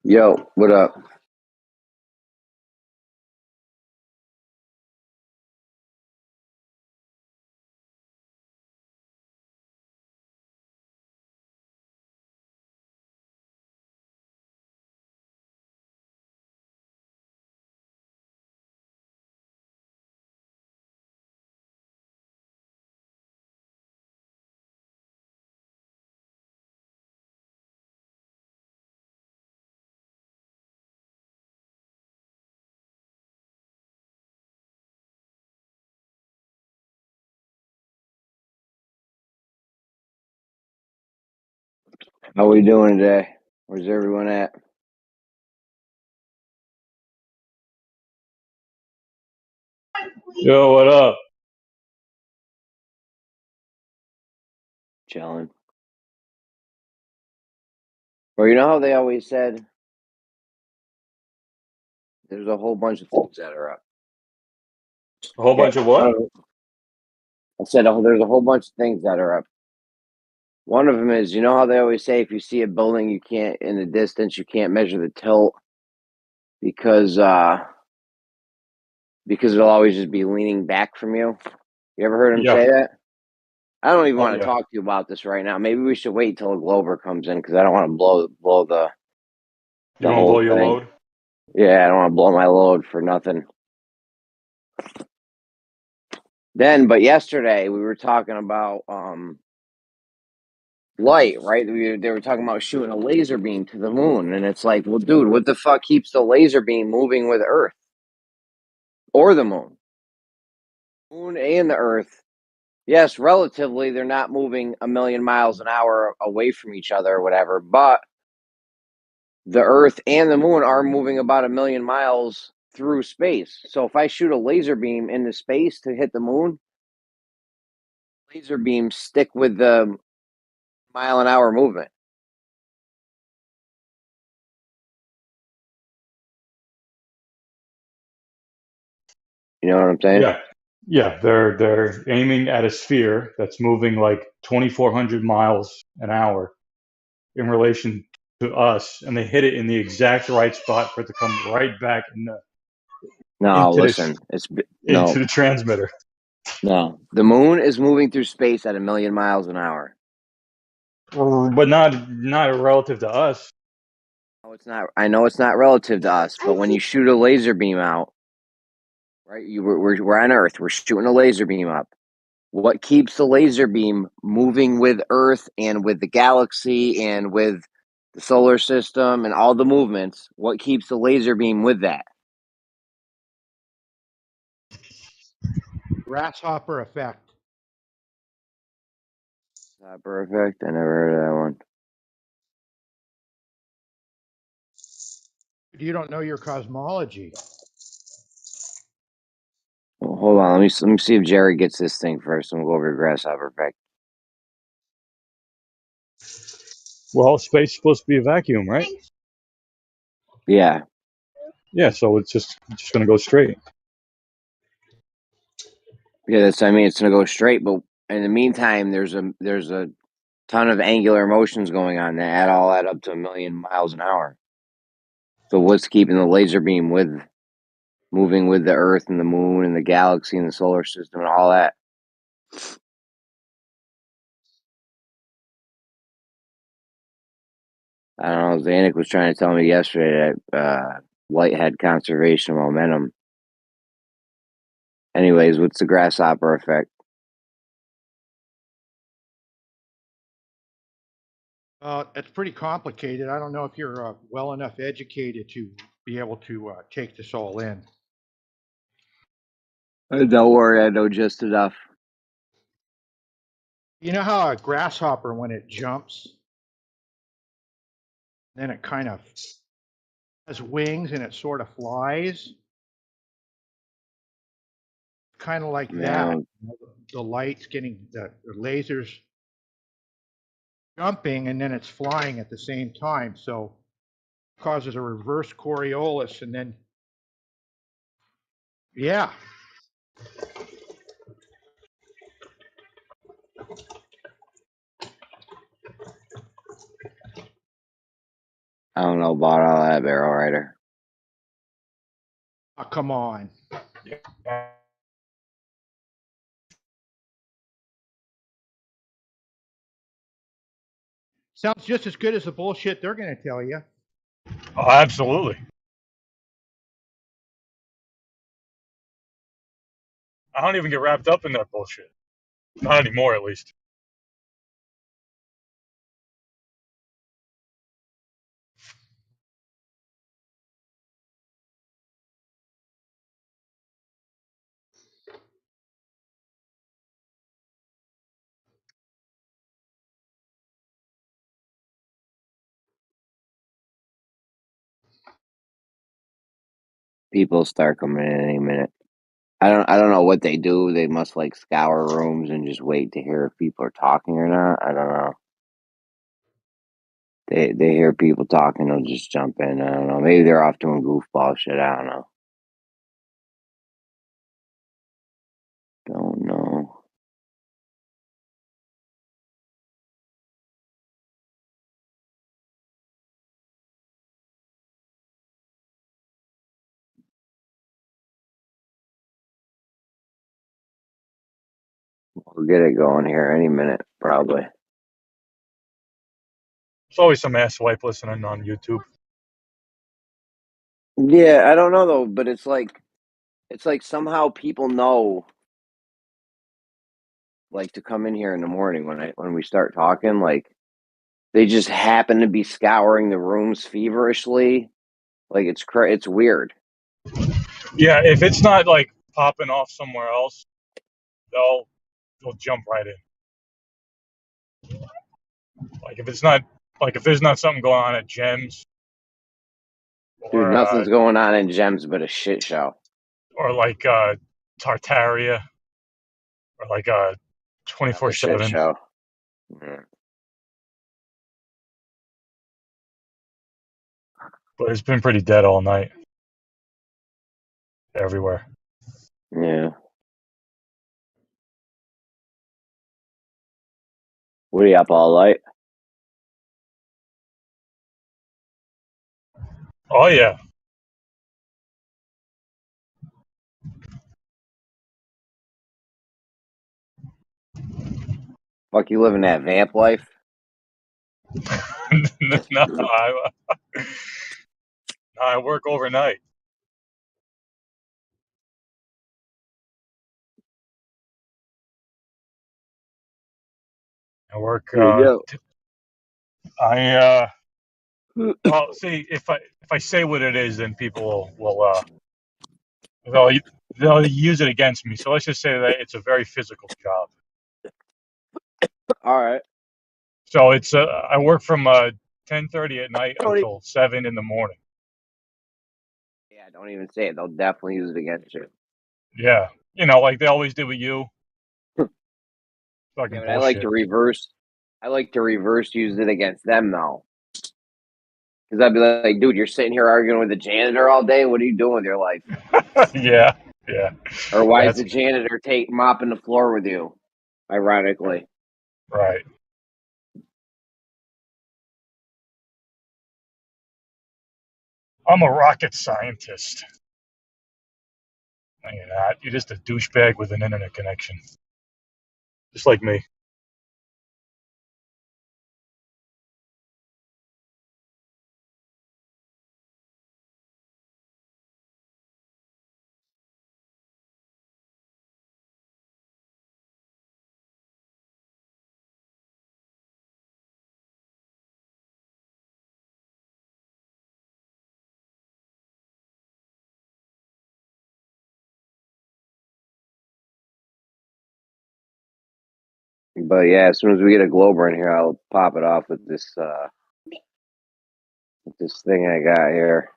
Yo, what up? How we doing today? Where's everyone at? Yo, what up? Chilling. Well, you know how they always said there's a whole bunch of things that are up. A whole Okay. bunch of what? I said there's a whole bunch of things that are up. One of them is, you know how they always say if you see a building you can't in the distance you can't measure the tilt because it'll always just be leaning back from you. You ever heard him Yeah. say that? I don't even Oh, want to yeah. talk to you about this right now. Maybe we should wait till a Glober comes in because I don't want to blow You the don't whole blow your thing. load? Yeah, I don't want to blow my load for nothing. But yesterday we were talking about light, right? They were talking about shooting a laser beam to the moon, and it's like, well, dude, what the fuck keeps the laser beam moving with Earth or the moon? Moon and the Earth, yes, relatively, they're not moving a million miles an hour away from each other or whatever, but the Earth and the moon are moving about a million miles through space. So if I shoot a laser beam into space to hit the moon, laser beams stick with the mile an hour movement. You know what I'm saying? Yeah. Yeah, they're aiming at a sphere that's moving like 2,400 miles an hour in relation to us, and they hit it in the exact right spot for it to come right back No, into this listen, into the transmitter. no. The moon is moving through space at a million miles an hour. But not relative to us. No, it's not. I know it's not relative to us, but when you shoot a laser beam out, right? We're on Earth. We're shooting a laser beam up. What keeps the laser beam moving with Earth and with the galaxy and with the solar system and all the movements? What keeps the laser beam with that? Grasshopper effect. Not perfect. I never heard of that one. You don't know your cosmology. Well, hold on. Let me see if Jerry gets this thing first, and we'll go over to grasshopper effect. Well, space is supposed to be a vacuum, right? Yeah. Yeah, so it's just going to go straight. Yeah, that's. I mean, it's gonna go straight, but in the meantime, there's a ton of angular motions going on that add up to a million miles an hour. So what's keeping the laser beam moving with the Earth and the moon and the galaxy and the solar system and all that? I don't know. Zanuck was trying to tell me yesterday that light had conservation of momentum. Anyways, what's the grasshopper effect? It's pretty complicated. I don't know if you're well enough educated to be able to take this all in. Don't worry, I know just enough. You know how a grasshopper, when it jumps, then it kind of has wings and it sort of flies? Kind of like that. The light's getting, the laser's jumping and then it's flying at the same time. So it causes a reverse Coriolis and then, yeah. I don't know about all that, Barrel Rider. Oh, come on. Sounds just as good as the bullshit they're going to tell you. Oh, absolutely. I don't even get wrapped up in that bullshit. Not anymore, at least. People start coming in any minute. I don't know what they do. They must like scour rooms and just wait to hear if people are talking or not. I don't know. They hear people talking, they'll just jump in. I don't know. Maybe they're off doing goofball shit. I don't know. Don't know. We'll get it going here any minute, probably. There's always some asswipe listening on YouTube. Yeah, I don't know though, but it's like somehow people know like to come in here in the morning when we start talking, like they just happen to be scouring the rooms feverishly. Like it's weird. Yeah, if it's not like popping off somewhere else, they'll jump right in. Like if it's not if there's not something going on at Gems Dude, or nothing's going on in Gems but a shit show. or like Tartaria or like Another shit 24/7. show. Yeah. But it's been pretty dead all night. Everywhere. Yeah. What are you up all night? Oh yeah. Fuck, you living that vamp life? No, I work overnight. I work. Yo. Well, see, if I say what it is, then people will they'll they'll use it against me. So let's just say that it's a very physical job. All right. So it's I work from 10:30 at night until 7 in the morning. Yeah, don't even say it. They'll definitely use it against you. Yeah, like they always did with you. Fucking Yeah, but I like bullshit. to reverse. I like to reverse use it against them though. Because I'd be like, dude, you're sitting here arguing with the janitor all day. What are you doing with your life? Yeah. Or why is That's the janitor mopping the floor with you? Ironically. right. I'm a rocket scientist. No, you're not. You're just a douchebag with an internet connection, just like me. But yeah, as soon as we get a Glober in here, I'll pop it off with this thing I got here.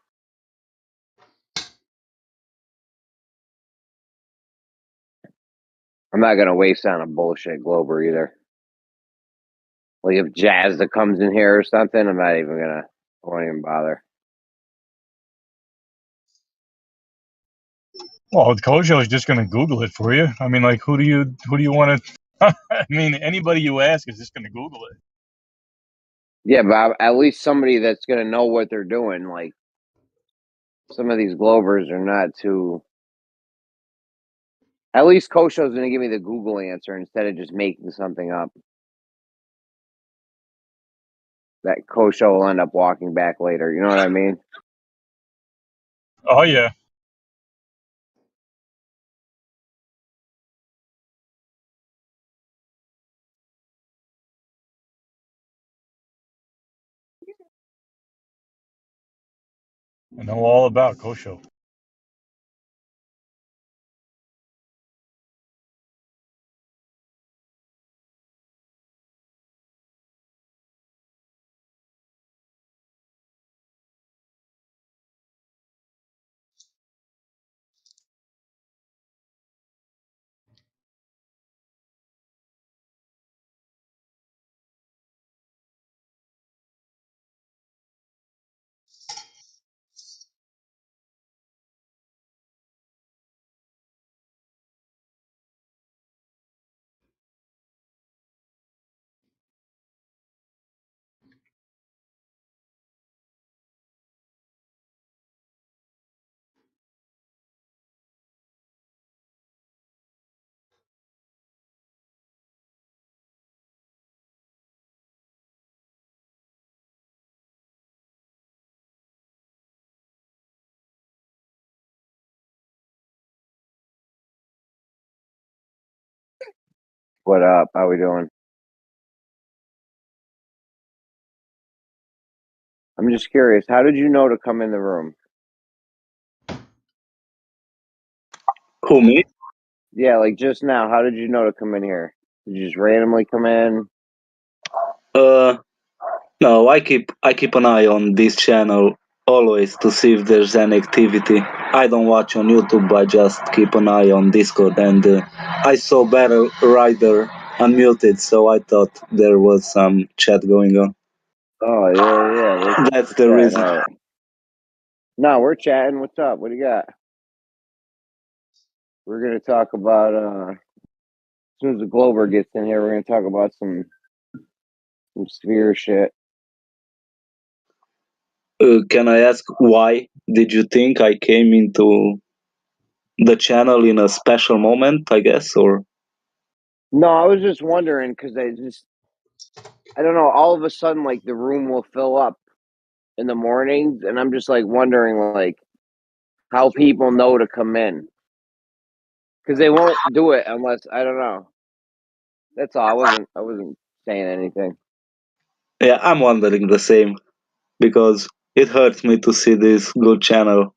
I'm not gonna waste on a bullshit Glober either. Like if Jazz that comes in here or something, I won't even bother. Well, Kojo is just going to Google it for you. I mean, like, who do you want to? I mean, anybody you ask is just going to Google it. Yeah, but at least somebody that's gonna know what they're doing. Like some of these Glovers are not too. At least Kosho's gonna give me the Google answer instead of just making something up. That Kosho will end up walking back later. You know what I mean? Oh yeah. I know all about Kosho. What up? How we doing? I'm just curious. How did you know to come in the room? Who, me? Yeah, like just now. How did you know to come in here? Did you just randomly come in? Uh, no, I keep an eye on this channel always to see if there's any activity. I don't watch on YouTube. I just keep an eye on Discord, and I saw Battle Rider unmuted, so I thought there was some chat going on. Oh yeah. We're That's the chatting. reason. All right. No, we're chatting. What's up? What do you got? We're gonna talk about as soon as the Glover gets in here. We're gonna talk about some sphere shit. Can I ask why did you think I came into the channel in a special moment? I guess, or No, I was just wondering because I don't know. All of a sudden, like the room will fill up in the mornings, and I'm just like wondering like how people know to come in because they won't do it unless I don't know. That's all. I wasn't saying anything. yeah, I'm wondering the same because it hurts me to see this good channel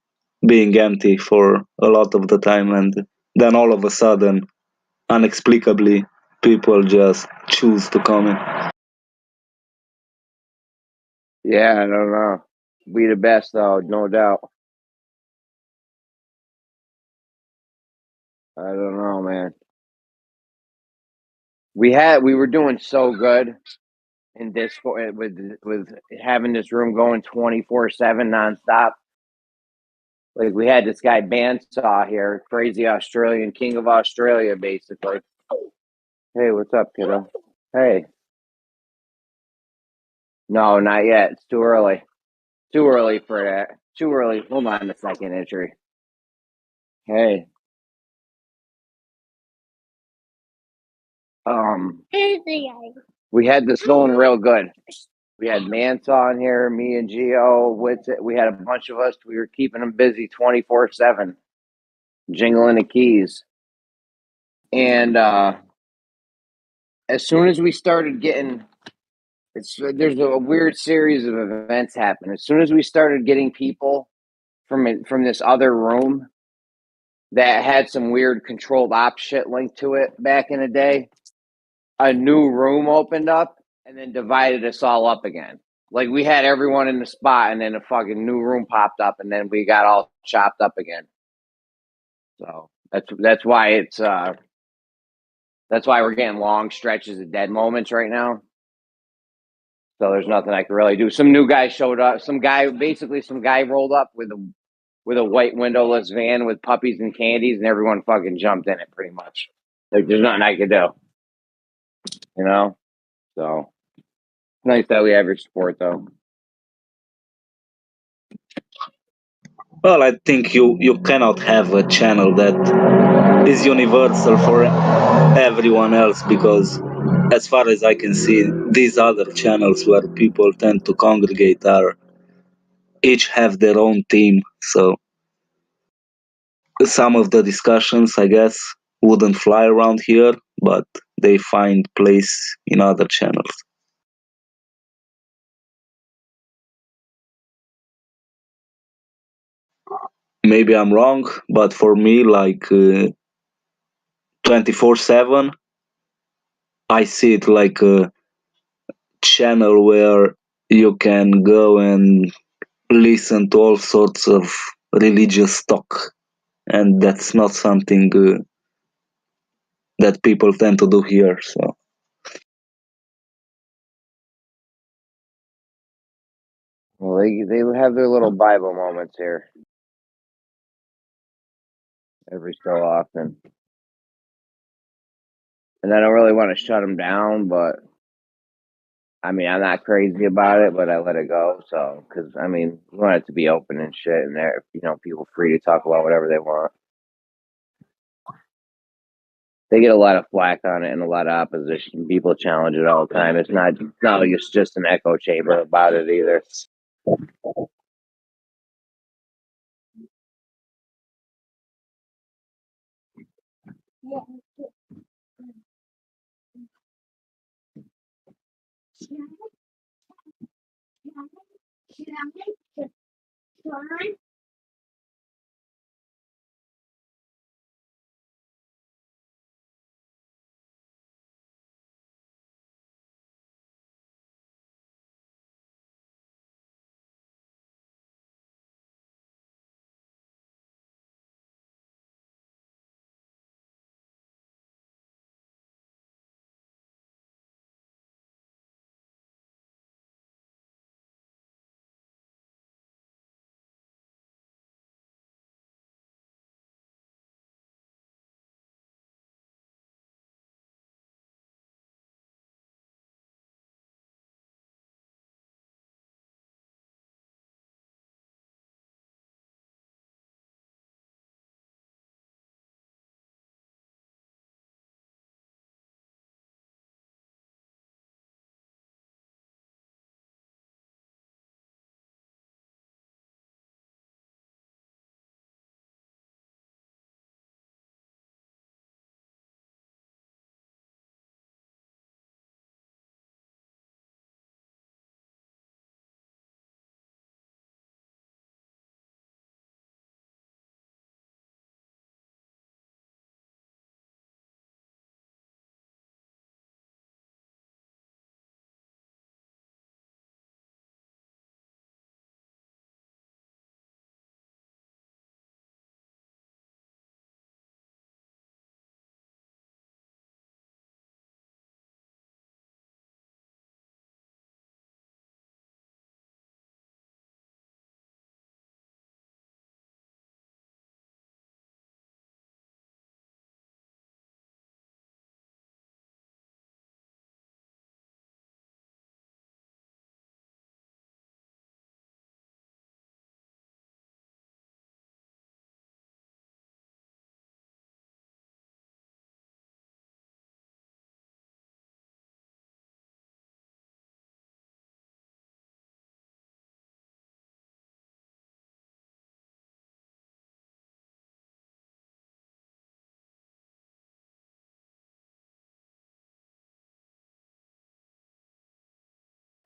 being empty for a lot of the time, and then all of a sudden, inexplicably, people just choose to come in. Yeah, I don't know. We the best though, no doubt. I don't know, man. We were doing so good in Discord with having this room going 24/7 nonstop. Like we had this guy Bandsaw here, crazy Australian king of Australia, basically. Hey, what's up, kiddo? Hey, no, not yet. It's too early. Too early for that. Too early. Hold on a second, entry. Hey, we had this going real good. We had Mansaw in here, me and Gio. We had a bunch of us. We were keeping them busy 24/7, jingling the keys. And as soon as we started getting, there's a weird series of events happen. As soon as we started getting people from this other room that had some weird controlled op shit linked to it back in the day, a new room opened up and then divided us all up again. Like we had everyone in the spot, and then a fucking new room popped up, and then we got all chopped up again. So that's why that's why we're getting long stretches of dead moments right now. So there's nothing I can really do. Some new guy showed up. Some guy rolled up with a white windowless van with puppies and candies, and everyone fucking jumped in it pretty much. Like there's nothing I could do, you know. So Nice that we have your support, though. Well, I think you cannot have a channel that is universal for everyone else because, as far as I can see, these other channels where people tend to congregate are each have their own theme. So some of the discussions, I guess, wouldn't fly around here, but they find place in other channels. Maybe I'm wrong, but for me, like 24/7, I see it like a channel where you can go and listen to all sorts of religious talk, and that's not something that people tend to do here. So Well, they have their little Bible moments here every so often, and I don't really want to shut them down, but I mean, I'm not crazy about it, but I let it go. So, because I mean, we want it to be open and shit, and there, people free to talk about whatever they want. They get a lot of flack on it and a lot of opposition. People challenge it all the time. It's not like it's just an echo chamber about it either.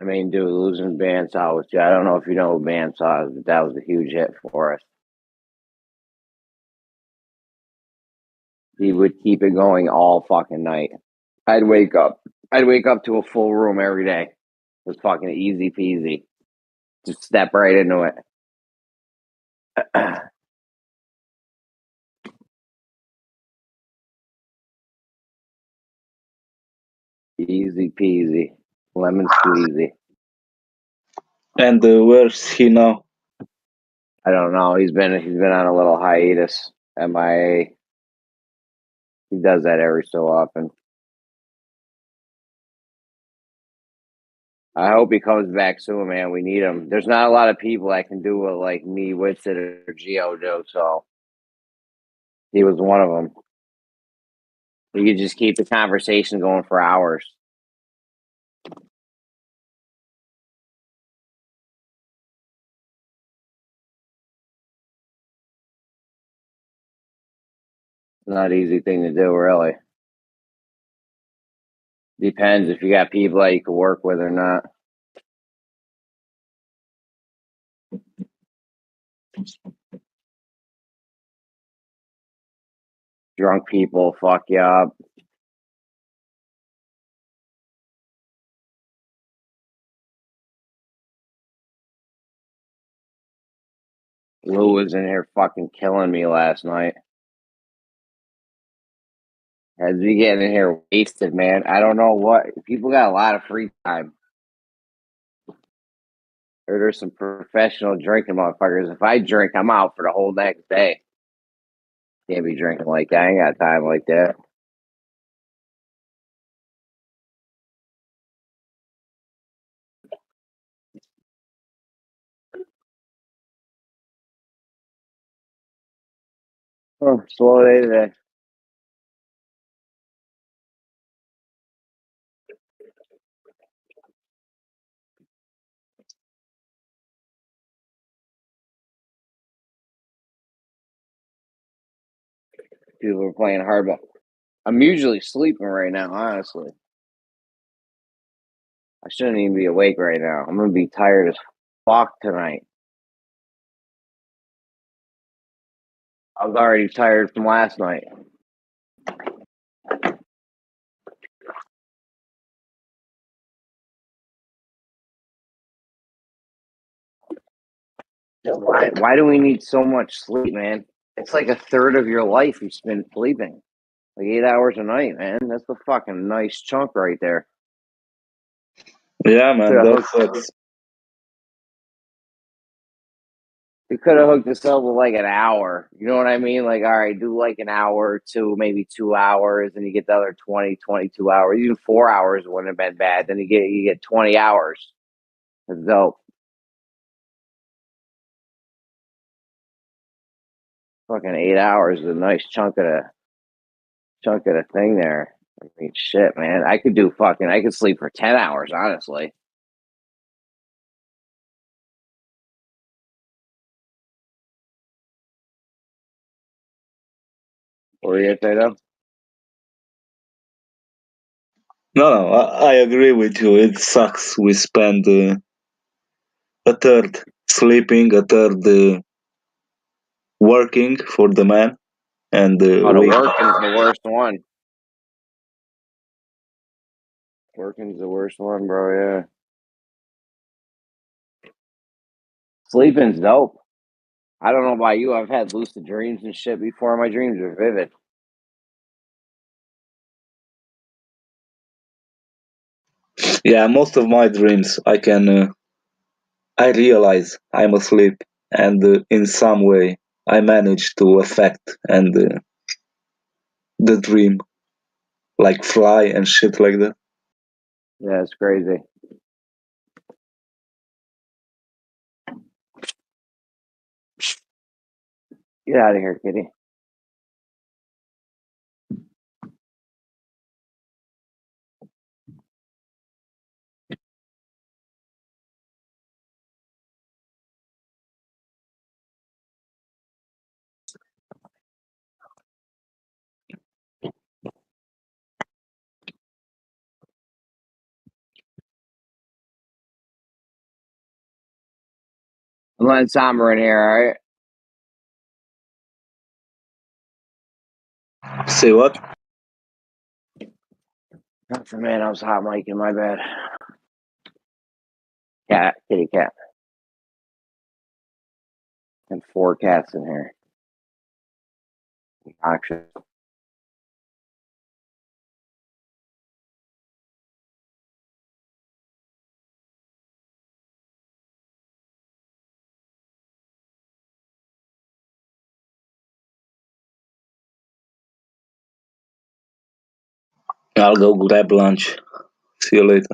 I mean, dude, losing Bandsaw was. I don't know if you know who Bandsaw is, but that was a huge hit for us. He would keep it going all fucking night. I'd wake up. I'd wake up to a full room every day. It was fucking easy peasy. Just step right into it. Easy peasy. Lemon squeezy. and where's he now? I don't know. He's been on a little hiatus. MIA. He does that every so often. I hope he comes back soon, man. We need him. There's not a lot of people that can do what like me, Whitsitt, or Geo do, so he was one of them. You could just keep the conversation going for hours. Not an easy thing to do, really. Depends if you got people that you can work with or not. Drunk people fuck you up. Lou was in here fucking killing me last night. Had me getting in here wasted, man. I don't know what. People got a lot of free time. Or there's some professional drinking motherfuckers. If I drink, I'm out for the whole next day. Can't be drinking like that. I ain't got time like that. Oh, slow day today. People are playing hardball. I'm usually sleeping right now, honestly. I shouldn't even be awake right now. I'm gonna be tired as fuck tonight. I was already tired from last night. Why do we need so much sleep, man? It's like a third of your life you spend sleeping. Like 8 hours a night, man. That's a fucking nice chunk right there. Yeah, man, Could have that hooked. sucks. You could have hooked this up with like an hour. You know what I mean? Like, all right, do like an hour or two, maybe 2 hours, and you get the other 20, 22 hours. Even 4 hours wouldn't have been bad. Then you get 20 hours. That's dope. Fucking 8 hours is a nice chunk of the thing there. I mean, shit, man. I could sleep for 10 hours, honestly. What were you gonna say, though? No, I agree with you. It sucks. We spend a third sleeping, a third working for the man, and Oh, the we. working's the worst one. Working's the worst one, bro, yeah. Sleeping's dope. I don't know about you. I've had lucid dreams and shit before. My dreams are vivid. Yeah, most of my dreams, I realize I'm asleep, and in some way, I manage to affect and the dream, like fly and shit like that. Yeah, it's crazy. Get out of here, kitty. I'm letting Somber in here, all right? Say what? Nothing, man. I was hot micing, my bad. Cat, kitty cat. And 4 cats in here. Actually, I'll go grab lunch. See you later.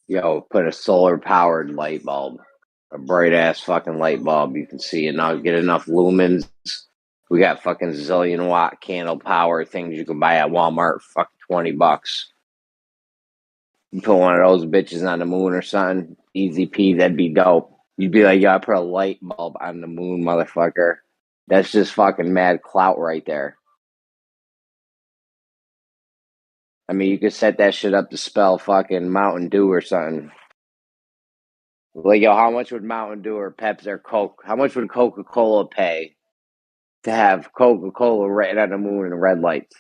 Put a solar powered light bulb, a bright ass fucking light bulb. You can see it now. Get enough lumens. We got fucking zillion watt candle power things you can buy at Walmart for fucking $20. You put one of those bitches on the moon or something, easy peasy, that'd be dope. You'd be like, I put a light bulb on the moon, motherfucker. That's just fucking mad clout right there. I mean, you could set that shit up to spell fucking Mountain Dew or something. Like, how much would Mountain Dew or Pepsi or Coke, how much would Coca-Cola pay to have Coca-Cola right on the moon in red lights?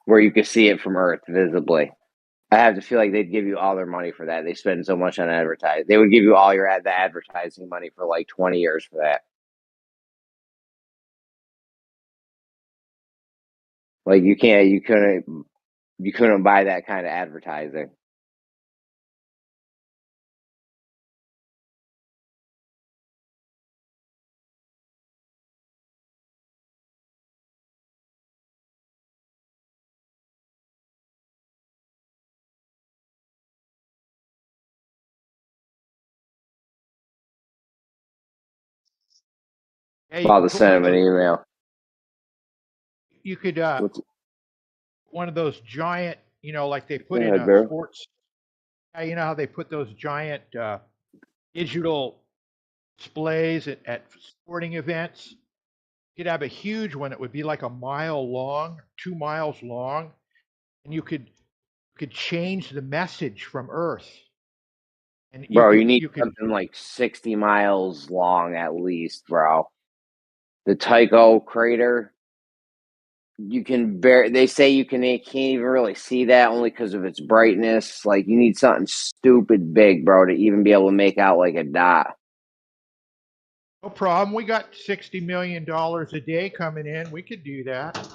Where you could see it from Earth visibly. I have to feel like they'd give you all their money for that. They spend so much on advertising. They would give you all the advertising money for like 20 years for that. Like you couldn't buy that kind of advertising. Yeah, you I'll could just put one send of them an those. email. You could What's one of those giant, like they put in ahead, a bro? sports. Yeah, you know how they put those giant digital displays at sporting events. You could have a huge one. It would be like a mile long, 2 miles long, and you could change the message from Earth, and you Bro, could you need you could. something like 60 miles long at least, bro. The Tycho crater, they say can't even really see that only because of its brightness. Like, you need something stupid big, bro, to even be able to make out like a dot. No problem. We got $60 million a day coming in. We could do that.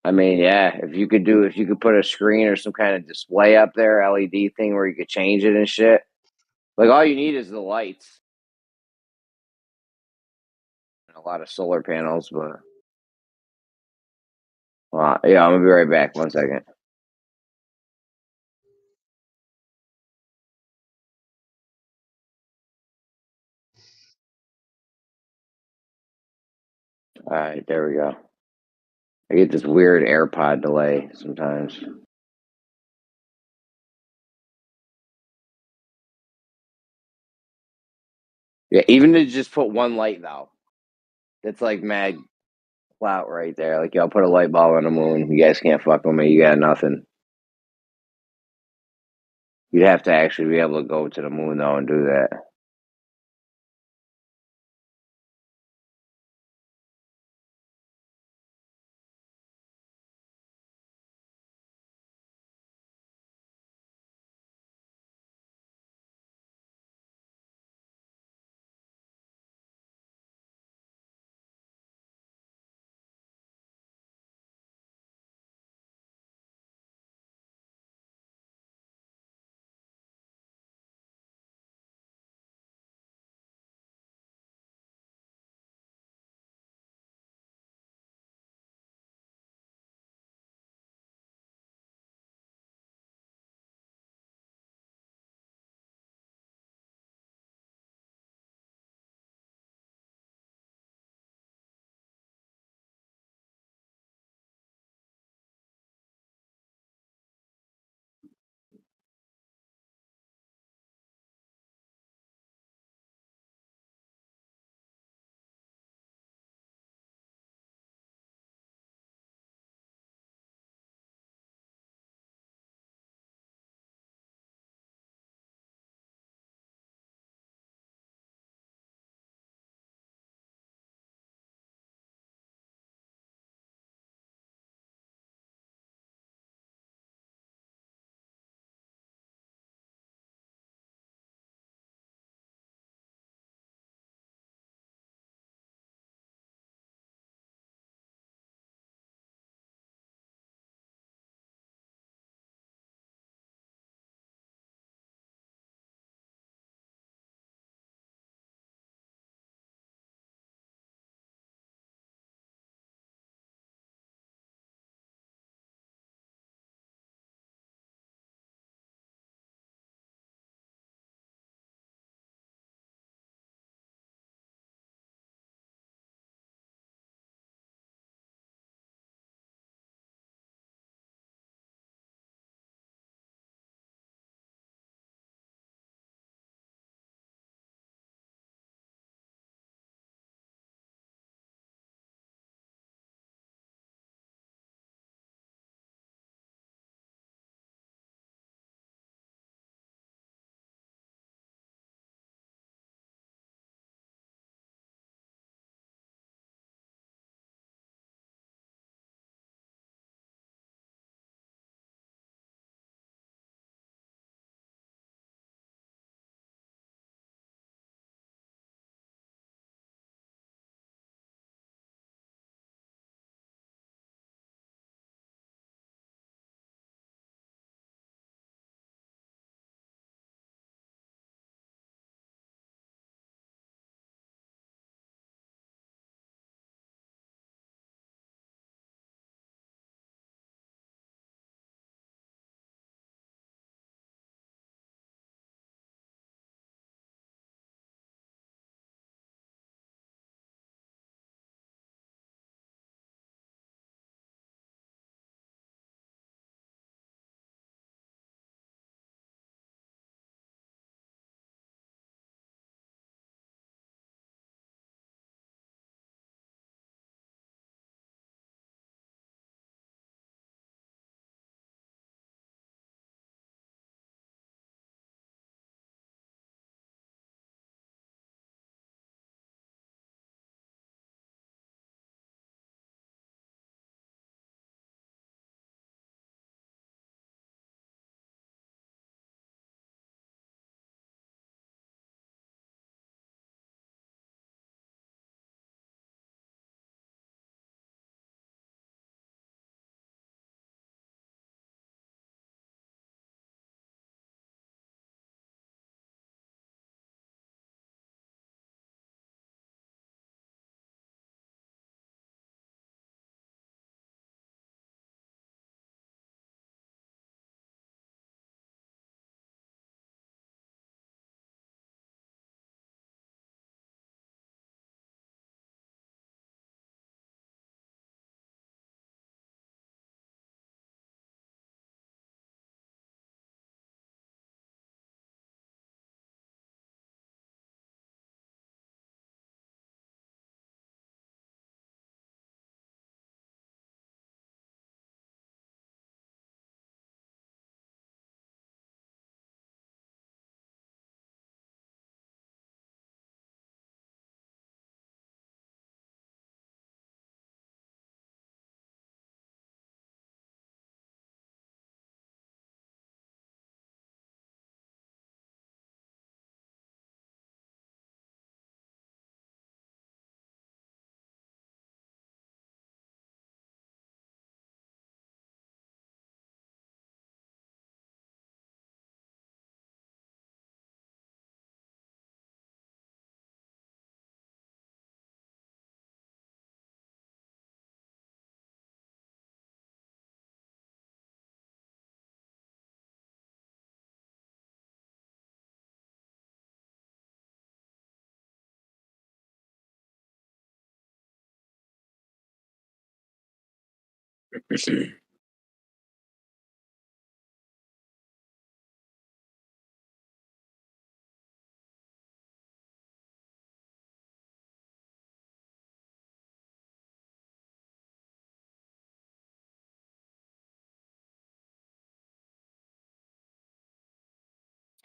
I mean, yeah, if you could put a screen or some kind of display up there, LED thing where you could change it and shit. Like, all you need is the lights and a lot of solar panels, but yeah, I'm gonna be right back. 1 second. All right, there we go. I get this weird AirPod delay sometimes. Yeah, even to just put one light though, that's like mad clout right there. Like, y'all put a light bulb on the moon. You guys can't fuck with me. You got nothing. You'd have to actually be able to go to the moon though and do that.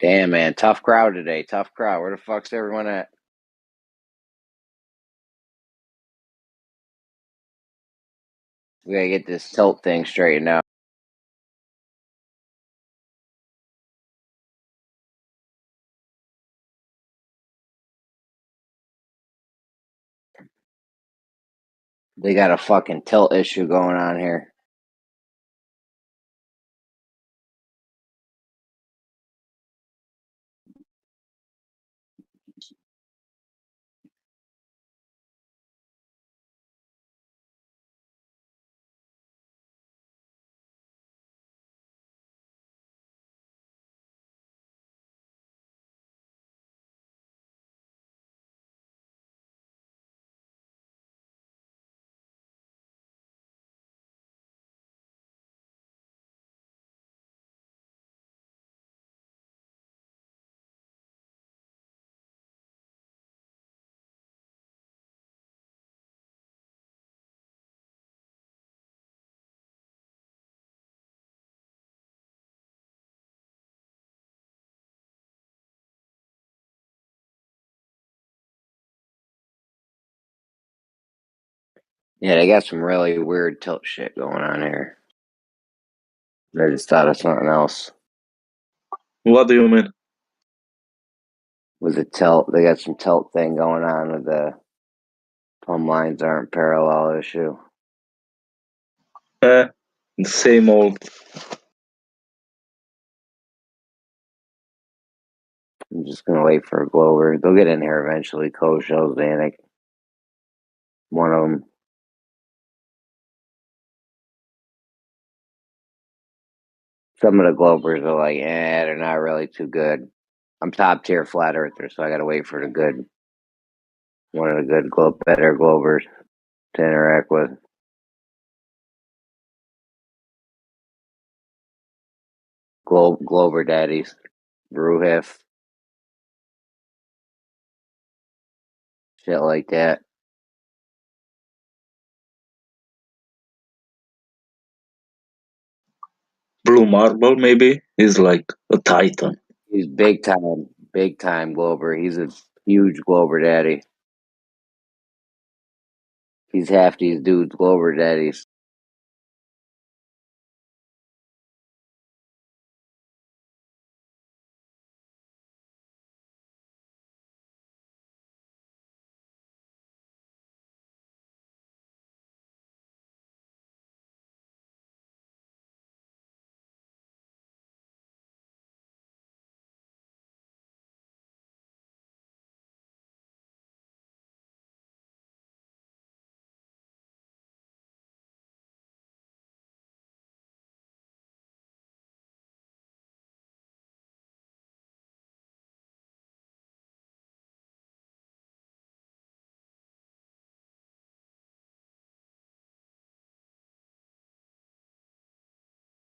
Damn, man, tough crowd today. Tough crowd. Where the fuck's everyone at? We gotta get this tilt thing straightened out. They got a fucking tilt issue going on here. Yeah, they got some really weird tilt shit going on here. I just thought of something else. What do you mean? With the tilt, they got some tilt thing going on with the plumb lines aren't parallel issue. Same old. I'm just gonna wait for a Glover. They'll get in here eventually. Kosho, Zanuck, one of them. Some of the Glovers are like, they're not really too good. I'm top tier flat earther, so I gotta wait for the good, one of the good, better Glovers to interact with. Glover daddies, Bruhif, shit like that. Blue Marble maybe is like a titan. He's big time Glover. He's a huge Glover daddy. He's half these dudes Glover daddies.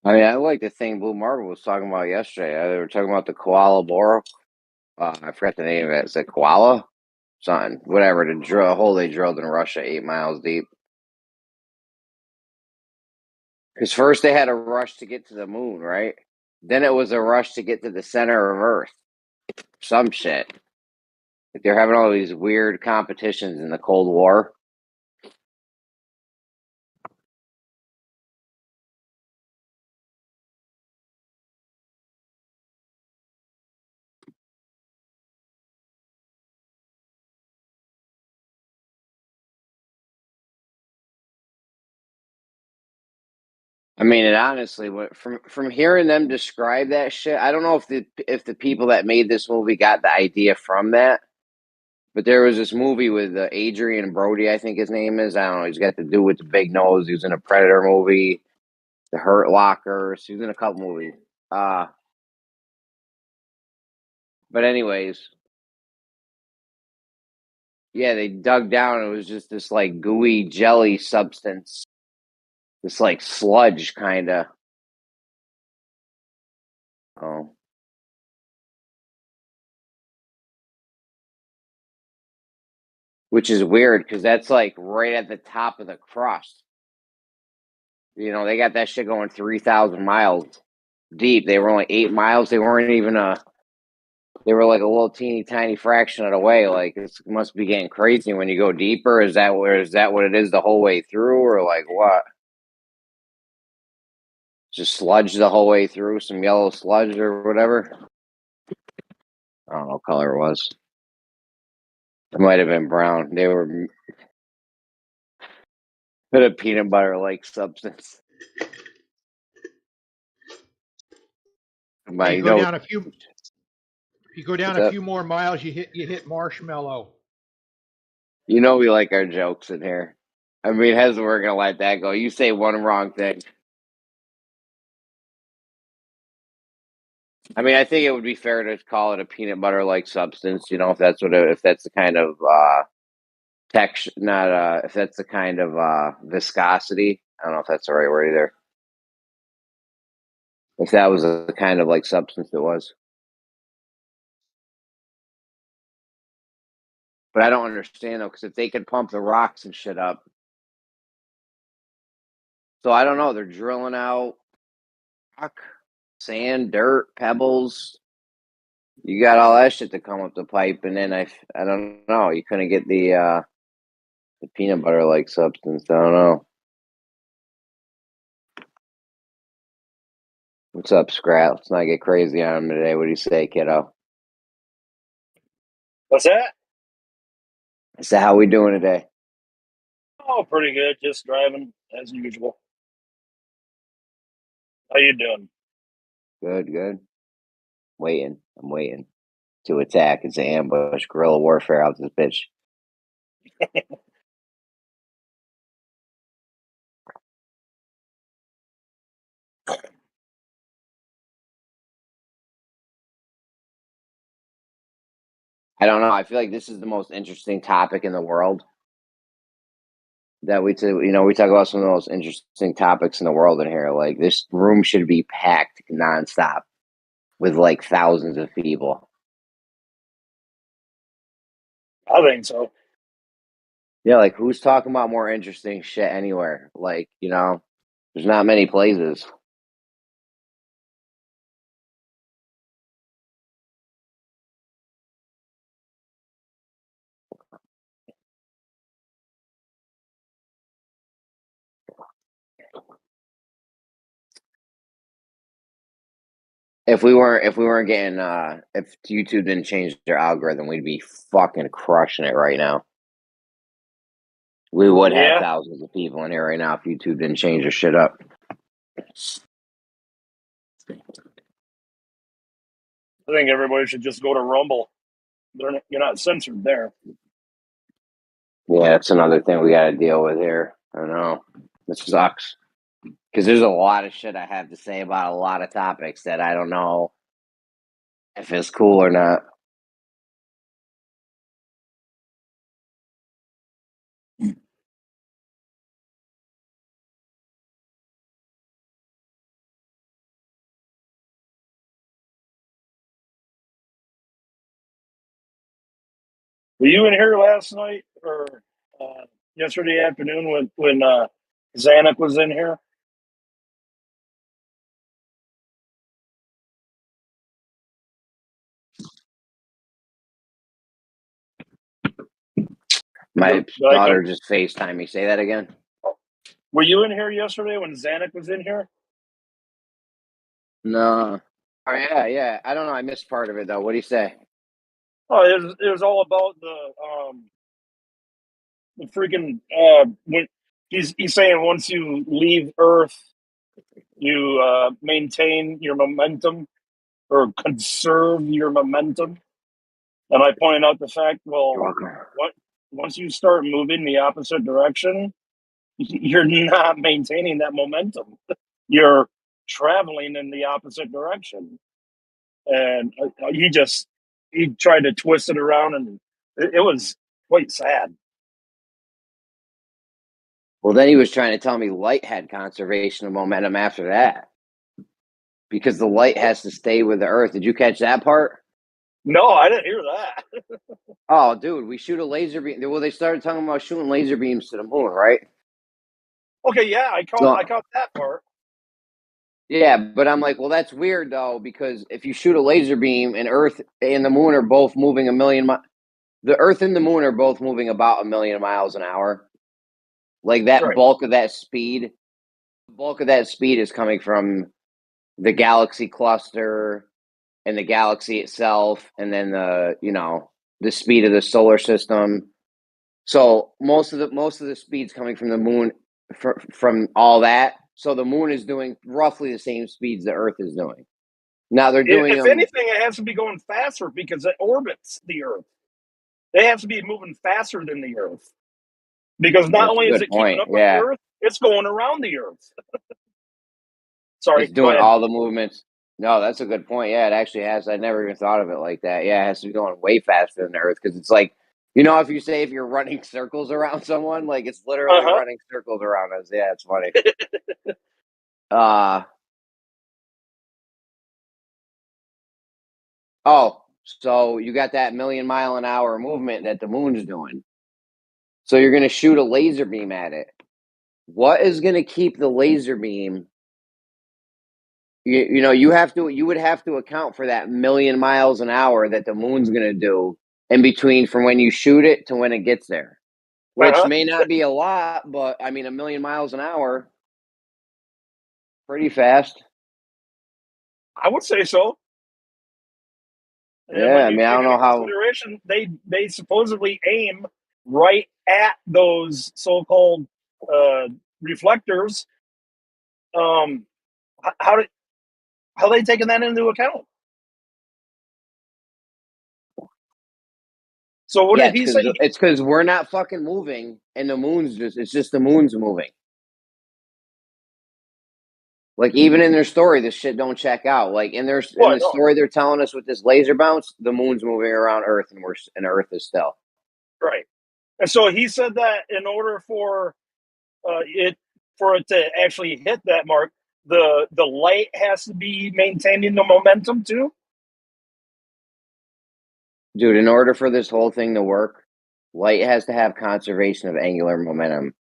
I mean, I like the thing Blue Marble was talking about yesterday. They were talking about the koala boro. I forgot the name of it. Is it koala? Something, whatever. The hole they drilled in Russia, 8 miles deep. Because first they had a rush to get to the moon, right? Then it was a rush to get to the center of Earth. Some shit. Like they're having all these weird competitions in the Cold War. I mean, and honestly, from hearing them describe that shit, I don't know if the people that made this movie got the idea from that. But there was this movie with Adrian Brody, I think his name is. I don't know. He's got the dude with the big nose. He was in a Predator movie, The Hurt Locker. So he was in a couple movies. But anyways, yeah, they dug down. It was just this like gooey jelly substance This like sludge kind of. Oh. Which is weird because that's like right at the top of the crust. You know, they got that shit going 3,000 miles deep. They were only 8 miles. They weren't even they were like a little teeny tiny fraction of the way. Like it must be getting crazy when you go deeper. Is that what it is the whole way through, or like what? Just sludge the whole way through, some yellow sludge or whatever. I don't know what color it was. It might have been brown. They were put a peanut butter like substance. Hey, You know, if you go down what's a up? few more miles, you hit marshmallow. You know we like our jokes in here. I mean, how's we're gonna let that go? You say one wrong thing. I mean, I think it would be fair to call it a peanut butter like substance. You know, if that's the kind of texture, not if that's the kind of viscosity. I don't know if that's the right word either. If that was the kind of like substance it was, but I don't understand though, because if they could pump the rocks and shit up, so I don't know. They're drilling out rock, sand, dirt, pebbles. You got all that shit to come up the pipe, and then I don't know. You couldn't get the peanut butter like substance. I don't know. What's up, Scrat? Let's not get crazy on him today. What do you say, kiddo? What's that? So how we doing today? Oh, pretty good. Just driving as usual. How you doing? Good, good. Waiting. I'm waiting to attack. It's an ambush, guerrilla warfare out this bitch. I don't know. I feel like this is the most interesting topic in the world that we talk about some of the most interesting topics in the world in here. Like this room should be packed nonstop with like thousands of people. I think so. Yeah, like who's talking about more interesting shit anywhere? Like, there's not many places. If we weren't getting if YouTube didn't change their algorithm, we'd be fucking crushing it right now. We would have Yeah, thousands of people in here right now if YouTube didn't change their shit up. I think everybody should just go to Rumble. You're not censored there. Yeah, that's another thing we got to deal with here. I know this sucks because there's a lot of shit I have to say about a lot of topics that I don't know if it's cool or not. Were you in here last night or yesterday afternoon when Zanuck was in here? My Did I daughter come? just FaceTime me. Say that again. Were you in here yesterday when Zanuck was in here? No. Oh yeah. I don't know. I missed part of it though. What do you say? Oh, it was all about the freaking when he's saying once you leave Earth, you maintain your momentum or conserve your momentum. And I pointed out the fact, You're well, welcome. once you start moving the opposite direction, you're not maintaining that momentum. You're traveling in the opposite direction. And he tried to twist it around, and it was quite sad. Well, then he was trying to tell me light had conservation of momentum after that, because the light has to stay with the Earth. Did you catch that part? No, I didn't hear that. Oh, dude, we shoot a laser beam. Well, they started talking about shooting laser beams to the moon, right? Okay, yeah, I caught that part. Yeah, but I'm like, well, that's weird though, because if you shoot a laser beam and Earth and the moon are both moving a million miles, the Earth and the moon are both moving about 1,000,000 miles an hour. Like that Right. bulk of that speed, the bulk of that speed is coming from the galaxy cluster and the galaxy itself, and then the speed of the solar system. So most of the speed's coming from the moon, from all that. So the moon is doing roughly the same speeds the Earth is doing. Now they're doing If them. anything, it has to be going faster because it orbits the Earth. They have to be moving faster than the Earth. Because not That's a only is good it keeping point. up with the Yeah, Earth, it's going around the Earth. Sorry, it's go doing ahead. all the movements. No, that's a good point. Yeah, it actually has. I never even thought of it like that. Yeah, it has to be going way faster than the Earth, because it's like, if you're running circles around someone, like it's literally Uh-huh. running circles around us. Yeah, it's funny. Uh oh, so you got that 1,000,000-mile-an-hour movement that the moon's doing. So you're going to shoot a laser beam at it. What is going to keep the laser beam? You would have to account for that 1,000,000 miles an hour that the moon's going to do in between from when you shoot it to when it gets there, which Uh-huh. may not be a lot, but I mean, 1,000,000 miles an hour, pretty fast. I would say so. And Yeah, when I you mean, I take don't into know how. consideration, they supposedly aim right at those so-called reflectors. Um, how did how they taking that into account? So what Yeah, did he say? it's because we're not fucking moving, and it's just the moon's moving. Like, even in their story, this shit don't check out. Like in What? the No, story they're telling us with this laser bounce, the moon's moving around Earth, and Earth is still. right. And so he said that in order for it to actually hit that mark, the light has to be maintaining the momentum too. Dude, in order for this whole thing to work, light has to have conservation of angular momentum.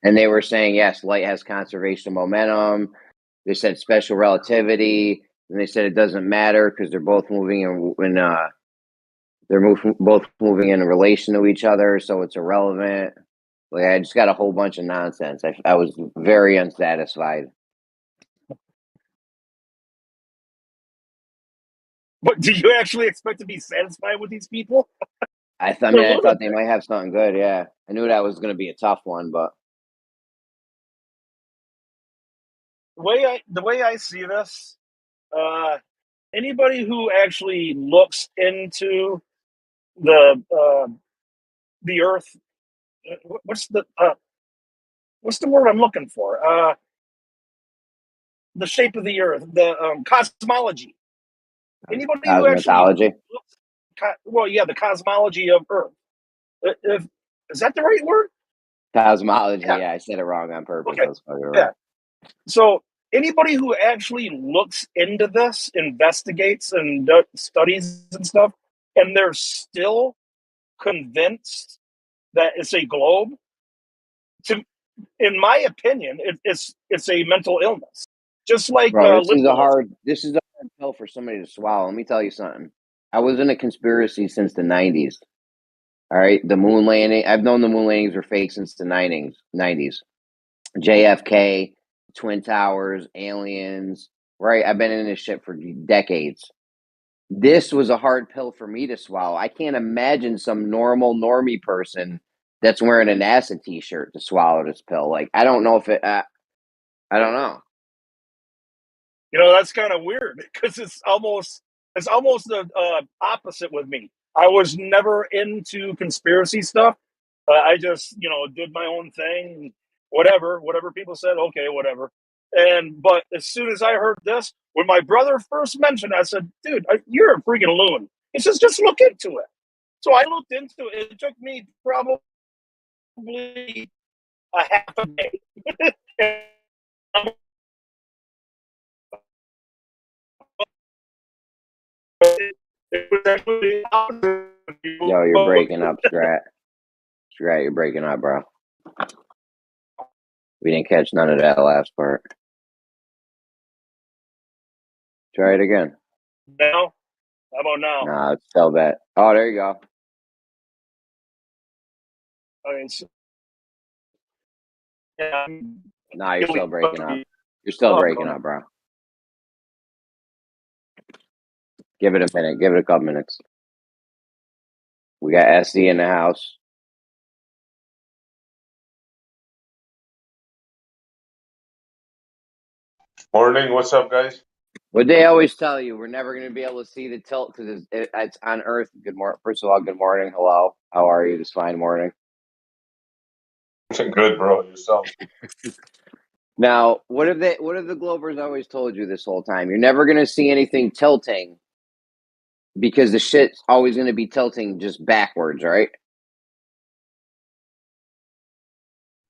And they were saying, yes, light has conservation of momentum. They said special relativity, and they said it doesn't matter because they're both moving both moving in relation to each other, so it's irrelevant. Like, I just got a whole bunch of nonsense. I was very unsatisfied. But do you actually expect to be satisfied with these people? I They're mean, I thought they lunatics. might have something good. Yeah, I knew that was going to be a tough one, but The way I see this, uh, anybody who actually looks into the Earth, what's the word I'm looking for? The shape of the Earth, the cosmology. Anybody who actually cosmetology, looks, the cosmology of Earth. If is that the right word? cosmology. Yeah. Yeah, I said it wrong on purpose. Okay. I was fucking Yeah. right. So anybody who actually looks into this, investigates and studies and stuff, and they're still convinced that it's a globe, to, in my opinion, it's a mental illness, just like Bro, liberalism. this is a hard pill for somebody to swallow. Let me tell you something. I was in a conspiracy since the 90s. All right, the moon landing. I've known the moon landings were fake since the 90s. JFK, Twin Towers, aliens. Right, I've been in this shit for decades. This was a hard pill for me to swallow. I can't imagine some normal normie person that's wearing a NASA t-shirt to swallow this pill. Like, I don't know if it. I don't know. That's kind of weird because it's almost the opposite with me. I was never into conspiracy stuff. I just did my own thing, whatever people said, okay, whatever. But as soon as I heard this, when my brother first mentioned it, I said, dude, you're a freaking loon. He says, just look into it. So I looked into it. It took me probably a half a day. It was actually the opposite. Yo, you're breaking up, Strat. Strat, you're breaking up, bro. We didn't catch none of that last part. Try it again. Now? How about now? Nah, it's still bad. Oh, there you go. Okay, so, yeah, Nah, you're still breaking up. You're still breaking up, bro. Give it a minute. Give it a couple minutes. We got SD in the house. Morning, what's up, guys? What they always tell you, we're never going to be able to see the tilt because it's on Earth. Good morning. First of all, good morning. Hello. How are you this fine morning? Good, bro. Yourself? Now, what have the Globers always told you this whole time? You're never going to see anything tilting because the shit's always going to be tilting just backwards, right?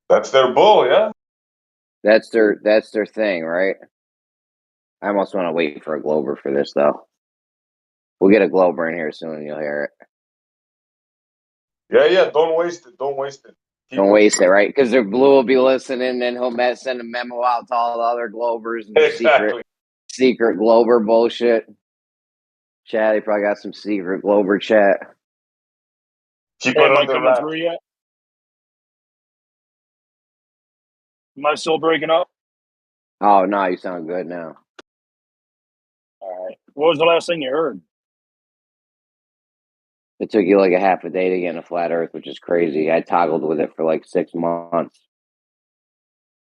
That's their bull, yeah? That's their thing, right? I almost want to wait for a Glober for this, though. We'll get a Glober in here soon and you'll hear it. Yeah, don't waste it. Don't waste it. Don't waste it, right? Because their Blue will be listening, and he'll send a memo out to all the other Globers and Exactly. secret Glober bullshit. Chat, he probably got some secret Glober chat. Keep Am it I under coming wraps. through yet? Am I still breaking up? Oh, no, you sound good now. All right. What was the last thing you heard? It took you like a half a day to get in a flat Earth, which is crazy. I toggled with it for like 6 months.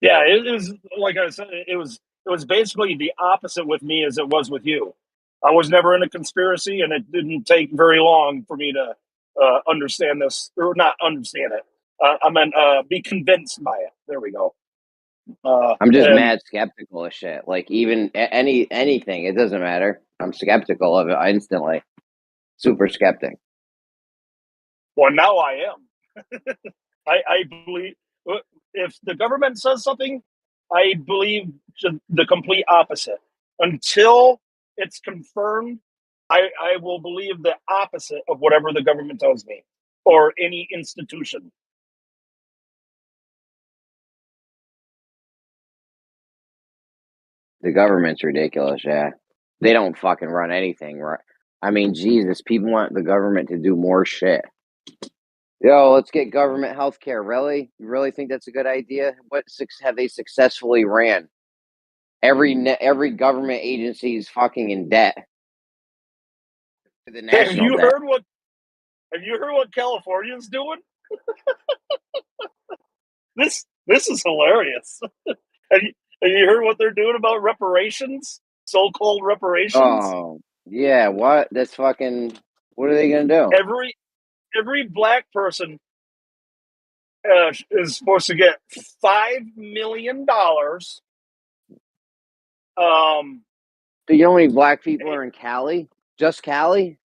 Yeah, it was like I said. It was basically the opposite with me as it was with you. I was never in a conspiracy, and it didn't take very long for me to understand this, or not understand it. I meant be convinced by it. There we go. I'm just And mad skeptical of shit. Like even anything, it doesn't matter. I'm skeptical of it instantly. Super skeptic. well, now I am. I believe if the government says something, I believe the complete opposite. Until it's confirmed, I will believe the opposite of whatever the government tells me or any institution. The government's ridiculous, yeah. They don't fucking run anything, right? I mean, Jesus, people want the government to do more shit. Yo, let's get government health care. Really? You really think that's a good idea? What have they successfully ran? Every government agency is fucking in debt. The national debt. Have you heard what California's doing? This is hilarious. Have you heard what they're doing about reparations? So-called reparations? Oh, yeah, what? That's fucking... What are they going to do? Every black person is supposed to get $5 million. Do you know how many black people are in Cali? Just Cali?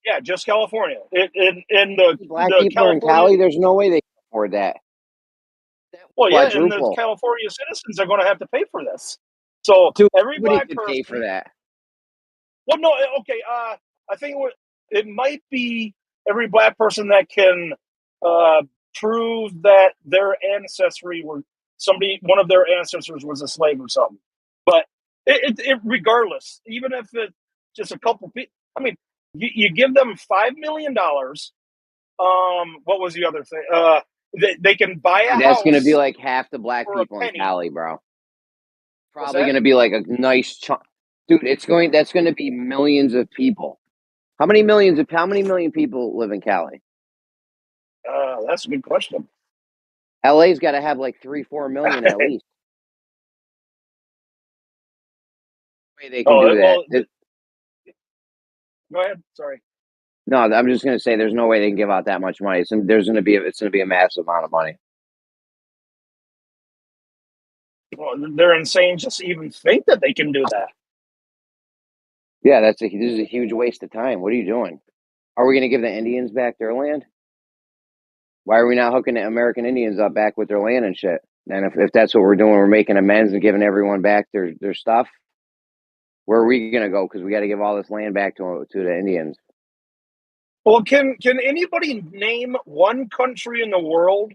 Yeah, just California. In the Black the people are in California. Cali? There's no way they can afford that. Well, yeah, and the Quadruple. California citizens are going to have to pay for this. So Dude, every nobody black could person. pay for that. Well, no, okay. I think it might be every black person that can prove that their ancestry were one of their ancestors was a slave or something. But it regardless, even if it's just a couple people, I mean, you give them $5 million. What was the other thing? They can buy a house. That's going to be like half the black for a people in penny. Cali, bro. Probably going to be like a nice chunk. Dude, that's going to be millions of people. How many million people live in Cali? That's a good question. LA's got to have like 3-4 million at least. Way they can do that. Well, go ahead. Sorry. No, I'm just going to say there's no way they can give out that much money. It's going to be a massive amount of money. Well, they're insane just to even think that they can do that. Yeah, this is a huge waste of time. What are you doing? Are we going to give the Indians back their land? Why are we not hooking the American Indians up back with their land and shit? And if that's what we're doing, we're making amends and giving everyone back their stuff. Where are we gonna go? Because we got to give all this land back to the Indians. Well, can anybody name one country in the world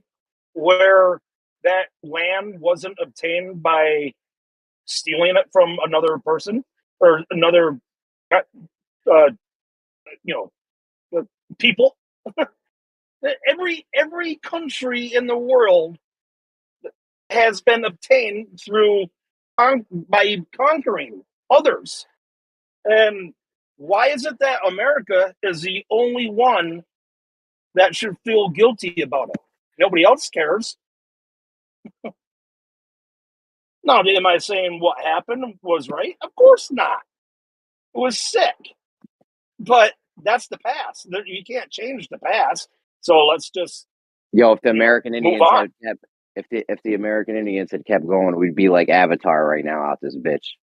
where that land wasn't obtained by stealing it from another person or another, people? Every country in the world has been obtained through by conquering others. And why is it that America is the only one that should feel guilty about it? Nobody else cares. Now, am I saying what happened was right? Of course not. It was sick. But that's the past. You can't change the past. So let's just Yo, if the American move Indians on. had kept, if the American Indians had kept going, we'd be like Avatar right now out this bitch.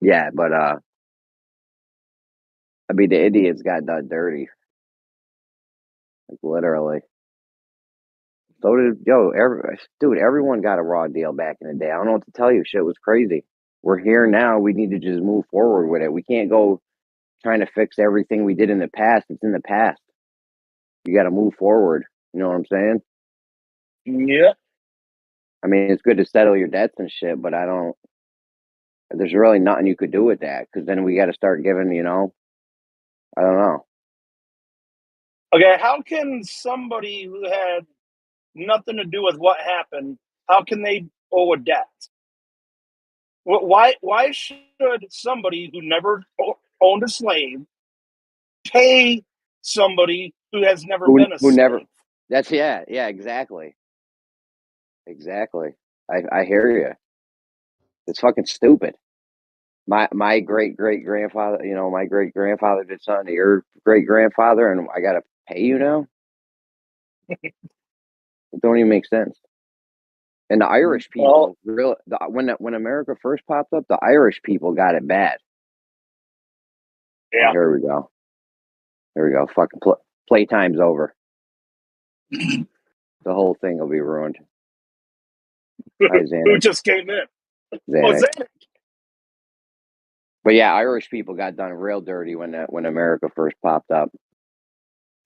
Yeah, but I mean the Indians got done dirty, like literally. So did dude. Everyone got a raw deal back in the day. I don't know what to tell you. Shit was crazy. We're here now. We need to just move forward with it. We can't go trying to fix everything we did in the past. It's in the past. You got to move forward. You know what I'm saying? Yeah. I mean, it's good to settle your debts and shit, but there's really nothing you could do with that because then we got to start giving, I don't know. Okay, how can somebody who had nothing to do with what happened, how can they owe a debt? Why should somebody who never owned a slave pay somebody who has never been a Who slave? never, yeah, exactly. Exactly. I hear you. It's fucking stupid. My great grandfather, my great grandfather did something to your great grandfather, and I gotta pay you now. It don't even make sense. And the Irish Well, people, when America first popped up, the Irish people got it bad. Oh, yeah. here we go. Here we go. Fucking playtime's over. The whole thing will be ruined. Hi, Who Xanax. just came in? Oh, Xanax. Xanax. But yeah, Irish people got done real dirty when America first popped up.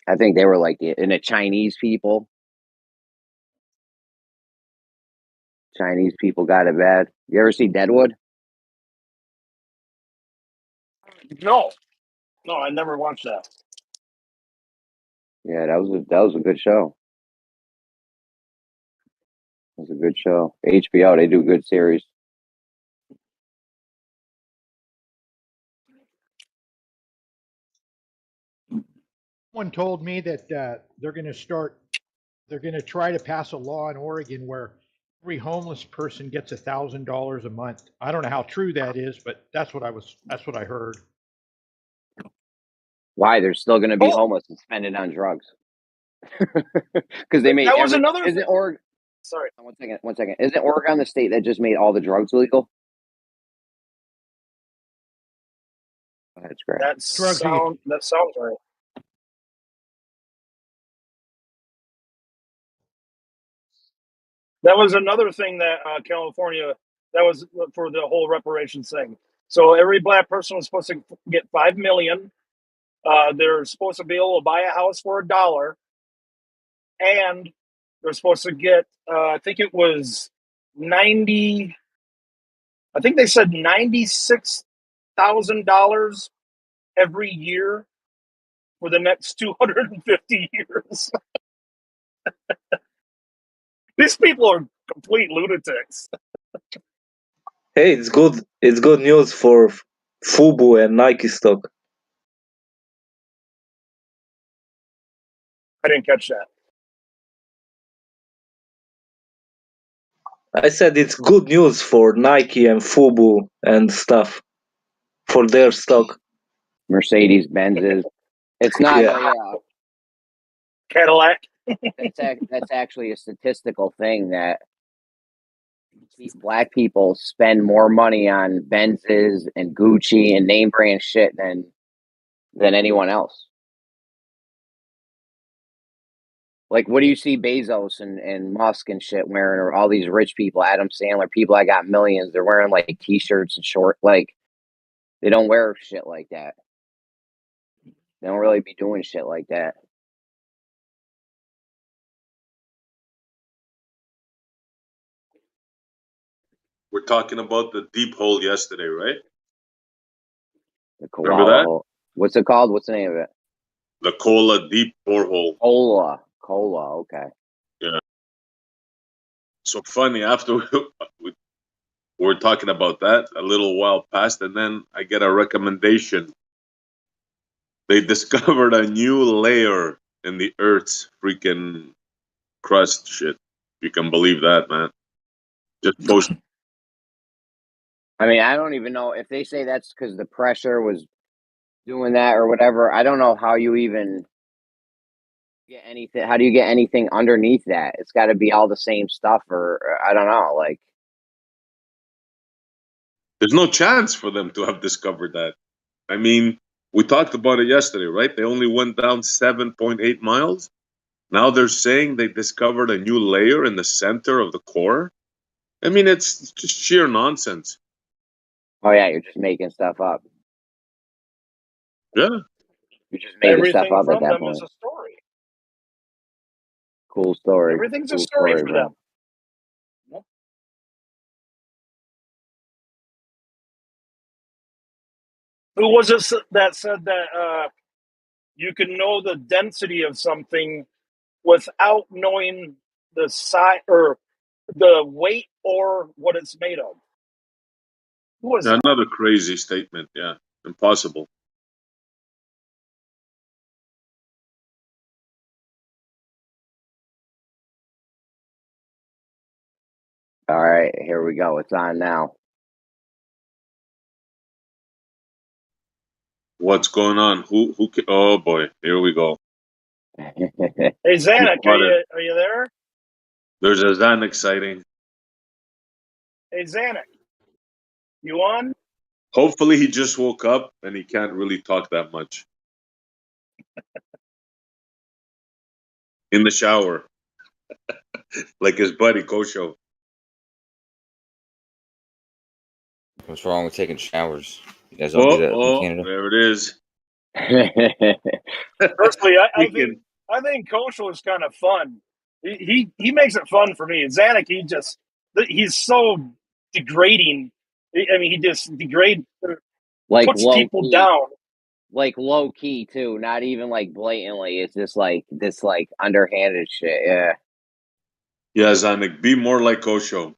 I think they were like the Chinese people. Chinese people got it bad. You ever see Deadwood? No, I never watched that. Yeah, that was a good show. It was a good show. HBO, they do good series. Someone told me that they're going to try to pass a law in Oregon where every homeless person gets $1,000 a month. I don't know how true that is, but that's what I heard. Why? They're still going to be Oh, homeless and spending on drugs. Because they made that was another. Isn't Oregon? Sorry, One second. Isn't Oregon the state that just made all the drugs legal? That's great. that sounds right. That was another thing that California, that was for the whole reparations thing. So every black person was supposed to get $5 million. They're supposed to be able to buy a house for $1, and they're supposed to get, I think it was 90. I think they said $96,000 every year for the next 250 years. These people are complete lunatics. Hey, it's good. It's good news for Fubu and Nike stock. I didn't catch that. I said it's good news for Nike and Fubu and stuff for their stock. Mercedes Benzes. It's not. Yeah. Cadillac. That's actually a statistical thing that black people spend more money on Benzes and Gucci and name brand shit than anyone else. Like, what do you see Bezos and Musk and shit wearing, or all these rich people, Adam Sandler, people that got millions, they're wearing like t-shirts and short, like, they don't wear shit like that. They don't really be doing shit like that. We're talking about the deep hole yesterday, right? The Remember koala that? hole. What's it called? What's the name of it? The Kola deep borehole. Cola, okay. Yeah. So funny, after we were talking about that, a little while passed, and then I get a recommendation. They discovered a new layer in the Earth's freaking crust shit. You can believe that, man. Just post. I mean, I don't even know if they say that's because the pressure was doing that or whatever. I don't know how you even get anything. How do you get anything underneath that? It's got to be all the same stuff, or I don't know. Like, There's no chance for them to have discovered that. I mean, we talked about it yesterday, right? They only went down 7.8 miles. Now they're saying they discovered a new layer in the center of the core. I mean, it's just sheer nonsense. oh yeah, you're just making stuff up. Yeah. You're just making stuff Everything up at from that them point. is a story. Cool story. Everything's a Cool story for bro. them. Yep. Who was it that said that you can know the density of something without knowing the size or the weight or what it's made of? Who was that? Another crazy statement. Yeah. Impossible. All right, here we go. It's on now. What's going on? Who? Oh boy, here we go. Hey Zanuck, are you there? There's a Zanuck sighting. Hey Zanuck, you on? Hopefully, he just woke up and he can't really talk that much. In the shower, like his buddy Kosho. What's wrong with taking showers? You guys don't do that in Canada? There it is. Personally, I Speaking- think Kosho is kind of fun. He makes it fun for me. Zanuck, he's so degrading. I mean, he just degrades, like puts low people key, down. like low key too. Not even like blatantly. It's just like this, like underhanded shit. Yeah, Yeah, Zanuck, be more like Kosho.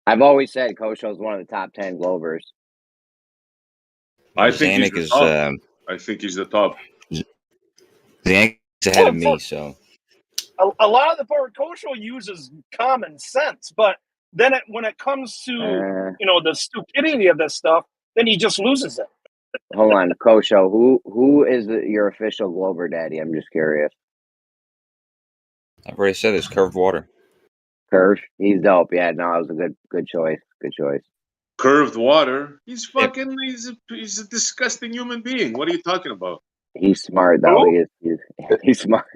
I've always said Kosho's one of the top 10 Globers. I think he's Zanuck the is top. I think he's the top. Zanuck is ahead of me, so A lot of the part Kosho uses common sense, but then when it comes to the stupidity of this stuff, then he just loses it. Hold on, Kosho. Who is your official Glober daddy? I'm just curious. I've already said this. Curved water. Curve, he's dope. Yeah, no, it was a good choice. Good choice. Curved water. He's fucking. He's a disgusting human being. What are you talking about? He's smart though. Who? He's smart.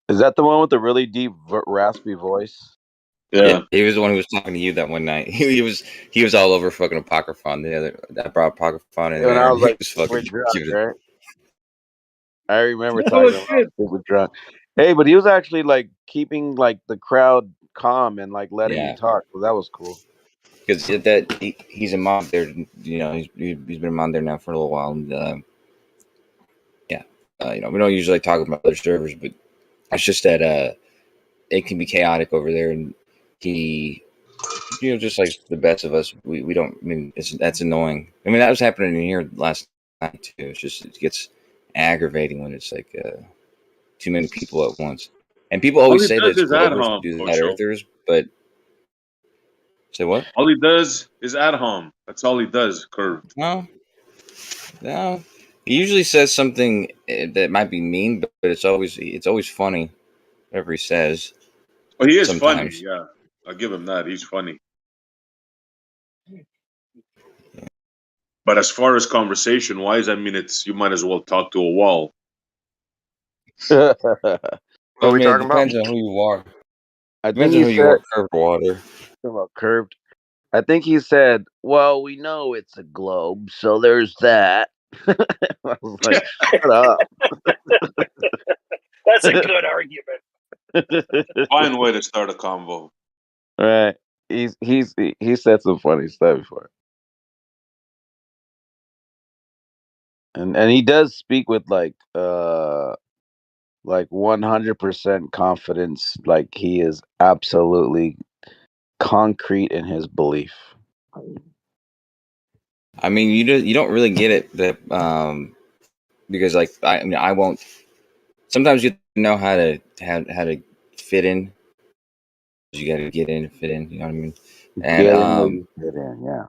Is that the one with the really deep, raspy voice? Yeah. He was the one who was talking to you that one night. He was all over fucking Apocryphon. That brought Apocryphon in When there. I was like, He was we're fucking drunk, right? I remember Oh, talking about shit. super drunk. Hey, but he was actually like keeping like the crowd calm and like letting you talk. So that was cool. Because he's a mod there. You know, he's been a mod there now for a little while, and we don't usually talk about other servers, but it's just that it can be chaotic over there, and he, just like the best of us, we don't. I mean, that's annoying. I mean, that was happening in here last night too. It's just it gets aggravating when it's like too many people at once, and people always say that it's Glovers who do that Earthers, but say what? All he does is ad hom. That's all he does. Curved. No. He usually says something that might be mean, but it's always funny. Whatever he says. Well, he is sometimes. funny. Yeah. I'll give him that. He's funny. But as far as conversation wise, I mean, it's you might as well talk to a wall. What are we it talking about? depends on who you are. I Depends think on he who you said are. Curved water. about curved. I think he said, "Well, we know it's a globe, so there's that." I was like, "Shut up." That's a good argument. Fine way to start a convo. Right? He said some funny stuff before, and he does speak with like 100% confidence, like he is absolutely concrete in his belief. I mean, you don't really get it that because like I mean I won't. Sometimes you know how to fit in. You got to get in and fit in. You know what I mean? And Get in where you fit in, yeah.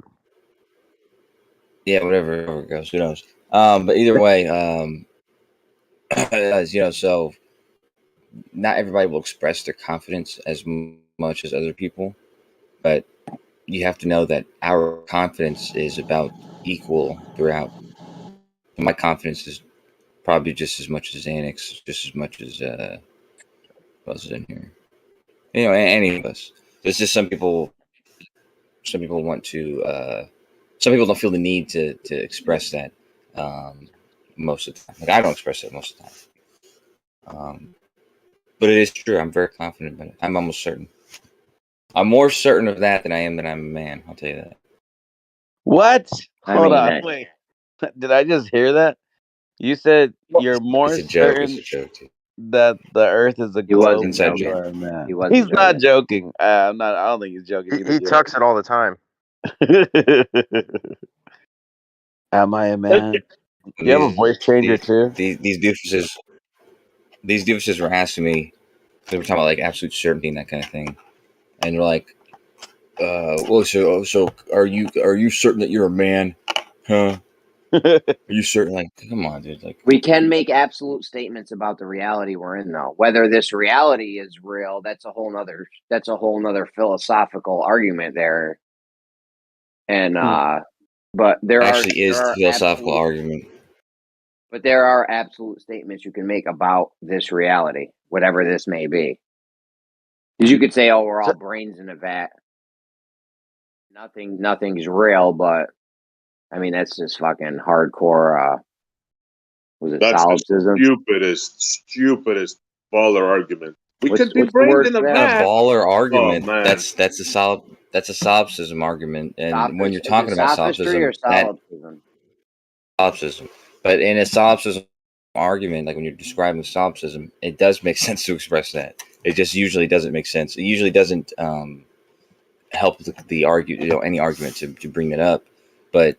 yeah, whatever it goes, who knows? But either way, as you know, so not everybody will express their confidence as much as other people, but you have to know that our confidence is about equal throughout. My confidence is probably just as much as Annex, just as much as who else is in here. You know, any of us. There's just some people want to. Some people don't feel the need to express that most of the time. Like I don't express it most of the time. But it is true. I'm very confident about it. I'm almost certain. I'm more certain of that than I am that I'm a man. I'll tell you that. What? I Hold mean, on, wait. Did I just hear that? You said you're more It's a joke. It's certain a joke, too. that the Earth is a he globe wasn't than Inside you joking. are a man. He wasn't He's not joking. joking. I'm not. I don't think he's joking either. He tucks it all the time. Am I a man? Do you have a voice changer too? These doofuses were asking me. They were talking about like absolute certainty and that kind of thing, and they're like, "Well, so are you certain that you're a man? Huh? Are you certain? Like, come on, dude. Like, We can make absolute statements about the reality we're in, though. Whether this reality is real, that's a whole nother philosophical argument there. And but there actually is are the philosophical absolute, argument. but there are absolute statements you can make about this reality, whatever this may be. Because you could say, "Oh, we're all brains in a vat. Nothing's real," but I mean that's just fucking hardcore. Was it That's solipsism? the stupidest baller argument. We could be What's the brains word in a for A that? vat. baller argument. man. That's a solipsism argument. And when you're Is it talking about sophistry or solipsism, that solipsism? solipsism. But in a solipsism argument, like when you're describing solipsism, it does make sense to express that. It just usually doesn't make sense. It usually doesn't help the any argument to bring that up. But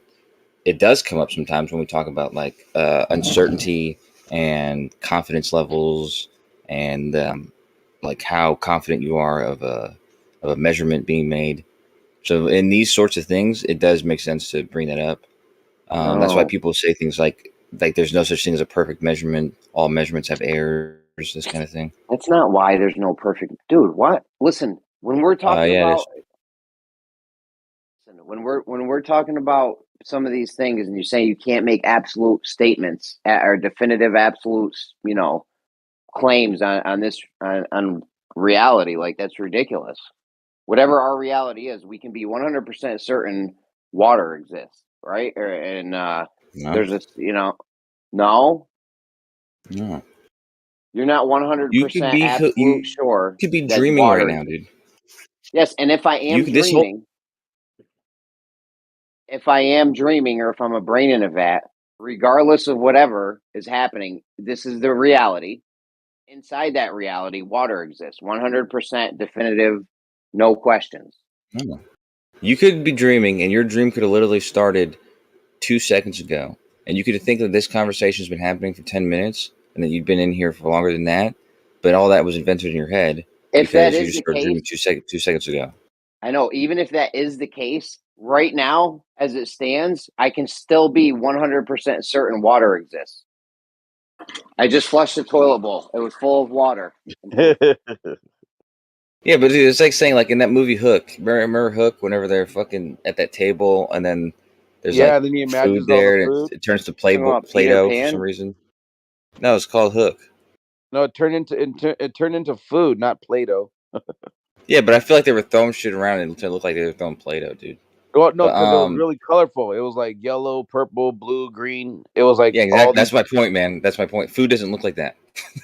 it does come up sometimes when we talk about like uncertainty and confidence levels and like how confident you are of a measurement being made. So in these sorts of things, it does make sense to bring that up. That's why No, people say things like there's no such thing as a perfect measurement. All measurements have errors. This kind of thing. that's not why there's no perfect dude. What? Listen, when we're talking Yeah, about when we're talking about some of these things, and you're saying you can't make absolute statements or definitive absolutes, claims on this on reality, like that's ridiculous. Whatever our reality is, we can be 100% certain water exists, right? And no, there's this, no, no. you're not You could 100% be absolute sure you could be that dreaming right water now, exists. dude. Yes, and if I You am could this whole dreaming, or if I'm a brain in a vat, regardless of whatever is happening, this is the reality. Inside that reality, water exists. 100% definitive, no questions. no. You could be dreaming, and your dream could have literally started 2 seconds ago, and you could think that this conversation's been happening for 10 minutes, and that you've been in here for longer than that, but all that was invented in your head If that because you is just the started dreaming case, 2 seconds ago. I know, even if that is the case, right now, as it stands, I can still be 100% certain water exists. I just flushed the toilet bowl. It was full of water. Yeah, but it's like saying, like in that movie Hook. Remember Hook? Whenever they're fucking at that table, and then there's Yeah, like and then he food imagines all the there, and food. it turns to Talking about Peter Play-Doh for some Pan. reason. No, it's called Hook. No, it turned into food, not Play-Doh. Yeah, but I feel like they were throwing shit around and it looked like they were throwing Play-Doh, dude. Well, no, But because it was really colorful. It was like yellow, purple, blue, green. It was like yeah, all exactly. these. That's my point, man. That's my point. Food doesn't look like that.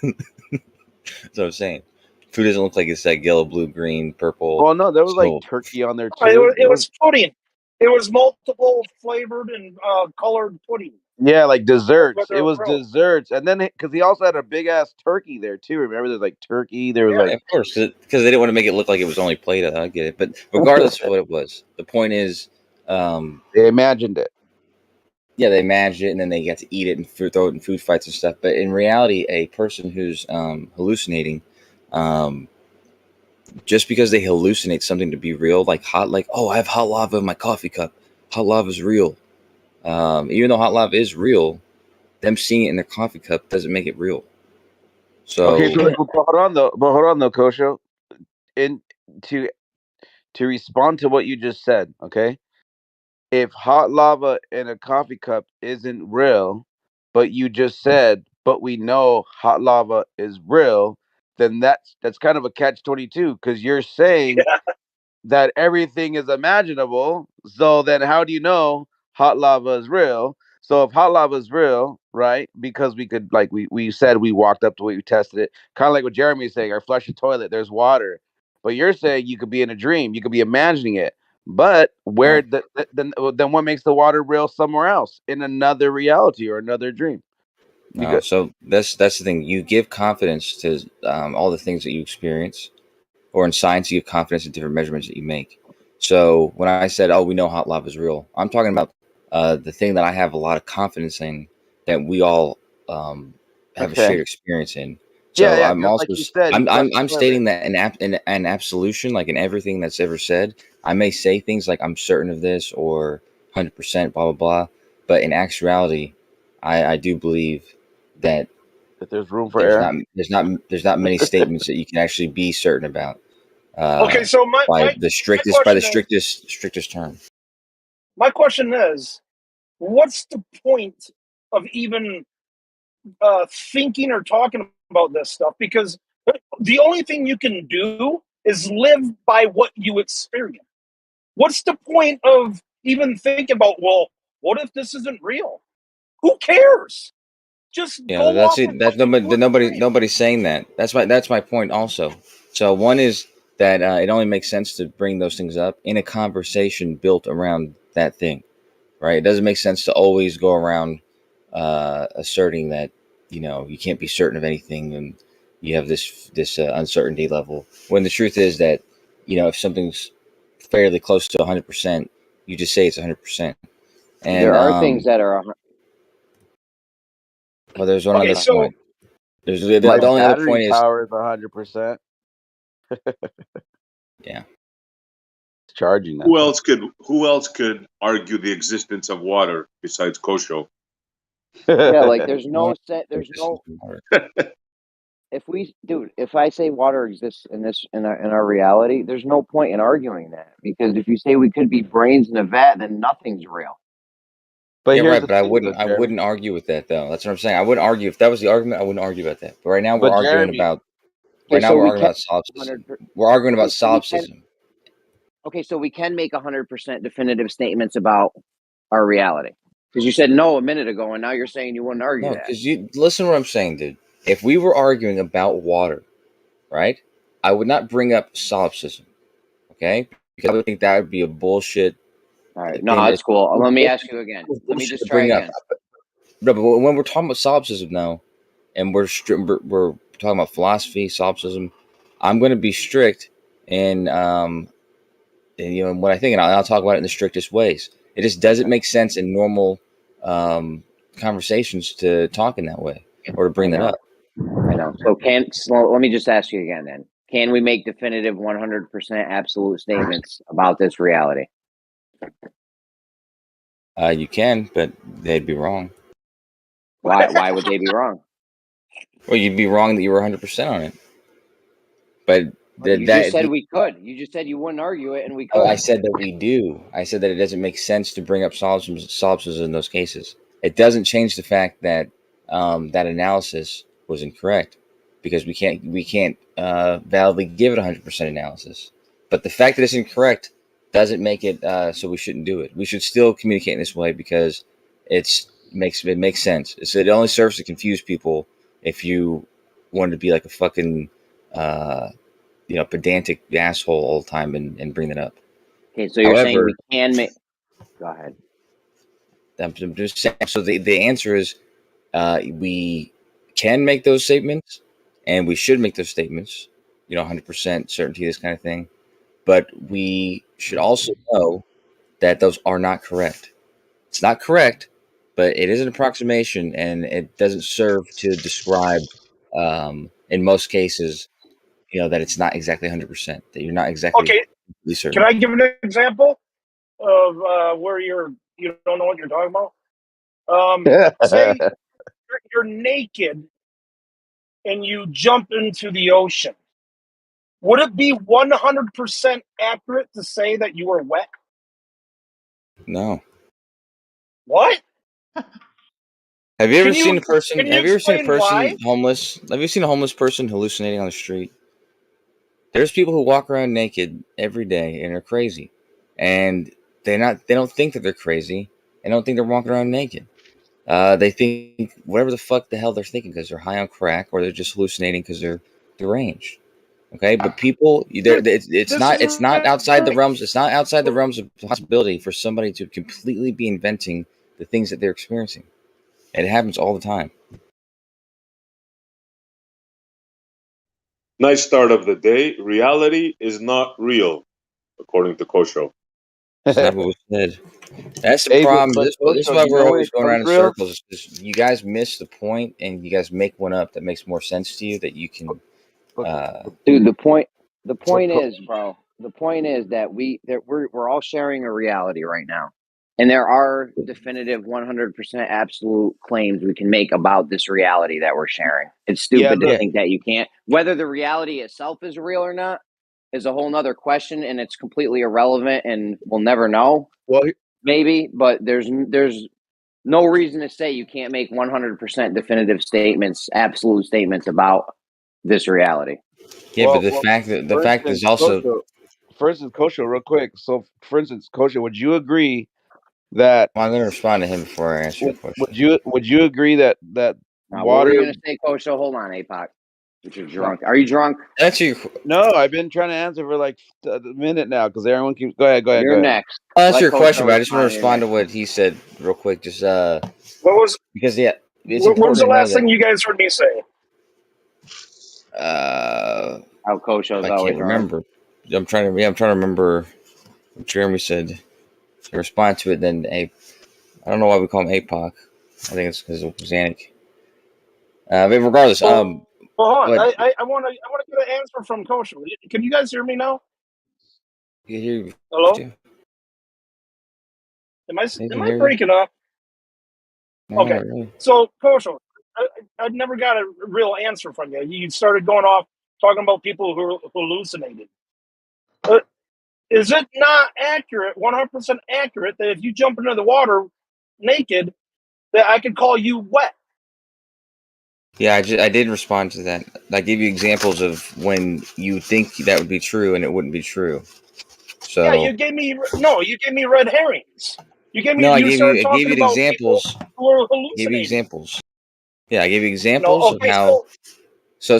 That's what I'm saying. Food doesn't look like it's like yellow, blue, green, purple. Well, no, there was like So turkey on there It too. was, it was pudding. It was multiple flavored and colored pudding. Yeah, like desserts. Whether It was real. desserts, and then because he also had a big ass turkey there too. Remember, there's like turkey. There was Yeah. like of course, because they didn't want to make it look like it was only Play-Doh. I get it, but regardless of what it was, the point is, they imagined it. yeah, they imagined it and then they got to eat it and throw it in food fights and stuff. But in reality, a person who's hallucinating, just because they hallucinate something to be real, like oh, I have hot lava in my coffee cup. Hot lava is real. Even though hot lava is real, them seeing it in their coffee cup doesn't make it real. So Okay, so hold on though, Kosho. In to respond to what you just said, okay? If hot lava in a coffee cup isn't real, but you just said, but we know hot lava is real, then that's kind of a catch-22 because you're saying that everything is imaginable. So then how do you know hot lava is real? So if hot lava is real, right? Because we could like we said we walked up to it, we tested it, kind of like what Jeremy's saying, I flush the toilet, there's water. But you're saying you could be in a dream, you could be imagining it. But where then what makes the water real somewhere else in another reality or another dream? Because so that's the thing. You give confidence to all the things that you experience, or in science, you give confidence to different measurements that you make. So when I said, "Oh, we know hot lava is real," I'm talking about the thing that I have a lot of confidence in, that we all have a okay. shared experience in. Yeah, So I'm just also like you said, you flush the I'm toilet. stating that in absolution, like in everything that's ever said, I may say things like I'm certain of this or 100%, blah blah blah, but in actuality, I do believe that That there's room for error. there's not many statements that you can actually be certain about Okay, so by the strictest term. my question is, what's the point of even thinking or talking about this stuff? Because the only thing you can do is live by what you experience. What's the point of even thinking about, well, what if this isn't real? Who cares? Just Yeah, go that's off it. of That's what you experience. nobody's saying that. That's my point also. So one is that it only makes sense to bring those things up in a conversation built around that thing, right? It doesn't make sense to always go around asserting that you can't be certain of anything and you have this uncertainty level. When the truth is that if something's fairly close to 100%, you just say it's 100%. And There are things that are well, there's one Okay, other so point. There's the My only other battery point is power is 100%. yeah. It's charging that. Who else could argue the existence of water besides Kosho? yeah, like there's no set. There's no if I say water exists in our reality, there's no point in arguing that because if you say we could be brains in a vat, then nothing's real. But Yeah, here's right. the But I thing, though, I Jeremy. wouldn't argue with that though. That's what I'm saying. I wouldn't argue if that was the argument. I wouldn't argue about that. But right now we're But arguing Jeremy, about. Okay, Right now so we're we arguing can about solipsism. 100. We're arguing Okay, about so we can. solipsism. Okay, so we can make 100% definitive statements about our reality because you said no a minute ago, and now you're saying you wouldn't argue No, that. because you listen to what I'm saying, dude. If we were arguing about water, right, I would not bring up solipsism, okay? Because I would think that would be a bullshit All right, no, thing. that's cool. Let me ask you again. Let me Bullshit just to try bring up. again. No, but when we're talking about solipsism now, and we're talking about philosophy, solipsism, I'm going to be strict in and what I think, and I'll talk about it in the strictest ways. It just doesn't make sense in normal conversations to talk in that way or to bring that up. I know. So let me just ask you again then. Can we make definitive 100% absolute statements about this reality? You can, but they'd be wrong. Why would they be wrong? Well, you'd be wrong that you were 100% on it. But You just said we could. You just said you wouldn't argue it, and we could. I said that we do. I said that it doesn't make sense to bring up solipsisms in those cases. It doesn't change the fact that that analysis was incorrect, because we can't validly give it 100% analysis. But the fact that it's incorrect doesn't make it so we shouldn't do it. We should still communicate in this way because it makes sense. It only serves to confuse people if you want to be like a fucking pedantic asshole all the time and bring that up. Okay, so you're saying we can make. Go ahead. I'm just saying. So the answer is we can make those statements, and we should make those statements. 100% certainty, this kind of thing. But we should also know that those are not correct. It's not correct, but it is an approximation, and it doesn't serve to describe, in most cases, that it's not exactly 100%. That you're not exactly certain. Can I give an example of where you don't know what you're talking about? Say you're naked and you jump into the ocean. Would it be 100% accurate to say that you were wet? No. What? Have you ever seen a person? Have you ever seen a person homeless? Have you seen a homeless person hallucinating on the street? There's people who walk around naked every day and are crazy, and they don't think that they're crazy. They don't think they're walking around naked. They think whatever the fuck the hell they're thinking because they're high on crack, or they're just hallucinating because they're deranged. Okay, but people, it's not outside the realms. It's not outside the realms of possibility for somebody to completely be inventing the things that they're experiencing. And it happens all the time. Nice start of the day. Reality is not real, according to Kosho. That's what we said. That's the problem. This is why we're always going around in circles. You guys miss the point, and you guys make one up that makes more sense to you that you can. Dude, the point is, bro. The point is that we're all sharing a reality right now, and there are definitive 100% absolute claims we can make about this reality that we're sharing. It's stupid to think that you can't. Whether the reality itself is real or not is a whole nother question, and it's completely irrelevant, and we'll never know. Well, maybe, but there's no reason to say you can't make 100% definitive statements, absolute statements about this reality. Yeah, but the fact is also. For instance, Kosho, real quick. So, for instance, Kosho, would you agree that? I'm going to respond to him before I answer your question. Would you agree that now, water? What were you going to say, Kosho? Hold on, APOC. You're drunk. Are you drunk? No, I've been trying to answer for like a minute now because everyone keeps. Go ahead. You're next. That's your question, but I just want to respond to what he said real quick. Just what was because what was the last thing you guys heard me say? How Kosho's I always can't remember. I'm trying to remember what Jeremy said. In response to it, then I don't know why we call him APOC. I think it's because of Xanic. But regardless, hold on. I want to get an answer from Kosho. Can you guys hear me now? You hear you. Hello? Am I breaking up? No, okay. really. So, Kosho, I never got a real answer from you. You started going off talking about people who are hallucinating. Is it not accurate, 100% accurate, that if you jump into the water naked, that I could call you wet? Yeah, I did respond to that. I gave you examples of when you think that would be true and it wouldn't be true. So yeah, you gave me red herrings. You gave me I gave you examples. Who are hallucinating. Gave you examples. Yeah, I gave you examples of how. So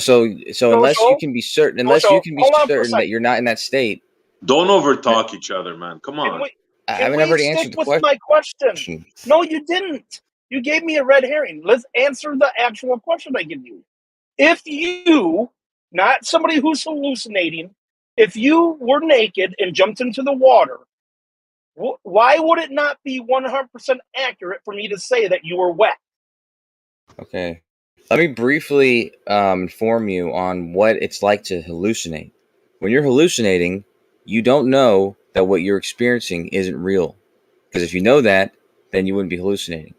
unless you can be certain, that you're not in that state. Don't overtalk each other, man. Come on. I haven't already answered the question. My question. No, you didn't. You gave me a red herring. Let's answer the actual question I give you. If you, not somebody who's hallucinating, if you were naked and jumped into the water, why would it not be 100% accurate for me to say that you were wet? Okay. Let me briefly inform you on what it's like to hallucinate. When you're hallucinating, you don't know that what you're experiencing isn't real. Because if you know that, then you wouldn't be hallucinating.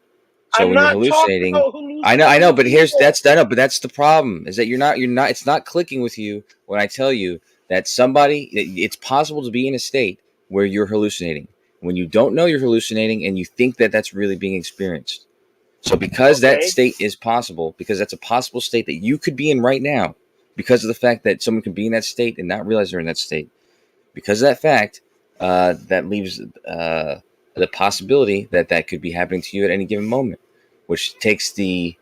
So when you're hallucinating, I know, but that's the problem, is that you're not, it's not clicking with you when I tell you that it's possible to be in a state where you're hallucinating when you don't know you're hallucinating and you think that that's really being experienced. So because that state is possible, because that's a possible state that you could be in right now, because of the fact that someone could be in that state and not realize they're in that state, because of that fact, that leaves the possibility that that could be happening to you at any given moment, which takes the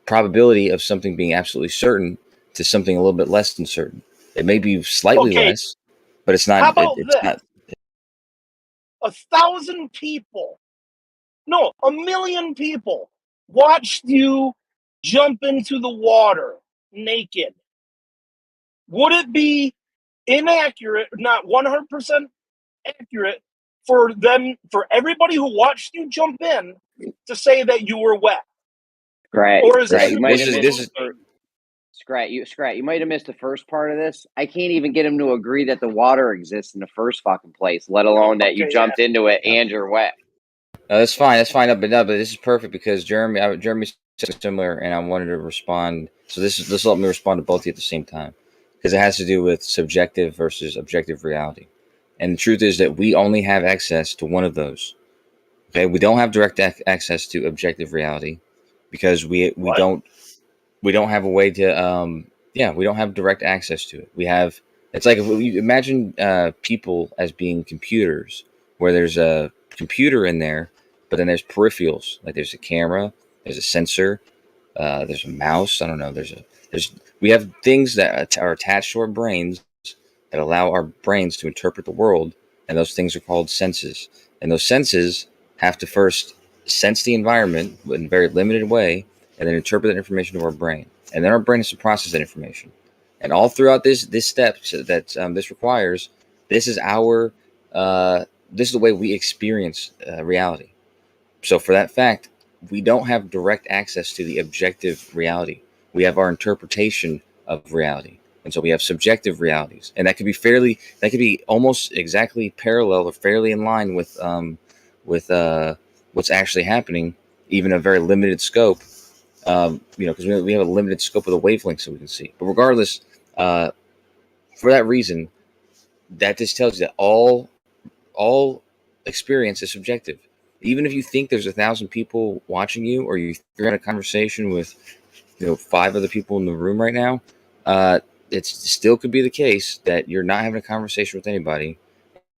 probability of something being absolutely certain to something a little bit less than certain. It may be slightly less, but it's not. How about It's this? not. 1,000 people, no, 1,000,000 people watched you jump into the water naked. Would it be inaccurate, not 100% accurate, for everybody who watched you jump in to say that you were wet? Scrat, Or is Scrat, you might have This missed is Scrat, you might have missed the first part of this. I can't even get him to agree that the water exists in the first fucking place, let alone that you jumped into it and you're wet. that's fine. That's fine. But this is perfect because Jeremy said similar, and I wanted to respond. So this let me respond to both of you at the same time because it has to do with subjective versus objective reality. And the truth is that we only have access to one of those. Okay, we don't have direct access to objective reality because we don't have a way to we don't have direct access to it. We have it's like if you imagine people as being computers where there's a computer in there, but then there's peripherals like there's a camera, there's a sensor, there's a mouse. I don't know. We have things that are attached to our brains that allow our brains to interpret the world, and those things are called senses. And those senses have to first sense the environment in a very limited way, and then interpret that information to our brain, and then our brain has to process that information. And all throughout this step that this requires, this is this is the way we experience reality. So for that fact, we don't have direct access to the objective reality. We have our interpretation of reality. And so we have subjective realities. And that could be almost exactly parallel or fairly in line with what's actually happening, even a very limited scope. Because we have a limited scope of the wavelengths that we can see. But regardless, for that reason, that just tells you that all experience is subjective. Even if you think there's 1,000 people watching you, or you're in a conversation with 5 other people in the room right now, it still could be the case that you're not having a conversation with anybody,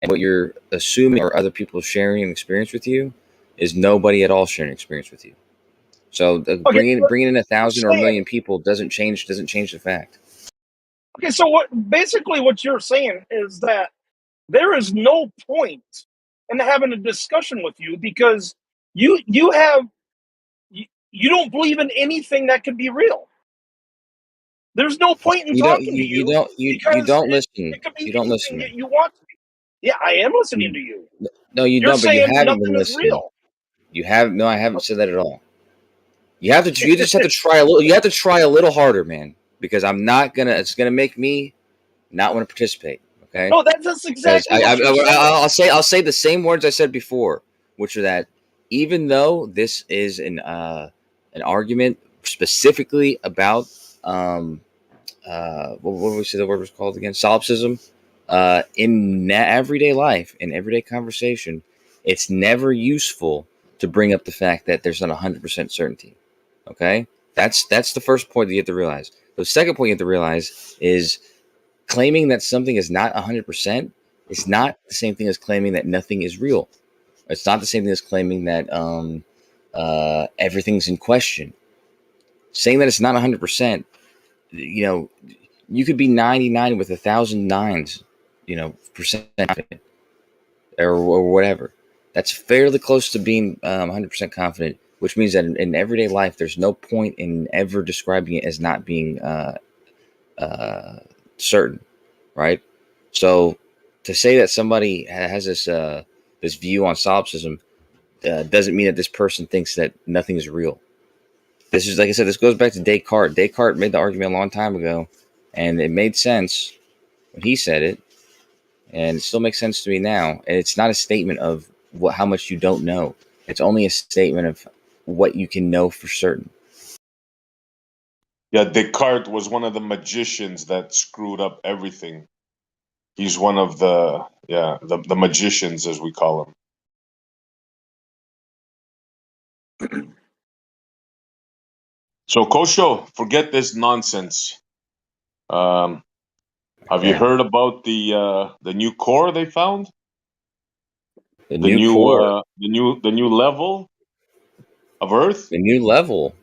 and what you're assuming are other people sharing an experience with you is nobody at all sharing an experience with you. So bringing in 1,000 or 1,000,000 people doesn't change the fact. Okay, so what you're saying is that there is no point in having a discussion with you because you don't believe in anything that could be real. There's no point in talking to you. You don't listen. It could be You don't anything listen. that you want to be. Yeah, I am listening to you. No, you You're don't. But you saying haven't been nothing is listening. real. You have no. I haven't said that at all. You just have to try a little. You have to try a little harder, man. Because it's gonna make me not want to participate. Okay. No, that's exactly what you're saying. I'll say the same words I said before, which are that even though this is an argument specifically about what would we say the word was called again? Solipsism. In everyday life, in everyday conversation, it's never useful to bring up the fact that there's not 100% certainty. Okay, that's the first point that you have to realize. The second point you have to realize is claiming that something is not 100% is not the same thing as claiming that nothing is real. It's not the same thing as claiming that everything's in question. Saying that it's not 100%, you could be 99 with 1,000 nines, percent confident or whatever. That's fairly close to being 100% confident, which means that in everyday life, there's no point in ever describing it as not being certain, right? So to say that somebody has this view on solipsism doesn't mean that this person thinks that nothing is real. This is, like I said, this goes back to Descartes. Descartes made the argument a long time ago, and it made sense when he said it, and it still makes sense to me now. And it's not a statement of how much you don't know. It's only a statement of what you can know for certain. Yeah, Descartes was one of the magicians that screwed up everything. He's one of the magicians, as we call him. So Kosho, forget this nonsense. Have you heard about the new core they found? The new core. The new level of Earth. The new level.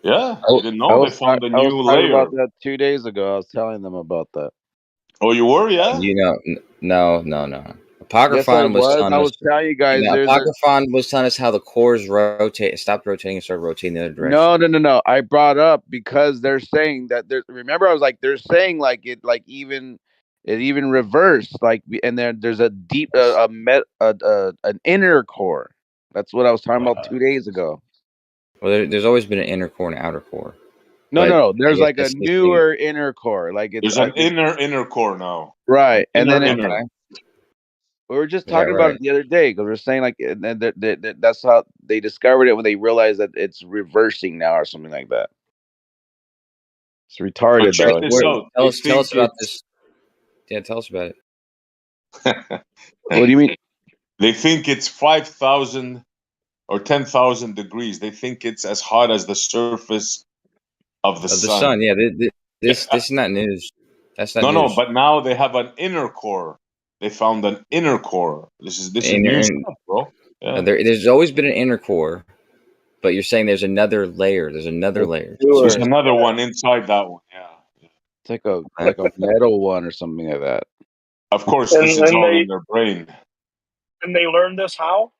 Yeah, you didn't know they found a I was new talking layer. about that 2 days ago. I was telling them about that. Oh, you were, yeah? You know, no. Yes, Apocryphon I was was. telling I us. was telling you guys. There's a Apocryphon was telling us how the cores rotate, stopped rotating, and started rotating the other direction. no. I brought up because they're saying that there. Remember, I was like, they're saying like it, like even it even reversed, like, and there's a deep, an inner core. That's what I was talking about 2 days ago. Well, there's always been an inner core and an outer core. No. There's guess like a this thing- newer inner core. Like it's There's an inner core now. right, and then Inner. we were just talking about it the other day because we're saying like that's how they discovered it when they realized that it's reversing now or something like that. It's retarded. But check Though. this out. Tell us about this. Yeah, tell us about it. What do you mean? They think it's 5,000 or 10,000 degrees. They think it's as hot as the surface of the sun. Yeah, this is not news. That's not news. No. But now they have an inner core. They found an inner core. This is new stuff, bro. Yeah. There's always been an inner core, but you're saying there's another layer. There's another layer. There's another one inside that one. Yeah. It's like a metal one or something like that. Of course, this is all in their brain. And they learned this how?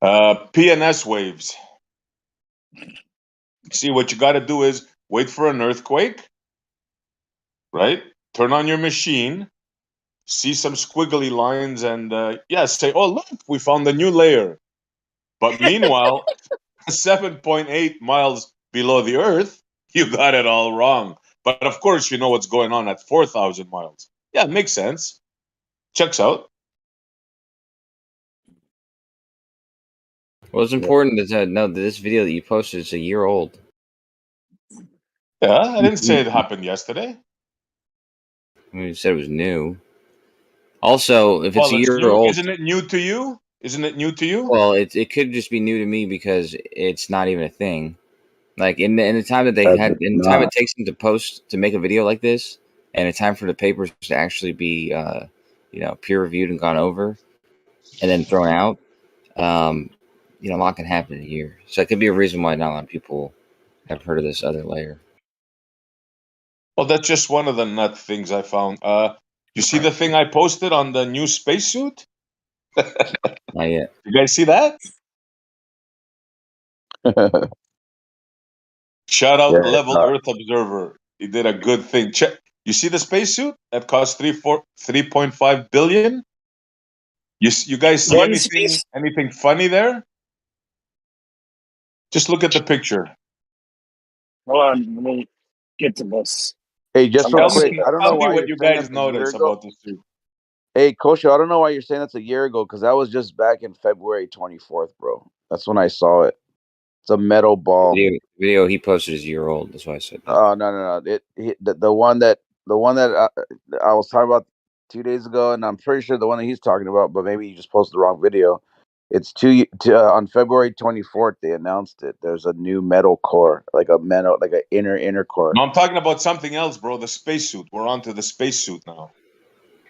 PNS waves. See, what you got to do is wait for an earthquake, right? Turn on your machine, see some squiggly lines, and say, "Oh, look, we found a new layer." But meanwhile, 7.8 miles below the Earth, you got it all wrong. But of course, you know what's going on at 4,000 miles. Yeah, it makes sense. Checks out. What's important is that this video that you posted is a year old. Yeah, I didn't say it happened yesterday. I mean, you said it was new. Also, if it's a year new. old, Isn't it new to you? Isn't it new to you? Well, it could just be new to me because it's not even a thing. Like in the time that they had, in the time it takes them to make a video like this, and the time for the papers to actually be, peer reviewed and gone over, and then thrown out, a lot can happen in a year. So it could be a reason why not a lot of people have heard of this other layer. Well, that's just one of the nut things I found. You see the thing I posted on the new spacesuit? Not yet. You guys see that? Shout out Level Earth Observer. He did a good thing. Check. You see the spacesuit that cost 3.5 billion? You guys see anything funny there? Just look at the picture. Hold on, let me get to this. Hey, just real quick, I don't know why what you guys notice about this suit. Hey, Kosho, I don't know why you're saying that's a year ago because that was just back in February 24th, bro. That's when I saw it. It's a metal ball. The video he posted is a year old. That's why I said that. Oh no! The one that I was talking about 2 days ago, and I'm pretty sure the one that he's talking about, but maybe you just posted the wrong video. It's on February 24th. They announced it. There's a new metal core, like an inner core. No, I'm talking about something else, bro. The spacesuit. We're on to the spacesuit now.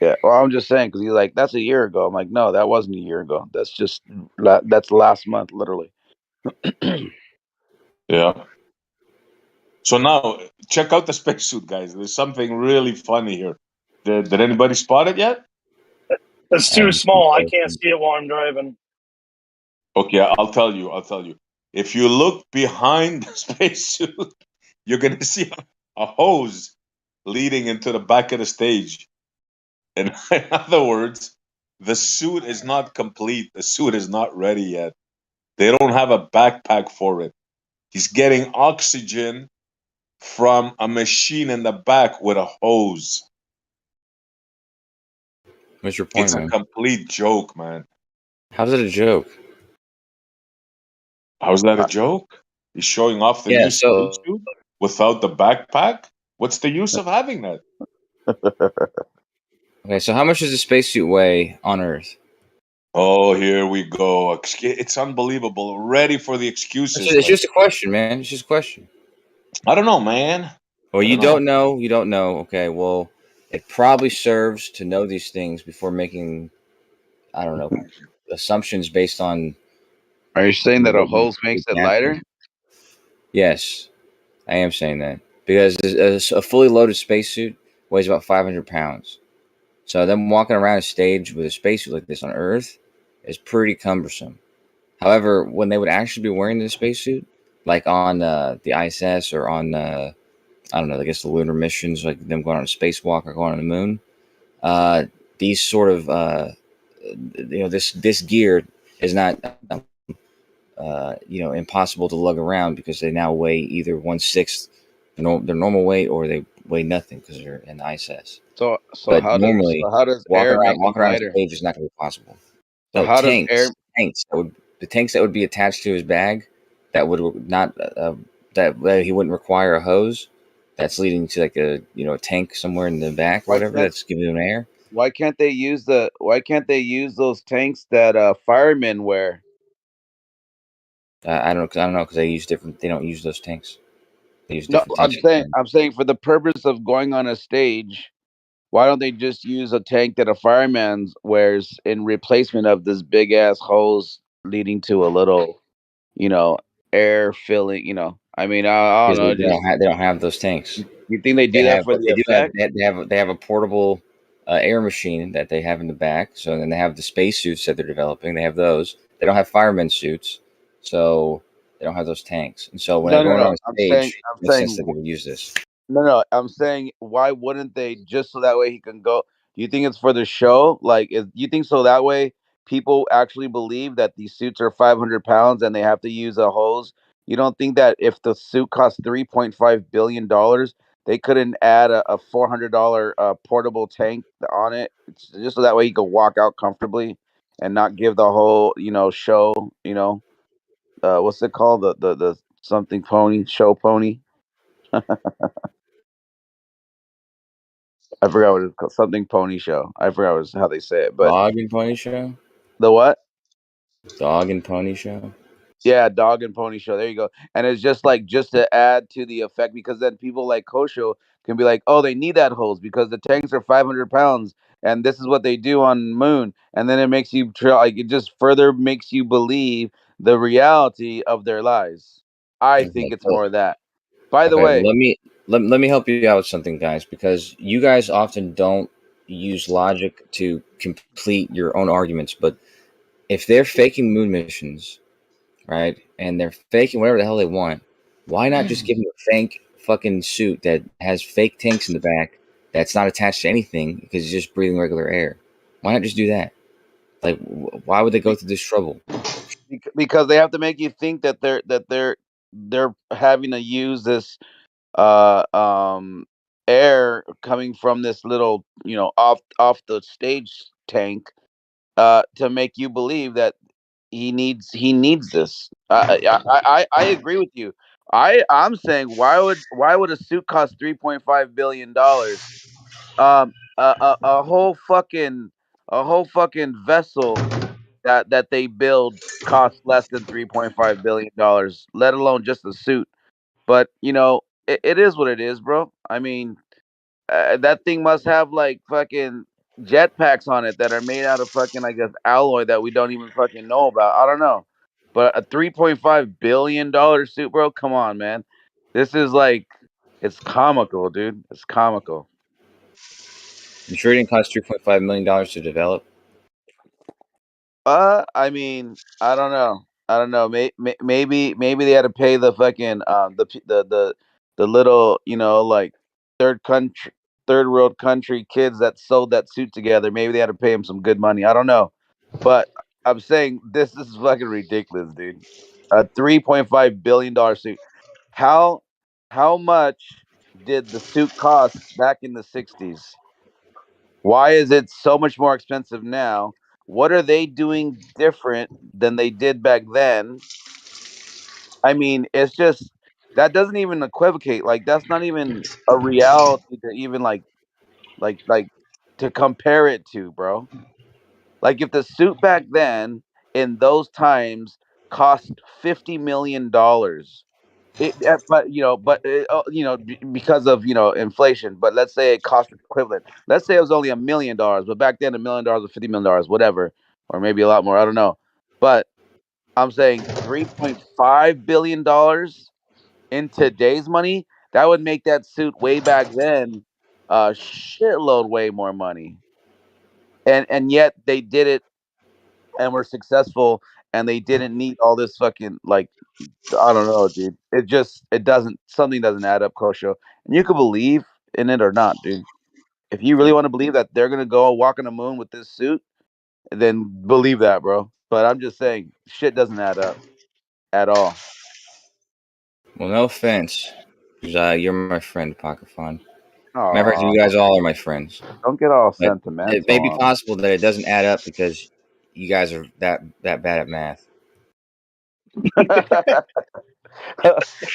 Yeah, well, I'm just saying because he's like, that's a year ago. I'm like, no, that wasn't a year ago. That's last month, literally. Yeah. So now check out the spacesuit, guys. There's something really funny here. Did anybody spot it yet? It's too small. I can't see it while I'm driving. Okay, I'll tell you. If you look behind the spacesuit, you're gonna see a hose leading into the back of the stage. In other words, the suit is not complete. The suit is not ready yet. They don't have a backpack for it. He's getting oxygen from a machine in the back with a hose. What's your point, It's man? a complete joke, man. How's it a joke? How's that a joke? He's showing off the new spacesuit without the backpack? What's the use of having that? Okay, so how much does a spacesuit weigh on Earth? Oh, here we go. It's unbelievable. Ready for the excuses, It's but just a question, man. It's just a question. I don't know, man. Well, I you don't know. don't know. You don't know. Okay, well, it probably serves to know these things before making, I don't know, assumptions based on Are you saying that a what hose you makes it capture. lighter? Yes, I am saying that because a fully loaded spacesuit weighs about 500 pounds. So them walking around a stage with a spacesuit like this on Earth is pretty cumbersome. However, when they would actually be wearing the spacesuit, like on the ISS or on I don't know, I guess the lunar missions, like them going on a spacewalk or going on the moon, uh, these sort of this gear is not impossible to lug around because they now weigh either 1/6 their normal weight or they weigh nothing because they're in the ISS. So But how does normally, how does air make them walking around a lighter? stage is not going to be possible. So No, how does air? tanks that would be attached to his bag that would not that he wouldn't require a hose. That's leading to like a tank somewhere in the back or Why whatever can't that's giving him air. why can't they use those tanks that firemen wear? I don't know because they use different. They don't use those tanks. They use No, different tanks. I'm saying for the purpose of going on a stage, why don't they just use a tank that a fireman wears in replacement of this big ass hose leading to a little, you know, air filling? I mean, I don't Because know. Just they don't have those tanks. you think they They do that have, for but the they do have effect? they have a portable air machine that they have in the back. So then they have the space suits that they're developing. They have those. They don't have firemen suits, so they don't have those tanks. And so when they're No, no, going no. on a stage, I'm it makes sense saying that they would use this. No, no, I'm saying why wouldn't they just so that way he can go? Do you think it's for the show? Like, you think so that way people actually believe that these suits are 500 pounds and they have to use a hose? You don't think that if the suit costs $3.5 billion, they couldn't add a $400 portable tank on it, just so that way he could walk out comfortably and not give the whole show? What's it called, the something pony show pony? I forgot what it's called. Something pony show. I forgot how they say it. But Dog and pony show. the what? Dog and pony show. Yeah, dog and pony show. There you go. And it's just to add to the effect, because then people like Kosho can be like, oh, they need that hose because the tanks are 500 pounds and this is what they do on moon. And then it makes you it just further makes you believe the reality of their lies. I think Okay, it's more of that. By the okay. Well, way, let me help you out with something, guys, because you guys often don't use logic to complete your own arguments. But if they're faking moon missions, right, and they're faking whatever the hell they want, why not just give them a fake fucking suit that has fake tanks in the back that's not attached to anything because it's just breathing regular air? Why not just do that? Like, why would they go through this trouble? because they have to make you think that they're having to use this air coming from this little off the stage tank to make you believe that he needs this. I agree with you. I'm saying why would a suit cost $3.5 billion? A whole fucking vessel that they build costs less than $3.5 billion, let alone just a suit. But it is what it is, bro. I mean, that thing must have like fucking jetpacks on it that are made out of fucking, I guess, alloy that we don't even fucking know about. I don't know, but a $3.5 billion suit, bro. Come on, man. This is like, it's comical, dude. It's comical. You sure it didn't cost $3.5 million to develop? I mean, I don't know. I don't know. Maybe they had to pay the fucking the little like third world country kids that sewed that suit together. Maybe they had to pay them some good money. I don't know, but I'm saying this is fucking ridiculous, dude. A $3.5 billion suit. How how much did the suit cost back in the '60s? Why is it so much more expensive now? What are they doing different than they did back then? I mean, it's just that doesn't even equivocate. Like, that's not even a reality to even like to compare it to, bro. Like if the suit back then in those times cost $50 million, because of inflation. But let's say it cost equivalent. Let's say it was only $1 million, but back then $1 million was $50 million, whatever, or maybe a lot more. I don't know. But I'm saying $3.5 billion in today's money, that would make that suit way back then a shitload way more money. And yet they did it and were successful, and they didn't need all this fucking I don't know, dude. Something doesn't add up, Kosho. And you can believe in it or not, dude. If you really want to believe that they're gonna go walk on the moon with this suit, then believe that, bro. But I'm just saying, shit doesn't add up at all. Well, no offense, because you're my friend, Pocketfon. Matter of fact, Aw, you guys all are my friends. don't get all But it may be sentimental. possible that it doesn't add up because you guys are that bad at math.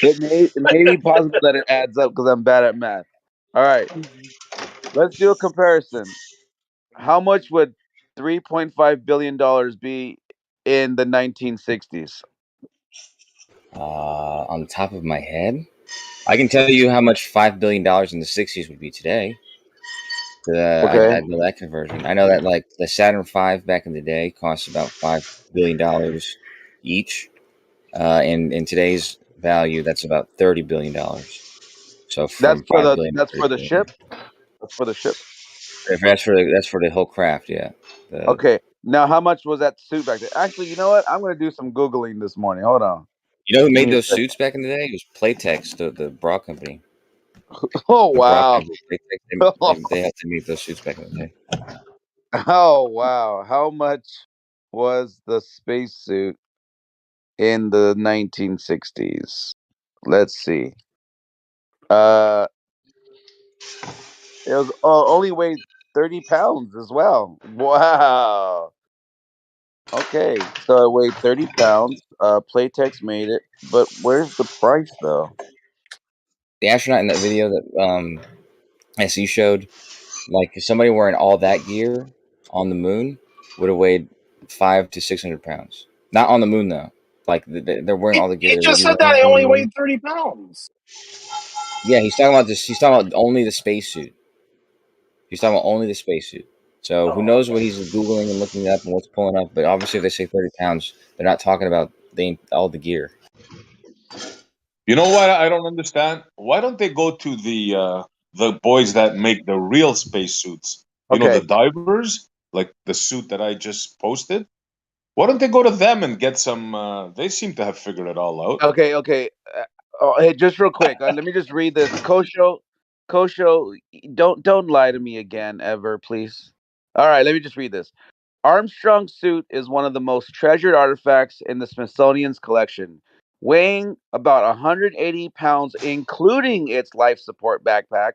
It may be possible that it adds up because I'm bad at math. All right, let's do a comparison. How much would $3.5 billion be in the 1960s? On the top of my head, I can tell you how much $5 billion in the 60s would be today. I Okay, know that conversion. I know that like the Saturn V back in the day cost about $5 billion each. In today's value, that's about $30 billion. So from 5 billion to that's 30 for the billion. ship. That's for the ship. If that's for the whole craft, yeah. Okay, now how much was that suit back then? Actually, you know what? I'm gonna do some googling this morning. Hold on. You know who Give made me a those second. suits back in the day? It was Playtex, the bra company. Oh The bra wow. company, Playtex, they had to make those suits back in the day. Oh wow. How much was the spacesuit in the 1960s? Let's see. Uh, it was only weighed 30 pounds as well. Wow. Okay, so it weighed 30 pounds. Playtex made it, but where's the price though? The astronaut in that video that SE showed, like if somebody wearing all that gear on the moon would have weighed 500 to 600 pounds. Not on the moon though. Like they're wearing all the gear He they would just be said that wearing he on the only moon. weighed 30 pounds. Yeah, he's talking about this. He's talking about only the spacesuit. He's talking about only the spacesuit. So who Oh, knows okay. what he's googling and looking up and what's pulling up? But obviously, if they say 30 pounds, they're not talking about all the gear. You know what? I don't understand. Why don't they go to the boys that make the real spacesuits? You know, the Okay, divers, like the suit that I just posted. Why don't they go to them and get some? They seem to have figured it all out. okay. Hey, just real quick, let me just read this. Kosho, don't lie to me again, ever, please. All right, let me just read this. Armstrong's suit is one of the most treasured artifacts in the Smithsonian's collection, weighing about 180 pounds, including its life support backpack,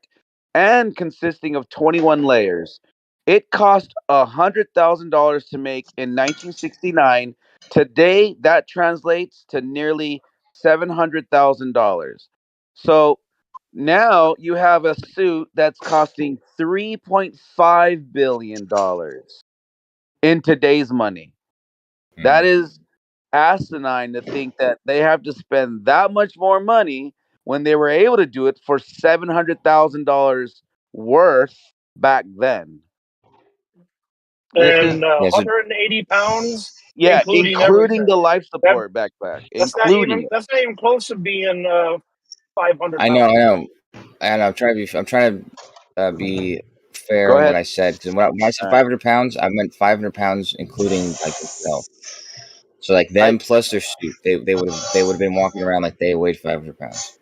and consisting of 21 layers. It cost $100,000 to make in 1969. Today, that translates to nearly $700,000. So now you have a suit that's costing $3.5 billion in today's money. That is asinine to think that they have to spend that much more money when they were able to do it for $700,000 worth back then. This is And Yeah, so 180 pounds, yeah, including including everything. the life That support backpack, that's not including even it. that's not even close to being 500 I know, pounds. and I'm trying to be fair Go in what ahead. I said because when I said All right. 500 pounds, I meant 500 pounds including like themselves. So like I them plus their suit, they would have been walking around like they weighed 500 pounds.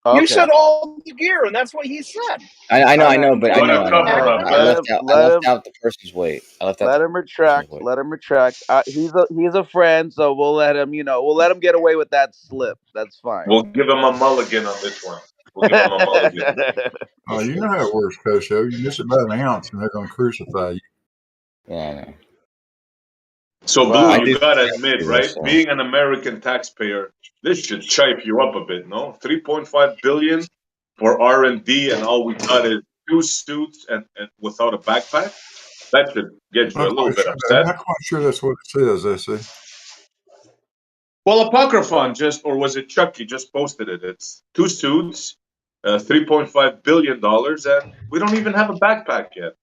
You okay. said all the gear, and that's what he said. I All right. know, but I What Including a know, the cover up, I eh? left out the person's weight. I left out Let the him person's retract. weight. Let him retract. He's a friend, so we'll let him. We'll let him get away with that slip. That's fine. We'll give him a mulligan on this one. We'll give him a mulligan. Oh, you know how it works, Kosho. You miss it by an ounce, and they're going to crucify you. Yeah, I know. So, Blue, Wow. I you do gotta admit, right? so. Being an American taxpayer, this should chipe you up a bit, no? 3.5 billion for R&D, and all we got is 2 suits and without a backpack, that should get you a I'm little not bit quite sure. I'm upset. not quite sure that's what it says. I see. Well, Apocryphon or was it Chucky just posted it? It's 2 suits, $3.5 billion, and we don't even have a backpack yet.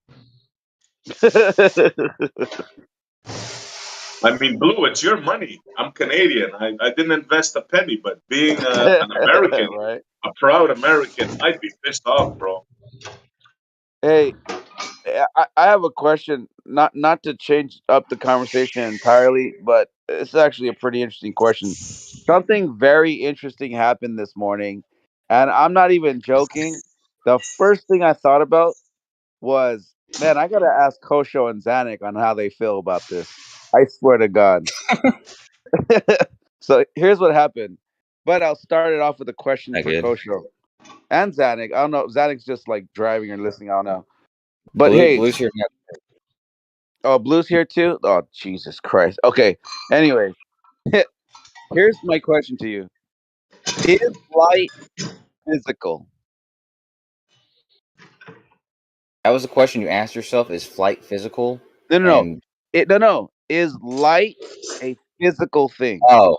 I mean, Blue, it's your money. I'm Canadian. I didn't invest a penny, but being an American, Right. a proud American, I'd be pissed off, bro. Hey, I have a question. Not to change up the conversation entirely, but it's actually a pretty interesting question. Something very interesting happened this morning, and I'm not even joking. The first thing I thought about was, man, I gotta ask Kosho and Zanuck on how they feel about this. I swear to God. So here's what happened. But I'll start it off with a question Not for good. Kosho and Zanuck. I don't know. Zanuck's just like driving or listening. I don't know. But hey, Blue's here now. oh, Blue's here too. Oh, Jesus Christ. Okay. Anyway, here's my question to you: is light physical? That was the question you asked yourself: is flight physical? No, no, no. And No. Is light a physical thing? oh,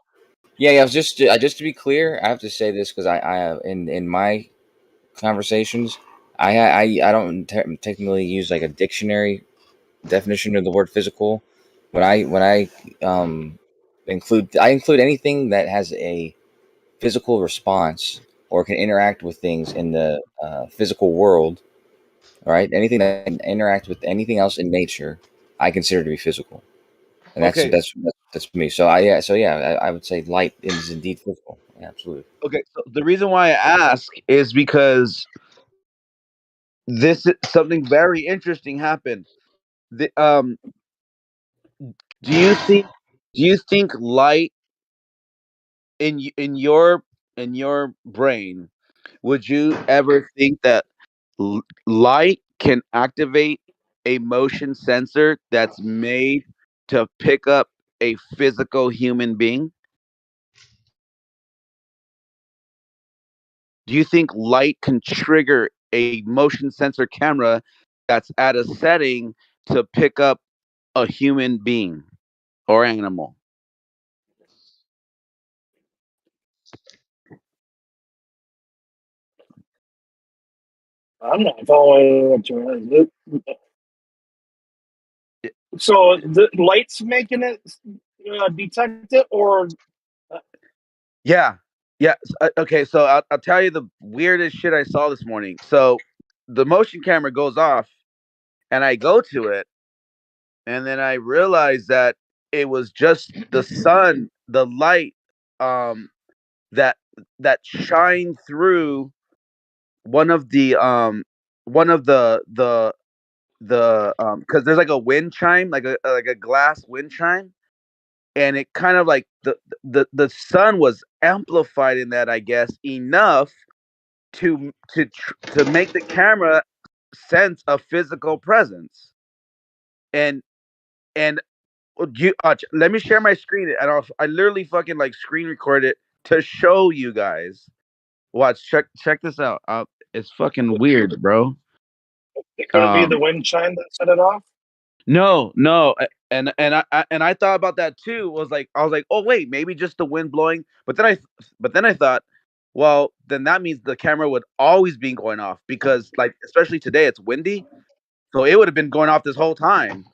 yeah. I was just to be clear, I have to say this because I in my conversations, I don't technically use like a dictionary definition of the word physical. When I include anything that has a physical response or can interact with things in the physical world. All right, anything that can interact with anything else in nature, I consider to be physical, and Okay. that's me. So I would say light is indeed physical. Yeah, absolutely. Okay. So the reason why I ask is because this is something very interesting happened. The, do you think light in your brain, would you ever think that light can activate a motion sensor that's made to pick up a physical human being? Do you think light can trigger a motion sensor camera that's at a setting to pick up a human being or animal? I'm not following what you're saying. So the light's making it detect it, or Yeah. Yeah. Okay. So I'll tell you the weirdest shit I saw this morning. So the motion camera goes off and I go to it. And then I realized that it was just the sun, the light that shined through one of the because there's like a wind chime, like a glass wind chime, and it kind of like the sun was amplified in that, I guess, enough to make the camera sense a physical presence. And let me share my screen, and I literally fucking like screen record it to show you guys. Watch, check this out. It's fucking weird, bro. could it be the wind chime that set it off? No, and I thought about that too. I was like, oh wait, maybe just the wind blowing. But then I thought, well, then that means the camera would always be going off because, like, especially today, it's windy, so it would have been going off this whole time.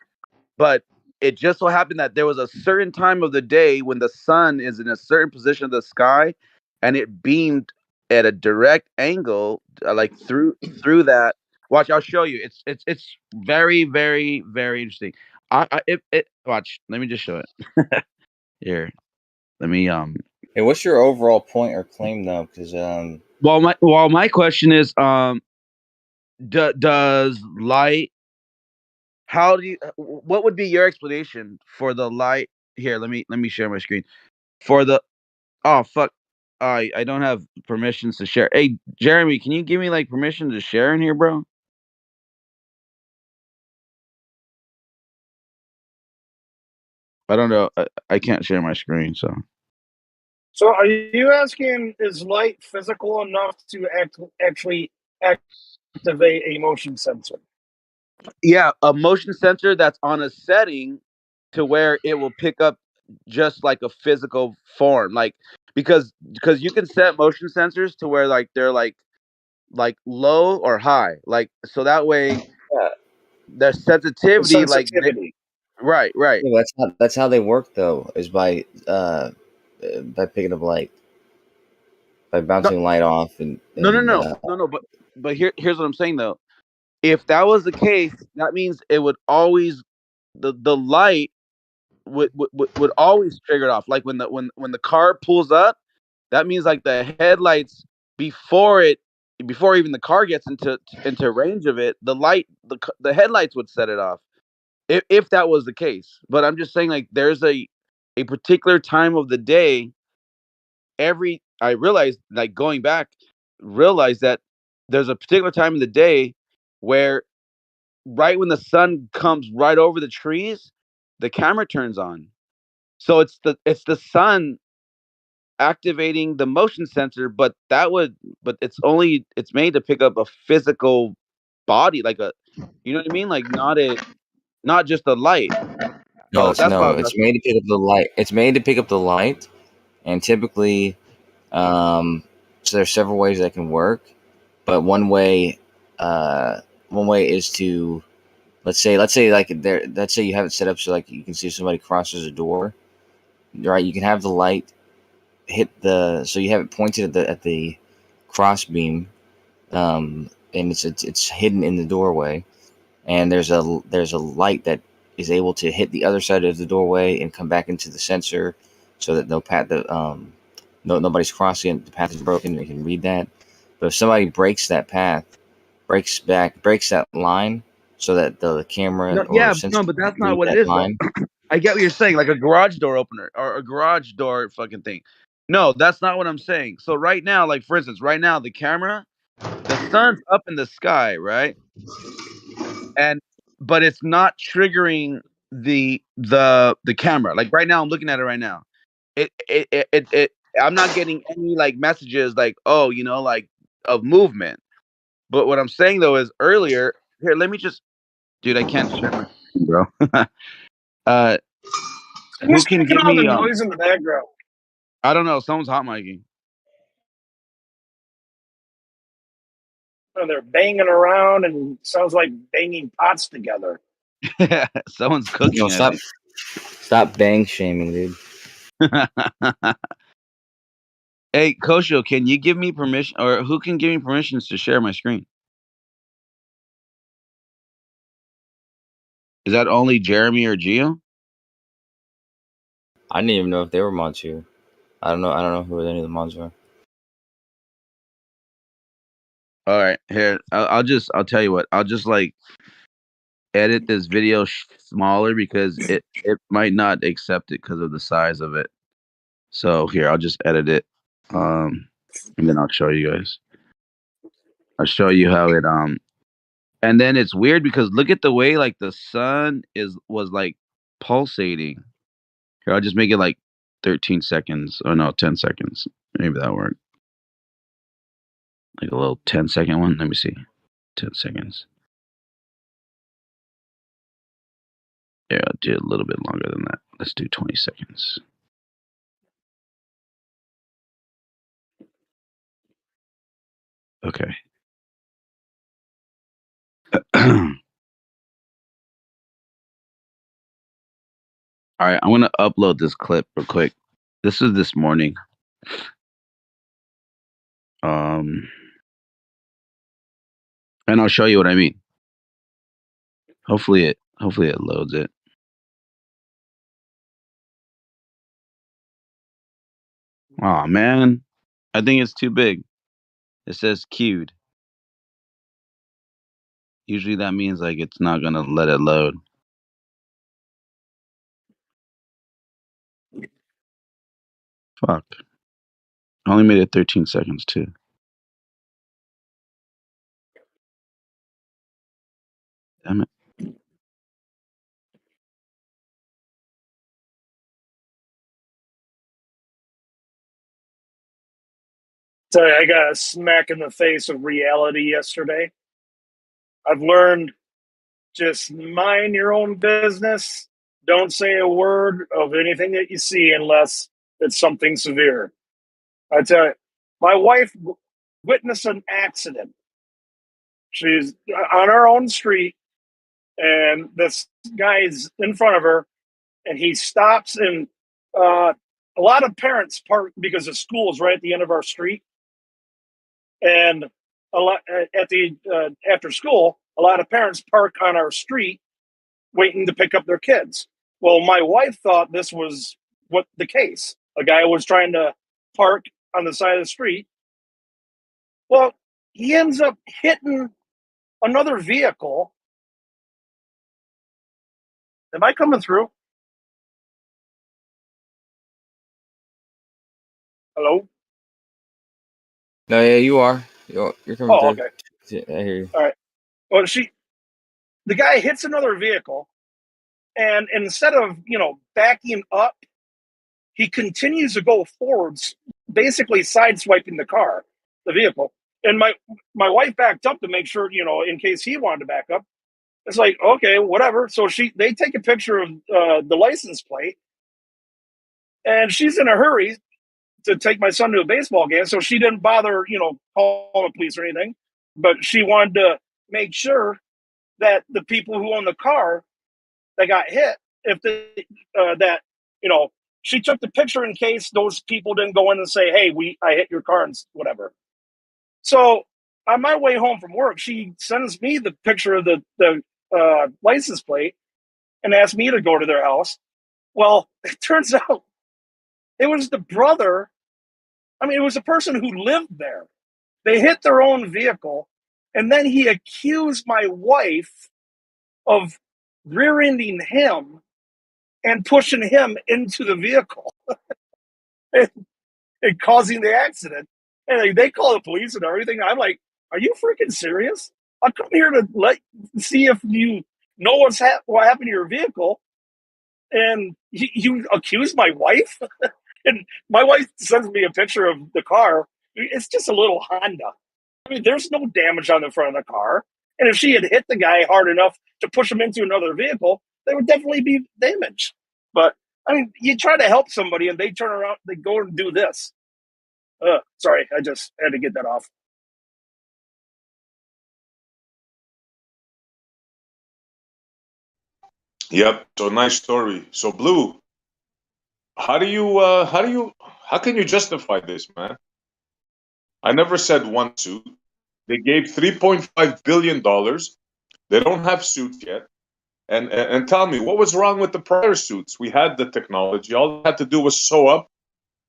But it just so happened that there was a certain time of the day when the sun is in a certain position of the sky, and it beamed at a direct angle, like through that. Watch, I'll show you. It's very, very, very interesting. Watch. Let me just show it here. Let me Hey, what's your overall point or claim though? Because Well, my question is does light? How do you? What would be your explanation for the light? Here, let me share my screen. For the Oh fuck. I don't have permissions to share. Hey Jeremy, can you give me like permission to share in here, bro? I don't know. I can't share my screen, so. So are you asking, is light physical enough to actually act Activate a motion sensor. Yeah, a motion sensor that's on a setting to where it will pick up just like a physical form, like because you can set motion sensors to where like they're like low or high, like so that way Yeah. their The sensitivity like sensitivity. right. Yeah, that's how they work though, is by picking up light, by No, bouncing light off no, but here's what I'm saying though. If that was the case, that means it would always the light would always trigger it off. Like when the car pulls up, that means like the headlights before even the car gets into range of it, the headlights would set it off. If that was the case. But I'm just saying like there's a particular time of the day. I realized, like going back, realized that there's a particular time of the day where right when the sun comes right over the trees, the camera turns on. So it's the sun activating the motion sensor, but it's made to pick up a physical body, like you know what I mean? Like not just a light. no, So that's why I was it's asking. made to pick up the light. It's made to pick up the light, and typically, so there's several ways that can work, but one way is to let's say you have it set up so like you can see if somebody crosses a door, right? You can have the light hit so you have it pointed at the cross beam, and it's hidden in the doorway, and there's a light that is able to hit the other side of the doorway and come back into the sensor, so that nobody's crossing it. The path is broken. They can read that. But if somebody breaks that path, breaks that line, so that the camera No, or yeah, sensor no, but that's not read what it that is though. line. I get what you're saying, like a garage door opener or a garage door fucking thing. No, that's not what I'm saying. So right now, like for instance, right now the camera, the sun's up in the sky, right? But it's not triggering the camera. Like right now, I'm looking at it right now. It I'm not getting any like messages like, oh, like of movement. But what I'm saying though is earlier, here, let me just, dude, I can't share my screen, bro. Who Who's can making give all the me noise in the background? I don't know, someone's hot micing. Oh, they're banging around and sounds like banging pots together. Someone's cooking, I think. Stop bang shaming, dude. Hey, Kosho, can you give me permission, or who can give me permissions to share my screen? Is that only Jeremy or Gio? I didn't even know if they were mods here. I don't know who any of the mods are. All right, here, I'll tell you what. I'll just like edit this video smaller because it might not accept it because of the size of it. So here, I'll just edit it, and then I'll show you guys. I'll show you how it and then it's weird because look at the way like the sun was like pulsating. Here, I'll just make it like 13 seconds. Oh no, 10 seconds. Maybe that worked. Like a little 10-second one. Let me see. 10 seconds. Yeah, I'll do a little bit longer than that. Let's do 20 seconds. Okay. All right, I'm gonna upload this clip real quick. This is this morning. And I'll show you what I mean. Hopefully it loads it. Oh man, I think it's too big. It says queued. Usually that means like it's not gonna let it load. Fuck. I only made it 13 seconds too. Damn it. Sorry, I got a smack in the face of reality yesterday. I've learned just mind your own business. Don't say a word of anything that you see unless it's something severe. I tell you, my wife witnessed an accident. She's on her own street, and this guy's in front of her, and he stops, and a lot of parents park because the school is right at the end of our street, and a lot at the after school, a lot of parents park on our street waiting to pick up their kids. Well, my wife thought this was what the case. A guy was trying to park on the side of the street. Well, he ends up hitting another vehicle. Am I coming through? Hello? No, yeah, you are. You're coming Oh, through. okay. Yeah, I hear you. All right. Well, the guy hits another vehicle, and instead of, backing up, he continues to go forwards, basically sideswiping the vehicle. And my wife backed up to make sure, in case he wanted to back up. It's like, okay, whatever. So they take a picture of the license plate, and she's in a hurry to take my son to a baseball game, so she didn't bother, calling the police or anything. But she wanted to make sure that the people who own the car that got hit, if that she took the picture in case those people didn't go in and say, "Hey, I hit your car," and whatever. So on my way home from work, she sends me the picture of the license plate and asked me to go to their house. Well, it turns out it was the brother. I mean, it was a person who lived there. They hit their own vehicle, and then he accused my wife of rear-ending him and pushing him into the vehicle and causing the accident. And they call the police and everything. I'm like, are you freaking serious? I come here to see if you know what happened to your vehicle, and you accuse my wife? And my wife sends me a picture of the car. It's just a little Honda. I mean, there's no damage on the front of the car. And if she had hit the guy hard enough to push him into another vehicle, there would definitely be damage. But, I mean, you try to help somebody and they turn around, they go and do this. Sorry, I just had to get that off. Yep. So nice story. So Blue, how can you justify this, man? I never said one suit. They gave $3.5 billion. They don't have suits yet. And tell me, what was wrong with the prior suits? We had the technology. All they had to do was sew up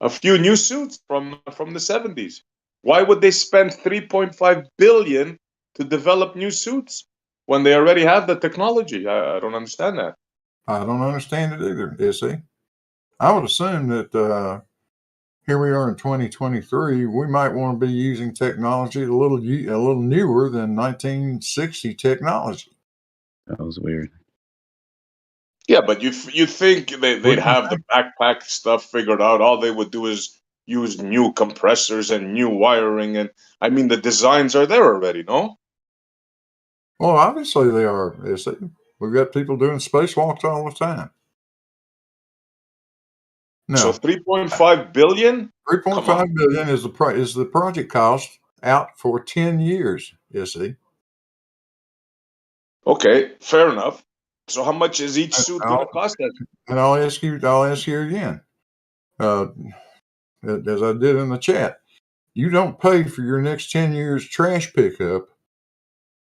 a few new suits from the 70s. Why would they spend 3.5 billion to develop new suits when they already have the technology? I don't understand that. I don't understand it either, Odysee. I would assume that here we are in 2023. We might want to be using technology a little newer than 1960 technology. That was weird. Yeah, but you think they'd have the backpack stuff figured out? All they would do is use new compressors and new wiring, and I mean the designs are there already, no? Well, obviously they are. We've got people doing spacewalks all the time. No, So 3.5 billion? 3.5 billion is the project cost out for 10 years. You see. Okay, fair enough. So how much is each suit going to cost us? And I'll ask you again, as I did in the chat. You don't pay for your next 10 years trash pickup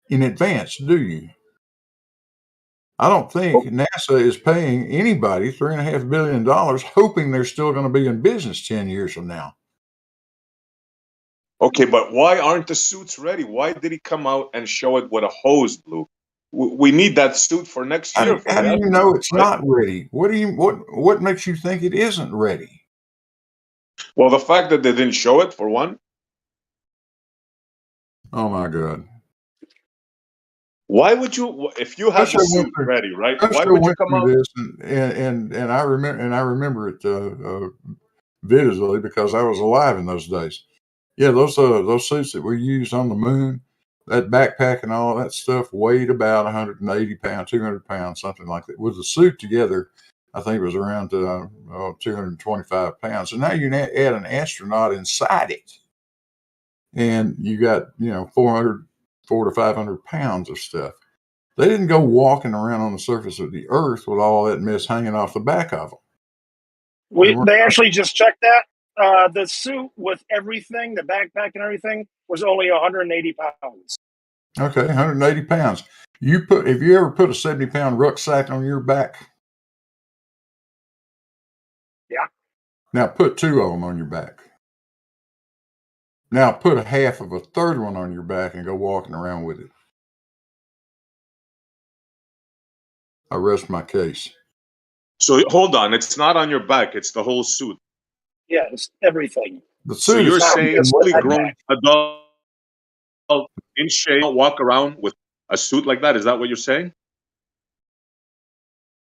in advance, do you? I don't think NASA is paying anybody $3.5 billion hoping they're still going to be in business 10 years from now. Okay, but why aren't the suits ready? Why did he come out and show it with a hose, Blue? We need that suit for next year. How do you know it's not ready? What makes you think it isn't ready? Well, the fact that they didn't show it, for one. Oh my God! Why would you, if you had the suit ready, right? Why would you come out? This and I remember it vividly because I was alive in those days. Yeah, those suits that we used on the moon that backpack and all that stuff weighed about 180 pounds, 200 pounds, something like that. With the suit together, I think it was around 225 pounds. So now you add an astronaut inside it, and you got 400 to 500 pounds of stuff. They didn't go walking around on the surface of the Earth with all that mess hanging off the back of them. They actually just checked that. The suit with everything, the backpack and everything, was only 180 pounds. Okay, 180 pounds. Have you ever put a 70-pound rucksack on your back? Yeah. Now put 2 of them on your back. Now put a half of a third one on your back and go walking around with it. I rest my case. So hold on, it's not on your back; it's the whole suit. Yeah, it's everything. The So suit you're is saying just fully the grown adult in shape walk around with a suit like that? Is that what you're saying?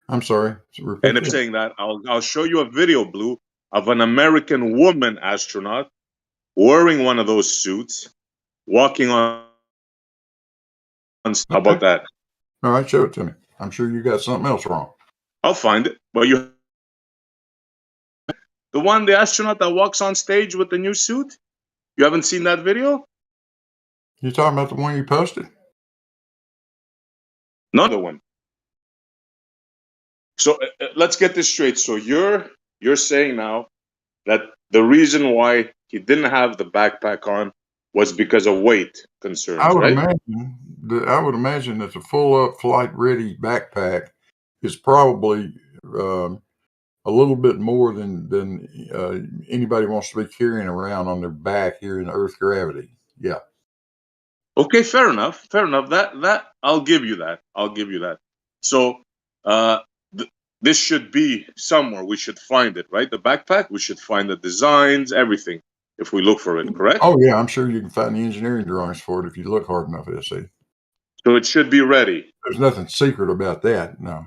I'm sorry. Repeat And if that. saying that, I'll show you a video, Blue, of an American woman astronaut wearing one of those suits, walking on. How about that? All right, show it to me. I'm sure you got something else wrong. I'll find it. But the astronaut that walks on stage with the new suit. You haven't seen that video? You talking about the one you posted? Another one. So let's get this straight. So you're saying now that the reason why he didn't have the backpack on was because of weight concerns, I would right? imagine that the full-up flight-ready backpack is probably a little bit more than anybody wants to be carrying around on their back here in Earth gravity. Yeah. Okay, fair enough. Fair enough. That I'll give you that. I'll give you that. So this should be somewhere. We should find it, right? The backpack. We should find the designs, everything, if we look for it. Correct? Oh yeah, I'm sure you can find the engineering drawings for it if you look hard enough. See, so it should be ready. There's nothing secret about that. No.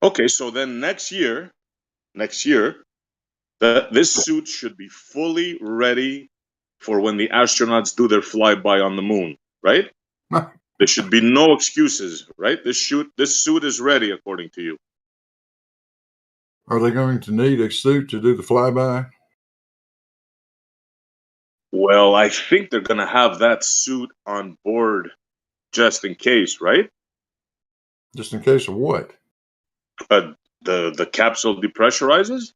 Okay, so then next year, this suit should be fully ready for when the astronauts do their flyby on the moon, right? There should be no excuses, right? This suit is ready, according to you. Are they going to need a suit to do the flyby? Well, I think they're going to have that suit on board just in case, right? Just in case of what? The capsule depressurizes.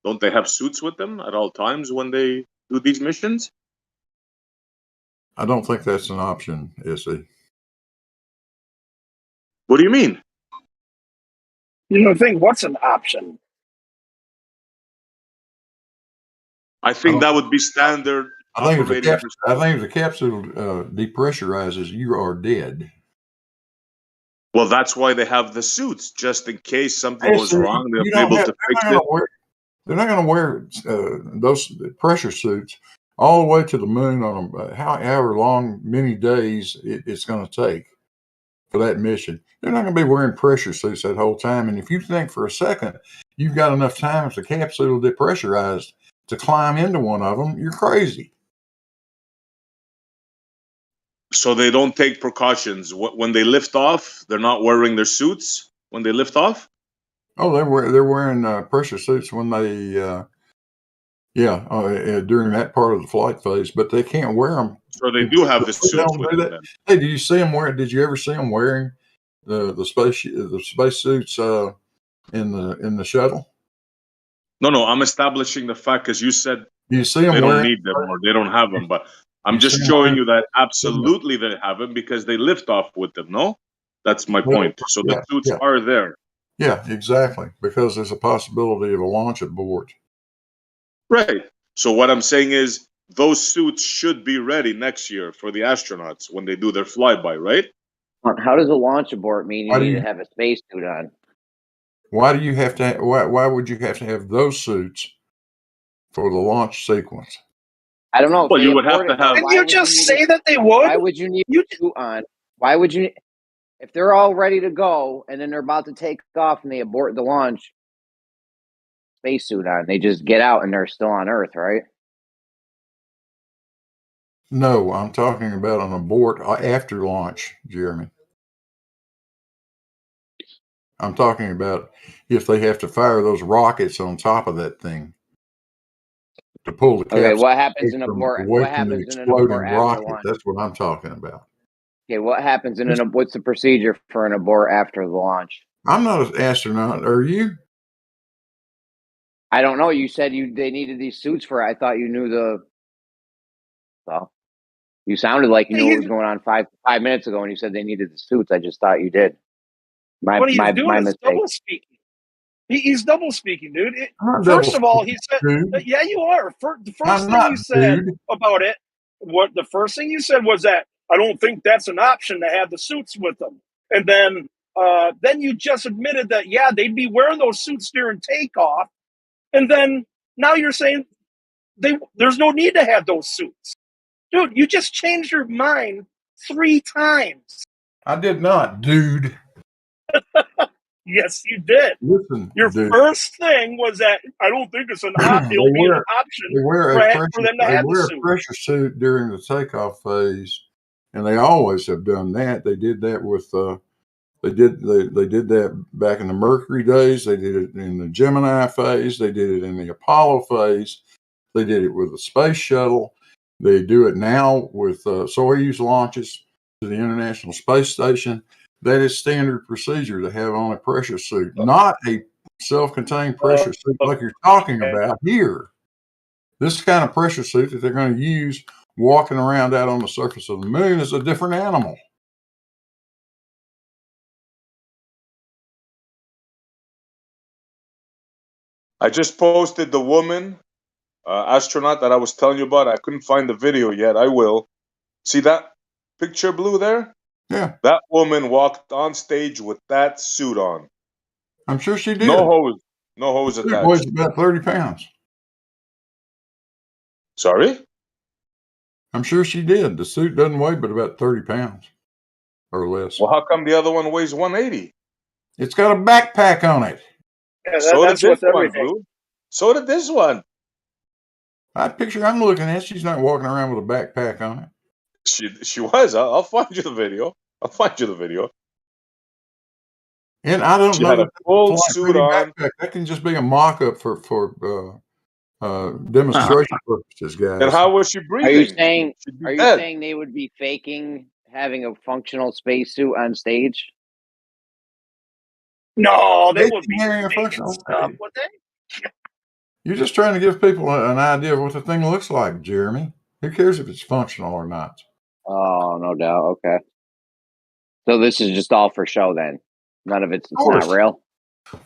Don't they have suits with them at all times when they do these missions? I don't think that's an option, Issy. What do you mean? You don't think what's an option? I think that would be standard operating procedure. I think if the capsule depressurizes, you are dead. Well, that's why they have the suits, just in case something goes wrong. They'll be able to fix it. They're not going to wear those pressure suits all the way to the moon on however long, many days it's going to take for that mission. They're not going to be wearing pressure suits that whole time. And if you think for a second you've got enough time if the capsule depressurized to climb into one of them, you're crazy. So they don't take precautions when they lift off. They're not wearing their suits when they lift off. Oh, they're wearing pressure suits when they during that part of the flight phase, but they can't wear them. So they do have the suits with them. Hey, did you see them wearing? Did you ever see them wearing the space suits in the shuttle? No. I'm establishing the fact because you said you see them they don't need them or they don't have them, but I'm just showing you that absolutely they have them because they lift off with them. No, that's my point. So the suits are there. Yeah, exactly. Because there's a possibility of a launch aboard. Right. So what I'm saying is those suits should be ready next year for the astronauts when they do their flyby, right? How does a launch abort mean you need to have a spacesuit on? Why do you have to? Why would you have to have those suits for the launch sequence? I don't know. Well, you would have to have. Didn't you just say that they would? Why would you need a suit on? Why would you? If they're all ready to go and then they're about to take off and they abort the launch, spacesuit on. They just get out and they're still on Earth, right? No, I'm talking about an abort after launch, Jeremy. I'm talking about if they have to fire those rockets on top of that thing to pull the Okay, capsule what happens in away abort? from What the happens in an exploding abort after rocket. launch? That's what I'm talking about. Okay, what happens in an? What's the procedure for an abort after the launch? I'm not an astronaut. Are you? I don't know. You said they needed these suits for. I thought you knew the. Well, you sounded like you knew what was going on 5 minutes ago when you said they needed the suits. I just thought you did. What he's doing My is mistake. double speaking. He's double speaking, dude. I'm not First double of all, he said, dude. "Yeah, you are." The first I'm thing not, you said dude. about it, what the first thing you said was that I don't think that's an option to have the suits with them. And then you just admitted that they'd be wearing those suits during takeoff. And then now you're saying there's no need to have those suits, dude. You just changed your mind 3 times. I did not, dude. Yes, you did. Listen, Your dude. first thing was that I don't think it's it'll be an option They wear for them to have the a suit. pressure suit during the takeoff phase, and they always have done that. They did that with they did that back in the Mercury days. They did it in the Gemini phase. They did it in the Apollo phase. They did it with the space shuttle. They do it now with Soyuz launches to the International Space Station. That is standard procedure to have on a pressure suit, not a self-contained pressure suit like you're talking about here. This kind of pressure suit that they're going to use walking around out on the surface of the moon is a different animal. I just posted the woman astronaut that I was telling you about. I couldn't find the video yet. I will. See that picture, Blue, there? Yeah. That woman walked on stage with that suit on. I'm sure she did. No hose. No The hose suit attached. weighs about 30 pounds. Sorry? I'm sure she did. The suit doesn't weigh but about 30 pounds or less. Well, how come the other one weighs 180? It's got a backpack on it. Yeah, So that's did this with one, everything. Blue. So did this one. That picture I'm looking at, she's not walking around with a backpack on it. She was. I'll find you the video. I'll find you the video. And I don't She know had a that full that's a suit on. backpack. That can just be a mock-up for demonstration purposes, guys. And how was she breathing? Are you saying? She'd be Are you dead. saying they would be faking having a functional spacesuit on stage? No, they They would be carrying a faking functional stuff, would they? You're just trying to give people an idea of what the thing looks like, Jeremy. Who cares if it's functional or not? Oh, no doubt. Okay. So this is just all for show then. None of it's Of course. not real.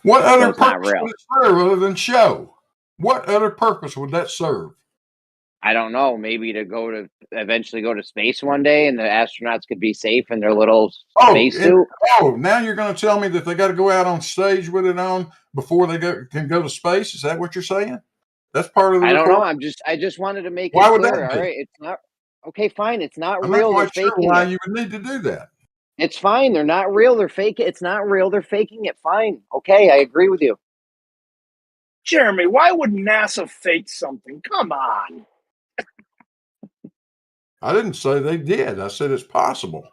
What other it's not purpose real. would it serve other than show? What other purpose would that serve? I don't know. Maybe to eventually go to space one day, and the astronauts could be safe in their little spacesuit. Now you're going to tell me that they got to go out on stage with it on before they can go to space? Is that what you're saying? That's part of the I don't know. report? I just wanted to make Why it would clear. that All be? right, it's not okay. Fine, it's not I'm real. not They're quite sure faking why it. you would need to do that. It's fine. They're not real. They're fake it. It's not real. They're faking it. Fine. Okay, I agree with you. Jeremy, why would NASA fake something? Come on. I didn't say they did. I said it's possible.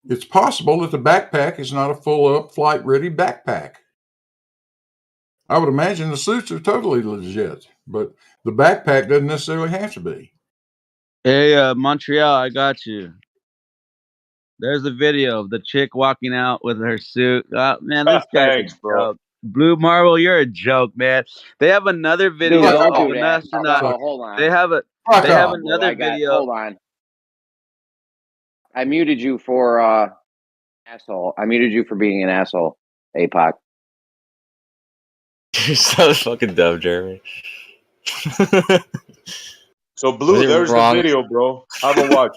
It's possible that the backpack is not a full-up, flight-ready backpack. I would imagine the suits are totally legit, but the backpack doesn't necessarily have to be. Hey, Montreal, I got you. There's a video of the chick walking out with her suit. Man, this guy's Thanks, a bro. joke. Blue Marble, you're a joke, man. They have another video Dude, don't of do an that. astronaut. No, hold on. They have another video. Hold on. I muted you for asshole. I muted you for being an asshole, APOC. You're so fucking dumb, Jeremy. So, Blue, Was it there's wrong? the video, bro. Have a watch.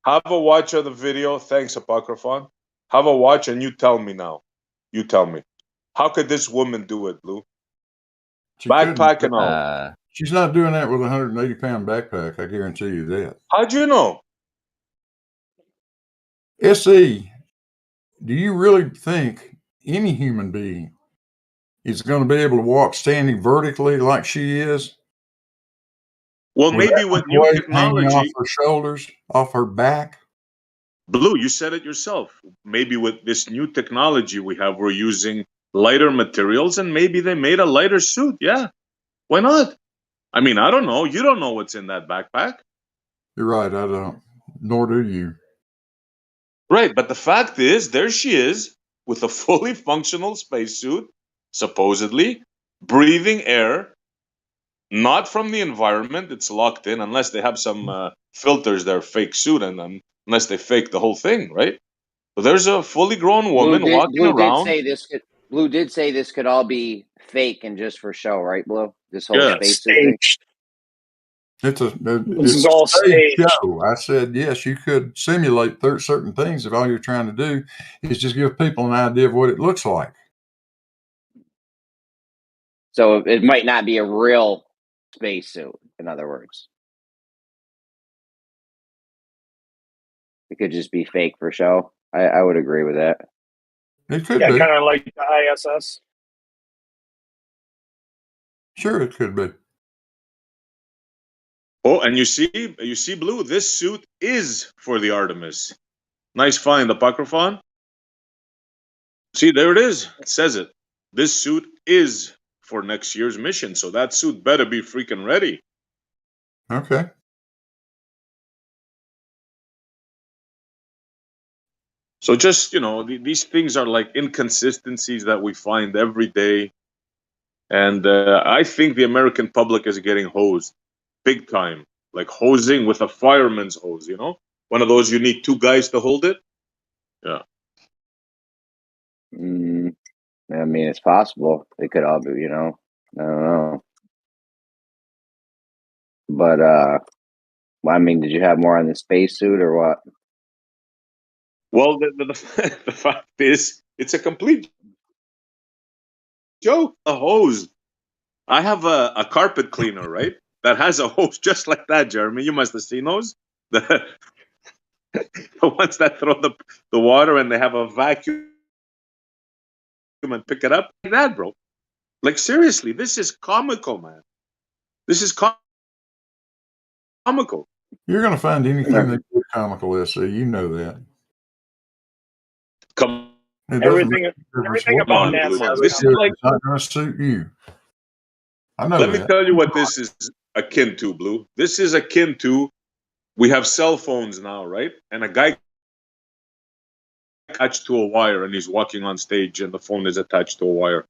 Have a watch of the video. Thanks, Apocryphon. Have a watch, and you tell me now. You tell me. How could this woman do it, Blue? Backpack and all. She's not doing that with a 180-pound backpack. I guarantee you that. How'd you know? SE, do you really think any human being is going to be able to walk standing vertically like she is? Well, With maybe that with much new weight hanging off technology, her shoulders, off her back. Blue, you said it yourself. Maybe with this new technology we have, we're using lighter materials, and maybe they made a lighter suit. Yeah, why not? I mean, I don't know. You don't know what's in that backpack. You're right. I don't. Nor do you. Right, but the fact is, there she is with a fully functional spacesuit, supposedly breathing air, not from the environment. It's locked in, unless they have some filters. Their fake suit, and unless they fake the whole thing, right? But there's a fully grown woman walking around. Blue did say this could all be fake and just for show, right, Blue? This whole Yeah. spacesuit thing. Staged. It's a This it's is a all stage staged. show. I said yes, you could simulate certain things if all you're trying to do is just give people an idea of what it looks like. So it might not be a real spacesuit, in other words. It could just be fake for show. I would agree with that. It could Yeah, be. kind of like the ISS. Sure, it could be. Oh, and you see, Blue. This suit is for the Artemis. Nice find, Apocryphon. See, there it is. It says it. This suit is for next year's mission, so that suit better be freaking ready. Okay. So just, these things are like inconsistencies that we find every day. And I think the American public is getting hosed big time, like hosing with a fireman's hose, one of those you need two guys to hold it. Yeah. I mean, it's possible. It could all be, I don't know. But, I mean, did you have more on the spacesuit or what? Well, the fact is, it's a complete joke. A hose. I have a carpet cleaner, right? That has a hose just like that, Jeremy. You must have seen those. The ones that throw the water and they have a vacuum and pick it up. Like that, bro. Like, seriously, this is comical, man. This is comical. You're going to find anything that is comical, SC. You know that. Come Everything about NASA this is like, it's not going to suit you. I know let that. me tell you what this is akin to, Blue. This is akin to, we have cell phones now, right? And a guy attached to a wire and he's walking on stage and the phone is attached to a wire.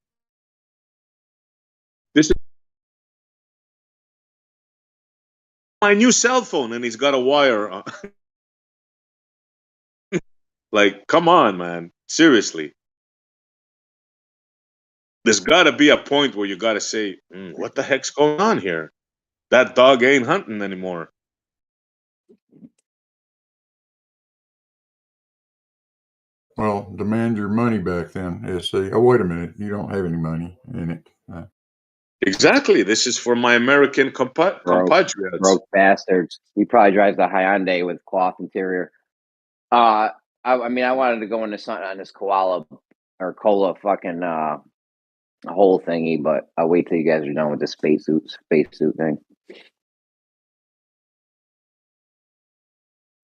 This is my new cell phone and he's got a wire. Like, come on, man. Seriously. There's got to be a point where you got to say, what the heck's going on here? That dog ain't hunting anymore. Well, demand your money back then, SC. Oh, wait a minute. You don't have any money in it. Exactly. This is for my American compatriots. Broke bastards. He probably drives a Hyundai with cloth interior. I mean, I wanted to go into something on this koala or cola fucking whole thingy, but I'll wait till you guys are done with the spacesuit thing.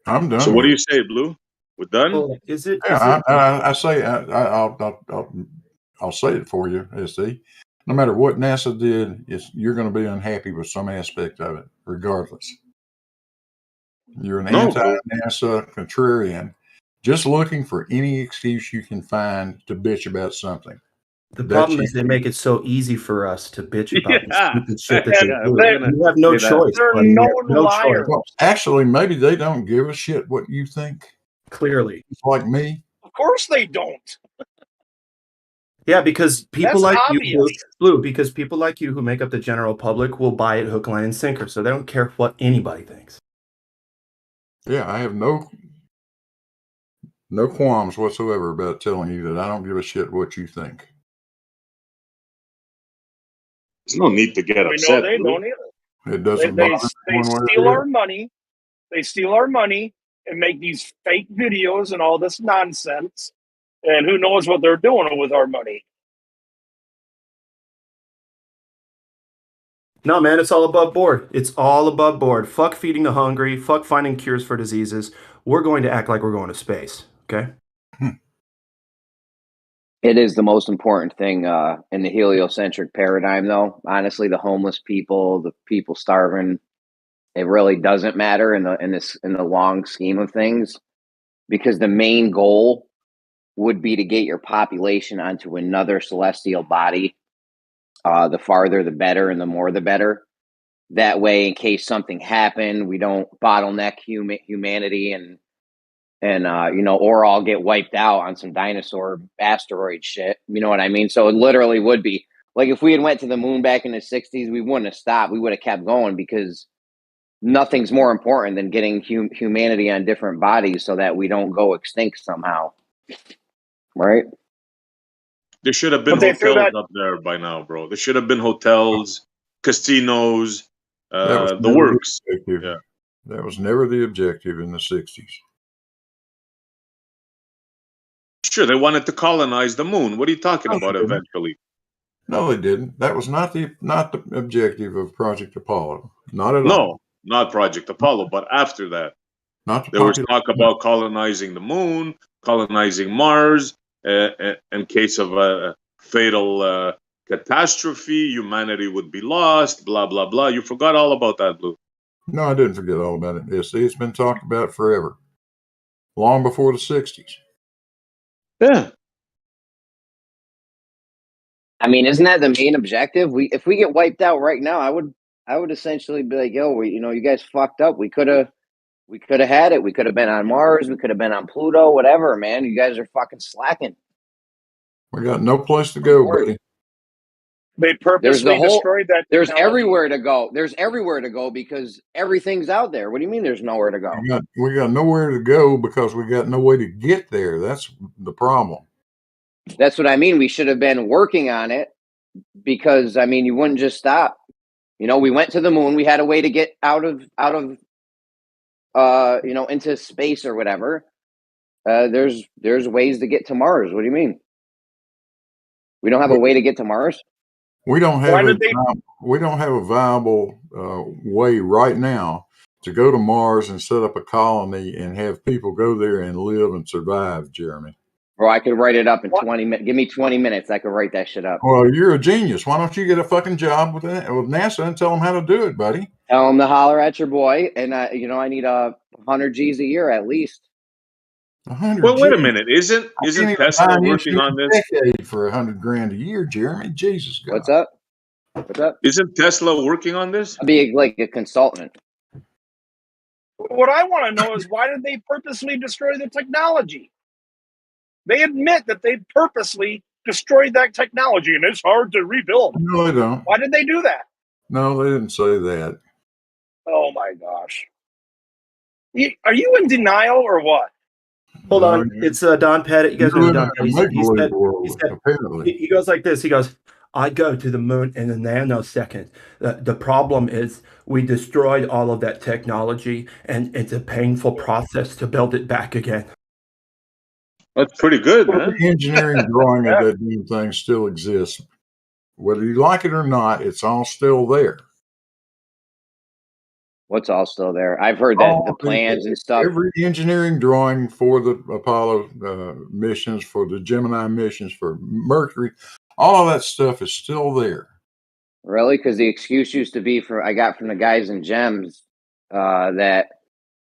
I'm done. So what do you say, Blue? We're done? Well, is it? Yeah, I say I'll say it for you, SC. No matter what NASA did, you're going to be unhappy with some aspect of it, regardless. You're an anti-NASA contrarian, just looking for any excuse you can find to bitch about something. The problem is they make it so easy for us to bitch about the stupid shit that they do. You have no choice. They're buddy. known No liars. choice. Well, actually, maybe they don't give a shit what you think. Clearly. It's like me. Of course they don't. Yeah, because people That's like obvious. you, Blue, because people like you who make up the general public will buy it hook, line, and sinker. So they don't care what anybody thinks. Yeah, I have no qualms whatsoever about telling you that I don't give a shit what you think. There's no need to get upset. We know they don't either. It doesn't They bother me one way or steal the our other. money. They steal our money and make these fake videos and all this nonsense. And who knows what they're doing with our money? No, man, it's all above board. It's all above board. Fuck feeding the hungry. Fuck finding cures for diseases. We're going to act like we're going to space. Okay. It is the most important thing in the heliocentric paradigm, though. Honestly, the homeless people, the people starving, it really doesn't matter in the long scheme of things, because the main goal would be to get your population onto another celestial body. The farther, the better, and the more, the better. That way, in case something happened, we don't bottleneck humanity and or all get wiped out on some dinosaur asteroid shit. You know what I mean? So it literally would be like if we had went to the moon back in the 60s, we wouldn't have stopped. We would have kept going, because nothing's more important than getting humanity on different bodies so that we don't go extinct somehow. Right? There should have been hotels up there by now, bro. There should have been hotels, casinos, the works. Yeah. That was never the objective in the 60s. Sure, they wanted to colonize the moon. What are you talking about eventually? No, they didn't. That was not the objective of Project Apollo. Not at all. No, not Project Apollo, but after that. There was talk about colonizing the moon, colonizing Mars. In case of a fatal catastrophe, humanity would be lost, blah, blah, blah. You forgot all about that, Blue. No, I didn't forget all about it. It's been talked about forever. Long before the 60s. Yeah. I mean, isn't that the main objective? If we get wiped out right now, I would essentially be like, yo, you guys fucked up. We could have had it. We could have been on Mars. We could have been on Pluto. Whatever, man. You guys are fucking slacking. We got no place to go, buddy. They purposely destroyed that. There's everywhere to go. There's everywhere to go because everything's out there. What do you mean there's nowhere to go? We got nowhere to go because we got no way to get there. That's the problem. That's what I mean. We should have been working on it, because I mean, you wouldn't just stop. We went to the moon. We had a way to get out of into space or whatever. There's ways to get to Mars. What do you mean? We don't have a way to get to Mars? We don't have a viable way right now to go to Mars and set up a colony and have people go there and live and survive, Jeremy. Or I could write it up in 20 minutes. Give me 20 minutes. I could write that shit up. Well, you're a genius. Why don't you get a fucking job with NASA and tell them how to do it, buddy? Tell them to holler at your boy. And, I need 100 G's a year at least. 100 well, wait a minute. Isn't Tesla working on this? For 100 grand a year, Jeremy? Jesus God. What's up? What's up? Isn't Tesla working on this? I'd be like a consultant. What I want to know is, why did they purposely destroy the technology? They admit that they purposely destroyed that technology, and it's hard to rebuild. No, they don't. Why did they do that? No, they didn't say that. Oh, my gosh. Are you in denial or what? Hold on. It's Don Pettit. You guys know Don Pettit. He goes like this. He goes, I go to the moon in a nanosecond. The problem is we destroyed all of that technology, and it's a painful process to build it back again. That's pretty good, man. The engineering drawing of that damn thing still exists. Whether you like it or not, it's all still there. What's all still there? I've heard that the plans and stuff. Every engineering drawing for the Apollo missions, for the Gemini missions, for Mercury, all of that stuff is still there. Really? Because the excuse used to be I got from the guys in GEMS that,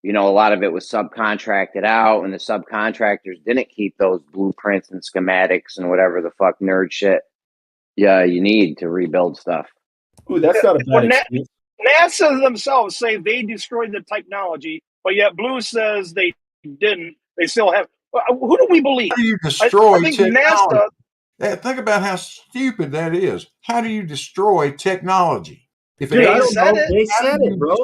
a lot of it was subcontracted out, and the subcontractors didn't keep those blueprints and schematics and whatever the fuck nerd shit you need to rebuild stuff. Ooh, that's not a bad excuse. NASA themselves say they destroyed the technology, but yet Blue says they didn't. They still have. Who do we believe? How do you destroy technology? NASA. Think about how stupid that is. How do you destroy technology? If Dude, I don't know. They said it, bro.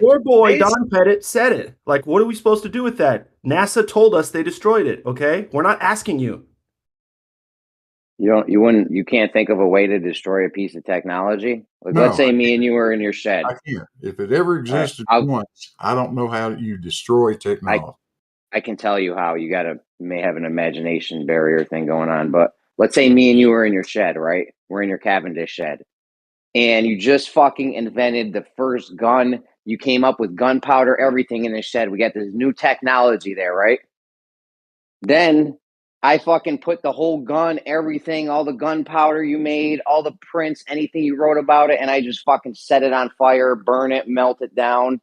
Poor boy Don Pettit said it. Like, what are we supposed to do with that? NASA told us they destroyed it. Okay, we're not asking you. You can't think of a way to destroy a piece of technology. Like, no, let's say me and you were in your shed. I can't. If it ever existed once, I don't know how you destroy technology. I can tell you how. You may have an imagination barrier thing going on, but let's say me and you were in your shed, right? We're in your Cavendish shed. and you just fucking invented the first gun. You came up with gunpowder, everything in the shed. We got this new technology there, right? Then I fucking put the whole gun, everything, all the gunpowder you made, all the prints, anything you wrote about it, and I just fucking set it on fire, burn it, melt it down.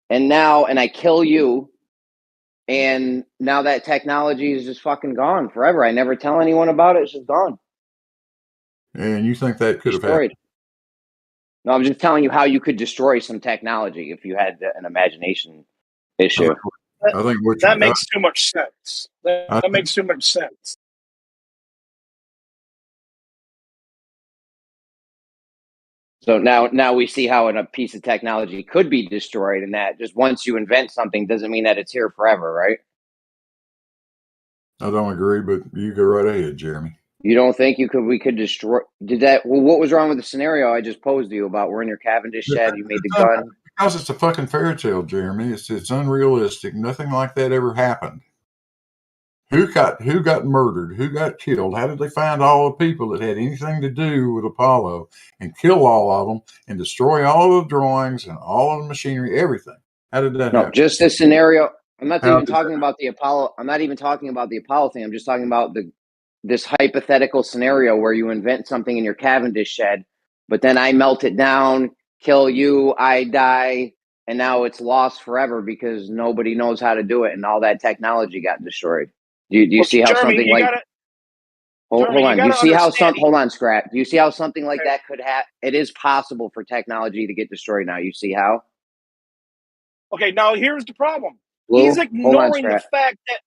And I kill you. And now that technology is just fucking gone forever. I never tell anyone about it. It's just gone. And you think that could have Destroyed. happened? No, I'm just telling you how you could destroy some technology if you had an imagination issue. I think that makes too much sense. That makes too much sense. So now we see how a piece of technology could be destroyed, and that just once you invent something doesn't mean that it's here forever, right? I don't agree, but you go right ahead, Jeremy. You don't think we could destroy? Well, what was wrong with the scenario I just posed to you about? We're in your Cavendish shed. You made the gun. Because it's a fucking fairy tale, Jeremy. It's unrealistic. Nothing like that ever happened. Who got murdered? Who got killed? How did they find all the people that had anything to do with Apollo and kill all of them and destroy all of the drawings and all of the machinery, everything? How did that happen? Just a scenario. I'm not even talking about the Apollo. I'm not even talking about the Apollo thing. I'm just talking about this hypothetical scenario where you invent something in your Cavendish shed, but then I melt it down, kill you, I die, and now it's lost forever because nobody knows how to do it, and all that technology got destroyed. Do you see how Jeremy, something like hold on? Do you see how hold on, Scrat? Do you see how something like that could happen? It is possible for technology to get destroyed now. You see how? Okay, now here's the problem. Blue, he's ignoring the fact that.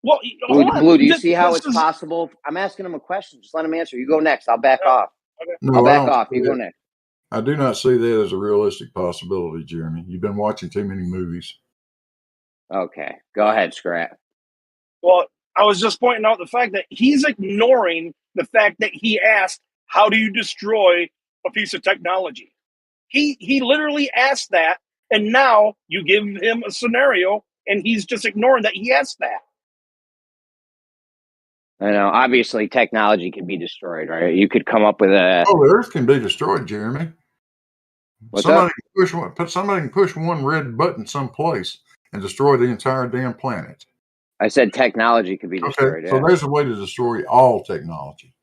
Well, Blue, do you see how it's possible? I'm asking him a question. Just let him answer. You go next. I'll back off. Okay. No, I'll back off. You go next. I do not see that as a realistic possibility, Jeremy. You've been watching too many movies. Okay, go ahead, Scrat. Well, I was just pointing out the fact that he's ignoring the fact that he asked, "How do you destroy a piece of technology?" He literally asked that, and now you give him a scenario, and he's just ignoring that he asked that. I know. Obviously, technology can be destroyed, right? You could come up with a. Oh, the Earth can be destroyed, Jeremy. Somebody can push one red button someplace and destroy the entire damn planet. I said technology could be destroyed. Okay, so there's a way to destroy all technology.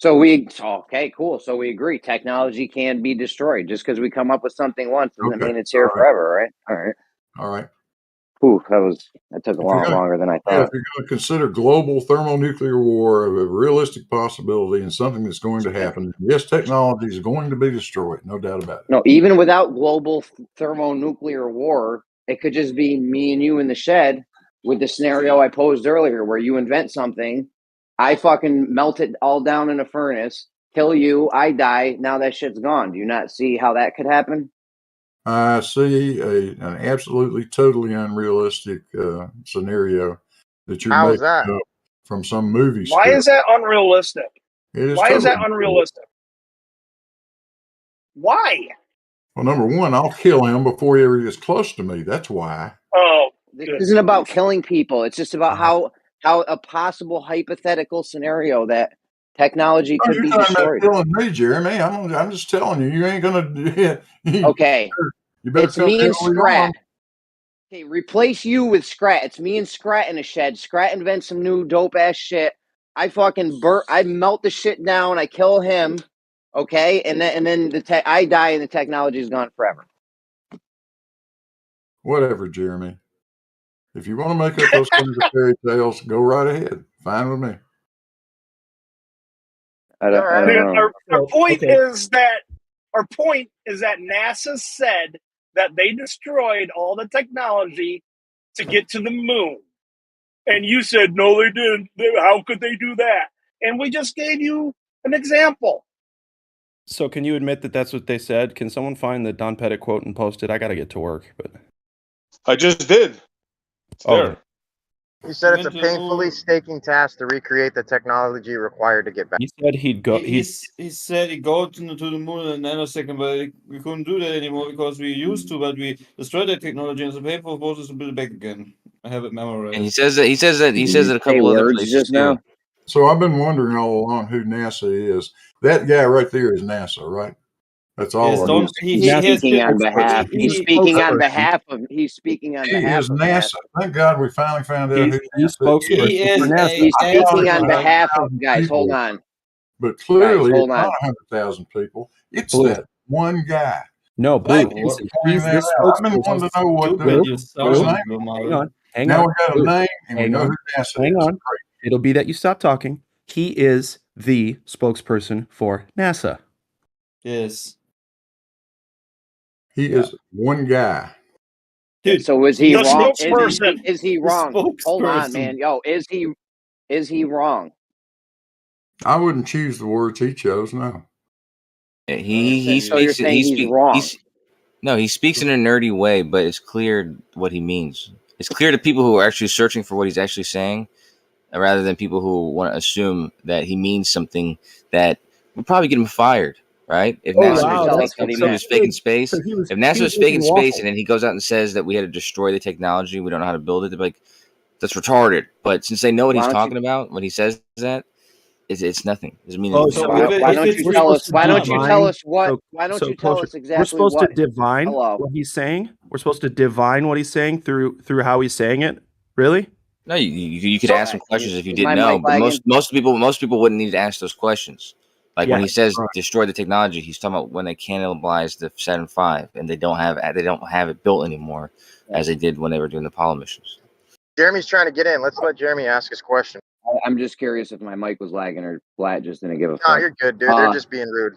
Okay, cool. So we agree, technology can be destroyed. Just because we come up with something once doesn't mean it's here forever, right? All right. Ooh, that took a lot longer than I thought. If you're going to consider global thermonuclear war a realistic possibility and something that's going to happen, yes, technology is going to be destroyed, no doubt about it. No, even without global thermonuclear war, it could just be me and you in the shed with the scenario I posed earlier where you invent something, I fucking melt it all down in a furnace, kill you, I die, now that shit's gone. Do you not see how that could happen? I see an absolutely, totally unrealistic scenario that you're making up from some movie script. Why is that unrealistic? Why is that unrealistic? Why? Well, number one, I'll kill him before he ever gets close to me. That's why. Oh, this isn't about killing people. It's just about how a possible hypothetical scenario that technology could be destroyed. You're killing me, Jeremy. I'm just telling you, you ain't gonna. Okay, it's me and Scrat. Okay, replace you with Scrat. It's me and Scrat in a shed. Scrat invents some new dope ass shit. I fucking I melt the shit down. I kill him. Okay, and then I die and the technology is gone forever. Whatever, Jeremy. If you want to make up those kinds of fairy tales, go right ahead. Fine with me. I don't know. Our point is that NASA said that they destroyed all the technology to get to the moon. And you said, no, they didn't. How could they do that? And we just gave you an example. So can you admit that that's what they said? Can someone find the Don Pettit quote and post it? I got to get to work. But I just did. It's there. He said it's a painfully staking task to recreate the technology required to get back. He said he'd go. He said he'd go to the moon in a nanosecond, but we couldn't do that anymore because we used to, but we destroyed that technology, and it's a painful process to build it back again. I have it memorized. And he says that a couple other places just now. So I've been wondering all along who NASA is. That guy right there is NASA, right? That's all. Yes, I don't. need. He has speaking on been. behalf. He's speaking on behalf of. He's speaking on He behalf is of NASA. NASA. Thank God we finally found out He's who the NASA is. spokesperson He for is NASA. He's I thought speaking it on was behalf of. 100,000 Guys, hold people, on. but clearly hold it's on. not 100,000 people. It's Blue. that one guy. No, Blue. Thank you Listen, for pointing he's that the out. I've been spokesperson. wanting to know what stupid. You his Blue, name sound, is. Blue hang Marvel. on. Hang Now on. we got a Blue, name and we hang know on. who NASA Hang is. on. It'll be that you stop talking. He is the spokesperson for NASA. Yes. He is one guy. Dude, So is he The wrong? spokesperson. Is he wrong? Hold on, spokesperson. man. Yo, is he wrong? I wouldn't choose the words he chose. No. Yeah, he So you're speaks. saying he's wrong? He speaks in a nerdy way, but it's clear what he means. It's clear to people who are actually searching for what he's actually saying, rather than people who want to assume that he means something that would probably get him fired, right? If NASA was fake in space, if NASA was fake in space, and then he goes out and says that we had to destroy the technology, we don't know how to build it, they're like, that's retarded. But since they know what he's talking about when he says that, it's nothing. It doesn't mean anything. So why don't you tell us? Why don't you tell us what? Why don't you tell us exactly We're supposed what? to divine what he's saying. We're supposed to divine what he's saying through how he's saying it. Really? No, you could ask some questions if you didn't my know, mic but lagging? most people wouldn't need to ask those questions. Like when Yeah. he says destroy the technology, he's talking about when they cannibalize the Saturn V and they don't have it built anymore as they did when they were doing the Apollo missions. Jeremy's trying to get in. Let's let Jeremy ask his question. I'm just curious if my mic was lagging or Flat just didn't give a No, fuck. you're good, dude. They're just being rude.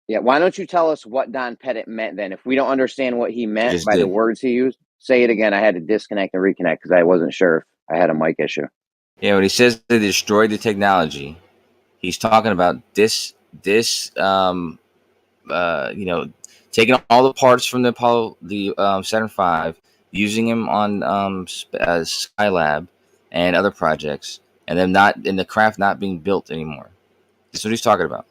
Yeah, why don't you tell us what Don Pettit meant then? If we don't understand what he meant just by the did. words he used, say it again. I had to disconnect and reconnect because I wasn't sure if I had a mic issue. Yeah, when he says they destroyed the technology, he's talking about this taking all the parts from the Apollo, the Saturn V, using them on Skylab and other projects, and then the craft not being built anymore. That's what he's talking about.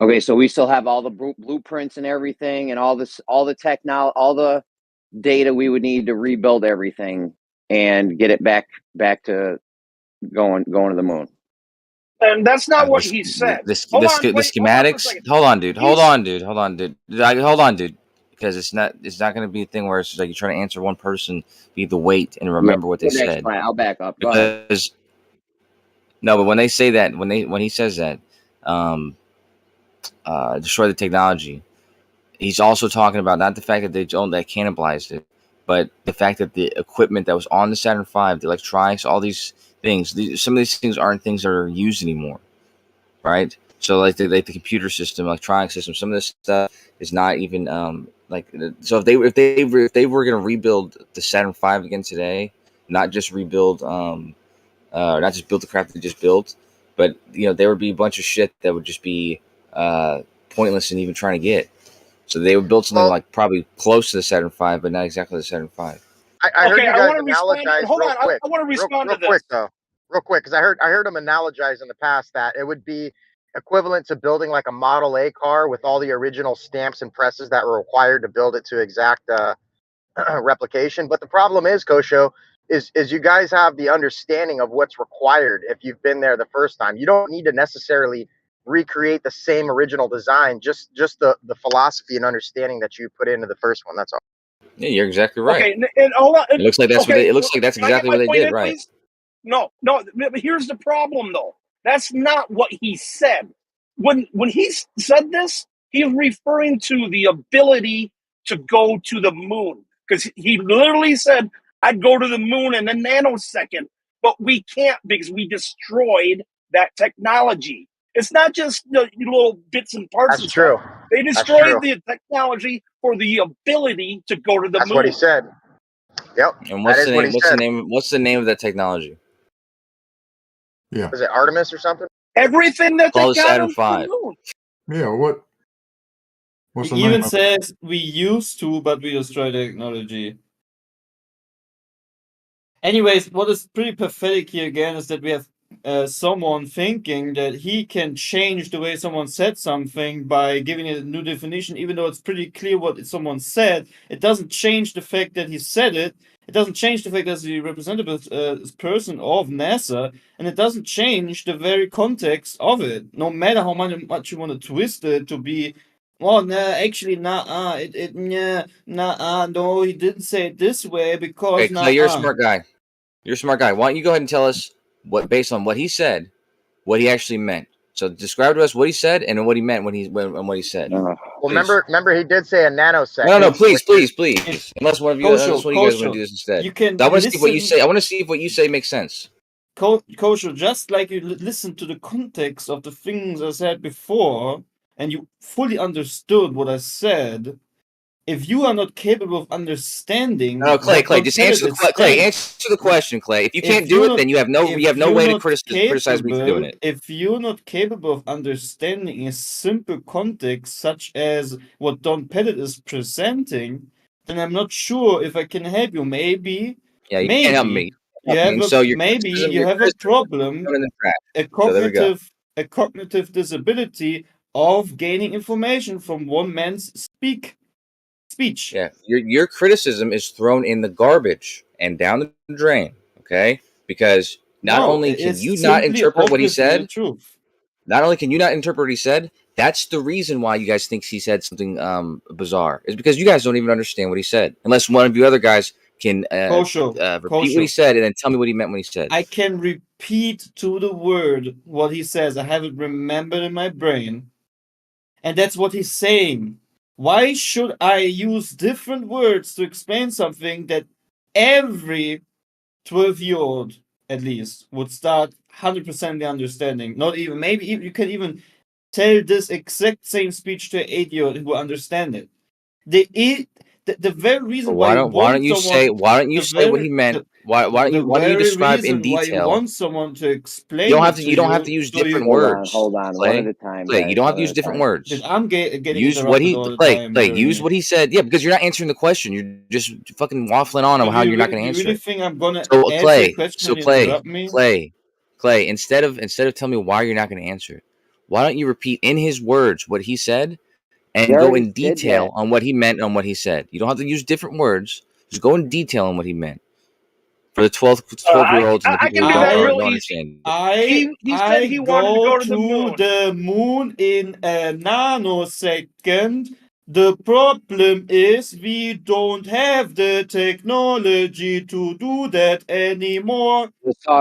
Okay, so we still have all the blueprints and everything, and all the technology, all the data we would need to rebuild everything and get it back to going to the moon. And that's not what he said. The schematics. Hold on, dude. Hold on, dude. Because it's not going to be a thing where it's like you're trying to answer one person, be the weight, and remember what they said. I'll back up. Go ahead. No, but when they say that, when he says that, destroy the technology, he's also talking about not the fact that they cannibalized it, but the fact that the equipment that was on the Saturn V, the electronics, all these things, some of these things aren't things that are used anymore, right? So like the computer system, electronic system, some of this stuff is not even so if they were going to rebuild the Saturn V again today, not just rebuild not just build the craft they just built, but there would be a bunch of shit that would just be pointless in even trying to get. So they would build something like probably close to the Saturn V, but not exactly the Saturn V. I heard you guys analogize Hold on, quick. I want to respond real to this. quick though, real quick, because I heard him analogize in the past that it would be equivalent to building like a Model A car with all the original stamps and presses that were required to build it to exact replication. But the problem is, Kosho, is you guys have the understanding of what's required if you've been there the first time. You don't need to necessarily recreate the same original design, just the philosophy and understanding that you put into the first one. That's all. Yeah, you're exactly right. Okay, and hold on. It looks like that's it looks like that's exactly what they did, right? Please? No. But here's the problem, though. That's not what he said. When he said this, he's referring to the ability to go to the moon, because he literally said, "I'd go to the moon in a nanosecond," but we can't because we destroyed that technology. It's not just the little bits and parts. That's true. They destroyed the technology for the ability to go to the moon. That's what he said. Yep. And what's the name of that technology? Yeah. Is it Artemis or something? Everything that they called got Saturn on the moon. Yeah. What's the He name even of it? says we used to, but we destroyed the technology. Anyways, what is pretty pathetic here again is that we have someone thinking that he can change the way someone said something by giving it a new definition, even though it's pretty clear what someone said. It doesn't change the fact that he said it. It doesn't change the fact that he's the representative person of NASA, and it doesn't change the very context of it. No matter how much you want to twist it to be, well, no, actually, no, he didn't say it this way because Okay, Clay, you're a smart guy. You're a smart guy. Why don't you go ahead and tell us what, based on what he said, what he actually meant? So describe to us what he said and what he meant when he said. Well, remember, he did say a nanosecond. No, please. Unless one of you, unless one of you guys want to do this instead. I want to see what you say. I want to see if what you say makes sense. Kosho, just like you listen to the context of the things I said before, and you fully understood what I said. If you are not capable of understanding, no, Clay, just answer the question, Clay. If you can't do it, then you have no way to criticize me for doing it. If you're not capable of understanding a simple context such as what Don Pettit is presenting, then I'm not sure if I can help you. Maybe you can't help me. You have a problem, a cognitive disability of gaining information from one man's speech. Yeah, your criticism is thrown in the garbage and down the drain, okay? Because not only can you not interpret what he said, not only can you not interpret what he said, that's the reason why you guys think he said something bizarre. Is because you guys don't even understand what he said. Unless one of you other guys can repeat what he said and then tell me what he meant when he said. I can repeat to the word what he says. I have it remembered in my brain. And that's what he's saying. Why should I use different words to explain something that every 12-year-old, at least, would start 100% the understanding? Not even, maybe you can even tell this exact same speech to an 8-year-old who will understand it. The very reason why don't you say what he meant? Why don't you describe in detail? Why you want someone to explain? You don't have to use different words. Hold on, Clay, one at a time. Clay, you don't have to use different words. I'm getting use what he Clay. Use what he said. Yeah, because you're not answering the question. You're just fucking waffling on how you're not going to answer. You really think I'm going to answer the question? Clay, instead of telling me why you're not going to answer, why don't you repeat in his words what he said? And go in detail on what he meant on what he said. You don't have to use different words. Just go in detail on what he meant. For the 12-year-olds and the people who don't understand. He said he wanted to go to the moon in a nanosecond. The problem is we don't have the technology to do that anymore.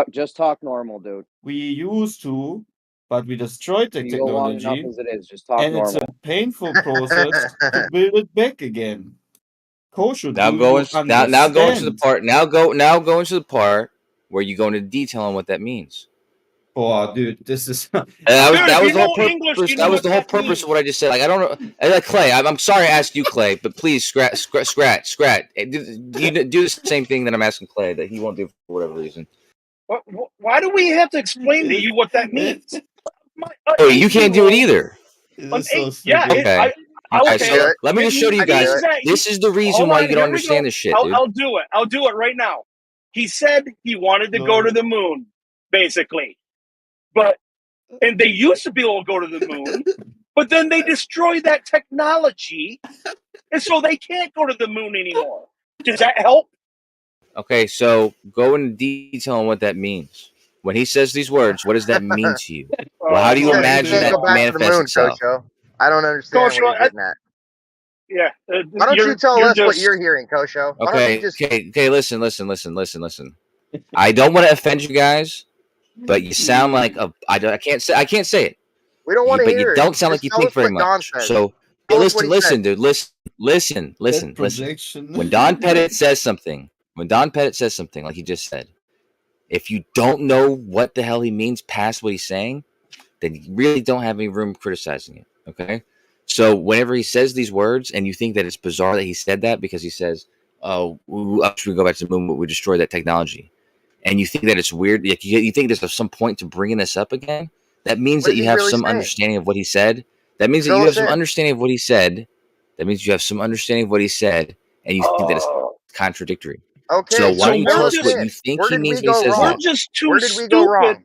Just talk normal, dude. We used to, but we destroyed the technology. Long enough as it is. Just talk and normal. It's a painful process to build it back again. Kosho, now go into the part where you go into detail on what that means. Oh, dude, this is that was the whole purpose. That was the whole purpose of what I just said. Like, I don't know, like Clay. I'm sorry I asked you, Clay, but please scratch. You do the same thing that I'm asking Clay that he won't do for whatever reason. Why do we have to explain to you what that means? You can't do it either. Okay. So let me just show you guys. This is the reason why you don't understand this shit, dude. I'll do it. I'll do it right now. He said he wanted to go to the moon, basically. And they used to be able to go to the moon, but then they destroyed that technology, and so they can't go to the moon anymore. Does that help? Okay, so go into detail on what that means. When he says these words, what does that mean to you? Well, how do you imagine that manifests itself? Kosho. I don't understand what you're getting at. Yeah. Why don't you tell us what you're hearing, Kosho? Okay, listen. I don't want to offend you guys, but you sound like I can't say it. We don't want to hear it. But you don't sound like you think very much. So listen, dude. Listen. When Don Pettit says something like he just said, if you don't know what the hell he means past what he's saying, then you really don't have any room criticizing it. Okay? So whenever he says these words and you think that it's bizarre that he said that because he says, oh, we go back to the moon, but we destroy that technology. And you think that it's weird, like you think there's some point to bringing this up again, that means that you have some understanding of what he said. That means that you have some understanding of what he said. That means you have some understanding of what he said, and you think that it's contradictory. Okay, so why don't you tell us what you think he means when he says that? We're just too stupid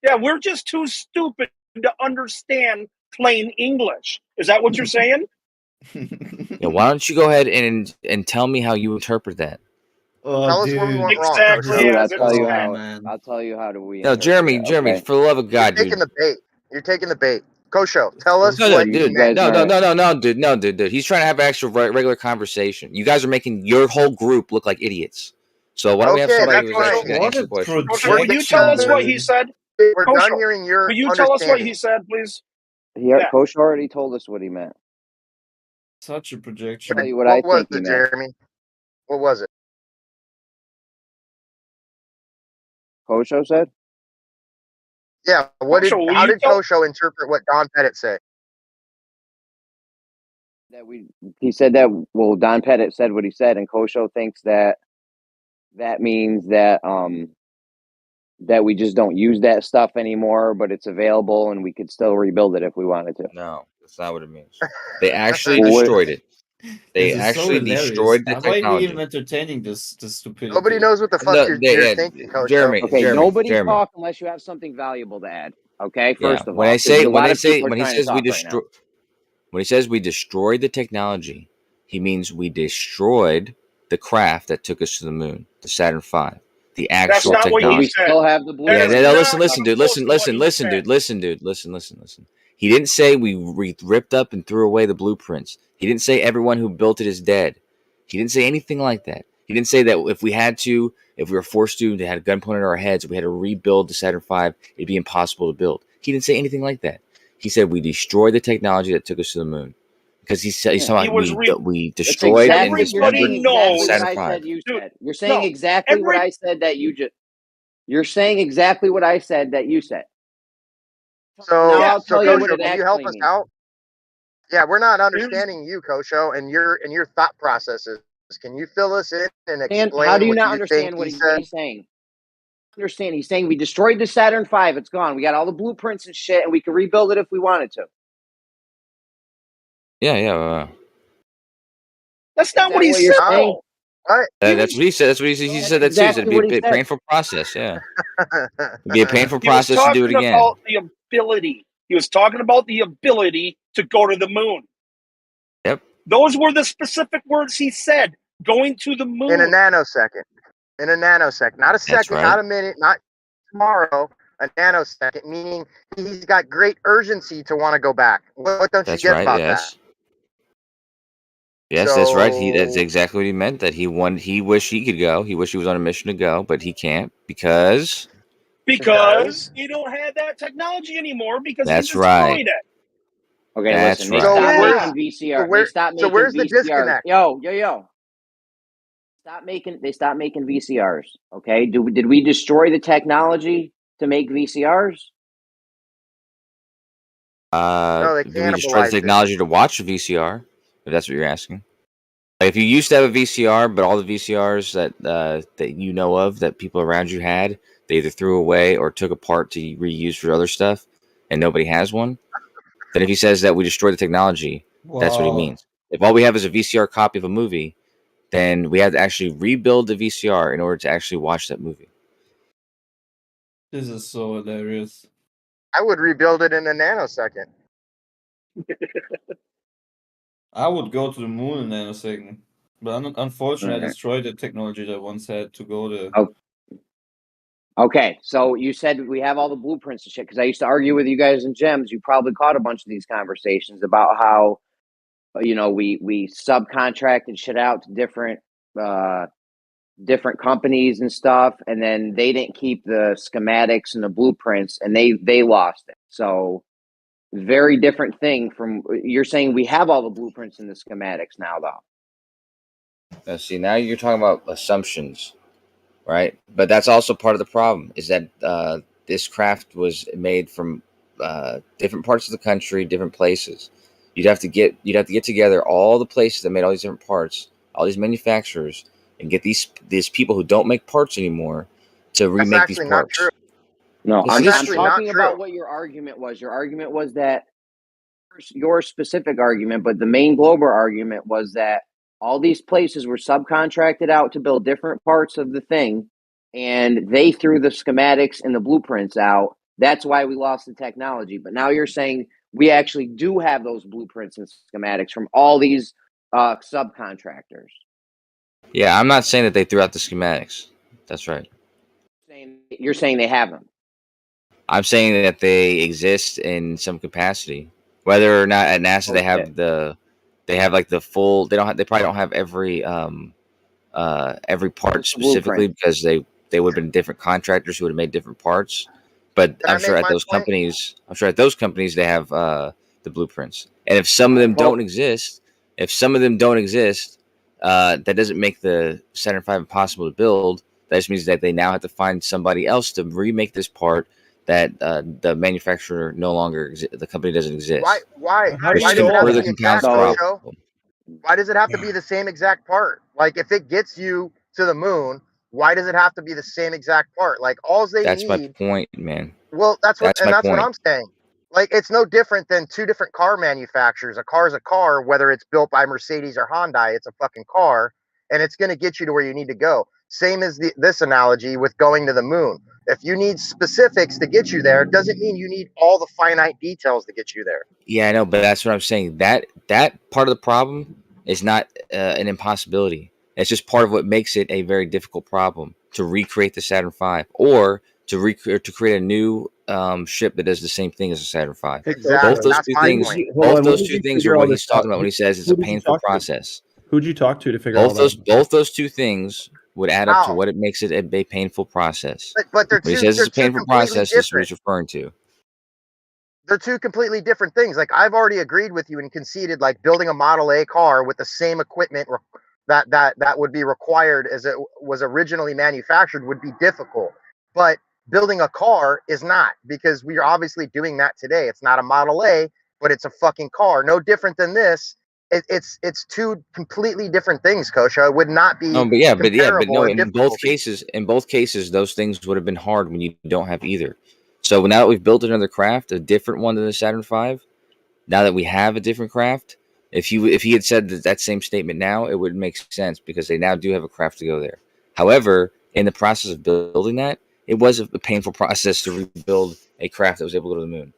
Yeah, we're just too stupid to understand plain English. Is that what you're saying? Yeah, why don't you go ahead and tell me how you interpret that? Oh, Tell us where we dude. went wrong, Exactly Kosho. Dude, as it's said. man. I'll tell you how do we No, interpret Jeremy, it, Jeremy, okay? for the love of You're God, taking dude. the bait. You're taking the bait. Kosho, tell us No, what dude, you meant. no, dude. He's trying to have an actual regular conversation. You guys are making your whole group look like idiots. So why don't we have Okay, somebody that's who's fine. actually going to answer the question? Kosho, will you tell us what he said? We're done Kosho, hearing your will you tell us what understanding. he said, please? Yeah. Kosho already told us what he meant. Such a I'll projection. tell you what I was think he it, meant. Jeremy? What was it? Kosho said? Yeah. Kosho, will How you did tell? Kosho interpret what Don Pettit said? He said that, well, Don Pettit said what he said, and Kosho thinks that means that that we just don't use that stuff anymore, but it's available and we could still rebuild it if we wanted to. No, that's not what it means. They actually Well, destroyed it. They This is so actually hilarious. destroyed the Why are we technology. even entertaining this stupidity? Nobody knows what the fuck you're thinking, Kosho. Jeremy, Okay, Jeremy, nobody Jeremy. talk unless you have something valuable to add. Okay, Yeah, first of when all, I say a when lot they of say people are when he trying to says we talk right now. destroy when he says we destroyed the technology, he means we destroyed the craft that took us to the moon, the Saturn V, the actual That's not what technology. he said. Still have the blue. Yeah, That is no, not listen, dude, close to what he listen, said. dude, listen. He didn't say we ripped up and threw away the blueprints. He didn't say everyone who built it is dead. He didn't say anything like that. He didn't say that if we were forced to, they had a gun pointed at our heads, we had to rebuild the Saturn V, it'd be impossible to build. He didn't say anything like that. He said we destroyed the technology that took us to the moon. Because he's talking about we destroyed and dismembered the Saturn I V. said you said. You're saying exactly what I said that you just. You're saying exactly what I said that you said. So, now I'll tell you what Kosho, it can you help actually us means. out? Yeah, we're not understanding you, Kosho, and your thought processes. Can you fill us in and explain How do you what not you understand think what he said? he's saying? Understand? He's saying we destroyed the Saturn V. It's gone. We got all the blueprints and shit, and we can rebuild it if we wanted to. Yeah. That's not what he said. Saying? That's what he said. That's what he said. That too. He said it'd be a painful process. Yeah, it'd be a painful process to do it again. About the ability. He was talking about the ability to go to the moon. Yep. Those were the specific words he said. Going to the moon In a nanosecond. In a nanosecond, not a second, right. not a minute, not tomorrow. A nanosecond, meaning he's got great urgency to want to go back. What don't you get about that? Yes, that's right. That's exactly what he meant. That he wished he could go. He wished he was on a mission to go, but he can't because you don't have that technology anymore because that's he destroyed right. it. Okay, that's listen. right. They stopped making VCR. They stopped making where's VCR. the disconnect? Yo. They stopped making VCRs. Okay. Did we destroy the technology to make VCRs? No, they do we destroy the technology to watch a VCR? If that's what you're asking. Like if you used to have a VCR, but all the VCRs that you know of that people around you had, they either threw away or took apart to reuse for other stuff, and nobody has one. Then if he says that we destroy the technology, that's what he means. If all we have is a VCR copy of a movie, then we have to actually rebuild the VCR in order to actually watch that movie. This is so hilarious. I would rebuild it in a nanosecond. I would go to the moon in a nanosecond. But unfortunately, I destroyed the technology that once had to go there. Okay, so you said we have all the blueprints and shit, because I used to argue with you guys in gyms. You probably caught a bunch of these conversations about how, we subcontracted shit out to different companies and stuff, and then they didn't keep the schematics and the blueprints, and they lost it. So very different thing from you're saying we have all the blueprints and the schematics now, though. Now, see, now you're talking about assumptions, right? But that's also part of the problem is that this craft was made from different parts of the country, different places. You'd have to get together all the places that made all these different parts, all these manufacturers, and get these people who don't make parts anymore to remake these parts. Not true. No, Yes, I'm talking about what your argument was. Your argument was that your specific argument, but the main global argument was that all these places were subcontracted out to build different parts of the thing, and they threw the schematics and the blueprints out, That's why we lost the technology. But now you're saying we actually do have those blueprints and schematics from all these subcontractors. Yeah, I'm not saying that they threw out the schematics. That's right. You're saying they have them. I'm saying that they exist in some capacity. Whether or not at NASA they have like the full. They probably don't have every part specifically because they would have been different contractors who would have made different parts. But I'm sure at those companies, they have the blueprints. And if some of them don't exist, that doesn't make the Saturn V impossible to build. That just means that they now have to find somebody else to remake this part that the manufacturer no longer the company doesn't exist. Why does it have to be exact, Show? Why does it have to be the same exact part? Like, if it gets you to the moon, why does it have to be the same exact part? Like, all they need. That's my point, man. Well, that's what I'm saying. Like, it's no different than two different car manufacturers. A car's a car, whether it's built by Mercedes or Hyundai, it's a fucking car, and it's going to get you to where you need to go. Same as this analogy with going to the moon. If you need specifics to get you there, it doesn't mean you need all the finite details to get you there. Yeah, I know, but that's what I'm saying. That part of the problem is not an impossibility. It's just part of what makes it a very difficult problem to recreate the Saturn V or to create a new ship that does the same thing as the Saturn V. Exactly. Both those two things are what he's talking about when he says it's a painful process. Who'd you talk to figure out both those two things would add up to what it makes it a painful process. But they're when he says it's a painful process, that's what he's referring to. They're two completely different things. Like, I've already agreed with you and conceded, like, building a Model A car with the same equipment that would be required as it was originally manufactured would be difficult. But building a car is not, because we are obviously doing that today. It's not a Model A, but it's a fucking car. No different than this. It's two completely different things, Kosha. It would not be. In both cases, those things would have been hard when you don't have either. So now that we've built another craft, a different one than the Saturn V, now that we have a different craft, if he had said that same statement now, it would make sense because they now do have a craft to go there. However, in the process of building that, it was a painful process to rebuild a craft that was able to go to the moon.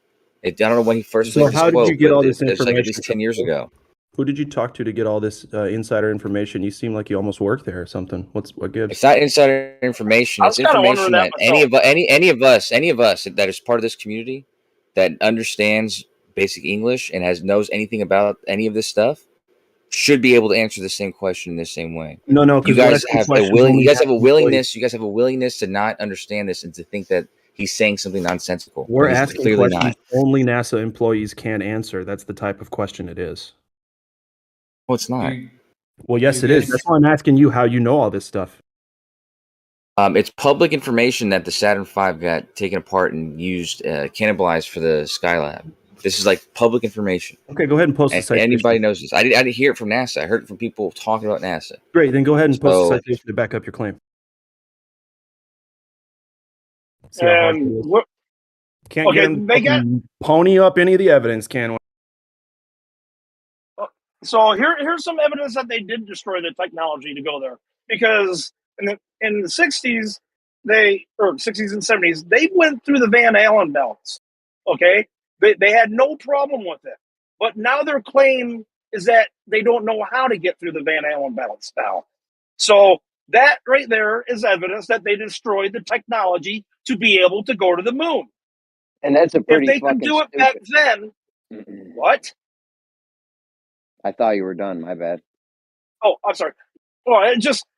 I don't know when he first. So how did you get all this information? Like at least 10 years ago. Who did you talk to get all this insider information? You seem like you almost work there or something. What gives? It's not insider information. It's information that any of us that is part of this community that understands basic English and knows anything about any of this stuff should be able to answer the same question in the same way. No, you guys have a willingness to not understand this and to think that he's saying something nonsensical. We're asking questions only NASA employees can answer. That's the type of question it is. Well, it's not. Well, yes, it is. That's why I'm asking you how you know all this stuff. It's public information that the Saturn V got taken apart and used, cannibalized for the Skylab. This is like public information. Okay, go ahead and post the citation. Anybody knows this. I didn't hear it from NASA. I heard it from people talking about NASA. Great, then go ahead and post the citation to back up your claim. Can't get pony up any of the evidence, can we? So here's some evidence that they did destroy the technology to go there, because in the 60s, 60s and 70s, they went through the Van Allen belts. Okay, they had no problem with it, but now their claim is that they don't know how to get through the Van Allen belts now. So that right there is evidence that they destroyed the technology to be able to go to the moon. And that's a pretty. If they could do it back then, what? I thought you were done. My bad. Oh, I'm sorry. Well,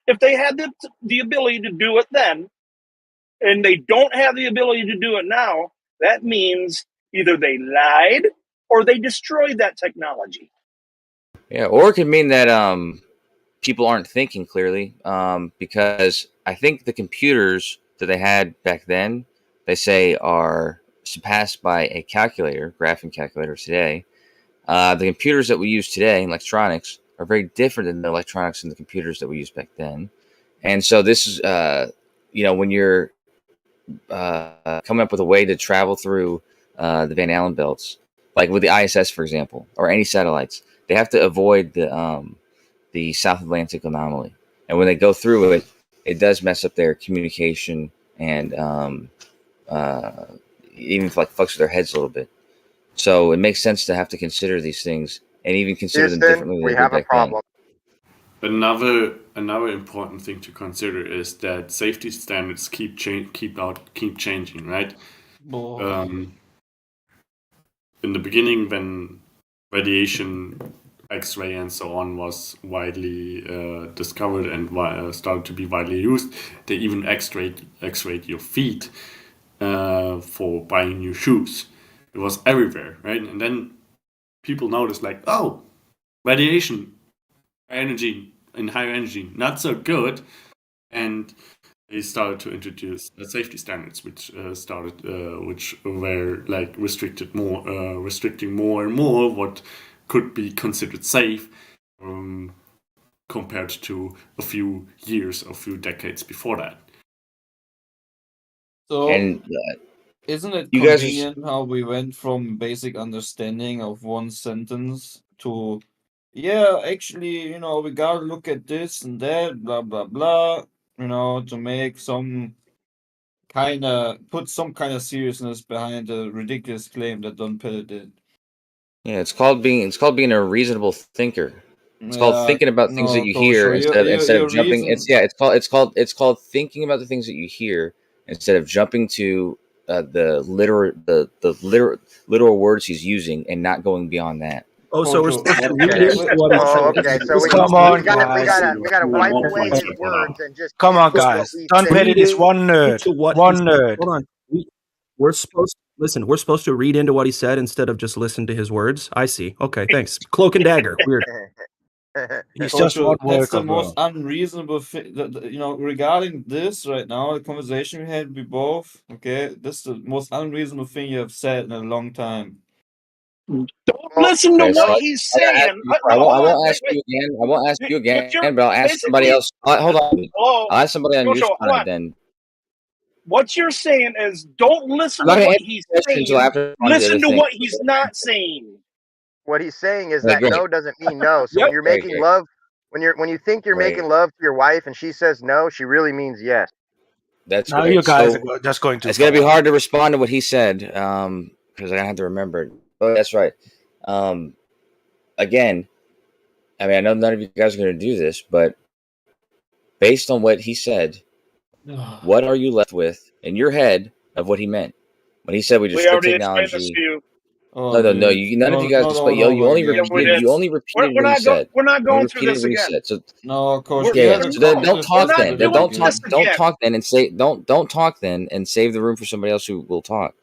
if they had the ability to do it then, and they don't have the ability to do it now, that means either they lied or they destroyed that technology. Yeah, or it could mean that people aren't thinking clearly, because I think the computers that they had back then, they say are surpassed by a calculator, graphing calculator today. The computers that we use today in electronics are very different than the electronics and the computers that we used back then. And so this is, when you're coming up with a way to travel through the Van Allen belts, like with the ISS, for example, or any satellites, they have to avoid the South Atlantic anomaly. And when they go through it, it does mess up their communication and even like fucks with their heads a little bit. So it makes sense to have to consider these things and even consider them differently than we they did have a back then. problem. Another important thing to consider is that safety standards keep changing, right? In the beginning, when radiation, X-ray, and so on was widely discovered and started to be widely used, they even X-rayed your feet for buying new shoes. It was everywhere, right? And then people noticed, like, oh, radiation, higher energy, not so good, and they started to introduce safety standards, which were like restricting more and more what could be considered safe, compared to a few years, a few decades before that. So, And isn't it you guys convenient how we went from basic understanding of one sentence to, yeah, actually, we gotta look at this and that, blah blah blah, to make put some kind of seriousness behind the ridiculous claim that Don Pettit did. Yeah, it's called being a reasonable thinker. It's called thinking about things that you hear instead of jumping. It's called thinking about the things that you hear instead of jumping to the literal words he's using and not going beyond that. Oh, so we're supposed to read Okay. into what he Oh, said. okay. So we Come on, gotta guys. wipe away his words and just Come on, stick with what guys. we Don say. Pettit is one nerd. To what One he said. nerd. Hold on. We're supposed We're supposed to read into what he said instead of just listen to his words. I see. Okay, thanks. Cloak and dagger. Weird. He's just one That's the worker, most bro. unreasonable thing. Regarding this right now, the conversation we had, we both, okay, this is the most unreasonable thing you have said in a long time. Don't listen to Okay, so what he's I saying. won't ask you again. I won't ask you again, but I'll ask somebody else. Hold on. Hello, I'll ask somebody on your Joshua, hold side on. then. What you're saying is don't listen I'm to not gonna what answer he's the question until saying. after Listen to thing. what he's not saying. What he's saying is Okay, that great. no doesn't mean no. So Yep. when you're Great, making great. love, when you think you're Great. making love to your wife and she says no, she really means yes. That's Now great. you guys So are just going too it's gonna far. be hard to respond to what he said, because I have to remember it. Oh, that's right. Again, I mean, I know none of you guys are gonna do this, but based on what he said, what are you left with in your head of what he meant when he said we We destroy already explained this technology? to you. Oh, No. dude. None of you guys displayed. You only Yeah, we repeated. did. You only repeated We're what he said. we're not You going only through repeated this what he again. said. So No, Coach, We're, you yeah. haven't So then told don't this talk not then. Then doing don't talk. this Don't again. talk then and say don't talk then and save the room for somebody else who will talk.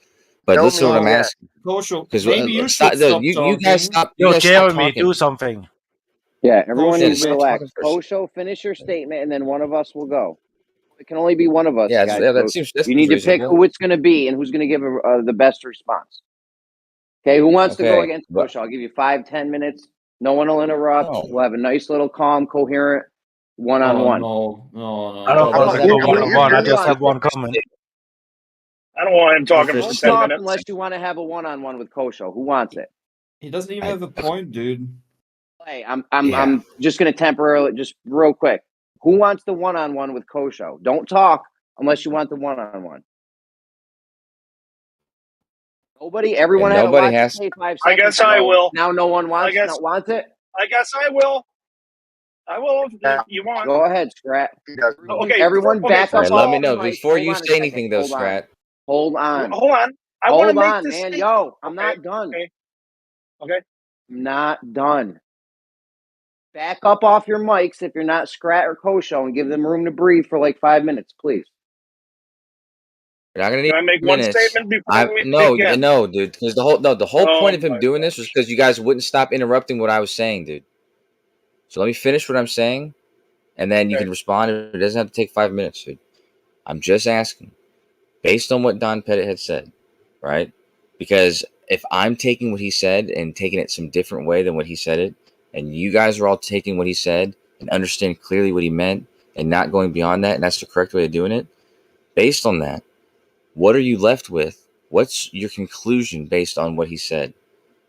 But No listen to what I'm means yes. asking. Coach, Because maybe you should stop you guys talking. stop. You Yo, guys stop Jeremy, talking. do something. Yeah, everyone Yeah, needs to stop relax. talking first. Kosho, finish your statement, and then one of us will go. It can only be one of us, Yeah, guys. that So seems you need to pick reasonable. who it's going to be and who's going to give the best response. Okay, who wants to go Okay, against but Kosho? I'll give you 5-10 minutes. No one will interrupt. no. We'll have a nice little calm, coherent one-on-one. No. I don't want to that's go you. one-on-one. I Who just wants have it? one comment. I don't want him talking finish for Don't 10 talk minutes. unless you want to have a one-on-one with Kosho. Who wants it? He doesn't even have a point, dude. Hey, I'm just going to temporarily, just real quick. Who wants the one-on-one with Kosho? Don't talk unless you want the one-on-one. Nobody. Everyone had a lot to say 5 seconds I guess ago. I will. Now no one wants it. I guess I will. I will if you want. Go ahead, Scrat. Okay, Everyone back up. Right, let me know before you say anything, though, Hold on. Scrat. Hold on. Hold on. I want to Hold make on, this man. statement. Yo, I'm not done. Okay. I'm not done. Back up off your mics if you're not Scrat or Kosho and give them room to breathe for like 5 minutes, please. You're not gonna need Can I make minutes. one statement before we begin? No, dude. Because the whole point of him doing this was because you guys wouldn't stop interrupting what I was saying, dude. So let me finish what I'm saying, and then you can respond. It doesn't have to take 5 minutes, dude. I'm just asking, based on what Don Pettit had said, right? Because if I'm taking what he said and taking it some different way than what he said it, and you guys are all taking what he said and understand clearly what he meant and not going beyond that, and that's the correct way of doing it, based on that, what are you left with? What's your conclusion based on what he said,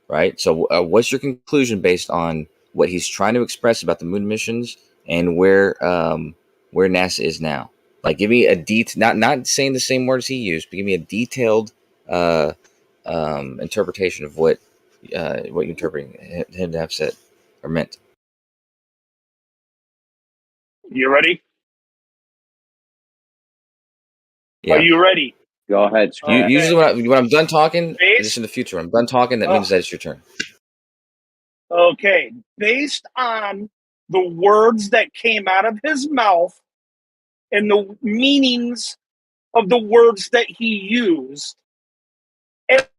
right? So what's your conclusion based on what he's trying to express about the moon missions and where NASA is now? Like, give me a not saying the same words he used, but give me a detailed interpretation of what you're interpreting him to have said or meant. You ready? Yeah. Are you ready? Go ahead, Scrat. Usually when I'm done talking, Based- just in the future, when I'm done talking, that means that it's your turn. Okay. Based on the words that came out of his mouth and the meanings of the words that he used,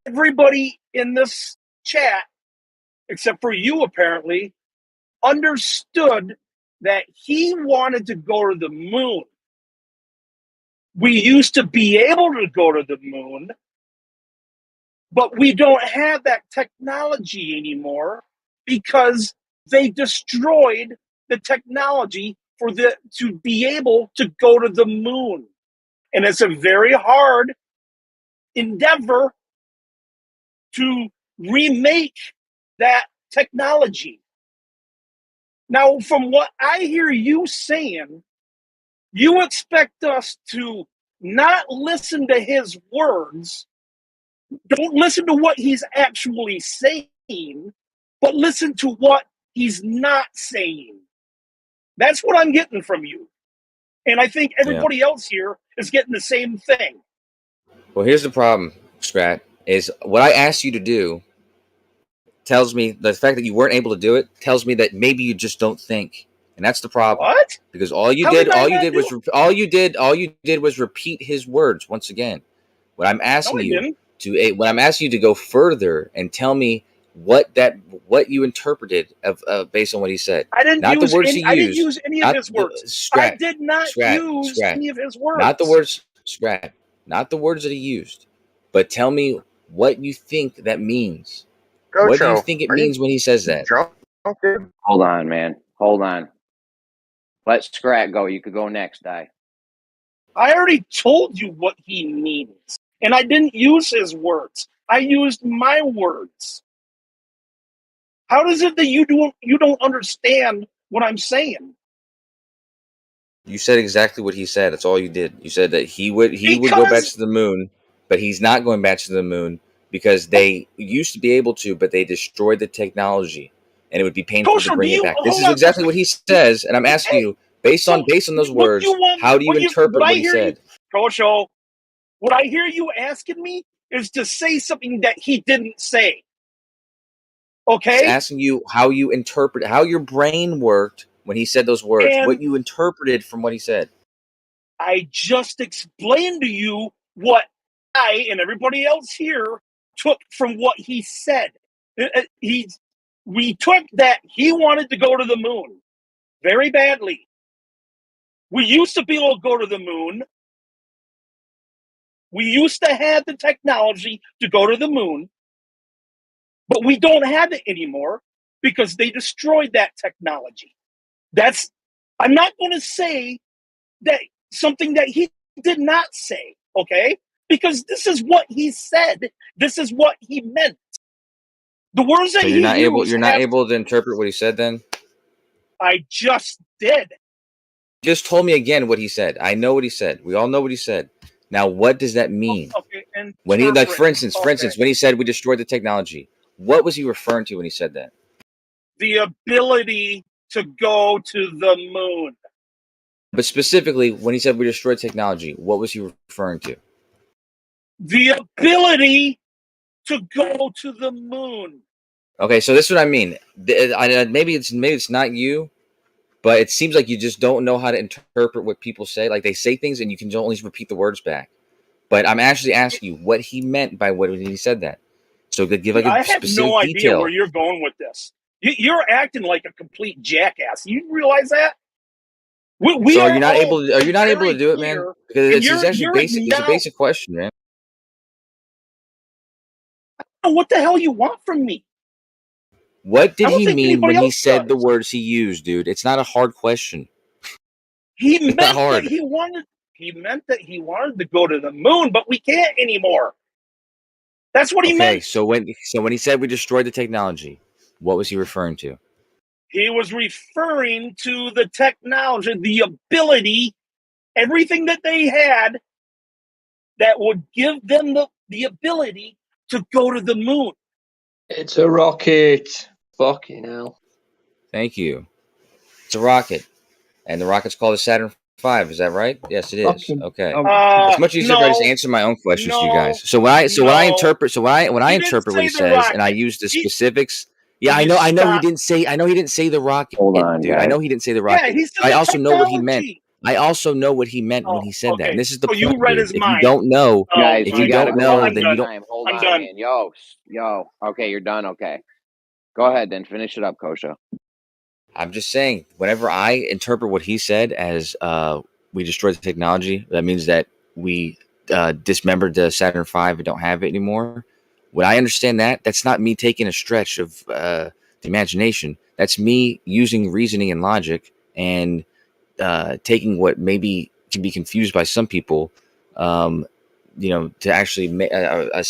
everybody in this chat, except for you apparently, understood that he wanted to go to the moon. We used to be able to go to the moon, but we don't have that technology anymore because they destroyed the technology to be able to go to the moon. And it's a very hard endeavor to remake that technology. Now, from what I hear you saying, you expect us to not listen to his words, don't listen to what he's actually saying, but listen to what he's not saying. That's what I'm getting from you. And I think everybody else here is getting the same thing. Well, here's the problem, Scrat, is what I asked you to do tells me the fact that you weren't able to do it tells me that maybe you just don't think. And that's the problem. What? Because all you did was repeat his words once again. What I'm asking you to go further and tell me what you interpreted of based on what he said. I didn't not use the words any, he I used. didn't use any of his words. Scrat, I did not use any of his words. Not the words, Scrat. Not the words that he used. But tell me what you think that means. What do you think it means when he says that? Hold on, man. Hold on. Let Scrat go. You could go next, Di. I already told you what he means. And I didn't use his words. I used my words. How is it that you don't understand what I'm saying? You said exactly what he said. That's all you did. You said that he would go back to the moon, but he's not going back to the moon because they used to be able to, but they destroyed the technology, and it would be painful to bring it back. This is exactly what he says, and I'm asking you, based on those words, how do you interpret what he said? Kosho, what I hear you asking me is to say something that he didn't say. Okay? He's asking you how you interpret, how your brain worked when he said those words, what you interpreted from what he said. I just explained to you what I and everybody else here took from what he said. We took that he wanted to go to the moon very badly. We used to be able to go to the moon. We used to have the technology to go to the moon, but we don't have it anymore because they destroyed that technology. I'm not going to say that something that he did not say, okay? Because this is what he said. This is what he meant. The words that you're not able to interpret what he said then? I just did. Just told me again what he said. I know what he said. We all know what he said. Now, what does that mean? Okay, when he, like, for instance, when he said we destroyed the technology, what was he referring to when he said that? The ability to go to the moon. But specifically, when he said we destroyed technology, what was he referring to? The ability to go to the moon. Okay, so this is what I mean. Maybe it's not you, but it seems like you just don't know how to interpret what people say. Like, they say things and you can only repeat the words back. But I'm actually asking you what he meant by what he said that. So to give like a specific detail. I have no idea where you're going with this. You're acting like a complete jackass. You realize that? So are you not able to do it, man? Because it's actually basic. It's a basic question, man. What the hell you want from me? What did he mean when he said the words he used, dude? It's not a hard question. He meant that he wanted to go to the moon, but we can't anymore. That's what he meant. So when he said we destroyed the technology, what was he referring to? He was referring to the technology, the ability, everything that they had that would give them the ability to go to the moon. It's a rocket. Fucking hell. Thank you. It's a rocket, and the rocket's called the Saturn V. Is that right? Yes, it is. Okay. It's much easier if I just answer my own questions to you guys. So when I interpret what he says, and I use the specifics. Yeah, I know he didn't say. I know he didn't say the rocket, Hold on, dude. guys. I know he didn't say the rocket. Yeah, he said I the also know what he meant. technology. I also know what he meant when he said that. okay. And this is the So you point, read dude. his If mind. you don't know, Guys, if we you gotta don't go know, one then at you a don't. time. Hold I'm on, done. man. Yo. Okay, you're done. Okay. Go ahead, then. Finish it up, Kosha. I'm just saying, whenever I interpret what he said as we destroyed the technology, that means that we dismembered the Saturn V and don't have it anymore. When I understand that, that's not me taking a stretch of the imagination. That's me using reasoning and logic and taking what maybe can be confused by some people, to actually make a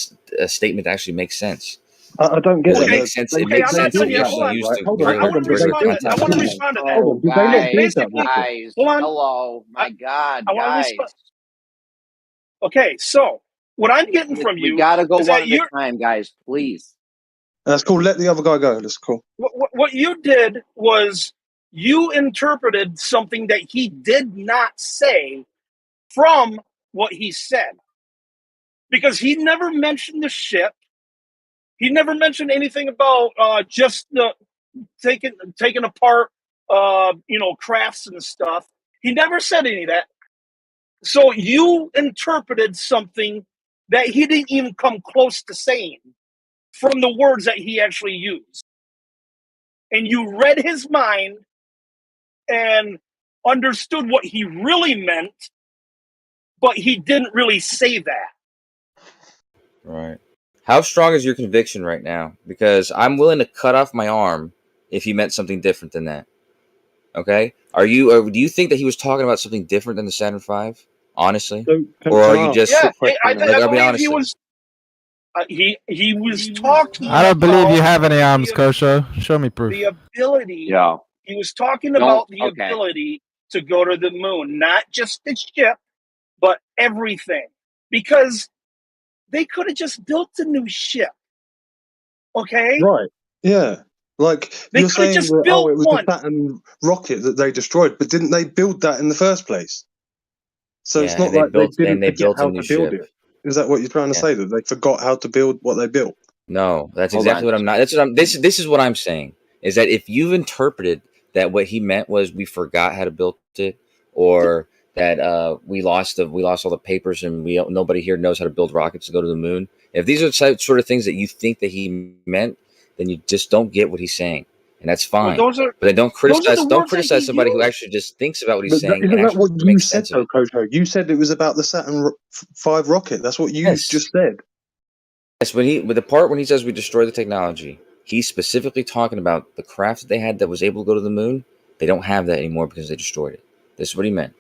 statement that actually makes sense. I don't get Because it. it makes sense. They It makes I'm not sense if done you yet. actually Hold on. use the Hold very on. I want to regular respond to that. I want to context. respond to that. Hold on. Did they not build that Basically, rocket? Guys, hold on. hello. My God, I want to guys. respond. Okay, so what I'm getting from We you gotta go is one that at a time, guys. Please. That's cool. Let the other guy go. That's cool. what you did was you interpreted something that he did not say from what he said, because he never mentioned the ship. He never mentioned anything about just the taking apart crafts and stuff. He never said any of that. So you interpreted something that he didn't even come close to saying from the words that he actually used. And you read his mind and understood what he really meant, but he didn't really say that. Right. How strong is your conviction right now? Because I'm willing to cut off my arm if he meant something different than that. Okay? Do you think that he was talking about something different than the Saturn V? Honestly? Or are you just... Yeah, I believe honestly. he was... he was talking I don't believe you about have any arms, Kosho. Show me proof. the ability. Yeah. He was talking about the ability to go to the moon, not just the ship, but everything. Because they could have just built a new ship. Okay? Right. Yeah. Like They you're could have saying just that, built it was one. the Saturn rocket that they destroyed, but didn't they build that in the first place? So it's not like they didn't forget how to build it. Is that what you're trying to say? That they forgot how to build what they built? No, that's exactly what I'm not. That's what I'm. This is what I'm saying. Is that if you've interpreted that what he meant was we forgot how to build it, or that we lost all the papers and nobody here knows how to build rockets to go to the moon. If these are sort of things that you think that he meant, then you just don't get what he's saying, and that's fine. Well, but then don't criticize. Don't words criticize somebody who used. actually just thinks about what he's saying. Isn't and that what you makes said, sense of though, it. Kojo? You said it was about the Saturn V rocket. That's what you just said. Yes, with the part when he says we destroy the technology, he's specifically talking about the craft that they had that was able to go to the moon. They don't have that anymore because they destroyed it. This is what he meant.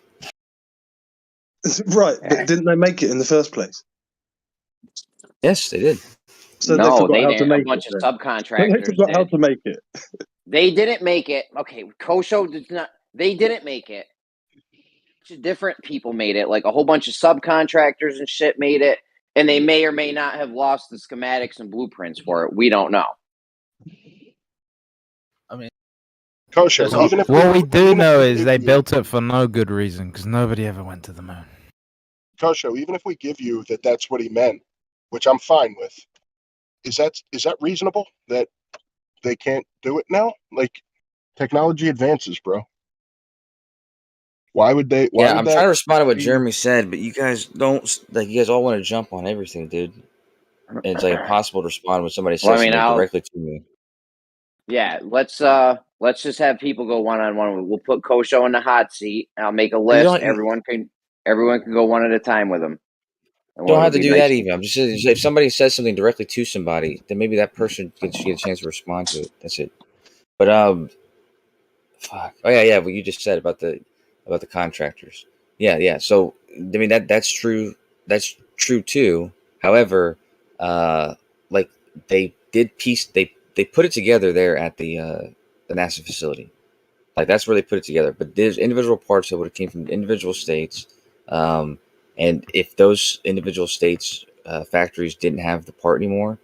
Right, but didn't they make it in the first place? Yes, they did. So no, they forgot how didn't. to make A bunch it. of Then. subcontractors They forgot how did. to make it. They didn't make it. Okay, Kosho did not. They didn't make it. Different people made it. Like a whole bunch of subcontractors and shit made it, and they may or may not have lost the schematics and blueprints for it. We don't know. I mean, Kosho, what we do know is they built it for no good reason because nobody ever went to the moon. Kosho, even if we give you that that's what he meant, which I'm fine with, is that reasonable that they can't do it now? Like, technology advances, bro. Why would they? I'm trying to respond to what Jeremy said, but you guys don't. Like, you guys all want to jump on everything, dude. And it's like impossible to respond when somebody says something directly to me. Yeah, let's just have people go one-on-one. We'll put Kosho in the hot seat. I'll make a list. Everyone can go one at a time with him. You don't have to do that even. I'm just saying, if somebody says something directly to somebody, then maybe that person gets a chance to respond to it. That's it. But fuck. Oh yeah. What you just said about the contractors. Yeah. So I mean that's true. That's true too. However, like they did they put it together there at the NASA facility. Like that's where they put it together. But there's individual parts that would have came from individual states. And if those individual states factories didn't have the part anymore,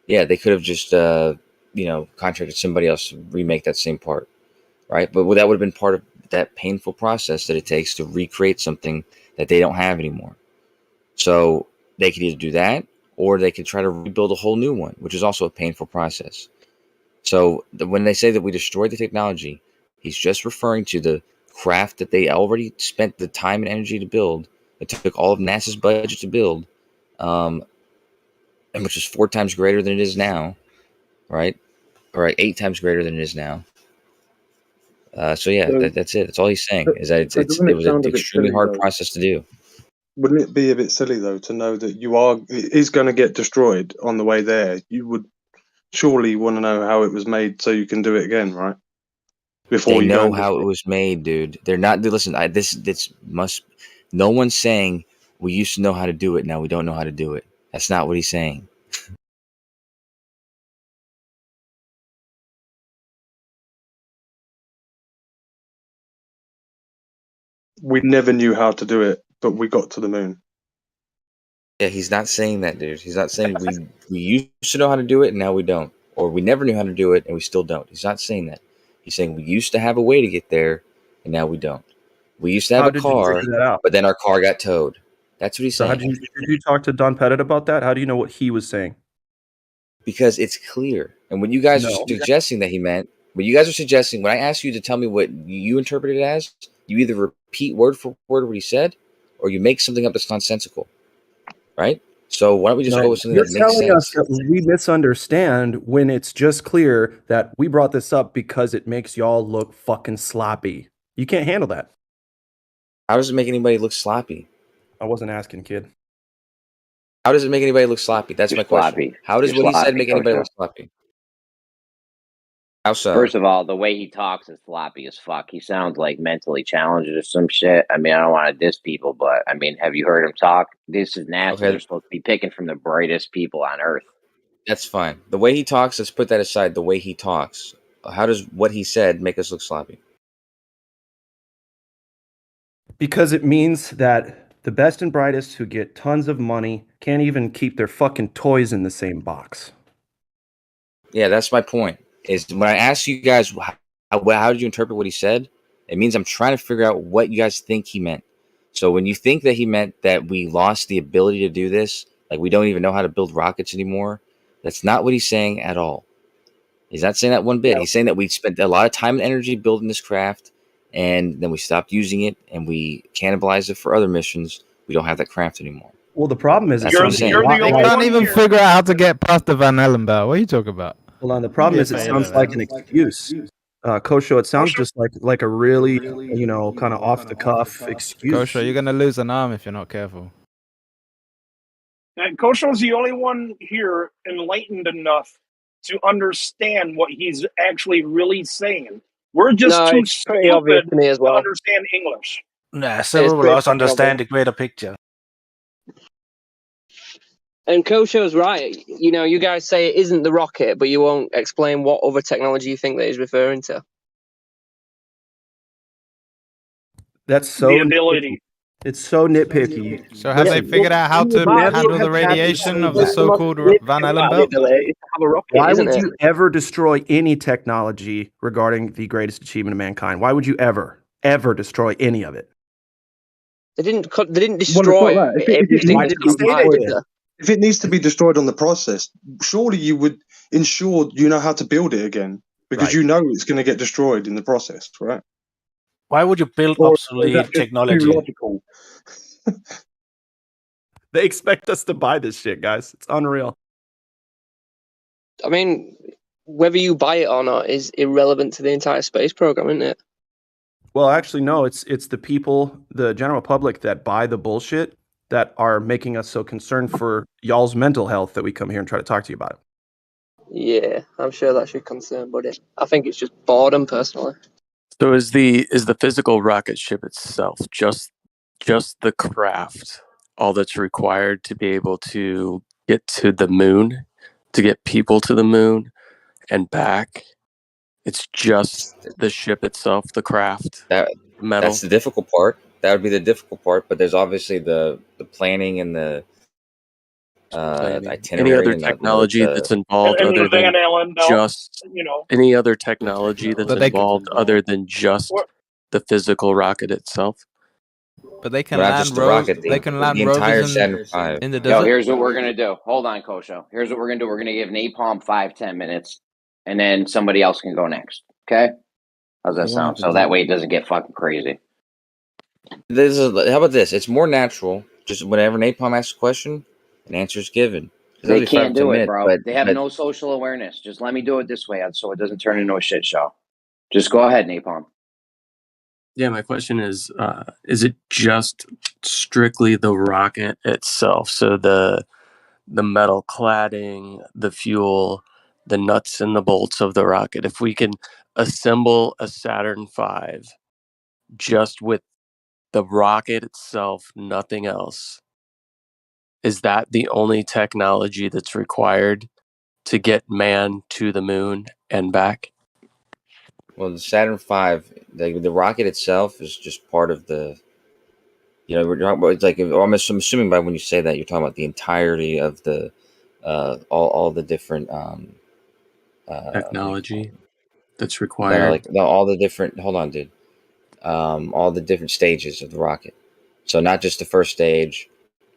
yeah, they could have just contracted somebody else to remake that same part, right? But that would have been part of that painful process that it takes to recreate something that they don't have anymore. So they could either do that, or they could try to rebuild a whole new one, which is also a painful process. So when they say that we destroyed the technology, he's just referring to the craft that they already spent the time and energy to build. It took all of NASA's budget to build, and which is 4 times greater than it is now, right? Or 8 times greater than it is now. So yeah, that's it. That's all he's saying, is that it was an extremely hard process to do. Wouldn't it be a bit silly though to know that it is going to get destroyed on the way there? You would surely want to know how it was made so you can do it again, right? Before They you know how it was made, dude. They're not. Listen, this must. No one's saying we used to know how to do it. Now we don't know how to do it. That's not what he's saying. We never knew how to do it, but we got to the moon. Yeah, he's not saying that, dude. He's not saying we used to know how to do it and now we don't, or we never knew how to do it and we still don't. He's not saying that. He's saying we used to have a way to get there and now we don't. We used to have a car, but then our car got towed. That's what he's saying. Did you talk to Don Pettit about that? How do you know what he was saying? Because it's clear. And when you guys are suggesting that he meant, when I ask you to tell me what you interpret it as, you either repeat word for word what he said, or you make something up that's nonsensical. Right? So why don't we just go with something that makes sense? You're telling us that we misunderstand when it's just clear that we brought this up because it makes y'all look fucking sloppy. You can't handle that. How does it make anybody look sloppy? I wasn't asking, kid. How does it make anybody look sloppy? That's my question. How does what he said make anybody look sloppy? How so? First of all, the way he talks is sloppy as fuck. He sounds like mentally challenged or some shit. I mean, I don't want to diss people, but I mean, have you heard him talk? This is NASA. Okay. They're supposed to be picking from the brightest people on Earth. That's fine. The way he talks, let's put that aside. The way he talks. How does what he said make us look sloppy? Because it means that the best and brightest who get tons of money can't even keep their fucking toys in the same box. Yeah, that's my point. Is when I ask you guys how did you interpret what he said, it means I'm trying to figure out what you guys think he meant. So when you think that he meant that we lost the ability to do this, like we don't even know how to build rockets anymore, that's not what he's saying at all. He's not saying that one bit. He's saying that we spent a lot of time and energy building this craft, and then we stopped using it, and we cannibalized it for other missions. We don't have that craft anymore. Well, the problem is they can't even figure out how to get past the Van Allen belt. What are you talking about? Hold on. The problem is it sounds like an excuse. Kosho, it sounds just like a really, kind of off the cuff excuse. Kosho, you're gonna lose an arm if you're not careful. And Kosho's the only one here enlightened enough to understand what he's actually really saying. We're just too stupid to me as well. to understand English. Nah, several of us understand the greater picture. And Kosho's right. You guys say it isn't the rocket, but you won't explain what other technology you think that he's referring to. That's so the ability. It's so nitpicky. So have they figured out how to handle the radiation of the so-called Van Allen belt? Why would you ever destroy any technology regarding the greatest achievement of mankind? Why would you ever destroy any of it? They didn't destroy everything. If it needs to be destroyed on the process, surely you would ensure you know how to build it again, because you know it's going to get destroyed in the process, right? Why would you build obsolete technology? They expect us to buy this shit, guys. It's unreal. I mean, whether you buy it or not is irrelevant to the entire space program, isn't it? Well, actually, no. It's the people, the general public, that buy the bullshit that are making us so concerned for y'all's mental health that we come here and try to talk to you about it. Yeah, I'm sure that should concern, but I think it's just boredom, personally. So is the physical rocket ship itself just the craft, all that's required to be able to get to the moon, to get people to the moon and back? It's just the ship itself, the craft, metal. That's the difficult part. That would be the difficult part. But there's obviously the planning and the itinerary. Any other and technology that's involved And other the Van than Allen belt, just you know. any other technology that's But they involved other than just the physical rocket itself? But they can But not land just the rocket, they can land the rovers entire Saturn V. in the Yo, desert. here's what we're gonna do. Hold on, Kosho. Here's what we're gonna do. We're gonna give Napalm 5-10 minutes, and then somebody else can go next. Okay? How's that You don't have sound? to So do that it. way it doesn't get fucking crazy. How about this? It's more natural. Just whenever Napalm asks a question, an answer is given. They can't do it, bro. But They have no social awareness. Just let me do it this way so it doesn't turn into a shit show. Just go ahead, Napalm. Yeah, my question is it just strictly the rocket itself? So the metal cladding, the fuel, the nuts and the bolts of the rocket. If we can assemble a Saturn V just with the rocket itself, nothing else, is that the only technology that's required to get man to the moon and back? Well, the Saturn V, the rocket itself is just part of the. We're talking about, it's like, I'm assuming by when you say that you're talking about the entirety of the, all the different technology that's required. All the different. Hold on, dude. All the different stages of the rocket. So not just the first stage,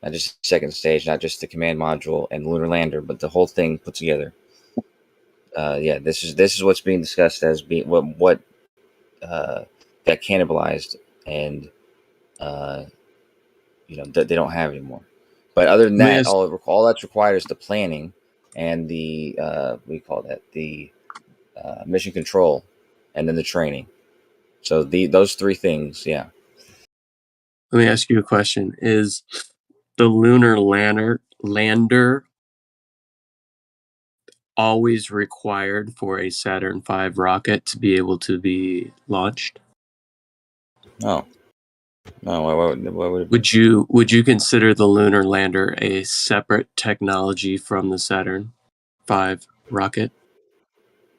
not just the second stage, not just the command module and lunar lander, but the whole thing put together. This is what's being discussed as being what got cannibalized and that they don't have anymore. But other than that, all that's required is the planning and the what do you call that? The mission control, and then the training. So those three things, yeah. Let me ask you a question. Is the lunar lander always required for a Saturn V rocket to be able to be launched? No. Why would it be? Would you consider the lunar lander a separate technology from the Saturn V rocket?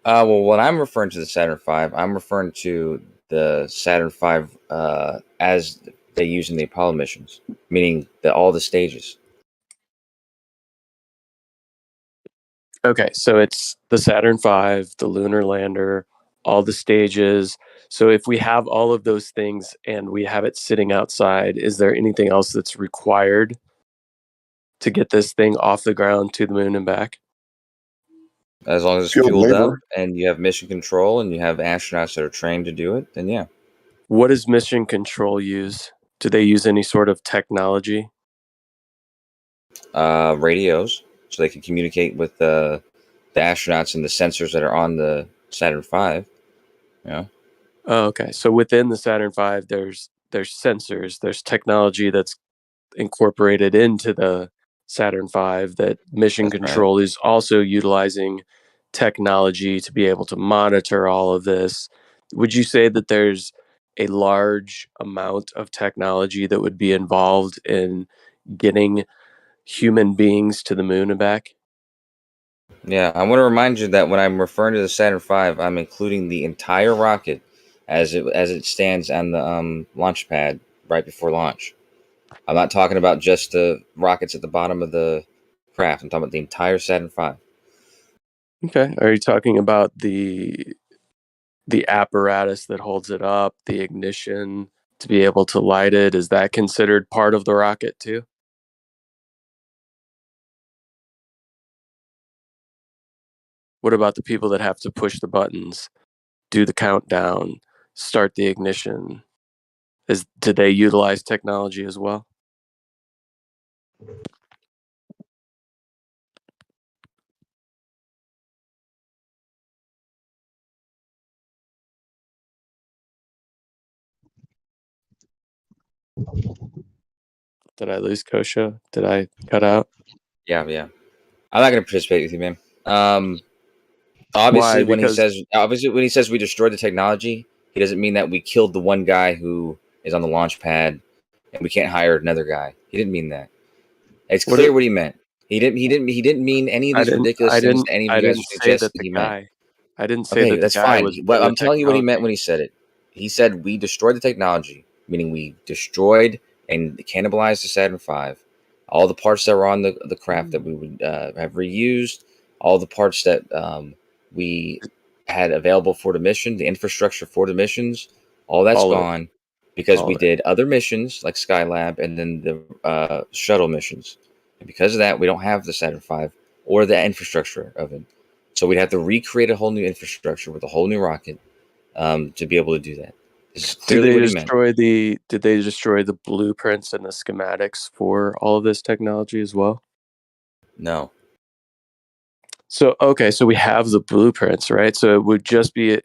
Well, when I'm referring to the Saturn V, I'm referring to the Saturn V as they use in the Apollo missions, meaning all the stages. Okay, so it's the Saturn V, the lunar lander, all the stages. So if we have all of those things and we have it sitting outside, is there anything else that's required to get this thing off the ground to the moon and back? As long as it's fueled up and you have mission control and you have astronauts that are trained to do it, then yeah. What does mission control use? Do they use any sort of technology? Radios, so they can communicate with the astronauts and the sensors that are on the Saturn V. Yeah. Oh, okay. So within the Saturn V, there's sensors, there's technology that's incorporated into the Saturn V that mission control is also utilizing technology to be able to monitor all of this. Would you say that there's a large amount of technology that would be involved in getting human beings to the moon and back? Yeah, I want to remind you that when I'm referring to the Saturn V, I'm including the entire rocket as it stands on the launch pad right before launch. I'm not talking about just the rockets at the bottom of the craft. I'm talking about the entire Saturn V. Okay. Are you talking about the apparatus that holds it up, the ignition to be able to light it? Is that considered part of the rocket too? What about the people that have to push the buttons, do the countdown, start the ignition? Do they utilize technology as well? Did I lose Kosha? Did I cut out? Yeah. I'm not going to participate with you, man. Obviously, when he says we destroyed the technology, he doesn't mean that we killed the one guy who is on the launch pad and we can't hire another guy. He didn't mean that. It's clear what he meant. He didn't mean any of these ridiculous things that any of you guys are suggesting he meant. I didn't say that that's the guy fine. was. But I'm telling you what he meant when he said it. He said we destroyed the technology, meaning we destroyed and cannibalized the Saturn V. all the parts that were on the craft that we would have reused, all the parts that we had available for the mission, the infrastructure for the missions, all that's gone because we did other missions like Skylab and then the shuttle missions. And because of that, we don't have the Saturn V or the infrastructure of it. So we'd have to recreate a whole new infrastructure with a whole new rocket to be able to do that. Did they destroy the blueprints and the schematics for all of this technology as well? No. So okay, so we have the blueprints, right? So it would just be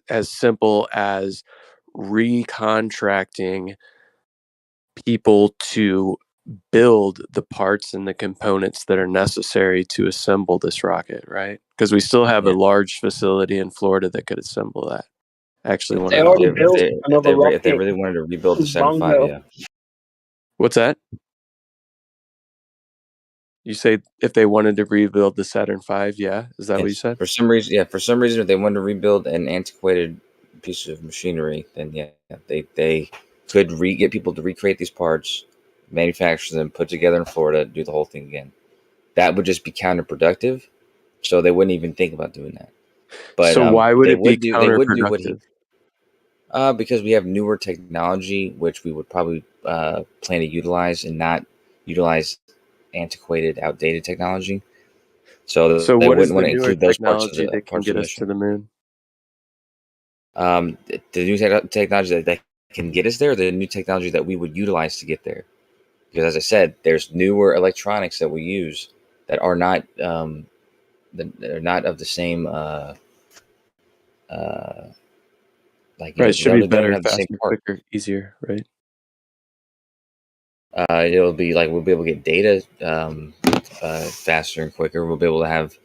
as simple as recontracting people to build the parts and the components that are necessary to assemble this rocket, right? Because we still have a large facility in Florida that could assemble that. Actually, if they really wanted to rebuild the Saturn V, yeah. What's that? You say if they wanted to rebuild the Saturn V, yeah? Is that what you said? For some reason, if they wanted to rebuild an antiquated piece of machinery, then yeah, they could get people to recreate these parts, manufacture them, put together in Florida, do the whole thing again. That would just be counterproductive, so they wouldn't even think about doing that. But so why would it be counterproductive? They would do what because we have newer technology, which we would probably plan to utilize and not utilize antiquated, outdated technology. So they wouldn't want to include those parts of the that can get us to the moon. The new technology that can get us there, or the new technology that we would utilize to get there. Because as I said, there's newer electronics that we use that are not that are not of the same like right, it should be better, faster, quicker, easier, right? It'll be like we'll be able to get data faster and quicker. We'll be able to have,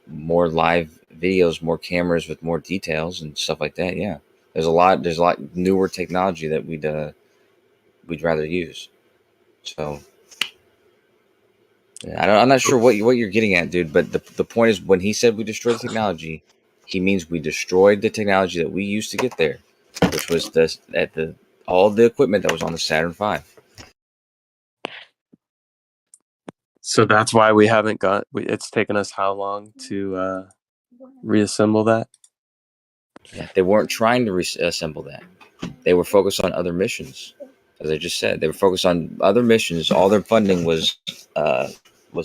more live videos, more cameras with more details and stuff like that. Yeah, there's a lot newer technology that we'd rather use. So yeah, I'm not sure what you're getting at, dude. But the point is, when he said we destroyed the technology, he means we destroyed the technology that we used to get there, which was all the equipment that was on the Saturn V. So that's why we haven't it's taken us how long to reassemble that? Yeah, they weren't trying to reassemble that. They were focused on other missions. As I just said, they were focused on other missions. All their funding was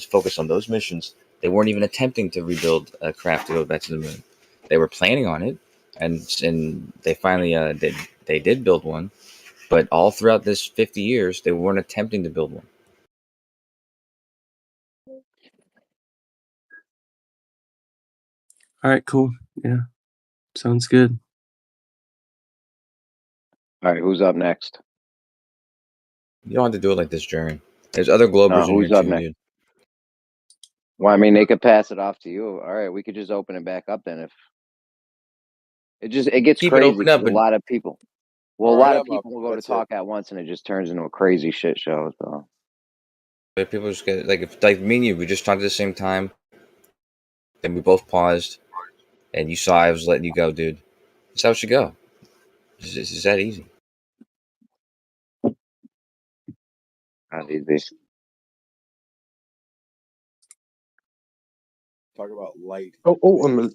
focused on those missions. They weren't even attempting to rebuild a craft to go back to the moon. They were planning on it, and they finally they did build one. But all throughout this 50 years, they weren't attempting to build one. All right, cool. Yeah, sounds good. All right, who's up next? You don't have to do it like this, Jerry. There's other Globers in who's here up too, next? dude. Well, I mean, they could pass it off to you. All right, we could just open it back up then. If it gets Keep crazy, it open up, a lot of people. Well, a lot of people will go to That's talk at once, and it just turns into a crazy shit show. So people just get like me and you. We just talked at the same time. Then we both paused, and you saw I was letting you go, dude. That's how it should go. It's that easy. not easy. Talk about light. Oh,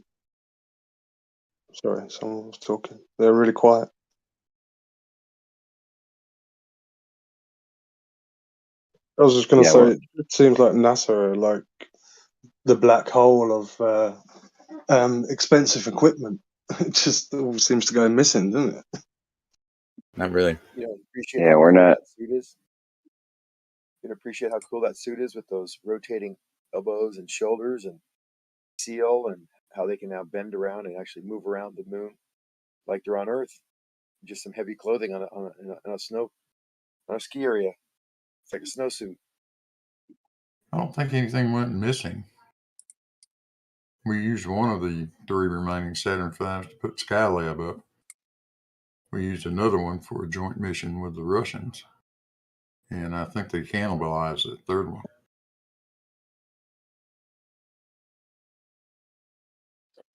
sorry, someone was talking. They're really quiet. I was just going to say, it seems like NASA are like the black hole of expensive equipment. It just all seems to go missing, doesn't it? Not really. Appreciate Yeah, we're not. That suit is. You can appreciate how cool that suit is with those rotating elbows and shoulders and seal, and how they can now bend around and actually move around the moon like they're on Earth. Just some heavy clothing on a ski area. It's like a snowsuit. I don't think anything went missing. We used one of the 3 remaining Saturn V's to put Skylab up. We used another one for a joint mission with the Russians. And I think they cannibalized the 3rd one.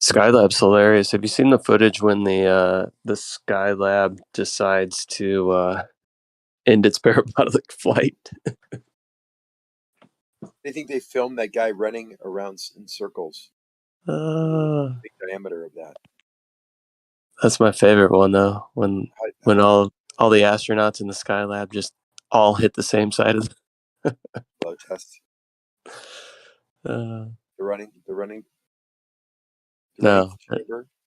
Skylab's hilarious. Have you seen the footage when the Skylab decides to end its parabolic flight? They think they filmed that guy running around in circles. Big diameter of that. That's my favorite one though. When all the astronauts in the Skylab just all hit the same side of the blow test. Uh, They're running. no.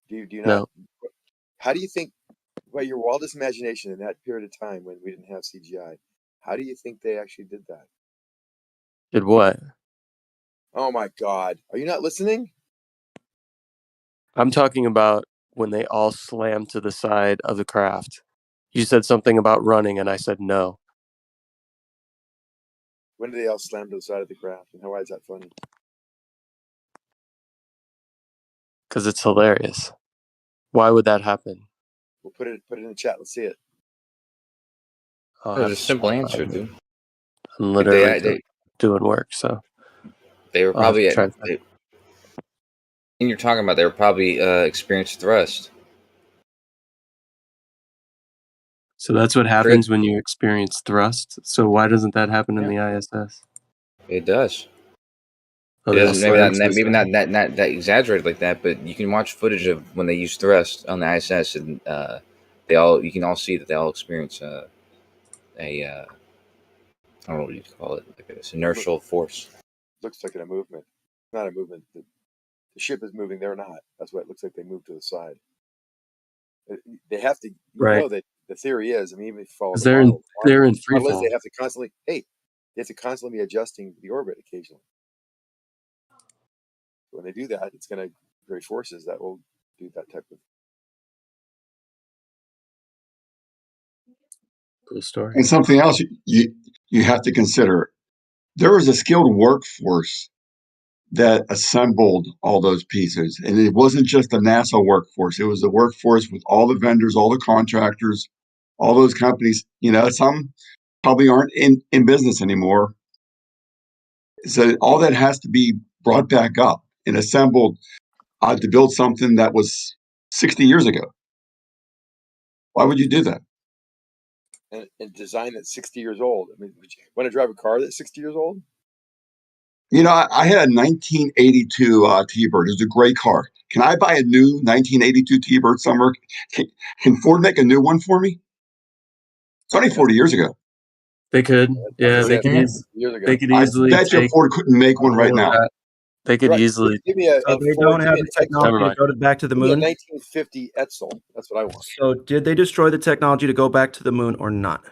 Do you not? No. How do you think, by your wildest imagination, in that period of time when we didn't have CGI, how do you think they actually did that? Did what? Oh my God! Are you not listening? I'm talking about when they all slammed to the side of the craft. You said something about running, and I said no. When did they all slam to the side of the craft, and why is that funny? Because it's hilarious. Why would that happen? We'll put it in the chat. Let's see it. I'll There's have a to simple check. answer, dude. I'm literally doing work, so they were I'll have probably to try. and you're talking about they were probably experienced thrust. So that's what happens when you experience thrust. So why doesn't that happen in the ISS? It does. Oh, It they all doesn't slam maybe not that exaggerated like that, but you can watch footage of when they use thrust on the ISS, and you can all see that they all experience I don't know what you call it, like this inertial force. Looks like a movement. Not a movement. The ship is moving. They're not. That's why it looks like they move to the side. They have to. You know that the theory is. I mean, even if you follow the model, they're in free unless fall. they have to constantly. Hey, they have to constantly be adjusting the orbit occasionally. When they do that, it's going to create forces that will do that type of. Cool story. And something else you have to consider: there was a skilled workforce that assembled all those pieces, and it wasn't just the NASA workforce. It was the workforce with all the vendors, all the contractors, all those companies. You know, some probably aren't in business anymore. So all that has to be brought back up and assembled to build something that was 60 years ago. Why would you do that? And design that's 60 years old. I mean, would you want to drive a car that's 60 years old? You know, I had a 1982 T-Bird. It was a great car. Can I buy a new 1982 T-Bird somewhere? Can Ford make a new one for me? It's only 40 years ago. They could, yeah, they could easily. I bet you Ford couldn't make one right now. They could easily. Give me a So they Ford, don't have the technology to go back to the moon? 1950 Etzel. That's what I want. So did they destroy the technology to go back to the moon or not?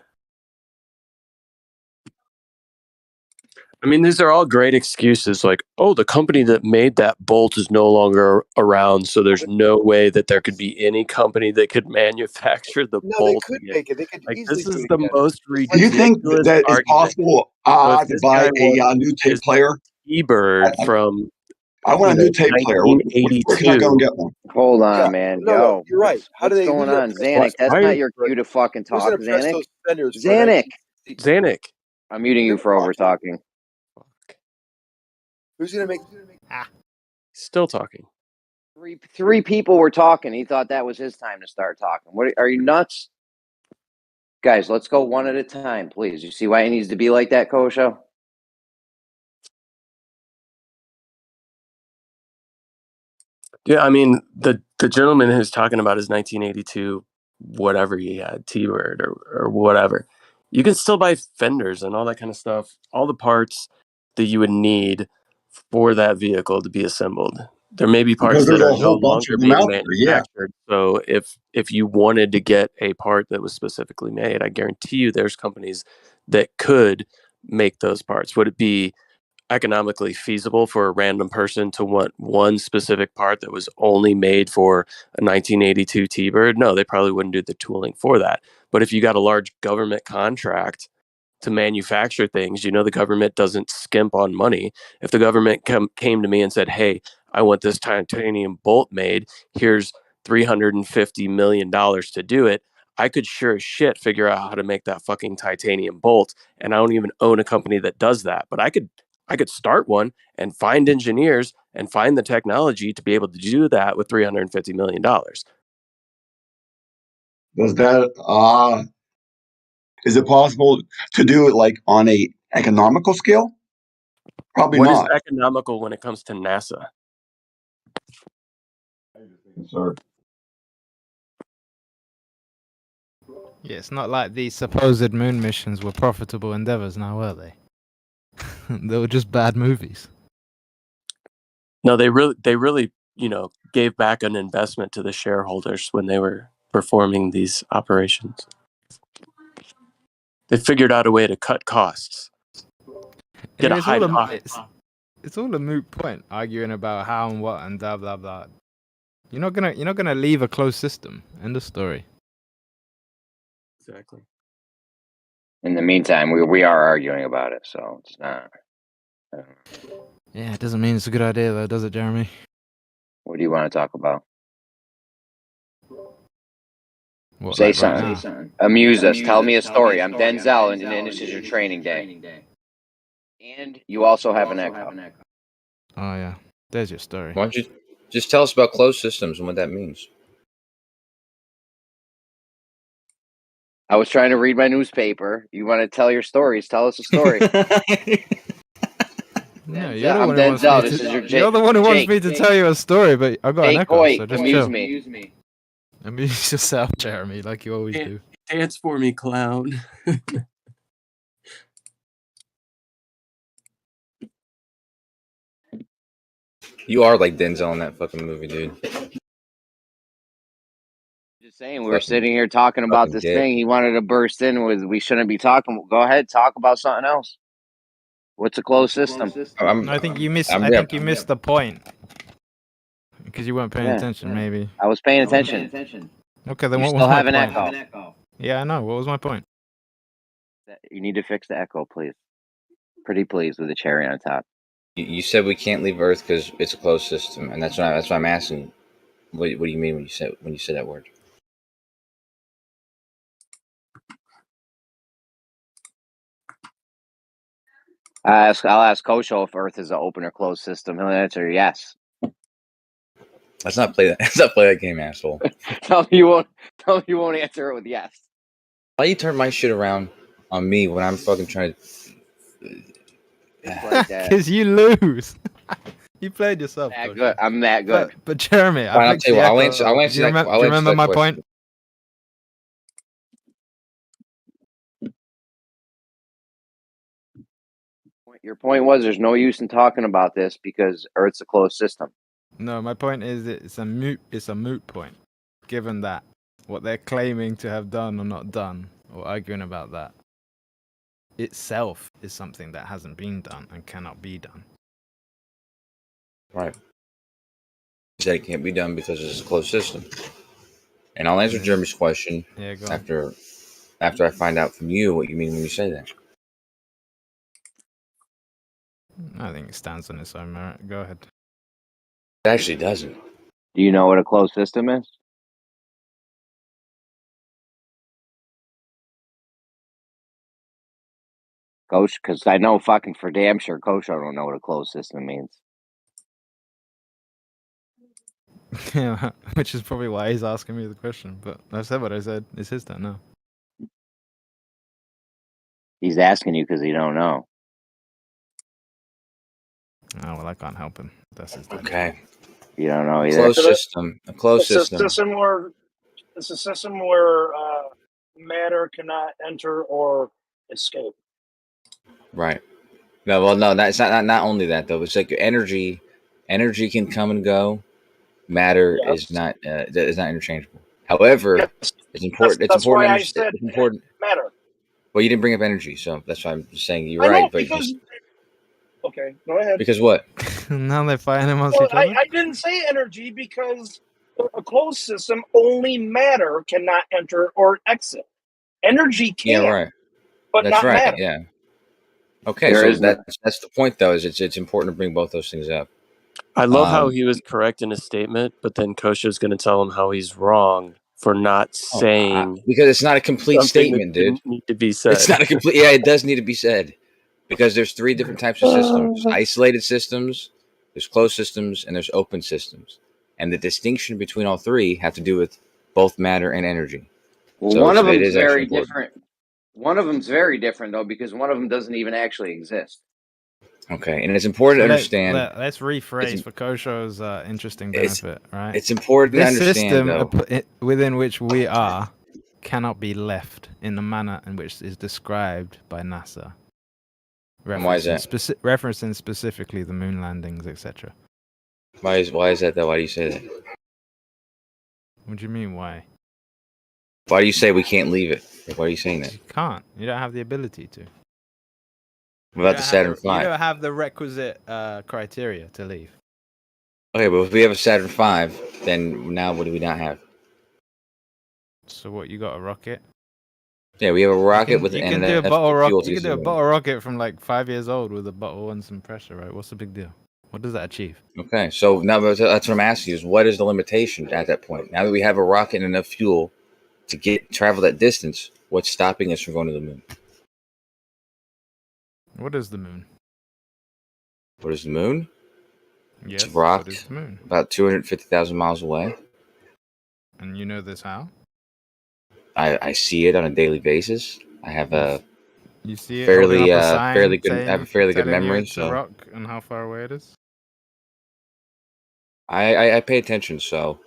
I mean, these are all great excuses. Like, oh, the company that made that bolt is no longer around, so there's no way that there could be any company that could manufacture the No, bolt. they could make it. They could easily this is do it the again. most Do ridiculous. you think that it's possible to buy a new tape player? T-Bird from. I want a new tape player. Where can I go and get one? Hold on, man. No, you're right. How do What's they? going on, Zanuck? That's not your cue to fucking Who's talk, gonna press Zanuck. those fenders? Zanuck. I'm muting you for over talking. Who's gonna make? Still talking. Three people were talking. He thought that was his time to start talking. What are you nuts? Guys, let's go one at a time, please. You see why it needs to be like that, Kosho? Yeah, I mean, the gentleman who's talking about his 1982, whatever he had, T-Bird or whatever, you can still buy fenders and all that kind of stuff, all the parts that you would need for that vehicle to be assembled. There may be parts that are no longer being manufactured. So if you wanted to get a part that was specifically made, I guarantee you there's companies that could make those parts. Would it be economically feasible for a random person to want one specific part that was only made for a 1982 T-Bird? No, they probably wouldn't do the tooling for that. But if you got a large government contract to manufacture things, you know the government doesn't skimp on money. If the government came to me and said, hey, I want this titanium bolt made, here's $350 million to do it, I could sure as shit figure out how to make that fucking titanium bolt. And I don't even own a company that does that. But I could start one and find engineers and find the technology to be able to do that with $350 million. Does that is it possible to do it like on a economical scale? Probably What is not. economical when it comes to NASA? Sir. Yeah, it's not like these supposed moon missions were profitable endeavors now, were they? They were just bad movies. No, they really, gave back an investment to the shareholders when they were performing these operations. They figured out a way to cut costs. Get a high it's all a moot point, arguing about how and what and blah blah blah. You're not gonna leave a closed system. End of story. Exactly. In the meantime, we are arguing about it, so it's not. Yeah, it doesn't mean it's a good idea, though, does it, Jeremy? What do you want to talk about? What, Say like something. right Say something. Amuse us. Tell me a story. I'm Denzel, and this is your training day. And you also have an echo. Oh yeah, there's your story. Why don't you just tell us about closed systems and what that means? I was trying to read my newspaper. You want to tell your stories? Tell us a story. No, you're the one who wants me to. You're the one who wants me to tell you a story, but I got an echo, so just amuse chill. me. Amuse yourself, Jeremy, like you always do. Dance for me, clown. You are like Denzel in that fucking movie, dude. Just saying, we were sitting here talking about this thing. He wanted to burst in with, we shouldn't be talking. Go ahead, talk about something else. What's a closed system? I think you missed. I think you missed the point because you weren't paying attention. Maybe I was paying attention. Okay, then you what still was my have an point? echo. Yeah, I know. What was my point? You need to fix the echo, please. Pretty please, with a cherry on top. You said we can't leave Earth because it's a closed system, and that's why I'm asking. What do you mean when you said that word? I'll ask Kosho if Earth is an open or closed system. He'll answer yes. Let's not play that. Let's not play that game, asshole. Tell me you won't answer it with yes. Why you turn my shit around on me when I'm fucking trying to? Because you lose. You played yourself. Good. I'm that good. But Jeremy, Fine, I'll tell you what. I'll answer. I'll answer that. Do you remember my point? Your point was there's no use in talking about this because Earth's a closed system. No, my point is it's a moot point, given that what they're claiming to have done or not done, or arguing about that, itself is something that hasn't been done and cannot be done. Right. You said it can't be done because it's a closed system. And I'll answer Jeremy's question after I find out from you what you mean when you say that. I think it stands on its own merit. Go ahead. It actually doesn't. Do you know what a closed system is? Coach, because I know fucking for damn sure Coach I don't know what a closed system means. Yeah, which is probably why he's asking me the question. But I've said what I said. It's his turn now. He's asking you because he don't know. Oh well, I can't help him. That's his turn. Okay. You don't know either. Closed system. A closed system. It's a system where matter cannot enter or escape. Right. No, well, no, that's not only that though. It's like energy can come and go. Matter is not interchangeable. However, it's important. That's why I said it's important. Matter. Well, you didn't bring up energy, so that's why I'm just saying you're right. But okay, go ahead. Because what? Now they're fighting amongst each other. I didn't say energy because a closed system only matter cannot enter or exit. Energy can. Yeah, right. But that's not right. matter. Yeah. Okay, so that's the point, though. Is it's important to bring both those things up. I love how he was correct in his statement, but then Kosha's going to tell him how he's wrong for not saying because it's not a complete statement, dude. Need to be said. It's not a complete. Yeah, it does need to be said because there's three different types of systems: there's isolated systems, there's closed systems, and there's open systems. And the distinction between all three have to do with both matter and energy. Well, so one of them is very different. One of them's very different though, because one of them doesn't even actually exist. Okay, and it's important to understand. Let's rephrase for Kosho's interesting benefit, right? It's important to understand, system though. within which we are cannot be left in the manner in which is described by NASA. And why is that? Referencing specifically the moon landings, etc. Why is that though? Why do you say that? What do you mean, why? Why do you say we can't leave it? Why are you saying that? You can't. You don't have the ability to. What about the Saturn V? You don't have the requisite criteria to leave. Okay, but if we have a Saturn V, then now what do we not have? So what? You got a rocket? Yeah, we have a rocket with you an can do a bottle fuel. rocket. You can do a bottle rocket from like 5 years old with a bottle and some pressure, right? What's the big deal? What does that achieve? Okay, so now that's what I'm asking you: is what is the limitation at that point? Now that we have a rocket and enough fuel to travel that distance, what's stopping us from going to the moon? What is the moon? What is the moon? Yes, it's a rock what is the moon? About 250,000 miles away. And you know this how? I see it on a daily basis. I have a you see it fairly good. I have a fairly good memory. It's a rock and how far away it is. I pay attention. So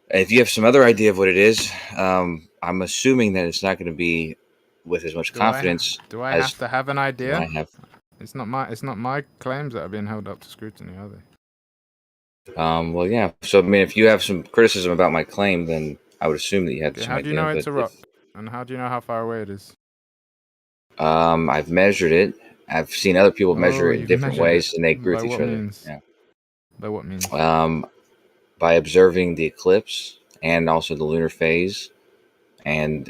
if you have some other idea of what it is, I'm assuming that it's not going to be with as much confidence. Do I have to have an idea? I have. It's not my claims that are being held up to scrutiny, are they? Well, yeah. So I mean, if you have some criticism about my claim, then I would assume that you had some idea. How do you know it's a rock? And how do you know how far away it is? I've measured it. I've seen other people measure it in different ways, and they agree with each other. Yeah. By what means? By observing the eclipse and also the lunar phase, and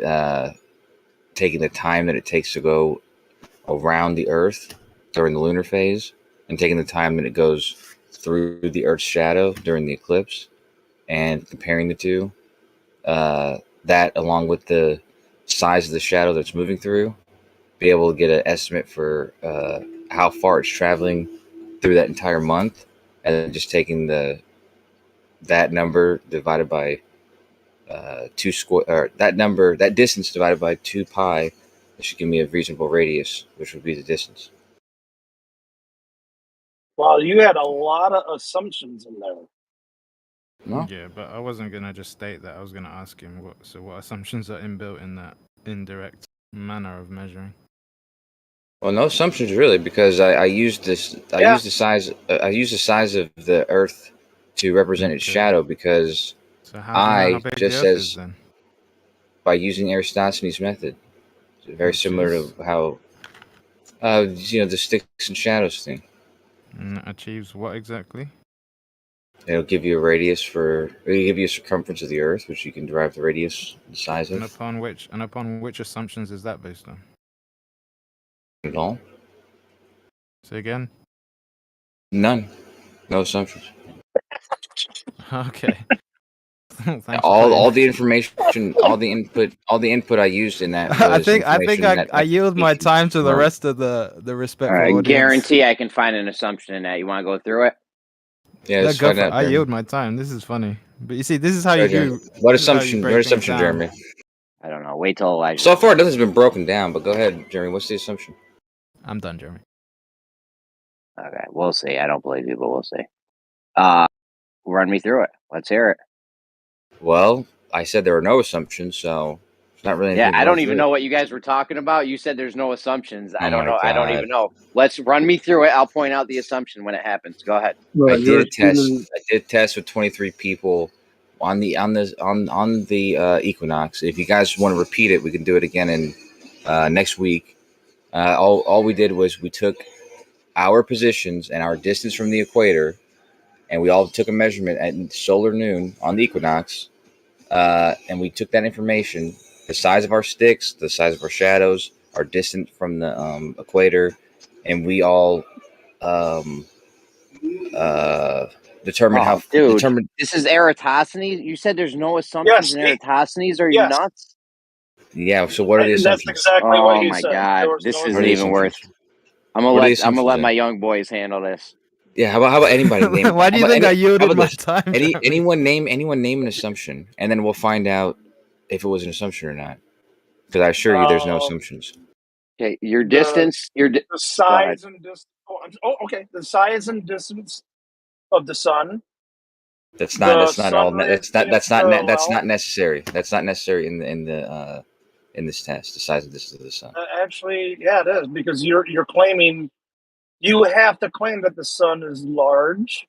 taking the time that it takes to go around the Earth during the lunar phase, and taking the time that it goes through the Earth's shadow during the eclipse, and comparing the two. That, along with the size of the shadow that's moving through, be able to get an estimate for how far it's traveling through that entire month, and then just taking that number divided by that distance divided by 2 pi, that should give me a reasonable radius, which would be the distance. Well, you had a lot of assumptions in there. No? Yeah, but I wasn't gonna just state that. I was gonna ask him what assumptions are inbuilt in that indirect manner of measuring. Well, no assumptions really, because I used this. I used the size. I used the size of the Earth to represent its shadow, because so how do you know how big the Earth is, then? By using Aristophanes' method, it's very similar to how the sticks and shadows thing. And it achieves what exactly? It'll give you a radius it'll give you a circumference of the Earth, which you can derive the radius, the size of. And upon which assumptions is that based on? At all. Say again. None. No assumptions. Okay. all the information, all the input I used in that. I think I yield my time to the rest of the respectful audience. Guarantee I can find an assumption in that. You want to go through it? Yeah, let's find out. I yield my time. This is funny, but you see, this is how you do. What assumption? What assumption, Jeremy? I don't know. Wait till Elijah. So far, nothing's been broken down. But go ahead, Jeremy. What's the assumption? I'm done, Jeremy. Okay, we'll see. I don't believe you, but we'll see. Run me through it. Let's hear it. Well, I said there were no assumptions, so it's not really. Yeah, I don't even know what you guys were talking about. You said there's no assumptions. I don't know. God. I don't even know. Let's run me through it. I'll point out the assumption when it happens. Go ahead. I did a test with 23 people on the equinox. If you guys want to repeat it, we can do it again in next week. All we did was we took our positions and our distance from the equator, and we all took a measurement at solar noon on the equinox. And we took that information, the size of our sticks, the size of our shadows, our distance from the equator, and we all determined determined. This is Eratosthenes. You said there's no assumptions in Eratosthenes. Are you nuts? Yeah. So what are the assumptions? That's exactly what he said. Oh my God, this isn't even worth. I'm gonna let my young boys handle this. Yeah, how about anybody name? Why do you think I yielded my time? Anyone name an assumption, and then we'll find out if it was an assumption or not. Because I assure you, there's no assumptions. Okay, your The distance, the size and distance. Okay. The size and distance of the sun. That's The not all. sun rays being That's parallel. not necessary. That's not necessary in this test. The size of this of the sun. Actually, yeah, it is, because you're claiming, you have to claim that the sun is large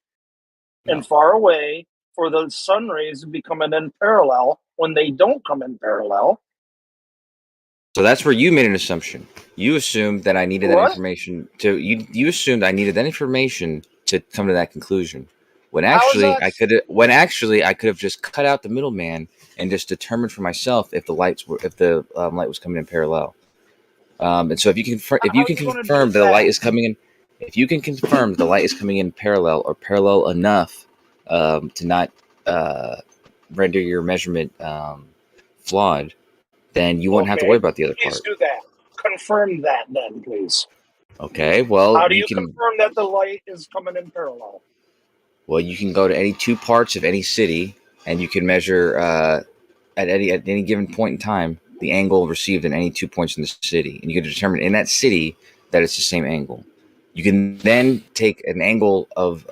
and far away for the sun rays to be coming in parallel when they don't come in parallel. So that's where you made an assumption. You assumed that I needed that What? information to you assumed I needed that information to come to that conclusion. When How is actually that? I could have just cut out the middleman and just determined for myself if the light was coming in parallel. And so if you can confirm that the light is coming in, if you can confirm that the light is coming in parallel or parallel enough to not render your measurement flawed, then you won't have to worry about the other Please part. do that. Confirm that then, please. Okay, well, How do you you can confirm that the light is coming in parallel? go to any two parts of any city, and you can measure at any given point in time the angle received in any 2 points in the city, and you can determine in that city that it's the same angle. You can then take an angle of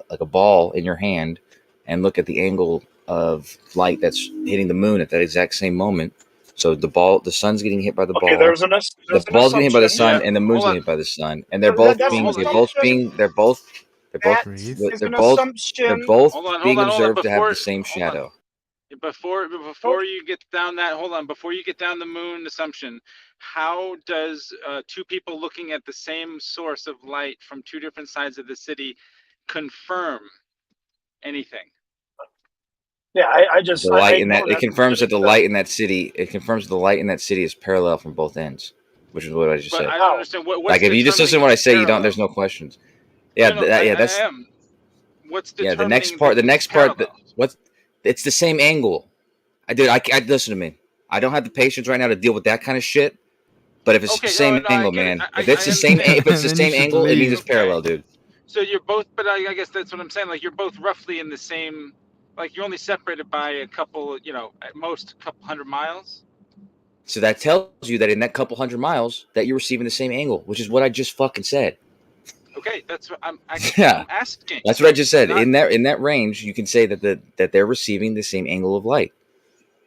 like a ball in your hand and look at the angle of light that's hitting the moon at that exact same moment. So the sun's getting hit by the Okay, ball. there's an The ball's getting hit by the assumption. sun, and the moon's getting hit by the sun, and they're That- both that's an being assumption. they're both That they're is an both assumption. being observed to have the same shadow. Before you get down that, hold on, before you get down the moon assumption, how does two people looking at the same source of light from two different sides of the city confirm anything? Yeah, I just The light in ignore that it that. confirms that the light in that city is parallel from both ends, which is what I just But said. I don't understand what's Like if you just listen to what I say, there's no questions. Yeah, No, that's I am. What's yeah. determining The next part, parallel? it's the same angle. I listen to me. I don't have the patience right now to deal with that kind of shit. But if it's the same angle, man, if it's the same angle, it means it's parallel, dude. So you're both, but I guess that's what I'm saying. Like you're both roughly in the same. Like you're only separated by a couple, at most a couple 100 miles. So that tells you that in that couple 100 miles that you're receiving the same angle, which is what I just fucking said. Okay, that's what I'm asking. That's what I just said. In that range, you can say that they're receiving the same angle of light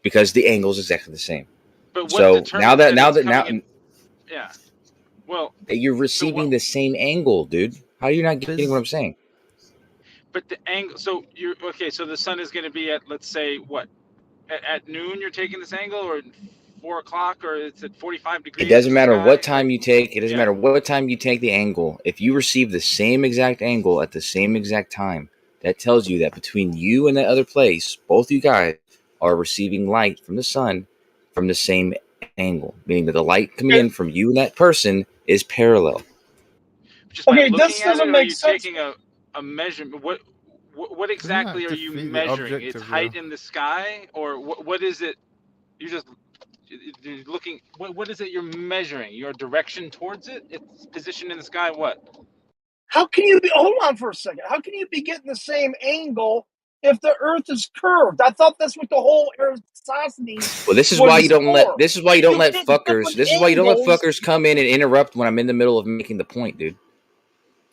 because the angle is exactly the same. But so now that yeah, well, you're receiving the same angle, dude. How are you not getting what I'm saying? But the angle, so you're okay. So the sun is going to be at, let's say, what at noon? You're taking this angle, or 4 o'clock, or it's at 45 degrees. It doesn't matter what time you take. It doesn't matter what time you take the angle. If you receive the same exact angle at the same exact time, that tells you that between you and that other place, both you guys are receiving light from the sun from the same angle, meaning that the light coming in from you and that person is parallel. Just by looking at it, or are you taking a measurement? What exactly are you measuring? It's height in the sky, or what is it? You're looking. What is it you're measuring? Your direction towards it? Its position in the sky. What? How can you be? Hold on for a second. How can you be getting the same angle if the Earth is curved? I thought that's what the whole Earthosity. Well, this is why you don't let. This is why you don't let fuckers. This is why you don't let fuckers come in and interrupt when I'm in the middle of making the point, dude.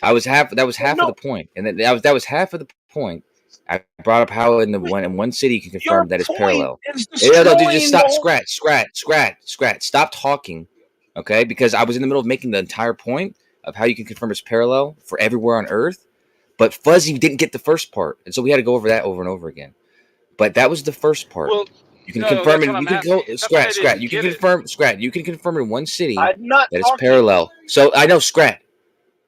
That was half of the point, and that was half of the point. I brought up how in one city you can confirm that it's parallel. Dude, just stop, scratch. Stop talking, okay? Because I was in the middle of making the entire point of how you can confirm it's parallel for everywhere on Earth, but Fuzzy didn't get the first part, and so we had to go over that over and over again. But that was the first part. Well, you can confirm it. You can go scratch. You can confirm in one city that it's parallel. So I know scratch.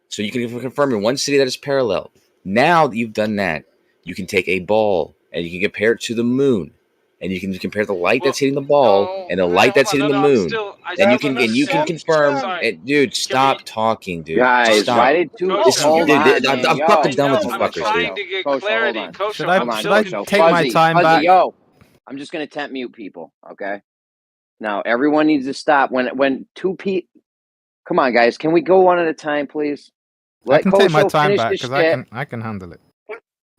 So you can confirm in one city that it's parallel. Now that you've done that, you can take a ball and you can compare it to the moon, and you can compare the light that's hitting the ball and the light that's hitting the moon. And you can confirm. Dude, stop talking, dude. Guys, stop. why did two? Hold on, I'm fucking done with you fuckers, dude. Should I take my time back? Yo, I'm just gonna temp mute people. Okay. Now everyone needs to stop when two people. Come on, guys. Can we go one at a time, please? I can take my time back because I can handle it.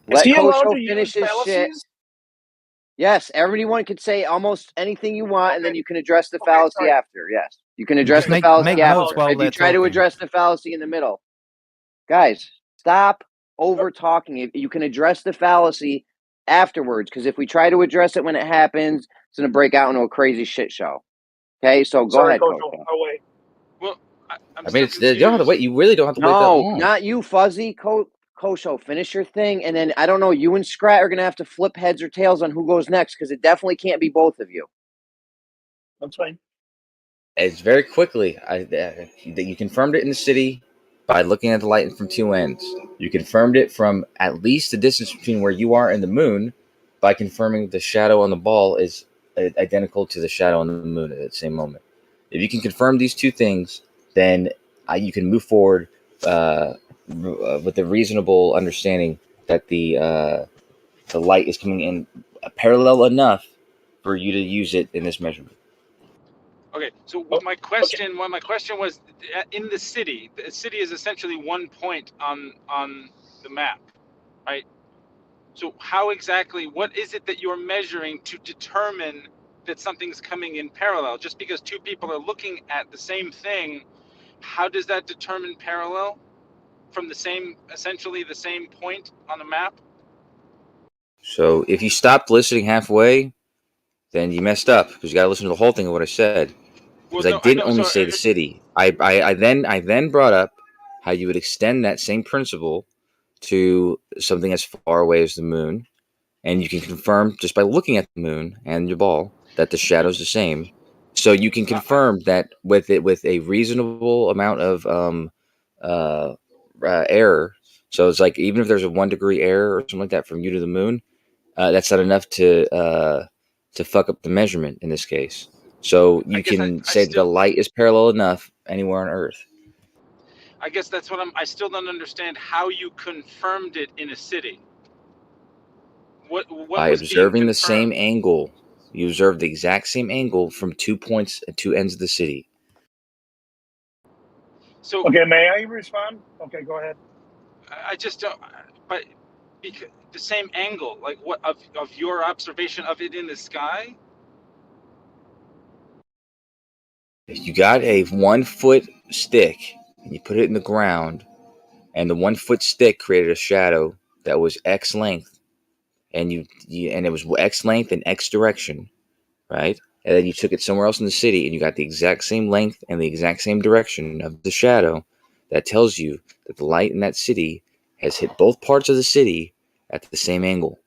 Let Kosho finish his shit. Yes, everyone can say almost anything you want, and then you can address the fallacy after. Yes. You can address the fallacy after. If you try to talking. address the fallacy in the middle, guys, stop over talking. You can address the fallacy afterwards, because if we try to address it when it happens, it's going to break out into a crazy shit show. Okay, so go ahead, Coach. I'll wait. Well, I mean, you don't have to wait. You really don't have to wait that long. No, not you, Fuzzy. Kosho, finish your thing, and then I don't know. You and Scrat are going to have to flip heads or tails on who goes next, because it definitely can't be both of you. That's fine. It's very quickly. You confirmed it in the city by looking at the light from two ends. You confirmed it from at least the distance between where you are and the moon by confirming the shadow on the ball is identical to the shadow on the moon at the same moment. If you can confirm these two things, then you can move forward with a reasonable understanding that the light is coming in parallel enough for you to use it in this measurement. Okay, so what my question was, in the city is essentially one point on the map, right? So how exactly, what is it that you're measuring to determine that something's coming in parallel? Just because two people are looking at the same thing, how does that determine parallel from essentially the same point on the map? So if you stopped listening halfway, then you messed up, because you got to listen to the whole thing of what I said. Because I didn't only say the city. I then brought up how you would extend that same principle to something as far away as the moon, and you can confirm just by looking at the moon and your ball that the shadow's the same. So you can confirm that with a reasonable amount of error. So it's like, even if there's a 1 degree error or something like that from you to the moon, that's not enough to fuck up the measurement in this case. So you can say that the light is parallel enough anywhere on Earth. I guess that's what I still don't understand how you confirmed it in a city. What by was observing the same angle. You observed the exact same angle from 2 points at 2 ends of the city. So okay, may I respond? Okay, go ahead. I just don't. But because the same angle, like what of your observation of it in the sky? If you got a 1 foot stick and you put it in the ground, and the 1 foot stick created a shadow that was X length, and and it was X length in X direction, right? And then you took it somewhere else in the city, and you got the exact same length and the exact same direction of the shadow. That tells you that the light in that city has hit both parts of the city at the same angle.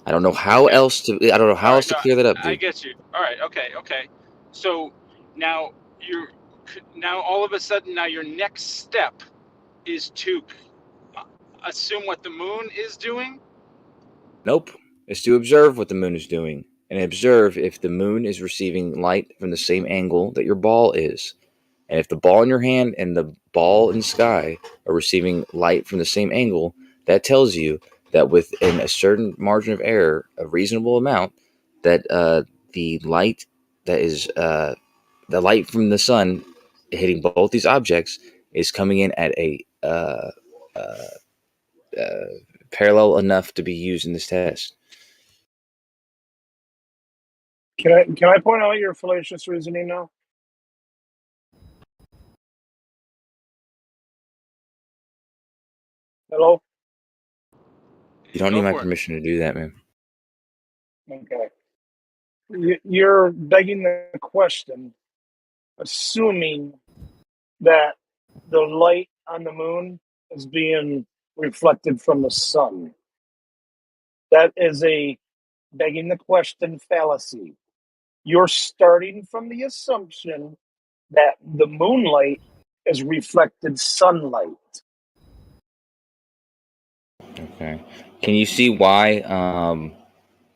I don't know how else to. I don't know how else to clear that up, dude. I get you. All right. Okay. So now all of a sudden your next step is to assume what the moon is doing. Nope. It's to observe what the moon is doing, and observe if the moon is receiving light from the same angle that your ball is. And if the ball in your hand and the ball in the sky are receiving light from the same angle, that tells you that within a certain margin of error, a reasonable amount, that the light that is the light from the sun hitting both these objects is coming in at a parallel enough to be used in this test. Can I point out your fallacious reasoning now? Hello? You don't need my permission to do that, man. Okay. You're begging the question, assuming that the light on the moon is being reflected from the sun. That is a begging the question fallacy. You're starting from the assumption that the moonlight is reflected sunlight. Okay. Can you see why? Can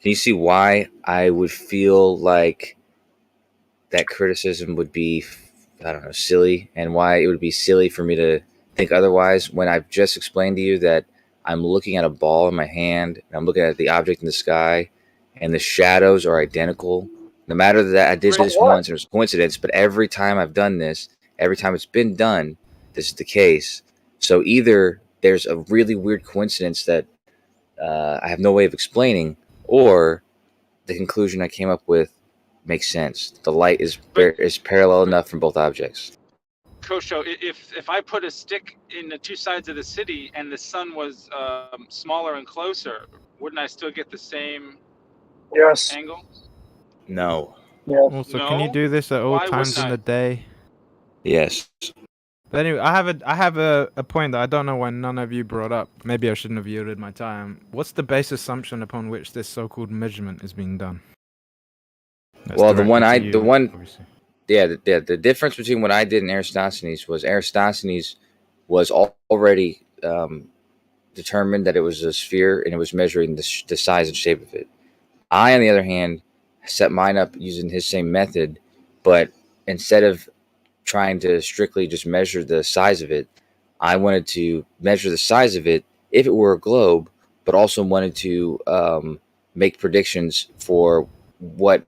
you see why I would feel like that criticism would be, I don't know, silly, and why it would be silly for me to think otherwise when I've just explained to you that I'm looking at a ball in my hand, and I'm looking at the object in the sky, and the shadows are identical. No matter that I did this once, and it was a coincidence, but every time I've done this, every time it's been done, this is the case. So either there's a really weird coincidence that I have no way of explaining, or the conclusion I came up with makes sense. The light is parallel enough from both objects. Kosho, if I put a stick in the two sides of the city and the sun was smaller and closer, wouldn't I still get the same angle? No. Also, No? can you do this at all Why times wouldn't in I? the day? Yes. But anyway, I have a point that I don't know why none of you brought up. Maybe I shouldn't have yielded my time. What's the base assumption upon which this so-called measurement is being done? That's Well, the difference between what I did and Eratosthenes was already determined that it was a sphere and it was measuring the size and shape of it. I, on the other hand, set mine up using his same method, but instead of trying to strictly just measure the size of it, I wanted to measure the size of it if it were a globe, but also wanted to make predictions for what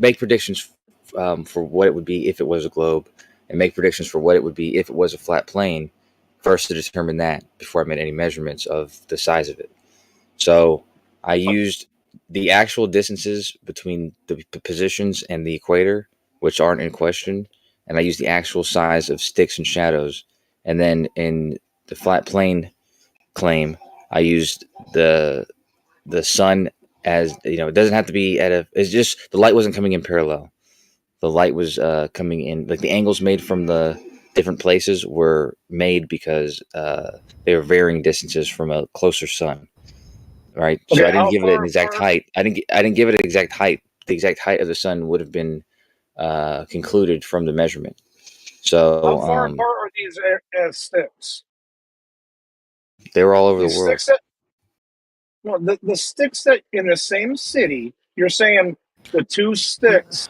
it would be if it was a globe, and make predictions for what it would be if it was a flat plane, first to determine that before I made any measurements of the size of it. So I used the actual distances between the positions and the equator, which aren't in question, and I used the actual size of sticks and shadows. And then in the flat plane claim, I used the sun as, it doesn't have to be it's just the light wasn't coming in parallel. The light was coming in, like the angles made from the different places were made because they were varying distances from a closer sun. Right. Okay, so I didn't give it an exact height. I didn't give it an exact height. The exact height of the sun would have been concluded from the measurement. So how far apart are these sticks? They were all over These the world. sticks the sticks that in the same city, you're saying the two sticks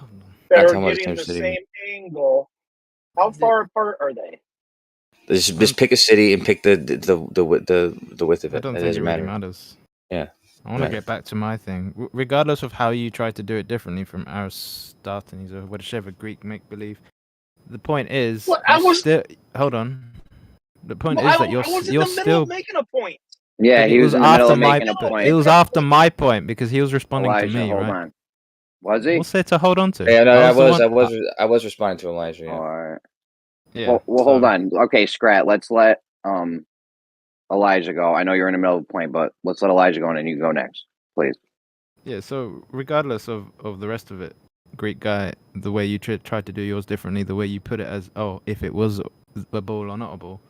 that are getting the same angle. How far apart are they? Just pick a city and pick the width of it. I don't It think it doesn't really matter. matters. Yeah. I want to get back to my thing. Regardless of how you try to do it differently from Eratosthenes or whichever Greek make-believe, the point is, hold on. The point is that you're still making a point. Yeah, he was in the middle of making a point. It was after my point because he was responding Elijah, to me, hold right? on. Was he? What's there to hold on to? Yeah, no, I was responding to Elijah. Yeah. All right. Yeah. Well, hold on. Okay, Scrat. Let's let Elijah go. I know you're in the middle of the point, but let's let Elijah go and then you go next, please. Yeah. So regardless of the rest of it, Greek guy, the way you tried to do yours differently, the way you put it as, if it was a ball or not a ball,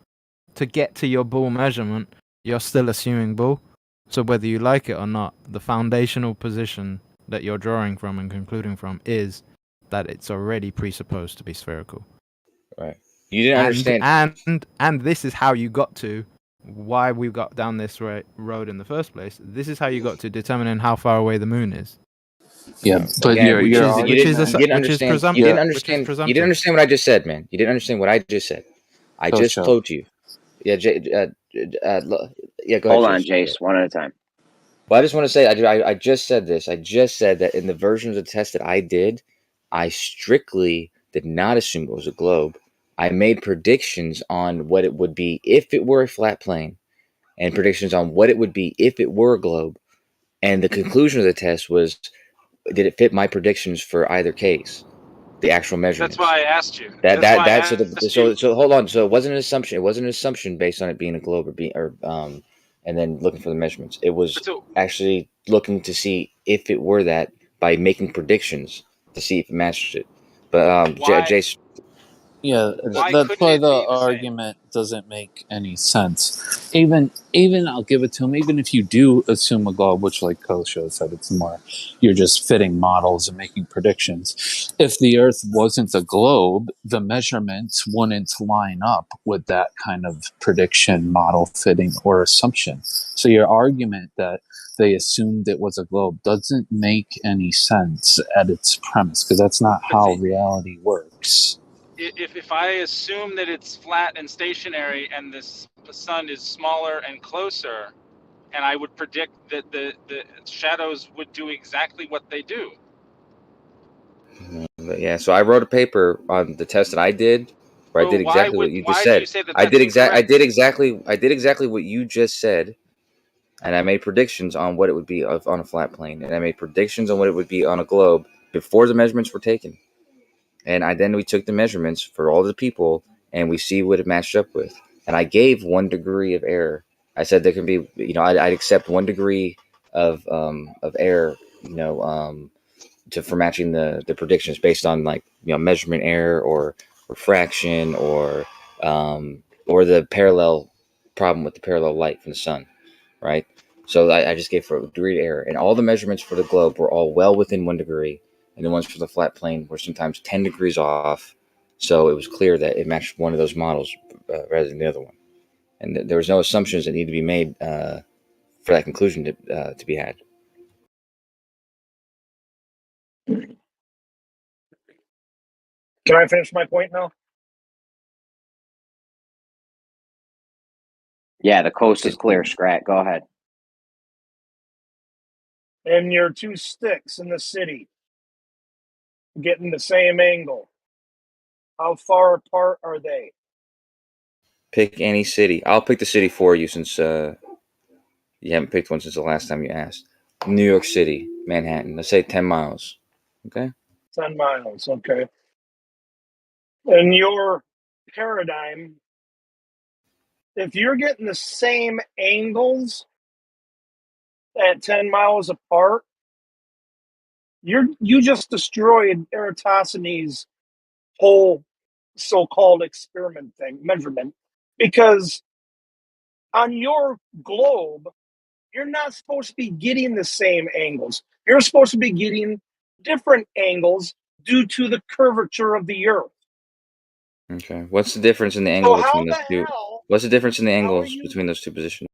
to get to your ball measurement, you're still assuming ball. So whether you like it or not, the foundational position that you're drawing from and concluding from is that it's already presupposed to be spherical. Right. You didn't understand. And this is how you got to why we got down this road in the first place. This is how you got to determining how far away the moon is. Yeah, but you didn't understand what I just said, man. You didn't understand what I just said. I just told you. Yeah, go ahead. Hold on, Jace, one at a time. Well, I just want to say, I just said this. I just said that in the version of the test that I did, I strictly did not assume it was a globe. I made predictions on what it would be if it were a flat plane, and predictions on what it would be if it were a globe. And the conclusion of the test was, did it fit my predictions for either case? The actual measurements. That's why I asked you. So hold on. So it wasn't an assumption. It wasn't an assumption based on it being a globe and then looking for the measurements. It was actually looking to see if it were that by making predictions to see if it matched it. But Jace. Yeah, that's why the argument doesn't make any sense. Even I'll give it to him. Even if you do assume a globe, which like Kosho said, it's more you're just fitting models and making predictions. If the Earth wasn't a globe, the measurements wouldn't line up with that kind of prediction, model fitting, or assumption. So your argument that they assumed it was a globe doesn't make any sense at its premise, because that's not how reality works. If I assume that it's flat and stationary and the sun is smaller and closer, and I would predict that the shadows would do exactly what they do. Yeah, so I wrote a paper on the test that I did, where I did exactly what you just said. I did exactly what you just said, and I made predictions on what it would be on a flat plane, and I made predictions on what it would be on a globe, before the measurements were taken. And then we took the measurements for all the people, and we see what it matched up with. And I gave 1 degree of error. I said there can be, I'd accept 1 degree of error, for matching the predictions based on measurement error or refraction or the parallel problem with the parallel light from the sun, right? So I just gave for a degree of error, and all the measurements for the globe were all well within 1 degree. And the ones for the flat plane were sometimes 10 degrees off. So it was clear that it matched one of those models rather than the other one. And there was no assumptions that need to be made for that conclusion to be had. Can I finish my point now? Yeah, the coast is clear, Scrat. Go ahead. And your 2 sticks in the city getting the same angle. How far apart are they? Pick any city. I'll pick the city for you since you haven't picked one since the last time you asked. New York City, Manhattan. Let's say 10 miles. Okay? 10 miles, okay. In your paradigm, if you're getting the same angles at 10 miles apart, you just destroyed Eratosthenes' whole so-called measurement, because on your globe, you're not supposed to be getting the same angles. You're supposed to be getting different angles due to the curvature of the Earth. Okay. What's the difference in the angle between those two? What's the difference in the angles between those two positions?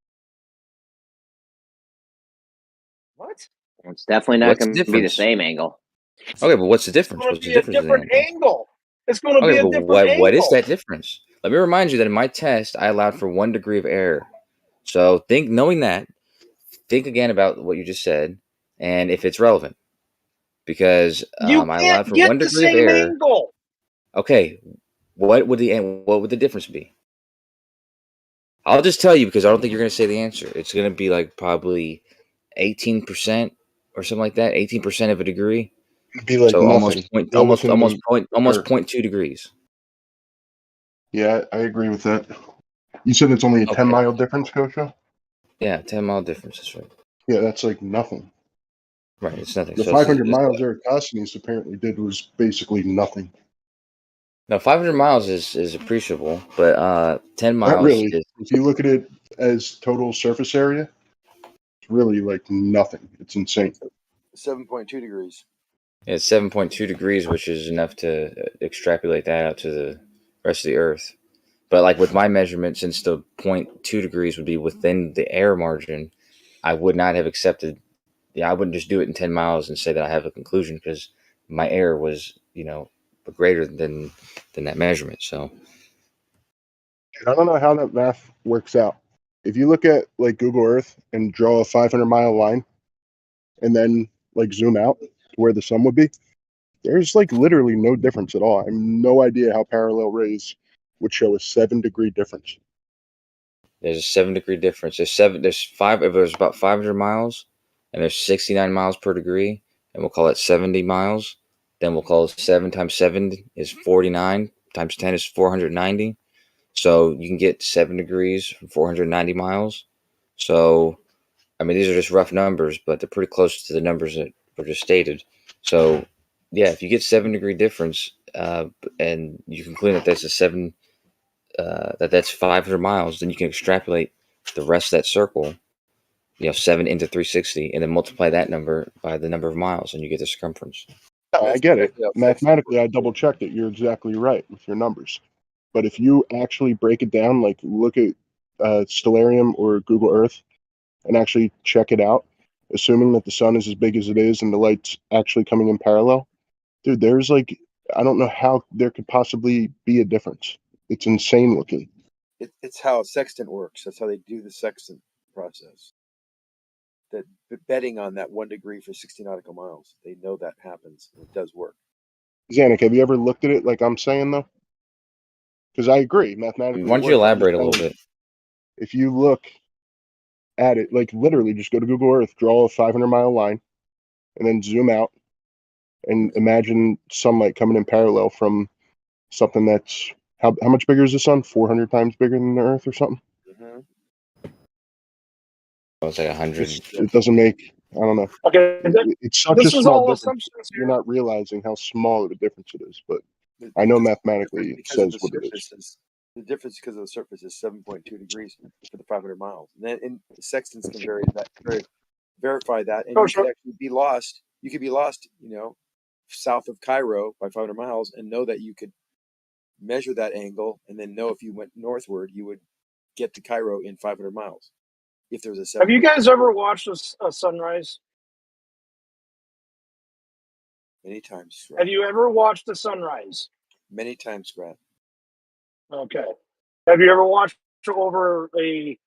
What? It's definitely not going to be the same angle. Okay, but what's the difference? It's going to be a different angle. It's going to be a different angle. What is that difference? Let me remind you that in my test, I allowed for 1 degree of error. So knowing that, think again about what you just said, and if it's relevant, because I allowed for 1 degree of error. Angle. Okay, what would the difference be? I'll just tell you because I don't think you're going to say the answer. It's going to be like probably 18% or something like that. 18% of a degree. It'd be like so nothing. almost 0.2 degrees. Yeah, I agree with that. You said it's only a 10-mile difference, Kosho? Yeah, 10-mile difference. That's right. Yeah, that's like nothing. Right, it's nothing. The 500 miles Eratosthenes apparently did was basically nothing. No, 500 miles is appreciable, but 10 miles. Not really. If you look at it as total surface area, it's really like nothing. It's insane. 7.2 degrees. Yeah, it's 7.2 degrees, which is enough to extrapolate that out to the rest of the Earth. But like with my measurement, since the 0.2 degrees would be within the error margin, I would not have accepted. I wouldn't just do it in 10 miles and say that I have a conclusion because my error was, greater than that measurement. So I don't know how that math works out. If you look at like Google Earth and draw a 500-mile line and then like zoom out to where the sun would be, there's like literally no difference at all. I have no idea how parallel rays would show a 7-degree difference. There's a 7-degree difference. There's about 500 miles and there's 69 miles per degree, and we'll call it 70 miles. Then we'll call it 7 times 7 is 49 times 10 is 490. So you can get 7 degrees from 490 miles. So, I mean, these are just rough numbers, but they're pretty close to the numbers that were just stated. So, yeah, if you get 7-degree difference, and you conclude that that's 500 miles, then you can extrapolate the rest of that circle, 7 into 360, and then multiply that number by the number of miles, and you get the circumference. I get it. Mathematically, I double-checked it. You're exactly right with your numbers. But if you actually break it down, like look at Stellarium or Google Earth and actually check it out, assuming that the sun is as big as it is and the light's actually coming in parallel, dude, there's like, I don't know how there could possibly be a difference. It's insane looking. It's how a sextant works. That's how they do the sextant process. That betting on that 1 degree for 60 nautical miles. They know that happens. And it does work. Zanuck, have you ever looked at it like I'm saying, though? Because I agree, mathematically. Why don't you elaborate a little bit? If you look at it, like literally just go to Google Earth, draw a 500-mile line, and then zoom out, and imagine sunlight coming in parallel from something that's how much bigger is the sun? 400 times bigger than the Earth or something? Mm-hmm. It's like 100. It doesn't make, I don't know. Okay, it's such a small difference. You're not realizing how small of a difference it is, but I know mathematically it says what it is. The difference because of the surface is 7.2 degrees for the 500 miles. And sextants can verify that, and you could actually be lost. You could be lost, south of Cairo by 500 miles, and know that you could measure that angle, and then know if you went northward, you would get to Cairo in 500 miles. If there was a 7. Have you guys ever watched a sunrise? Many times. Have you ever watched a sunrise? Many times, Brad. Okay. Have you ever watched over a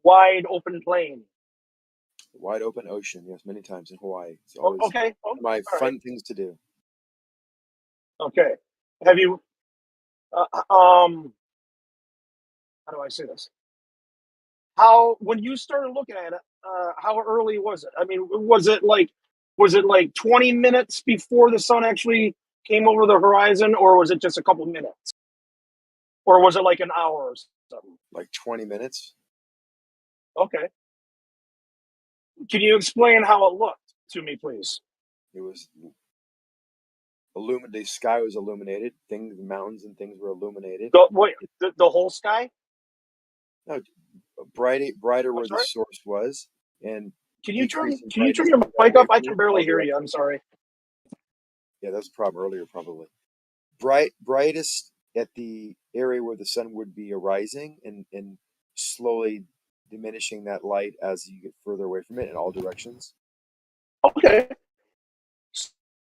wide open plain? Wide open ocean, yes, many times in Hawaii. It's always my fun things to do. Okay. Have you? How do I say this? When you started looking at it, how early was it? I mean, was it like 20 minutes before the sun actually came over the horizon, or was it just a couple minutes? Or was it like an hour or something? Like 20 minutes. Okay. Can you explain how it looked to me, please? It was illuminated. The sky was illuminated. The mountains and things were illuminated. The whole sky? No, brighter where the source was, and can you turn your mic up? I can barely hear you. I'm sorry. Yeah, that's a problem earlier, probably. Brightest at the area where the sun would be arising, and slowly diminishing that light as you get further away from it in all directions. Okay.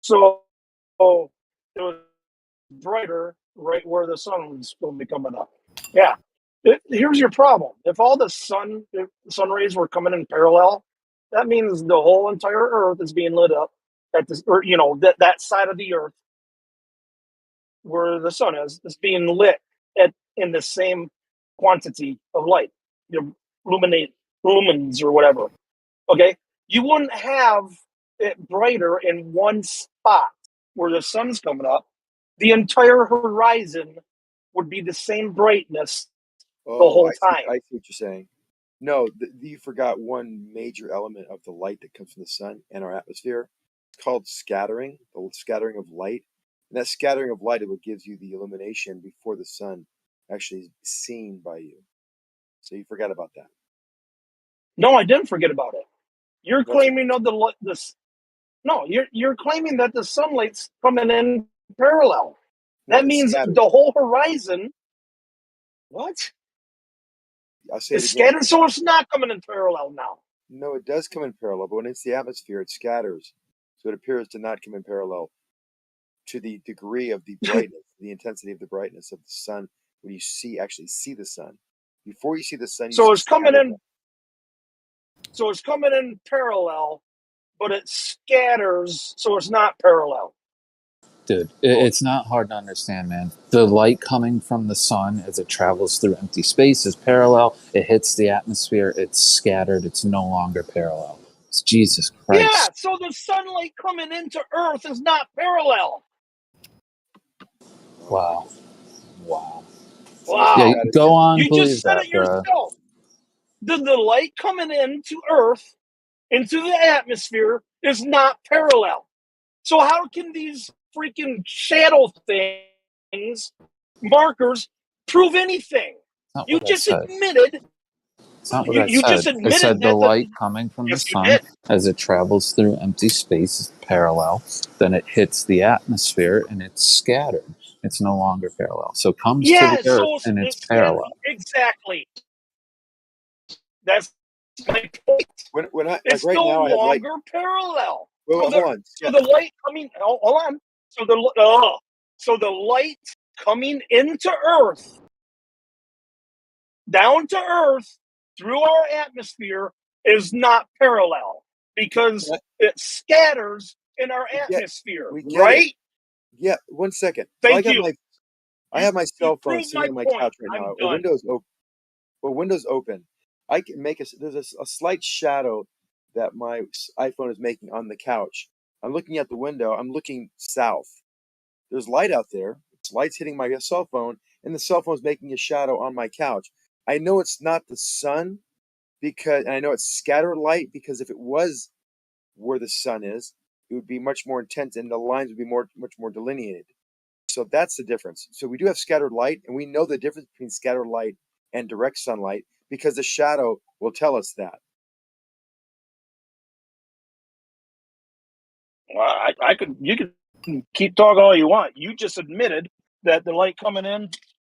So it was brighter right where the sun was going to be coming up. Yeah. Here's your problem. If all the sun rays were coming in parallel, that means the whole entire Earth is being lit up at this, or that side of the Earth where the sun is being lit in the same quantity of light, lumens or whatever. Okay, you wouldn't have it brighter in one spot where the sun's coming up. The entire horizon would be the same brightness the whole time. I see what you're saying. No, you forgot one major element of the light that comes from the sun and our atmosphere. It's called scattering, the scattering of light. And that scattering of light is what gives you the illumination before the sun actually is seen by you. So you forgot about that. No, I didn't forget about it. You're claiming you're claiming that the sunlight's coming in parallel. That means the whole horizon. What? I'll say it's scattered, so it's not coming in parallel now. No, it does come in parallel, but when it's the atmosphere, it scatters. So it appears to not come in parallel to the degree of the brightness, the intensity of the brightness of the sun when you actually see the sun. Before you see the sun, so it's coming in. So it's coming in parallel, but it scatters, so it's not parallel. Dude, it's not hard to understand, man. The light coming from the sun as it travels through empty space is parallel. It hits the atmosphere. It's scattered. It's no longer parallel. It's Jesus Christ. Yeah, so the sunlight coming into Earth is not parallel. Wow. Yeah, go on. You just said it yourself. The light coming into Earth, into the atmosphere, is not parallel. So how can these freaking shadow things, markers, prove anything? You just admitted. It's not what I said. Just admitted I said the light coming from the sun as it travels through empty space is parallel. Then it hits the atmosphere and it's scattered. It's no longer parallel. So it comes to the Earth and it's parallel. Exactly. That's my point. It's right no now, longer parallel. Well, hold on. So the light coming. Hold on. So the light coming into Earth, down to Earth through our atmosphere is not parallel because it scatters in our atmosphere, right? Yeah. 1 second. Thank you. I have my cell phone sitting on my couch right now. Windows open. I can make there's a slight shadow that my iPhone is making on the couch. I'm looking out the window. I'm looking south. There's light out there. Light's hitting my cell phone, and the cell phone's making a shadow on my couch. I know it's not the sun and I know it's scattered light, because if it was where the sun is, it would be much more intense and the lines would be much more delineated. So that's the difference. So we do have scattered light, and we know the difference between scattered light and direct sunlight because the shadow will tell us that. Well, you could keep talking all you want. You just admitted that the light coming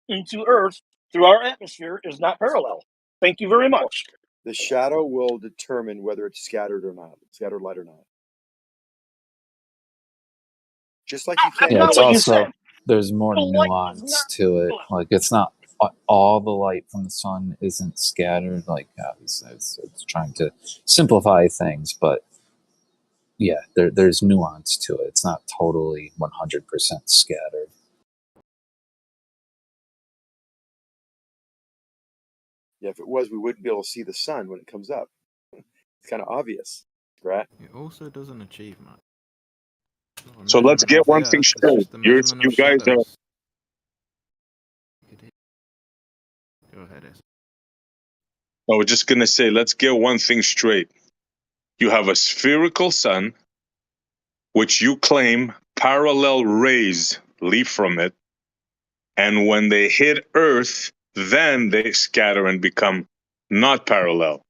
into Earth through our atmosphere is not parallel. Thank you very much. The shadow will determine whether it's scattered light or not. Just like you can't. Yeah, it's also, there's more nuance to it. Like, it's not all the light from the sun isn't scattered. Like, it's trying to simplify things, but yeah, there's nuance to it. It's not totally 100% scattered. Yeah, if it was, we wouldn't be able to see the sun when it comes up. It's kind of obvious, right? It also doesn't achieve much. So let's get one thing straight. You guys are. Go ahead, I was just gonna say, let's get one thing straight. You have a spherical sun, which you claim parallel rays leave from it, and when they hit Earth, then they scatter and become not parallel.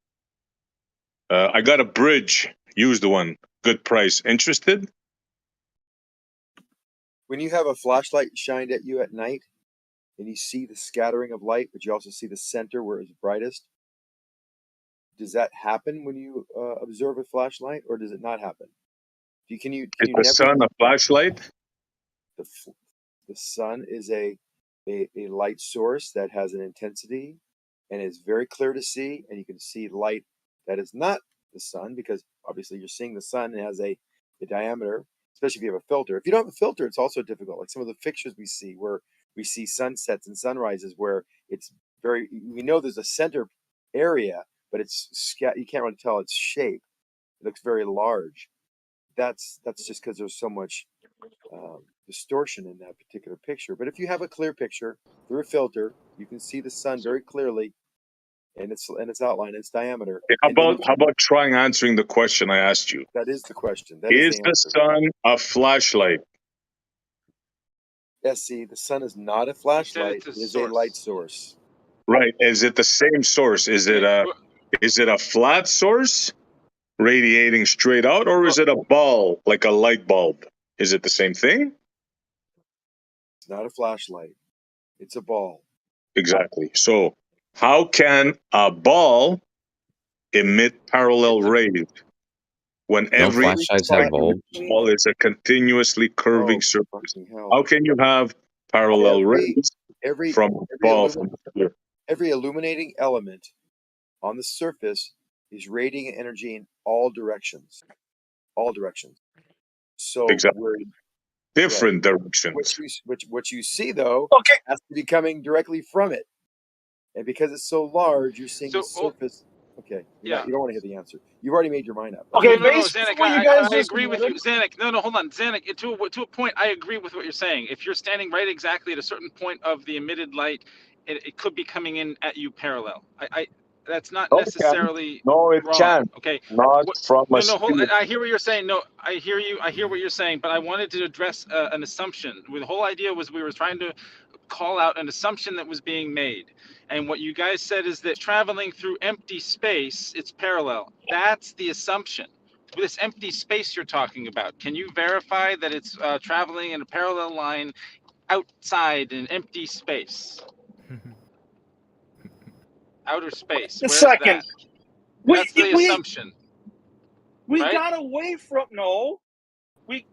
I got a bridge. Used one. Good price. Interested? When you have a flashlight shined at you at night and you see the scattering of light, but you also see the center where it's brightest, does that happen when you observe a flashlight, or does it not happen? Is the sun a flashlight? The sun is a light source that has an intensity and is very clear to see, and you can see light that is not the sun, because obviously you're seeing the sun and has a diameter, especially if you have a filter. If you don't have a filter, it's also difficult. Like some of the pictures we see where we see sunsets and sunrises where we know there's a center area, but you can't really tell its shape. It looks very large. That's just because there's so much distortion in that particular picture. But if you have a clear picture through a filter, you can see the sun very clearly, and its outline, its diameter. How about trying answering the question I asked you? That is the question. Is the sun a flashlight? Yes, see, the sun is not a flashlight. It is a light source. Right. Is it the same source? Is it a flat source radiating straight out, or is it a ball, like a light bulb? Is it the same thing? It's not a flashlight. It's a ball. Exactly. So how can a ball emit parallel rays when every ball is a continuously curving surface? How can you have parallel rays from a ball? Every illuminating element on the surface is radiating energy in all directions. All directions. So exactly. Different directions. What you see, though, has to be coming directly from it. And because it's so large, you're seeing the surface. Okay, you don't want to hear the answer. You've already made your mind up. Okay, no, Zanuck, I agree with you. Zanuck, no, hold on. Zanuck, to a point, I agree with what you're saying. If you're standing right exactly at a certain point of the emitted light, it could be coming in at you parallel. That's not necessarily it wrong. can. Okay. Not from a hold on. I hear what you're saying. No, I hear you. I hear what you're saying. But I wanted to address an assumption. The whole idea was we were trying to call out an assumption that was being made. And what you guys said is that traveling through empty space, it's parallel. That's the assumption. This empty space you're talking about, can you verify that it's traveling in a parallel line outside an empty space? Outer space. Where's that? That's the assumption. We right? got away from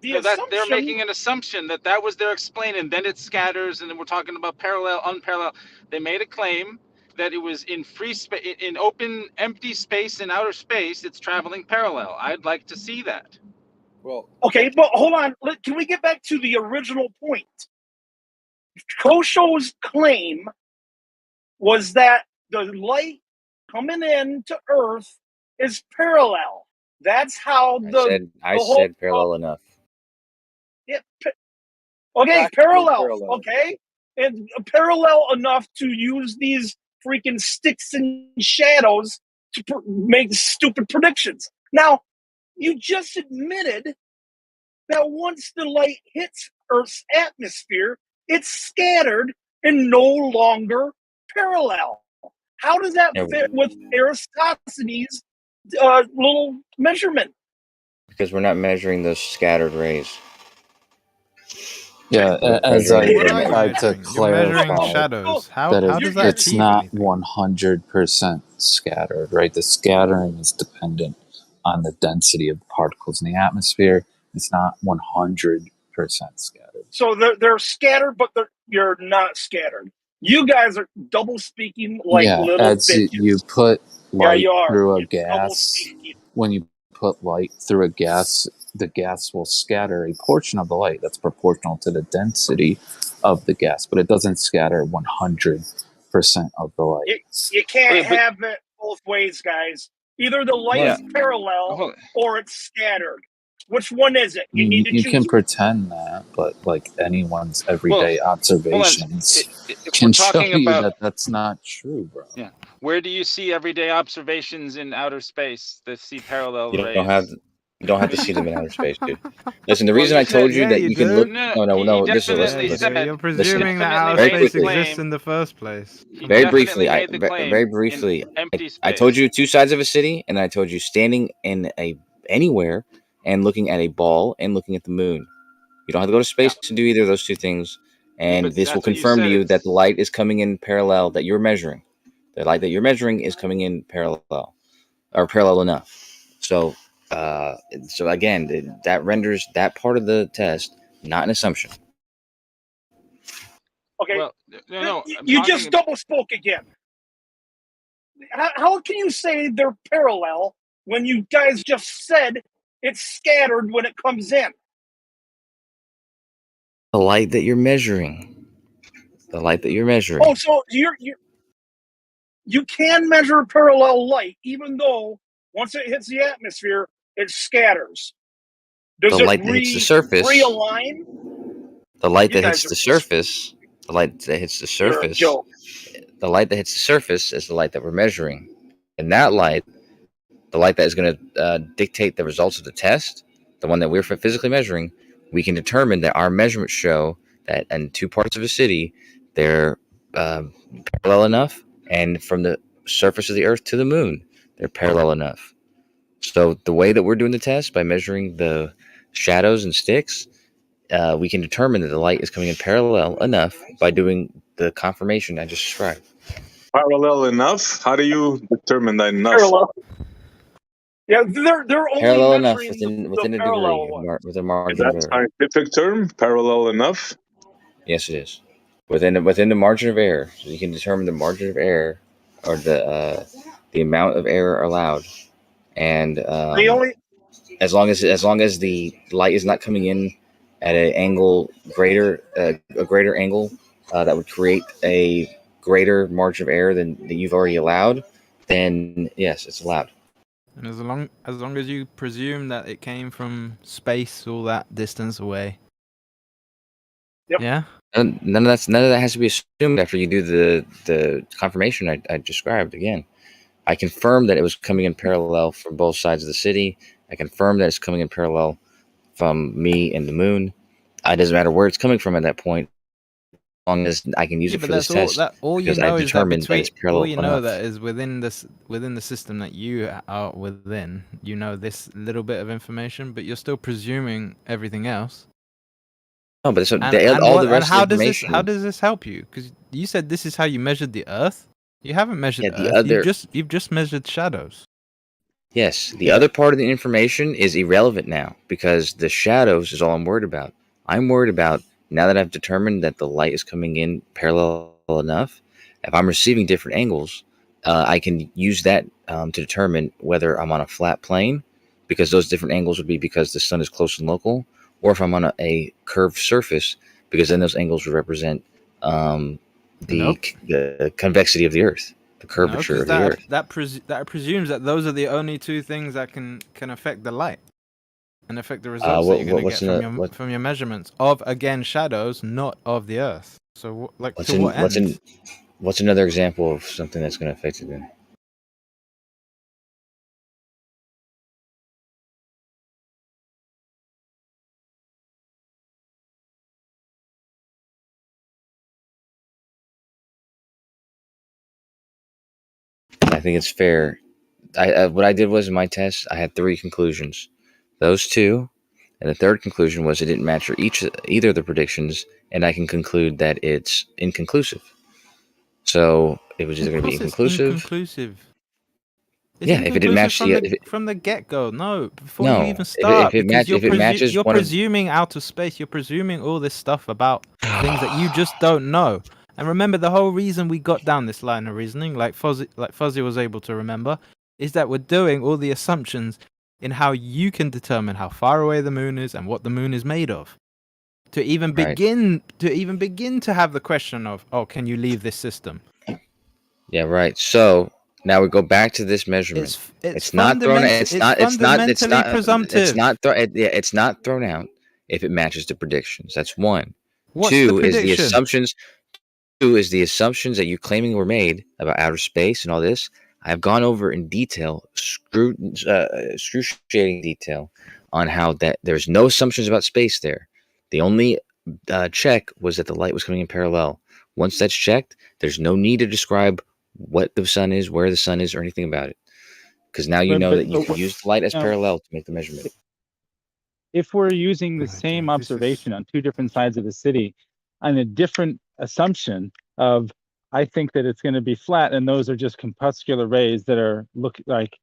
They're making an assumption that was their explaining. Then it scatters, and then we're talking about parallel, unparalleled. They made a claim that it was in free space, in open, empty space, in outer space. It's traveling parallel. I'd like to see that. Well, okay, but hold on. Can we get back to the original point? Kosho's claim was that the light coming in to Earth is parallel. That's how I said parallel enough. Yeah. Okay, parallel. Okay, and parallel enough to use these freaking sticks and shadows to make stupid predictions. Now, you just admitted that once the light hits Earth's atmosphere, it's scattered and no longer parallel. How does that fit with Aristotle's little measurement? Because we're not measuring those scattered rays. Yeah, as I tried to clarify shadows. it's not 100% scattered, right? The scattering is dependent on the density of the particles in the atmosphere. It's not 100% scattered. So they're scattered, but you're not scattered. You guys are double speaking like little as bitches. you put light you are. through a You're gas, when you put light through a gas, the gas will scatter a portion of the light that's proportional to the density of the gas, but it doesn't scatter 100% of the light. You can't have it both ways, guys. Either the light is parallel or it's scattered. Which one is it? You need to choose. You can pretend that, but like anyone's everyday observations can show you that that's not true, bro. Yeah. Where do you see everyday observations in outer space that see parallel rays? You don't have to see them in outer space, dude. Listen, the reason I told you that you can look. No. Listen. You're presuming that outer space exists in the first place. Very briefly, I told you two sides of a city, and I told you standing in anywhere and looking at a ball and looking at the moon. You don't have to go to space to do either of those two things, and this will confirm to you that the light is coming in parallel that you're measuring. The light that you're measuring is coming in parallel enough. So again, that renders that part of the test not an assumption. Okay. Well, no. You just double spoke again. How can you say they're parallel when you guys just said it's scattered when it comes in? The light that you're measuring. Oh, so you can measure parallel light, even though once it hits the atmosphere, it scatters. Does the light that hits the surface realign? The light that hits the surface. The light that hits the surface. The light that hits the surface is the light that we're measuring, and that light, the light that is going to dictate the results of the test, the one that we're physically measuring, we can determine that our measurements show that in two parts of a city, they're parallel enough, and from the surface of the Earth to the moon, they're parallel enough. So the way that we're doing the test, by measuring the shadows and sticks, we can determine that the light is coming in parallel enough by doing the confirmation I just described. Parallel enough? How do you determine that enough? Parallel. Yeah, they're only parallel enough within a degree, with a margin. Is that a scientific term? Parallel enough? Yes, it is. Within the margin of error, so you can determine the margin of error or the amount of error allowed, and as long as the light is not coming in at an angle greater angle that would create a greater margin of error than you've already allowed, then yes, it's allowed. And as long as you presume that it came from space all that distance away. Yep. Yeah. None of that has to be assumed after you do the confirmation I described. Again, I confirmed that it was coming in parallel from both sides of the city. I confirmed that it's coming in parallel from me and the moon. It doesn't matter where it's coming from at that point, as long as I can use it for this test. All you know is that it's parallel all you know enough. that is within the system that you are within. You know this little bit of information, but you're still presuming everything else. No, but all the rest of the information. How does this help you? Because you said this is how you measured the Earth. You haven't measured Earth. You've just measured shadows. Yes, the other part of the information is irrelevant now because the shadows is all I'm worried about. I'm worried about, now that I've determined that the light is coming in parallel enough, if I'm receiving different angles, I can use that to determine whether I'm on a flat plane, because those different angles would be because the sun is close and local, or if I'm on a curved surface, because then those angles would represent the convexity of the Earth. the curvature of the Earth. That presumes that those are the only two things that can affect the light and affect the results that you're going to get from your measurements of, again, shadows, not of the Earth. So, to what end? What's another example of something that's going to affect it then? I think it's fair. What I did was in my test, I had 3 conclusions. Those 2, and the third conclusion was it didn't match either of the predictions, and I can conclude that it's inconclusive. So it was either going to be inconclusive. It's if it didn't match from the get-go. No, before you even start, you're presuming outer space. You're presuming all this stuff about things that you just don't know. And remember, the whole reason we got down this line of reasoning, like Fuzzy was able to remember, is that we're doing all the assumptions in how you can determine how far away the moon is and what the moon is made of. To even begin to have the question of, can you leave this system? Yeah, right. So now we go back to this measurement. It's not thrown out. It's not thrown out if it matches the predictions. That's one. Two is the assumptions. 2 is the assumptions that you're claiming were made about outer space and all this. I have gone over in detail, excruciating detail, on how that there's no assumptions about space there. The only check was that the light was coming in parallel. Once that's checked, there's no need to describe what the sun is, where the sun is, or anything about it, because now you know that you can use the light as parallel to make the measurement. If we're using the same observation on 2 different sides of the city, on a different assumption of, I think that it's going to be flat, and those are just corpuscular rays that are look like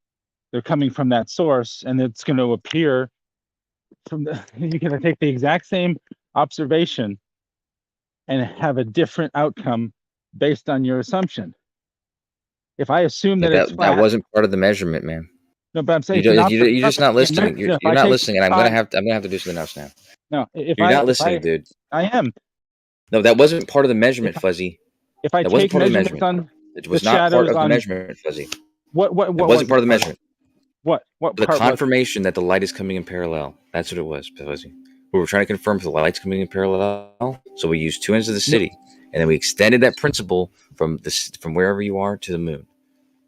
they're coming from that source, and it's going to appear from the. You're going to take the exact same observation and have a different outcome based on your assumption. If I assume that it's flat, that wasn't part of the measurement, man. No, but I'm saying you're just not listening. You're not listening, and I'm gonna have to do something else now. No, you're not listening, dude. I am. No, that wasn't part of the measurement, Fuzzy. If I take measurements on it was not part of the measurement, Fuzzy. What wasn't part of the measurement. What the confirmation that the light is coming in parallel. That's what it was, Fuzzy. We were trying to confirm if the light's coming in parallel, so we used 2 ends of the city, and then we extended that principle from wherever you are to the moon.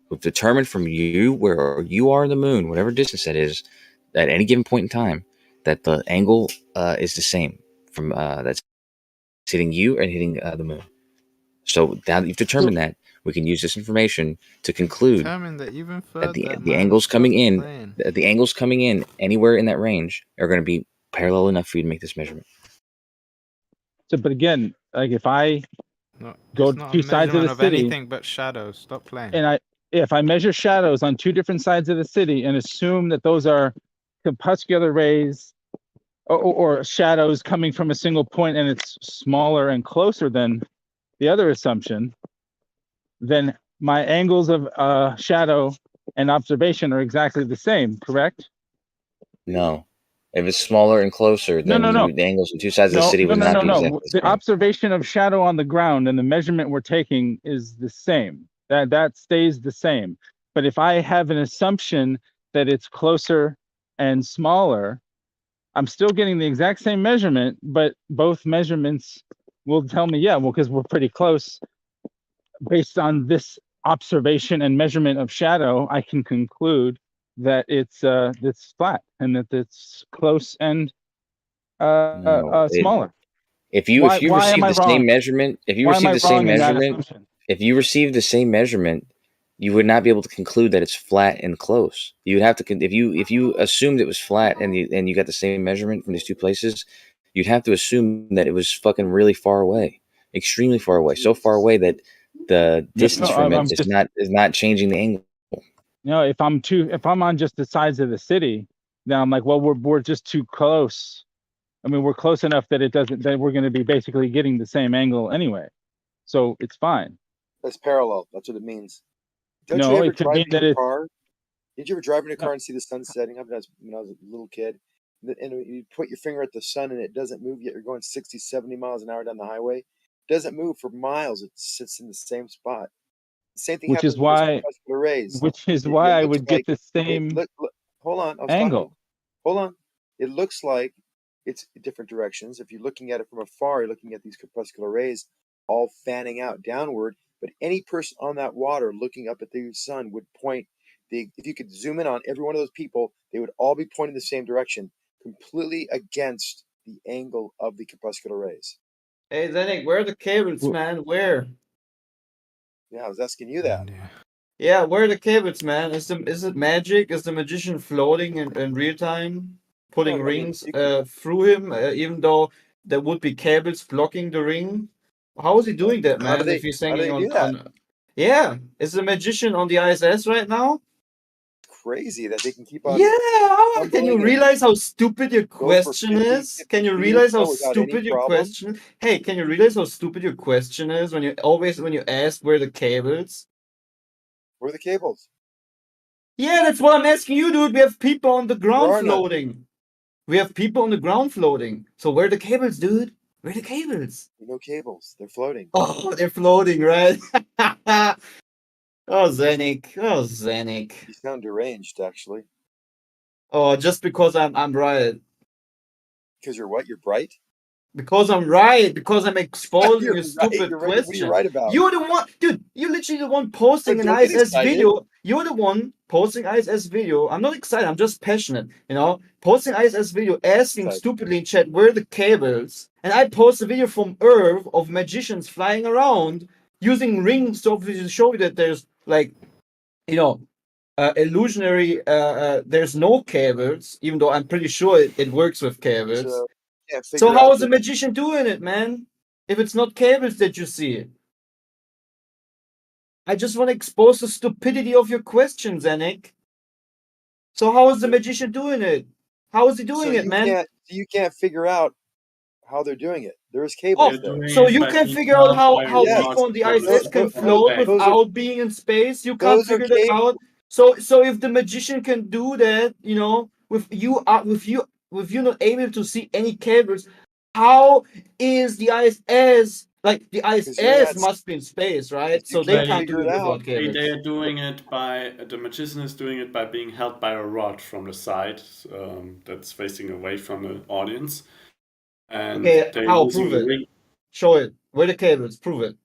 We've determined from where you are in the moon, whatever distance that is, at any given point in time, that the angle is the same from that's hitting you and hitting the moon. So now that you've determined that, we can use this information to conclude that the angles coming in anywhere in that range are going to be parallel enough for you to make this measurement. So, but again, like if I go 2 sides of the city, anything but shadows. Stop playing. And if I measure shadows on 2 different sides of the city and assume that those are corpuscular rays or shadows coming from a single point, and it's smaller and closer than the other assumption, then my angles of shadow and observation are exactly the same, correct? No. If it's smaller and closer, then the angles on 2 sides of the city would not be exactly the same. The observation of shadow on the ground and the measurement we're taking is the same. That stays the same. But if I have an assumption that it's closer and smaller, I'm still getting the exact same measurement, but both measurements will tell me, because we're pretty close. Based on this observation and measurement of shadow, I can conclude that it's flat and that it's close and smaller. If you receive the same measurement, if you receive the same measurement, you would not be able to conclude that it's flat and close. You would have to, if you assumed it was flat and you got the same measurement from these 2 places, you'd have to assume that it was fucking really far away, extremely far away, so far away that the distance from it is not changing the angle. If I'm on just the sides of the city, then I'm like, well, we're just too close. I mean, we're close enough that that we're going to be basically getting the same angle anyway, so it's fine. That's parallel. That's what it means. Don't no, you ever it could mean that in a car? Did you ever drive in a car and see the sun setting up? When I was a little kid, and you put your finger at the sun and it doesn't move yet. You're going 60, 70 miles an hour down the highway. It doesn't move for miles. It sits in the same spot. Same thing which happens is with those why crepuscular rays. I It looks would get like the same hold on, I was angle. talking. Hold on. It looks like it's different directions. If you're looking at it from afar, you're looking at these crepuscular rays all fanning out downward. But any person on that water looking up at the sun would point. If you could zoom in on every one of those people, they would all be pointing the same direction, completely against the angle of the crepuscular rays. Hey, Zenik, where are the cables, man? Where? Yeah, I was asking you that. Yeah, where are the cables, man? Is it magic? Is the magician floating in real time, putting rings through him, even though there would be cables blocking the ring? How is he doing that, How do man? If he's they hanging do that? Yeah, is the magician on the ISS right now? Crazy that they can keep on. Yeah, can you realize how stupid your question is? Can you realize how stupid your question? Hey, can you realize how stupid your question is when you ask where the cables? Where are the cables? Yeah, that's what I'm asking you, dude. We have people on the ground floating. We have people on the ground floating. So where are the cables, dude? Where are the cables? No cables. They're floating. Oh, they're floating, right? Oh, Zenik. Oh, Zenik. You sound deranged, actually. Oh, just because I'm right. Because you're what? You're bright? Because I'm right. Because I'm exposing your stupid You're right. question. What are you right about? You're the one, dude. You're literally the one posting an ISS video. You're the one posting ISS video. I'm not excited. I'm just passionate. You know, posting ISS video, asking stupidly in chat where are the cables, and I post a video from Earth of magicians flying around using rings to obviously show you that there's like, you know, illusionary. There's no cables, even though I'm pretty sure it works with cables. So how is a magician doing it, man? If it's not cables that you see. I just want to expose the stupidity of your question, Zenik. So how is the magician doing it? How is he doing it, man? You can't figure out how they're doing it. There's cables there. So you can figure out how people on the ISS can float without being in space? You can't figure that out. So if the magician can do that, you know, with you not able to see any cables, how is the ISS like the ISS must be in space, right? So they can't do it without cables. They are doing it by the magician is doing it by being held by a rod from the side that's facing away from the audience. And okay, how? Prove it. Show it. Where are the cables? Prove it.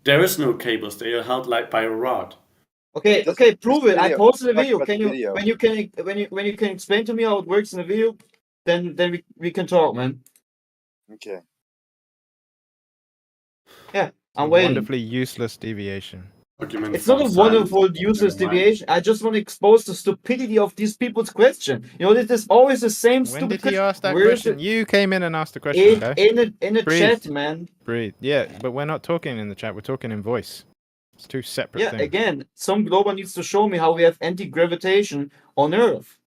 There is no cables. They are held like by a rod. Okay, prove it. I posted a video. Can you when you can explain to me how it works in the video, then we can talk, man. Okay. Yeah, I'm waiting. Wonderfully useless deviation. It's not a wonderful, useless deviation. I just want to expose the stupidity of these people's question. You know, there's always the same stupid question. When did he ask that question? You came in and asked the question, okay? In a chat, man. Breathe. Yeah, but we're not talking in the chat. We're talking in voice. It's two separate things. Yeah, again, some global needs to show me how we have anti-gravitation on Earth.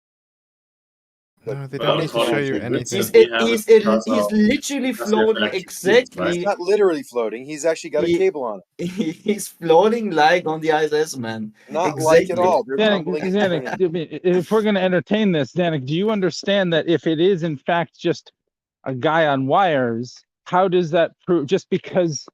No, they don't need to show you anything. He's literally floating exactly. He's not literally floating. He's actually got a cable on it. He's floating like on the ISS, man. Not like at all. Danik, if we're going to entertain this, Danik, do you understand that if it is in fact just a guy on wires, how does that prove? Just because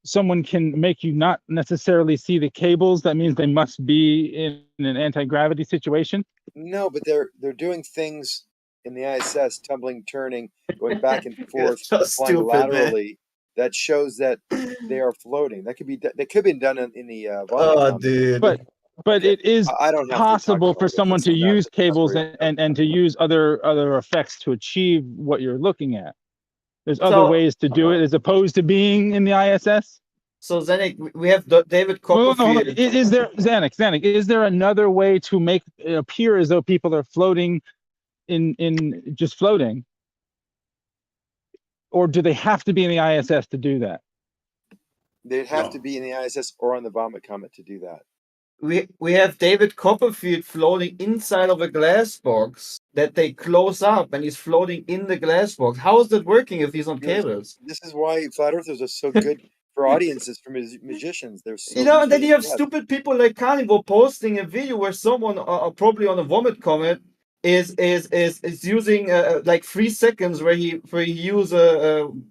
someone can make you not necessarily see the cables, that means they must be in an anti-gravity situation? No, but they're doing things in the ISS, tumbling, turning, going back and forth, flying laterally. Man. That shows that they are floating. That could be done in the oh, dude. But it is possible for someone to use cables and to use other effects to achieve what you're looking at. There's other ways to do it as opposed to being in the ISS. So Zenik, we have David Copperfield. No. Is there Zenik? Is there another way to make it appear as though people are floating in just floating, or do they have to be in the ISS to do that? They'd have to be in the ISS or on the Vomit Comet to do that. We have David Copperfield floating inside of a glass box that they close up, and he's floating in the glass box. How is that working if he's on cables? This is why flat earthers are so good for audiences, for magicians. They're so and then you have stupid people like Carnival posting a video where someone, probably on a Vomit Comet, is using like 3 seconds where he use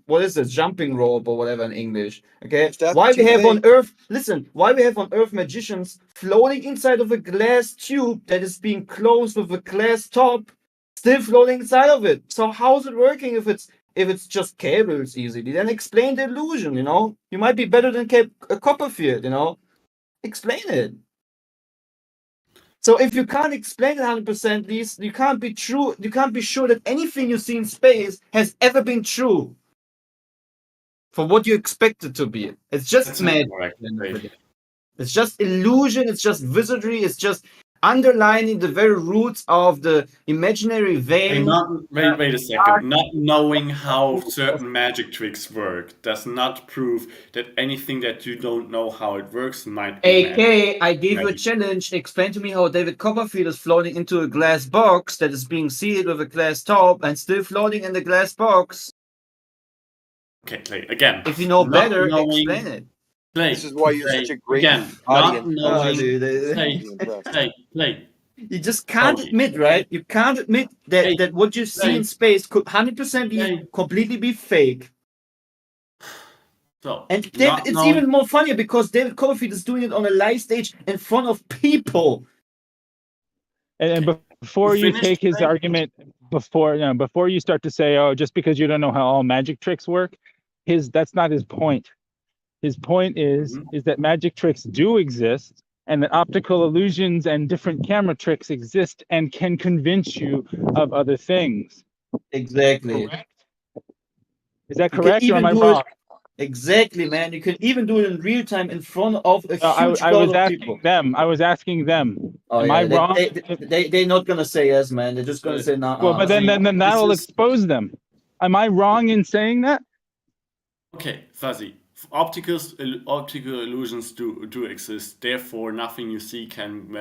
what is it, jumping rope or whatever in English. Okay, why we have on Earth? Listen, why we have on Earth magicians floating inside of a glass tube that is being closed with a glass top, still floating inside of it. So how's it working if it's just cables easily? Then explain the illusion. You know, you might be better than Copperfield. You know, explain it. So if you can't explain it 100%, Lise, you can't be true. You can't be sure that anything you see in space has ever been true for what you expect it to be. It's just magic. It's just illusion. It's just wizardry. It's just underlining the very roots of the imaginary vein. Wait a second. Not knowing how certain magic tricks work does not prove that anything that you don't know how it works might be AK, I gave you a challenge. Explain to me how David Copperfield is floating into a glass box that is being sealed with a glass top and still floating in the glass box. Okay, Clay, again. If you know better, explain it. Clay, this is why you're such a great audience. Clay. You just can't admit, right? You can't admit that what you see in space could 100% be completely be fake. So, and it's even more funny because David Copperfield is doing it on a live stage in front of people. And before you take his argument, before you start to say, oh, just because you don't know how all magic tricks work, that's not his point. His point is that magic tricks do exist, and that optical illusions and different camera tricks exist and can convince you of other things. Exactly. Correct? Is that correct, or am I wrong? Exactly, man. You can even do it in real time in front of a huge crowd of people. I was asking them. Oh, am I wrong? They're not gonna say yes, man. They're just gonna say nah. Well, but then that'll expose them. Am I wrong in saying that? Okay, Fuzzy. Optical illusions do exist. Therefore, nothing you see can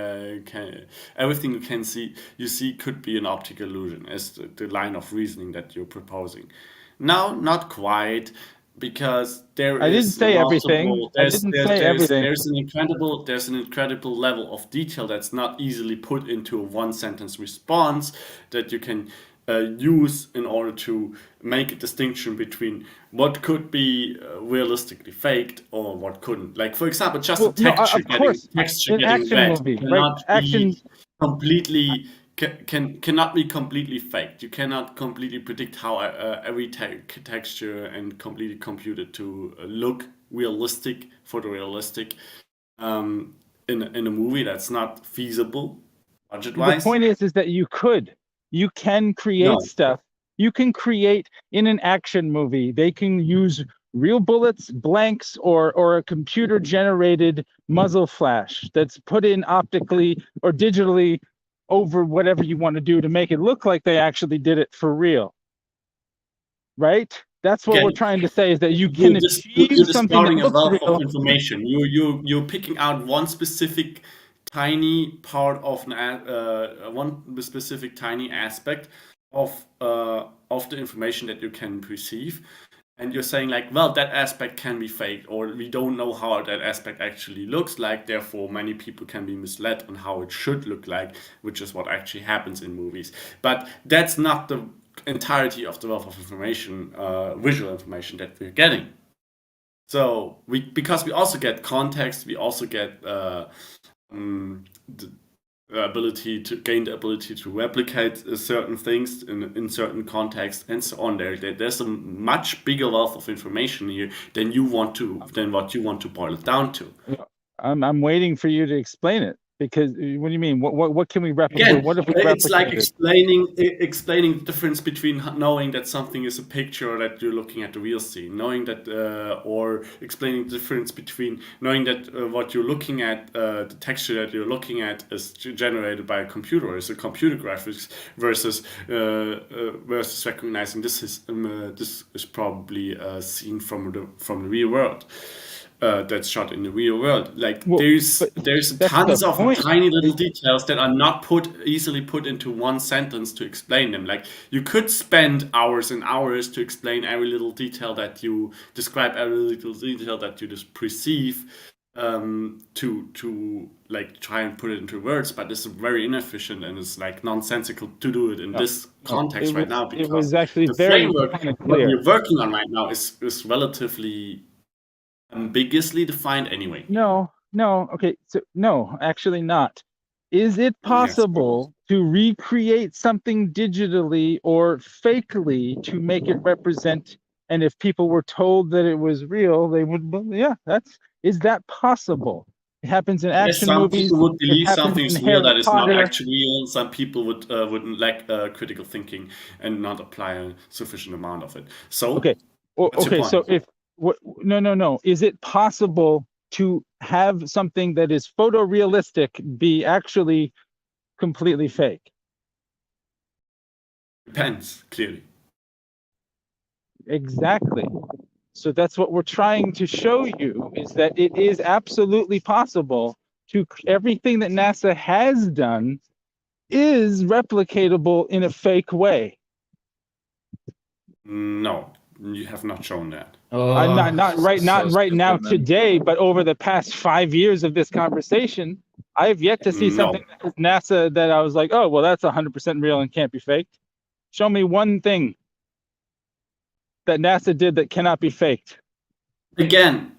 everything you see could be an optical illusion, as the line of reasoning that you're proposing. Now, not quite, because I didn't say everything. There's an incredible level of detail that's not easily put into a one-sentence response that you can use in order to make a distinction between what could be realistically faked or what couldn't. Like, for example, just texture getting wet cannot be completely cannot be completely faked. You cannot completely predict how every texture and completely compute it to look realistic, photorealistic in a movie. That's not feasible budget-wise. The point is that you can create stuff. You can create in an action movie. They can use real bullets, blanks, or a computer-generated muzzle flash that's put in optically or digitally over whatever you want to do to make it look like they actually did it for real. Right? That's what we're trying to say, is that you can achieve something that looks real. You're discarding a wealth of information. You're picking out one specific tiny part of one specific tiny aspect of the information that you can perceive, and you're saying like, well, that aspect can be faked, or we don't know how that aspect actually looks like, therefore many people can be misled on how it should look like, which is what actually happens in movies. But that's not the entirety of the wealth of information, visual information that we're getting. So because we also get context, we also get the ability to replicate certain things in certain contexts and so on. There's a much bigger wealth of information here than what you want to boil it down to. I'm waiting for you to explain it, because what do you mean? What can we replicate? Again, what if we it's like explaining the difference between knowing that something is a picture or that you're looking at the real scene, knowing that or explaining the difference between knowing that what you're looking at, the texture that you're looking at, is generated by a computer, or is a computer graphics, versus recognizing this is probably a scene from the real world. That's shot in the real world. Like, there's tons of tiny little details that are not easily put into one sentence to explain them. Like, you could spend hours and hours to explain every little detail that you describe, every little detail that you just perceive to like try and put it into words, but it's very inefficient and it's like nonsensical to do it in this context right now, It was because actually the very framework kind of what clear. we're working on right now is relatively ambiguously defined anyway. No, okay, so no, actually not. Is it Yes, possible to recreate something digitally or fakely to make it represent? And if people were told that it was real, they would, yeah, is that possible? It happens in yes, action some movies. people would It believe happens something's in real Harry that is not Potter. actually real. Some people wouldn't lack critical thinking and not apply a sufficient amount of it. So, Okay, what's your okay, point? so no. Is it possible to have something that is photorealistic be actually completely fake? Depends, clearly. Exactly. So that's what we're trying to show you, is that it is absolutely possible to everything that NASA has done is replicatable in a fake way. No, you have not shown that. Not right now today, but over the past 5 years of this conversation, I have yet to see something that NASA that I was like, oh, well, that's 100% real and can't be faked. Show me one thing that NASA did that cannot be faked. Again,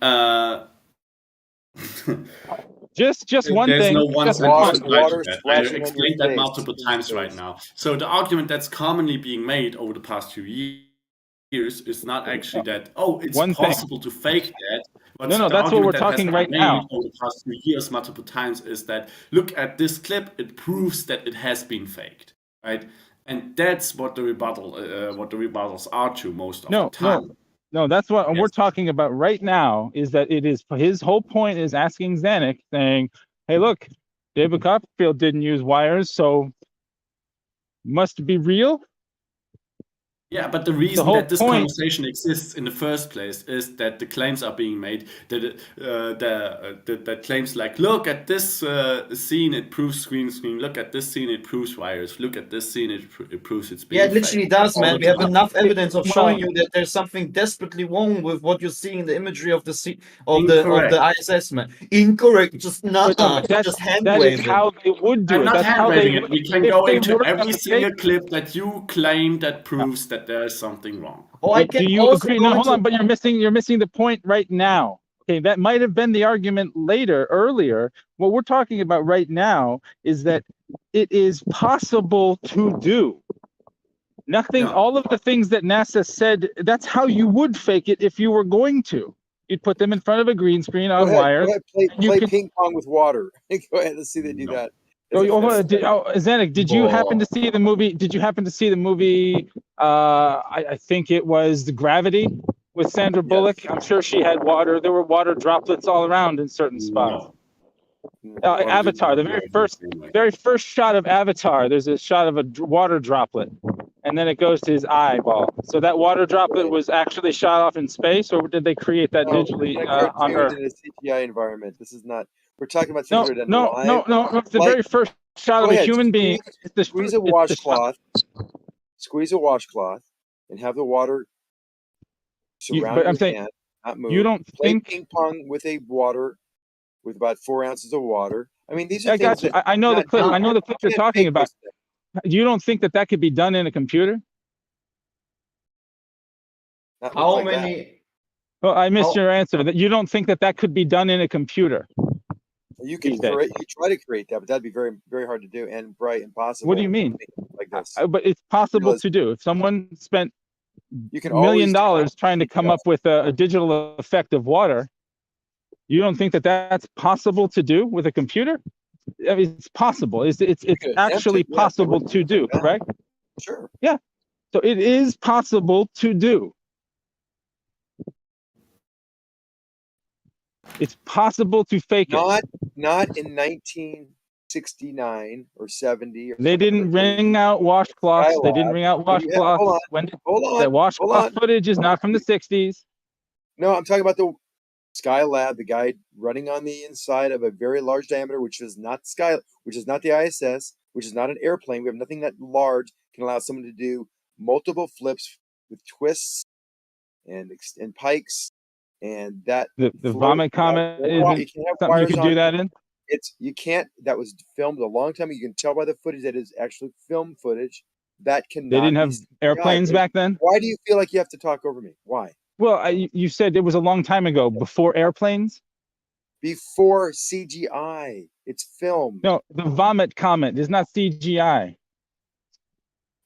just one there's thing. no one Just sentence one. reply to that. I explained that multiple times right now. So the argument that's commonly being made over the past few years is not actually that, oh, it's possible to fake that. But No, that's what we're talking right now. Over the past few years multiple times is that, look at this clip, it proves that it has been faked, right? And that's what the rebuttals are to most of the time. No, that's what we're talking about right now, is that it is his whole point is asking Zanuck, saying, hey, look, David Copperfield didn't use wires, so must be real. Yeah, but the reason that this conversation exists in the first place is that the claims are being made that that claims like, look at this scene, it proves screen. Look at this scene, it proves wires. Look at this scene, it proves it's being. Yeah, it literally does, man. We have enough evidence of showing you that there's something desperately wrong with what you're seeing in the imagery of the of the ISS, man. Incorrect, just not just hand wave it. How they would do I'm it. not That's how hand-waving they it. We can go into every single clip that you claim that proves that there is something wrong. Do you agree? No, hold on, but you're missing the point right now. Okay, that might have been the argument earlier. What we're talking about right now is that it is possible to do. All of the things that NASA said, that's how you would fake it if you were going to. You'd put them in front of a green screen on wires. Go ahead, play ping pong with water. Go ahead, let's see they do that. Zanuck, did you happen to see the movie? Did you happen to see the movie? I think it was The Gravity with Sandra Bullock. I'm sure she had water. There were water droplets all around in certain spots. Avatar, the very first shot of Avatar, there's a shot of a water droplet, and then it goes to his eyeball. So that water droplet was actually shot off in space, or did they create that digitally on Earth? In a CGI environment. This is not. We're talking about things that are done live. No. It's the very first shot of a human being. Squeeze a washcloth. Squeeze a washcloth, and have the water surround your hand. Not move. You don't play ping pong with a water, with about 4 ounces of water. I mean, these are things. I got you. I know the clip. I know the clip you're talking about. You don't think that could be done in a computer? How many? Well, I missed your answer. That you don't think that could be done in a computer. You can try to create that, but that'd be very, very hard to do and impossible. What do you mean? Like this? But it's possible to do. If someone spent $1 million trying to come up with a digital effect of water, you don't think that that's possible to do with a computer? I mean, it's possible. It's actually possible to do, correct? Sure. Yeah. So it is possible to do. It's possible to fake it. Not in 1969 or 70. They didn't ring out washcloths. They didn't ring out washcloths. That washcloth footage is not from the 60s. No, I'm talking about the Skylab, the guy running on the inside of a very large diameter, which is not the ISS, which is not an airplane. We have nothing that large can allow someone to do multiple flips with twists and pikes and that The vomit comet isn't you can have something you wires can on do that in. you can't. That was filmed a long time. You can tell by the footage that is actually film footage. That They cannot didn't be have CGI. airplanes back then. Why do you feel like you have to talk over me? Why? Well, you said it was a long time ago, before airplanes. Before CGI, it's filmed. No, the vomit comet is not CGI.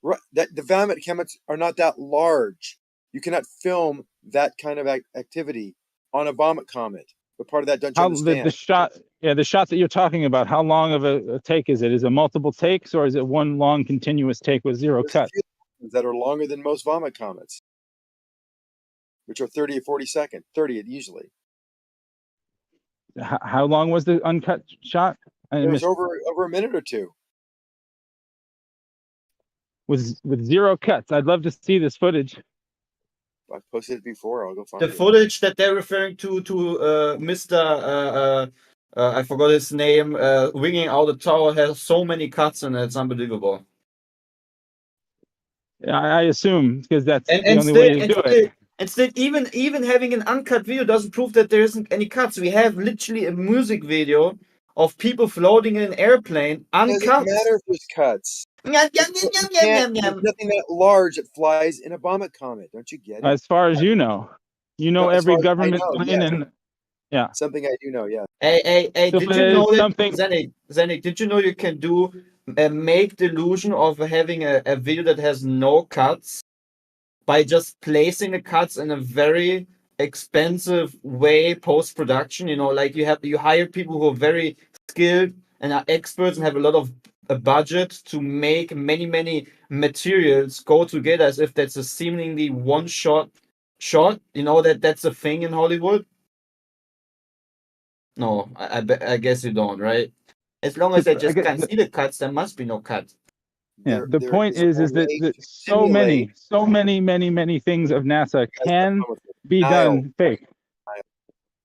Right, that the vomit comets are not that large. You cannot film that kind of activity on a vomit comet. But part of that, don't you How understand? the shot? Yeah, the shot that you're talking about. How long of a take is it? Is it multiple takes, or is it one long continuous take with zero There's cut? a few that are longer than most vomit comets, which are 30 or 40 seconds. 30 usually. How long was the uncut shot? It was over a minute or two. With zero cuts. I'd love to see this footage. I've posted it before. I'll go find The it. footage that they're referring to Mr. I forgot his name, winging out the tower has so many cuts in it. It's unbelievable. I assume because that's And the only way to do it. And still, even having an uncut video doesn't prove that there isn't any cuts. We have literally a music video of people floating in an airplane, uncut. It doesn't matter if there's cuts. There's nothing that large that flies in a vomit comet. Don't you get it? As far as you know every government plane yes. and yeah. Something I do know, yeah. Hey, So did you know that, something... Zenik, did you know you can do make the illusion of having a video that has no cuts by just placing the cuts in a very expensive way post-production? You know, like you hire people who are very skilled and are experts and have a lot of a budget to make many materials go together as if that's a seemingly one shot. You know that's a thing in Hollywood. No, I guess you don't, right? As long as I just can't see the cuts, there must be no cuts. Yeah, the point is that so many things of NASA can be done fake,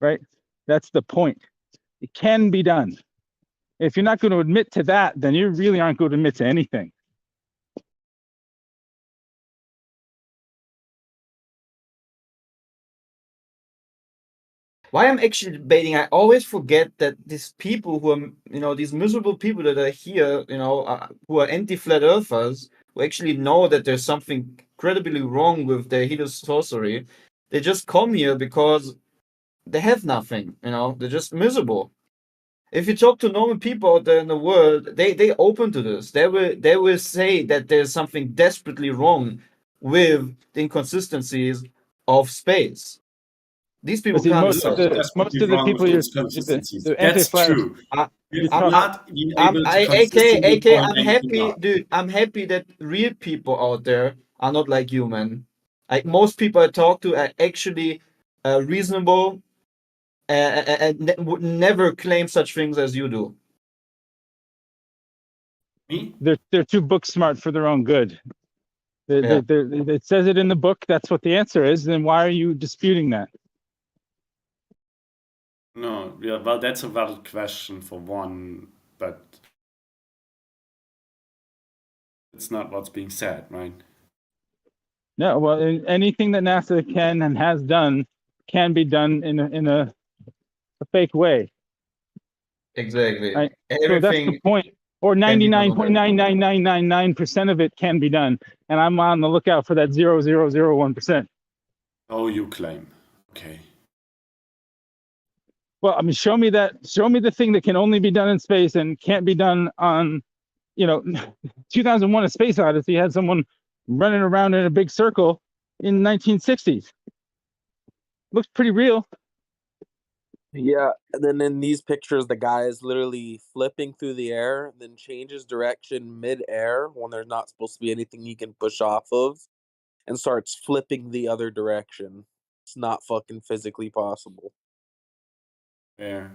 right? That's the point. It can be done. If you're not going to admit to that, then you really aren't going to admit to anything. Why I'm actually debating, I always forget that these people who are, these miserable people that are here, who are anti-flat earthers, who actually know that there's something incredibly wrong with their sorcery, they just come here because they have nothing, they're just miserable. If you talk to normal people out there in the world, they open to this. They will say that there's something desperately wrong with the inconsistencies of space. These people can't. Most of the people you're the anti-flat. True. You're not able to consistently AK, point I'm anything happy, out. dude. I'm happy that real people out there are not like you, man. Like most people I talk to are actually reasonable and would never claim such things as you do. Me? They're too book smart for their own good. It says it in the book. That's what the answer is. Then why are you disputing that? No, yeah, well, that's a valid question for one, but it's not what's being said, right? No, well, anything that NASA can and has done can be done in a fake way. Exactly. Right? So that's the point. Or 99.99999% of it can be done, and I'm on the lookout for that 0.0001%. Oh, you claim. Okay. Well, I mean, show me the thing that can only be done in space and can't be done on, 2001: A Space Odyssey had someone running around in a big circle in 1960s. Looks pretty real. Yeah, and then in these pictures, the guy is literally flipping through the air, then changes direction mid-air when there's not supposed to be anything he can push off of, and starts flipping the other direction. It's not fucking physically possible. Yeah.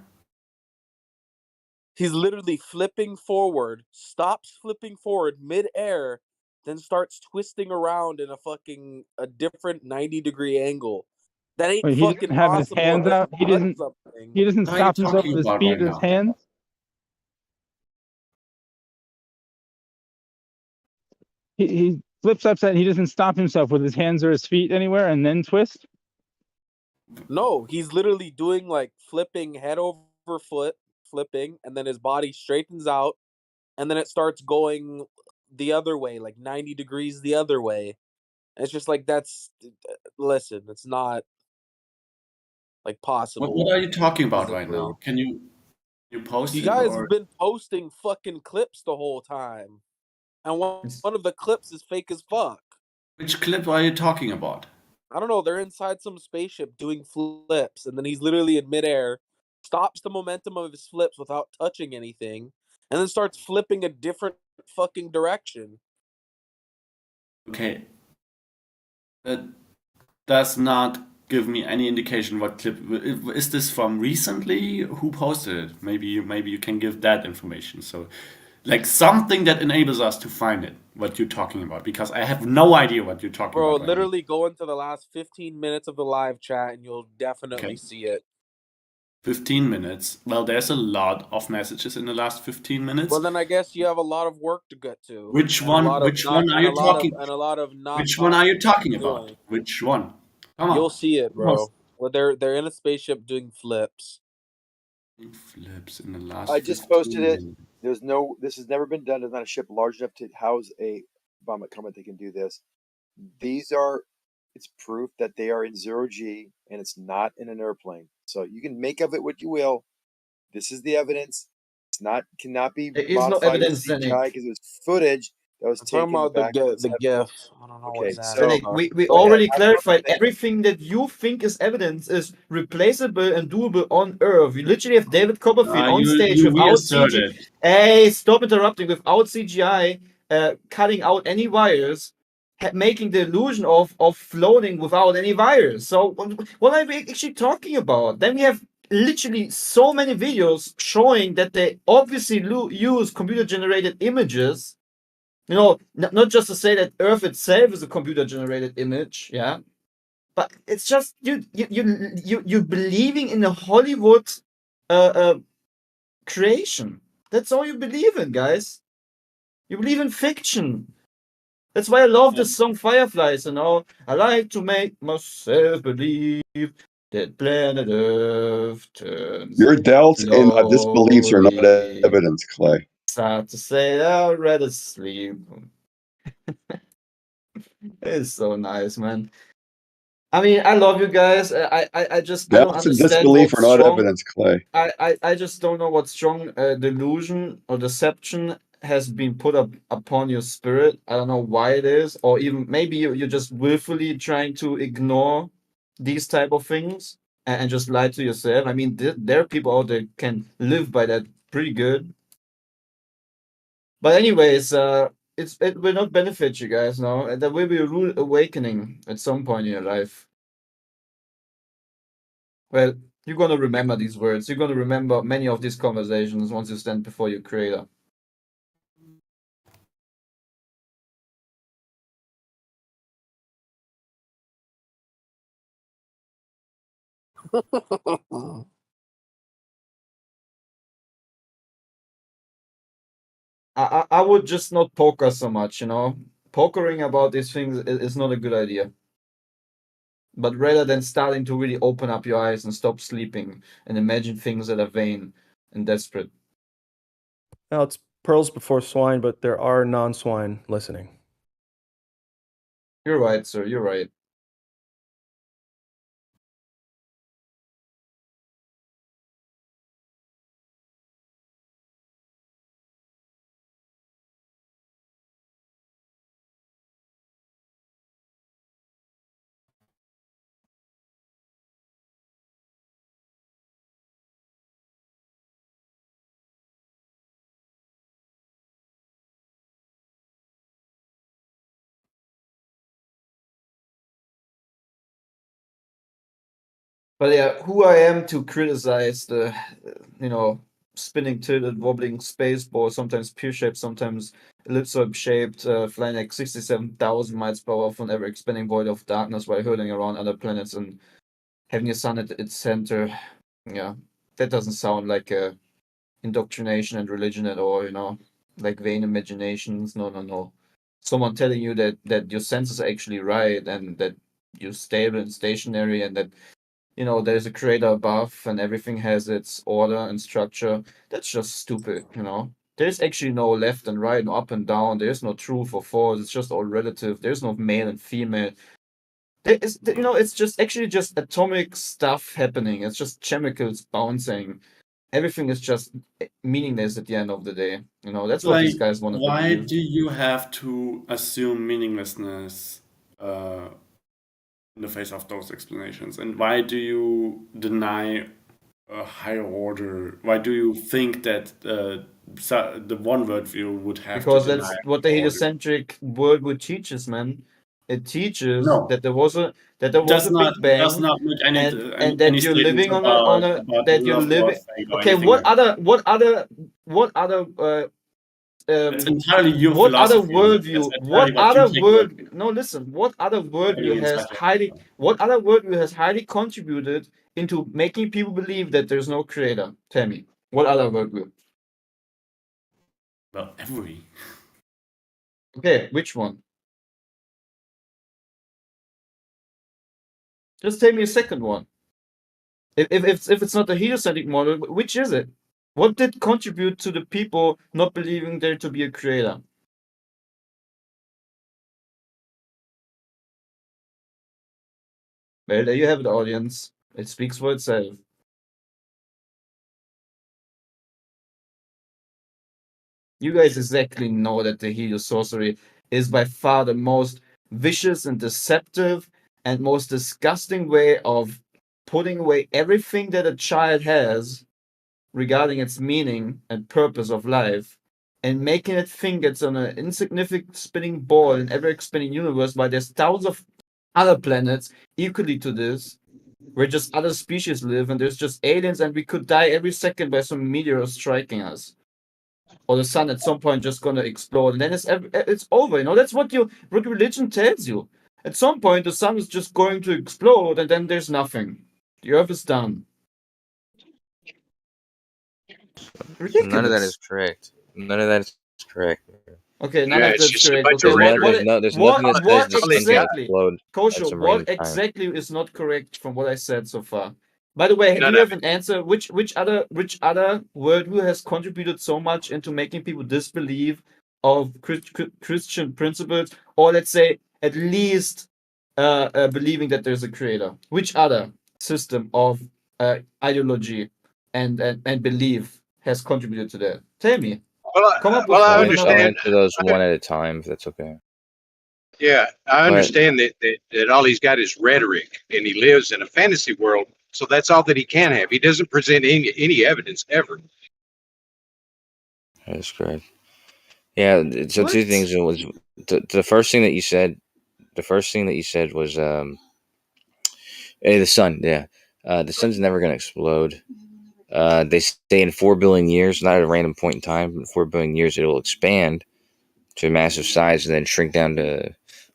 He's literally flipping forward, stops flipping forward mid-air, then starts twisting around in a different 90-degree angle. That ain't He fucking doesn't have possible. his hands out. He doesn't What are you stop himself talking with his about feet right or his now? hands. He flips upside. He doesn't stop himself with his hands or his feet anywhere and then twist. No, he's literally doing like flipping head over foot, flipping, and then his body straightens out, and then it starts going the other way, like 90 degrees the other way. And it's just like listen, it's not like possible. What are you talking about right now? Can you post You it guys or have been posting fucking clips the whole time, and one of the clips is fake as fuck. which clip are you talking about? I don't know. They're inside some spaceship doing flips, and then he's literally in midair, stops the momentum of his flips without touching anything, and then starts flipping a different fucking direction. Okay. That does not give me any indication what clip. Is this from recently? Who posted it? Maybe you can give that information. So, like something that enables us to find it, what you're talking about, because I have no idea what you're talking Bro, about right now. literally go into the last 15 minutes of the live chat and you'll definitely see it. 15 minutes. Well, there's a lot of messages in the last 15 minutes. Well, then I guess you have a lot of work to get to. Which one are you talking? Which one are you talking about? Which one? Come on. You'll see it, bro. Well, they're in a spaceship doing flips. Flips in the last. I just posted it. This has never been done. There's not a ship large enough to house a bomb comet that can do this. It's proof that they are in 0G and it's not in an airplane. So you can make of it what you will. This is the evidence. Cannot be modified with CGI because it was footage that was taken back. The GIF. I don't know okay, what's so we already clarified everything that you think is evidence is replaceable and doable on Earth. We literally have David Copperfield on stage without CGI. Hey, stop interrupting! Without CGI, cutting out any wires, making the illusion of floating without any wires. So what are we actually talking about? Then we have literally so many videos showing that they obviously use computer-generated images. You know, not just to say that Earth itself is a computer-generated image, yeah, but it's just you believing in a Hollywood creation. That's all you believe in, guys. You believe in fiction. That's why I love the song Fireflies. You know, I like to make myself believe that planet Earth turns. Your doubts and disbeliefs are not evidence, Clay. Sad to say, I'd rather sleep. It's so nice, man. I mean, I love you guys. I just I don't Doubts and understand disbelief what's are not strong. evidence, Clay. I just don't know what strong delusion or deception has been put up upon your spirit. I don't know why it is, or even maybe you're just willfully trying to ignore these type of things and just lie to yourself. I mean, there are people out there can live by that pretty good. But anyways, it will not benefit you guys now. And there will be a rude awakening at some point in your life. Well, you're gonna remember these words. You're gonna remember many of these conversations once you stand before your creator. I would just not poker so much, you know. Pokering about these things is not a good idea. But rather than starting to really open up your eyes and stop sleeping and imagine things that are vain and desperate. Now it's pearls before swine, but there are non-swine listening. You're right, sir. You're right. But yeah, who I am to criticize the, spinning, tilted, wobbling space ball, sometimes pear-shaped, sometimes ellipsoid-shaped, flying like 67,000 miles per hour from ever expanding void of darkness while hurtling around other planets and having a sun at its center. Yeah, that doesn't sound like indoctrination and religion at all, like vain imaginations. No. Someone telling you that your senses are actually right and that you're stable and stationary and that there's a creator above and everything has its order and structure. That's just stupid. There's actually no left and right, no up and down. There's no truth or false. It's just all relative. There's no male and female. It's just atomic stuff happening. It's just chemicals bouncing. Everything is just meaningless at the end of the day. That's what these guys want to why believe. do you have to assume meaninglessness in the face of those explanations? And why do you deny a higher order? Why do you think that the one worldview would have Because to deny that's what the order? heliocentric worldview teaches, man. It teaches No. that there was a Does not Big Bang, make and that you're statements living on a about that the you're will of God living. thing or Okay, anything what like that. other It's entirely your what other philosophy. That's worldview? entirely what you take away. No, listen. What other worldview Alien has psychic. highly contributed into making people believe that there's no creator? Tell me, what other worldview? Well, every. Okay, which one? Just tell me a second one. If it's not the heliocentric model, which is it? What did contribute to the people not believing there to be a creator? Well, there you have it, audience. It speaks for itself. You guys exactly know that the heliosorcery is by far the most vicious and deceptive and most disgusting way of putting away everything that a child has regarding its meaning and purpose of life and making it think it's on an insignificant spinning ball in ever expanding universe while there's thousands of other planets equally to this where just other species live and there's just aliens and we could die every second by some meteor striking us or the sun at some point just gonna explode and then it's over. That's what religion tells you. At some point the sun is just going to explode and then there's nothing. The earth is done. Ridiculous. None of that is correct. None of that is correct. Okay, none of that's correct. Okay, there's nothing that says the sun's gonna exactly? explode at Kosho, some what random time. exactly is not correct from what I said so far? By the way, do you have an answer? Which other worldview has contributed so much into making people disbelieve of Christian principles, or let's say at least believing that there's a creator? Which other system of ideology and belief has contributed to that? Tell me. Come up with I'll another. answer those one at a time, if that's okay. Yeah, I understand that all he's got is rhetoric, and he lives in a fantasy world, so that's all that he can have. He doesn't present any evidence ever. That's correct. Yeah. So two things. It was the first thing that you said. The first thing that you said was the sun. Yeah, the sun's never going to explode. They say in 4 billion years, not at a random point in time, but in 4 billion years, it'll expand to a massive size and then shrink down to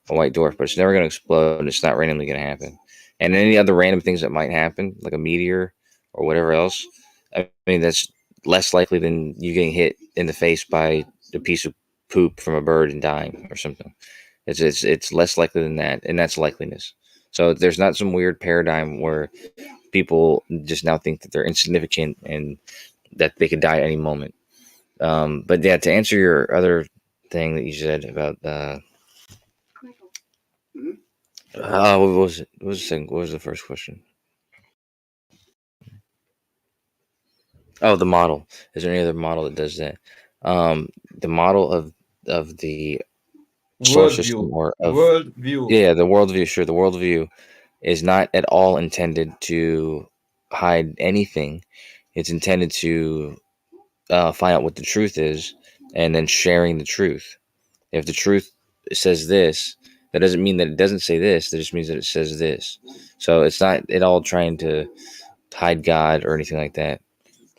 a white dwarf. But it's never going to explode. And it's not randomly going to happen. And any other random things that might happen, like a meteor or whatever else, I mean, that's less likely than you getting hit in the face by a piece of poop from a bird and dying or something. It's less likely than that, and that's likeliness. So there's not some weird paradigm where people just now think that they're insignificant and that they could die at any moment. But yeah, to answer your other thing that you said about what was it? What was the second? What was the first question? Oh, the model. Is there any other model that does that? The model of the solar system or of worldview. Yeah, the worldview. Sure, the worldview is not at all intended to hide anything. It's intended to find out what the truth is and then sharing the truth. If the truth says this, that doesn't mean that it doesn't say this. That just means that it says this. So it's not at all trying to hide God or anything like that.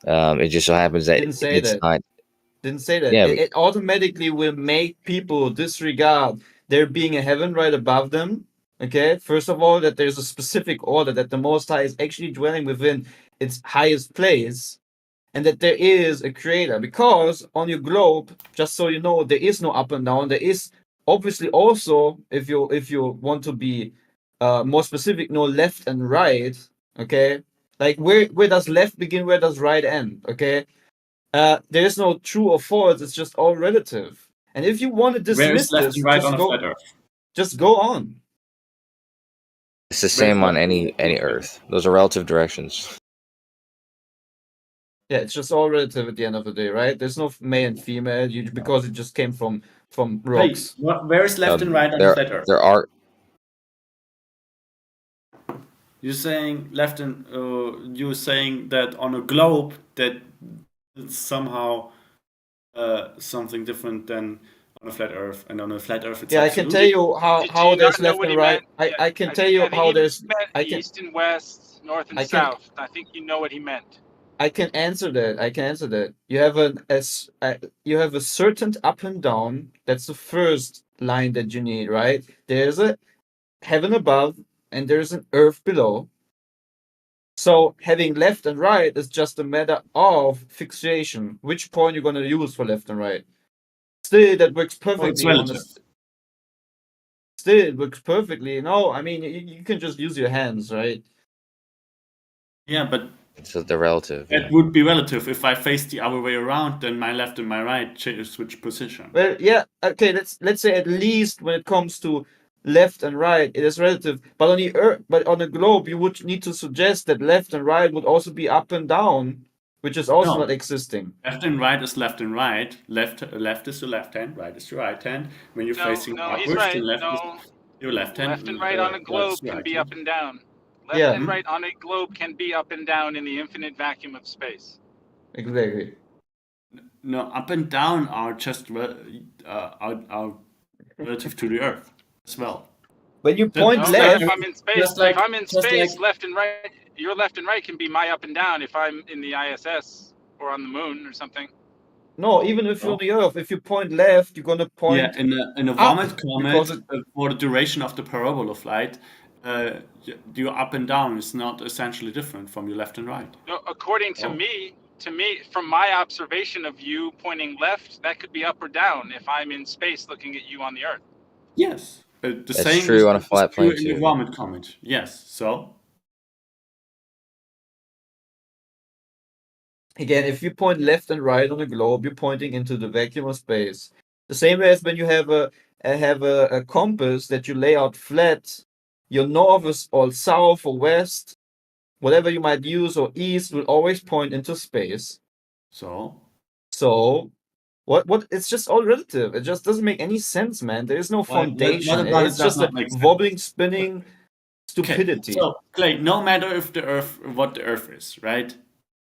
It just so happens that Didn't say it's that. not. Didn't say that. Yeah, It automatically will make people disregard there being a heaven right above them. Okay, first of all, that there's a specific order that the Most High is actually dwelling within its highest place, and that there is a creator. Because on your globe, just so you know, there is no up and down. There is obviously also, if you want to be more specific, no left and right. Okay, like where does left begin? Where does right end? Okay, there is no true or false. It's just all relative. And if you want to dismiss left this, and right on a flat Earth? Just go on. It's the same on any Earth. Those are relative directions. Yeah, it's just all relative at the end of the day, right? There's no male and female because it just came from rocks. Where is left and right on the flat Earth? There are. You're saying left and you're saying that on a globe that it's somehow something different than on a flat Earth, and on a flat Earth it's I can tell you how there's left and right. I can tell you how there's east and west, north and south. I think you know what he meant. I can answer that. You have you have a certain up and down. That's the first line that you need, right? There's a heaven above and there's an earth below. So having left and right is just a matter of fixation. Which point you're going to use for left and right. Still, that works perfectly. It's relative. Still, it works perfectly. No, I mean you can just use your hands, right? Yeah, but so they're relative. It would be relative. If I face the other way around, then my left and my right switch position. Well, yeah, okay. Let's say at least when it comes to left and right, it is relative. But on the Earth, but on the globe, you would need to suggest that left and right would also be up and down, which is also not existing. Left and right is left and right. Left is the left hand, right is the right hand. When you're facing upwards, he's right. then left is your left hand. Left and right on a globe can be up and down. Left and right on a globe can be up and down in the infinite vacuum of space. Exactly. No, up and down are just are relative to the Earth as well. When you point left, if I'm in space, left and right, your left and right can be my up and down if I'm in the ISS or on the moon or something. No, even if you're on the Earth, if you point left, you're gonna point. Yeah, in a vomit comet, for the duration of the parabola flight, your up and down is not essentially different from your left and right. No, according to me, from my observation of you pointing left, that could be up or down if I'm in space looking at you on the Earth. Yes, the That's same true is, on a flat plane in too. the vomit comet. Yes, so. Again, if you point left and right on a globe, you're pointing into the vacuum of space. The same way as when you have a compass that you lay out flat, your north is all south or west, whatever you might use, or east will always point into space. So what? It's just all relative. It just doesn't make any sense, man. There is no foundation. What It's just a wobbling, spinning stupidity. Okay. So, Clay, no matter if what the Earth is, right?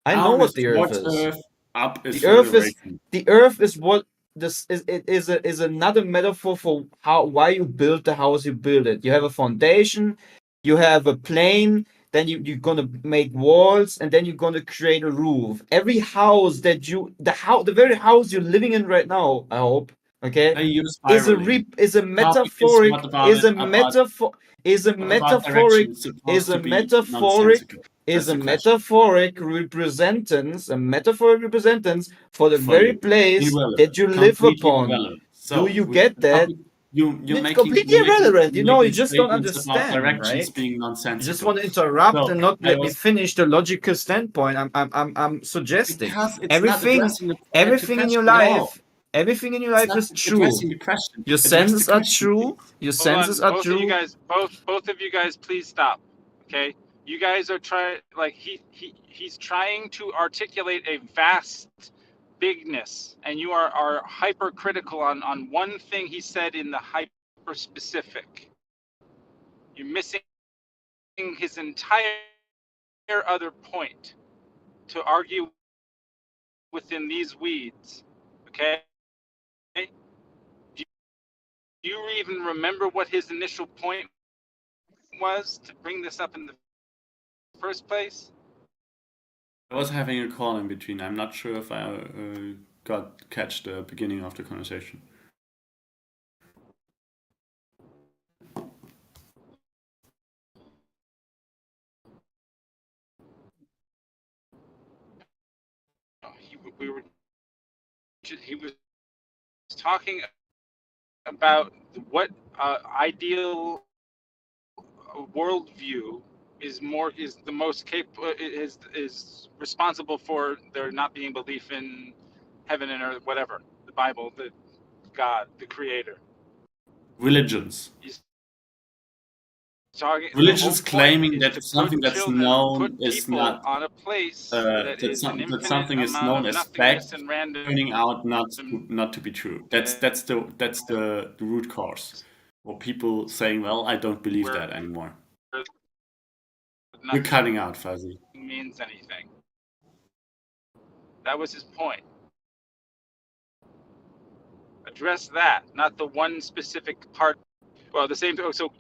I know what the Earth is. Up is the Earth is what this is. It is another metaphor for why you build the house you build it. You have a foundation, you have a plane, then you're gonna make walls, and then you're gonna create a roof. Every house that the very house you're living in right now, I hope, okay, is a metaphoric representance for the very place that you live upon. So do you get that? It's completely irrelevant. You just don't understand, directions right? being nonsensical. You just want to interrupt and not let me finish the logical standpoint. I'm suggesting everything in your life. Everything in your life is true. Your senses are true. Your senses are true. Both of you guys, please stop. Okay, you guys are trying. Like he's trying to articulate a vast bigness, and you are hypercritical on one thing he said in the hyper specific. You're missing his entire other point to argue within these weeds. Okay? Do you even remember what his initial point was to bring this up in the first place? I was having a call in between. I'm not sure if I catch the beginning of the conversation. He was talking about what ideal worldview is the most capable, is responsible for there not being belief in heaven and earth, whatever, the Bible, the God, the Creator. Religions. Religions claiming that something that's known is not on a place that is an that infinite something is amount known of as nothingness fact and random. turning out not to be true. That's the root cause. Or people saying, "Well, I don't believe that anymore." You're cutting out, Fuzzy. Means anything. That was his point. Address that, not the one specific part. Well, the same. So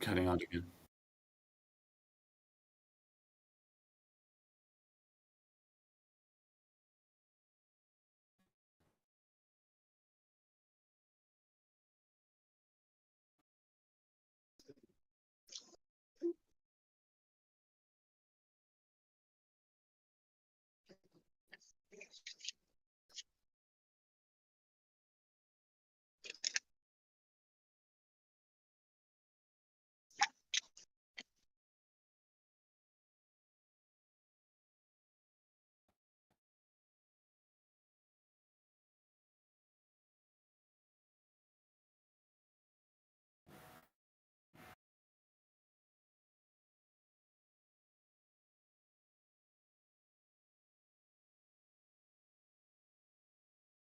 cutting out again.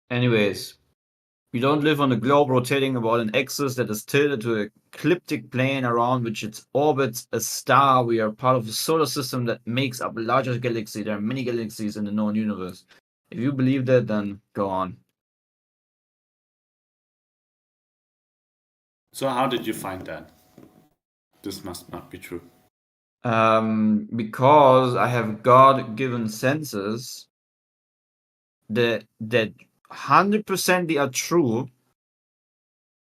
Anyways, we don't live on a globe rotating about an axis that is tilted to a ecliptic plane around which it orbits a star. We are part of a solar system that makes up a larger galaxy. There are many galaxies in the known universe. If you believe that, then go on. So how did you find that? This must not be true. Because I have God-given senses that 100% are true.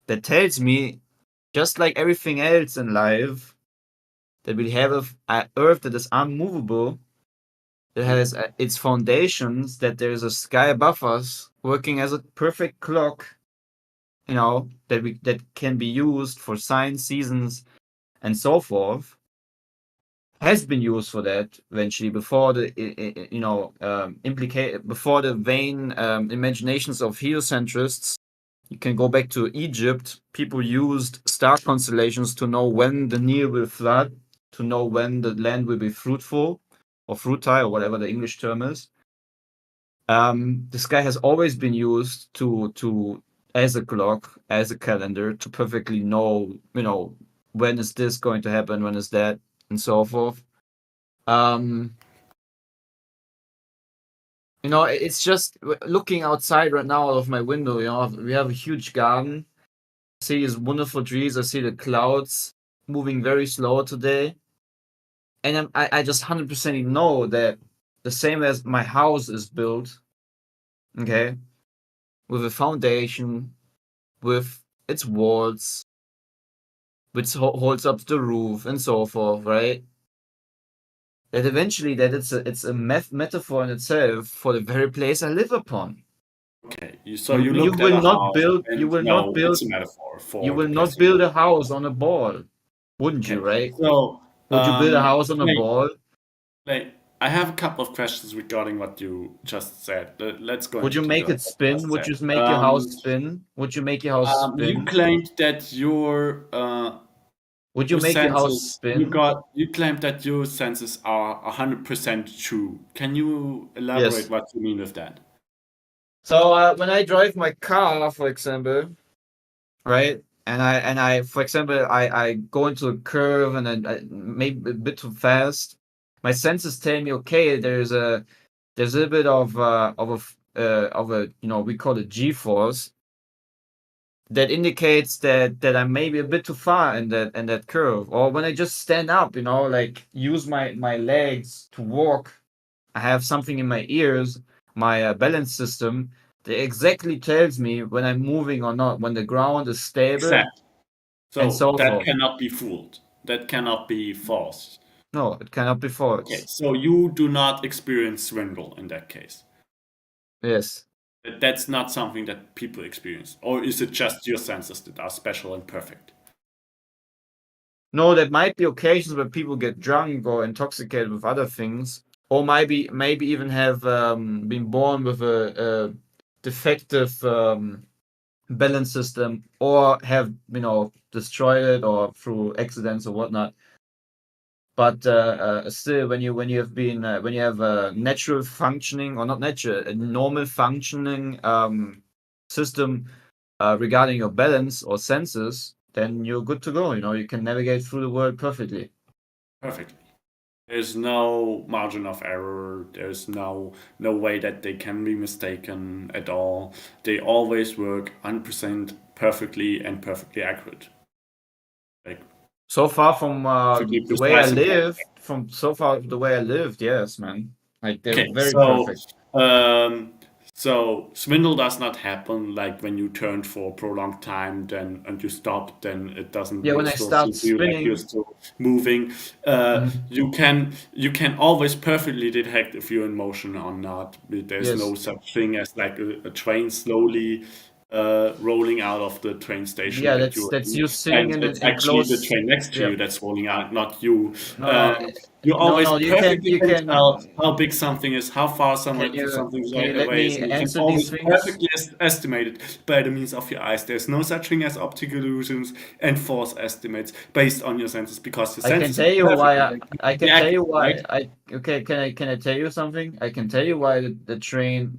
That tells me, just like everything else in life, that we have an Earth that is unmovable, that has its foundations, that there is a sky above us working as a perfect clock, that can be used for signs, seasons, and so forth. Has been used for that eventually before the before the vain imaginations of heliocentrists. You can go back to Egypt. People used star constellations to know when the Nile will flood, to know when the land will be fruitful or fruitile or whatever the English term is. The sky has always been used to as a clock, as a calendar, to perfectly know, when is this going to happen, when is that, and so forth. It's just looking outside right now out of my window. We have a huge garden. I see these wonderful trees. I see the clouds moving very slow today, and I just 100% know that the same as my house is built, okay, with a foundation, with its walls, which holds up the roof and so forth, right? That eventually it's a metaphor in itself for the very place I live upon. Okay, so You looked will at a not house build. and You will not no, build. it's a metaphor for You will the not place you build live. a house on a ball, wouldn't you? Right? So Would you build a house on a ball? I have a couple of questions regarding what you just said. Let's go Would into you make detail. it spin? Would you make your house spin? Would you make your house You spin? claimed that your Would you make your house spin? You claimed that your senses are 100% true. Can you elaborate Yes. what you mean with that? So when I drive my car, for example, right, and I for example, I go into a curve and I maybe a bit too fast, my senses tell me, okay, there's a little bit of a we call it G-force that indicates that I'm maybe a bit too far in that curve. Or when I just stand up, like use my legs to walk, I have something in my ears, my balance system that exactly tells me when I'm moving or not, when the ground is stable. Exactly. And so that forth. cannot be fooled. That cannot be false. No, it cannot be false. Okay, so you do not experience swindle in that case. Yes. That's not something that people experience, or is it just your senses that are special and perfect? No, there might be occasions where people get drunk or intoxicated with other things, or maybe even have been born with a defective balance system, or have destroyed it or through accidents or whatnot. But still, when you have been when you have a natural functioning, or not natural, a normal functioning system regarding your balance or senses, then you're good to go. You can navigate through the world perfectly. Perfect. There's no margin of error. There's no way that they can be mistaken at all. They always work 100% perfectly and perfectly accurate. Like, so far from the way I live, yes, man. Like they're very perfect. So swindle does not happen like when you turn for a prolonged time, and you stop, then it doesn't. Yeah, when I start spinning, like you're still moving. You can always perfectly detect if you're in motion or not. There's no such thing as like a train slowly rolling out of the train station. Yeah, that's you sitting in it's an actually enclosed. the train next to you that's rolling out, not you. You always perfectly can tell how big something is, how far something's can you let away is. me You can answer always these things? perfectly estimate it by the means of your eyes. There's no such thing as optical illusions and false estimates based on your senses, because your I can senses tell you are why. perfectly I can tell you why. right? Okay. Can I tell you something? I can tell you why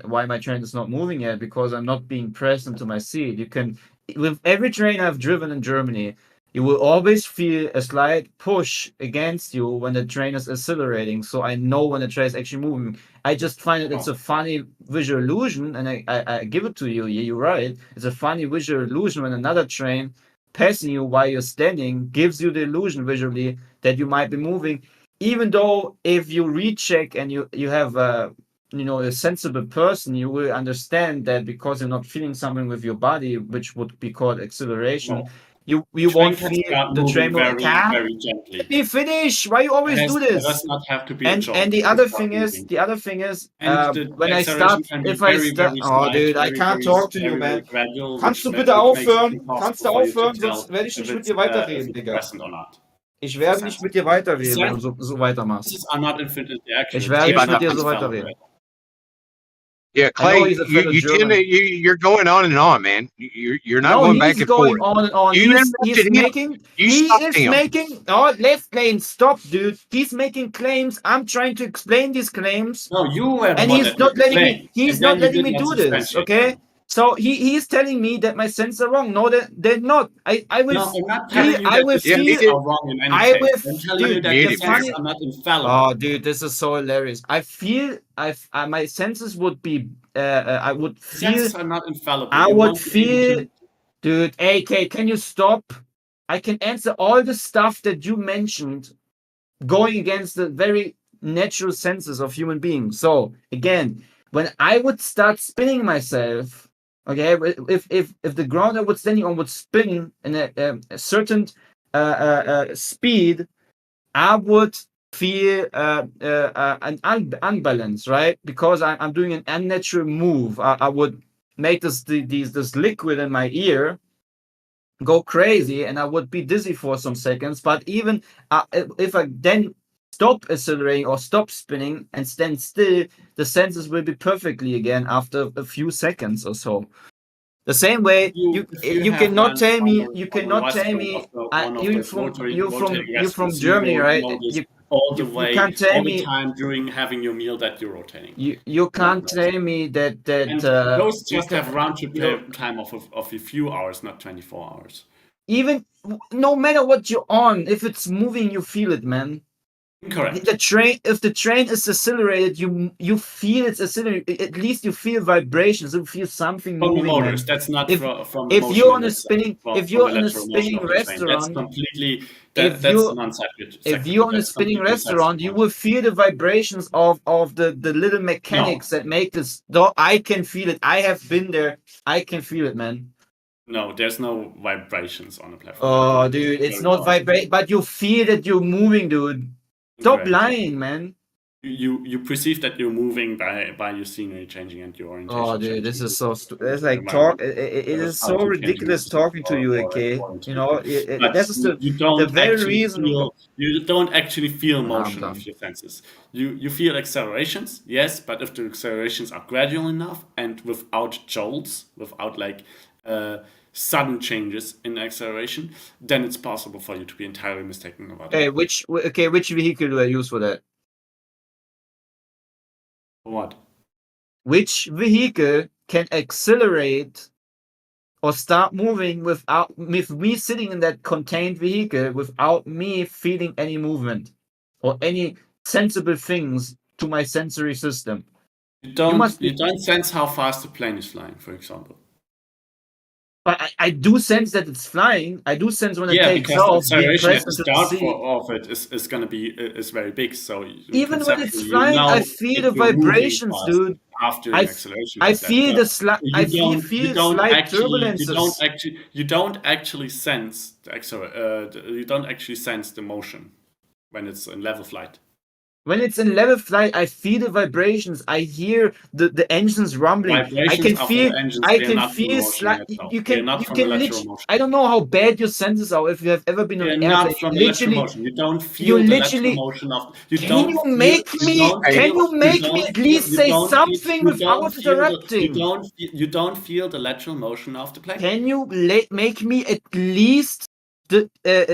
why my train is not moving yet, because I'm not being pressed into my seat. You can, with every train I've driven in Germany, you will always feel a slight push against you when the train is accelerating. So I know when the train is actually moving. I just find it's a funny visual illusion, and I give it to you. Yeah, you're right. It's a funny visual illusion when another train passing you while you're standing gives you the illusion visually that you might be moving, even though if you recheck and you have a sensible person, you will understand that because you're not feeling something with your body, which would be called acceleration. You won't feel the train moving. Very gently. Let me finish. Why you always do this? It does not have to be and the other thing is, when I start, if I start, oh dude, I can't talk to you, man. Kannst du bitte aufhören? Kannst du aufhören, sonst werde ich nicht mit dir weiterreden, Digga. Ich werde nicht mit dir weiterreden, wenn du so weitermachst. Ich werde nicht mit dir so weiterreden. Yeah, Clay, you're going on and on, man. You're not going back and forth. He's going on and on. He is making. Oh, left lane, stop, dude. He's making claims. I'm trying to explain these claims. No, you were the and one he's not letting me. He's not letting me do this. substantiate Okay. So he's telling me that my senses are wrong. No, they're not. I will. No, I'm not telling you that the senses are wrong in any case. I'm telling you that the senses are not infallible. Oh, dude, this is so hilarious. I feel my senses would be. I would feel. Senses are not infallible. I would feel, dude. AK, can you stop? I can answer all the stuff that you mentioned, going against the very natural senses of human beings. So again, when I would start spinning myself, okay, if the ground I was standing on would spin in a certain speed, I would feel an unbalance, right? Because I'm doing an unnatural move. I would make this liquid in my ear go crazy, and I would be dizzy for some seconds. But even if I then stop accelerating or stop spinning and stand still, the senses will be perfectly again after a few seconds or so. The same way you cannot tell me you're from Germany, right? You can't tell me all the time during having your meal that you're rotating. You can't tell me that those just have round trip time of a few hours, not 24 hours. Even no matter what you're on, if it's moving, you feel it, man. Correct. If the train is accelerated, you feel it's accelerated. At least you feel vibrations. You feel something from moving. The motors. Man. That's not from if emotion you're on a spinning restaurant, that's completely if you're on a spinning restaurant, you will feel the vibrations of the little mechanics that make this. I can feel it. I have been there. I can feel it, man. No, there's no vibrations on the platform. Oh, dude, it's not vibrate, but you feel that you're moving, dude. Stop lying, man. You perceive that you're moving by your scenery changing and your orientation. Oh, dude, changing. this is so stupid. It's like talk. It is so ridiculous talking to you, AK. You know, this is the very reason. You don't actually feel Nah, I'm motion done. with your senses. You feel accelerations, yes, but if the accelerations are gradual enough and without jolts, without like sudden changes in acceleration, then it's possible for you to be entirely mistaken about it. Which vehicle do I use for that? What? Which vehicle can accelerate or start moving with me sitting in that contained vehicle without me feeling any movement or any sensible things to my sensory system? You don't sense how fast the plane is flying, for example. But I do sense that it's flying. I do sense when it takes because off, the being acceleration at pressed the into the start seat. of it is going to be very big. So Even when it's flying, I feel the vibrations, dude. After an acceleration, I like that, feel but the you I don't slight turbulences. you don't actually sense you don't actually sense the motion when it's in level flight. When it's in level flight, I feel the vibrations. I hear the engines rumbling. I can feel. You can literally. I don't know how bad your senses are. If you have ever been on an airplane, not from electrical motion. You don't feel the lateral motion of. Can you make me at least say something without interrupting? You don't feel the lateral motion of the plane. Can you make me at least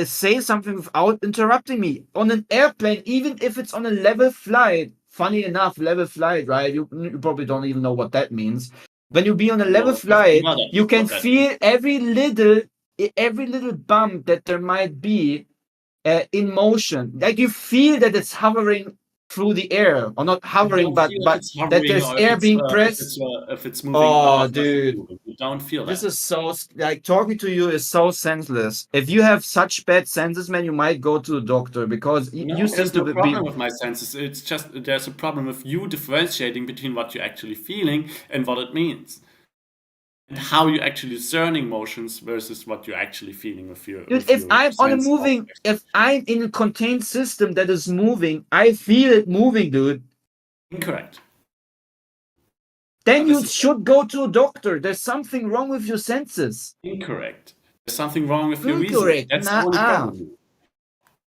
say something without interrupting me on an airplane, even if it's on a level flight? Funny enough, level flight, right? You probably don't even know what that means. When you be on a level flight, you can feel every little bump that there might be in motion. Like you feel that it's hovering through the air, or not hovering, but that there's air being pressed. If it's moving. Oh, dude, you don't feel that. This is so like talking to you is so senseless. If you have such bad senses, man, you might go to a doctor because you seem to be. Problem with my senses. It's just there's a problem with you differentiating between what you're actually feeling and what it means. And how you're actually discerning motions versus what you're actually feeling with your. Dude, if I'm in a contained system that is moving, I feel it moving, dude. Incorrect. Then you should go to a doctor. There's something wrong with your senses. Incorrect. There's something wrong with your reasoning. That's the only problem.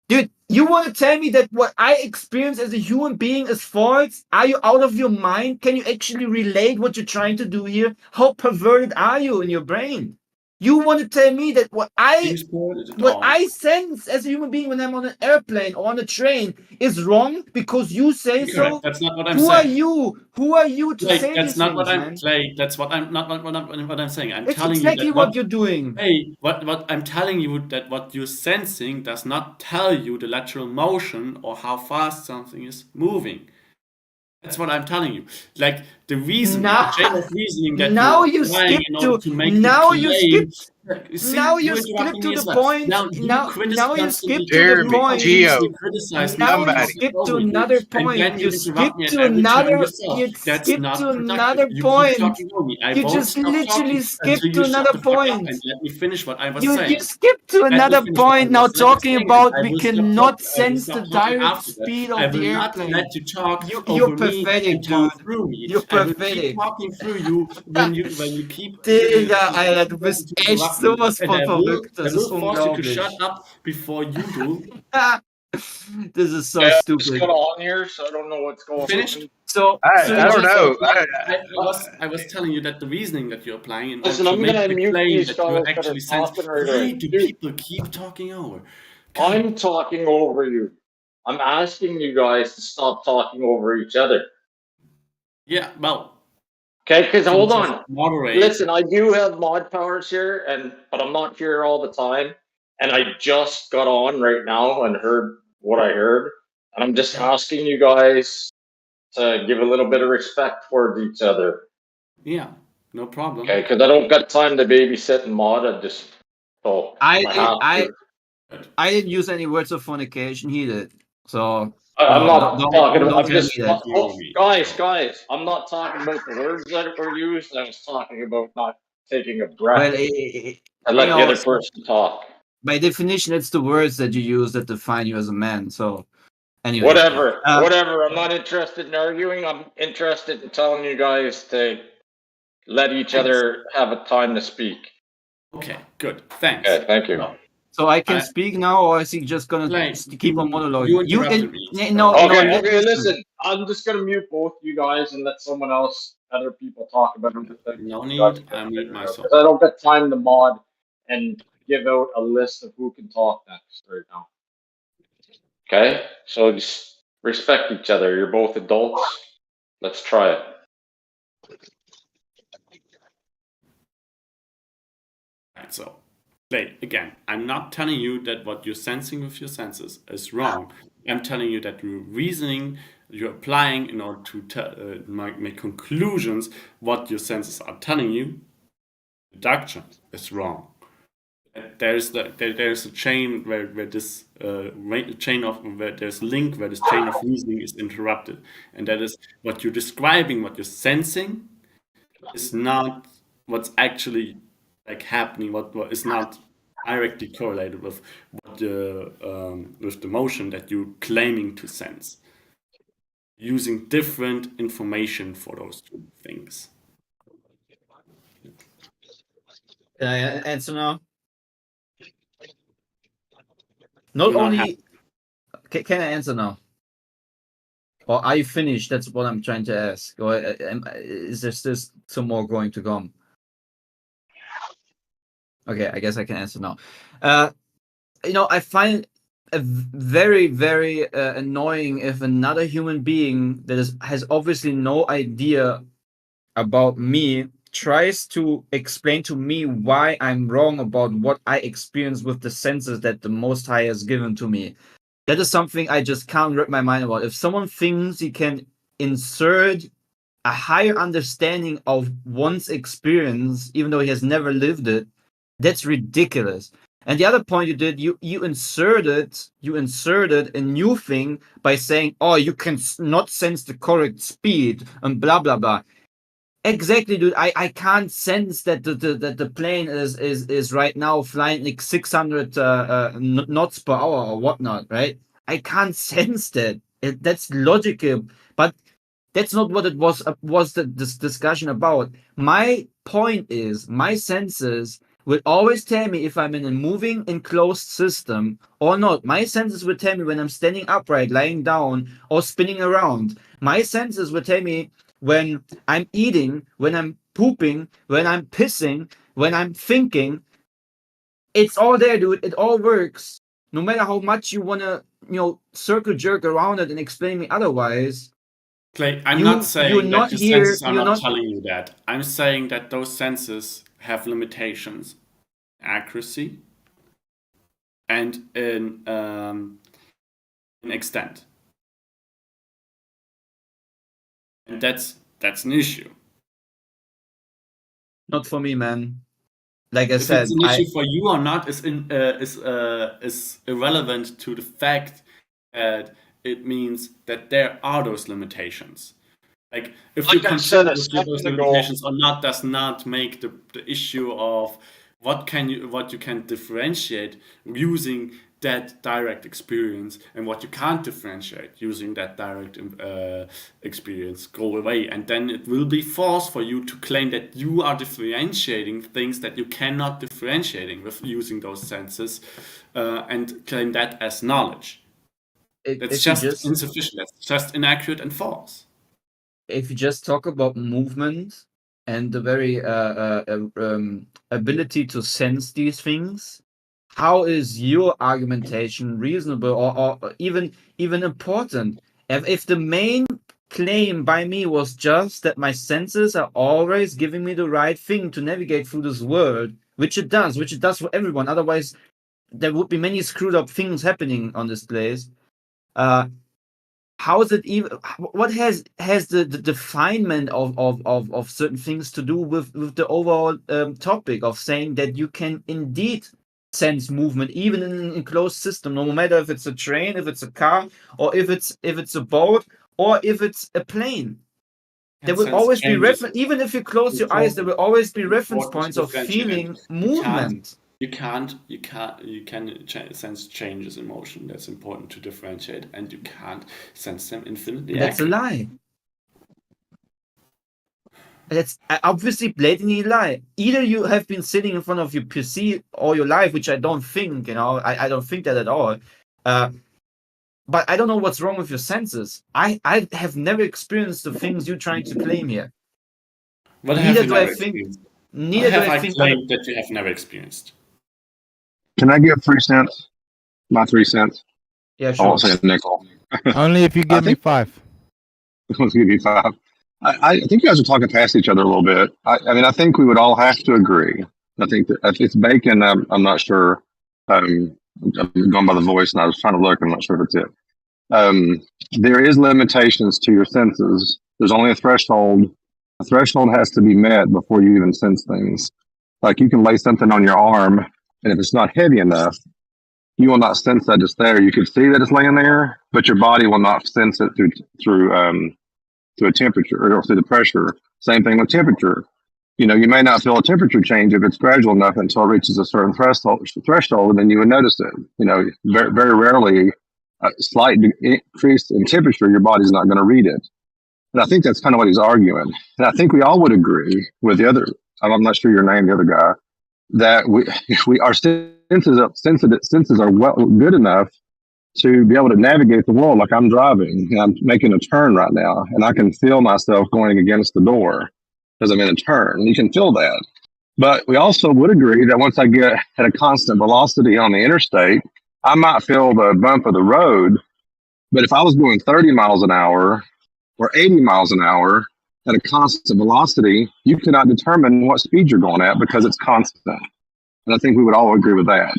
Dude, you want to tell me that what I experience as a human being is false? Are you out of your mind? Can you actually relate what you're trying to do here? How perverted are you in your brain? You want to tell me that what I sense as a human being when I'm on an airplane or on a train is wrong because you say so? That's not what I'm saying. Who are you to say that's these not things, what I'm man? That's what I'm not what I'm saying. It's telling exactly you that what you're doing. Hey, what I'm telling you that what you're sensing does not tell you the lateral motion or how fast something is moving. That's what I'm telling you. Like the reason, the chain of reasoning that you skip in order to make now the you claim. skip. See, now you skip to the point. Now you skip to the point. Now you skip to another point. You skip to another. You skip to another point. You just literally skip to another point. And let me finish what I was saying. You skip to another point now, talking about we cannot sense the direct speed of the airplane. Let you talk. You're pathetic, dude. You're pathetic. I will keep talking through you when you keep. Digga, du bist echt sowas von verrückt. Das ist unglaublich. Shut up before you do. This is so stupid. I'm still on here, so I don't know what's going on. Finished? So I don't know. I was telling you that the reasoning that you're applying in Listen, I'm going to mute these fellas that actually are talking right why do people keep talking over? I'm talking over you. I'm asking you guys to stop talking over each other. Yeah, well. Okay, because hold on. Moderate. Listen, I do have mod powers here, but I'm not here all the time. And I just got on right now and heard what I heard. And I'm just asking you guys to give a little bit of respect towards each other. Yeah, no problem. Okay, because I don't got time to babysit and mod. I didn't use any words of fornication. He did. So I'm not talking about. I'm just guys. I'm not talking about the words that were used. I was talking about not taking a breath and let the other person talk. By definition, it's the words that you use that define you as a man. So Anyway, whatever. I'm not interested in arguing. I'm interested in telling you guys to let each other have a time to speak. Okay, good. Thanks. Okay, thank you. So I can speak now, or is he just gonna keep on monologuing? You interrupted me. Okay, listen. I'm just gonna mute both you guys and let someone else, other people talk about other things. No need. I mute myself. Because I don't got time to mod and give out a list of who can talk next right now. Okay? So just respect each other. You're both adults. Let's try it. Right, so, again, I'm not telling you that what you're sensing with your senses is wrong. I'm telling you that your reasoning you're applying in order to make conclusions what your senses are telling you, deduction is wrong. There's a chain where this there's a link where this chain of reasoning is interrupted, and that is what you're describing, what you're sensing, is not what's actually like happening. What is not directly correlated with what with the motion that you're claiming to sense. Using different information for those two things. Can I answer now? Not only can I answer now, or are you finished? That's what I'm trying to ask. Or is there still some more going to come? Okay, I guess I can answer now. I find it very, very annoying if another human being that has obviously no idea about me tries to explain to me why I'm wrong about what I experience with the senses that the Most High has given to me. That is something I just can't wrap my mind about. If someone thinks he can insert a higher understanding of one's experience, even though he has never lived it, that's ridiculous. And the other point you did, you inserted a new thing by saying, oh, you can not sense the correct speed and blah blah blah. Exactly, dude. I can't sense that the plane is right now flying like 600 knots per hour or whatnot, right? I can't sense that. That's logical, but that's not what it was this discussion about. My point is, my senses will always tell me if I'm in a moving enclosed system or not. My senses will tell me when I'm standing upright, lying down, or spinning around. My senses will tell me when I'm eating, when I'm pooping, when I'm pissing, when I'm thinking. It's all there, dude. It all works. No matter how much you want to, circle jerk around it and explain me otherwise. Clay, I'm not saying that your senses are not telling you that. I'm saying that those senses have limitations, accuracy, and in extent. And that's an issue. Not for me, man. Like I if said, it's an issue for you or not is irrelevant to the fact that it means that there are those limitations. Like if you consider those limitations or not does not make the issue of what you can differentiate using that direct experience and what you can't differentiate using that direct experience go away, and then it will be forced for you to claim that you are differentiating things that you cannot differentiating with using those senses and claim that as knowledge. That's just insufficient. That's just inaccurate and false. If you just talk about movement and the very ability to sense these things, how is your argumentation reasonable or even important? If the main claim by me was just that my senses are always giving me the right thing to navigate through this world, which it does for everyone. Otherwise, there would be many screwed up things happening on this place. How is it even? What has the definement of certain things to do with the overall topic of saying that you can indeed sense movement even in an enclosed system, no matter if it's a train, if it's a car, or if it's a boat, or if it's a plane? There will always be reference. Even if you close your eyes, there will always be reference points of feeling movement. You can sense changes in motion. That's important to differentiate, and you can't sense them infinitely. That's a lie. That's obviously blatantly a lie. Either you have been sitting in front of your PC all your life, which I don't think, I don't think that at all. But I don't know what's wrong with your senses. I have never experienced the things you're trying to claim here. What neither have you do never I think. experienced? Neither What do have I I think. claimed that you have never experienced? Can I give 3 cents? My 3 cents. Yeah, I sure. won't say a nickel. Only if you give me 5. I'll give you 5. I think you guys are talking past each other a little bit. I mean, I think we would all have to agree. I think that if it's bacon, I'm not sure. I'm going by the voice, and I was trying to look. I'm not sure if it's it. There is limitations to your senses. There's only a threshold. A threshold has to be met before you even sense things. Like you can lay something on your arm, and if it's not heavy enough, you will not sense that it's there. You can see that it's laying there, but your body will not sense it through a temperature or through the pressure. Same thing with temperature. You may not feel a temperature change if it's gradual enough until it reaches a certain threshold, and then you would notice it. Very, very rarely, a slight increase in temperature, your body's not going to read it. And I think that's kind of what he's arguing. And I think we all would agree with the other. I'm not sure your name, the other guy, that our senses are good enough to be able to navigate the world. Like I'm driving and I'm making a turn right now, and I can feel myself going against the door because I'm in a turn. You can feel that. But we also would agree that once I get at a constant velocity on the interstate, I might feel the bump of the road. But if I was going 30 miles an hour or 80 miles an hour at a constant velocity, you cannot determine what speed you're going at because it's constant. And I think we would all agree with that.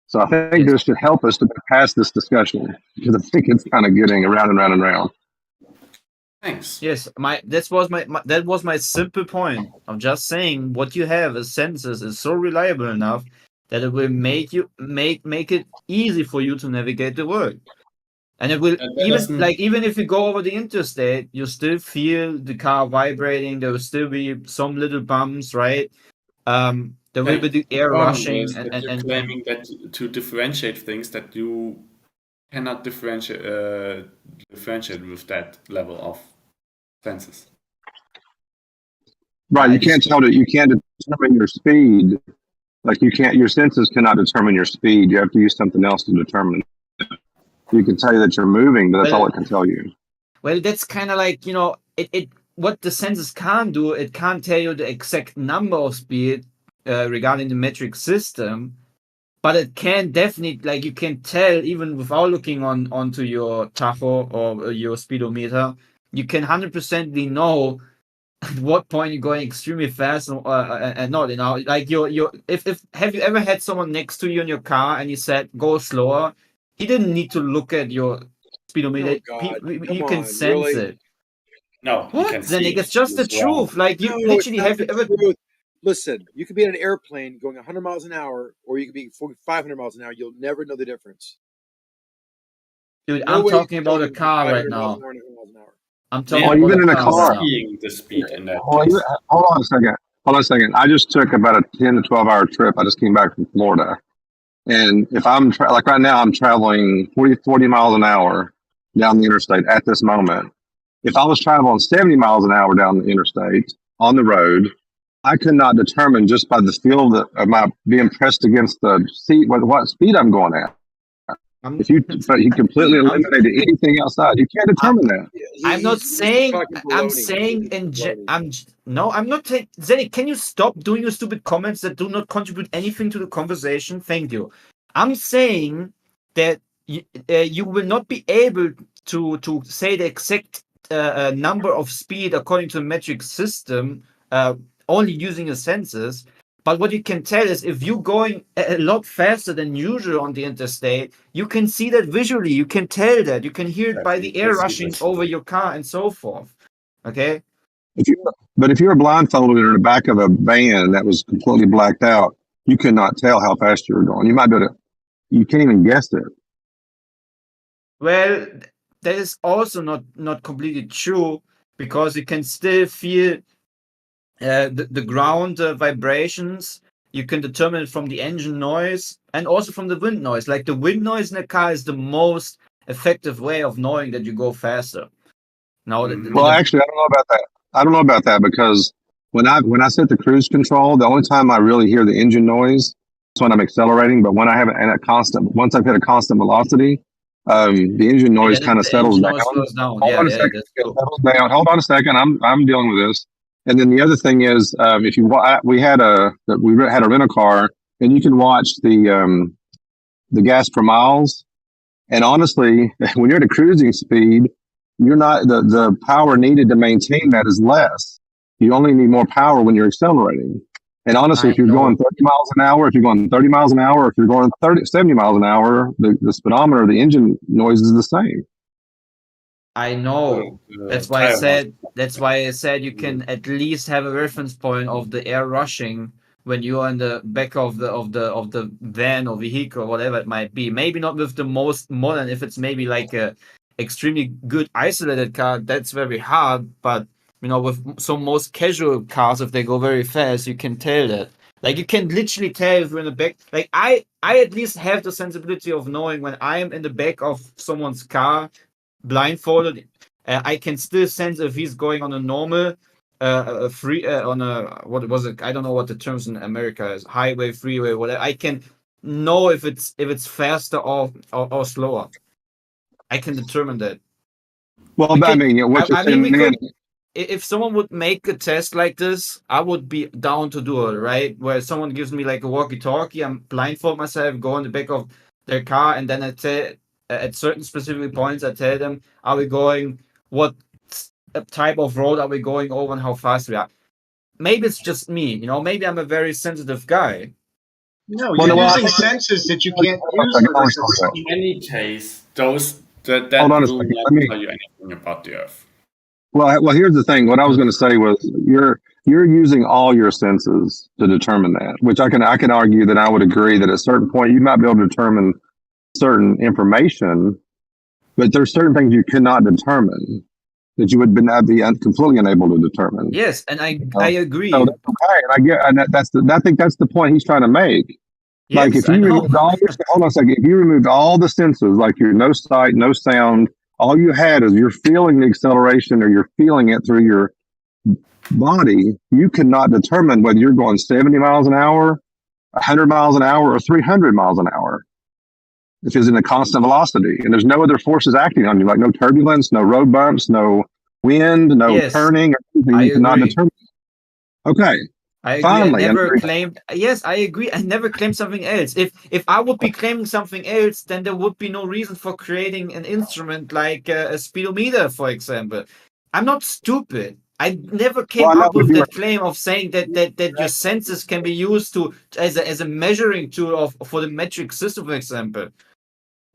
So I think this should help us to pass this discussion because I think it's kind of getting around and round and round. Thanks. Yes, that was my simple point. I'm just saying what you have as senses is so reliable enough that it will make it easy for you to navigate the world. And it will even if you go over the interstate, you still feel the car vibrating. There will still be some little bumps, right? There will be the air rushing, you're claiming that to differentiate things that you cannot differentiate with that level of senses. Right, you can't determine your speed. Like your senses cannot determine your speed. You have to use something else to determine it. You can tell you that you're moving, but that's all it can tell you. Well, that's kind of like, what the senses can't do, it can't tell you the exact number of speed regarding the metric system, but it can definitely, you can tell even without looking onto your tacho or your speedometer, you can 100% know at what point you're going extremely fast and not. Like if have you ever had someone next to you in your car and you said go slower? He didn't need to look at your speedometer. You can sense it. No, what? Then it's just the truth. Like you literally have you ever. Truth. Listen, you could be in an airplane going 100 miles an hour, or you could be 500 miles an hour. You'll never know the difference. Dude, I'm talking about a car right now. I'm talking about even in a car. The speed in that Hold on a second. I just took about a 10 to 12 hour trip. I just came back from Florida. And if I'm like right now, I'm traveling 40 miles an hour down the interstate at this moment. If I was traveling 70 miles an hour down the interstate on the road, I could not determine just by the feel of my being pressed against the seat what speed I'm going at. If you completely eliminated anything outside, you can't determine that. I'm not saying. I'm saying I'm not saying. Zenny, can you stop doing your stupid comments that do not contribute anything to the conversation? Thank you. I'm saying that you will not be able to say the exact number of speed according to the metric system only using your senses. But what you can tell is if you're going a lot faster than usual on the interstate, you can see that visually. You can tell that. You can hear it by the air rushing over your car and so forth. Okay? But if you're blindfolded in the back of a van that was completely blacked out, you could not tell how fast you were going. You might be able to, you can't even guess it. Well, that is also not completely true because you can still feel the ground vibrations you can determine it from the engine noise and also from the wind noise. Like the wind noise in a car is the most effective way of knowing that you go faster. Now, well, actually, I don't know about that. I don't know about that because when I set the cruise control, the only time I really hear the engine noise is when I'm accelerating. But when I have it at once I've hit a constant velocity, the engine noise kind of settles down. Hold on a second. It settles down. Hold on a second. I'm dealing with this. And then the other thing is, if you we had a rental car, and you can watch the gas per miles. And honestly, when you're at a cruising speed, you're not the power needed to maintain that is less. You only need more power when you're accelerating. And honestly, if you're going 30 miles an hour, if you're going 30 miles an hour, if you're going 70 miles an hour, the speedometer, the engine noise is the same. I know. That's why I said you can at least have a reference point of the air rushing when you're in the back of the van or vehicle, whatever it might be. Maybe not with the most modern. If it's maybe like a extremely good isolated car, that's very hard. But with some most casual cars, if they go very fast, you can tell that. Like you can literally tell if you're in the back. Like I at least have the sensibility of knowing when I am in the back of someone's car, blindfolded, I can still sense if he's going on a normal on a what was it? I don't know what the terms in America is, highway, freeway, whatever. I can know if it's faster or slower. I can determine that. Well, if someone would make a test like this, I would be down to do it, right? Where someone gives me like a walkie-talkie, I'm blindfold myself, go in the back of their car, and then I tell at certain specific points, I tell them, are we going, what type of road are we going over and how fast we are. Maybe it's just me, maybe I'm a very sensitive guy. No, you're using senses that you can't use for this. In any case, that Hold on a will second. not tell you anything about the Earth. Well, here's the thing. What I was going to say was you're using all your senses to determine that, which I can argue that I would agree that at a certain point you might be able to determine certain information, but there's certain things you cannot determine that you would be completely unable to determine. Yes, and I agree. So that's okay, and I think that's the point he's trying to make. Yes, like if you removed hold on a second, if you removed all the senses, like your no sight, no sound, all you had is you're feeling the acceleration or you're feeling it through your body, you cannot determine whether you're going 70 miles an hour, 100 miles an hour, or 300 miles an hour. If it's in a constant velocity and there's no other forces acting on you, like no turbulence, no road bumps, no wind, no turning, or anything, you cannot determine. Okay. I agree. Finally, I never claimed. Yes, I agree. I never claimed something else. If I would be claiming something else, then there would be no reason for creating an instrument like a speedometer, for example. I'm not stupid. I never came up with that claim of saying that your senses can be used as a measuring tool for the metric system, for example.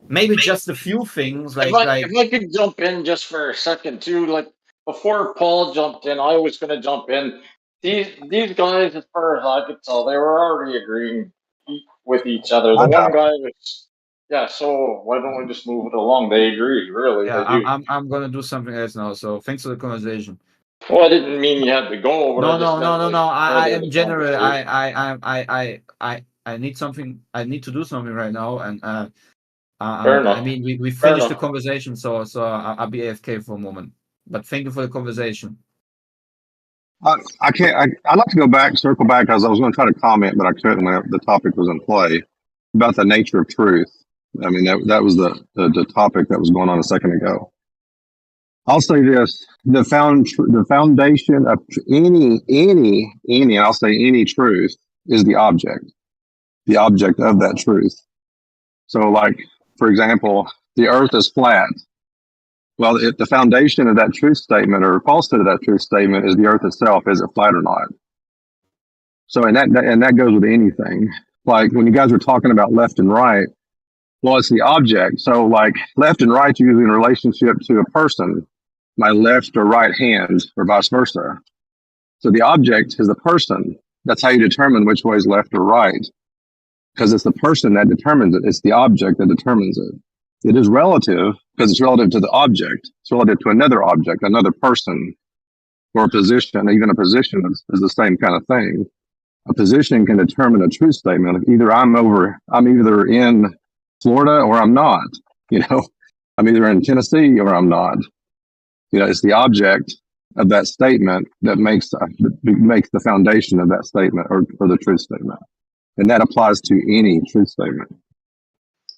Maybe just a few things if I could jump in just for a second too, like before Paul jumped in, I was going to jump in. These guys, as far as I could tell, they were already agreeing with each other. The one guy was, so why don't we just move it along? They agree, really. Yeah, they do. I'm gonna do something else now. So thanks for the conversation. Well, I didn't mean you had to go. No. I in general, I need something. I need to do something right now, and fair enough. I mean, we finished the conversation, so I'll be AFK for a moment. But thank you for the conversation. I can't. I'd like to circle back, because I was going to try to comment, but I couldn't when the topic was in play about the nature of truth. I mean, that was the topic that was going on a second ago. I'll say this: the foundation of any, I'll say any truth is the object of that truth. So, like for example, the Earth is flat. Well, if the foundation of that truth statement or falsehood of that truth statement is the Earth itself, is it flat or not? So, and that goes with anything. Like when you guys were talking about left and right, well, it's the object. So, like left and right, usually in relationship to a person, my left or right hand, or vice versa. So the object is the person. That's how you determine which way is left or right, because it's the person that determines it. It's the object that determines it. It is relative because it's relative to the object. It's relative to another object, another person, or a position. Even a position is the same kind of thing. a position can determine a truth statement. Either I'm either in Florida or I'm not. You know, I'm either in Tennessee or I'm not. You know, it's the object of that statement that makes the foundation of that statement or the truth statement, and that applies to any truth statement.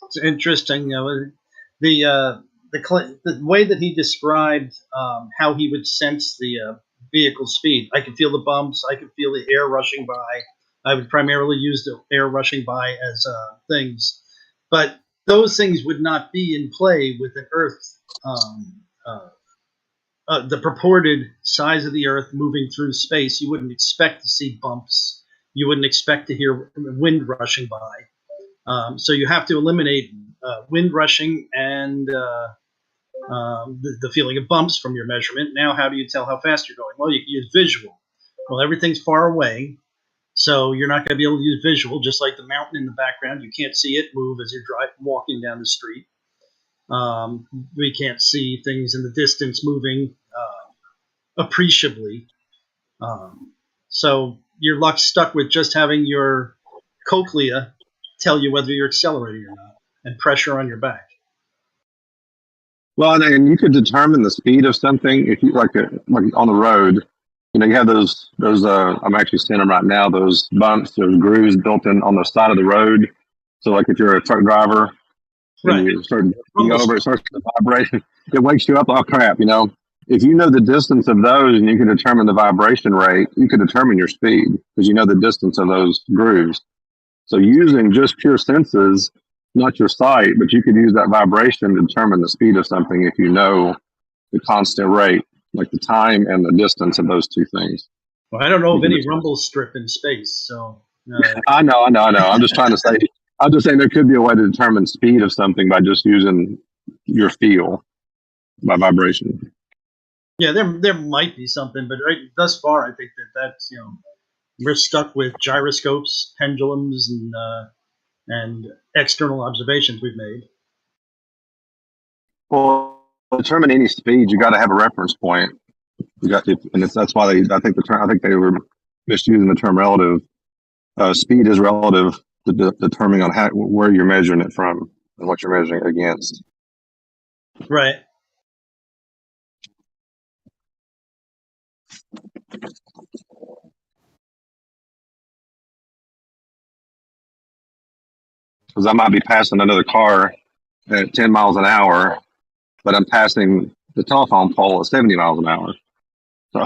It's interesting, the way that he described how he would sense the vehicle speed. I could feel the bumps. I could feel the air rushing by. I would primarily use the air rushing by as things, but those things would not be in play with an Earth. The purported size of the Earth moving through space, you wouldn't expect to see bumps. You wouldn't expect to hear wind rushing by. So you have to eliminate wind rushing and the feeling of bumps from your measurement. Now, how do you tell how fast you're going? Well, you can use visual. Well, everything's far away, so you're not going to be able to use visual. Just like the mountain in the background, you can't see it move as you're walking down the street. We can't see things in the distance moving appreciably. So you're stuck with just having your cochlea tell you whether you're accelerating or not, and pressure on your back. Well, and you could determine the speed of something if you like on the road. You know, you have those. I'm actually seeing them right now. Those bumps, those grooves built in on the side of the road. So, like if you're a truck driver, and you start going over, it starts to vibrate. It wakes you up. Oh crap! You know, if you know the distance of those and you can determine the vibration rate, you can determine your speed because you know the distance of those grooves. So using just pure senses, not your sight, but you could use that vibration to determine the speed of something if you know the constant rate, like the time and the distance of those two things. Well, I don't know of any rumble strip in space, so. I know. I'm just trying to say, I'm just saying there could be a way to determine speed of something by just using your feel by vibration. Yeah, there might be something, but thus far, I think that's we're stuck with gyroscopes, pendulums, and external observations we've made. Well, to determine any speed, you got to have a reference point. That's why I think they were misusing the term relative. Speed is relative to determining on where you're measuring it from and what you're measuring against. Right. Because I might be passing another car at 10 miles an hour, but I'm passing the telephone pole at 70 miles an hour. So,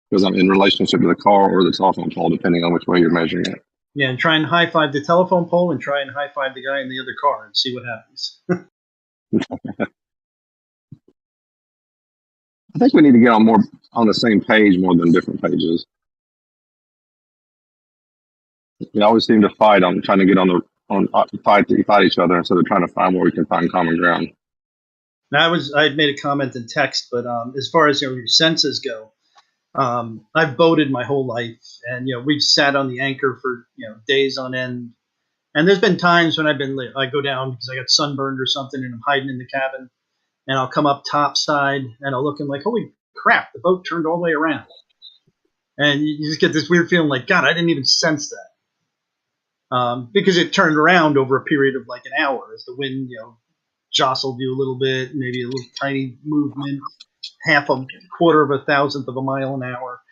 because I'm in relationship to the car or the telephone pole, depending on which way you're measuring it. Yeah, and try and high-five the telephone pole and try and high-five the guy in the other car and see what happens. I think we need to get on the same page more than different pages. We always seem to fight on trying to get fight each other instead of trying to find where we can find common ground. Now I had made a comment in text, but as far as your senses go, I've boated my whole life, and we've sat on the anchor for days on end. And there's been times when I go down because I got sunburned or something, and I'm hiding in the cabin, and I'll come up topside, and I'll look and like, holy crap, the boat turned all the way around, and you just get this weird feeling like, God, I didn't even sense that, because it turned around over a period of like an hour as the wind jostled you a little bit, maybe a little tiny movement, half a quarter of a thousandth of a mile an hour.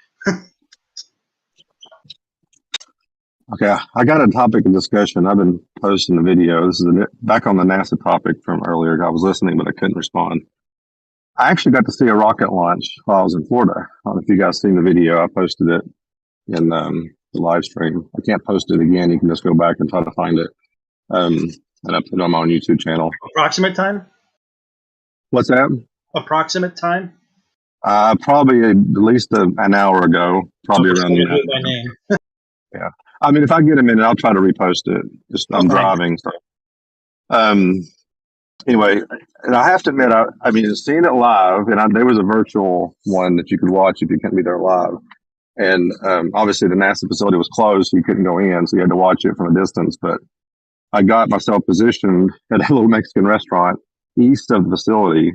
Okay, I got a topic of discussion. I've been posting the video. This is back on the NASA topic from earlier. I was listening, but I couldn't respond. I actually got to see a rocket launch while I was in Florida. I don't know if you guys seen the video. I posted it in the live stream. I can't post it again. You can just go back and try to find it. And I put it on my own YouTube channel. Approximate time? What's that? Approximate time? Probably at least an hour ago. Probably around the by name. Yeah. I mean, if I get a minute, I'll try to repost it. I'm driving. So. Anyway, and I have to admit, I mean, seeing it live, and there was a virtual one that you could watch if you couldn't be there live. And obviously the NASA facility was closed, so you couldn't go in, so you had to watch it from a distance. But I got myself positioned at a little Mexican restaurant east of the facility,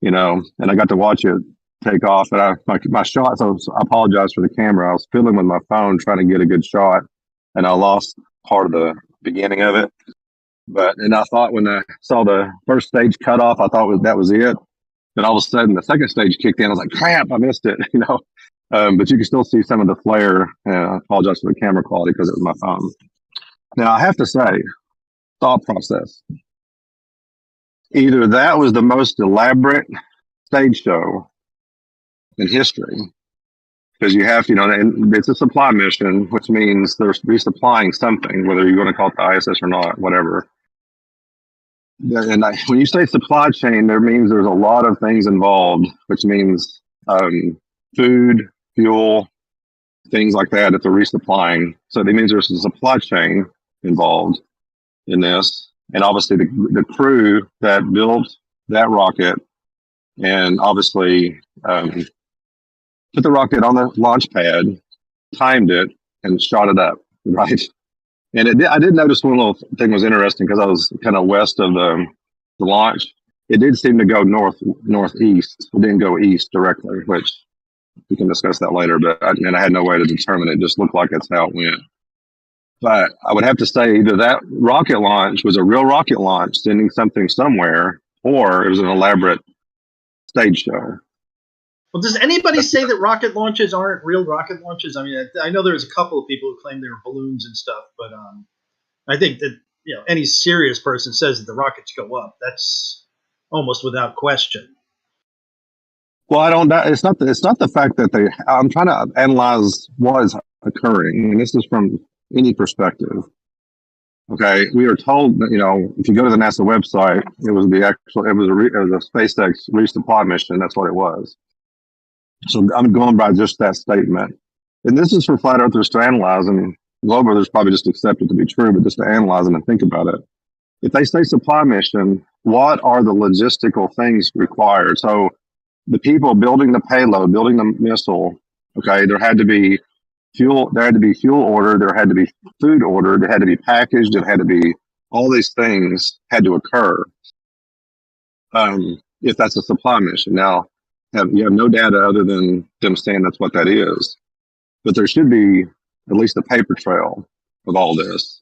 and I got to watch it take off, and my shot. So I apologize for the camera. I was fiddling with my phone trying to get a good shot, and I lost part of the beginning of it. And I thought when I saw the first stage cut off, I thought that was it. Then all of a sudden, the second stage kicked in. I was like, crap, I missed it, But you can still see some of the flare. I apologize for the camera quality because it was my phone. Now, I have to say, thought process. Either that was the most elaborate stage show in history, because you have, and it's a supply mission, which means they're resupplying something, whether you're going to call it the ISS or not, whatever. And when you say supply chain, there means there's a lot of things involved, which means food, fuel, things like that they're resupplying. So that means there's a supply chain involved in this. And obviously the crew that built that rocket and obviously put the rocket on the launch pad, timed it, and shot it up, right? And I did notice one little thing was interesting because I was kind of west of the launch. It did seem to go northeast. It didn't go east directly, which we can discuss that later. But I had no way to determine it. It just looked like that's how it went. But I would have to say either that rocket launch was a real rocket launch sending something somewhere, or it was an elaborate stage show. Well, does anybody say that rocket launches aren't real rocket launches? I mean, I know there's a couple of people who claim they were balloons and stuff, but I think that any serious person says that the rockets go up. That's almost without question. Well, I don't. It's not the fact that I'm trying to analyze what is occurring, and this is from any perspective. Okay, we are told that if you go to the NASA website, it was a SpaceX resupply mission. That's what it was. So I'm going by just that statement. And this is for flat earthers to analyze, and globe earthers probably just accept it to be true, but just to analyze them and think about it. If they say supply mission, what are the logistical things required? So the people building the payload, building the missile, okay, there had to be fuel ordered, there had to be food ordered, it had to be packaged, it had to be, all these things had to occur. If that's a supply mission. Now, you have no data other than them saying that's what that is. But there should be at least a paper trail of all this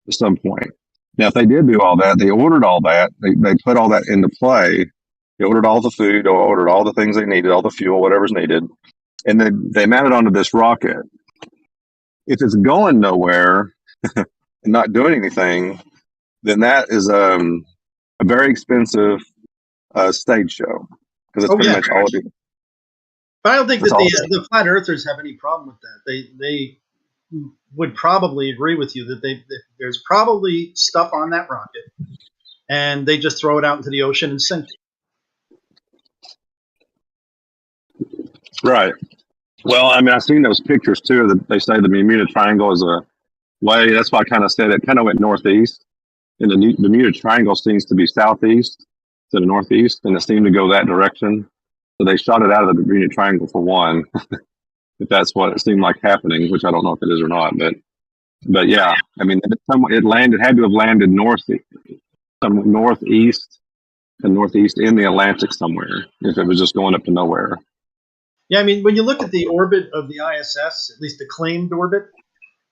at some point. Now, if they did do all that, they ordered all that, they put all that into play. They ordered all the food, or ordered all the things they needed, all the fuel, whatever's needed. And then they mounted onto this rocket. If it's going nowhere and not doing anything, then that is a very expensive stage show. Because it's pretty much all of it. But I don't think that the flat earthers have any problem with that. They would probably agree with you that there's probably stuff on that rocket, and they just throw it out into the ocean and sink it. Right. Well, I mean, I've seen those pictures too. That they say the Bermuda Triangle is a way. That's why I kind of said it kind of went northeast, and the Bermuda Triangle seems to be southeast to the northeast, and it seemed to go that direction. So they shot it out of the Bermuda Triangle for one, if that's what it seemed like happening, which I don't know if it is or not. But yeah, I mean, it had to have landed northeast in the Atlantic somewhere, if it was just going up to nowhere. Yeah, I mean, when you look at the orbit of the ISS, at least the claimed orbit,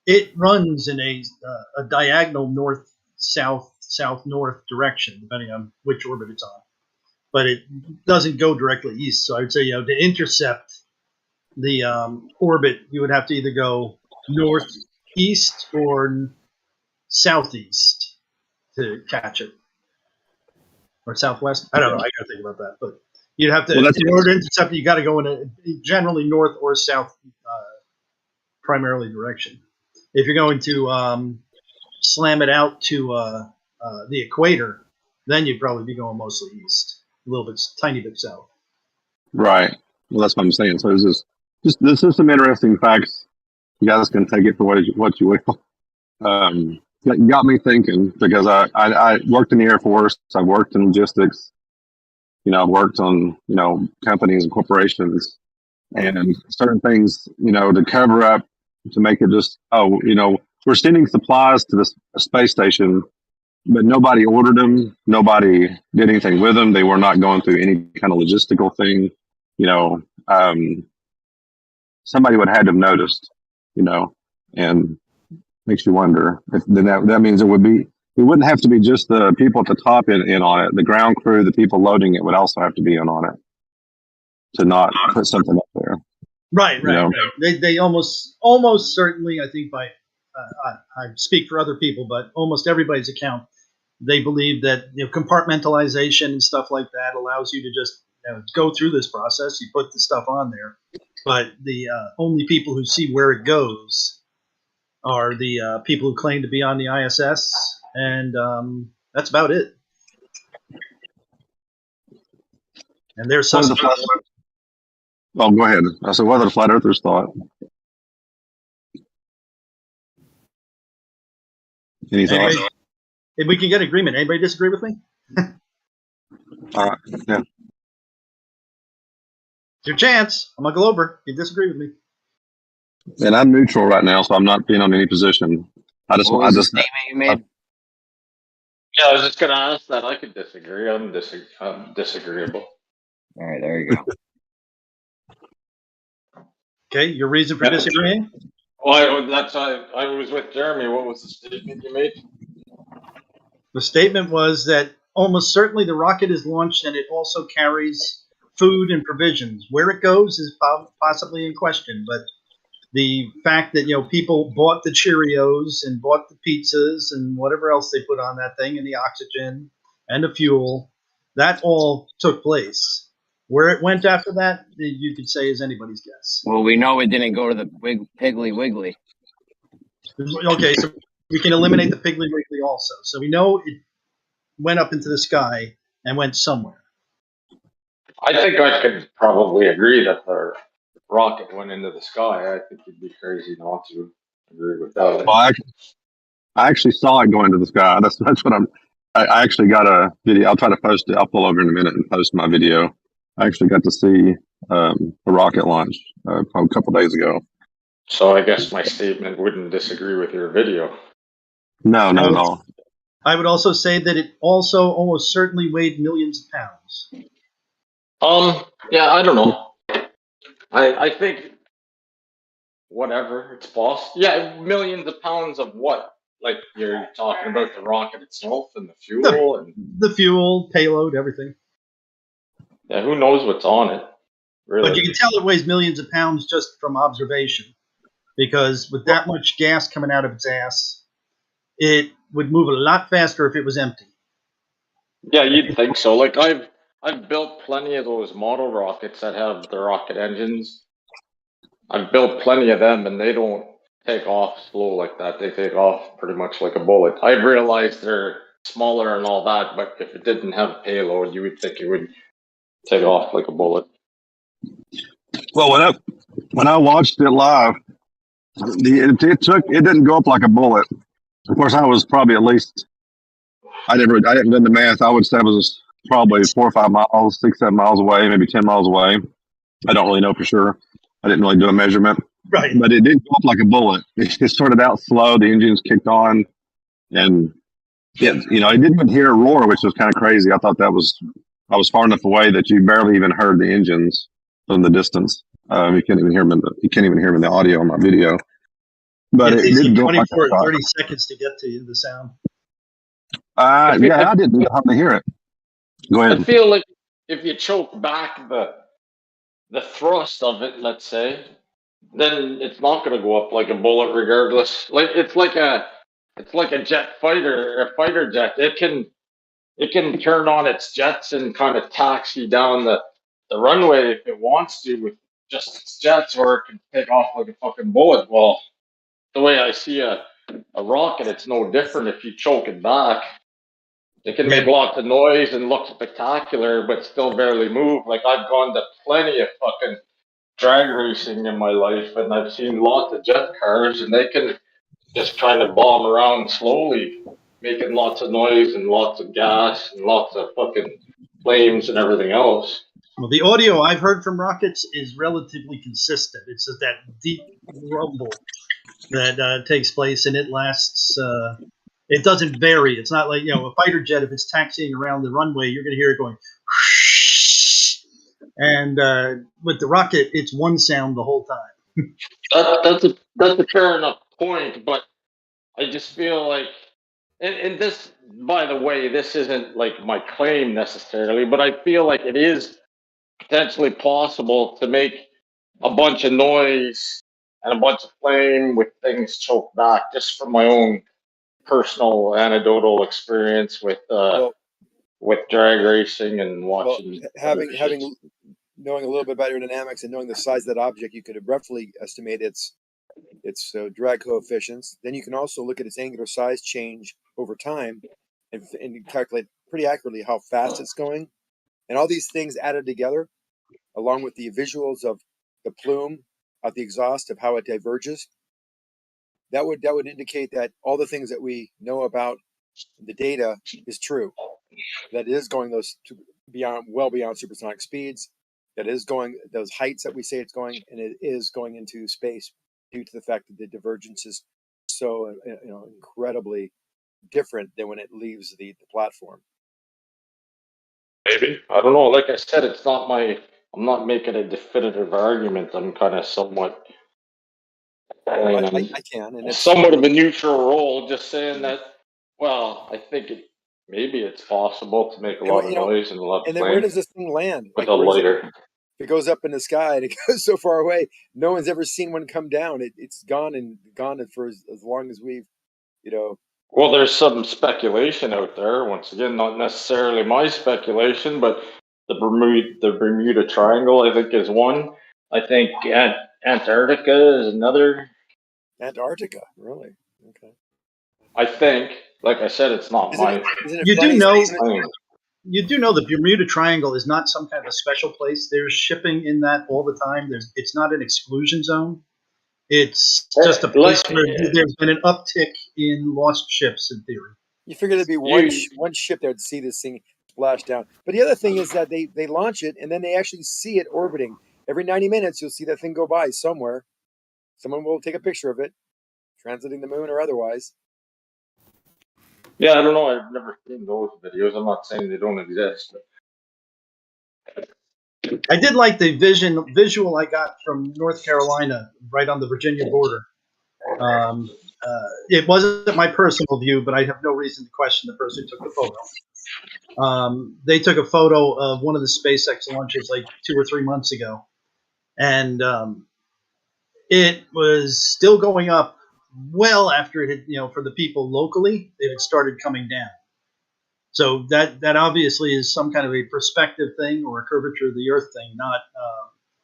it runs in a diagonal north-south, south-north direction, depending on which orbit it's on. But it doesn't go directly east. So I would say, to intercept the orbit, you would have to either go northeast or southeast to catch it, or southwest. I don't know. I got to think about that. But you'd have to, in order to intercept it, you got to go in a generally north or south, primarily direction. If you're going to slam it out to the equator, then you'd probably be going mostly east, a little bit, tiny bit south. Right. Well, that's what I'm saying. So this is some interesting facts. You guys can take it for what you will. It got me thinking, because I worked in the Air Force. I worked in logistics. I've worked on, companies and corporations, and certain things, to cover up, to make it just, we're sending supplies to this space station, but nobody ordered them. Nobody did anything with them. They were not going through any kind of logistical thing. you know, somebody would have had to have noticed, you know, and makes you wonder if then that means it wouldn't have to be just the people at the top in on it. The ground crew, the people loading it would also have to be in on it to not put something up there. Right. They almost certainly, I think by I speak for other people, but almost everybody's account, they believe that compartmentalization and stuff like that allows you to just go through this process. You put the stuff on there, but the only people who see where it goes are the people who claim to be on the ISS, and that's about it. And there's some. Oh, go ahead. So what are the flat earthers thought? Any thoughts? If we can get agreement, anybody disagree with me? Yeah. It's your chance. I'm a Glober. You disagree with me? And I'm neutral right now, so I'm not being on any position. What was the statement you made? Yeah, I was just gonna ask that. I could disagree. I'm disagreeable. All right, there you go. Okay, your reason for disagreeing? Well, I was with Jeremy. What was the statement you made? The statement was that almost certainly the rocket is launched and it also carries food and provisions. Where it goes is possibly in question, but the fact that people bought the Cheerios and bought the pizzas and whatever else they put on that thing and the oxygen and the fuel, that all took place. Where it went after that, you could say is anybody's guess. Well, we know it didn't go to the Piggly Wiggly. Okay, so we can eliminate the Piggly Wiggly also. So we know it went up into the sky and went somewhere. I think I could probably agree that the rocket went into the sky. I think you'd be crazy not to agree with that. Well, I actually saw it go into the sky. That's what I actually got a video. I'll try to post it. I'll pull over in a minute and post my video. I actually got to see a rocket launch a couple days ago. So I guess my statement wouldn't disagree with your video. No, not at all. I would also say that it also almost certainly weighed millions of pounds. Yeah, I don't know. I think whatever, it's possible. Yeah, millions of pounds of what? Like you're talking about the rocket itself and the fuel and the fuel, payload, everything. Yeah, who knows what's on it? Really. But you can tell it weighs millions of pounds just from observation, because with that much gas coming out of its ass, it would move a lot faster if it was empty. Yeah, you'd think so. Like I've built plenty of those model rockets that have the rocket engines. I've built plenty of them, and they don't take off slow like that. They take off pretty much like a bullet. I realize they're smaller and all that, but if it didn't have payload, you would think it would take off like a bullet. Well, when I watched it live, it didn't go up like a bullet. Of course, I was probably at least I didn't do the math. I would say I was probably 4 or 5 miles, 6, 7 miles away, maybe 10 miles away. I don't really know for sure. I didn't really do a measurement. Right. But it didn't go up like a bullet. It started out slow. The engines kicked on, and it didn't even hear a roar, which was kind of crazy. I thought I was far enough away that you barely even heard the engines from the distance. You can't even hear them. You can't even hear them in the audio on my video. But it did go 24 or 30 seconds to get to the sound. Yeah, I didn't have to hear it. Go ahead. I feel like if you choke back the thrust of it, let's say, then it's not going to go up like a bullet, regardless. Like it's like a jet fighter, a fighter jet. It can turn on its jets and kind of taxi down the runway if it wants to with just its jets, or it can take off like a fucking bullet. Well, the way I see a rocket, it's no different. If you choke it back, it can make lots of noise and look spectacular, but still barely move. Like I've gone to plenty of fucking drag racing in my life, and I've seen lots of jet cars, and they can just kind of bomb around slowly, making lots of noise and lots of gas and lots of fucking flames and everything else. Well, the audio I've heard from rockets is relatively consistent. It's just that deep rumble that takes place, and it lasts. It doesn't vary. It's not like a fighter jet. If it's taxiing around the runway, you're going to hear it going, And with the rocket, it's one sound the whole time. That's a fair enough point, but I just feel like, and this, by the way, this isn't like my claim necessarily, but I feel like it is potentially possible to make a bunch of noise and a bunch of flame with things choked back, just from my own personal anecdotal experience with drag racing and watching. Having knowing a little bit about aerodynamics and knowing the size of that object, you could roughly estimate its drag coefficients. Then you can also look at its angular size change over time and calculate pretty accurately how fast it's going. And all these things added together, along with the visuals of the plume of the exhaust, of how it diverges, that would indicate that all the things that we know about the data is true. That it is going well beyond supersonic speeds. That is going those heights that we say it's going, and it is going into space due to the fact that the divergence is so incredibly different than when it leaves the platform. Maybe, I don't know. Like I said, I'm not making a definitive argument. I'm kind of somewhat. I can, and it's somewhat of a neutral role, just saying that. Well, I think maybe it's possible to make a lot of noise and a lot of and then flame. where does this thing land? With a lighter. If it goes up in the sky and it goes so far away, no one's ever seen one come down. It's gone for as long as we've, Well, there's some speculation out there. Once again, not necessarily my speculation, but the Bermuda Triangle, I think, is one. I think Antarctica is another. Antarctica, really? Okay. I think, like I said, it's not You do know the Bermuda Triangle is not some kind of a special place. There's shipping in that all the time. It's not an exclusion zone. It's just a place where there's been an uptick in lost ships, in theory. You figure there'd be one ship that would see this thing splash down. But the other thing is that they launch it and then they actually see it orbiting. Every 90 minutes, you'll see that thing go by somewhere. Someone will take a picture of it, transiting the moon or otherwise. Yeah, I don't know. I've never seen those videos. I'm not saying they don't exist. I did like the visual I got from North Carolina, right on the Virginia border. It wasn't my personal view, but I have no reason to question the person who took the photo. They took a photo of one of the SpaceX launches like 2 or 3 months ago, and it was still going up well after it had, for the people locally, it had started coming down. So that obviously is some kind of a perspective thing or a curvature of the Earth thing, not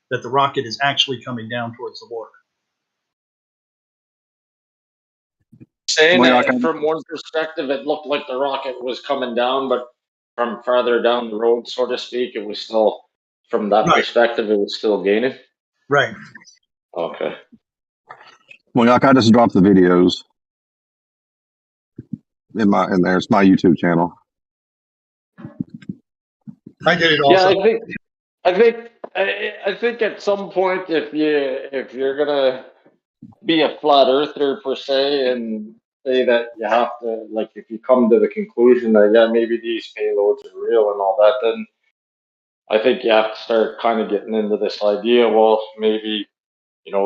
that the rocket is actually coming down towards the water. Saying that from one perspective, it looked like the rocket was coming down, but from farther down the road, so to speak, it was still, from that perspective, it was still gaining. Right. Okay. Well, I just dropped the videos in there. It's my YouTube channel. I did it also. Yeah, I think at some point, if you're gonna be a flat earther per se, and say that you have to, like, if you come to the conclusion that maybe these payloads are real and all that, then I think you have to start kind of getting into this idea. Well, maybe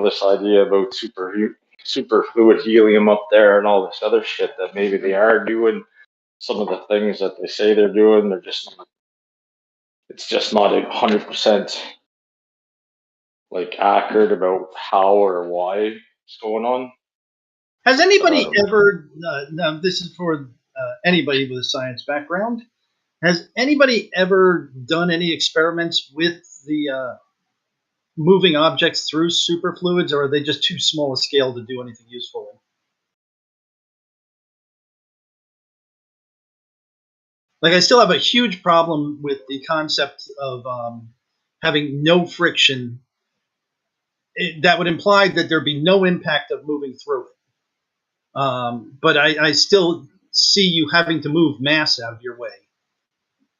this idea about super fluid helium up there and all this other shit, that maybe they are doing some of the things that they say they're doing. They're just not. It's just not 100% like accurate about how or why it's going on. Has anybody ever? Now, this is for anybody with a science background. Has anybody ever done any experiments with the moving objects through superfluids, or are they just too small a scale to do anything useful? Like, I still have a huge problem with the concept of having no friction. That would imply that there'd be no impact of moving through it. But I still see you having to move mass out of your way.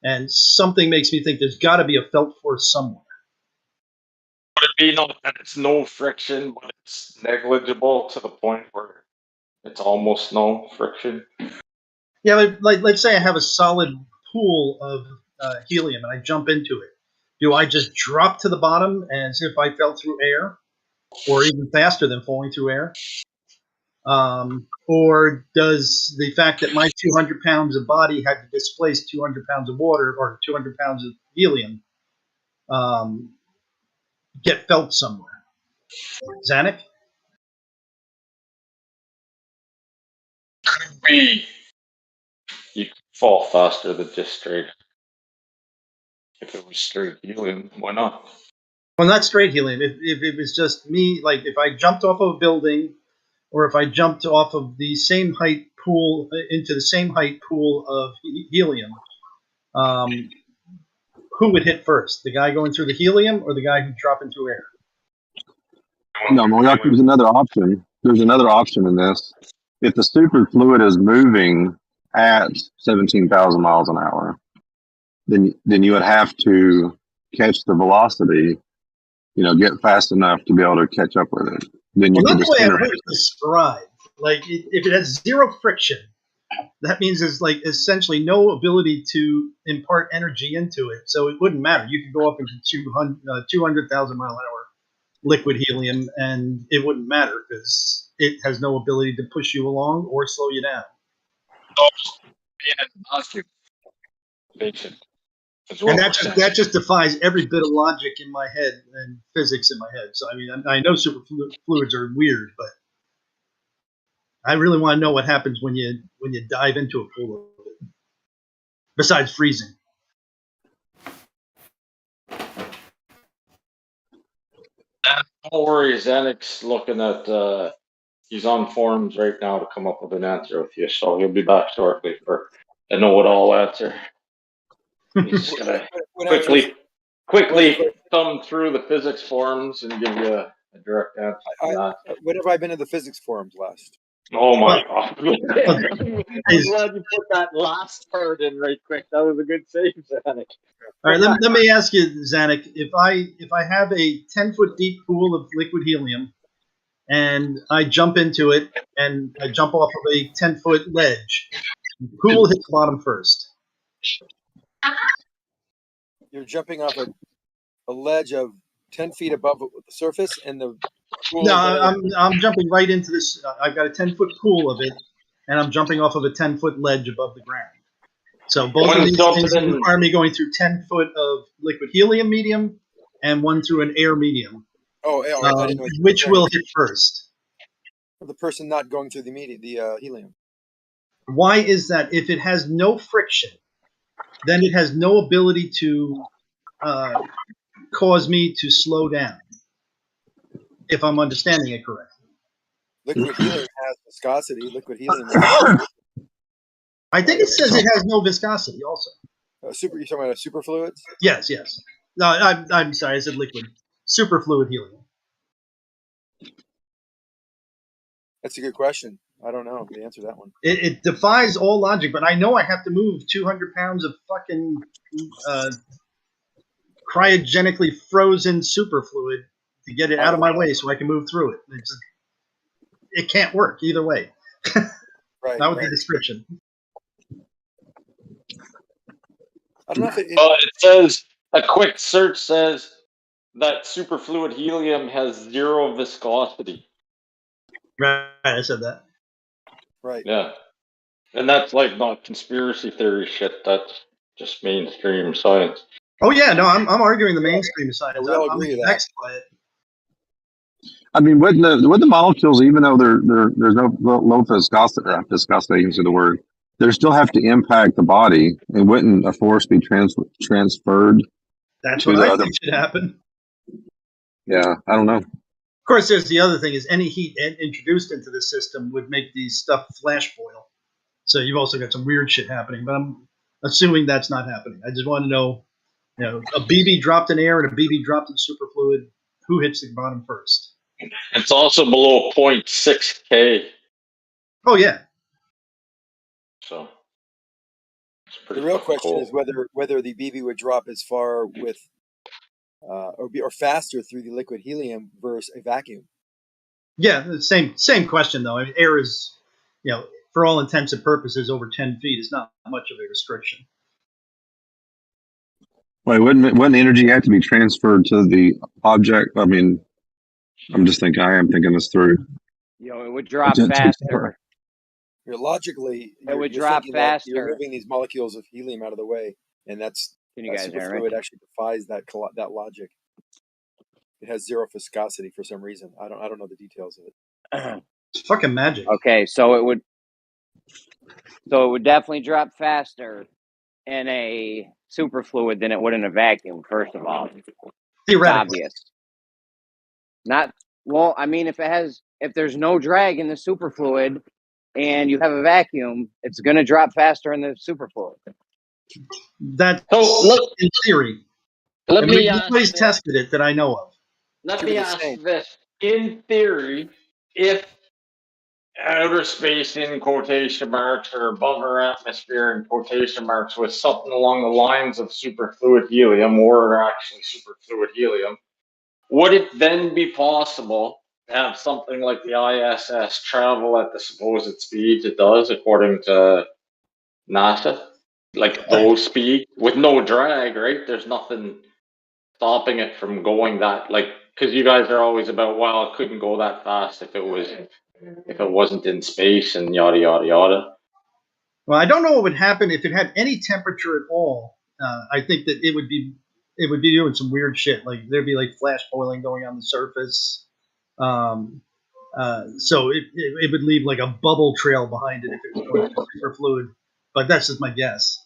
And something makes me think there's got to be a felt force somewhere. Would it be not that it's no friction, but it's negligible to the point where it's almost no friction? Yeah, like let's say I have a solid pool of helium and I jump into it. Do I just drop to the bottom as if I fell through air, or even faster than falling through air? Or does the fact that my 200 pounds of body had to displace 200 pounds of water or 200 pounds of helium get felt somewhere? Zanuck? You could fall faster than just straight. If it was straight helium, why not? Well, not straight helium. If it was just me, like if I jumped off of a building, or if I jumped off of the same height pool into the same height pool of helium, who would hit first? The guy going through the helium or the guy who's dropping through air? No, Moyak, there's another option. There's another option in this. If the superfluid is moving at 17,000 miles an hour, then you would have to catch the velocity, get fast enough to be able to catch up with it. Then you Well, could that's the way I disintegrate heard it described. Like, if it has zero friction, that means there's like essentially no ability to impart energy into it. So it wouldn't matter. You could go up into 200,000 mile an hour liquid helium, and it wouldn't matter because it has no ability to push you along or slow you down. And that just defies every bit of logic in my head and physics in my head. So I mean, I know superfluids are weird, but I really want to know what happens when you dive into a pool of it. Besides freezing. Don't worry, Zanuck's looking at. He's on forums right now to come up with an answer with you, so he'll be back shortly for a know-it-all answer. He's just gonna quickly thumb through the physics forums and give you a direct answer on that. When have I been in the physics forums last? Oh my god! I'm glad you put that last part in right quick. That was a good save, Zanuck. All right, let me ask you, Zanuck, if I have a 10-foot deep pool of liquid helium, and I jump into it, and I jump off of a 10-foot ledge, who will hit the bottom first? You're jumping off a ledge of 10 feet above the surface, and the pool. No, I'm jumping right into this. I've got a 10-foot pool of it, and I'm jumping off of a 10-foot ledge above the ground. So both of these things require me going through 10 foot of liquid helium medium and one through an air medium. Oh, I didn't know which will hit first? The person not going through the helium. Why is that? If it has no friction, then it has no ability to cause me to slow down, if I'm understanding it correctly. Liquid helium has viscosity. Liquid helium. I think it says it has no viscosity also. You're talking about superfluids? Yes. No, I'm sorry, I said liquid. Superfluid helium. That's a good question. I don't know the answer to that one. It defies all logic, but I know I have to move 200 pounds of fucking cryogenically frozen superfluid to get it out of my way so I can move through it. It can't work either way. Right. Not with the description. I don't know if it says, a quick search says that superfluid helium has zero viscosity. Right, I said that. Right. Yeah. And that's like not conspiracy theory shit. That's just mainstream science. Oh yeah, no, I'm arguing the mainstream science. We all agree with that. Vexed by it. I mean, with the molecules, even though there's no low viscosity, is the word, they still have to impact the body, and wouldn't a force be transferred? That's what I think should happen. Yeah, I don't know. Of course, there's the other thing: is any heat introduced into the system would make these stuff flash boil. So you've also got some weird shit happening. But I'm assuming that's not happening. I just want to know, a BB dropped in air and a BB dropped in superfluid. Who hits the bottom first? It's also below 0.6 K. Oh yeah. So the real question is whether the BB would drop as far with or faster through the liquid helium versus a vacuum. Yeah, the same question though. I mean, air is, for all intents and purposes, over 10 feet is not much of a restriction. Wait, wouldn't the energy have to be transferred to the object? I mean, I am thinking this through. It would drop faster. Logically, It would you're drop thinking that you're faster. moving these molecules of helium out of the way, and that's Can you guys hear me? superfluid actually defies that logic. It has zero viscosity for some reason. I don't know the details of it. It's fucking magic. Okay, so it would definitely drop faster in a superfluid than it would in a vacuum. First of all, theoretically, obvious. If there's no drag in the superfluid and you have a vacuum, it's going to drop faster in the superfluid. That's in theory. Nobody's tested it that I know of. Let me ask this. In theory, if outer space in quotation marks or above our atmosphere in quotation marks was something along the lines of superfluid helium or actually superfluid helium, would it then be possible to have something like the ISS travel at the supposed speeds it does according to NASA? Like those speeds with no drag, right? There's nothing stopping it from going that, like, because you guys are always about, well, it couldn't go that fast if it wasn't in space and yada yada yada. Well, I don't know what would happen if it had any temperature at all. I think that it would be doing some weird shit. Like there'd be like flash boiling going on the surface. So it would leave like a bubble trail behind it if it was going through superfluid. But that's just my guess.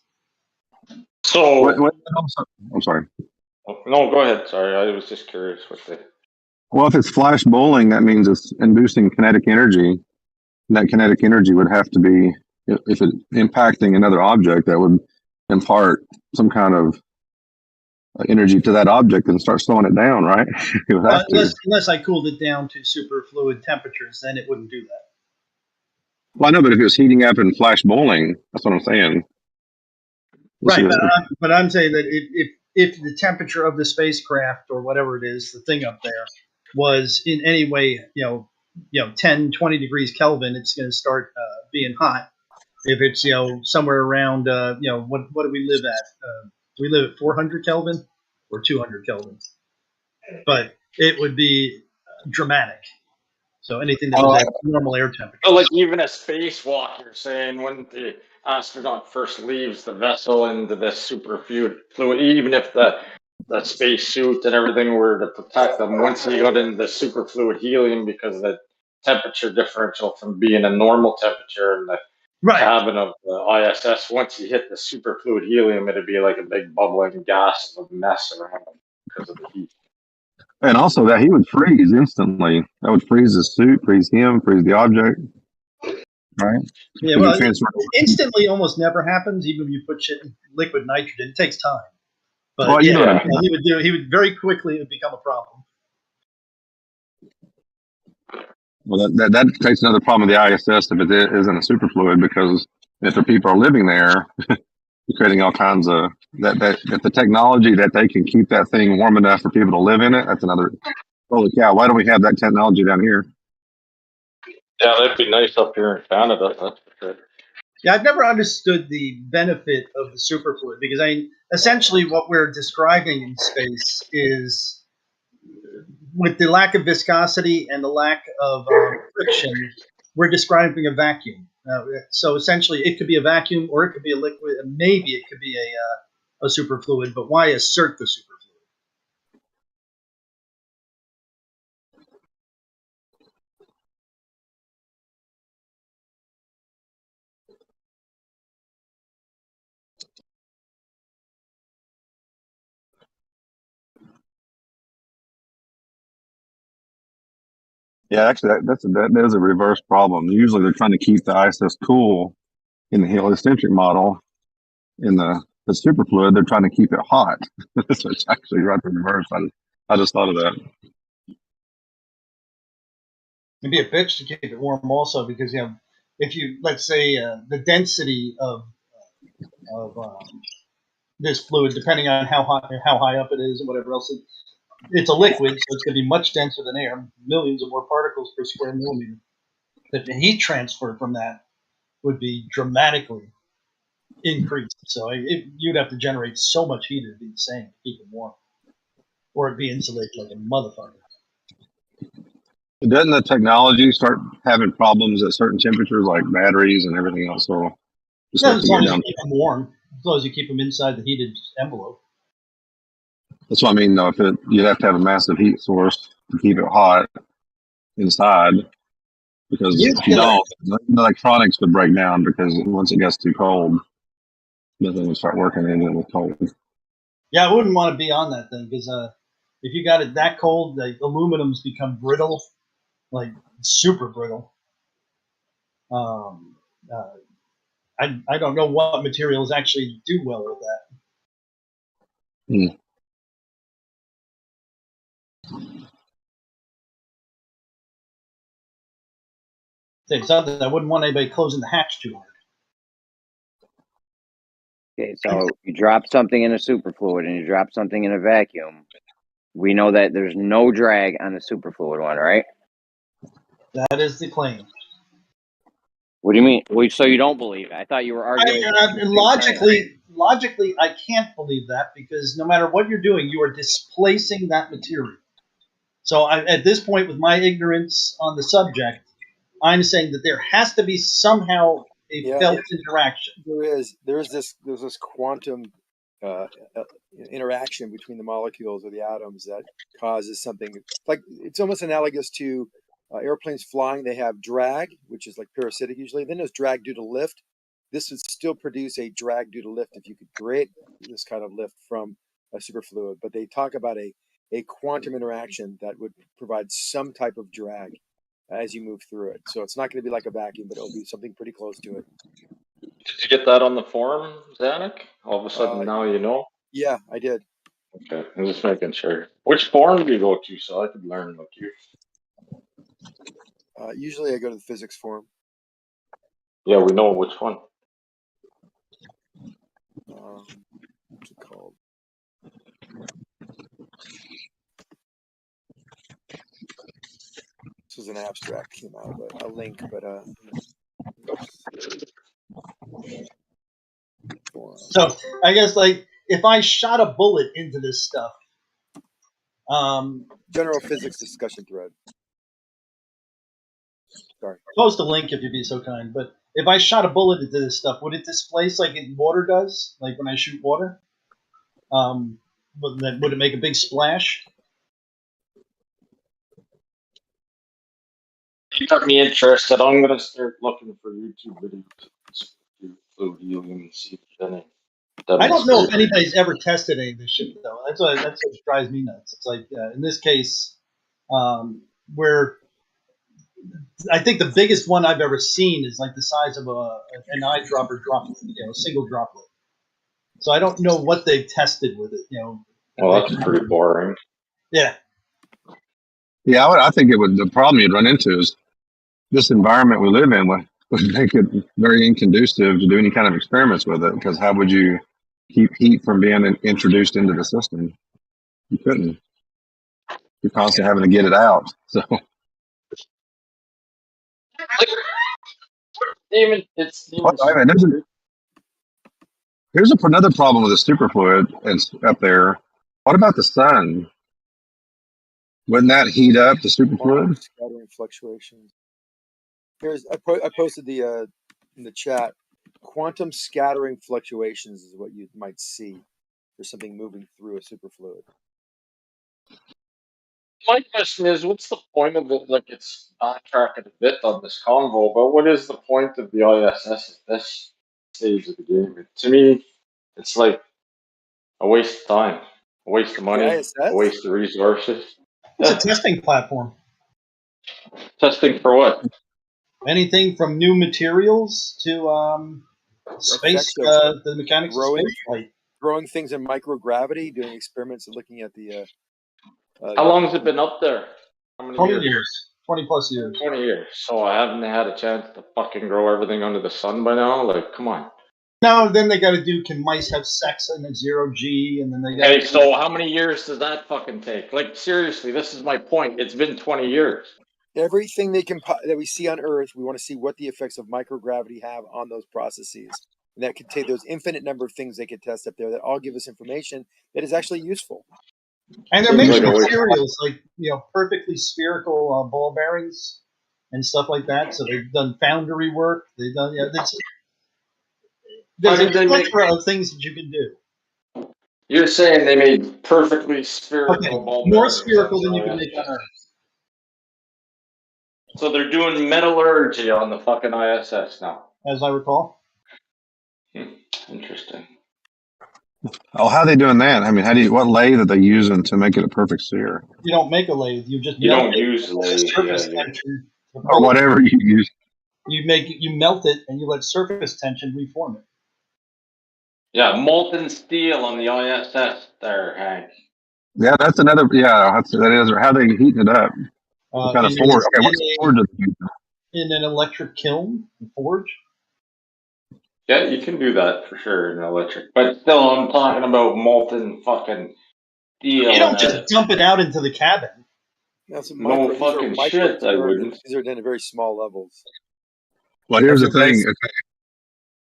So I'm sorry. No, go ahead. Sorry, I was just curious what the. Well, if it's flash bowling, that means it's inducing kinetic energy. And that kinetic energy would have to be, if it's impacting another object, that would impart some kind of energy to that object and start slowing it down, right? It would have unless I cooled it down to superfluid temperatures, then it wouldn't do that. Well, I know, but if it was heating up and flash bowling, that's what I'm saying. Right, but I'm saying that if the temperature of the spacecraft or whatever it is, the thing up there, was in any way, 10, 20 degrees Kelvin, it's going to start being hot. If it's, somewhere around, what do we live at? Do we live at 400 Kelvin or 200 Kelvin? But it would be dramatic. So anything that was at normal air temperature. So like even a spacewalk, you're saying when the astronaut first leaves the vessel into the superfluid fluid, even if the spacesuit and everything were to protect them, once he got into the superfluid helium because of the temperature differential from being a normal temperature in the cabin of the ISS, once you hit the superfluid helium, it'd be like a big bubbling gas of a mess around him because of the heat. And also that he would freeze instantly. That would freeze the suit, freeze him, freeze the object. Right? Yeah, well, instantly almost never happens, even if you put shit in liquid nitrogen. It takes time. But well, you know what I mean. He would very quickly, it would become a problem. Well, that takes another problem of the ISS if it isn't a superfluid, because if the people are living there, you're creating all kinds of if the technology that they can keep that thing warm enough for people to live in it, that's another. Holy cow! Why don't we have that technology down here? Yeah, that'd be nice up here in Canada. That's for sure. Yeah, I've never understood the benefit of the superfluid, because essentially what we're describing in space is, with the lack of viscosity and the lack of friction, we're describing a vacuum. So essentially, it could be a vacuum, or it could be a liquid, and maybe it could be a superfluid. But why assert the superfluid? Yeah, actually, that is a reverse problem. Usually, they're trying to keep the ISS cool in the heliocentric model. In the superfluid, they're trying to keep it hot. So it's actually right the reverse. I just thought of that. It'd be a bitch to keep it warm, also, because if you, let's say, the density of this fluid, depending on how high up it is and whatever else, it's a liquid, so it's going to be much denser than air, millions of more particles per square millimeter. But the heat transfer from that would be dramatically increase. So you'd have to generate so much heat to be the same to keep it warm, or it'd be insulated like a motherfucker. Doesn't the technology start having problems at certain temperatures, like batteries and everything else? So Yeah, as long as you keep them warm, as long as you keep them inside the heated envelope. That's what I mean, though. You'd have to have a massive heat source to keep it hot inside, because if you don't, the electronics would break down, because once it gets too cold, nothing would start working and it was cold. Yeah, I wouldn't want to be on that thing, because if you got it that cold, the aluminums become brittle, like super brittle. I don't know what materials actually do well with that. Say something. I wouldn't want anybody closing the hatch too hard. Okay, so you drop something in a superfluid and you drop something in a vacuum. We know that there's no drag on the superfluid one, right? That is the claim. What do you mean? Well, so you don't believe it? I thought you were arguing. Logically, I can't believe that, because no matter what you're doing, you are displacing that material. So at this point, with my ignorance on the subject, I'm saying that there has to be somehow a felt interaction. There's this quantum interaction between the molecules or the atoms that causes something. Like, it's almost analogous to airplanes flying. They have drag, which is like parasitic usually. Then there's drag due to lift. This would still produce a drag due to lift if you could create this kind of lift from a superfluid. But they talk about a quantum interaction that would provide some type of drag as you move through it. So it's not going to be like a vacuum, but it'll be something pretty close to it. Did you get that on the forum, Zanuck? All of a sudden now you know? Yeah, I did. Okay, I'm just making sure. Which forum do you go to so I could learn like you? Usually I go to the physics forum. Yeah, we know which one. What's it called? This was an abstract came out, but a link, but So I guess, like, if I shot a bullet into this stuff, general physics discussion thread. Sorry. Post a link if you'd be so kind. But if I shot a bullet into this stuff, would it displace like water does? Like when I shoot water? Would it make a big splash? You got me interested. I'm gonna start looking for YouTube videos of fluid helium and see if any. I don't know if anybody's ever tested any of this shit though. That's what drives me nuts. It's like in this case, where I think the biggest one I've ever seen is like the size of an eyedropper droplet, a single droplet. So I don't know what they've tested with it. Well, that's pretty boring. Yeah. Yeah, I think the problem you'd run into is this environment we live in would make it very inconducive to do any kind of experiments with it, because how would you keep heat from being introduced into the system? You couldn't. You're constantly having to get it out. So Here's another problem with the superfluid up there. What about the sun? Wouldn't that heat up the superfluid? Scattering fluctuations. I posted the in the chat. Quantum scattering fluctuations is what you might see for something moving through a superfluid. My question is, what's the point of it? Like, it's backtracking a bit on this convo, but what is the point of the ISS at this stage of the game? To me, it's like a waste of time, a waste of money, a waste of resources. It's a testing platform. Testing for what? Anything from new materials to space, the mechanics of space flight. Growing things in microgravity, doing experiments and looking at the. How long has it been up there? How many 20 years. 20 plus years. 20 years. So I haven't had a chance to fucking grow everything under the sun by now? Like, come on. No, then they got to do, can mice have sex in a 0G? And then they got. Hey, so how many years does that fucking take? Like, seriously, this is my point. It's been 20 years. Everything that we see on Earth, we want to see what the effects of microgravity have on those processes. And that could take those infinite number of things they could test up there that all give us information that is actually useful. And they're making materials like, perfectly spherical ball bearings and stuff like that. So they've done foundry work. They've done, there's a plethora of things that you can do. You're saying they made perfectly spherical ball More bearings. spherical than you can make on Earth. So they're doing metallurgy on the fucking ISS now. As I recall. Interesting. Oh, how are they doing that? I mean, what lathe are they using to make it a perfect sphere? You don't make a lathe. You just You melt don't it. use lathe. Surface tension. Or whatever you use. You melt it and you let surface tension reform it. Yeah, molten steel on the ISS there, Hank. Yeah, that's another. Yeah, that is. How they heating it up? What kind of forge? Okay, what's the forge? In an electric kiln, forge. Yeah, you can do that for sure in electric. But still, I'm talking about molten fucking steel. You don't just dump it out into the cabin. No, these No are fucking micro shit, I wouldn't. These are done at very small levels. Well, here's the thing.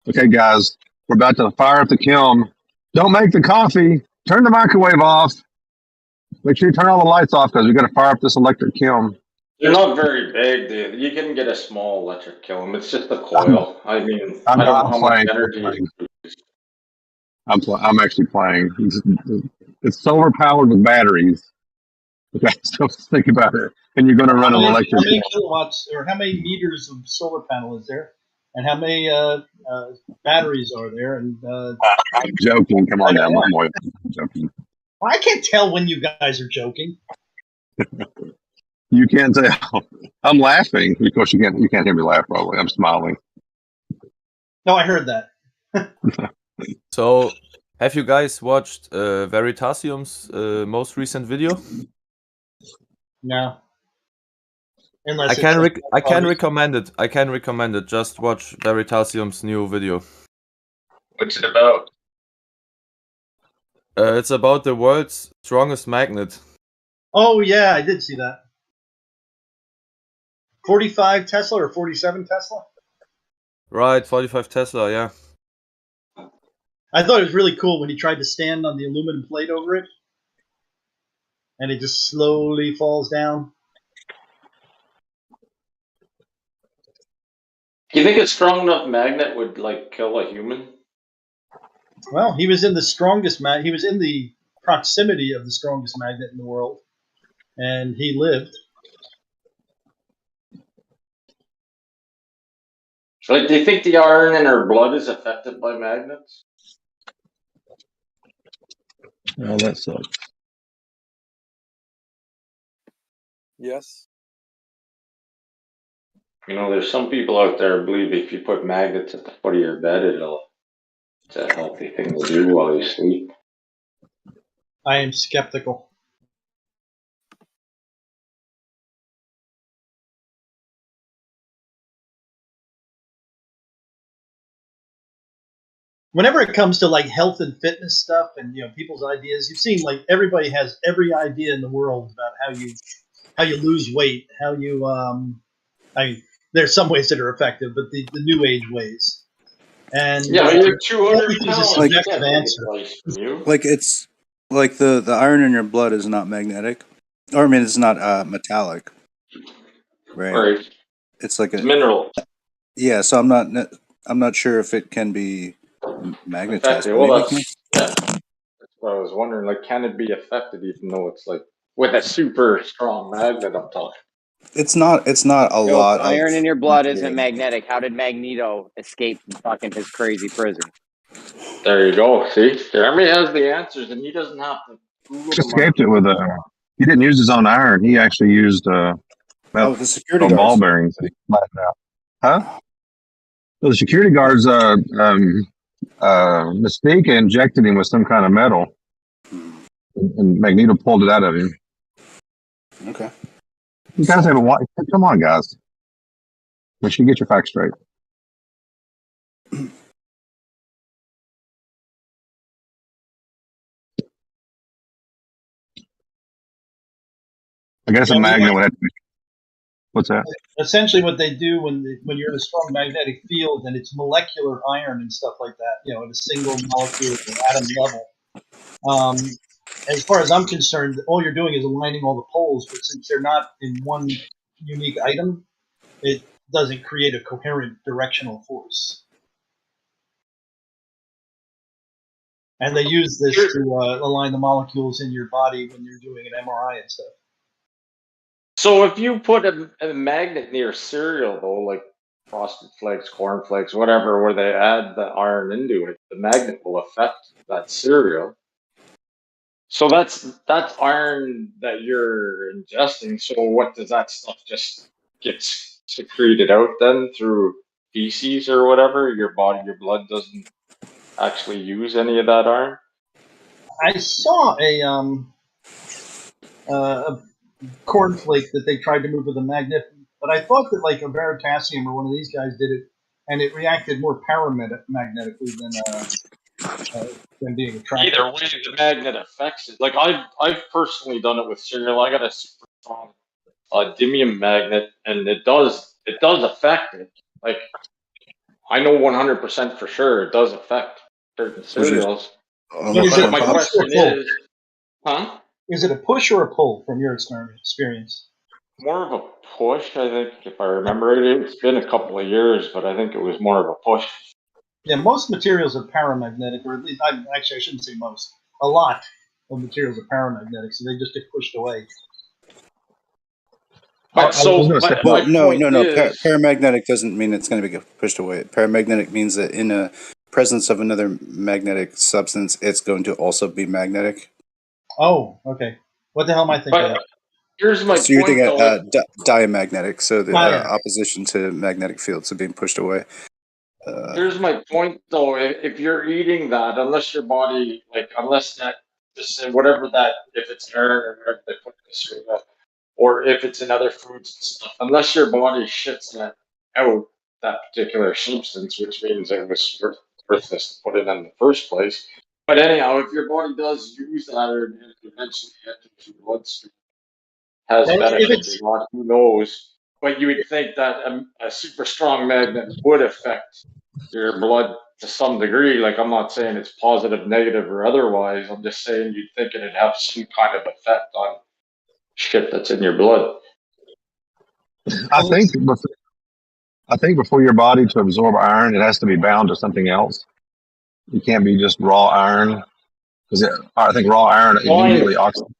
Okay, guys, we're about to fire up the kiln. Don't make the coffee. Turn the microwave off. Make sure you turn all the lights off because we got to fire up this electric kiln. They're not very big, dude. You can get a small electric kiln. It's just a coil. I mean, I don't know how much energy it produces. I'm actually playing. It's solar powered with batteries. Okay, so think about it. And you're going to run an electric. How many kilowatts or how many meters of solar panel is there? And how many batteries are there? And I'm joking. Come on now, I'm joking. Well, I can't tell when you guys are joking. You can't tell. I'm laughing because you can't hear me laugh. Probably I'm smiling. No, I heard that. So, have you guys watched Veritasium's most recent video? No. I can recommend it. I can recommend it. Just watch Veritasium's new video. What's it about? It's about the world's strongest magnet. Oh yeah, I did see that. 45 Tesla or 47 Tesla? Right, 45 Tesla, yeah. I thought it was really cool when he tried to stand on the aluminum plate over it. And it just slowly falls down. Do you think a strong enough magnet would kill a human? Well, he was in the strongest he was in the proximity of the strongest magnet in the world. And he lived. Do you think the iron in her blood is affected by magnets? Oh, that sucks. Yes. There's some people out there who believe if you put magnets at the foot of your bed, it's a healthy thing to do while you sleep. I am skeptical. Whenever it comes to health and fitness stuff and people's ideas, you've seen everybody has every idea in the world about how you lose weight, how you there's some ways that are effective, but the new age ways. And you're 200 pounds. A subjective answer. Like it's like the iron in your blood is not magnetic, or I mean it's not metallic, right? It's like a mineral. Yeah, so I'm not sure if it can be magnetized. Well, that's what I was wondering. Can it be affected even though it's with a super strong magnet up top? It's not a lot. Iron of in your blood isn't material. magnetic. How did Magneto escape from fucking his crazy prison? There you go. See, Jeremy has the answers, and he doesn't have to Google them. Escaped it with he didn't use his own iron. He actually used the security ball guards. bearings that he flattened out. Huh? So the security guards Mystique injected him with some kind of metal, and Magneto pulled it out of him. Okay. You guys haven't watched. Come on, guys. Make sure you get your facts straight. I guess a magnet would have to be What's that? Essentially, what they do when you're in a strong magnetic field and it's molecular iron and stuff like that, you know, at a single molecule or atom level. As far as I'm concerned, all you're doing is aligning all the poles, but since they're not in one unique item, it doesn't create a coherent directional force. And they use this to align the molecules in your body when you're doing an MRI and stuff. So if you put a magnet near cereal, though, like Frosted Flakes, Corn Flakes, whatever, where they add the iron into it, the magnet will affect that cereal. So that's iron that you're ingesting. So what does that stuff just get secreted out then through feces or whatever? Your blood doesn't actually use any of that iron. I saw a cornflake that they tried to move with a magnet, but I thought that like a Veritasium or one of these guys did it, and it reacted more paramagnetically than being attracted. Either way, the magnet affects it. Like I've personally done it with cereal. I got a super strong dimium magnet, and it does affect it. Like I know 100% for sure it does affect certain cereals. But is it My question is, huh? Is it a push or a pull from your experience? More of a push, I think, if I remember it. It's been a couple of years, but I think it was more of a push. Yeah, most materials are paramagnetic, or at least, I shouldn't say most. A lot of materials are paramagnetic, so they just get pushed away. But paramagnetic doesn't mean it's going to be pushed away. Paramagnetic means that in a presence of another magnetic substance, it's going to also be magnetic. Oh, okay. What the hell am I thinking of? Here's my so you're point, thinking diamagnetic, so the opposition to magnetic fields are being pushed away. Here's my point, though. If you're eating that, unless your body, unless that, just whatever that, if it's iron or whatever they put in the cereal, or if it's in other foods and stuff, unless your body shits that out, that particular substance, which means it was worthless to put it in the first place. But anyhow, if your body does use that, or eventually enters your bloodstream, has benefits or not, who knows? But you would think that a super strong magnet would affect your blood to some degree. Like, I'm not saying it's positive, negative, or otherwise. I'm just saying you'd think it'd have some kind of effect on shit that's in your blood. I think before your body to absorb iron, it has to be bound to something else. You can't be just raw iron, because I think raw iron immediately oxidates.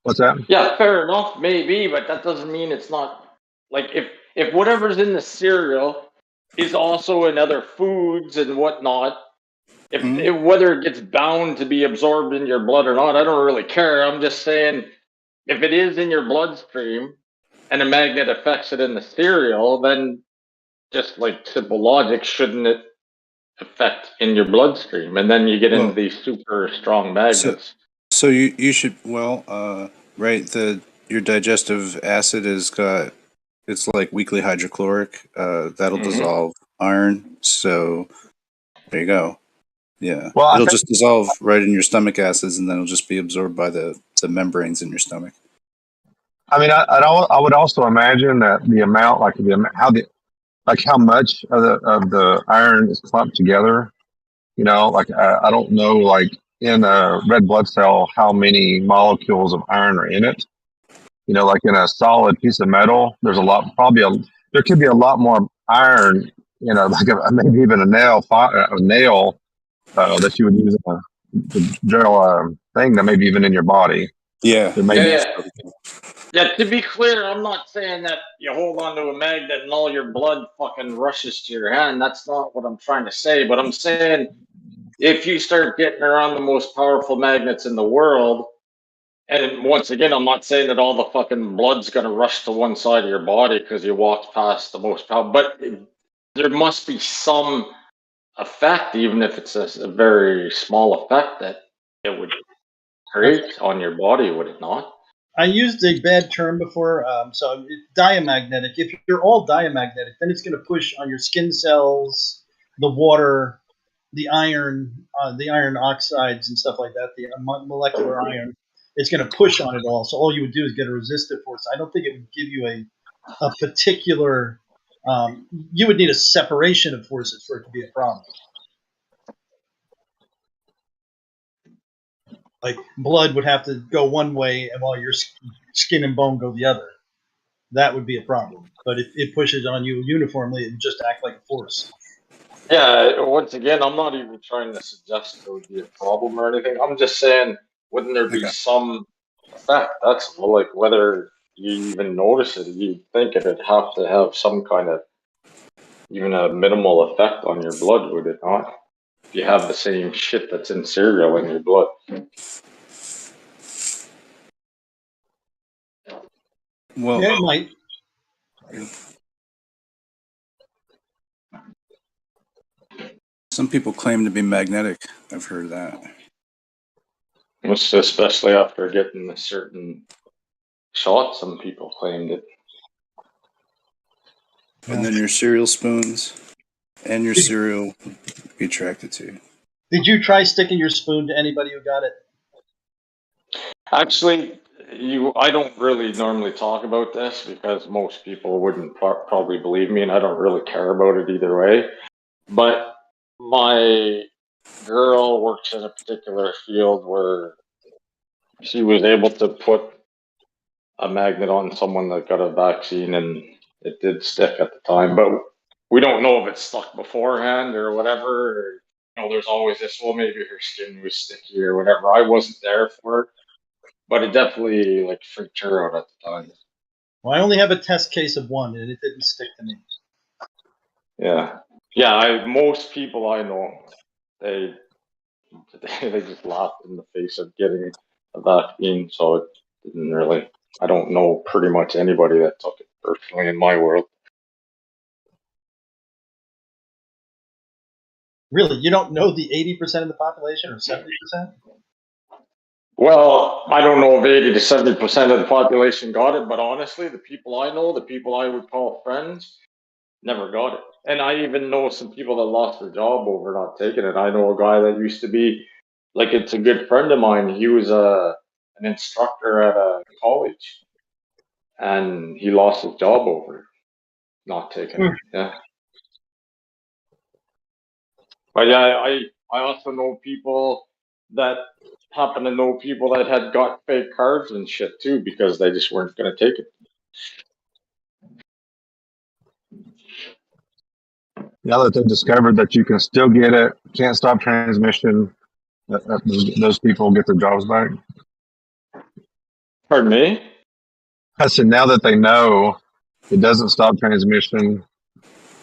What's that? Yeah, fair enough, maybe, but that doesn't mean it's not. Like, if whatever's in the cereal is also in other foods and whatnot, if whether it gets bound to be absorbed in your blood or not, I don't really care. I'm just saying, if it is in your bloodstream and a magnet affects it in the cereal, then just like simple logic, shouldn't it affect in your bloodstream? And then you get into these super strong magnets. So you should right, your digestive acid it's like weakly hydrochloric. That'll dissolve iron. So there you go. Yeah. Well, it'll just dissolve right in your stomach acids, and then it'll just be absorbed by the membranes in your stomach. I mean, I would also imagine that the amount, how much of the iron is clumped together. You know, I don't know, like in a red blood cell, how many molecules of iron are in it. You know, like in a solid piece of metal, there's there could be a lot more iron. You know, like maybe even a nail that you would use in a drill thing that maybe even in your body. Yeah. Yeah, to be clear, I'm not saying that you hold on to a magnet and all your blood fucking rushes to your hand. That's not what I'm trying to say. But I'm saying if you start getting around the most powerful magnets in the world, and once again, I'm not saying that all the fucking blood's going to rush to one side of your body because you walked past the most powerful, but there must be some effect, even if it's a very small effect, that it would create on your body, would it not? I used a bad term before, so diamagnetic. If you're all diamagnetic, then it's going to push on your skin cells, the water, the iron oxides and stuff like that, the molecular iron. It's going to push on it all. So all you would do is get a resistive force. I don't think it would give you a particular. You would need a separation of forces for it to be a problem. Like blood would have to go one way, and while your skin and bone go the other. That would be a problem. But if it pushes on you uniformly, it would just act like a force. Yeah, once again, I'm not even trying to suggest there would be a problem or anything. I'm just saying, wouldn't there be some effect? That's all. Like, whether you even notice it, you'd think it'd have to have some kind of, even a minimal effect on your blood, would it not? If you have the same shit that's in cereal in your blood. Well, yeah, it might. Some people claim to be magnetic. I've heard that. Especially after getting a certain shot, some people claimed it. And then your cereal spoons and your cereal be attracted to. Did you try sticking your spoon to anybody who got it? Actually, I don't really normally talk about this because most people wouldn't probably believe me, and I don't really care about it either way. But my girl works in a particular field where she was able to put a magnet on someone that got a vaccine, and it did stick at the time. But we don't know if it stuck beforehand or whatever. Or, there's always this, well, maybe her skin was sticky or whatever. I wasn't there for it. But it definitely freaked her out at the time. Well, I only have a test case of one, and it didn't stick to me. Yeah. Most people I know, they just laughed in the face of getting a vaccine. So it didn't really. I don't know pretty much anybody that took it personally in my world. Really, you don't know the 80% of the population or 70%? Well, I don't know if 80 to 70% of the population got it, but honestly, the people I know, the people I would call friends, never got it. And I even know some people that lost their job over not taking it. I know a guy that used to be, it's a good friend of mine. He was an instructor at a college, and he lost his job over not taking it. Yeah. But yeah, I also know people that happen to know people that had got fake cards and shit too because they just weren't going to take it. Now that they've discovered that you can still get it, can't stop transmission, those people get their jobs back. Pardon me? I said now that they know it doesn't stop transmission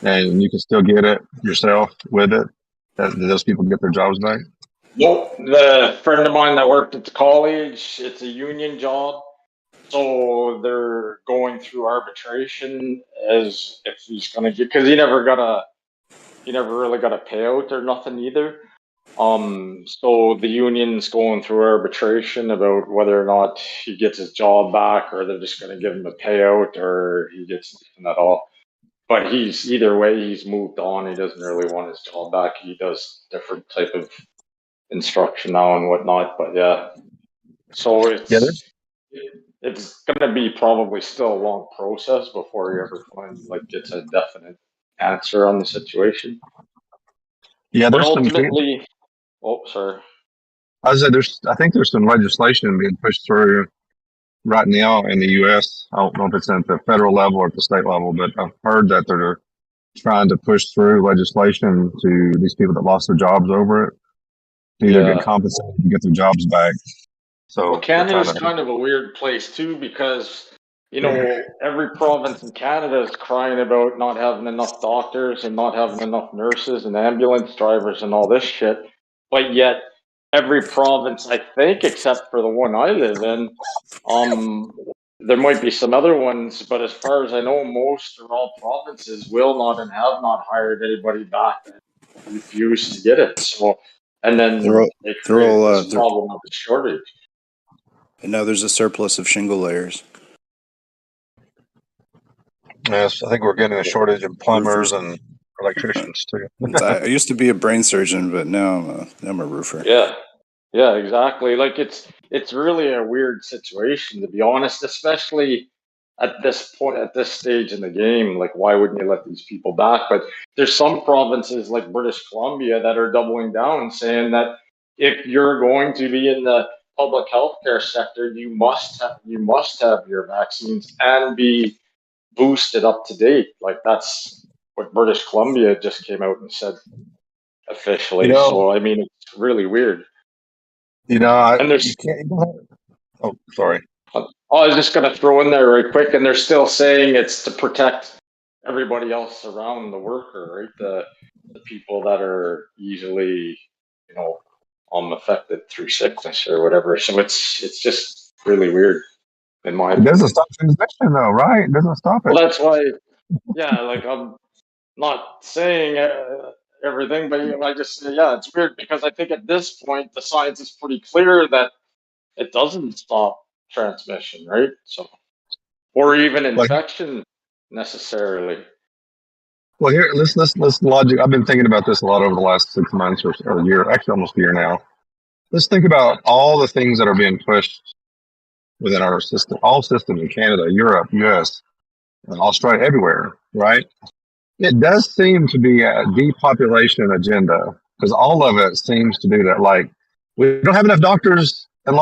and you can still get it yourself with it, that those people get their jobs back. Nope. The friend of mine that worked at the college, it's a union job. So they're going through arbitration as if he's going to get, because he never really got a payout or nothing either. So the union's going through arbitration about whether or not he gets his job back, or they're just going to give him a payout, or he gets nothing at all. But either way, he's moved on. He doesn't really want his job back. He does different type of instruction now and whatnot. But yeah, so it's going to be probably still a long process before he ever gets a definite answer on the situation. Yeah, but there's ultimately, sorry. I think there's some legislation being pushed through right now in the U.S. I don't know if it's at the federal level or at the state level, but I've heard that they're trying to push through legislation to these people that lost their jobs over it to either get compensated to get their jobs back. So Canada's kind of a weird place too, because every province in Canada is crying about not having enough doctors and not having enough nurses and ambulance drivers and all this shit. But yet every province, I think, except for the one I live in, there might be some other ones, but as far as I know, most or all provinces will not and have not hired anybody back and refuse to get it. So, and then they create this problem of the shortage. And now there's a surplus of shingle layers. Yes, I think we're getting a shortage of plumbers and electricians too. I used to be a brain surgeon, but now I'm a roofer. Yeah, exactly. It's really a weird situation, to be honest, especially at this point, at this stage in the game, like, why wouldn't you let these people back? But there's some provinces like British Columbia that are doubling down, saying that if you're going to be in the public healthcare sector, you must have your vaccines and be boosted up to date. Like, that's what British Columbia just came out and said officially. So I mean, it's really weird. And there's, oh, sorry. I was just going to throw in there right quick, and they're still saying it's to protect everybody else around the worker, right? The people that are easily, affected through sickness or whatever. So it's just really weird, in my opinion. It doesn't stop transmission, though, right? It doesn't stop it. Well, that's why, yeah, like, I'm not saying everything, but I just say, yeah, it's weird because I think at this point the science is pretty clear that it doesn't stop transmission, right? So, or even infection necessarily. Well, here, let's logic. I've been thinking about this a lot over the last 6 months or a year, actually almost a year now. Let's think about all the things that are being pushed within our system, all systems in Canada, Europe, US, and Australia, everywhere, right? It does seem to be a depopulation agenda because all of it seems to do that. Like, we don't have enough doctors and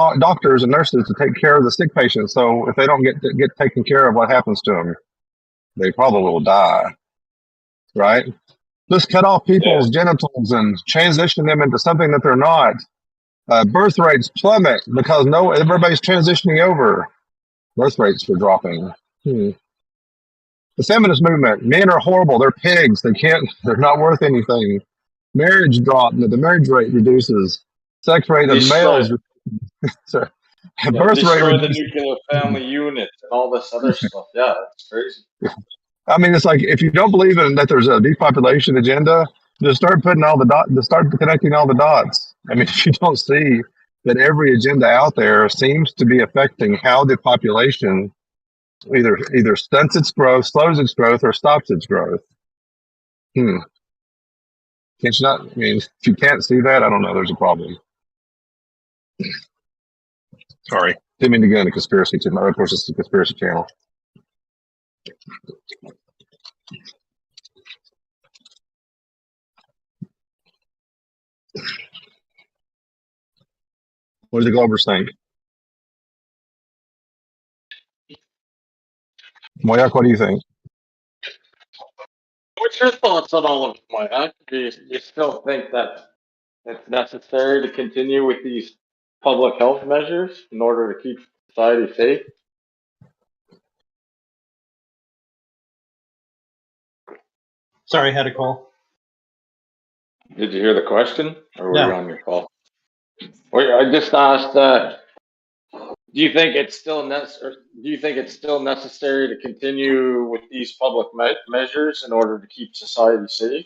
nurses to take care of the sick patients. So if they don't get taken care of, what happens to them? They probably will die, right? Let's cut off people's genitals and transition them into something that they're not. Birth rates plummet because everybody's transitioning over. Birth rates are dropping. The feminist movement, men are horrible. They're pigs. They're not worth anything. Marriage drop. The marriage rate reduces. Sex rate of males. Birth rate destroy the reduces. nuclear family unit and all this other stuff. Yeah, it's crazy. I mean, it's like, if you don't believe in that there's a depopulation agenda, just start putting start connecting all the dots. I mean, if you don't see that every agenda out there seems to be affecting how the population either stunts its growth, slows its growth, or stops its growth. Can't you not? I mean, if you can't see that, I don't know. There's a problem. Sorry, didn't mean to get into conspiracy too much. Of course, it's the conspiracy channel. What do the Globers think? Moyak, what do you think? What's your thoughts on all of it, Mike? Do you still think that it's necessary to continue with these public health measures in order to keep society safe? Sorry, I had a call. Did you hear the question, or were No. you on your call? Wait, I just asked. Do you think it's still necessary to continue with these public measures in order to keep society safe?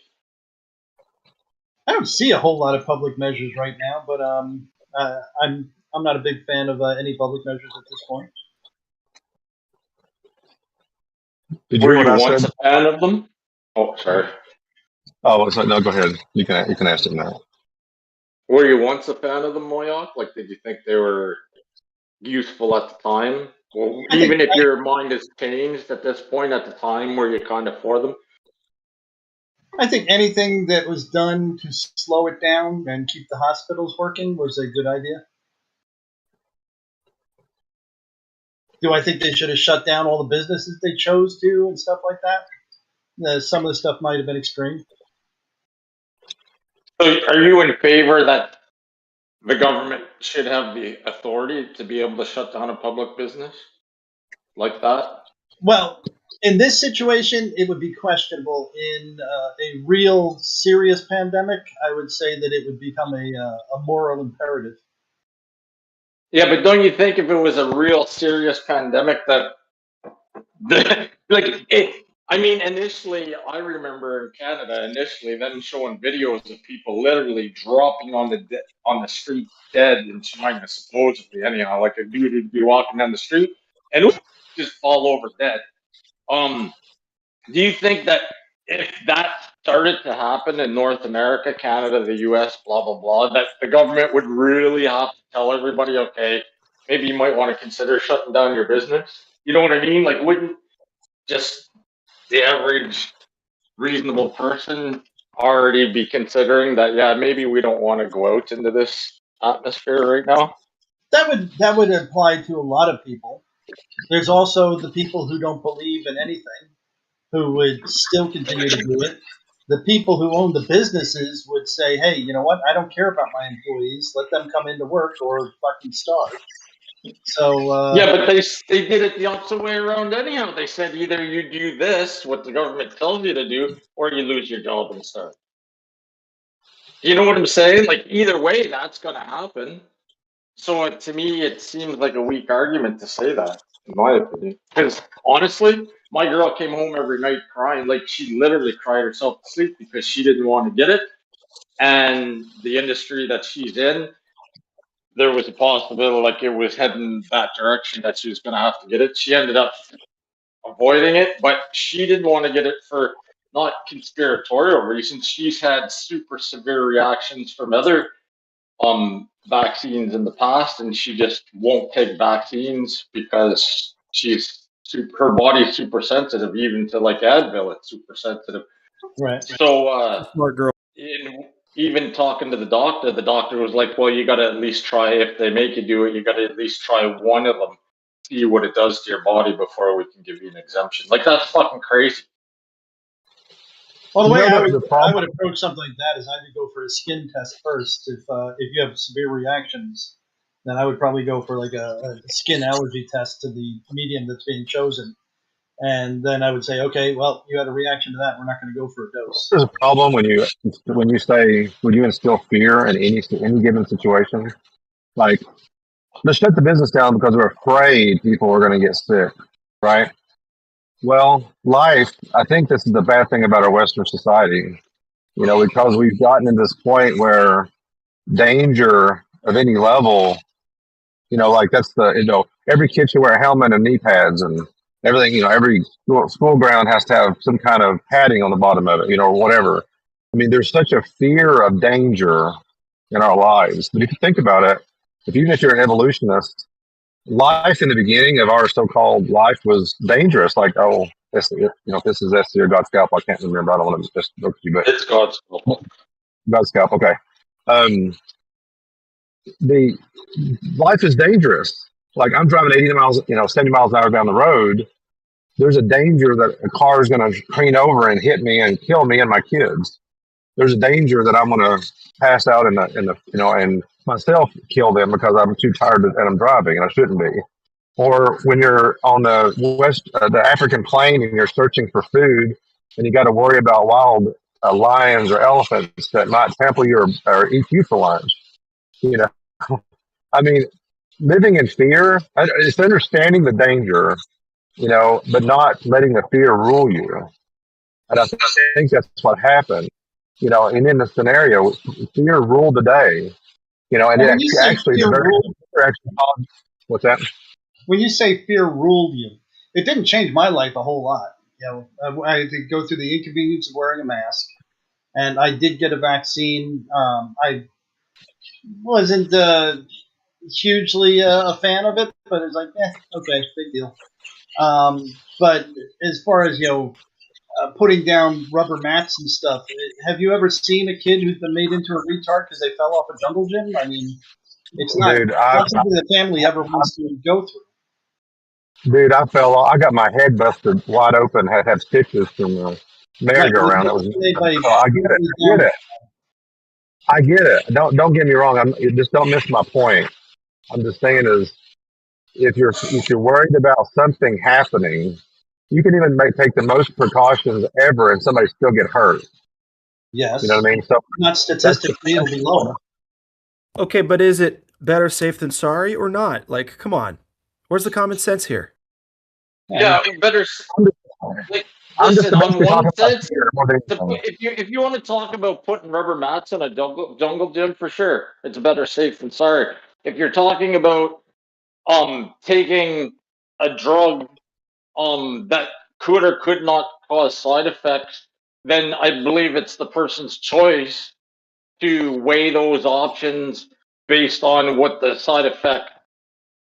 I don't see a whole lot of public measures right now, but I'm not a big fan of any public measures at this point. Did you Were hear you what I once said? a fan of them? Oh, sorry. Oh, no, go ahead. You can ask it now. Were you once a fan of them, Moyak? Like, did you think they were useful at the time? Well, even if your mind has changed at this point, at the time, were you kind of for them? I think anything that was done to slow it down and keep the hospitals working was a good idea. Do I think they should have shut down all the businesses they chose to and stuff like that? Some of the stuff might have been extreme. So are you in favor that the government should have the authority to be able to shut down a public business like that? Well, in this situation, it would be questionable. In a real serious pandemic, I would say that it would become a moral imperative. Yeah, but don't you think if it was a real serious pandemic that, I mean, initially, I remember in Canada, them showing videos of people literally dropping on the street dead in China, supposedly. Anyhow, like a dude would be walking down the street and would just fall over dead. Do you think that if that started to happen in North America, Canada, the US, blah, blah, blah, that the government would really have to tell everybody, okay, maybe you might want to consider shutting down your business? You know what I mean? Like, wouldn't just the average reasonable person already be considering that? Yeah, maybe we don't want to go out into this atmosphere right now. That would apply to a lot of people. There's also the people who don't believe in anything, who would still continue to do it. The people who own the businesses would say, hey, you know what? I don't care about my employees. Let them come into work or fucking starve. So yeah, but they did it the opposite way around anyhow. They said either you do this, what the government tells you to do, or you lose your job and starve. You know what I'm saying? Like, either way, that's going to happen. So to me, it seems like a weak argument to say that, in my opinion. Because honestly, my girl came home every night crying. Like, she literally cried herself to sleep because she didn't want to get it. And the industry that she's in, there was a possibility, like, it was heading that direction that she was going to have to get it. She ended up avoiding it, but she didn't want to get it for not conspiratorial reasons. She's had super severe reactions from other vaccines in the past, and she just won't take vaccines because her body's super sensitive, even to like Advil. It's super sensitive. Right. So smart girl. Even talking to the doctor was like, well, you got to at least try. If they make you do it, you got to at least try one of them, see what it does to your body before we can give you an exemption. Like, that's fucking crazy. Well, the way I would approach something like that is I would go for a skin test first. If you have severe reactions, then I would probably go for like a skin allergy test to the medium that's being chosen, and then I would say, okay, well, you had a reaction to that. We're not going to go for a dose. There's a problem when you say, would you instill fear in any given situation? Like, let's shut the business down because we're afraid people are going to get sick, right? Well, life, I think this is the bad thing about our Western society, because we've gotten to this point where danger of any level, like that's every kid should wear a helmet and knee pads and everything, every school ground has to have some kind of padding on the bottom of it, or whatever. I mean, there's such a fear of danger in our lives. But if you think about it, even if you're an evolutionist, life in the beginning of our so-called life was dangerous. Like, oh, this is SC or God Scalp. I can't remember. I don't want to just look at you, but it's God Scalp. God Scalp. Okay. The life is dangerous. Like, I'm driving 80 miles, 70 miles an hour down the road. There's a danger that a car is going to crane over and hit me and kill me and my kids. There's a danger that I'm going to pass out and myself kill them because I'm too tired and I'm driving and I shouldn't be. Or when you're on the African plain and you're searching for food and you got to worry about wild lions or elephants that might trample you or eat you for lunch. I mean, living in fear, it's understanding the danger, but not letting the fear rule you. And I think that's what happened, and in the scenario, fear ruled the day, and it actually, what's that? When you say fear ruled you, it didn't change my life a whole lot. I had to go through the inconvenience of wearing a mask, and I did get a vaccine. I wasn't hugely a fan of it, but it's like, okay, big deal. But as far as putting down rubber mats and stuff, have you ever seen a kid who's been made into a retard because they fell off a jungle gym? I mean, it's not something the family ever wants to go through. Dude, I fell off. I got my head busted wide open. Had stitches from the merry-go-round. I get it. Don't get me wrong. Just don't miss my point. I'm just saying is, if you're worried about something happening, you can even take the most precautions ever, and somebody still get hurt. Yes. You know what I mean? So not statistically, it'll be lower. Okay, but is it better safe than sorry or not? Like, come on. Where's the common sense here? Yeah, better. Like, listen, on one sense, if you want to talk about putting rubber mats in a jungle gym, for sure, it's better safe than sorry. If you're talking about taking a drug that could or could not cause side effects, then I believe it's the person's choice to weigh those options based on what the side effect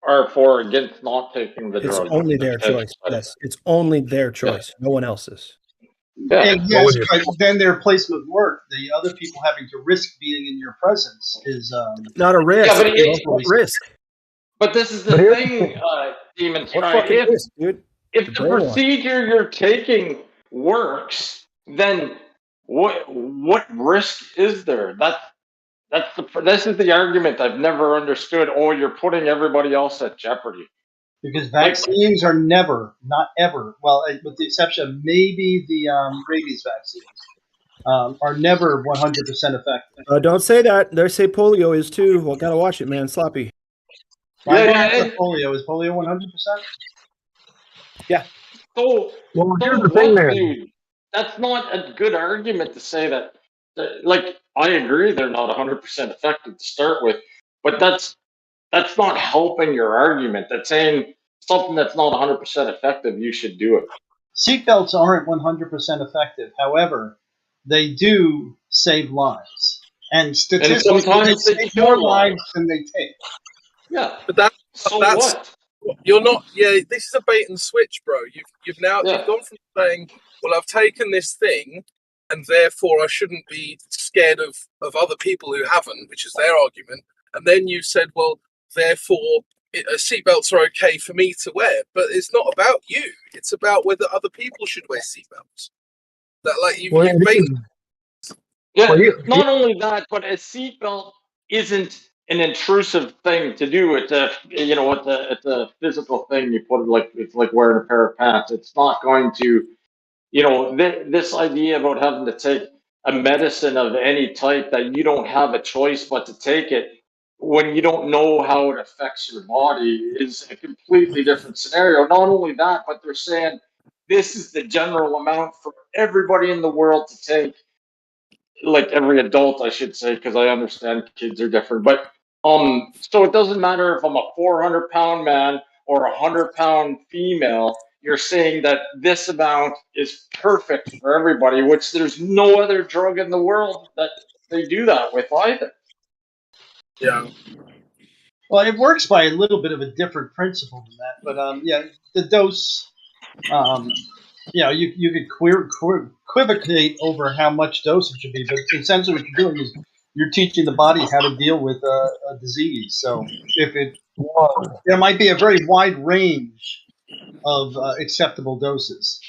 are for against not taking the It's drug. only their choice. Yes, it's only their choice. No one else's. Yeah. And yes, but then their placement of work, the other people having to risk being in your presence is not a risk. Yeah, but it's risk. But this is the But here's the thing, Demon What Strike. fucking risk, dude? If The the brain one. procedure you're taking works, then what risk is there? This is the argument I've never understood. Oh, you're putting everybody else at jeopardy. because vaccines are never, not ever, well, with the exception of maybe the rabies vaccines, are never 100% effective. Don't say that. They say polio is too. Well, gotta watch it, man. Sloppy. Polio is polio 100%? Yeah. So, Well, so here's the thing, what, man. dude? That's not a good argument to say that. Like, I agree they're not 100% effective to start with, but that's not helping your argument. That's saying something that's not 100% effective, you should do it. Seatbelts aren't 100% effective. However, they do save lives. And statistically, sometimes they they save kill more lives. lives than they take. Yeah. But that's what? You're not. Yeah, this is a bait and switch, bro. You've gone from saying, "Well, I've taken this thing, and therefore I shouldn't be scared of other people who haven't," which is their argument. And then you said, "Well, therefore seatbelts are okay for me to wear." But it's not about you. It's about whether other people should wear seatbelts. That you've bait. Yeah, not only that, but a seatbelt isn't an intrusive thing to do. It's a it's a physical thing. You put it it's like wearing a pair of pants. It's not going to, this idea about having to take a medicine of any type that you don't have a choice but to take it when you don't know how it affects your body is a completely different scenario. Not only that, but they're saying this is the general amount for everybody in the world to take. Like every adult, I should say, because I understand kids are different. But so it doesn't matter if I'm a 400-pound man or a 100-pound female. You're saying that this amount is perfect for everybody, which there's no other drug in the world that they do that with either. Yeah. Well, it works by a little bit of a different principle than that, but yeah, the dose. You could equivocate over how much dose it should be, but essentially what you're doing is you're teaching the body how to deal with a disease. So there might be a very wide range of acceptable doses.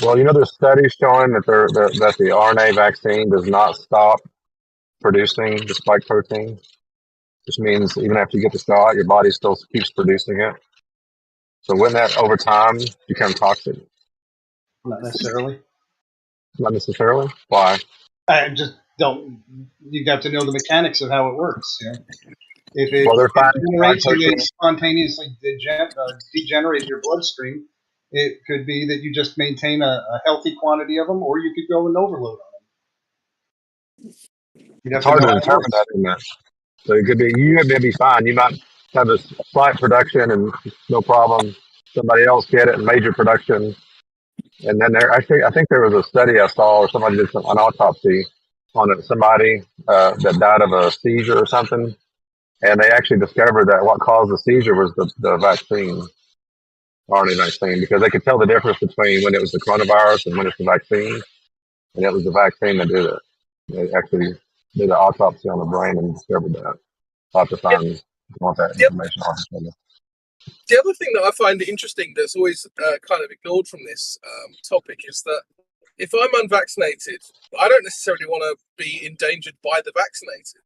Well, there's studies showing that that the RNA vaccine does not stop producing the spike protein, which means even after you get the shot, your body still keeps producing it. So wouldn't that over time become toxic? Not necessarily. Not necessarily. Why? I just don't. You have to know the mechanics of how it works. If it Well, they're finding generates and they protein. spontaneously degenerate your bloodstream, it could be that you just maintain a healthy quantity of them, or you could go and overload on them. It's hard to determine that, isn't it? So it could be you may be fine. You might have a slight production and no problem. Somebody else get it in major production, and then I think there was a study I saw, or somebody did an autopsy on somebody that died of a seizure or something, and they actually discovered that what caused the seizure was the vaccine, RNA vaccine, because they could tell the difference between when it was the coronavirus and when it's the vaccine, and it was the vaccine that did it. They actually did an autopsy on the brain and discovered that. I'll have to find want that information on it. The other thing that I find interesting that's always kind of ignored from this topic is that if I'm unvaccinated, I don't necessarily want to be endangered by the vaccinated.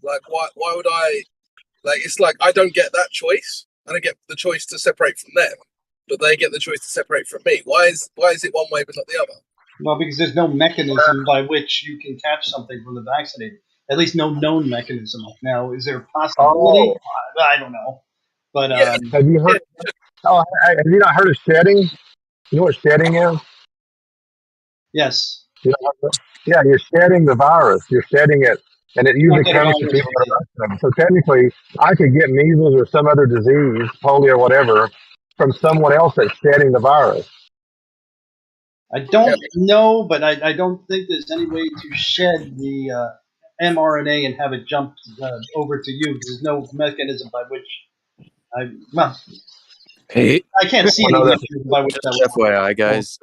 Like, why would I? Like, it's like I don't get that choice. I don't get the choice to separate from them, but they get the choice to separate from me. Why is it one way but not the other? Well, because there's no mechanism by which you can catch something from the vaccinated. At least no known mechanism. Now, is there a possibility? I don't know. But have you heard? Have you not heard of shedding? You know what shedding is? Yes. Yeah, you're shedding the virus. You're shedding it, and it usually comes to people that are vaccinated. So technically, I could get measles or some other disease, polio or whatever, from someone else that's shedding the virus. I don't know, but I don't think there's any way to shed the mRNA and have it jump over to you. There's no mechanism by which Hey, I can't see any mechanism by which that just would FYI, guys,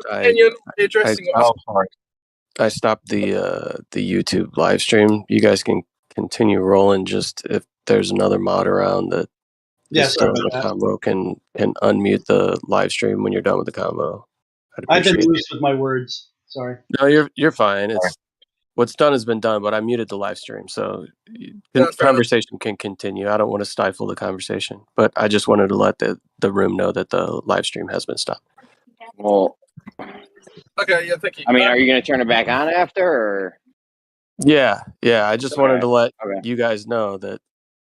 I stopped the YouTube live stream. You guys can continue rolling. Just if there's another mod around that is still in the combo, can unmute the live stream when you're done with the combo. I've been loose with my words. Sorry. No, you're fine. It's what's done has been done, but I muted the live stream, so conversation can continue. I don't want to stifle the conversation, but I just wanted to let the room know that the live stream has been stopped. Well, okay, yeah, thank you. I mean, are you going to turn it back on after, or? Yeah. I just wanted to let Okay. you guys know that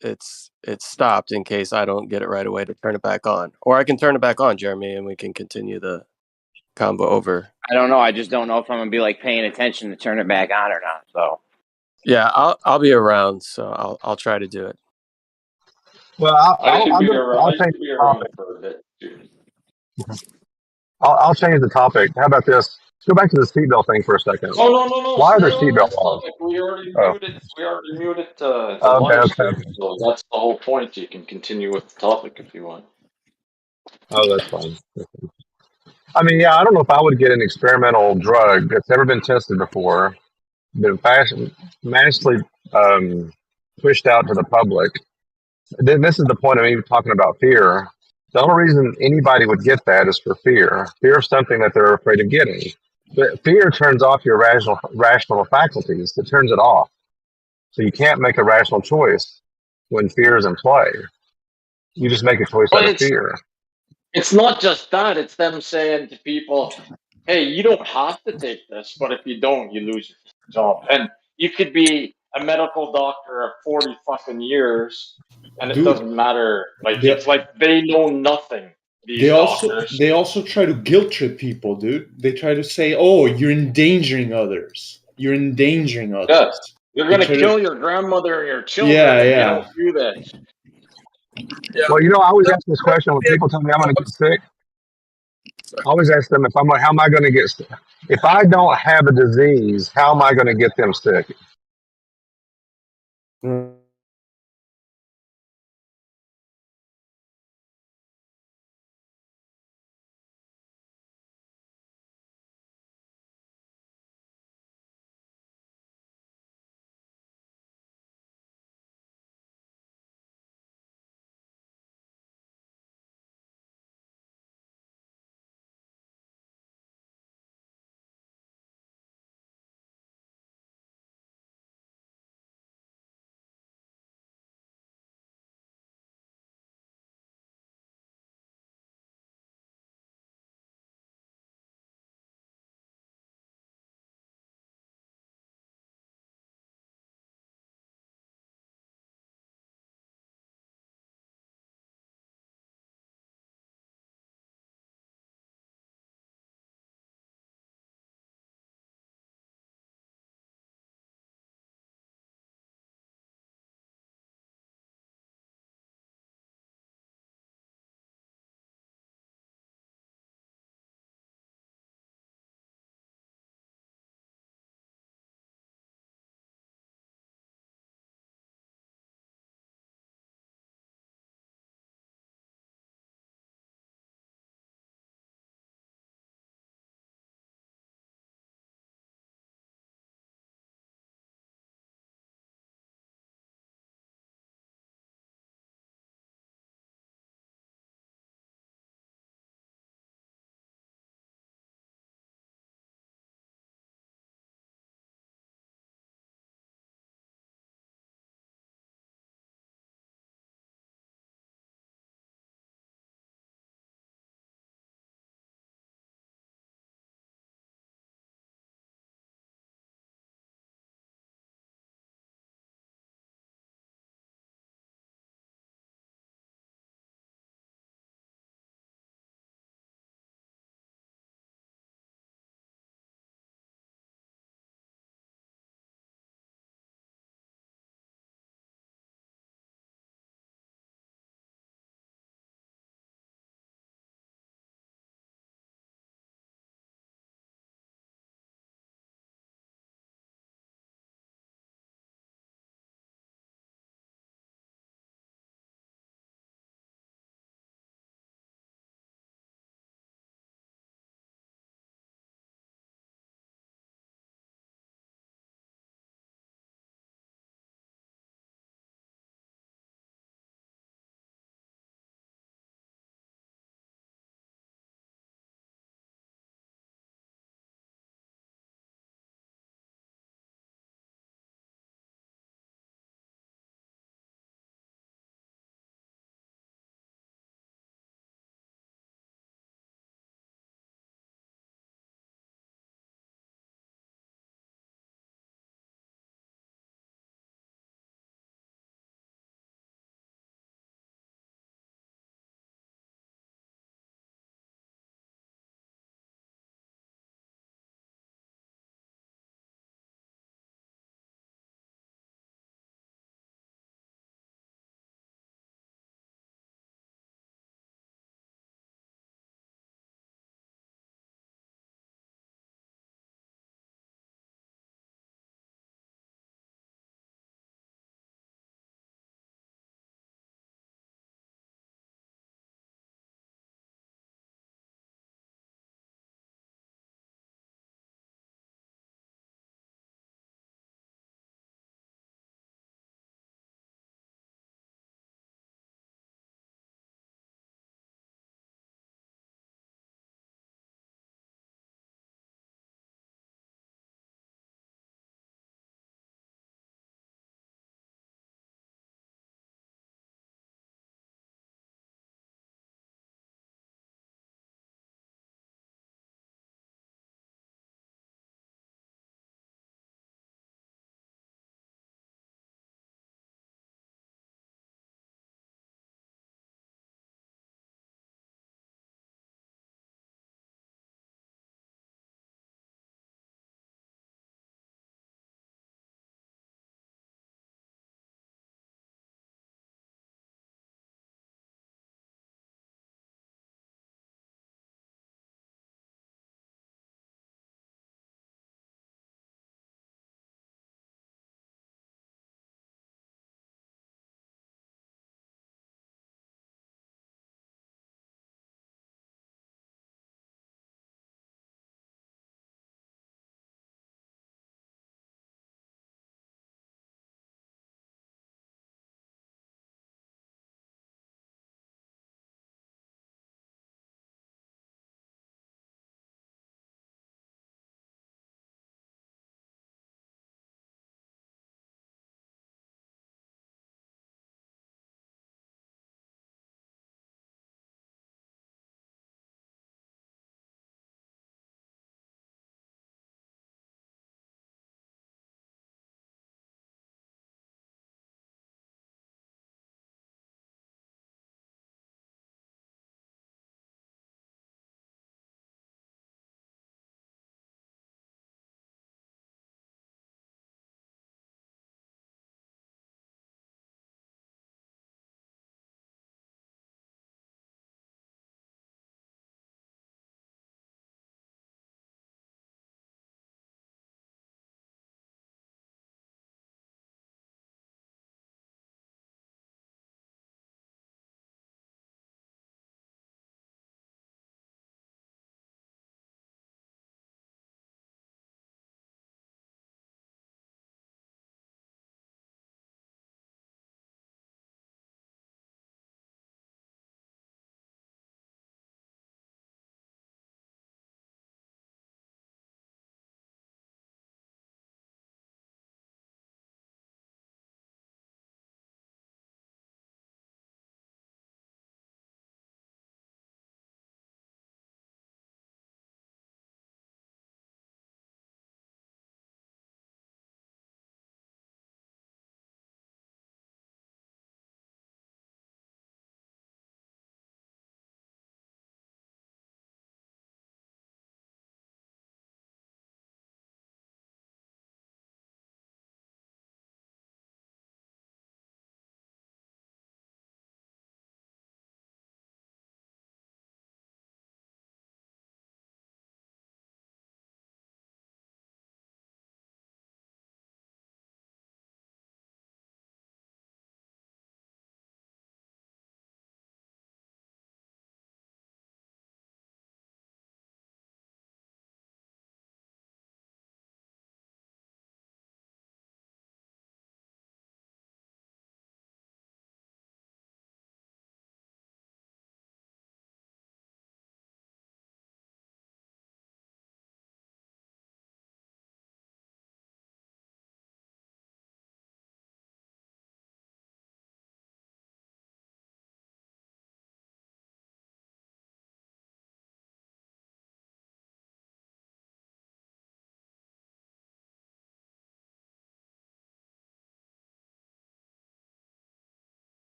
it's stopped in case I don't get it right away to turn it back on, or I can turn it back on, Jeremy, and we can continue the combo over. I don't know. I just don't know if I'm going to be like paying attention to turn it back on or not. So. Yeah, I'll be around, so I'll try to do it. Well, I should be around for a bit too. I'll change the topic. How about this? Go back to the seatbelt thing for a second. Oh no! Why are there Stay on seatbelt this laws? topic. We already muted the Okay, live okay. stream, so that's the whole point. You can continue with the topic if you want. Oh, that's fine. I mean, yeah, I don't know if I would get an experimental drug that's never been tested before, been massively pushed out to the public. Then this is the point of me talking about fear. The only reason anybody would get that is for fear of something that they're afraid of getting. But fear turns off your rational faculties. It turns it off. So you can't make a rational choice when fear is in play. You just make a choice out of fear. It's not just that. It's them saying to people, "Hey, you don't have to take this, but if you don't, you lose your job." And you could be a medical doctor of 40 fucking years, and it doesn't matter. Like it's like they know nothing. These doctors. They also try to guilt trip people, dude. They try to say, "Oh, you're endangering others. You're endangering others." Yes, you're gonna kill your grandmother and your children Yeah, if you yeah. don't do this. Well, I always ask this question when people tell me I'm going to get sick. I always ask them how am I going to get sick? If I don't have a disease, how am I going to get them sick?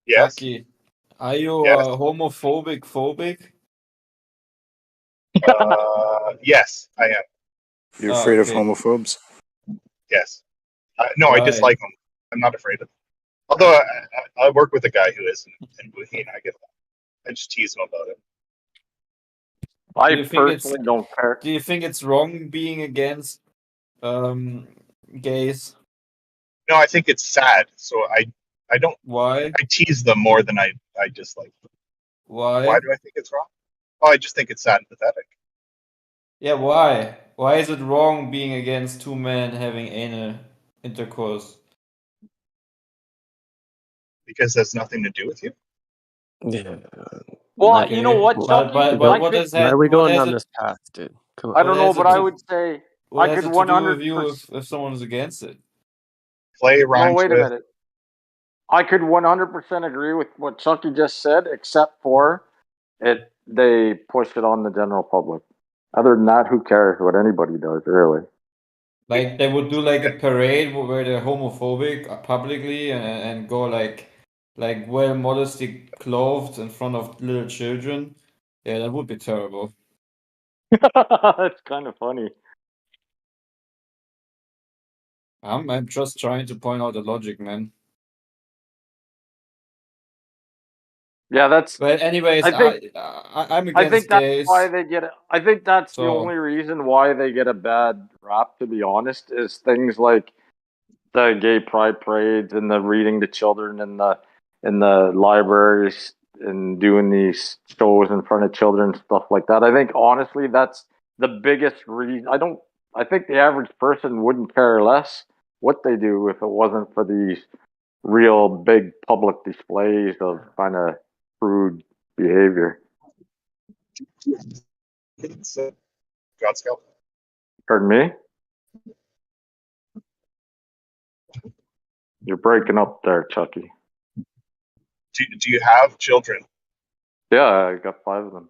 Yes. Chucky, are you homophobic? Yes, I am. You're Oh, afraid of okay. homophobes? Yes. No, I Why? dislike them. I'm not afraid of them. Although I work with a guy who is, and I get that. I just tease him about it. I Do you think it's personally don't care. Do you think it's wrong being against gays? No, I think it's sad. So I don't. Why? I tease them more than I dislike them. Why? Why do I think it's wrong? Oh, I just think it's sad and pathetic. Yeah, why? Why is it wrong being against two men having anal intercourse? Because that's nothing to do with you. Yeah. Well, Okay. you know what, But Chucky? what does Why that? are we What going has down it? this path, dude? Come on. I What don't know, has it but I to? would say What I has could it to do with 100%. you if someone's against it? Play Well, rhymes wait a with. minute. I could 100% agree with what Chucky just said, except for they push it on the general public. Other than that, who cares what anybody does, really? Like they would do like a parade where they're homophobic publicly and go like well modestly clothed in front of little children. Yeah, that would be terrible. It's kind of funny. I'm just trying to point out the logic, man. Yeah, that's. But anyways, I think I'm I think against that's gays. why they get. I think that's the So only reason why they get a bad rap. To be honest, is things like the gay pride parades and the reading to children in the libraries and doing these shows in front of children, stuff like that. I think honestly that's the biggest reason. I think the average person wouldn't care less what they do if it wasn't for these real big public displays of kind of crude behavior. It's God's help. Pardon me? You're breaking up there, Chucky. Do you have children? Yeah, I got 5 of them.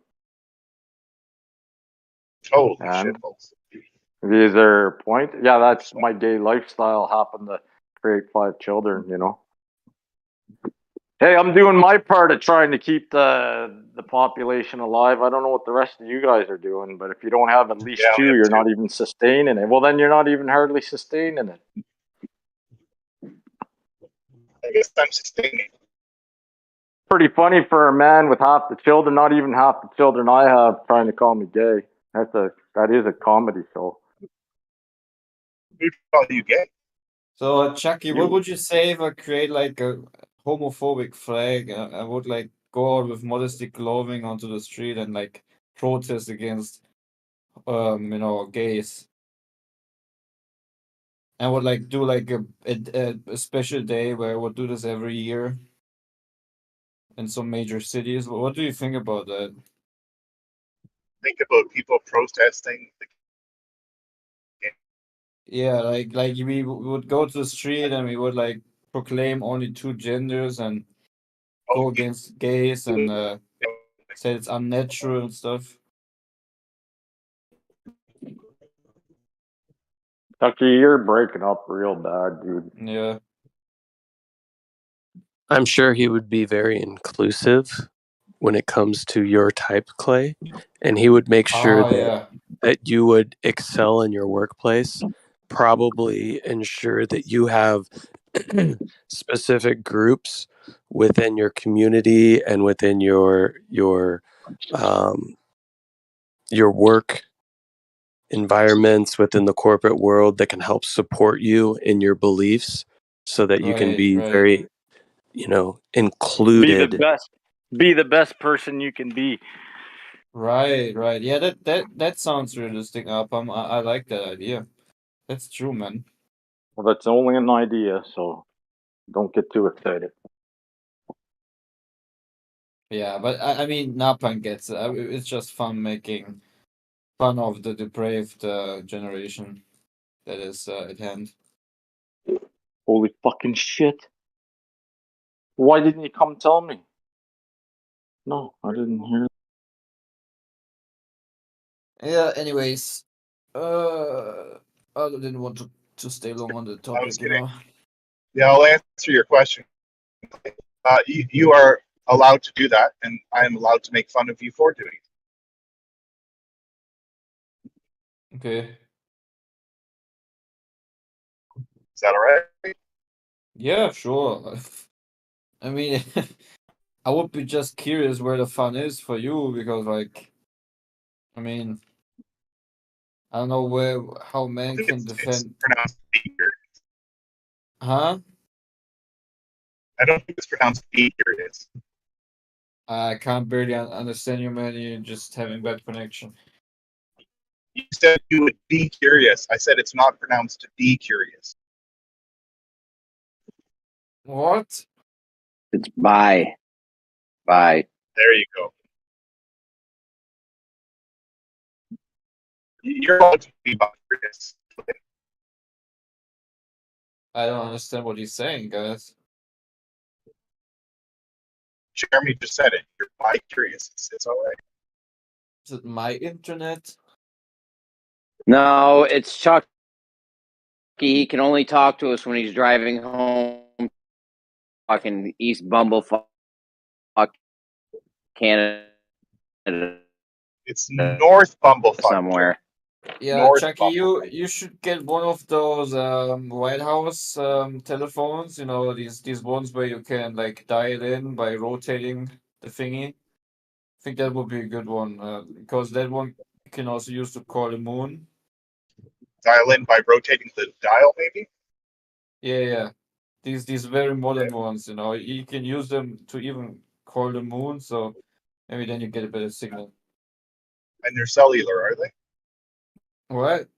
Holy And shit, folks. is there a point? Yeah, that's my gay lifestyle happened to create 5 children, you know. Hey, I'm doing my part of trying to keep the population alive. I don't know what the rest of you guys are doing, but if you don't have at least Yeah, 2, you're not even sustaining it. Well, then you're not even hardly sustaining it. I guess I'm sustaining. Pretty funny for a man with half the children, not even half the children I have, trying to call me gay. That is a comedy show. Who call you gay? So Chucky, what You. would you say if I create like a homophobic flag? I would like go out with modesty clothing onto the street and like protest against gays. I would like do like a special day where I would do this every year in some major cities. What do you think about that? Think about people protesting. Yeah, like we would go to the street and we would like proclaim only 2 genders and go against gays and say it's unnatural and stuff. Chucky, you're breaking up real bad, dude. Yeah. I'm sure he would be very inclusive when it comes to your type, Clay, and he would make sure that you would excel in your workplace, probably ensure that you have specific groups within your community and within your work environments within the corporate world that can help support you in your beliefs so that you can be very included. Be the best person you can be. Right. Yeah, that sounds realistic, Apam. I like that idea. That's true, man. Well, that's only an idea, so don't get too excited. Yeah, but I mean, Napan gets it. It's just fun making fun of the depraved generation that is at hand. Holy fucking shit. Why didn't you come tell me? No, I didn't hear. Yeah, anyways. I didn't want to stay long on the topic, Yeah, I'll answer your question. You are allowed to do that, and I am allowed to make fun of you for doing it. Okay. Is that all right? Yeah, sure. I mean, I would be just curious where the fun is for you because, like, I mean, I don't know how man can It's defend. pronounced beer. Huh? I don't think it's pronounced curious. I can't barely understand you, man. You're just having bad connection. You said you would be curious. I said it's not pronounced to be curious. What? It's bye. Bye. There you go. You're allowed to be curious. I don't understand what he's saying, guys. Jeremy just said it. You're bi curious. It's all right. Is it my internet? No, it's Chucky. He can only talk to us when he's driving home. Fucking East Bumblefuck, Canada. It's North Bumblefuck somewhere. Yeah, North Chucky, you should get one of those White House telephones. You know, these ones where you can like dial in by rotating the thingy. I think that would be a good one because that one you can also use to call the moon. Dial in by rotating the dial, maybe. Yeah. These very modern ones, you know, you can use them to even call the moon. So maybe then you get a better signal. And they're cellular, are they? What?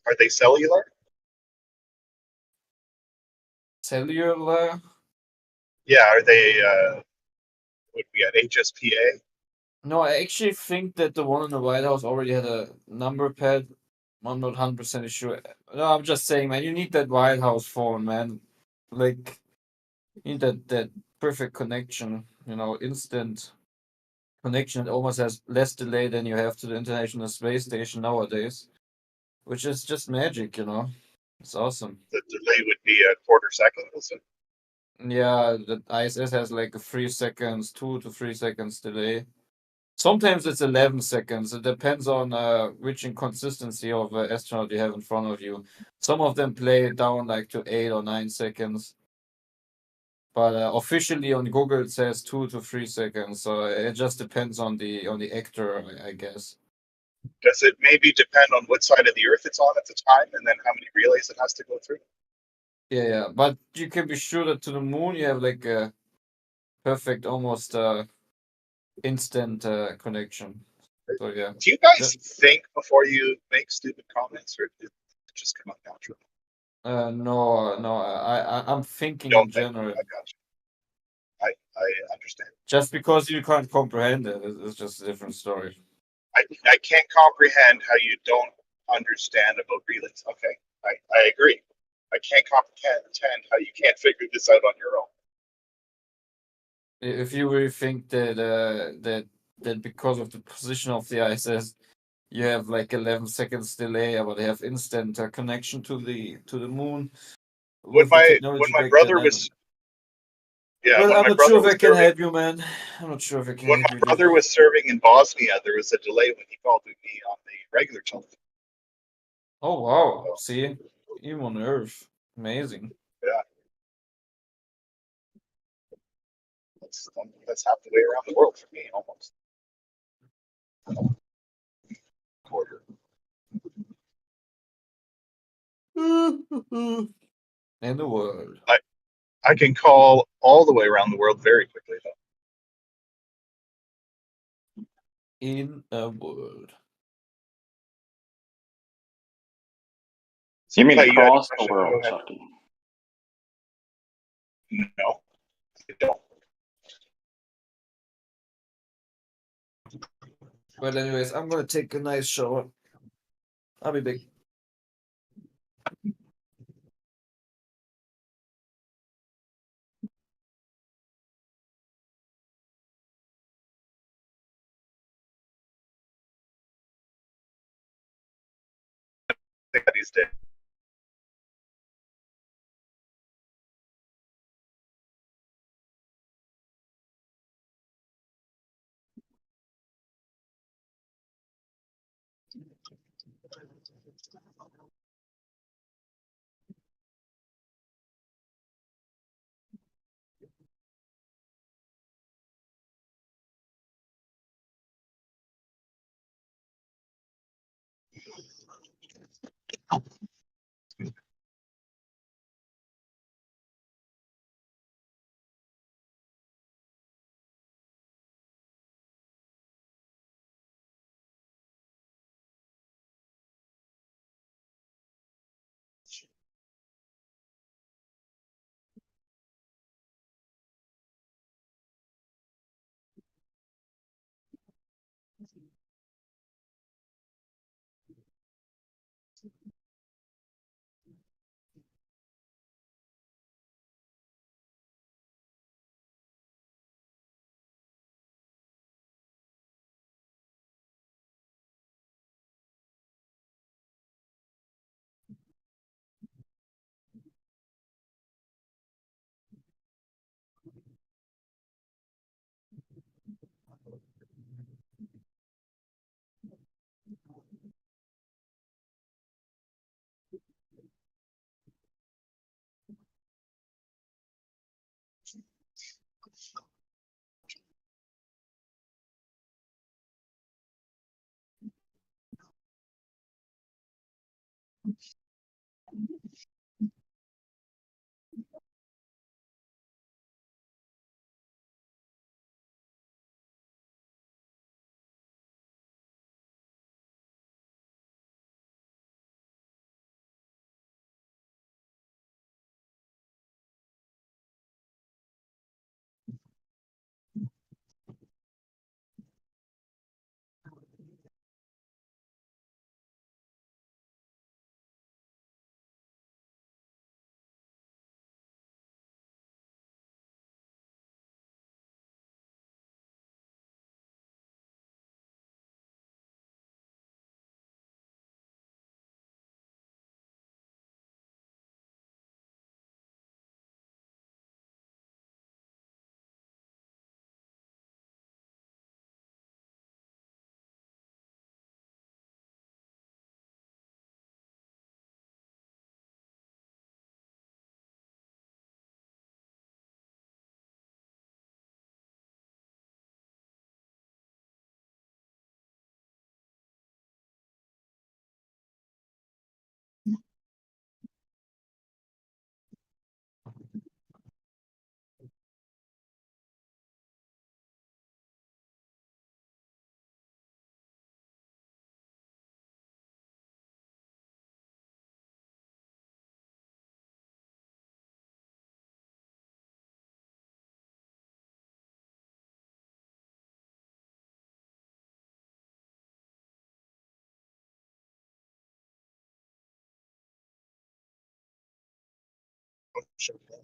Are they cellular? Cellular? Yeah, are they would be at HSPA? No, I actually think that the one in the White House already had a number pad. I'm not 100% sure. No, I'm just saying, man, you need that White House phone, man. Like, you need that perfect connection, you know, instant connection. It almost has less delay than you have to the International Space Station nowadays, which is just magic, you know. It's awesome. The delay would be a quarter second, is it? Yeah, the ISS has like a 3 seconds, 2 to 3 seconds delay. Sometimes it's 11 seconds. It depends on which inconsistency of astronaut you have in front of you. Some of them play it down like to 8 or 9 seconds. But officially on Google it says 2 to 3 seconds. So it just depends on the actor, I guess. Does it maybe depend on what side of the Earth it's on at the time, and then how many relays it has to go through? Yeah. But you can be sure that to the moon you have like a perfect, almost instant connection. So yeah. Do you guys think before you make stupid comments, or does it just come out natural? No. I'm thinking Don't in think. general. I got you. I understand. Just because you can't comprehend it, it's just a different story. I can't comprehend how you don't understand about relays. Okay, I agree. I can't comprehend how you can't figure this out on your own. If you really think that because of the position of the ISS, you have like 11 seconds delay, but they have instant connection to the moon. When my brother was Well, I'm not sure if I can help you, man. I'm not sure if I can when help my you. brother was serving in Bosnia, there was a delay when he called me on the regular telephone. Oh wow! See, even on Earth, amazing. Yeah, that's half the way around the world for me, almost. Quarter. In the world. I can call all the way around the world very quickly, though. In a world. You mean Hey, you had a across the question? world, Go ahead. Chucky? No, I don't. Well, anyways, I'm gonna take a nice shower. I'll be back. I think that he's dead.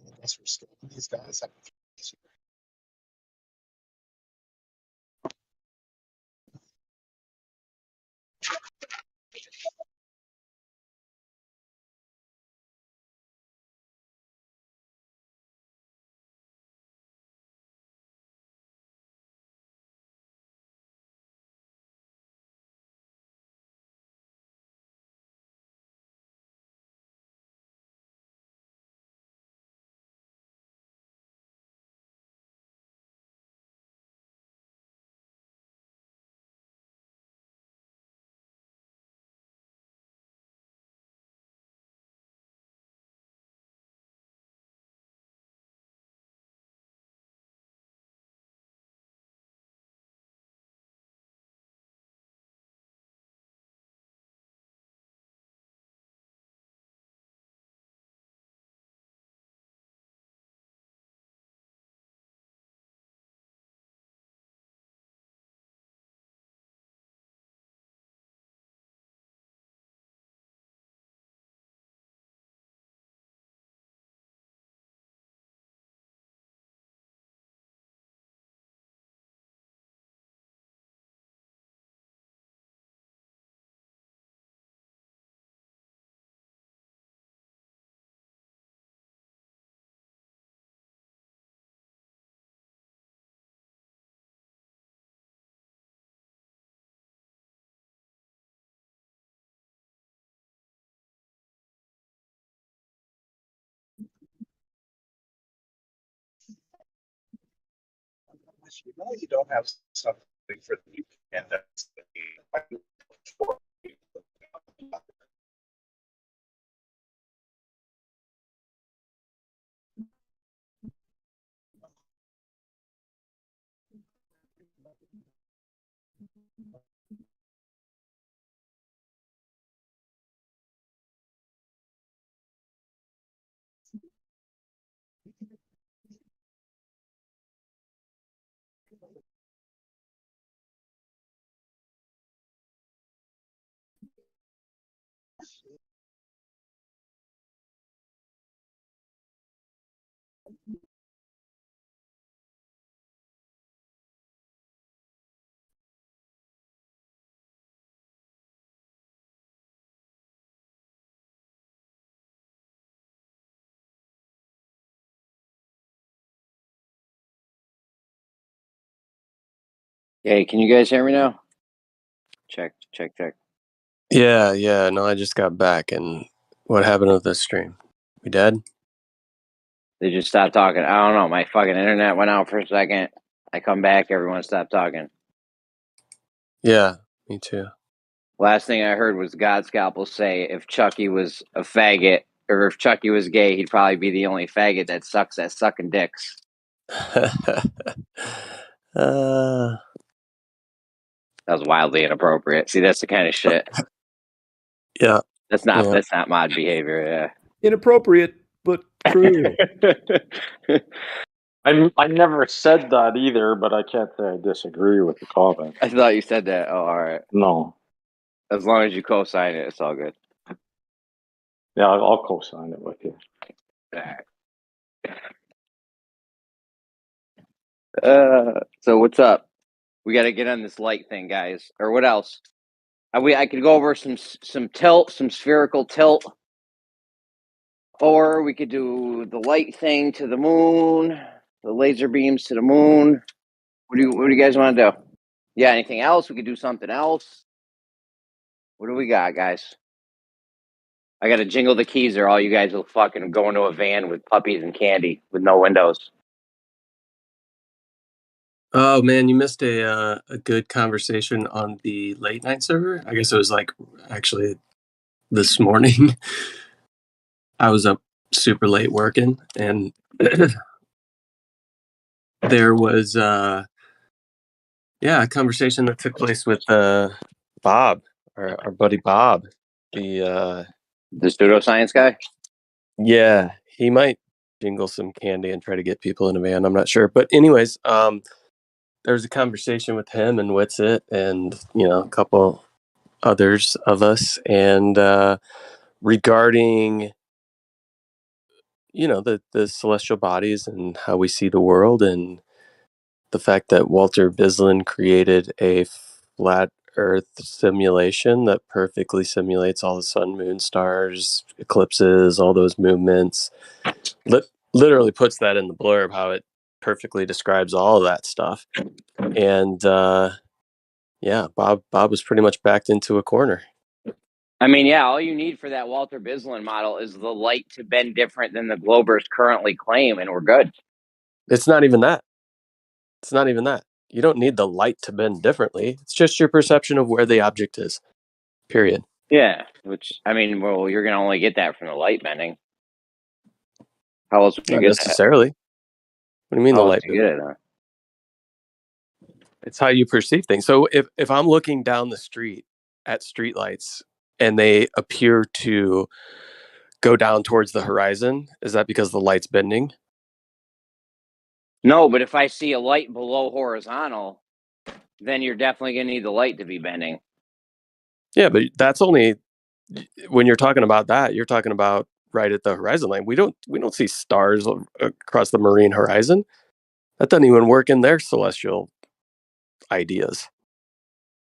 Unless we're still these guys have you know you don't have something for the weekend that's Hey, can you guys hear me now? Check. Yeah. No, I just got back, and what happened with the stream? We dead? They just stopped talking. I don't know. My fucking internet went out for a second. I come back, everyone stopped talking. Yeah, me too. Last thing I heard was God Scalpel say if Chucky was a faggot, or if Chucky was gay, he'd probably be the only faggot that sucks at sucking dicks. That was wildly inappropriate. See, that's the kind of shit. Yeah. That's not mod behavior. Yeah. Inappropriate, but true. I never said that either, but I can't say I disagree with the comment. I thought you said that. Oh, all right. No. As long as you co-sign it, it's all good. Yeah, I'll co-sign it with you. So what's up? We got to get on this light thing, guys. Or what else? I could go over some tilt, some spherical tilt, or we could do the light thing to the moon, the laser beams to the moon. What do you guys want to do? Yeah, anything else? We could do something else. What do we got, guys? I got to jingle the keys, or all you guys will fucking go into a van with puppies and candy with no windows. Oh man, you missed a good conversation on the late night server. I guess it was like actually this morning. I was up super late working, and there was a conversation that took place with Bob, our buddy Bob, the pseudoscience guy. Yeah, he might jingle some candy and try to get people in a van. I'm not sure, but anyways, there was a conversation with him and Witsit and a couple others of us, and regarding the celestial bodies and how we see the world, and the fact that Walter Bislin created a flat Earth simulation that perfectly simulates all the sun, moon, stars, eclipses, all those movements. Literally puts that in the blurb, how it perfectly describes all of that stuff. And Bob was pretty much backed into a corner. I mean, yeah, all you need for that Walter Bislin model is the light to bend different than the Globers currently claim, and we're good. It's not even that. You don't need the light to bend differently. It's just your perception of where the object is. Period. Yeah, which, I mean, well, you're going to only get that from the light bending. How else would you Not get necessarily. that? What do you mean How the else light would you get it, huh? It's how you perceive things. So if I'm looking down the street at streetlights and they appear to go down towards the horizon, is that because the light's bending? No, but if I see a light below horizontal, then you're definitely going to need the light to be bending. Yeah, but that's only when you're talking about that. You're talking about right at the horizon line. We don't see stars across the marine horizon. That doesn't even work in their celestial ideas.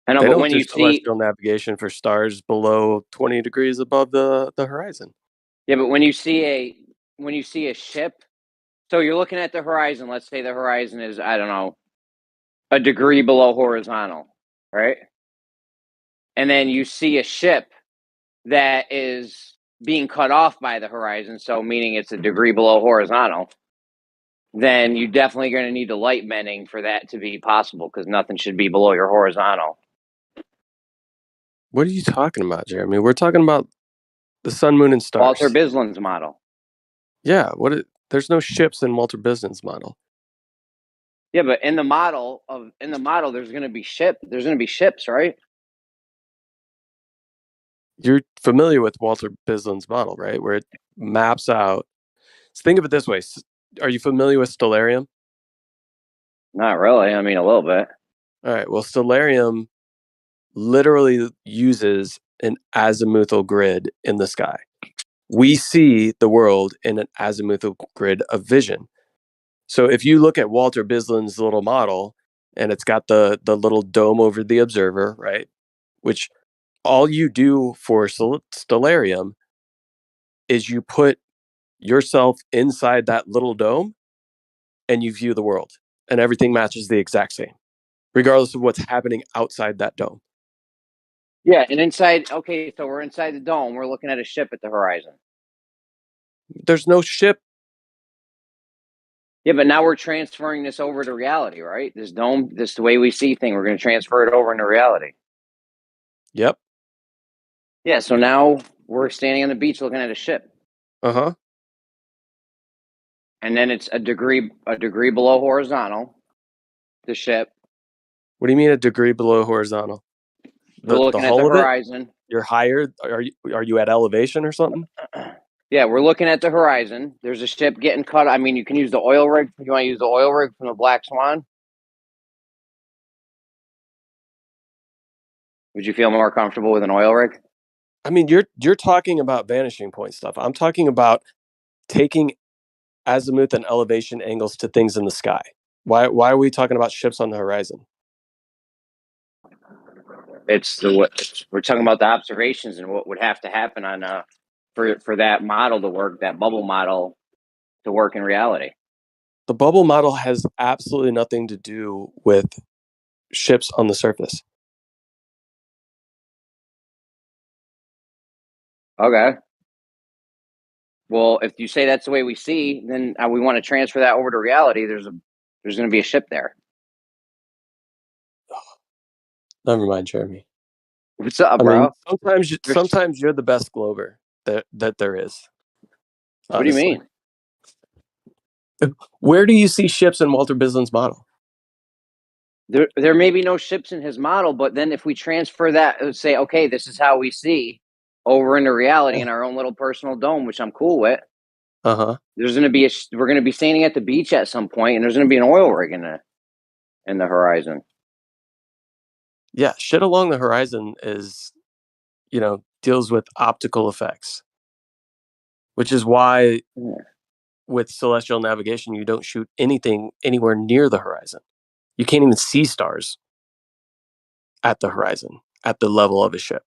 I know, they but don't when do you celestial navigation for stars below 20 degrees above the horizon. Yeah, but when you see a ship, so you're looking at the horizon. Let's say the horizon is, I don't know, a degree below horizontal, right? And then you see a ship that is being cut off by the horizon, so meaning it's a degree below horizontal. then you're definitely going to need the light bending for that to be possible, because nothing should be below your horizontal. What are you talking about, Jeremy? We're talking about the sun, moon, and stars. Walter Bisland's model. Yeah. There's no ships in Walter Bisland's model. Yeah, but in the model, there's going to be ships, right? You're familiar with Walter Bisland's model, right? Where it maps out. So think of it this way. Are you familiar with Stellarium? Not really. I mean, a little bit. All right. Well, Stellarium literally uses an azimuthal grid in the sky. We see the world in an azimuthal grid of vision. So if you look at Walter Bisland's little model, and it's got the little dome over the observer, right? Which all you do for Stellarium is you put yourself inside that little dome and you view the world, and everything matches the exact same, regardless of what's happening outside that dome. Yeah, and inside, okay, so we're inside the dome. We're looking at a ship at the horizon. There's no ship. Yeah, but now we're transferring this over to reality, right? This dome, this the way we see things, we're going to transfer it over into reality. Yep. Yeah, so now we're standing on the beach looking at a ship. Uh-huh. And then it's a degree below horizontal, the ship. What do you mean a degree below horizontal? We're looking at the horizon. You're higher? Are you at elevation or something? Yeah, we're looking at the horizon. There's a ship getting cut. I mean, you can use the oil rig. You want to use the oil rig from the Black Swan? Would you feel more comfortable with an oil rig? I mean, you're talking about vanishing point stuff. I'm talking about taking azimuth and elevation angles to things in the sky. Why are we talking about ships on the horizon? We're talking about the observations and what would have to happen on for that model to work, that bubble model to work in reality. The bubble model has absolutely nothing to do with ships on the surface. Okay. Well, if you say that's the way we see, then we want to transfer that over to reality. There's going to be a ship there. Never mind, Jeremy. What's up, bro? Mean, sometimes you're the best glober that there is. Honestly. What do you mean? Where do you see ships in Walter Bisland's model? There may be no ships in his model, but then if we transfer that, say, okay, this is how we see over into reality in our own little personal dome, which I'm cool with. There's going to be we're going to be standing at the beach at some point, and there's going to be an oil rig in the horizon. Yeah, shit along the horizon is, deals with optical effects, which is why with celestial navigation, you don't shoot anything anywhere near the horizon. You can't even see stars at the horizon, at the level of a ship.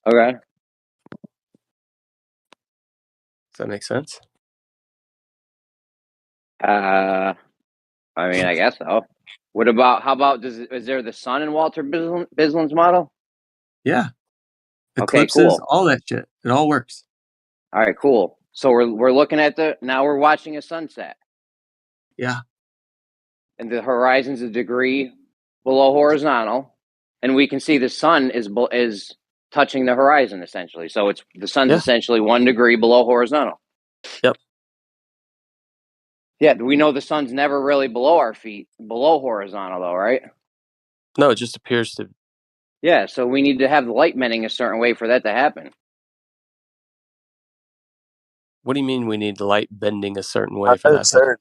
Okay. Does that make sense? I mean, I guess so. How about, is there the sun in Walter Bisland's model? Yeah. Eclipses, okay, cool. All that shit. It all works. All right, cool. So we're looking at now we're watching a sunset. Yeah. And the horizon's a degree below horizontal, and we can see the sun is touching the horizon essentially. So the sun's essentially 1 degree below horizontal. Yep. Yeah, we know the sun's never really below our feet, below horizontal though, right? No, it just appears to. Yeah, so we need to have the light bending a certain way for that to happen. What do you mean we need the light bending a certain way for that to happen?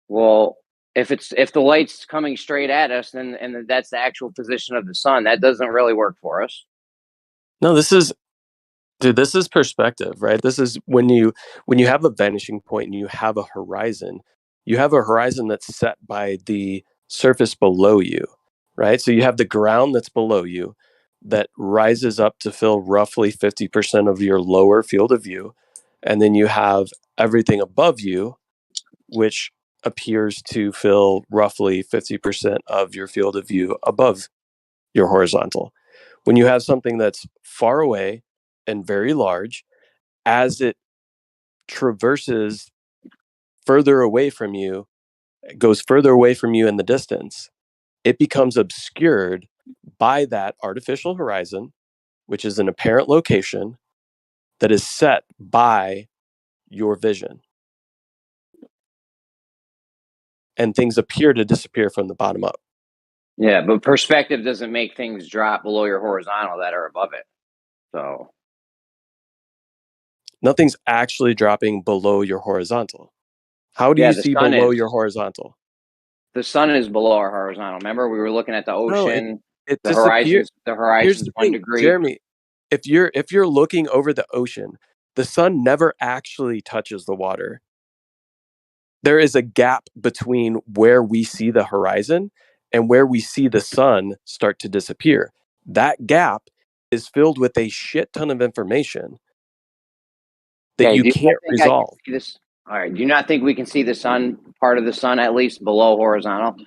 Well, if the light's coming straight at us, then that's the actual position of the sun. That doesn't really work for us. No, this is perspective, right? This is when you have a vanishing point and you have a horizon that's set by the surface below you, right? So you have the ground that's below you that rises up to fill roughly 50% of your lower field of view. And then you have everything above you, which appears to fill roughly 50% of your field of view above your horizontal. When you have something that's far away and very large. As it traverses further away from you, goes further away from you in the distance, it becomes obscured by that artificial horizon, which is an apparent location that is set by your vision. And things appear to disappear from the bottom up. Yeah, but perspective doesn't make things drop below your horizontal that are above it. So nothing's actually dropping below your horizontal. How do you see below your horizontal? The sun is below our horizontal. Remember, we were looking at the ocean. No, it the disappears. horizon's the horizon's 1 degree. Jeremy, if you're looking over the ocean, the sun never actually touches the water. There is a gap between where we see the horizon and where we see the sun start to disappear. That gap is filled with a shit ton of information that you can't resolve. All right. Do you not think we can see the sun, part of the sun, at least below horizontal?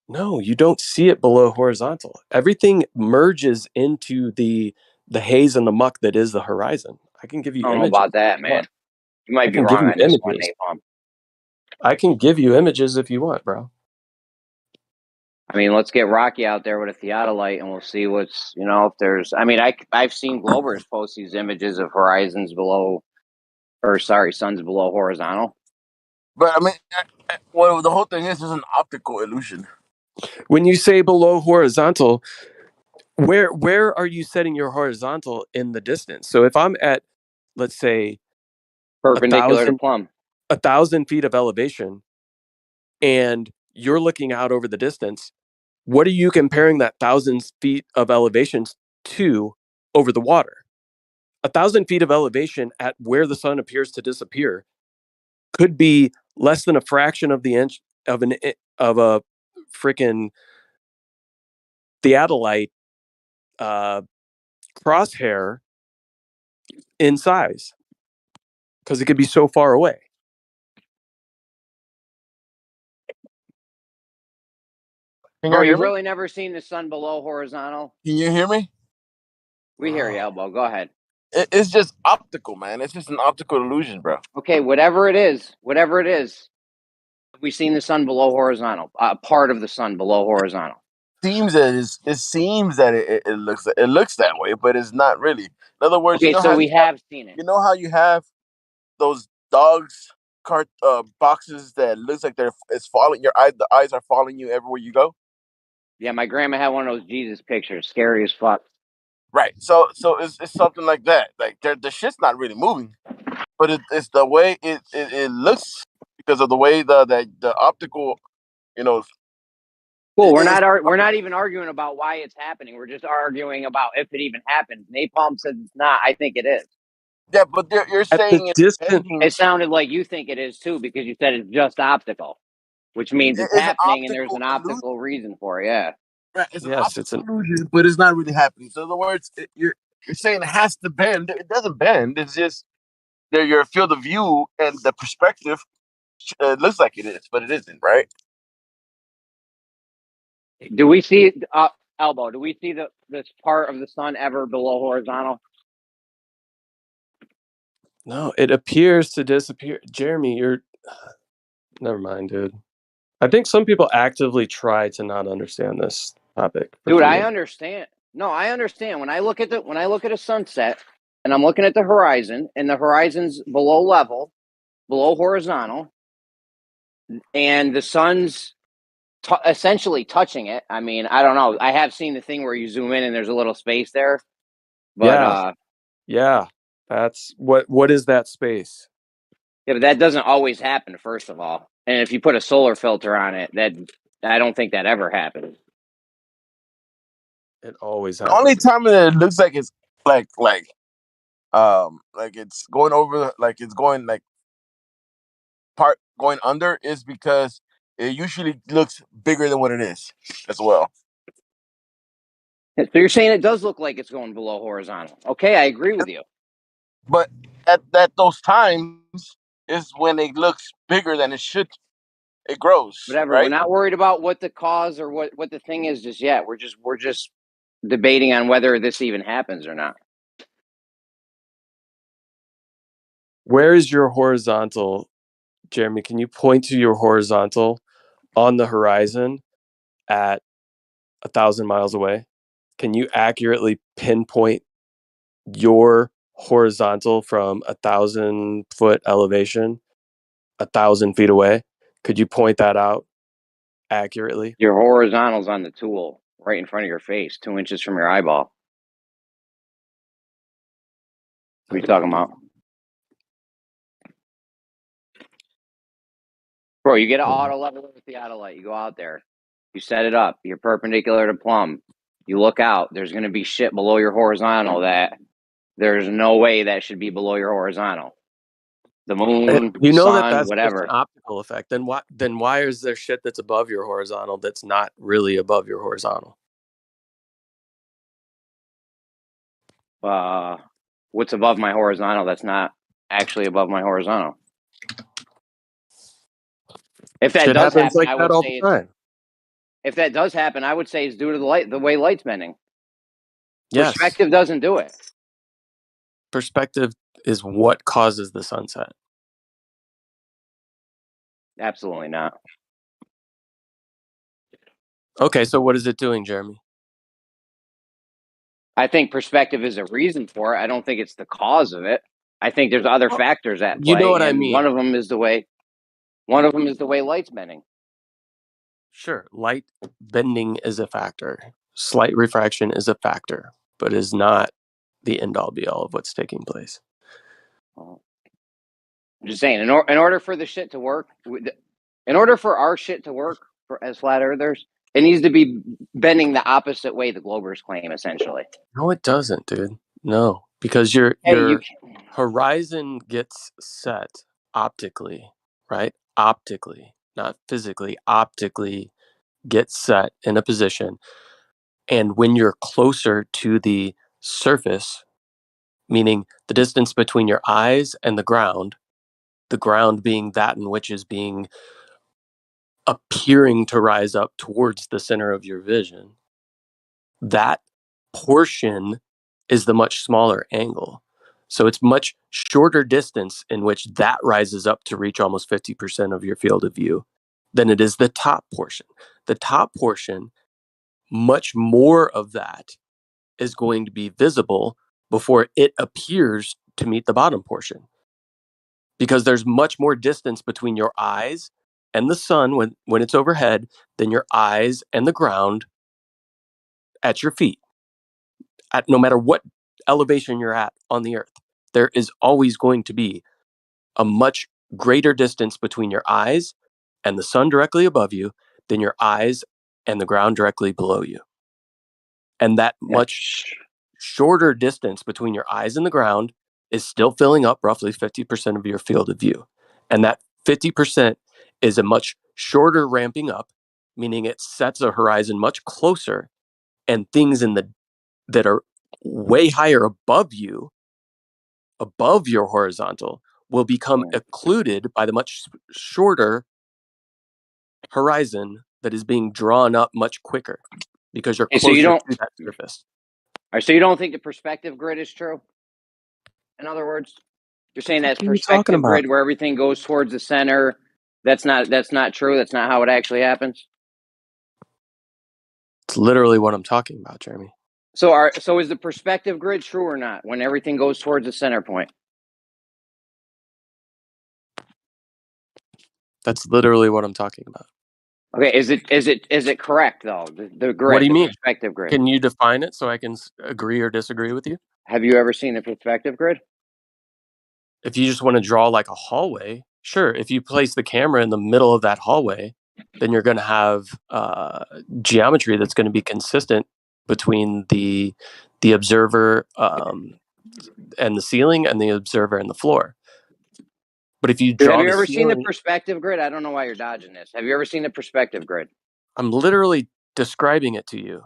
No, you don't see it below horizontal. Everything merges into the haze and the muck that is the horizon. I can give you I don't know images. about that, man. You might be wrong on this one, Napalm. I can give you images if you want, bro. I mean, let's get Rocky out there with a theodolite and we'll see what's, if there's, I mean, I've seen Globers post these images of horizons below, suns below horizontal. But I mean, well, the whole thing is an optical illusion. When you say below horizontal, where are you setting your horizontal in the distance? So if I'm at, let's say, perpendicular to plumb, 1,000 feet of elevation, and you're looking out over the distance, what are you comparing that 1,000 feet of elevation to over the water? 1,000 feet of elevation at where the sun appears to disappear could be less than a fraction of the inch of a freaking theodolite crosshair in size, because it could be so far away. Bro, you've really never seen the sun below horizontal? Can you hear me? We hear you, Elbow. Go ahead. It's just optical, man. It's just an optical illusion, bro. Okay, whatever it is, we've seen the sun below horizontal, part of the sun below horizontal. It seems that it looks that way, but it's not really. In other words, okay, so we have seen it. You know how you have those dogs boxes that looks like it's following your eyes. The eyes are following you everywhere you go. Yeah, my grandma had one of those Jesus pictures, scary as fuck. Right. So it's something like that. Like the shit's not really moving, but it's the way it looks because of the way the optical, Well, we're not even arguing about why it's happening. We're just arguing about if it even happened. Napalm says it's not. I think it is. Yeah, but you're saying it sounded like you think it is too, because you said it's just optical, which means it's happening and there's an optical reason for it. Yeah. Right. It's an optical illusion, but it's not really happening. So in other words, you're saying it has to bend. It doesn't bend. It's just your field of view and the perspective looks like it is, but it isn't, right? Do we see Elbow? Do we see this part of the sun ever below horizontal? No, it appears to disappear. Jeremy, never mind, dude. I think some people actively try to not understand this topic. Dude, I understand. No, I understand. When I look at a sunset and I'm looking at the horizon and the horizon's below level, below horizontal, and the sun's essentially touching it. I mean, I don't know. I have seen the thing where you zoom in and there's a little space there. But yeah. That's what is that space? Yeah, but that doesn't always happen, first of all. And if you put a solar filter on it, I don't think that ever happens. It always The happens. only time that it looks like it's like it's going over, like it's going going under, is because it usually looks bigger than what it is as well. So you're saying it does look like it's going below horizontal. Okay, I agree with you. But at those times is when it looks bigger than it should. It grows. Whatever. Right? We're not worried about what the cause or what the thing is just yet. We're just debating on whether this even happens or not. Where is your horizontal, Jeremy? Can you point to your horizontal on the horizon at 1,000 miles away? Can you accurately pinpoint your horizontal from 1,000-foot elevation, 1,000 feet away? Could you point that out accurately? Your horizontal's on the tool, right in front of your face, 2 inches from your eyeball. What are you talking about? Bro, you get an auto level with the auto light. You go out there. You set it up. You're perpendicular to plumb. You look out. There's going to be shit below your horizontal that there's no way that should be below your horizontal. The moon, You know sun, that's just whatever. an optical effect. Then why is there shit that's above your horizontal that's not really above your horizontal? What's above my horizontal that's not actually above my horizontal? If that Shit does happens happen, like I that would all say the time. if that does happen, I would say it's due to the way light's bending. Yes. Perspective doesn't do it. Perspective is what causes the sunset. Absolutely not. Okay, so what is it doing, Jeremy? I think perspective is a reason for it. I don't think it's the cause of it. I think there's other factors at play, You know what I and mean. one of them is the way light's bending. Sure, light bending is a factor. Slight refraction is a factor, but is not the end-all be-all of what's taking place. I'm just saying, in order for the shit to work, in order for our shit to work as flat earthers, it needs to be bending the opposite way the Globers claim, essentially. No, it doesn't, dude. No, because your horizon gets set optically, right? Optically, not physically. Optically gets set in a position, and when you're closer to the surface, meaning the distance between your eyes and the ground being that in which is being appearing to rise up towards the center of your vision, that portion is the much smaller angle. So it's much shorter distance in which that rises up to reach almost 50% of your field of view than it is the top portion. The top portion, much more of that is going to be visible before it appears to meet the bottom portion. Because there's much more distance between your eyes and the sun when it's overhead than your eyes and the ground at your feet. At no matter what elevation you're at on the earth, there is always going to be a much greater distance between your eyes and the sun directly above you than your eyes and the ground directly below you. And that much shorter distance between your eyes and the ground is still filling up roughly 50% of your field of view. And that 50% is a much shorter ramping up, meaning it sets a horizon much closer, and things that are way higher above you, above your horizontal, will become occluded by the much shorter horizon that is being drawn up much quicker because you're closer to that surface. All right, so you don't think the perspective grid is true? In other words, you're saying that perspective grid where everything goes towards the center, that's not true. That's not how it actually happens. It's literally what I'm talking about, Jeremy. So is the perspective grid true or not when everything goes towards the center point? That's literally what I'm talking about. Okay, is it correct though? The grid. What do you mean? Perspective grid. Can you define it so I can agree or disagree with you? Have you ever seen a perspective grid? If you just want to draw like a hallway, sure. If you place the camera in the middle of that hallway, then you're going to have geometry that's going to be consistent between the observer and the ceiling and the observer and the floor. But if you draw have you ever seen the perspective grid? I don't know why you're dodging this. Have you ever seen the perspective grid? I'm literally describing it to you.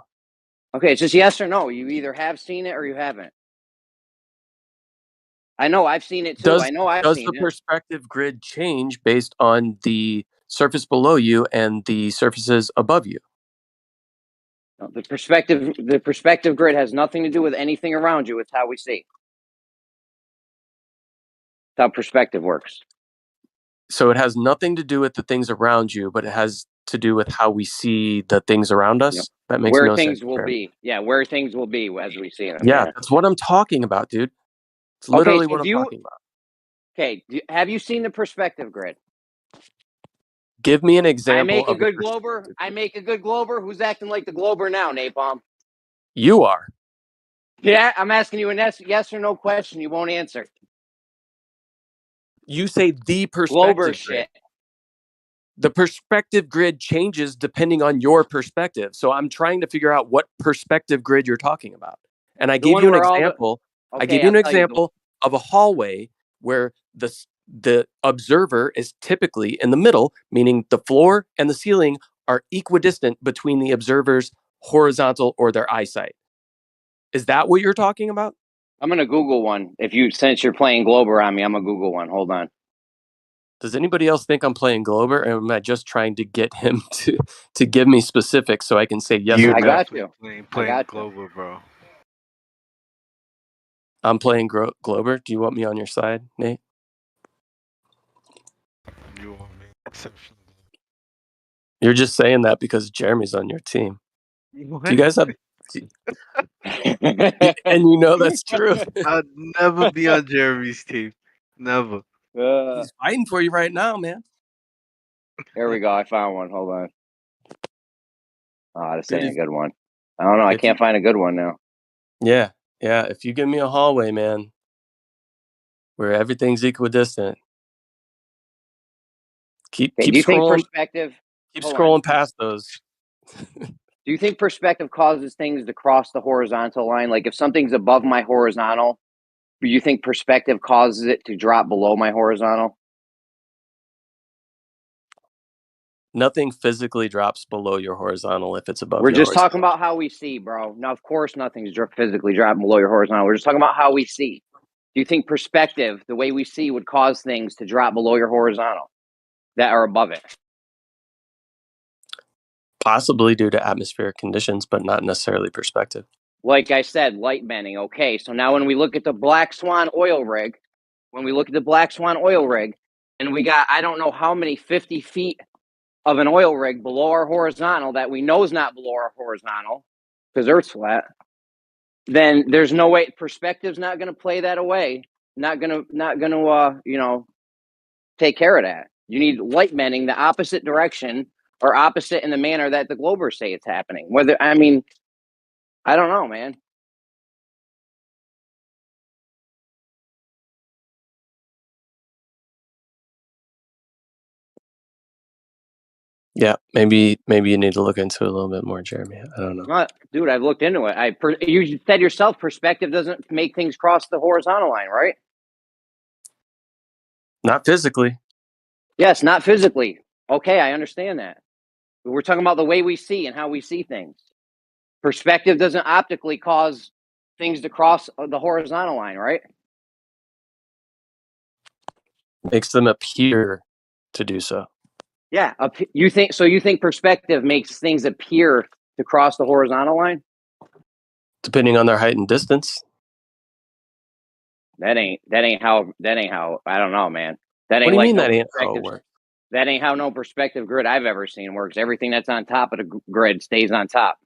Okay, it's just yes or no. You either have seen it or you haven't. I know I've seen it too. Does the perspective grid change based on the surface below you and the surfaces above you? No, the perspective grid has nothing to do with anything around you. It's how we see. That's how perspective works. So it has nothing to do with the things around you, but it has to do with how we see the things around us. Yep. That makes Where no things sense. will be. Yeah, where things will be as we see them. Yeah, that's what I'm talking about, dude. It's Okay, literally so what I'm talking about. Okay, have you seen the perspective grid? Give me an I example make a of the good glober. I make a good glober. Who's acting like the glober now, Napalm? You are. Yeah, I'm asking you a yes or no question. You won't answer. You say the Glober perspective grid. shit. The perspective grid changes depending on your perspective. So I'm trying to figure out what perspective grid you're talking about. And I The gave one you an where all the example. I okay, gave you I'll an tell you. example of a hallway where the observer is typically in the middle, meaning the floor and the ceiling are equidistant between the observer's horizontal or their eyesight. Is that what you're talking about? I'm gonna Google one. Since you're playing Glober on me, I'm gonna Google one. Hold on. Does anybody else think I'm playing Glober, or am I just trying to get him to give me specifics so I can say yes or no? I got you. Playing Glober, bro. I'm playing Glober. Do you want me on your side, Nate? You want me exceptionally? You're just saying that because Jeremy's on your team. What? Do you guys have? And you know that's true. I'd never be on Jeremy's team. Never. He's fighting for you right now, man. Here we go. I found one. Hold on. Oh, this Dude, ain't a good one. I don't know. I can't find a good one now. Yeah. If you give me a hallway, man, where everything's equidistant, keep Do you think scrolling. perspective? Keep Hold scrolling on. past those. Do you think perspective causes things to cross the horizontal line? Like if something's above my horizontal, do you think perspective causes it to drop below my horizontal? Nothing physically drops below your horizontal if it's above We're your just horizontal. talking about how we see, bro. Now, of course, nothing's physically dropping below your horizontal. We're just talking about how we see. Do you think perspective, the way we see, would cause things to drop below your horizontal that are above it? Possibly due to atmospheric conditions, but not necessarily perspective. Like I said, light bending. Okay, so now when we look at the Black Swan oil rig, and we got, I don't know how many 50 feet of an oil rig below our horizontal that we know is not below our horizontal because Earth's flat, then there's no way perspective's not going to play that away. Not gonna take care of that. You need light bending the opposite direction or opposite in the manner that the globers say it's happening. I don't know, man. Yeah, maybe you need to look into it a little bit more, Jeremy. I don't know. Dude, I've looked into it. You said yourself, perspective doesn't make things cross the horizontal line, right? Not physically. Yes, not physically. Okay, I understand that. But we're talking about the way we see and how we see things. Perspective doesn't optically cause things to cross the horizontal line, right? Makes them appear to do so. Yeah, you think perspective makes things appear to cross the horizontal line? Depending on their height and distance. That ain't how I don't know, man. That ain't What do you like mean no that ain't how it perspective. works? That ain't how no perspective grid I've ever seen works. Everything that's on top of the grid stays on top.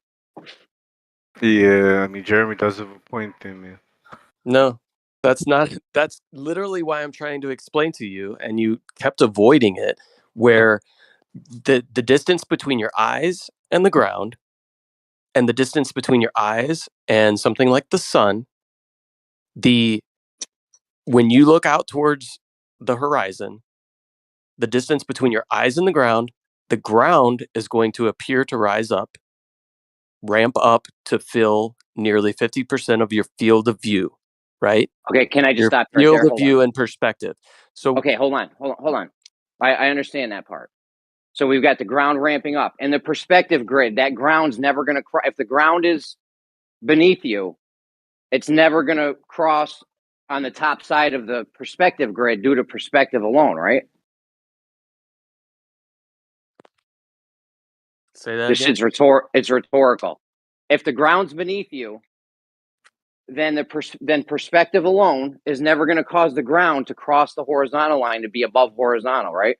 Yeah, I mean Jeremy does have a point there, man. No, that's literally why I'm trying to explain to you, and you kept avoiding it, where the distance between your eyes and the ground and the distance between your eyes and something like the sun, when you look out towards the horizon, the distance between your eyes and the ground is going to appear to rise up, ramp up to fill nearly 50% of your field of view, right? Okay, can I just stop right field there? of Hold view on. and perspective. So okay, hold on. I understand that part. So we've got the ground ramping up, and the perspective grid. That ground's never going to cross. If the ground is beneath you, it's never going to cross on the top side of the perspective grid due to perspective alone, right? Say that This again. shit's it's rhetorical. If the ground's beneath you, then perspective alone is never going to cause the ground to cross the horizontal line to be above horizontal, right?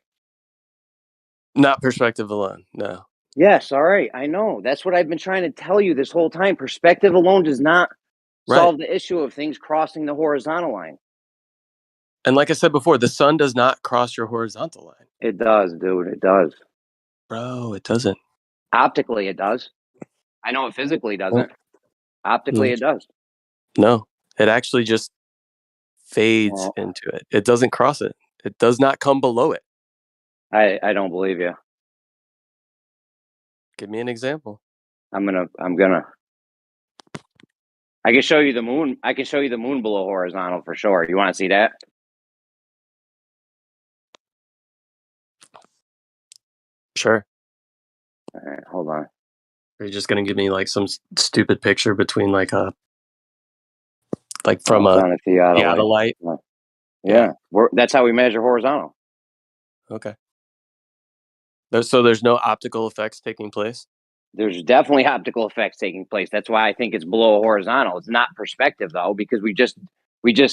Not perspective alone. No. Yes. All right. I know. That's what I've been trying to tell you this whole time. Perspective alone does not solve the issue of things crossing the horizontal line. And like I said before, the sun does not cross your horizontal line. It does, dude. It does. Bro, it doesn't. Optically, it does. I know it physically doesn't. Optically, it does. No, it actually just fades into it. It doesn't cross it. It does not come below it. I don't believe you. Give me an example. I'm gonna. I can show you the moon. I can show you the moon below horizontal for sure. You want to see that? Sure. All right, hold on. Are you just gonna give me like some stupid picture between like from a theodolite? Yeah. That's how we measure horizontal. Okay. So there's no optical effects taking place? There's definitely optical effects taking place. That's why I think it's below horizontal. It's not perspective though, because we just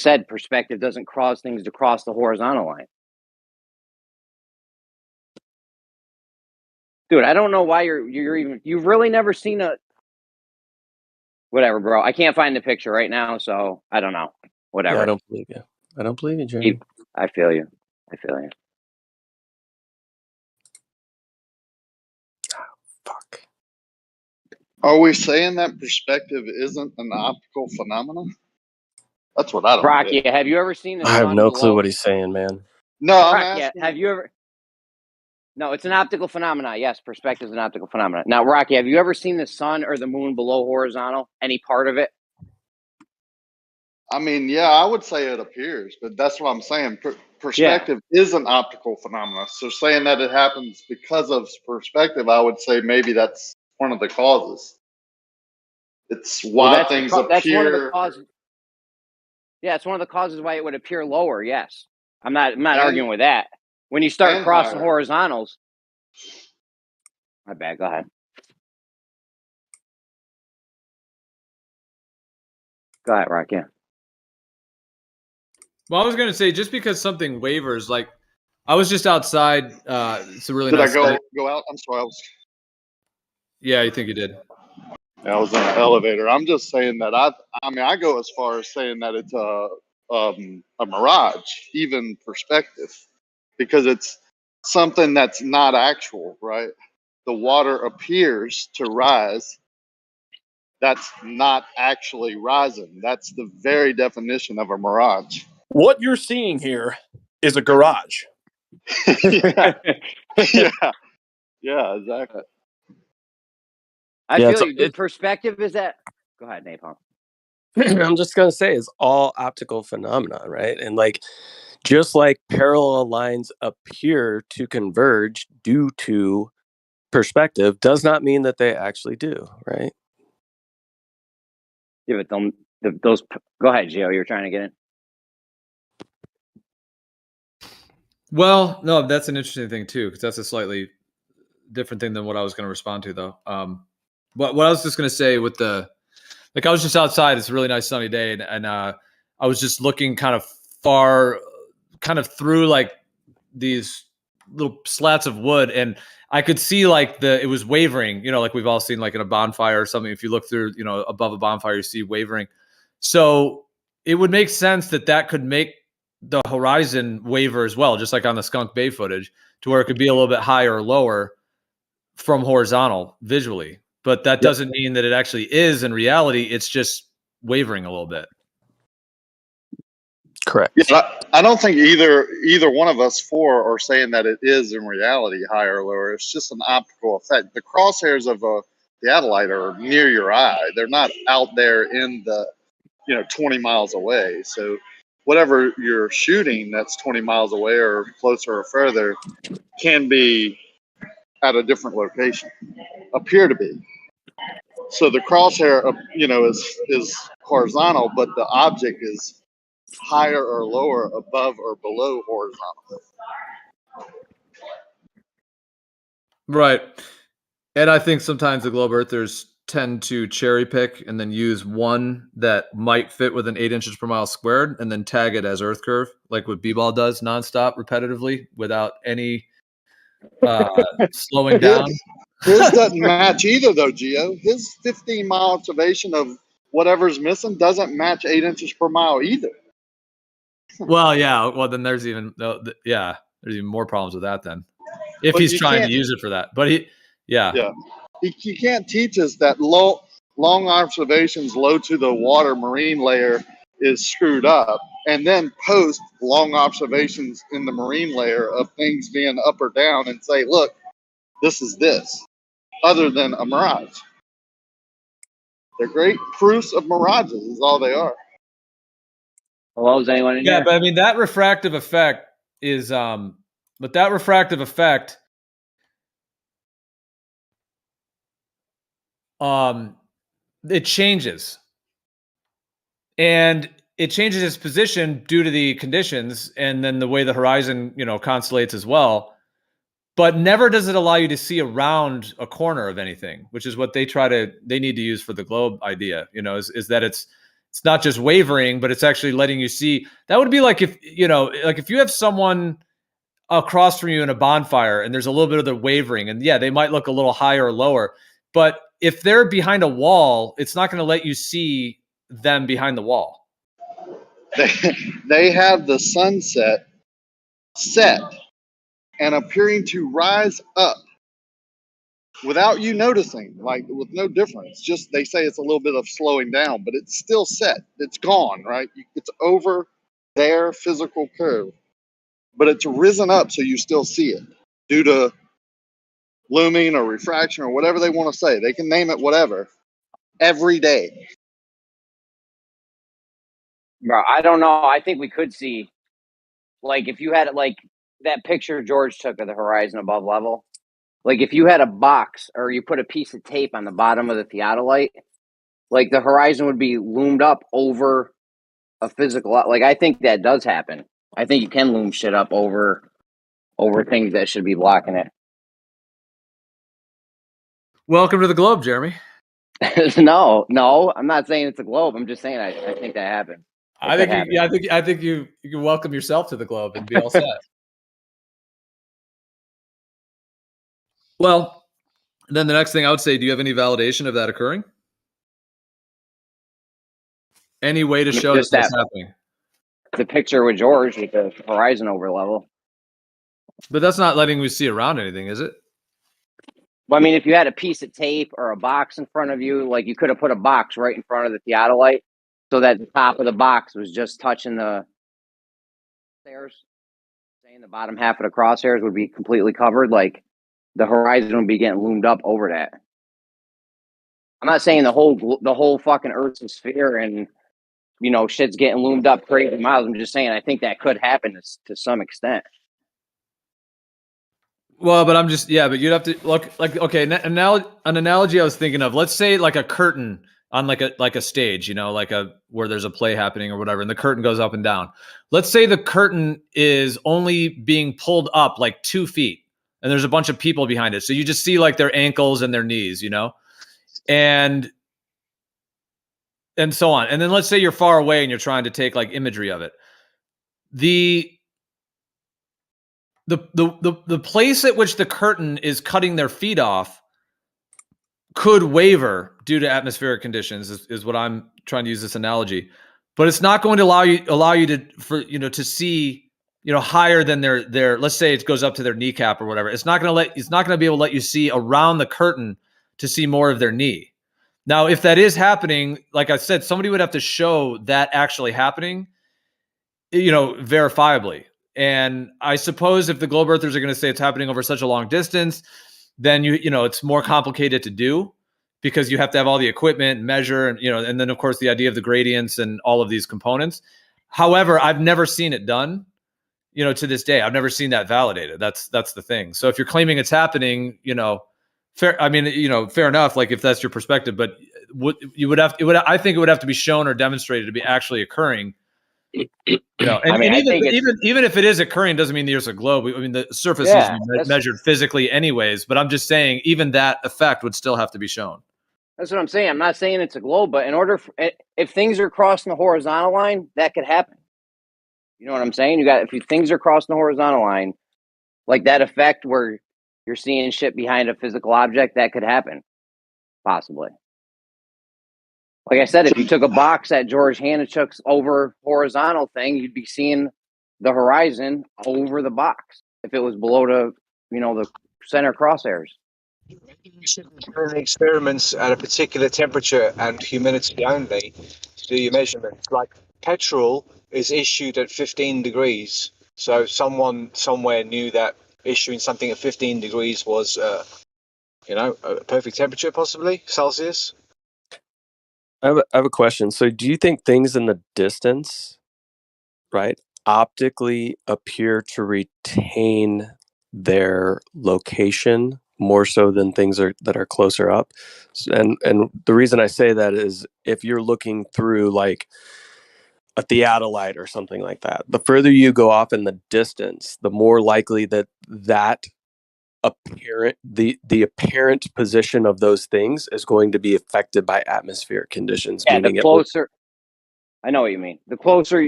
said perspective doesn't cause things to cross the horizontal line. Dude, I don't know why you've really never seen whatever, bro. I can't find the picture right now, so I don't know. Whatever. Yeah, I don't believe you. I don't believe you, Jeremy. I feel you. Fuck. Are we saying that perspective isn't an optical phenomenon? That's what I don't Rocky, get. have you ever seen the I have sun no below? clue what he's saying, man. No, I'm Rocky, asking. have you ever? No, it's an optical phenomenon. Yes, perspective is an optical phenomenon. Now, Rocky, have you ever seen the sun or the moon below horizontal? Any part of it? I mean, yeah, I would say it appears, but that's what I'm saying. Perspective is an optical phenomenon. So saying that it happens because of perspective, I would say maybe that's one of the causes. It's why things appear. That's one of the causes. Yeah, it's one of the causes why it would appear lower. Yes, I'm not arguing with that. When you start crossing horizontals. My bad. Go ahead. Go ahead, Rock. Yeah. Well, I was going to say, just because something wavers, like I was just outside. It's a really Did nice. I go out? I'm sorry. Yeah, you think you did? I was in an elevator. I'm just saying that I go as far as saying that it's a mirage, even perspective, because it's something that's not actual, right? The water appears to rise. That's not actually rising. That's the very definition of a mirage. What you're seeing here is a garage. Yeah, exactly. I feel you. The perspective is that. Go ahead, Napalm. I'm just gonna say it's all optical phenomena, right? And like, just like parallel lines appear to converge due to perspective, does not mean that they actually do, right? Yeah, but those. Go ahead, Gio. You're trying to get in. Well, no, that's an interesting thing too, because that's a slightly different thing than what I was going to respond to, though. What I was just going to say with I was just outside. It's a really nice sunny day, and I was just looking kind of far, kind of through like these little slats of wood, and I could see like it was wavering. You know, like we've all seen like in a bonfire or something. If you look through, above a bonfire, you see wavering. So it would make sense that could make the horizon waver as well, just like on the Skunk Bay footage, to where it could be a little bit higher or lower from horizontal visually. But that doesn't mean that it actually is in reality. It's just wavering a little bit. Correct. Yeah, I don't think either one of us four are saying that it is in reality higher or lower. It's just an optical effect. The crosshairs of the Adelaide are near your eye. They're not out there in the 20 miles away. So whatever you're shooting that's 20 miles away or closer or further can be at a different location, appear to be. So the crosshair, is horizontal, but the object is higher or lower, above or below horizontal. Right. And I think sometimes the globe earthers tend to cherry pick and then use one that might fit within 8 inches per mile squared and then tag it as earth curve, like what B-ball does nonstop repetitively without any slowing down. His doesn't match either, though, Gio. His 15-mile observation of whatever's missing doesn't match 8 inches per mile either. Well, yeah. Well, then there's even there's even more problems with that then. If But he's you trying to can't- use it for that, but yeah. You can't teach us that long observations low to the water marine layer is screwed up, and then post long observations in the marine layer of things being up or down and say, look, this is this, other than a mirage. They're great proofs of mirages is all they are. Hello, is anyone in Yeah, here? but I mean that refractive effect is but that refractive effect it changes. And it changes its position due to the conditions and then the way the horizon, constellates as well. But never does it allow you to see around a corner of anything, which is what they need to use for the globe idea, is that it's not just wavering, but it's actually letting you see. That would be like if you have someone across from you in a bonfire and there's a little bit of the wavering, and yeah, they might look a little higher or lower, but if they're behind a wall, it's not going to let you see them behind the wall. They have the sunset set and appearing to rise up without you noticing, like with no difference. Just they say it's a little bit of slowing down, but it's still set. It's gone, right? It's over their physical curve, but it's risen up so you still see it due to looming or refraction or whatever they want to say. They can name it whatever every day. Bro, I don't know. I think we could see, like, if you had like that picture George took of the horizon above level. Like, if you had a box or you put a piece of tape on the bottom of the theodolite, like the horizon would be loomed up over a physical. Like, I think that does happen. I think you can loom shit up over things that should be blocking it. Welcome to the globe, Jeremy. No, I'm not saying it's a globe. I'm just saying I think that happened. I think you can welcome yourself to the globe and be all set. Well, then the next thing I would say, do you have any validation of that occurring? Any way to show Just that's that happening? the picture with George with the horizon over level. But that's not letting we see around anything, is it? Well, I mean, if you had a piece of tape or a box in front of you, like you could have put a box right in front of the theodolite so that the top of the box was just touching the crosshairs. Saying the bottom half of the crosshairs would be completely covered, like the horizon would be getting loomed up over that. I'm not saying the whole fucking Earth's a sphere and shit's getting loomed up crazy miles. I'm just saying I think that could happen to some extent. Well, but but you'd have to look like, okay, an analogy I was thinking of, let's say like a curtain on like a stage, where there's a play happening or whatever, and the curtain goes up and down. Let's say the curtain is only being pulled up like 2 feet and there's a bunch of people behind it. So you just see like their ankles and their knees, and so on. And then let's say you're far away and you're trying to take like imagery of it. The place at which the curtain is cutting their feet off could waver due to atmospheric conditions is what I'm trying to use this analogy, but it's not going to allow you to see higher than their let's say it goes up to their kneecap or whatever. It's not going to be able to let you see around the curtain to see more of their knee. Now, if that is happening, like I said, somebody would have to show that actually happening, verifiably. And I suppose if the globe earthers are going to say it's happening over such a long distance, then it's more complicated to do because you have to have all the equipment, measure, and then of course the idea of the gradients and all of these components. However, I've never seen it done, to this day. I've never seen that validated. That's the thing. So if you're claiming it's happening, fair. I mean, fair enough. Like if that's your perspective, but I think it would have to be shown or demonstrated to be actually occurring. Even if it is occurring, doesn't mean there's a globe. I mean, the surface needs to be measured physically, anyways. But I'm just saying, even that effect would still have to be shown. That's what I'm saying. I'm not saying it's a globe, but in order for, if things are crossing the horizontal line, that could happen. You know what I'm saying? If things are crossing the horizontal line, like that effect where you're seeing shit behind a physical object, that could happen, possibly. Like I said, if you took a box at George Hanachuk's over horizontal thing, you'd be seeing the horizon over the box if it was below the center crosshairs. Maybe you should be doing experiments at a particular temperature and humidity only to do your measurements. Like petrol is issued at 15 degrees. So someone somewhere knew that issuing something at 15 degrees was, a perfect temperature, possibly Celsius. I have a question. So do you think things in the distance, right, optically appear to retain their location more so than things that are closer up? And the reason I say that is if you're looking through like a theodolite or something like that, the further you go off in the distance, the more likely that the apparent position of those things is going to be affected by atmospheric conditions. Yeah, meaning the closer. I know what you mean. The closer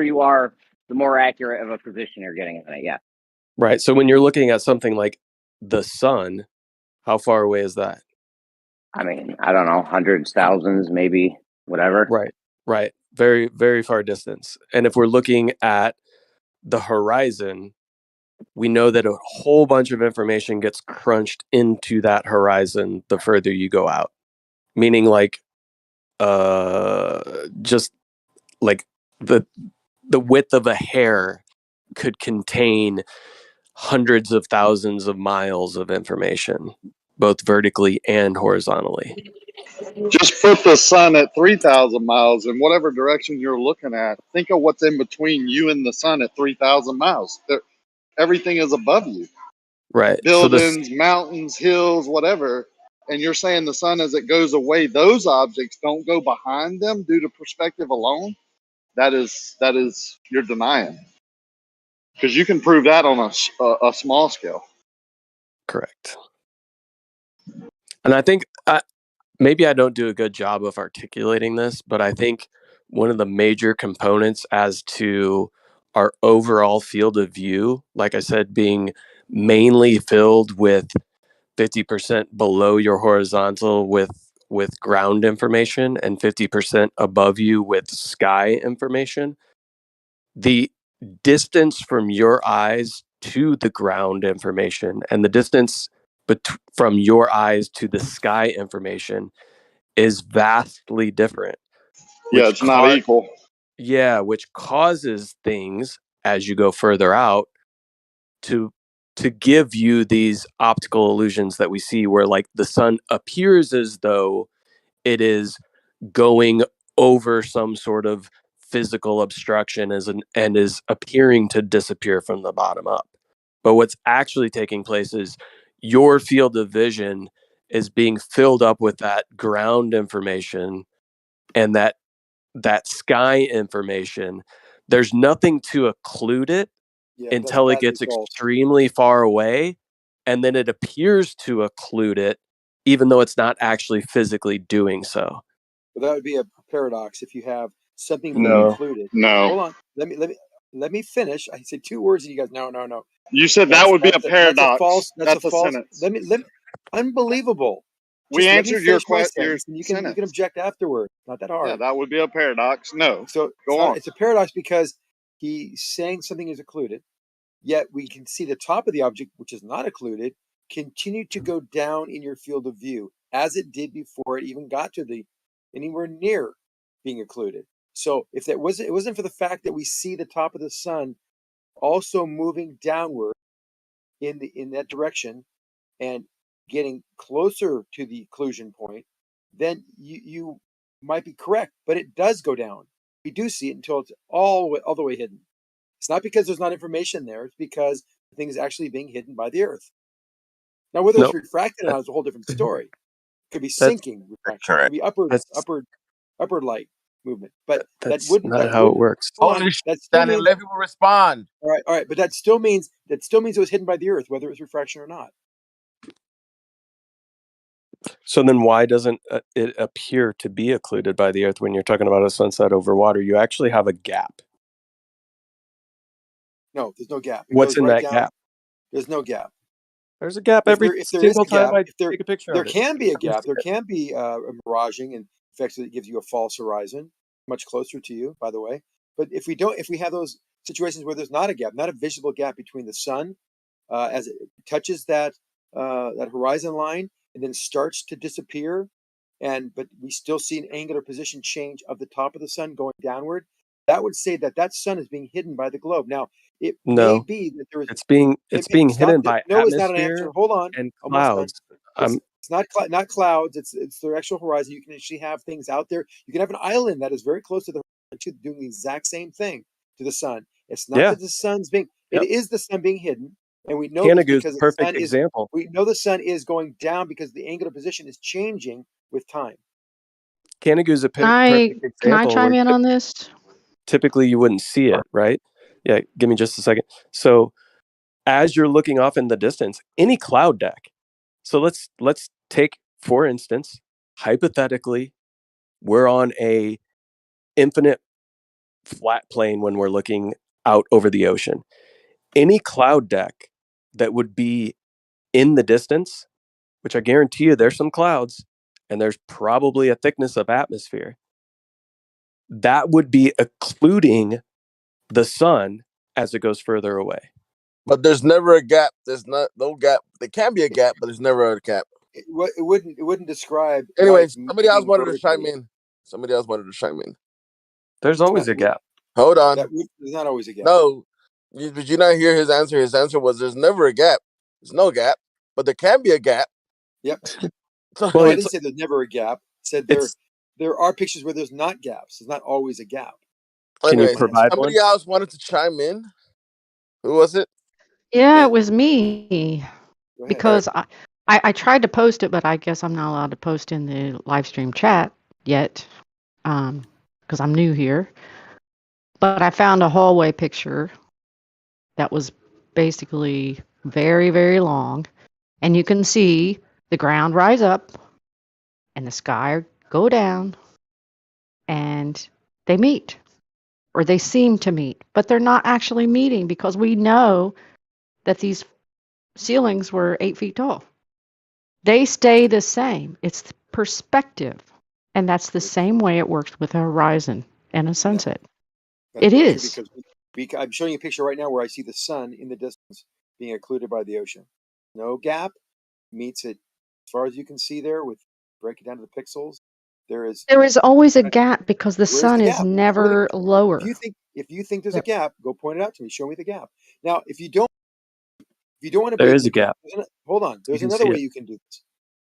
you are, the more accurate of a position you're getting in it. Yeah. Right. So when you're looking at something like the sun, how far away is that? I mean, I don't know, hundreds, thousands, maybe, whatever. Right. Right. Very, very far distance. And if we're looking at the horizon, we know that a whole bunch of information gets crunched into that horizon the further you go out. Meaning like just like the width of a hair could contain hundreds of thousands of miles of information, both vertically and horizontally. Just put the sun at 3,000 miles in whatever direction you're looking at. Think of what's in between you and the sun at 3,000 miles. Everything is above you. Right. Buildings, mountains, hills, whatever. And you're saying the sun, as it goes away, those objects don't go behind them due to perspective alone? That is you're denying. Because you can prove that on a small scale. Correct. And I think maybe I don't do a good job of articulating this, but I think one of the major components as to our overall field of view, like I said, being mainly filled with 50% below your horizontal with ground information and 50% above you with sky information, the distance from your eyes to the ground information and the distance from your eyes to the sky information is vastly different. Yeah, it's not equal. Yeah, which causes things as you go further out to give you these optical illusions that we see where like the sun appears as though it is going over some sort of physical obstruction and is appearing to disappear from the bottom up. But what's actually taking place is your field of vision is being filled up with that ground information and that sky information. There's nothing to occlude it until it gets extremely far away, and then it appears to occlude it even though it's not actually physically doing so. But that would be a paradox if you have something being No. included. No. Hold on. Let me finish. I said 2 words and you guys no. You said that would be a paradox. That's a false sentence. Let me unbelievable. We Just let me answered your finish my question. sentence, and you can object afterward. Not that hard. Yeah, that would be a paradox. No. So Go on. it's a paradox because he's saying something is occluded, yet we can see the top of the object, which is not occluded, continue to go down in your field of view as it did before it even got to the anywhere near being occluded. So if it wasn't for the fact that we see the top of the sun also moving downward in that direction and getting closer to the occlusion point, then you might be correct, but it does go down. We do see it until it's all the way hidden. It's not because there's not information there. It's because the thing is actually being hidden by the earth. Now, whether it's refracted or not is a whole different story. It could be sinking refraction. It could be upward light movement. But that's wouldn't not how it works. Hold on. That still means, let people respond. All right. But that still means it was hidden by the earth, whether it was refraction or not. So then why doesn't it appear to be occluded by the Earth when you're talking about a sunset over water? You actually have a gap. No, there's no gap. It What's goes in right that down. gap? There's no gap. There's a gap If every there is single a gap, time I if there take a picture there of it. can be a I've never gap. seen There it. can be a miraging, and effectively it gives you a false horizon, much closer to you, by the way. But if we have those situations where there's not a gap, not a visible gap between the sun as it touches that horizon line and then starts to disappear, but we still see an angular position change of the top of the sun going downward, that would say that sun is being hidden by the globe. Now, it may No, be that there is. it's being Stop. hidden by No is not an answer. atmosphere Hold on. and Almost done. clouds. It's not clouds. It's the actual horizon. You can actually have things out there. You can have an island that is very close to the horizon, doing the exact same thing to the sun. It's not Yeah. that the sun's being. Yep. It is the sun being hidden, and we know this Canagoo's because the perfect sun is. example. We know the sun is going down because the angular position is changing with time. Canagoo's a Can I perfect example chime where in on this? typically you wouldn't see it, right? Yeah, give me just a second. So as you're looking off in the distance, any cloud deck. So let's take, for instance, hypothetically, we're on a infinite flat plane when we're looking out over the ocean. Any cloud deck that would be in the distance, which I guarantee you there's some clouds and there's probably a thickness of atmosphere, that would be occluding the sun as it goes further away. But there's never a gap. There's no gap. There can be a gap, but there's never a gap. It wouldn't describe. Anyways, light somebody else moving wanted to chime vertically. in. Somebody else wanted to chime in. There's always a gap. Hold on. There's not always a gap. No, did you not hear his answer? His answer was, "There's never a gap. There's no gap, but there can be a gap." Yep. So, No, I didn't say there's never a gap. I said there are pictures where there's not gaps. There's not always a gap. anyways, somebody else wanted to chime in. Who was it? Yeah, it was me. Go ahead. Because I tried to post it, but I guess I'm not allowed to post in the live stream chat yet, because I'm new here. But I found a hallway picture that was basically very, very long, and you can see the ground rise up and the sky go down, and they meet, or they seem to meet, but they're not actually meeting because we know that these ceilings were 8 feet tall. They stay the same. It's the perspective. And that's the same way it works with a horizon and a sunset. It is. Because I'm showing you a picture right now where I see the sun in the distance being occluded by the ocean. No gap, meets it as far as you can see there. With break it down to the pixels, there is always a gap because the Where's sun the is gap? never lower. If you think there's a gap, go point it out to me. Show me the gap. Now, if you don't want to, There is a gap. Hold on. There's can another see way it. you can do this.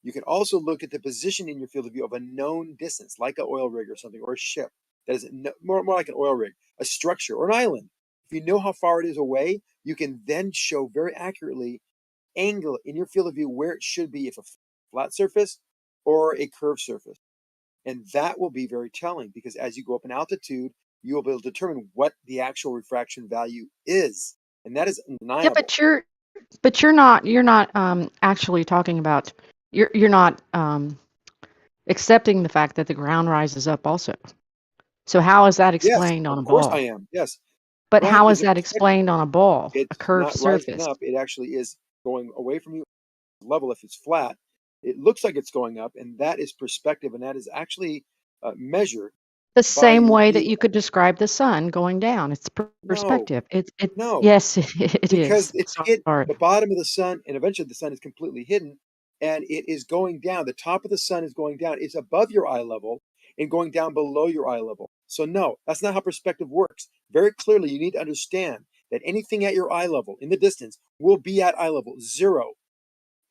You can also look at the position in your field of view of a known distance, like an oil rig or something, or a ship that is more like an oil rig, a structure or an island. If you know how far it is away, you can then show very accurately angle in your field of view where it should be, if a flat surface or a curved surface. And that will be very telling because as you go up in altitude, you will be able to determine what the actual refraction value is. And that is undeniable. Yeah, but you're not actually talking about you're not accepting the fact that the ground rises up also. So how is that explained on a ball? Of course I am. Yes. But how is that explained on a ball, It's a curved not rising surface? up. It actually is going away from you level. If it's flat, it looks like it's going up, and that is perspective, and that is actually measured The by same your way view. that you could describe the sun going down. It's perspective. No. Yes, it Because is. it's Sorry. the bottom of the sun, and eventually the sun is completely hidden, and it is going down. The top of the sun is going down. It's above your eye level and going down below your eye level. So no, that's not how perspective works. Very clearly, you need to understand that anything at your eye level in the distance will be at eye level, 0.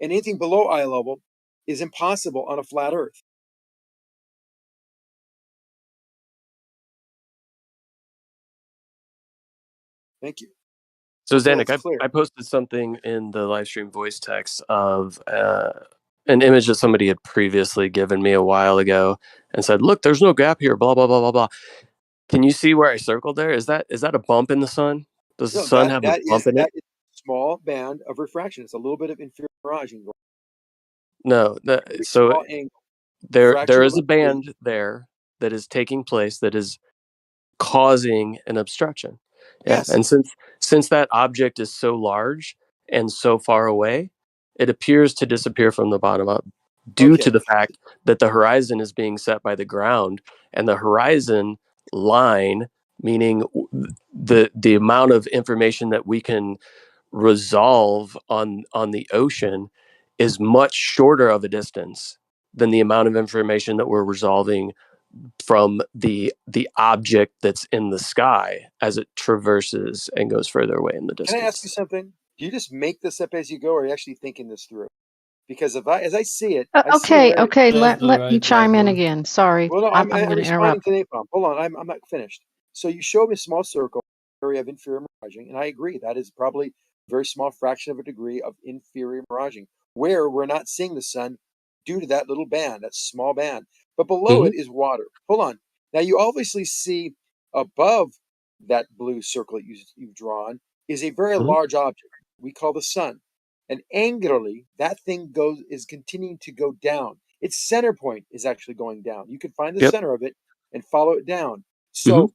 And anything below eye level is impossible on a flat Earth. Thank you. So So Zanuck, it's clear. I posted something in the live stream voice text of an image that somebody had previously given me a while ago and said, "Look, there's no gap here." Blah blah blah blah blah. Can you see where I circled there? Is that a bump in the sun? Does the No, sun have a bump in it? that is a small band of refraction. It's a little bit of inferior miraging going. No, Very so small angle. there Fraction is of a band there that is taking place that is causing an obstruction. Yeah. Yes. And since that object is so large and so far away, it appears to disappear from the bottom up due to Okay. the fact that the horizon is being set by the ground, and the horizon line, meaning the amount of information that we can resolve on the ocean, is much shorter of a distance than the amount of information that we're resolving from the object that's in the sky as it traverses and goes further away in the Can I ask distance. you something? Do you just make this up as you go, or are you actually thinking this through? Because as I see it, I see Okay, where. okay. That's the Let me right chime in diagram. again. Sorry, Well, no, I'm I'm going to responding interrupt. to Napalm. Hold on, I'm not finished. So you showed me a small circle area of inferior miraging, and I agree that is probably a very small fraction of a degree of inferior miraging, where we're not seeing the sun due to that little band, that small band. But below Mhm. it is water. Hold on. Now you obviously see above that blue circle that you've drawn is a very Mhm. large object we call the sun. And angularly, that thing is continuing to go down. Its center point is actually going down. You can find the Yep. center of it and follow it down. Mhm. So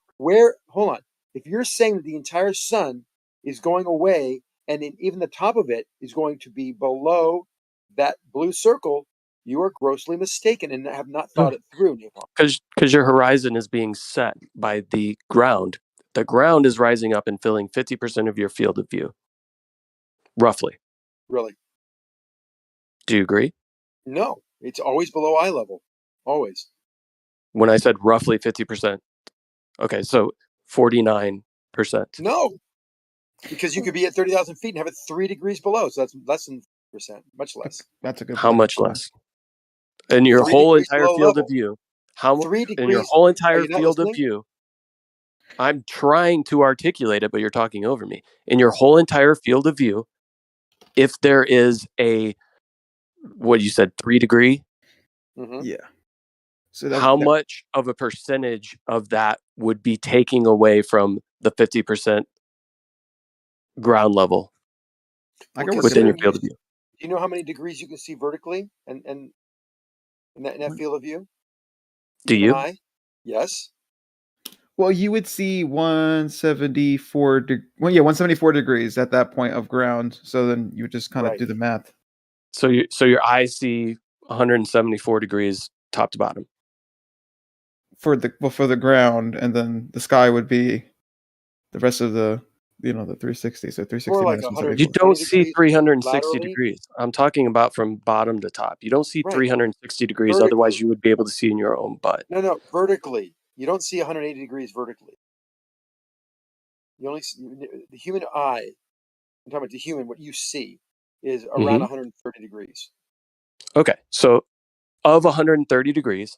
hold on, if you're saying that the entire sun is going away and even the top of it is going to be below that blue circle, you are grossly mistaken and have not thought it through, Napalm. Because your horizon is being set by the ground. The ground is rising up and filling 50% of your field of view, roughly. Really? Do you agree? No, it's always below eye level. Always. When I said roughly 50%, okay, so 49%. No, because you could be at 30,000 feet and have it 3 degrees below. So that's less than percent, much less. That's a good How point. much less? In your 3 whole degrees entire below field level. of view, 3 in your degrees. whole Are entire you not field of listening? view, I'm trying to articulate it, but you're talking over me. In your whole entire field of view, if there is what you said, 3 degree, Mm-hmm. Yeah. So how much of a percentage of that would be taking away from the 50% ground level I can work it within your out. field of view? Do you know how many degrees you can see vertically and in that field of view? Do Human you? eye? Yes. Well, you would see 174 well, yeah, 174 degrees at that point of ground. So then you would just kind of Right. do the math. So your eyes see 174 degrees top to bottom. For the ground, and then the sky would be the rest of the the 360. So 360 More like minus You 174. 120 don't see degrees 360 laterally. degrees. I'm talking about from bottom to top. You don't see Right. 360 degrees. Vertically. Otherwise, you would be able to see in your own butt. No, vertically. You don't see 180 degrees vertically. You only see the human eye. I'm talking about the human. What you see is around 130 degrees. Okay, so of 130 degrees,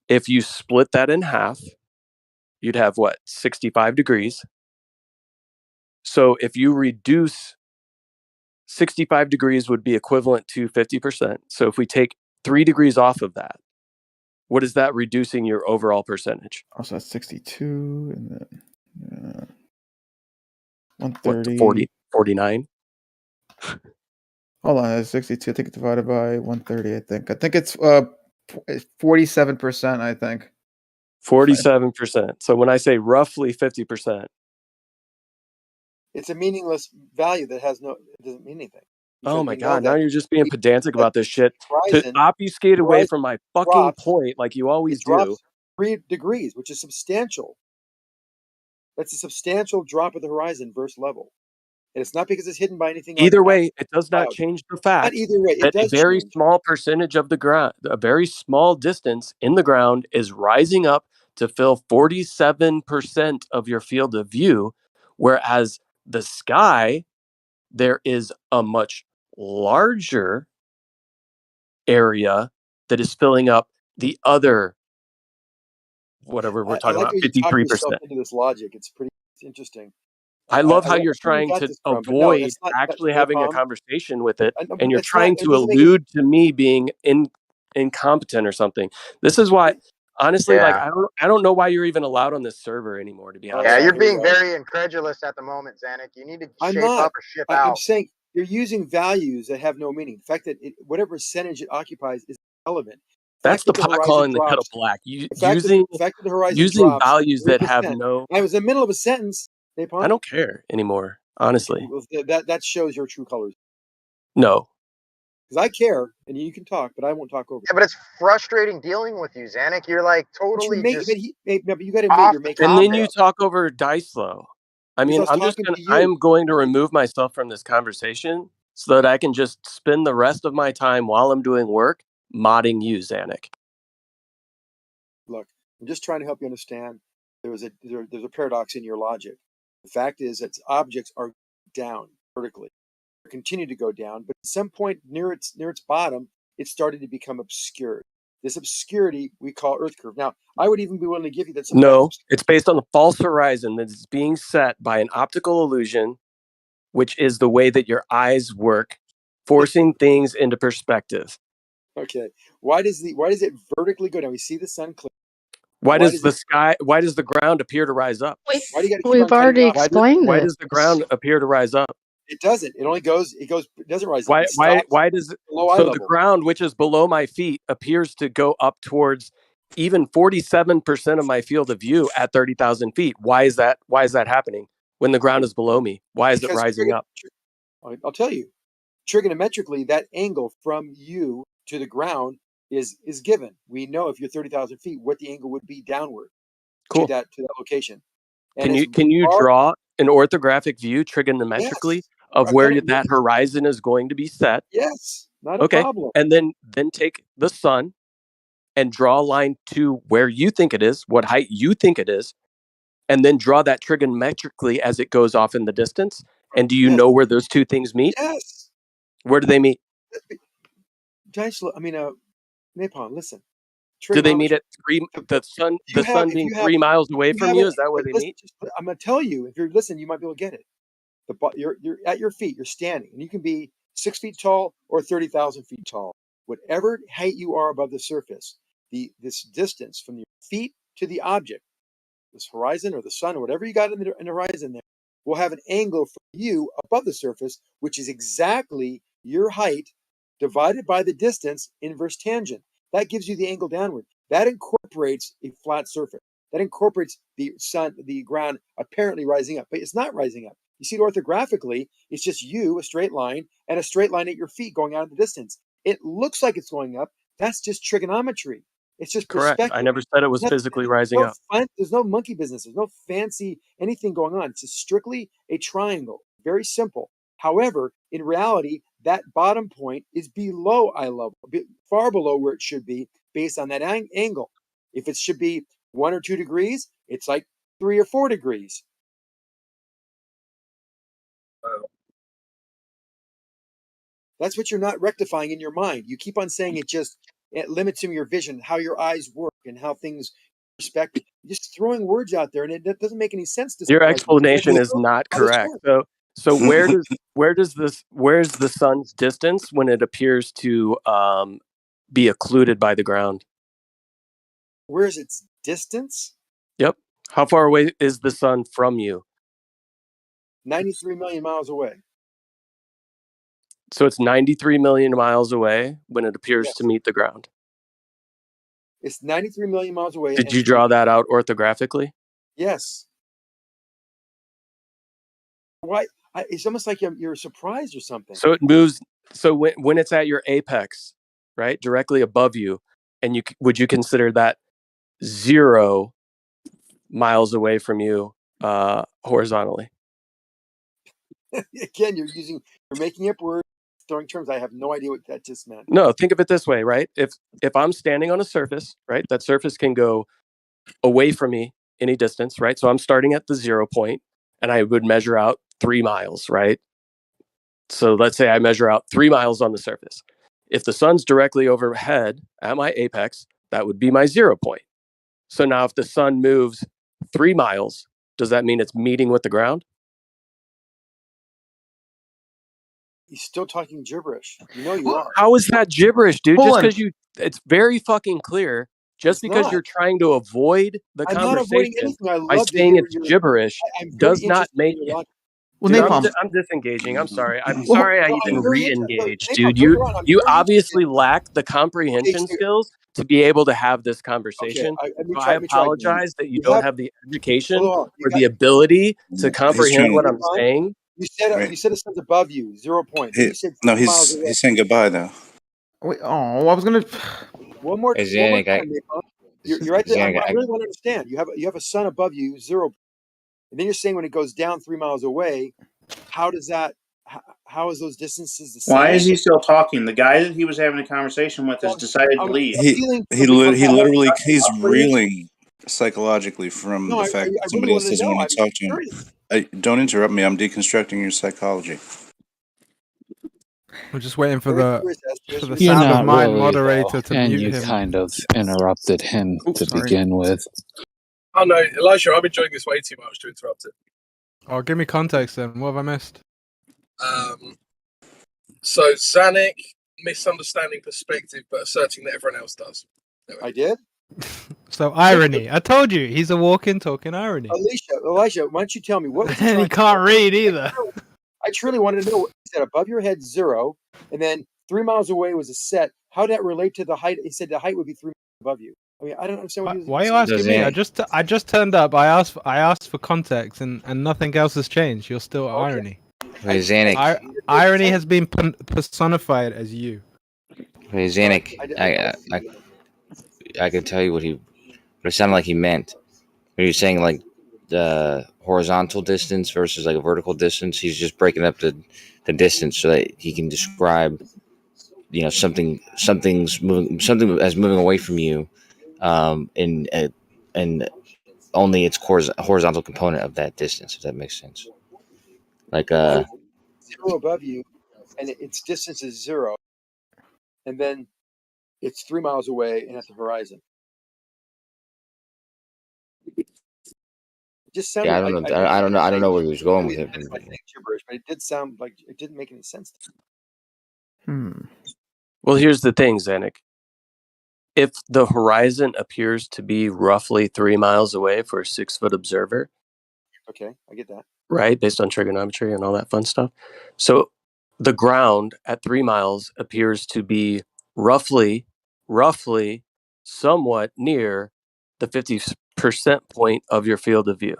if you split that in half, you'd have what, 65 degrees. So if you reduce 65 degrees would be equivalent to 50%. So if we take 3 degrees off of that, what is that reducing your overall percentage? Also, that's 62, and then What, 130. 40, 49? Hold on, that's 62. I think it's divided by 130. I think it's 47%. I think 47%. So when I say roughly 50%, It's a meaningless value that it doesn't mean anything. oh Because my we know God, now that you're just being pedantic about this shit to horizon, obfuscate the away horizon from my fucking drops. point like you It always do. drops 3 degrees, which is substantial. That's a substantial drop of the horizon versus level. And it's not because it's hidden by anything like Either massive way, it does not clouds. change the Not fact either way. It that a does very change. small percentage of the ground, a very small distance in the ground is rising up to fill 47% of your field of view, whereas the sky, there is a much larger area that is filling up the other, whatever we're I talking like about, how you talk 53%. yourself into this logic. It's interesting. I love how I you're like where you trying got to this from, but no, avoid that's not actually having a napalm. conversation with it, No, and you're that's not. trying It to doesn't make it. allude to me being incompetent or something. This is why, honestly, like Yeah. I don't know why you're even allowed on this server anymore. To be honest Yeah, with you're you. being very incredulous at the moment, Zanuck. You need to I'm shape not. up or ship I'm out. saying You're using values that have no meaning. The fact that whatever percentage it occupies is irrelevant. That's the pot calling the kettle black. Using the fact that the horizon drops values that have 3%. no. I was in the middle of a sentence, Napalm. I don't care anymore, honestly. Well, that shows your true colors. No. Because I care, and you can talk, but I won't talk over. Yeah, but it's frustrating dealing with you, Zanuck. You're like totally but just. But you got to admit you're making. And then you talk over dice flow. I mean, I'm going to remove myself from this conversation so that I can just spend the rest of my time while I'm doing work modding you, Zanuck. Look, I'm just trying to help you understand. There's a paradox in your logic. The fact is that objects are down vertically, they continue to go down, but at some point near its bottom, it started to become obscured. This obscurity we call Earth curve. Now, I would even be willing to give you that. No, it's based on the false horizon that is being set by an optical illusion, which is the way that your eyes work, forcing things into perspective. Okay. Why does it vertically go down? We see the sun clear. Why does the ground appear to rise up? We've already explained Why does the ground appear to rise up? It doesn't. It doesn't rise up. Why does it? So the level. ground, which is below my feet, appears to go up towards even 47% of my field of view at 30,000 feet. Why is that happening when the ground is below me? Why is it rising up? I'll tell you. Trigonometrically, that angle from you to the ground is given. We know if you're 30,000 feet, what the angle would be downward to that location. And can you draw an orthographic view trigonometrically of where that horizon is going to be set? Yes, not a problem. And then take the sun and draw a line to where you think it is, what height you think it is, and then draw that trigonometrically as it goes off in the distance. And do you know where those two things meet? Yes. Where do they meet? Napalm, listen. Do they meet at the sun being 3 miles away from you? Is that where they meet? I'm going to tell you, if you're listening, you might be able to get it. You're at your feet, you're standing, and you can be 6 feet tall or 30,000 feet tall. Whatever height you are above the surface, this distance from your feet to the object, this horizon or the sun or whatever you got in the horizon there, will have an angle for you above the surface, which is exactly your height divided by the distance inverse tangent. That gives you the angle downward. That incorporates a flat surface. That incorporates the sun, the ground apparently rising up, but it's not rising up. You see it orthographically, it's just you, a straight line, and a straight line at your feet going out of the distance. It looks like it's going up. That's just trigonometry. It's just correct. Perspective. I never said it was physically rising up. There's no monkey business. There's no fancy anything going on. It's just strictly a triangle. Very simple. However, in reality, that bottom point is below eye level, far below where it should be based on that angle. If it should be 1 or 2 degrees, it's like 3 or 4 degrees. That's what you're not rectifying in your mind. You keep on saying it limits your vision, how your eyes work, and how things perspective. You're just throwing words out there, and it doesn't make any sense to your explanation is not correct. So where's the sun's distance when it appears to be occluded by the ground? Where is its distance? Yep. How far away is the sun from you? 93 million miles away. So it's 93 million miles away when it appears to meet the ground. It's 93 million miles away. Did you draw that out orthographically? Yes. Why? It's almost like you're surprised or something. So it moves. So when it's at your apex, right, directly above you, and would you consider that 0 miles away from you horizontally? Again, you're making up words, throwing terms. I have no idea what that just meant. No, think of it this way, right? If I'm standing on a surface, right, that surface can go away from me any distance, right? So I'm starting at the 0 point, and I would measure out 3 miles, right? So let's say I measure out 3 miles on the surface. If the sun's directly overhead at my apex, that would be my 0 point. So now if the sun moves 3 miles, does that mean it's meeting with the ground? He's still talking gibberish. You know you are. How is that gibberish, dude? Just because it's very fucking clear. Just because you're trying to avoid the conversation by saying it's gibberish does not make it. Well, Dude, Napalm. I'm disengaging. I'm sorry. I'm Well, sorry I no, even I'm very re-engaged, Napalm, dude. don't get me wrong, I'm You very obviously interested. lack the Okay, comprehension so skills to be able to have this okay, conversation. let me So I try. Let me try again. apologize that you You don't have have the hold education on. You or got the ability to He's comprehend trying what to. I'm saying. Wait, you said the sun's above you, 0 point. Then he, you said no, 3 miles away. he's saying goodbye though. Wait, oh, I was gonna. One more Hey, time, Zanik, Napalm. You're right there. I Zanik, really want to understand. You have a sun above you, 0, and then you're saying when it goes down 3 miles away, how does that? How is those distances the Why is same? he still talking? The guy that he was having a conversation with has decided to leave. I'm feeling He something from that. literally he's Operator? reeling psychologically from No, the I fact that really somebody else wanted to doesn't know. want I'm to talk to him. curious. Don't interrupt me. I'm deconstructing your psychology. We're just waiting for Very the curious as to his for the You're sound of not mind really, though, moderator to and mute you him. kind of interrupted him Oops, to sorry. begin with. Oh no, Elijah, I'm enjoying this way too much to interrupt it. Oh, give me context then. What have I missed? So Zanik misunderstanding perspective, but asserting that everyone else does. I did. So irony. I told you he's a walking, talking irony. Elijah, why don't you tell me what was he And he trying can't read either. I truly wanted to know what he said. Above your head, 0, and then 3 miles away was a set. How did that relate to the height? He said the height would be 3 miles above you. I mean, I don't understand what he was. Why are you asking me? I just turned up. I asked for context, and nothing else has changed. You're still at irony. Hey, Zanik. Irony has been personified as you. Hey, Zanik, I can tell you what it sounded like he meant. When he was saying like the horizontal distance versus like a vertical distance, he's just breaking up the distance so that he can describe, something's moving, something as moving away from you, and only its horizontal component of that distance, if that makes sense. Like 0 above you, and its distance is 0, and then it's 3 miles away and at the horizon. It just sounded. yeah, I don't know. I don't know where he was going with it. That's my thing, gibberish, but it did sound like it didn't make any sense to me. Well, here's the thing, Zanik. If the horizon appears to be roughly 3 miles away for a 6-foot observer, Okay, I get that. right, based on trigonometry and all that fun stuff, so the ground at 3 miles appears to be roughly, somewhat near the 50% point of your field of view.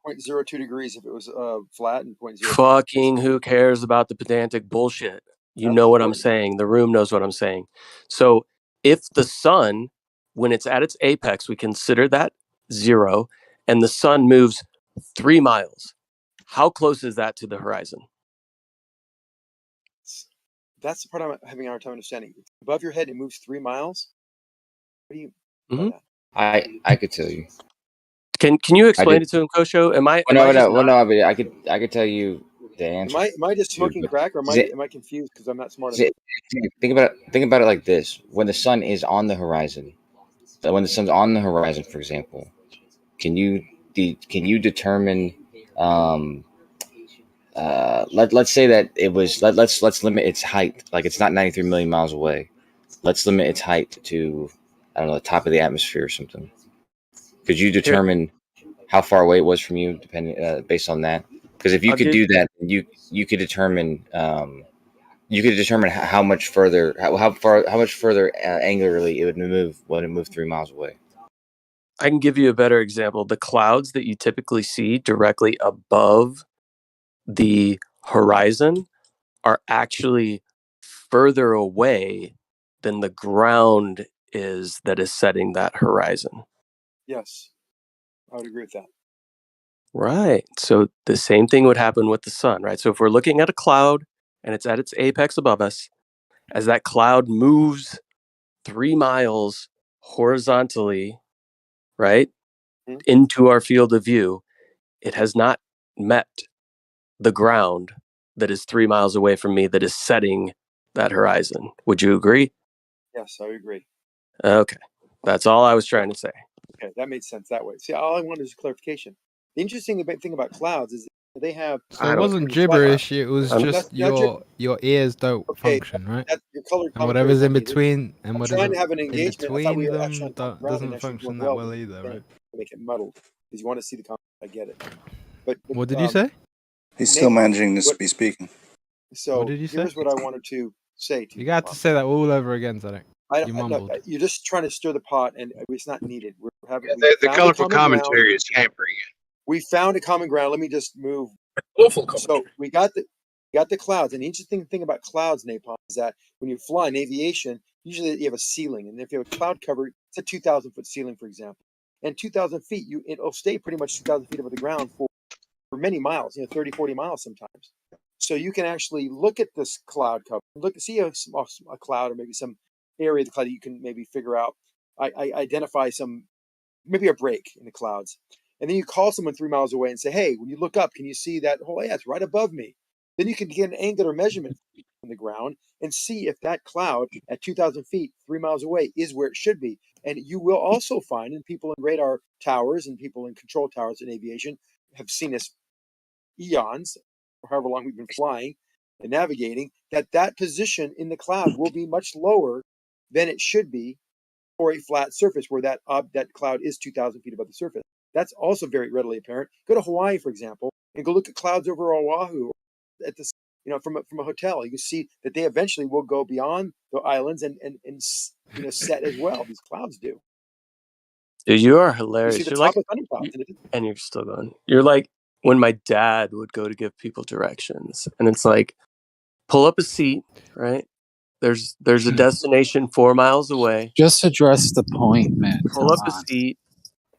0.02 degrees if it was flat, and 0.02. Fucking who cares about the pedantic bullshit? You know what I'm saying. The room knows what I'm saying. So if the sun, when it's at its apex, we consider that 0, and the sun moves 3 miles, how close is that to the horizon? That's the part I'm having a hard time understanding. Above your head, it moves 3 miles. What do you? I could tell you. Can you explain it to him, Kosho? No. I could tell you the answer. Am I just smoking crack, or am I confused because I'm not smart enough? Think about it like this: when the sun is on the horizon, when the sun's on the horizon, for example, can you determine? Let's say that it was. Let's limit its height. Like it's not 93 million miles away. Let's limit its height to, I don't know, the top of the atmosphere or something. Could you determine how far away it was from you, depending based on that? Because if you could do that, you could determine how much further angularly it would move when it moved 3 miles away. I can give you a better example. The clouds that you typically see directly above the horizon are actually further away than the ground is that is setting that horizon. Yes, I would agree with that. Right. So the same thing would happen with the sun, right? So if we're looking at a cloud and it's at its apex above us, as that cloud moves 3 miles horizontally, right, into our field of view, it has not met the ground that is 3 miles away from me that is setting that horizon. Would you agree? Yes, I would agree. Okay. That's all I was trying to say. Okay, that made sense that way. See, all I wanted is clarification. The interesting thing about clouds is they have. So it wasn't gibberish. It was just not your ears don't function, right? Your colored And whatever's in commentary is not needed. between and I'm whatever's trying to have an in engagement. I thought between we were them actually on common ground and doesn't actually function going that well. well either, right? Make it muddled because you want to see the comment. I get it. But What did you say? He's still Napalm, managing to what- be speaking. So What did you say? here's what I wanted to say to you. You got to say that all over again, Zedek. You No, mumbled. you're just trying to stir the pot, and it's not needed. We're having we The found a colorful common commentary ground. is hampering it. We found a common ground. Let me just move. Awful So we got the clouds. And the interesting thing about clouds, Napalm, is that when you fly in aviation, usually you have a ceiling, and if you have a cloud cover, it's a 2,000-foot ceiling, for example. And 2,000 feet, it'll stay pretty much 2,000 feet above the ground for many miles, 30, 40 miles sometimes. So you can actually look at this cloud cover, see a cloud or maybe some area of the cloud that you can maybe figure out. I identify maybe a break in the clouds. And then you call someone 3 miles away and say, hey, when you look up, can you see that? Oh, yeah, it's right above me. Then you can get an angular measurement from the ground and see if that cloud at 2,000 feet, 3 miles away, is where it should be. And you will also find, and people in radar towers and people in control towers in aviation have seen this eons, or however long we've been flying and navigating, that position in the cloud will be much lower than it should be for a flat surface where that cloud is 2,000 feet above the surface. That's also very readily apparent. Go to Hawaii, for example, and go look at clouds over Oahu at this, from a hotel. You can see that they eventually will go beyond the islands and set as well. These clouds do. Dude, you are You see hilarious. the You're top like, of thunderclouds. and you're still going. You're like when my dad would go to give people directions, and it's like, pull up a seat, right? There's a destination 4 miles away. Just address the point, man. Pull up a seat,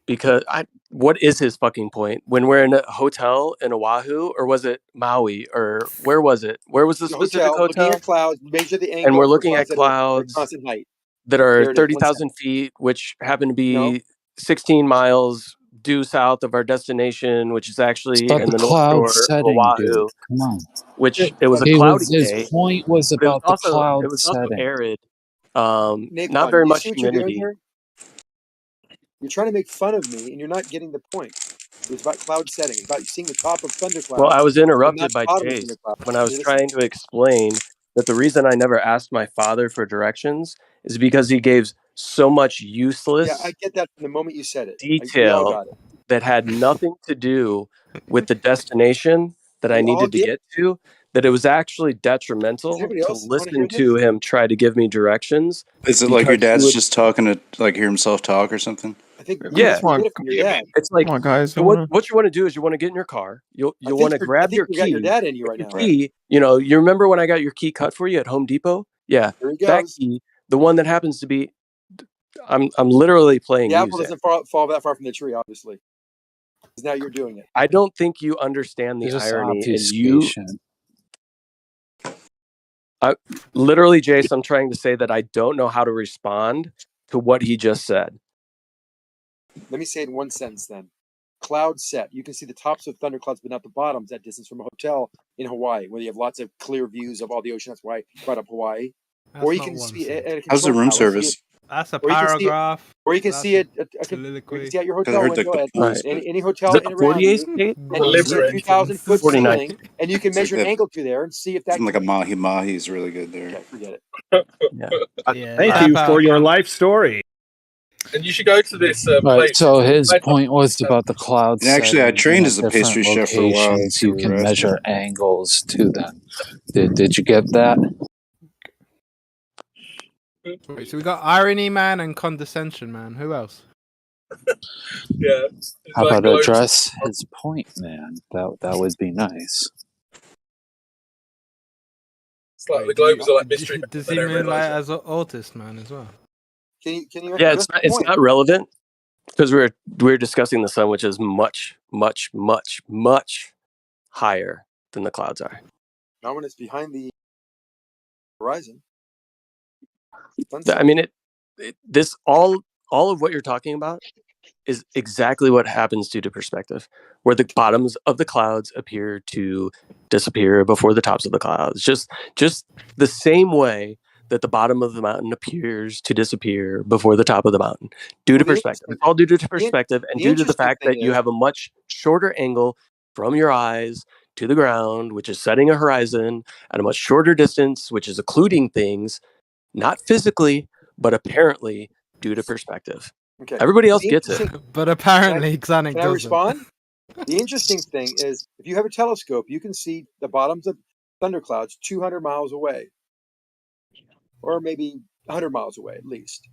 because what is his fucking point? When we're in a hotel in Oahu, or was it Maui, or where was it? Where was the specific hotel? Looking at clouds, measure the angle. And we're for looking at that are clouds constant height. that are There it is, 30,000 feet, which happen to be 16 miles due south of our destination, which is actually But in the the North cloud Shore of setting, Oahu. dude. Come on. Which it was a cloudy His day. point was but it was about the also cloud it was also setting. arid. Napalm, Not very you much see what you're doing humidity. here? You're trying to make fun of me, and you're not getting the point. It was about cloud setting. It's about seeing the top of thunderclouds. Well, I was and interrupted not by the bottom of Jace thunderclouds. when I was Listen. trying to explain that the reason I never asked my father for directions is because he gave so much useless Yeah, I get that from the moment you said it. We all detail got it. that had nothing to do with the destination that I We all needed to get get to, that it was actually detrimental anybody to else want to hear listen to this? him try to give me directions. Is it like your because he dad's would- just talking to like hear himself talk or something? I think Yeah, you get it from your dad. it's like, Come on, guys. so what you want to do is you want to get in your car. You'll want to I grab think your you got your key. dad in you right now. Key, you remember when I got your key cut for you at Home Depot? Yeah, Here he that goes. key, the one that happens to be, I'm literally playing The apple music. doesn't fall that far from the tree, obviously. Because now you're doing it. I don't think you understand the Just irony, and you. obfuscation. Literally, Jace, I'm trying to say that I don't know how to respond to what he just said. Let me say it in one sentence then. Cloud set. You can see the tops of thunderclouds, but not the bottoms that distance from a hotel in Hawaii, where you have lots of clear views of all the ocean. That's why I brought up Hawaii. That's or you not can one see at a How's the control room tower, service? That's a or you can see it- paragraph. Or you can That's see it. Or you soliloquy. can see at your 'Cause I hotel heard window like the at pools. any hotel Is it in a around 48 you, state? and you see a 2,000-foot 49. ceiling, and you can measure an angle to there and see if that. Something like a mahi mahi is really good there. Okay, forget it. Yeah, Thank tap you out. for your life story. And you should go to this Right. place. So his point was about the cloud And actually, I setting trained and as a at pastry different chef for a while. locations If you you can were asking. measure angles to them. Did you get that? Wait, so we got irony man and condescension man. Who else? Yeah. How like about globes. address his point, man? That would be nice. It's like the globes are like mystery. Does they he don't mean like realise as an autist man as well? Can you Yeah, address the it's point? not relevant because we're discussing the sun, which is much, much, much, much higher than the clouds are. Not when it's behind the horizon. I mean, this all of what you're talking about is exactly what happens due to perspective, where the bottoms of the clouds appear to disappear before the tops of the clouds. Just the same way that the bottom of the mountain appears to disappear before the top of the mountain, due to perspective. It's all due to perspective and due to the fact that you have a much shorter angle from your eyes to the ground, which is setting a horizon at a much shorter distance, which is occluding things, not physically, but apparently due to perspective. Okay. Everybody else gets it. But apparently Xanax Can I doesn't. respond? The interesting thing is, if you have a telescope, you can see the bottoms of thunderclouds 200 miles away, or maybe 100 miles away at least.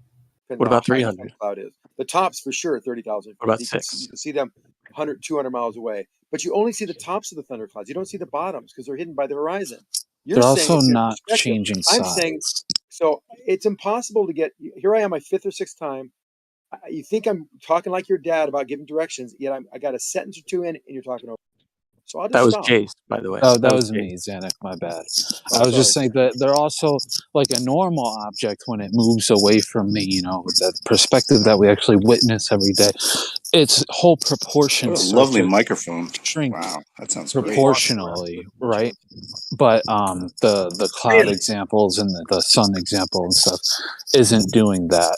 What about Depending on how high 300? the cloud is. The tops for sure, 30,000 feet. What about You 6? can see them 100, 200 miles away. But you only see the tops of the thunderclouds. You don't see the bottoms because they're hidden by the horizon. You're They're saying also it's their not perspective. changing I'm size. saying, so it's impossible to get, here I am my 5th or 6th time. You think I'm talking like your dad about giving directions, yet I got a sentence or two in and you're talking over. So I'll just That was stop. Jace, by the way. Oh, that was was Jace. me, Zanuck. My bad. Oh, I was just sorry. saying that they're also like a normal object when it moves away from me. You know, with the perspective that we actually witness every day, its whole proportion What a starts lovely to microphone. shrink Wow, that sounds great. proportionally, right? But the cloud Really? examples and the sun example and stuff isn't doing that.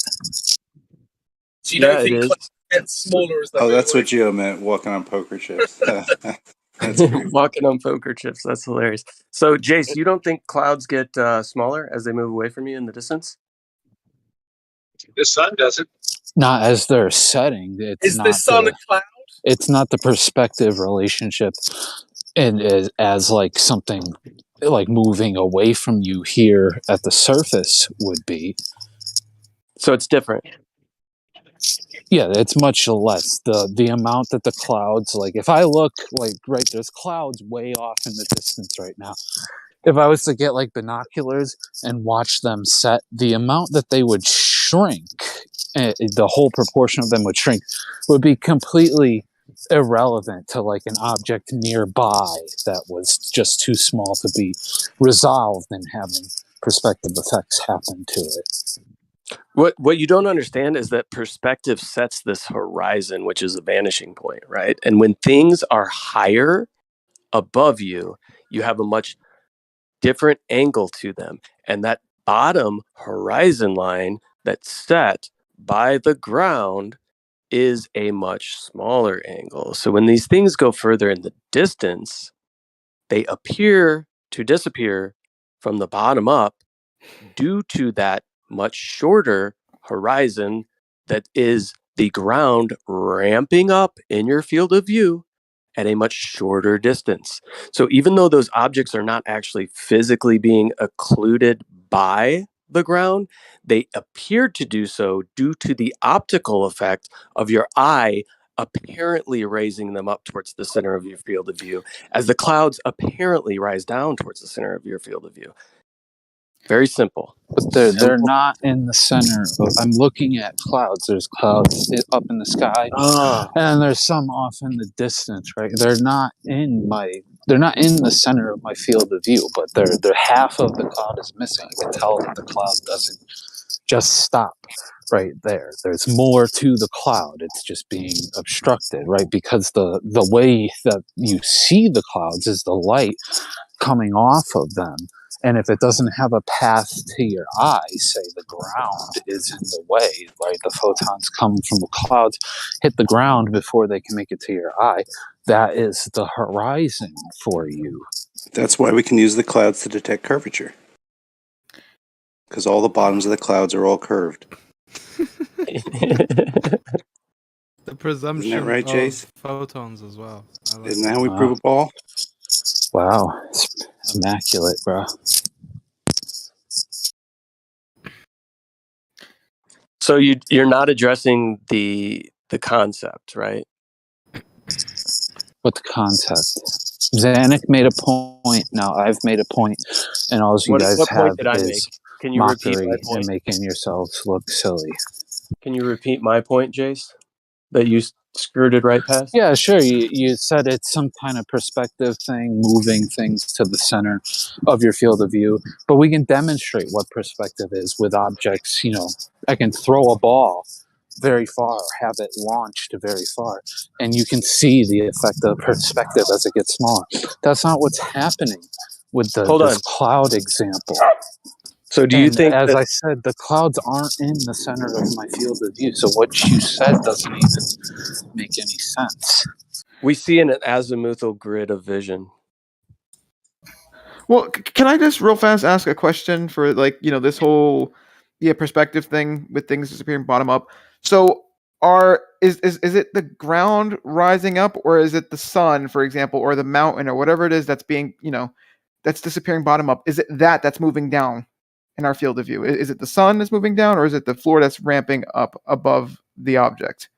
So you don't it think is. clouds get smaller as they move That's away? what Gio meant, walking on poker chips. That's great. Walking on poker chips. That's hilarious. So, Jace, you don't think clouds get smaller as they move away from you in the distance? The sun doesn't. Not as they're setting. It's Is the not sun the. a cloud? It's not the perspective relationship, and as like something like moving away from you here at the surface would be. So it's different. Yeah, it's much less the amount that the clouds, like if I look like right, there's clouds way off in the distance right now. If I was to get like binoculars and watch them set, the amount that they would shrink, the whole proportion of them would shrink, would be completely irrelevant to like an object nearby that was just too small to be resolved and having perspective effects happen to it. What you don't understand is that perspective sets this horizon, which is a vanishing point, right? And when things are higher above you, you have a much different angle to them. And that bottom horizon line that's set by the ground is a much smaller angle. So when these things go further in the distance, they appear to disappear from the bottom up due to that much shorter horizon that is the ground ramping up in your field of view at a much shorter distance. So even though those objects are not actually physically being occluded by the ground, they appear to do so due to the optical effect of your eye apparently raising them up towards the center of your field of view, as the clouds apparently rise down towards the center of your field of view. Very simple. But they're not in the center. I'm looking at clouds. There's clouds up in the sky, and there's some off in the distance. Right? They're not in the center of my field of view. But they're half of the cloud is missing. I can tell that the cloud doesn't just stop right there. There's more to the cloud. It's just being obstructed, right? Because the way that you see the clouds is the light coming off of them. And if it doesn't have a path to your eye, say the ground is in the way, right? The photons come from the clouds, hit the ground before they can make it to your eye. That is the horizon for you. That's why we can use the clouds to detect curvature. Because all the bottoms of the clouds are all curved. The presumption Isn't that right, of Chase? photons as well. Isn't that how we prove a ball? Wow. It's immaculate, bro. So you're not addressing the concept, right? What the concept? Zanuck made a point. Now I've made a point, and all you guys What have point did I make? is Can you repeat mockery my and point? making yourselves look silly. Can you repeat my point, Jace? That you skirted right past? Yeah, sure. You said it's some kind of perspective thing, moving things to the center of your field of view. But we can demonstrate what perspective is with objects. You know, I can throw a ball very far, have it launched very far, and you can see the effect of perspective as it gets smaller. That's not what's happening with this cloud example. So do you think as that, I said, the clouds aren't in the center of my field of view, so what you said doesn't even make any sense. we see in an azimuthal grid of vision? Well, can I just real fast ask a question for this whole perspective thing with things disappearing bottom up? So is it the ground rising up, or is it the sun, for example, or the mountain, or whatever it is that's being, that's disappearing bottom up? Is it that's moving down in our field of view? Is it the sun that's moving down, or is it the floor that's ramping up above the object?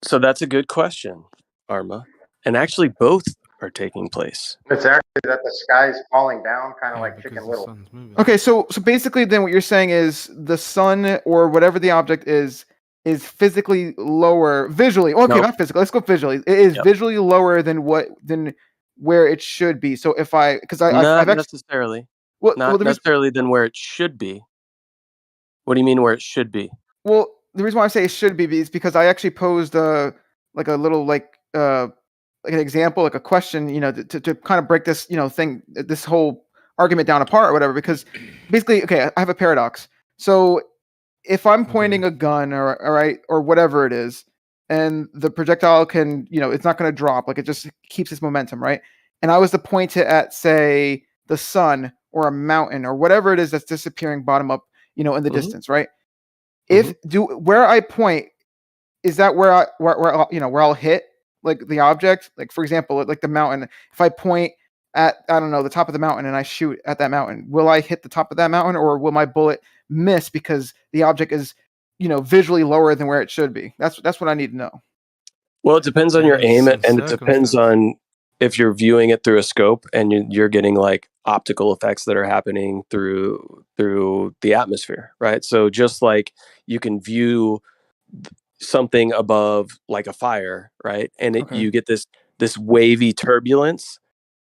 So that's a good question, Arma. And actually, both are taking place. It's actually that the sky is falling down, kind of like Chicken Little. Okay, so basically, then what you're saying is the sun or whatever the object is physically lower visually. Okay, Nope. not physically. Let's go visually. It is Yep. visually lower than where it should be. So if I've Not actually, necessarily. well, Not the necessarily than where it should be. What do you mean where it should be? Well, the reason why I say it should be is because I actually posed a little like an example, like a question, to kind of break this, thing, this whole argument down apart or whatever. Because basically, okay, I have a paradox. So if I'm pointing a gun or whatever it is, and the projectile can, it's not going to drop, like it just keeps its momentum, right? And I was to point it at, say, the sun or a mountain or whatever it is that's disappearing bottom up, in the distance, right? Where I point, is that where I'll hit like the object? Like, for example, like the mountain, if I point at, I don't know, the top of the mountain and I shoot at that mountain, will I hit the top of that mountain, or will my bullet miss because the object is, visually lower than where it should be? That's what I need to know. Well, it depends on your aim, and it depends on if you're viewing it through a scope and you're getting like optical effects that are happening through the atmosphere, right? So just like you can view something above like a fire, right? And you get this wavy turbulence,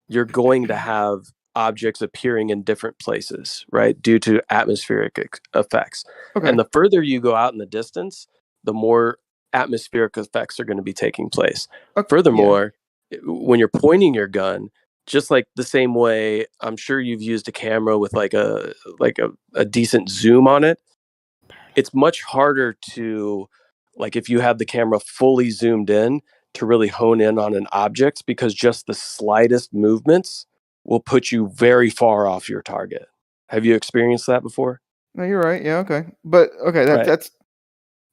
you're going to have objects appearing in different places, right? Due to atmospheric effects. Okay. And the further you go out in the distance, the more atmospheric effects are going to be taking place. Furthermore, when you're pointing your gun, just like the same way, I'm sure you've used a camera with like a decent zoom on it. It's much harder to, like, if you have the camera fully zoomed in, to really hone in on an object, because just the slightest movements will put you very far off your target. Have you experienced that before? No, you're right. Yeah, okay. But okay, Right. that's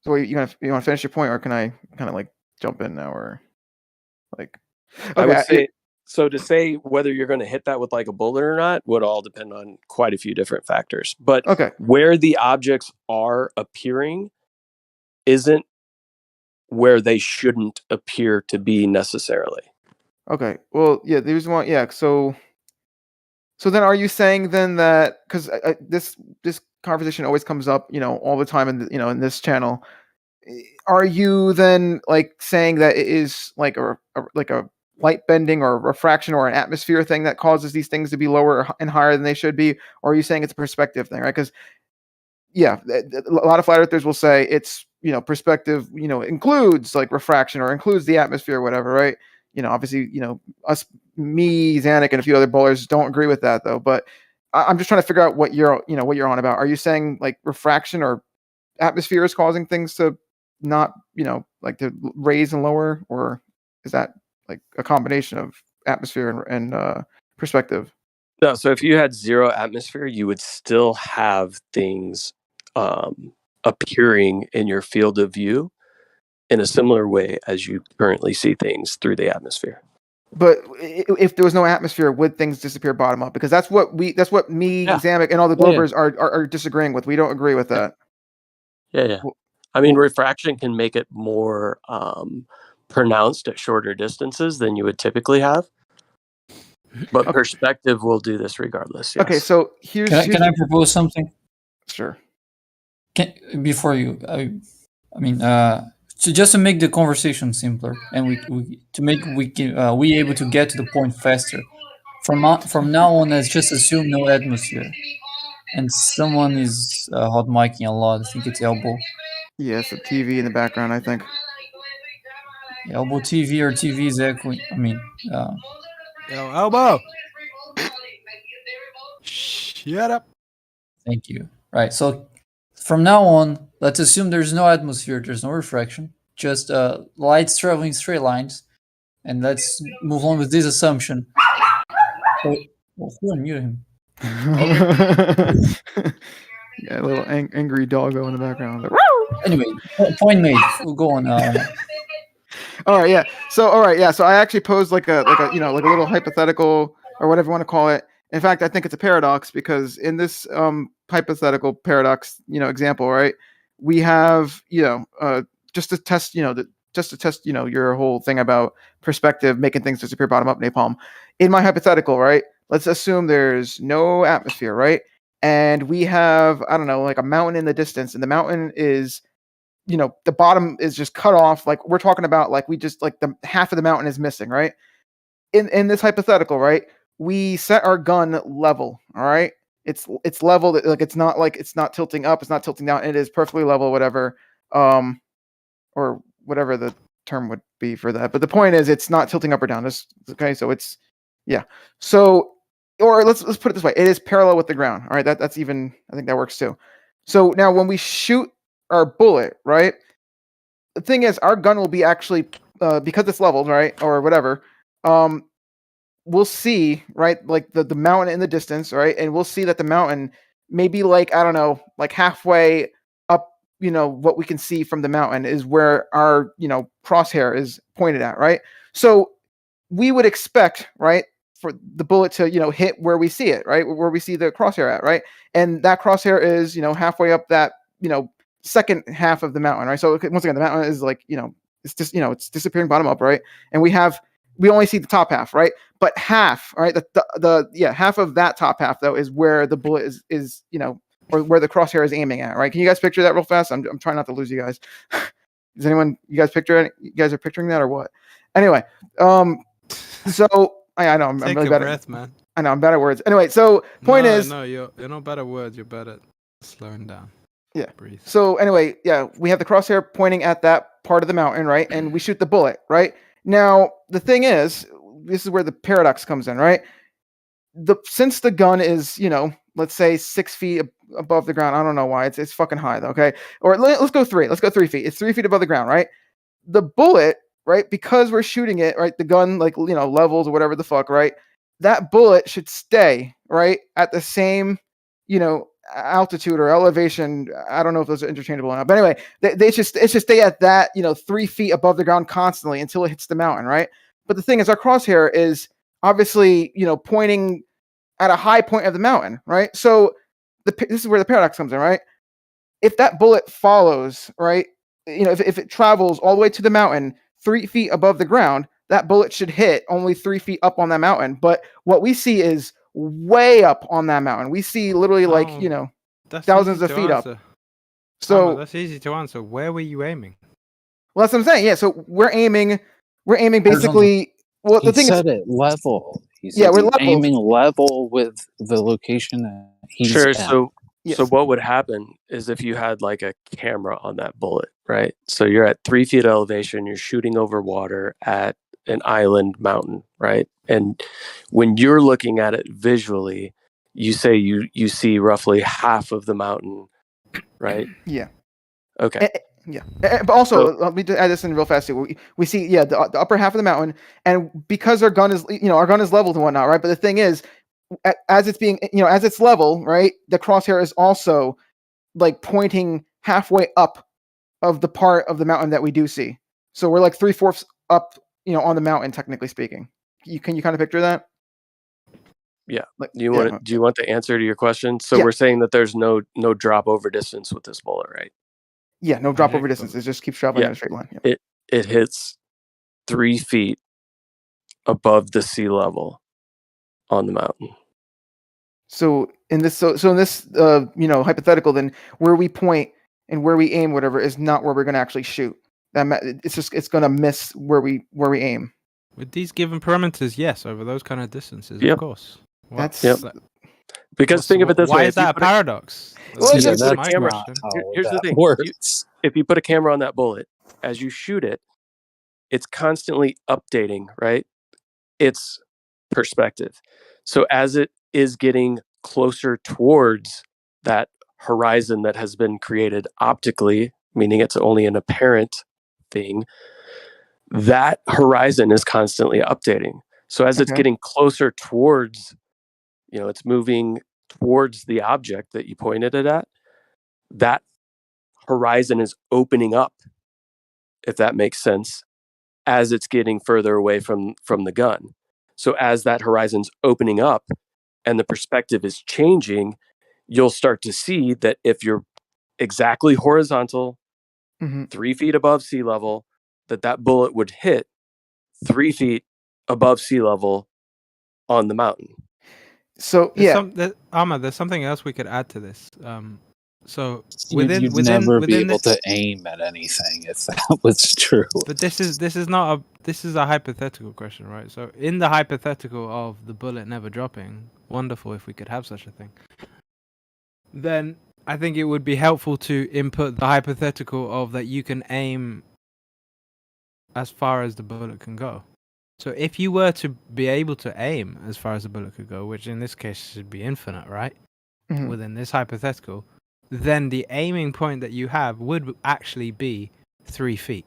so you want to finish your point, or can I kind of like jump in now, or like? Okay, I would say, so to say whether you're going to hit that with like a bullet or not would all depend on quite a few different factors. But where the objects are appearing isn't where they shouldn't appear to be necessarily. Okay. Well, yeah, there's one. Yeah. So then, are you saying then that, because this conversation always comes up, all the time in this channel, are you then like saying that it is like a light bending or refraction or an atmosphere thing that causes these things to be lower and higher than they should be, or are you saying it's a perspective thing, right? Because a lot of flat earthers will say it's, perspective, includes like refraction or includes the atmosphere or whatever, right? Obviously, me, Zanuck, and a few other bowlers don't agree with that though. But I'm just trying to figure out what you're on about. Are you saying like refraction or atmosphere is causing things to not, like to raise and lower, or is that like a combination of atmosphere and perspective? No, so if you had zero atmosphere, you would still have things appearing in your field of view in a similar way as you currently see things through the atmosphere. But if there was no atmosphere, would things disappear bottom up? Because that's what me, Zanuck, and all the Globers are disagreeing with. We don't agree with that. Yeah. I mean, refraction can make it more pronounced at shorter distances than you would typically have. But perspective will do this regardless. Yes. Okay, so here's Can I propose something? Sure. Before you, so just to make the conversation simpler, and we able to get to the point faster. From now on, let's just assume no atmosphere. And someone is hot micing a lot. I think it's Elbow. Yes, a TV in the background, I think. Elbow TV or TV is echoing. Elbow. Shut up. Thank you. Right. So from now on, let's assume there's no atmosphere, there's no refraction, just lights traveling straight lines, and let's move on with this assumption. Who unmuted him? Yeah, a little angry doggo in the background. Anyway, point made. We'll go on. All right, yeah. So all right, yeah. So I actually posed like a like a little hypothetical or whatever you want to call it. In fact, I think it's a paradox because in this hypothetical paradox, example, right? We have just to test your whole thing about perspective, making things disappear bottom up, napalm. In my hypothetical, right? Let's assume there's no atmosphere, right? And we have, I don't know, like a mountain in the distance, and the mountain is, the bottom is just cut off. Like we're talking about, like we just like the half of the mountain is missing, right? In this hypothetical, right? We set our gun level, all right? It's level, like it's not tilting up, it's not tilting down, it is perfectly level, whatever, or whatever the term would be for that. But the point is, it's not tilting up or down. Okay, so it's So, or let's put it this way: it is parallel with the ground. All right, that's even. I think that works too. So now, when we shoot our bullet, right? The thing is, our gun will be actually because it's leveled, right, or whatever. We'll see, right, like the mountain in the distance, right, and we'll see that the mountain maybe like, I don't know, like halfway up, what we can see from the mountain is where our crosshair is pointed at, right? So we would expect, right, for the bullet to hit where we see it, right, where we see the crosshair at, right, and that crosshair is halfway up that second half of the mountain, right? So once again, the mountain is like it's just it's disappearing bottom up, right, and we only see the top half, right? But half, right? Half of that top half though is where the bullet is or where the crosshair is aiming at, right? Can you guys picture that real fast? I'm trying not to lose you guys. Does anyone? You guys picture it? You guys are picturing that or what? Anyway, so I know I'm really bad breath, at man. I know I'm bad at words. Anyway, so point is, no, you're not bad at words. You're bad at slowing down. Yeah. Breathe. So anyway, yeah, we have the crosshair pointing at that part of the mountain, right? And we shoot the bullet, right? Now, the thing is, this is where the paradox comes in, right? Since the gun is, let's say 6 feet above the ground. I don't know why. It's fucking high though, okay? Or let's go 3. Let's go 3 feet. It's 3 feet above the ground, right? The bullet, right? Because we're shooting it, right? The gun, like, levels or whatever the fuck, right? That bullet should stay, right, at the same, altitude or elevation. I don't know if those are interchangeable or not, but anyway, it should stay at that 3 feet above the ground constantly until it hits the mountain, right? But the thing is, our crosshair is obviously pointing at a high point of the mountain, right? So this is where the paradox comes in, right? If that bullet follows, right, if it travels all the way to the mountain 3 feet above the ground, that bullet should hit only 3 feet up on that mountain. But what we see is way up on that mountain. We see literally like thousands of feet up. So that's easy to answer. Where were you aiming? Well, that's what I'm saying. Yeah, so we're aiming basically. Well, the thing is, it level. We're aiming level with the location that he's Sure. at. So what would happen is if you had like a camera on that bullet, right? So you're at 3 feet elevation, you're shooting over water at an island mountain, right? And when you're looking at it visually, you say you see roughly half of the mountain, right? Yeah. Okay. But also, let me just add this in real fast. We see, the upper half of the mountain, and because our gun is, leveled and whatnot, right? But the thing is, as it's being, as it's level, right, the crosshair is also like pointing halfway up of the part of the mountain that we do see. So we're like 3/4 up, on the mountain, technically speaking. Can you kind of picture that? Yeah. Do you want the answer to your question? So we're saying that there's no drop over distance with this bullet, right? Yeah, no drop over distance. It just keeps traveling in a straight line. Yeah. It hits 3 feet above the sea level on the mountain. So in this, hypothetical, then where we point and where we aim, whatever, is not where we're going to actually shoot. It's going to miss where we aim. With these given parameters, yes, over those kind of distances, of course. Because think of it this way: why is that a paradox? Here's the thing: if you put a camera on that bullet, as you shoot it, it's constantly updating, right? Its perspective. So as it is getting closer towards that horizon that has been created optically, meaning it's only an apparent thing, that horizon is constantly updating. So as it's getting closer towards, it's moving towards the object that you pointed it at, that horizon is opening up, if that makes sense, as it's getting further away from the gun. So as that horizon's opening up and the perspective is changing, you'll start to see that if you're exactly horizontal, 3 feet above sea level, that bullet would hit 3 feet above sea level on the mountain. So there's something else we could add to this. So You'd never be able to aim at anything if that was true. But this is a hypothetical question, right? So in the hypothetical of the bullet never dropping, wonderful if we could have such a thing. Then I think it would be helpful to input the hypothetical of that you can aim as far as the bullet can go. So if you were to be able to aim as far as the bullet could go, which in this case should be infinite, right? Within this hypothetical, then the aiming point that you have would actually be 3 feet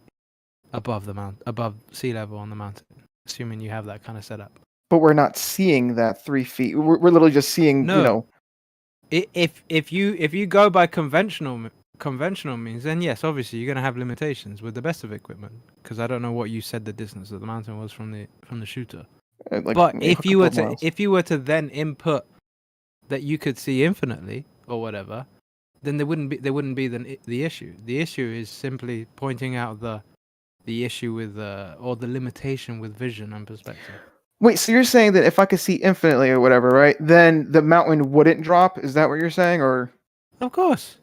above above sea level on the mountain, assuming you have that kind of setup. But we're not seeing that 3 feet. We're literally just seeing, No. you know. If you go by conventional means, then yes, obviously you're going to have limitations with the best of equipment, because I don't know what you said the distance of the mountain was from the shooter. But if you were to then input that you could see infinitely or whatever, then there wouldn't be the issue. The issue is simply pointing out the issue with or the limitation with vision and perspective. Wait, so you're saying that if I could see infinitely or whatever, right, then the mountain wouldn't drop? Is that what you're saying, or? Of course.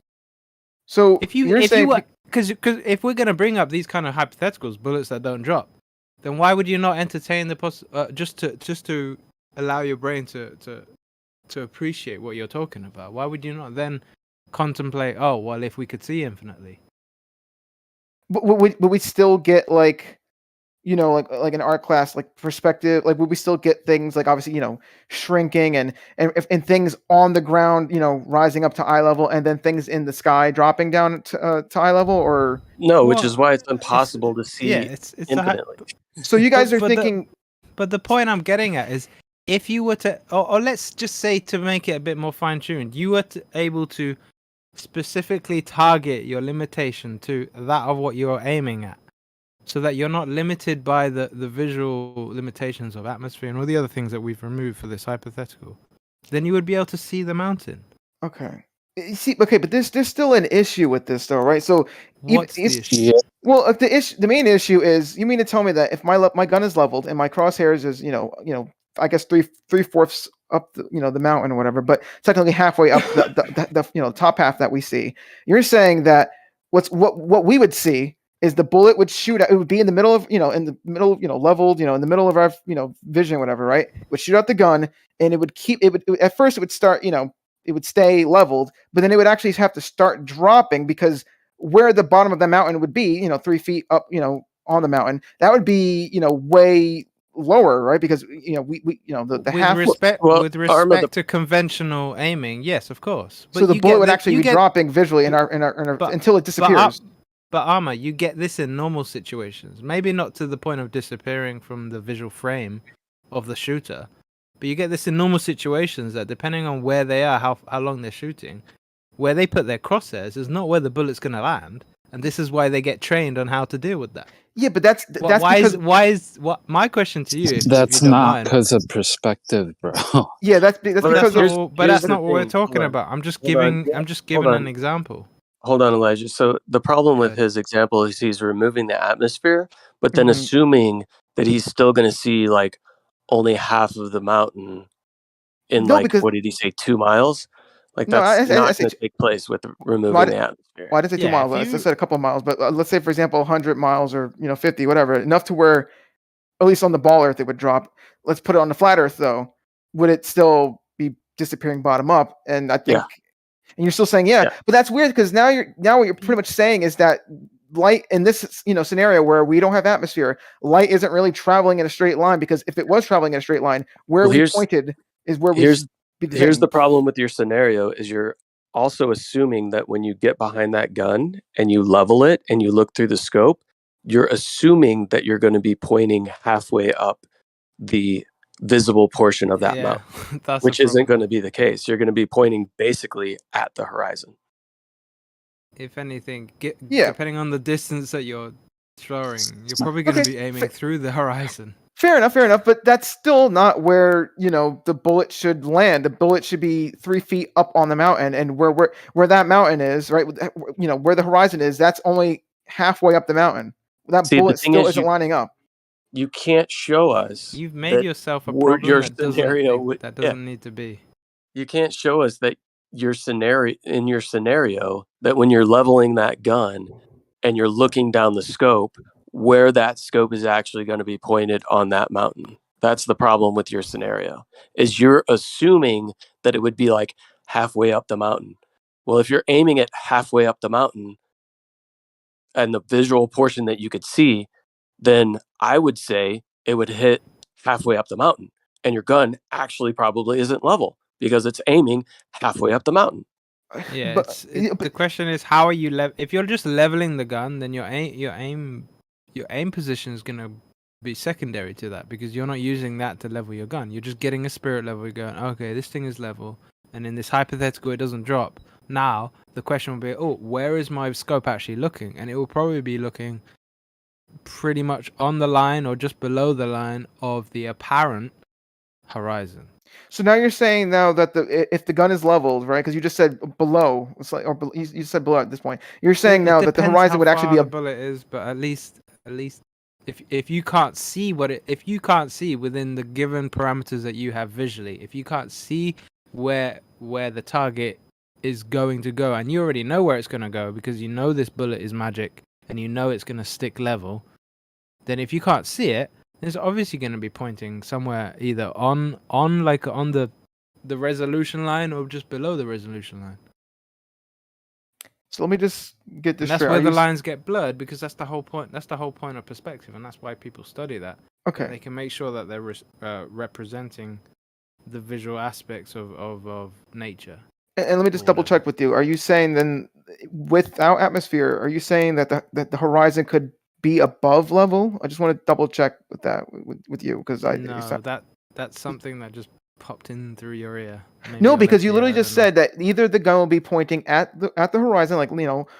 So because if we're gonna bring up these kind of hypotheticals, bullets that don't drop, then why would you not entertain the just to allow your brain to appreciate what you're talking about? Why would you not then contemplate? Oh well, if we could see infinitely. But would we still get like, you know, like in art class, like perspective, like would we still get things like obviously, you know, shrinking and things on the ground, you know, rising up to eye level, and then things in the sky dropping down to eye level, or no, which is why it's impossible to see it's infinitely. So you guys are thinking. But the point I'm getting at is, if you were to, or let's just say to make it a bit more fine tuned, you were able to specifically target your limitation to that of what you're aiming at, so that you're not limited by the visual limitations of atmosphere and all the other things that we've removed for this hypothetical, then you would be able to see the mountain. Okay. You see, okay, but there's still an issue with this, though, right? So, what's the issue? Well, the main issue is, you mean to tell me that if my gun is leveled and my crosshairs is, you know, I guess three fourths up the mountain or whatever, but technically halfway up the top half that we see, you're saying that what we would see is the bullet would shoot out, it would be in the middle of, leveled, in the middle of our, vision, whatever, right? It would shoot out the gun, and at first it would start, it would stay leveled, but then it would actually have to start dropping, because where the bottom of the mountain would be, 3 feet up, on the mountain, that would be, way lower, right? Because with respect to conventional aiming, yes, of course. But so the bullet would actually be dropping visually in our until it disappears. But Armor, you get this in normal situations. Maybe not to the point of disappearing from the visual frame of the shooter, but you get this in normal situations that, depending on where they are, how long they're shooting, where they put their crosshairs is not where the bullet's going to land, and this is why they get trained on how to deal with that. Yeah, but that's my question to you is, that's not because of perspective, bro. Yeah, that's because that's not what we're talking about. I'm just giving an example. Hold on, Elijah. So the problem with his example is he's removing the atmosphere, but then assuming that he's still going to see like only half of the mountain in what did he say, 2 miles? Like that's not going to take place with removing the atmosphere. Why did I say 2 miles? I said a couple of miles, but let's say, for example, 100 miles or 50, whatever, enough to where, at least on the ball Earth, it would drop. Let's put it on the flat Earth, though. Would it still be disappearing bottom up? And I think. Yeah. And you're still saying, yeah, but that's weird, because now what you're pretty much saying is that light in this scenario where we don't have atmosphere, light isn't really traveling in a straight line, because if it was traveling in a straight line, where we pointed is where we should be. Here's the problem with your scenario is you're also assuming that when you get behind that gun and you level it and you look through the scope, you're assuming that you're going to be pointing halfway up the visible portion of that mountain, which isn't going to be the case. You're going to be pointing basically at the horizon. if anything, Yeah. depending on the distance that you're throwing, you're probably going to be aiming through the horizon. Fair enough. But that's still not where the bullet should land. The bullet should be 3 feet up on the mountain, and where that mountain is, right? Where the horizon is, that's only halfway up the mountain. That See, the bullet thing still is, isn't lining up. you can't show us. You've made that yourself a what problem your that scenario doesn't would. that Yeah, doesn't need to be. you can't show us that your scenario that when you're leveling that gun and you're looking down the scope, where that scope is actually going to be pointed on that mountain. That's the problem with your scenario, is you're assuming that it would be like halfway up the mountain. Well, if you're aiming it halfway up the mountain and the visual portion that you could see, then I would say it would hit halfway up the mountain, and your gun actually probably isn't level because it's aiming halfway up the mountain. Yeah, the question is, how are you if you're just leveling the gun, then your aim position is gonna be secondary to that, because you're not using that to level your gun. You're just getting a spirit level. You're going, okay, this thing is level, and in this hypothetical, it doesn't drop. Now the question will be, oh, where is my scope actually looking? And it will probably be looking pretty much on the line or just below the line of the apparent horizon. So now you're saying that if the gun is leveled, right? Because you just said below, you said below at this point. You're saying now that the horizon would actually be a bullet is, but at least if you can't see within the given parameters that you have visually, if you can't see where the target is going to go, and you already know where it's going to go because you know this bullet is magic and you know it's going to stick level, then if you can't see it, it's obviously going to be pointing somewhere either on the resolution line or just below the resolution line. So let me just get this And that's straight. where the lines get blurred, because that's the whole point. That's the whole point of perspective, and that's why people study that. Okay. They can make sure that they're representing the visual aspects of nature. And let me just double check with you. Are you saying then, without atmosphere, are you saying that the horizon could be above level? I just want to double check with that with you, because that's something that just popped in through your ear. No, because you literally just said that either the gun will be pointing at the horizon,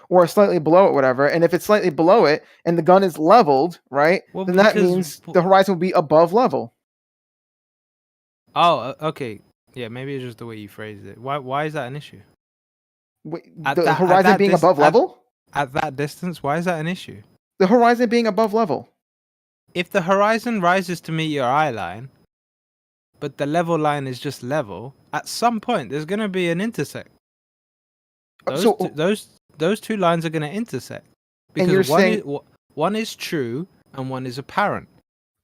or slightly below it, whatever. And if it's slightly below it and the gun is leveled, right, then that means the horizon will be above level. Oh, okay. Yeah, maybe it's just the way you phrased it. Why is that an issue? The horizon being above level? At that distance, why is that an issue? The horizon being above level. If the horizon rises to meet your eye line, but the level line is just level, at some point there's going to be an intersect. Those two lines are going to intersect, because one is true and one is apparent.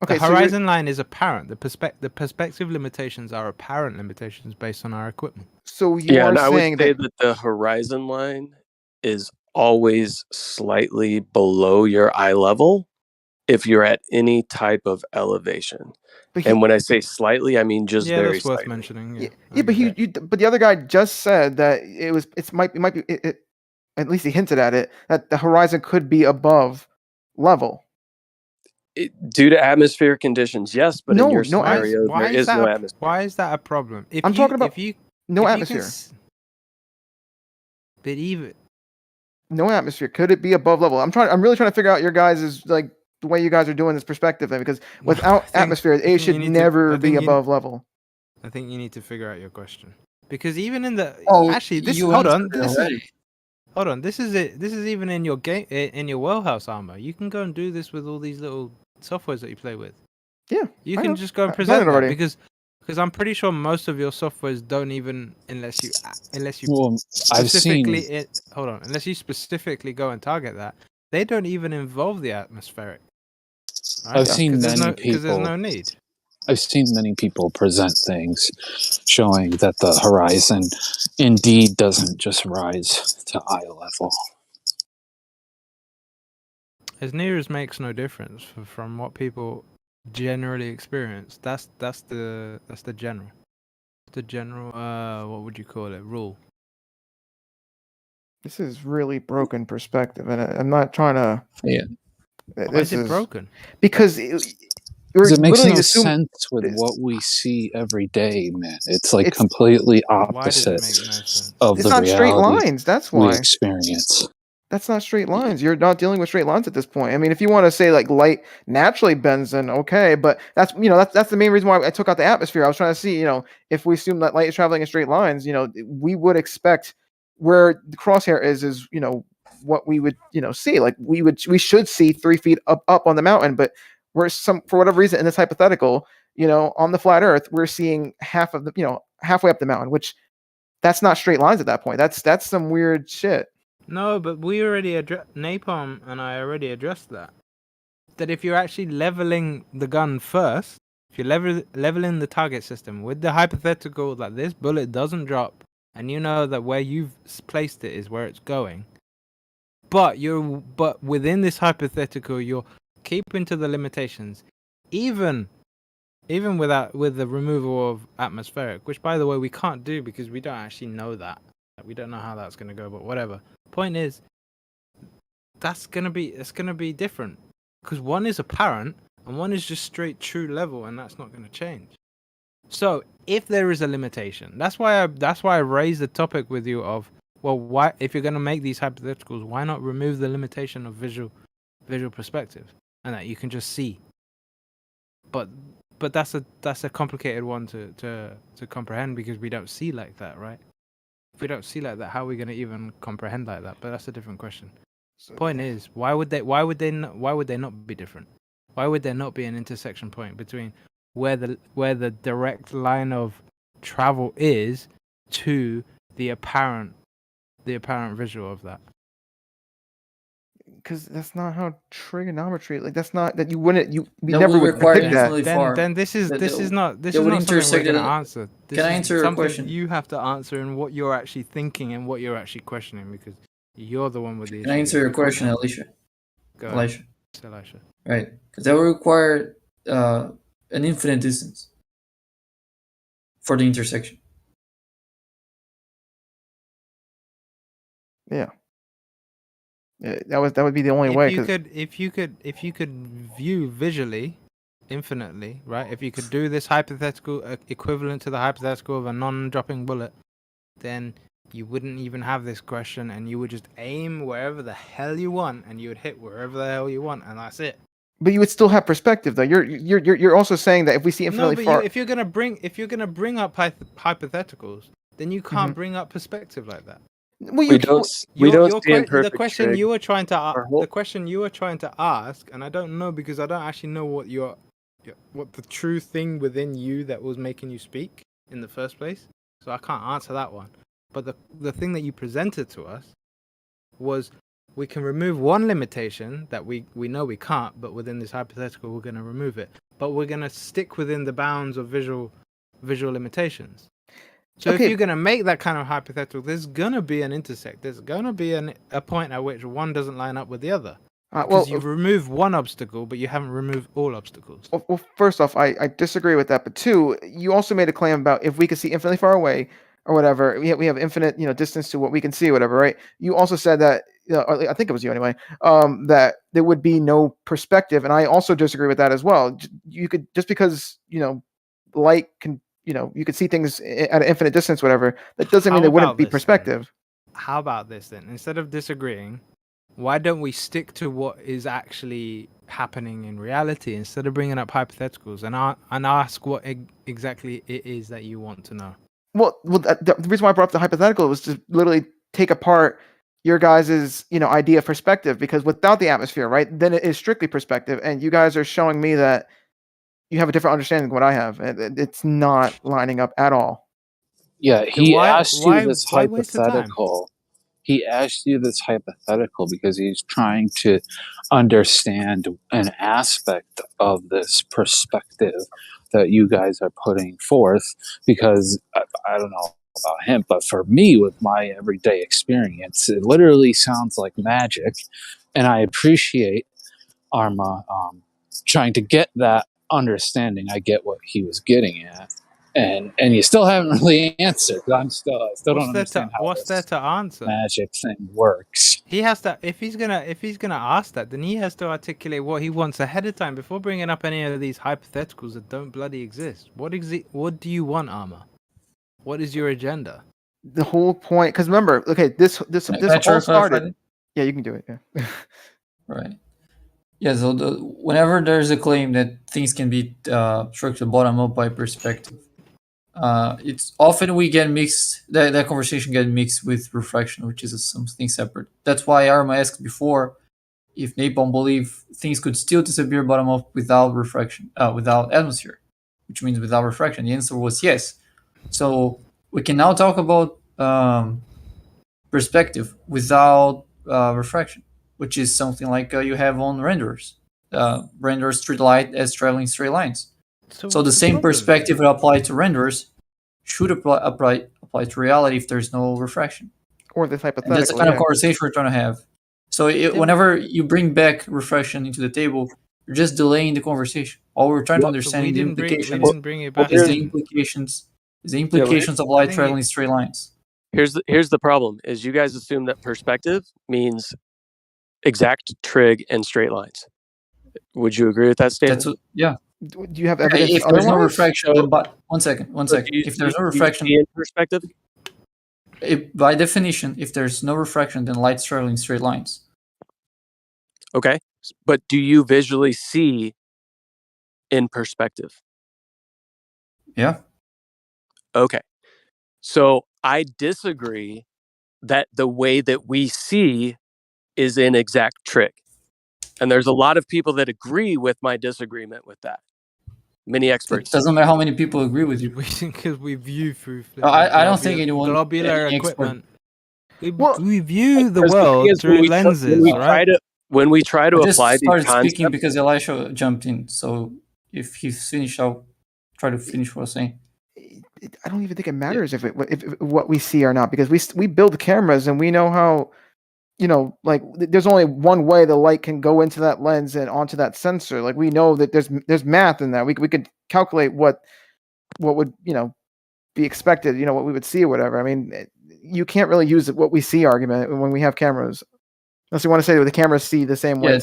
Okay, the horizon line is apparent. The perspective limitations are apparent limitations based on our equipment. So you are saying that the horizon line is always slightly below your eye level if you're at any type of elevation. And when I say slightly, I mean just very that's worth slightly. mentioning. Yeah, but the other guy just said that it might be at least he hinted at it, that the horizon could be above level. Due to atmospheric conditions, yes, but in your scenario, there is no atmosphere. Why is that a problem? Talking about no atmosphere. But even no atmosphere, could it be above level? I'm really trying to figure out your guys' the way you guys are doing this perspective then, because without atmosphere, it should never be above level. I think you need to figure out your question, because even in the hold on, this is it. This is even in your game, in your wellhouse armor. You can go and do this with all these little softwares that you play with. Yeah, you can just go and present that, because I'm pretty sure most of your softwares don't even, unless you specifically unless you specifically go and target that, they don't even involve the atmospheric. Right? I've seen many people, because there's no need. I've seen many people present things showing that the horizon indeed doesn't just rise to eye level. As near as makes no difference from what people generally experience. That's the general. The general what would you call it? Rule. This is really broken perspective, and I'm not trying to. Yeah. Why is it broken? Because it makes no sense with what we see every day, man. It's completely opposite of the reality straight lines. That's why we experience. That's not straight lines. You're not dealing with straight lines at this point. I mean, if you want to say like light naturally bends, then okay, but that's that's the main reason why I took out the atmosphere. I was trying to see, if we assume that light is traveling in straight lines, we would expect where the crosshair is what we would see. Like we should see 3 feet up on the mountain, but for whatever reason in this hypothetical, on the flat Earth, we're seeing half of the halfway up the mountain, which that's not straight lines at that point. That's some weird shit. No, but we already Napalm and I already addressed that. That if you're actually leveling the gun first, if you're leveling the target system with the hypothetical that this bullet doesn't drop, and you know that where you've placed it is where it's going, but within this hypothetical you're keeping to the limitations, even with the removal of atmospheric, which by the way we can't do because we don't actually know that. We don't know how that's gonna go, but whatever. Point is, it's gonna be different because one is apparent and one is just straight true level, and that's not gonna change. So if there is a limitation, that's why I raised the topic with you of, well, why, if you're gonna make these hypotheticals, why not remove the limitation of visual perspective and that you can just see. But that's a complicated one to comprehend because we don't see like that, right? If we don't see like that, how are we going to even comprehend like that? But that's a different question. Point is, why would they not be different? Why would there not be an intersection point between where the direct line of travel is to the apparent visual of that? Because that's not how trigonometry. Like that's not that you wouldn't we That never would would require depict that. infinitely far. Then this is not that something would we're intersect going to it. answer. This Can I is answer your something question? you have to answer and what you're actually thinking and what you're actually questioning because you're the one with the issue. Can I answer your question, Alicia? Go Elisha. Elisha. Right, because that would require an infinite distance for the intersection. Yeah. That would be the only way. If you could view visually infinitely, right? If you could do this hypothetical equivalent to the hypothetical of a non-dropping bullet, then you wouldn't even have this question, and you would just aim wherever the hell you want, and you would hit wherever the hell you want, and that's it. But you would still have perspective, though. You're also saying that if we see infinitely far, if you're gonna bring up hypotheticals, then you can't bring up perspective like that. Well, we don't see the question Trig. you were trying to ask, and I don't know because I don't actually know what what the true thing within you that was making you speak in the first place. So I can't answer that one. But the thing that you presented to us was we can remove one limitation that we know we can't, but within this hypothetical we're going to remove it. But we're going to stick within the bounds of visual limitations. So if you're going to make that kind of hypothetical, there's going to be an intersect. There's going to be a point at which one doesn't line up with the other. Because you've removed one obstacle, but you haven't removed all obstacles. Well, first off, I disagree with that. But two, you also made a claim about if we could see infinitely far away or whatever, we have infinite distance to what we can see or whatever, right? You also said that, I think it was you anyway, that there would be no perspective. And I also disagree with that as well. You could, just because, light can, you could see things at an infinite distance, whatever, that doesn't mean there wouldn't be perspective. How about this then? Instead of disagreeing, why don't we stick to what is actually happening in reality instead of bringing up hypotheticals and ask what exactly it is that you want to know? Well, the reason why I brought up the hypothetical was to literally take apart your guys' idea of perspective, because without the atmosphere, right, then it is strictly perspective, and you guys are showing me that you have a different understanding than what I have, and it's not lining up at all. Yeah, he asked you this hypothetical. He asked you this hypothetical because he's trying to understand an aspect of this perspective that you guys are putting forth, because I don't know about him, but for me, with my everyday experience, it literally sounds like magic, and I appreciate Arma trying to get that understanding. I get what he was getting at, and you still haven't really answered. I still don't understand how what's there to answer? Magic thing works. He has to, if he's gonna ask that, then he has to articulate what he wants ahead of time before bringing up any of these hypotheticals that don't bloody exist. What do you want, Arma? What is your agenda? The whole point, because remember, okay, this all started. Yeah, you can do it. Yeah. Right. Yeah. So whenever there's a claim that things can be structured bottom up by perspective, it's often we get mixed. That conversation get mixed with refraction, which is something separate. That's why Arma asked before if Napalm believe things could still disappear bottom up without refraction, without atmosphere, which means without refraction. The answer was yes. So we can now talk about perspective without refraction, which is something like you have on renderers. Render street light as traveling straight lines. So the same perspective that apply to renderers should apply to reality if there's no refraction. Or this hypothetical. And that's the kind of conversation we're trying to have. So whenever you bring back refraction into the table, you're just delaying the conversation. All we're trying to understand is the implications. We didn't bring it back. Is the implications of light traveling straight lines. Here's the problem: is you guys assume that perspective means exact trig and straight lines. Would you agree with that statement? Yeah. Do you have evidence? If there's no refraction, but one second. If there's no refraction, in perspective, by definition, if there's no refraction, then light's traveling straight lines. okay, but do you visually see in perspective? Yeah. Okay, so I disagree that the way that we see is in exact trig, and there's a lot of people that agree with my disagreement with that. Many experts. It doesn't matter how many people agree with you. Because we view through. I don't think anyone. Globular any equipment. expert- We view the Because the thing world is, through lenses, right? When we try to I just apply these started concepts, speaking because Elisha jumped in. So if he's finished, I'll try to finish what I was saying. I don't even think it matters if what we see or not, because we build cameras and we know how, like there's only one way the light can go into that lens and onto that sensor. Like we know that there's math in that. We could calculate what would be expected. What we would see or whatever. I mean, you can't really use what we see argument when we have cameras, unless you want to say that the cameras see the same way.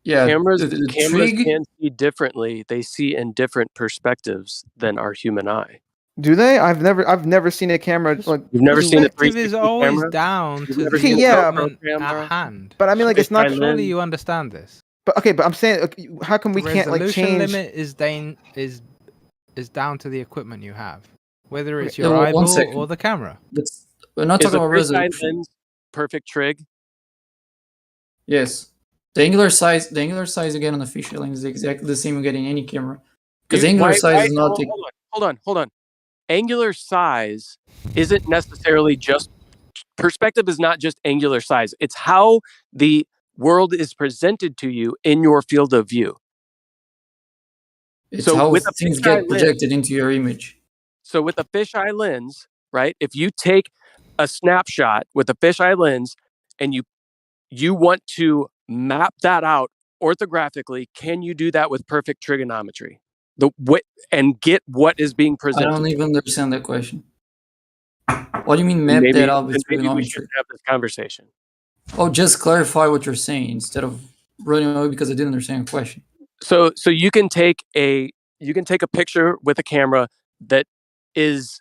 cameras the cameras trig- can see differently. They see in different perspectives than our human eye. Do they? I've never seen a camera like. You've never seen a Perspective 360 is always camera? down You've to never the seen a equipment GoPro camera? at hand. But I mean, like it's not. Surely you understand this. But okay, but I'm saying, how come we can't like Resolution change? limit is down to the equipment you have, whether it's Okay, your one eyeball second. or the camera. We're not Is talking a about fisheye resolution. lens perfect trig? Yes. The angular size you get on the fisheye lens is exactly the same you get in any camera. Because angular size is not. Hold on. Angular size isn't necessarily just perspective. Is not just angular size. It's how the world is presented to you in your field of view. It's So how with a things fisheye get projected into your image. So with a fisheye lens, right? If you take a snapshot with a fisheye lens and you want to map that out orthographically, can you do that with perfect trigonometry? And get what is being I presented? don't even understand that question. What do you mean map that out with Maybe we trigonometry? should have this conversation. Oh, just clarify what you're saying instead of running away because I didn't understand the question. So you can take a picture with a camera that is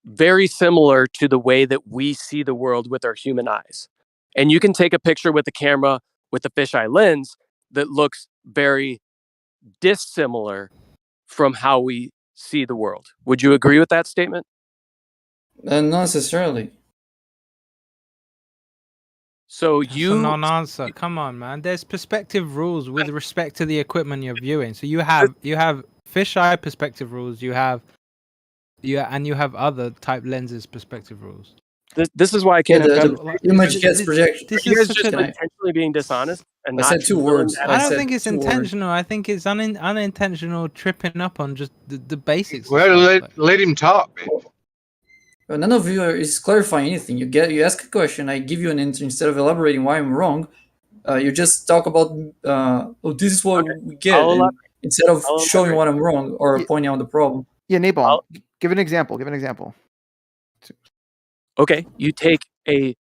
very similar to the way that we see the world with our human eyes. And you can take a picture with a camera with a fisheye lens that looks very dissimilar from how we see the world. Would you agree with that statement? Not necessarily. So That's a non-answer. Come on, man. There's perspective rules with respect to the equipment you're viewing. So you have fisheye perspective rules. You have other type lenses perspective rules. This is why I can't have the image gets projected. This is just intentionally being dishonest and I not said two words. I don't think it's intentional. I think it's unintentional tripping up on just the basics. Well, let him talk. Well, none of you is clarifying anything. You ask a question, I give you an answer instead of elaborating why I'm wrong. You just talk about this is what we get instead of showing what I'm wrong or pointing out the problem. Yeah, Napalm. Give an example. Okay, you take a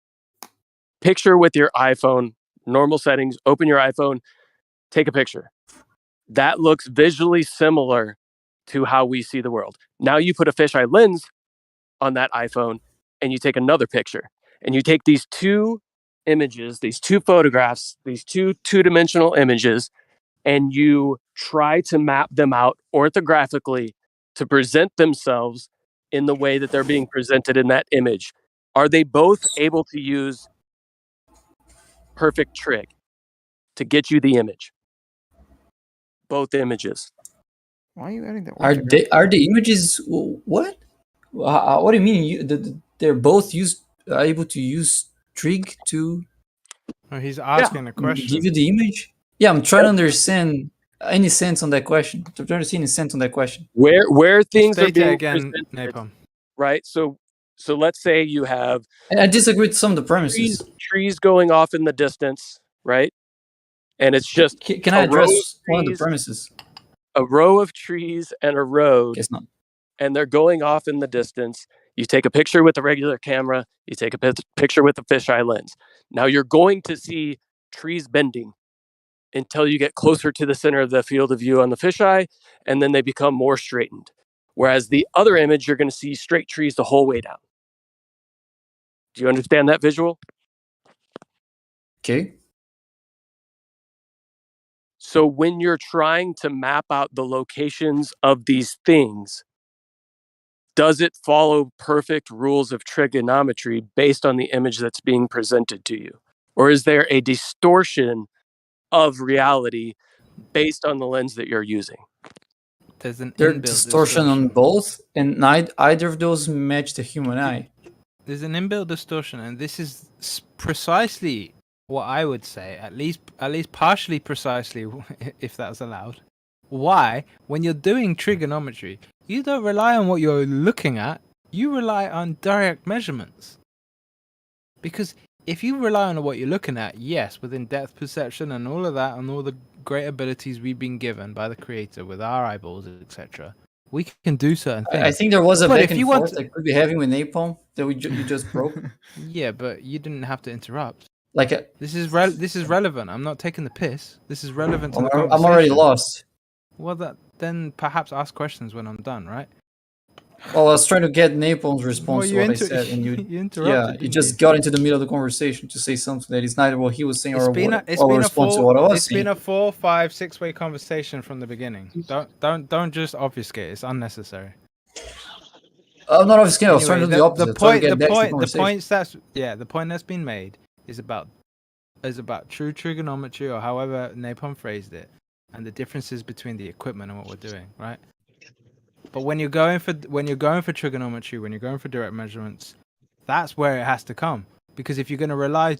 picture with your iPhone, normal settings, open your iPhone, take a picture. That looks visually similar to how we see the world. Now you put a fisheye lens on that iPhone and you take another picture. And you take these two images, these two photographs, these two-dimensional images, and you try to map them out orthographically to present themselves in the way that they're being presented in that image, are they both able to use perfect trig to get you the image? Both images. Why are you adding the Are the images what? What do you mean? They're both able to use trig to Oh, he's asking a question. give you the image? Yeah, I'm trying to understand any sense on that question. I'm trying to see any sense on that question. Where things are State it being again, presented, Napalm. right? So let's say you have I disagree with some of the premises. trees going off in the distance, right? And it's just Can I address one of the premises? A row of trees and a road. Guess not. And they're going off in the distance. You take a picture with a regular camera. You take a picture with a fisheye lens. Now you're going to see trees bending until you get closer to the center of the field of view on the fisheye, and then they become more straightened. Whereas the other image, you're going to see straight trees the whole way down. Do you understand that visual? Okay. So when you're trying to map out the locations of these things, does it follow perfect rules of trigonometry based on the image that's being presented to you? Or is there a distortion of reality based on the lens that you're using? There's an There's inbuilt distortion on both, and either of those match the human eye. There's an inbuilt distortion, and this is precisely what I would say, at least partially precisely, if that's allowed. Why, when you're doing trigonometry, you don't rely on what you're looking at, you rely on direct measurements. Because if you rely on what you're looking at, yes, within depth perception and all of that, and all the great abilities we've been given by the creator with our eyeballs, etc., we can do certain things. I think there was a But back if and you forth want that could be having with Napalm that you just broke. Yeah, but you didn't have to interrupt. Like this is relevant. I'm not taking the piss. This is relevant to the I'm conversation. already lost. Well, then perhaps ask questions when I'm done, right? Well, I was trying to get Napalm's response Well, to you what I inter- said, and you you interrupted, you didn't just got into the middle of the conversation to say something that is neither what he was saying or what a response to what I was It's saying. been a 4, 5, 6-way conversation from the beginning. Don't just obfuscate. It's unnecessary. I'm not obfuscating. I was trying to do the Anyway, opposite. Trying to get back to the conversation. The point that's been made is about true trigonometry, or however Napalm phrased it, and the differences between the equipment and what we're doing, right? But when you're going for trigonometry, when you're going for direct measurements, that's where it has to come. Because if you're going to rely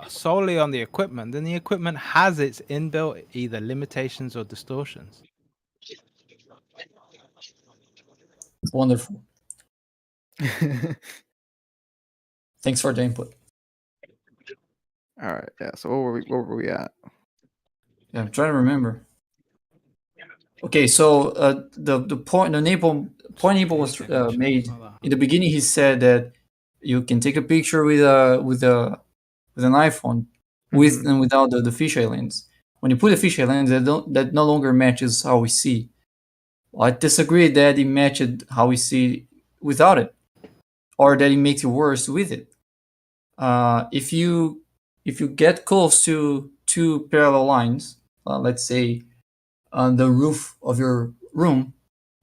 solely on the equipment, then the equipment has its inbuilt either limitations or distortions. Wonderful. Thanks for the input. All right. Yeah. So what were we at? Yeah, I'm trying to remember. Okay, so the point Napalm was made in the beginning. He said that you can take a picture with an iPhone with and without the fisheye lens. When you put a fisheye lens, that no longer matches how we see. Well, I disagree that it matched how we see without it, or that it makes it worse with it. If you get close to two parallel lines, let's say on the roof of your room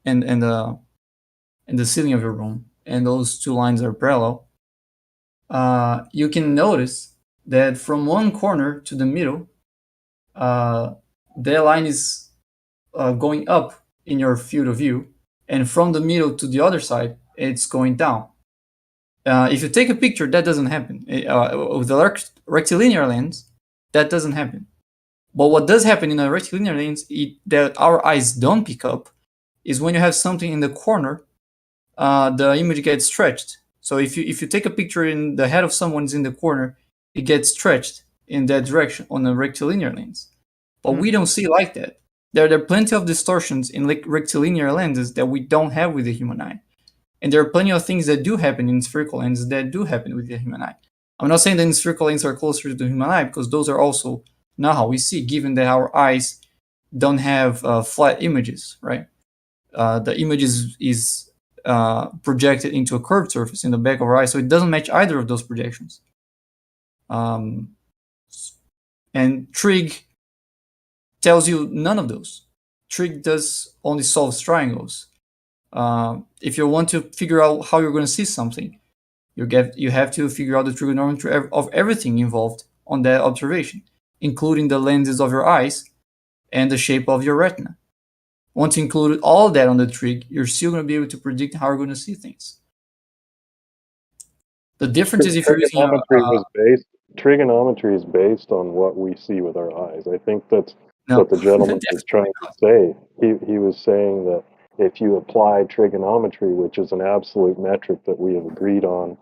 and the ceiling of your room, and those two lines are parallel, you can notice that from one corner to the middle, that line is going up in your field of view, and from the middle to the other side, it's going down. If you take a picture, that doesn't happen. With the rectilinear lens, that doesn't happen. But what does happen in a rectilinear lens that our eyes don't pick up is when you have something in the corner, the image gets stretched. So if you take a picture and the head of someone's in the corner, it gets stretched in that direction on a rectilinear lens. But we don't see like that. There are plenty of distortions in rectilinear lenses that we don't have with the human eye. And there are plenty of things that do happen in spherical lenses that do happen with the human eye. I'm not saying that spherical lenses are closer to the human eye, because those are also not how we see, given that our eyes don't have flat images, right? The image is projected into a curved surface in the back of our eye, so it doesn't match either of those projections. And trig tells you none of those. Trig does only solves triangles. If you want to figure out how you're going to see something, you have to figure out the trigonometry of everything involved on that observation, including the lenses of your eyes and the shape of your retina. Once you include all that on the trig, you're still going to be able to predict how you're going to see things. The difference is if you're using trigonometry is based on what we see with our eyes. I think that's what the gentleman was trying to say. He was saying that if you apply trigonometry, which is an absolute metric that we have agreed on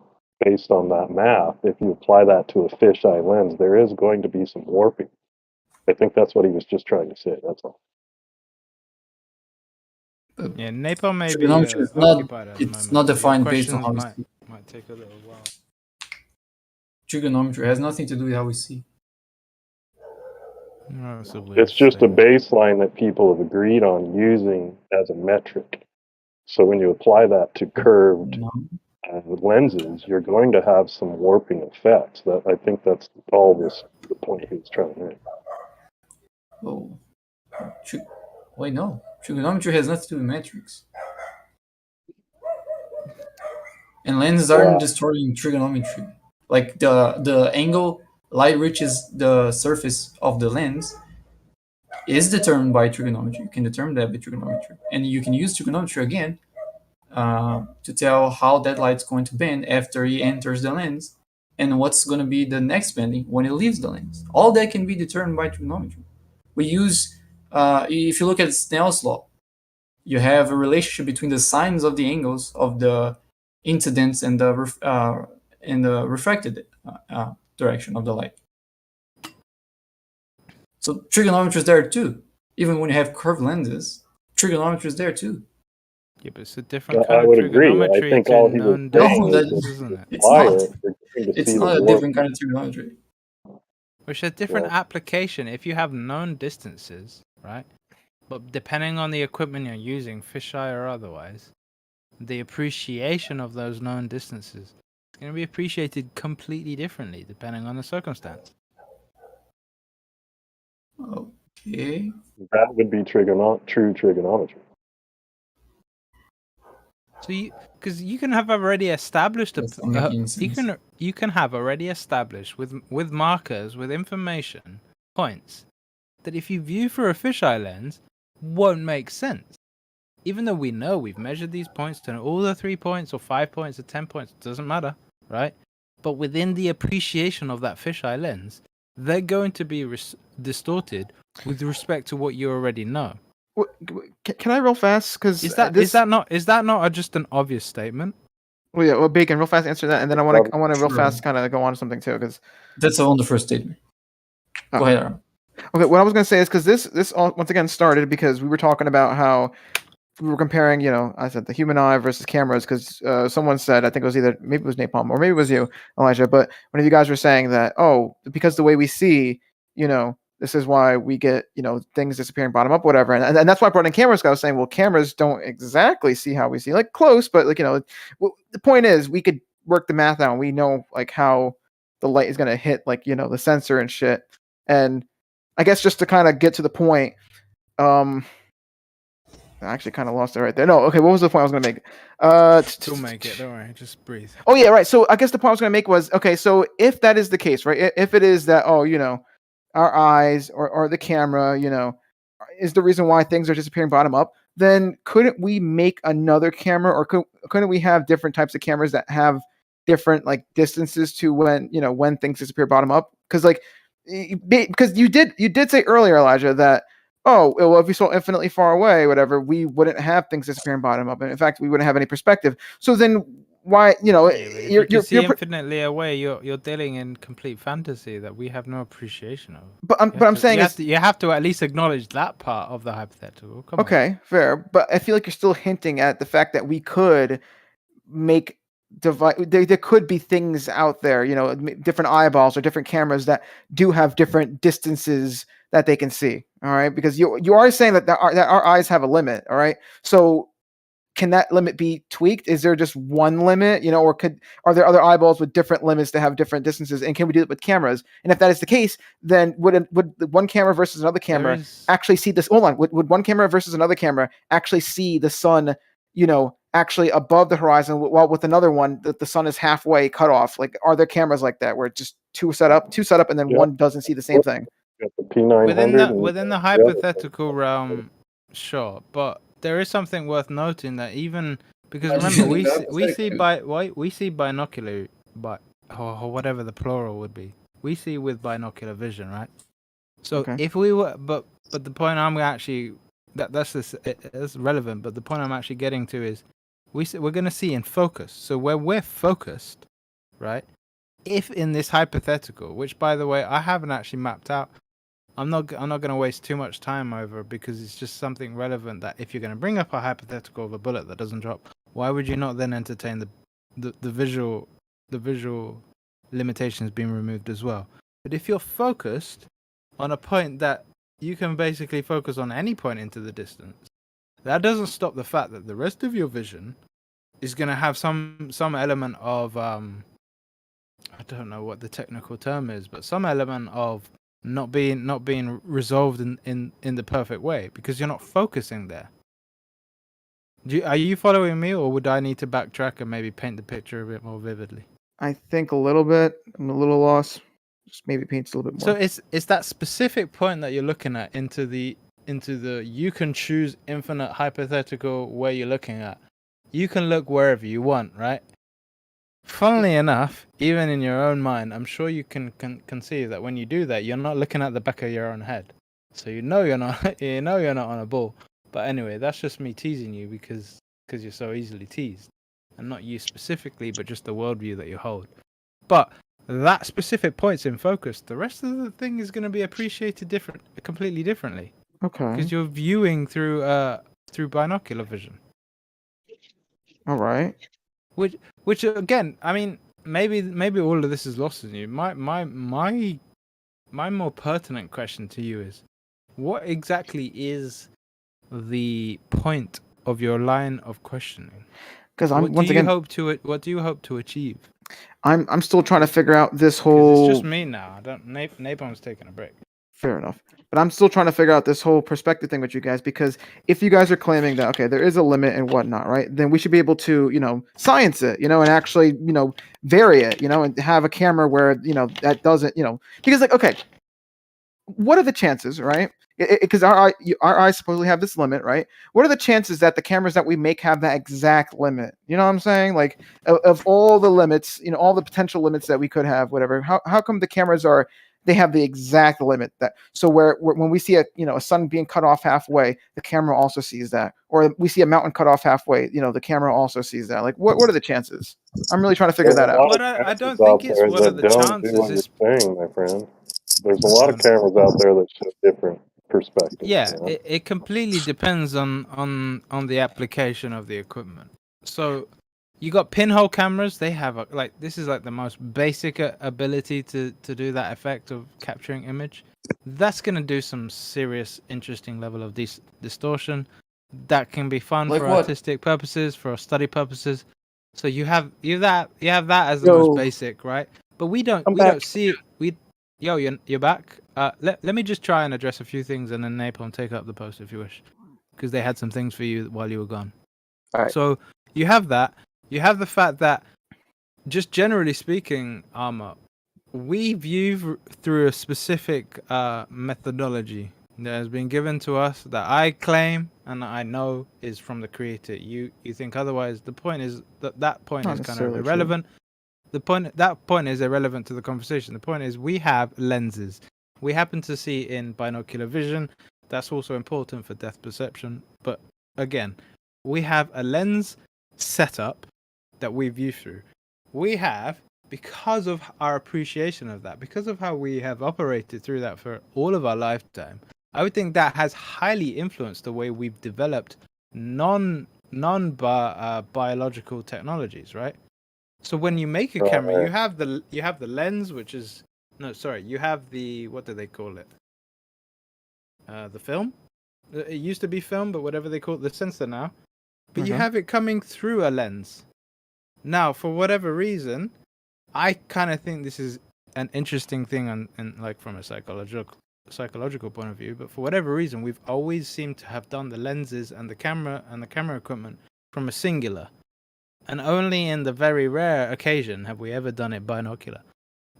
based on that math, if you apply that to a fisheye lens, there is going to be some warping. I think that's what he was just trying to say. That's all. Yeah, napalm may be trigonometry is occupied at the it's moment, not so your defined based on questions how we see. might take a little while. Trigonometry has nothing to do with how we see. No, It's just a baseline that people have agreed on using as a metric. So when you apply that to curved lenses, you're going to have some warping effects. That I think that's all the point he was trying to make. Oh, wait, no. Trigonometry has nothing to do with metrics. And lenses aren't distorting trigonometry. Like the angle light reaches the surface of the lens is determined by trigonometry. You can determine that by trigonometry. And you can use trigonometry again to tell how that light's going to bend after it enters the lens and what's going to be the next bending when it leaves the lens. All that can be determined by trigonometry. We use, if you look at Snell's law, you have a relationship between the sines of the angles of the incidence and the refracted direction of the light. So trigonometry is there too. Even when you have curved lenses, trigonometry is there too. Yeah, but it's a different kind I of would agree. I trigonometry think to all he was known saying distances, is isn't it? It's not. It's not a different kind of trigonometry. Which is a different application. If you have known distances, right? But depending on the equipment you're using, fisheye or otherwise, the appreciation of those known distances is going to be appreciated completely differently depending on the circumstance. Okay. That would be true trigonometry. So because you can have already established you can have already established with markers, with information, points that if you view through a fisheye lens won't make sense. Even though we know we've measured these points to all the 3 points or 5 points or 10 points, doesn't matter, right? But within the appreciation of that fisheye lens, they're going to be distorted with respect to what you already know. Can I real fast? Because is that not just an obvious statement? Well, yeah. Well, Bacon, real fast answer that, and then I want to real fast kind of go on to something too, because that's on the first statement. Go ahead, Aaron. Okay, what I was going to say is because this all, once again started because we were talking about how we were comparing, I said the human eye versus cameras because someone said, I think it was maybe it was Napalm or maybe it was you, Elijah, but one of you guys were saying that, because the way we see, this is why we get, things disappearing bottom up, whatever. And that's why I brought in cameras. I was saying, well, cameras don't exactly see how we see, like close, but the point is we could work the math out and we know like how the light is going to hit, like, the sensor and shit. And I guess just to kind of get to the point, I actually kind of lost it right there. No, okay, what was the point I was going to make? Still make it, don't worry, just breathe. Oh, yeah, right. So I guess the point I was going to make was, okay, so if that is the case, right, if it is that, our eyes or the camera, is the reason why things are disappearing bottom up, then couldn't we make another camera or couldn't we have different types of cameras that have different like distances to when things disappear bottom up? Because you did say earlier, Elijah, that if we saw infinitely far away, whatever, we wouldn't have things disappearing bottom up, and in fact, we wouldn't have any perspective. So then, why you're infinitely away? You're dealing in complete fantasy that we have no appreciation of. But I'm saying you have to at least acknowledge that part of the hypothetical. Come on. Fair, but I feel like you're still hinting at the fact that we could make. There could be things out there, different eyeballs or different cameras that do have different distances that they can see. All right, because you are saying that our eyes have a limit. All right, so can that limit be tweaked? Is there just one limit, or are there other eyeballs with different limits to have different distances? And can we do it with cameras? And if that is the case, then would one camera versus another camera actually see this? Hold on, would one camera versus another camera actually see the sun, actually above the horizon, while with another one that the sun is halfway cut off? Like, are there cameras like that where it's just two set up, and then one doesn't see the same thing? Got the P900 Within the other hypothetical realm, sure, but there is something worth noting that even because remember we see binocular, or whatever the plural would be. We see with binocular vision, right? So if we were, but the point I'm actually that's relevant. But the point I'm actually getting to is we're going to see in focus. So where we're focused, right? If in this hypothetical, which by the way I haven't actually mapped out, I'm not going to waste too much time over, because it's just something relevant that if you're going to bring up a hypothetical of a bullet that doesn't drop, why would you not then entertain the visual limitations being removed as well? But if you're focused on a point that you can basically focus on any point into the distance, that doesn't stop the fact that the rest of your vision is going to have some element of I don't know what the technical term is, but some element of not being resolved in the perfect way, because you're not focusing there. Are you following me, or would I need to backtrack and maybe paint the picture a bit more vividly? I think a little bit. I'm a little lost. Just maybe paints a little bit more. So it's that specific point that you're looking at into the you can choose infinite hypothetical where you're looking at. You can look wherever you want, right? Funnily enough, even in your own mind, I'm sure you can conceive that when you do that, you're not looking at the back of your own head. So you're not on a ball. But anyway, that's just me teasing you because you're so easily teased. And not you specifically, but just the worldview that you hold. But that specific point's in focus. The rest of the thing is going to be appreciated completely differently. Okay. Because you're viewing through binocular vision. All right. Which again, I mean, maybe all of this is lost in you. My more pertinent question to you is, what exactly is the point of your line of questioning? Because what do you hope to achieve? I'm still trying to figure out this 'Cause whole. it's just me now. Napalm's taking a break. Fair enough. But I'm still trying to figure out this whole perspective thing with you guys, because if you guys are claiming that, okay, there is a limit and whatnot, right? Then we should be able to, science it, and actually, vary it, and have a camera where, that doesn't, because like, okay, what are the chances, right? Because our eyes supposedly have this limit, right? What are the chances that the cameras that we make have that exact limit? You know what I'm saying? Like, of all the limits, all the potential limits that we could have, whatever. How come the cameras they have the exact limit that? So where when we see a sun being cut off halfway, the camera also sees that, or we see a mountain cut off halfway, the camera also sees that. Like, what are the chances? I'm really trying to figure that out. But I don't think it's what are the chances. Do what you're saying, my friend. There's a lot of cameras out there that show different perspectives. Yeah, it completely depends on the application of the equipment. So you got pinhole cameras. They have this is like the most basic ability to do that effect of capturing image. That's gonna do some serious, interesting level of distortion. That can be fun Like for what? artistic purposes, for study purposes. So you have that as the most basic, right? But we don't see it. Yo, you're back. Let me just try and address a few things, and then Napalm, take up the post if you wish, because they had some things for you while you were gone. All right. So you have that. You have the fact that, just generally speaking, Armor, we view through a specific methodology that has been given to us that I claim and I know is from the creator. You think otherwise? The point is that point Not is kind of necessarily irrelevant. That point is irrelevant to the conversation. The point is we have lenses. We happen to see in binocular vision. That's also important for depth perception. But again, we have a lens setup that we view through. We have, because of our appreciation of that, because of how we have operated through that for all of our lifetime, I would think that has highly influenced the way we've developed non-biological technologies, right? So when you make a camera, you have the lens, which is you have the, what do they call it? The film. It used to be film, but whatever they call it, the sensor now. but you have it coming through a lens. Now, for whatever reason, I kind of think this is an interesting thing, and like from a psychological point of view. But for whatever reason, we've always seemed to have done the lenses and the camera equipment from a singular, and only in the very rare occasion have we ever done it binocular.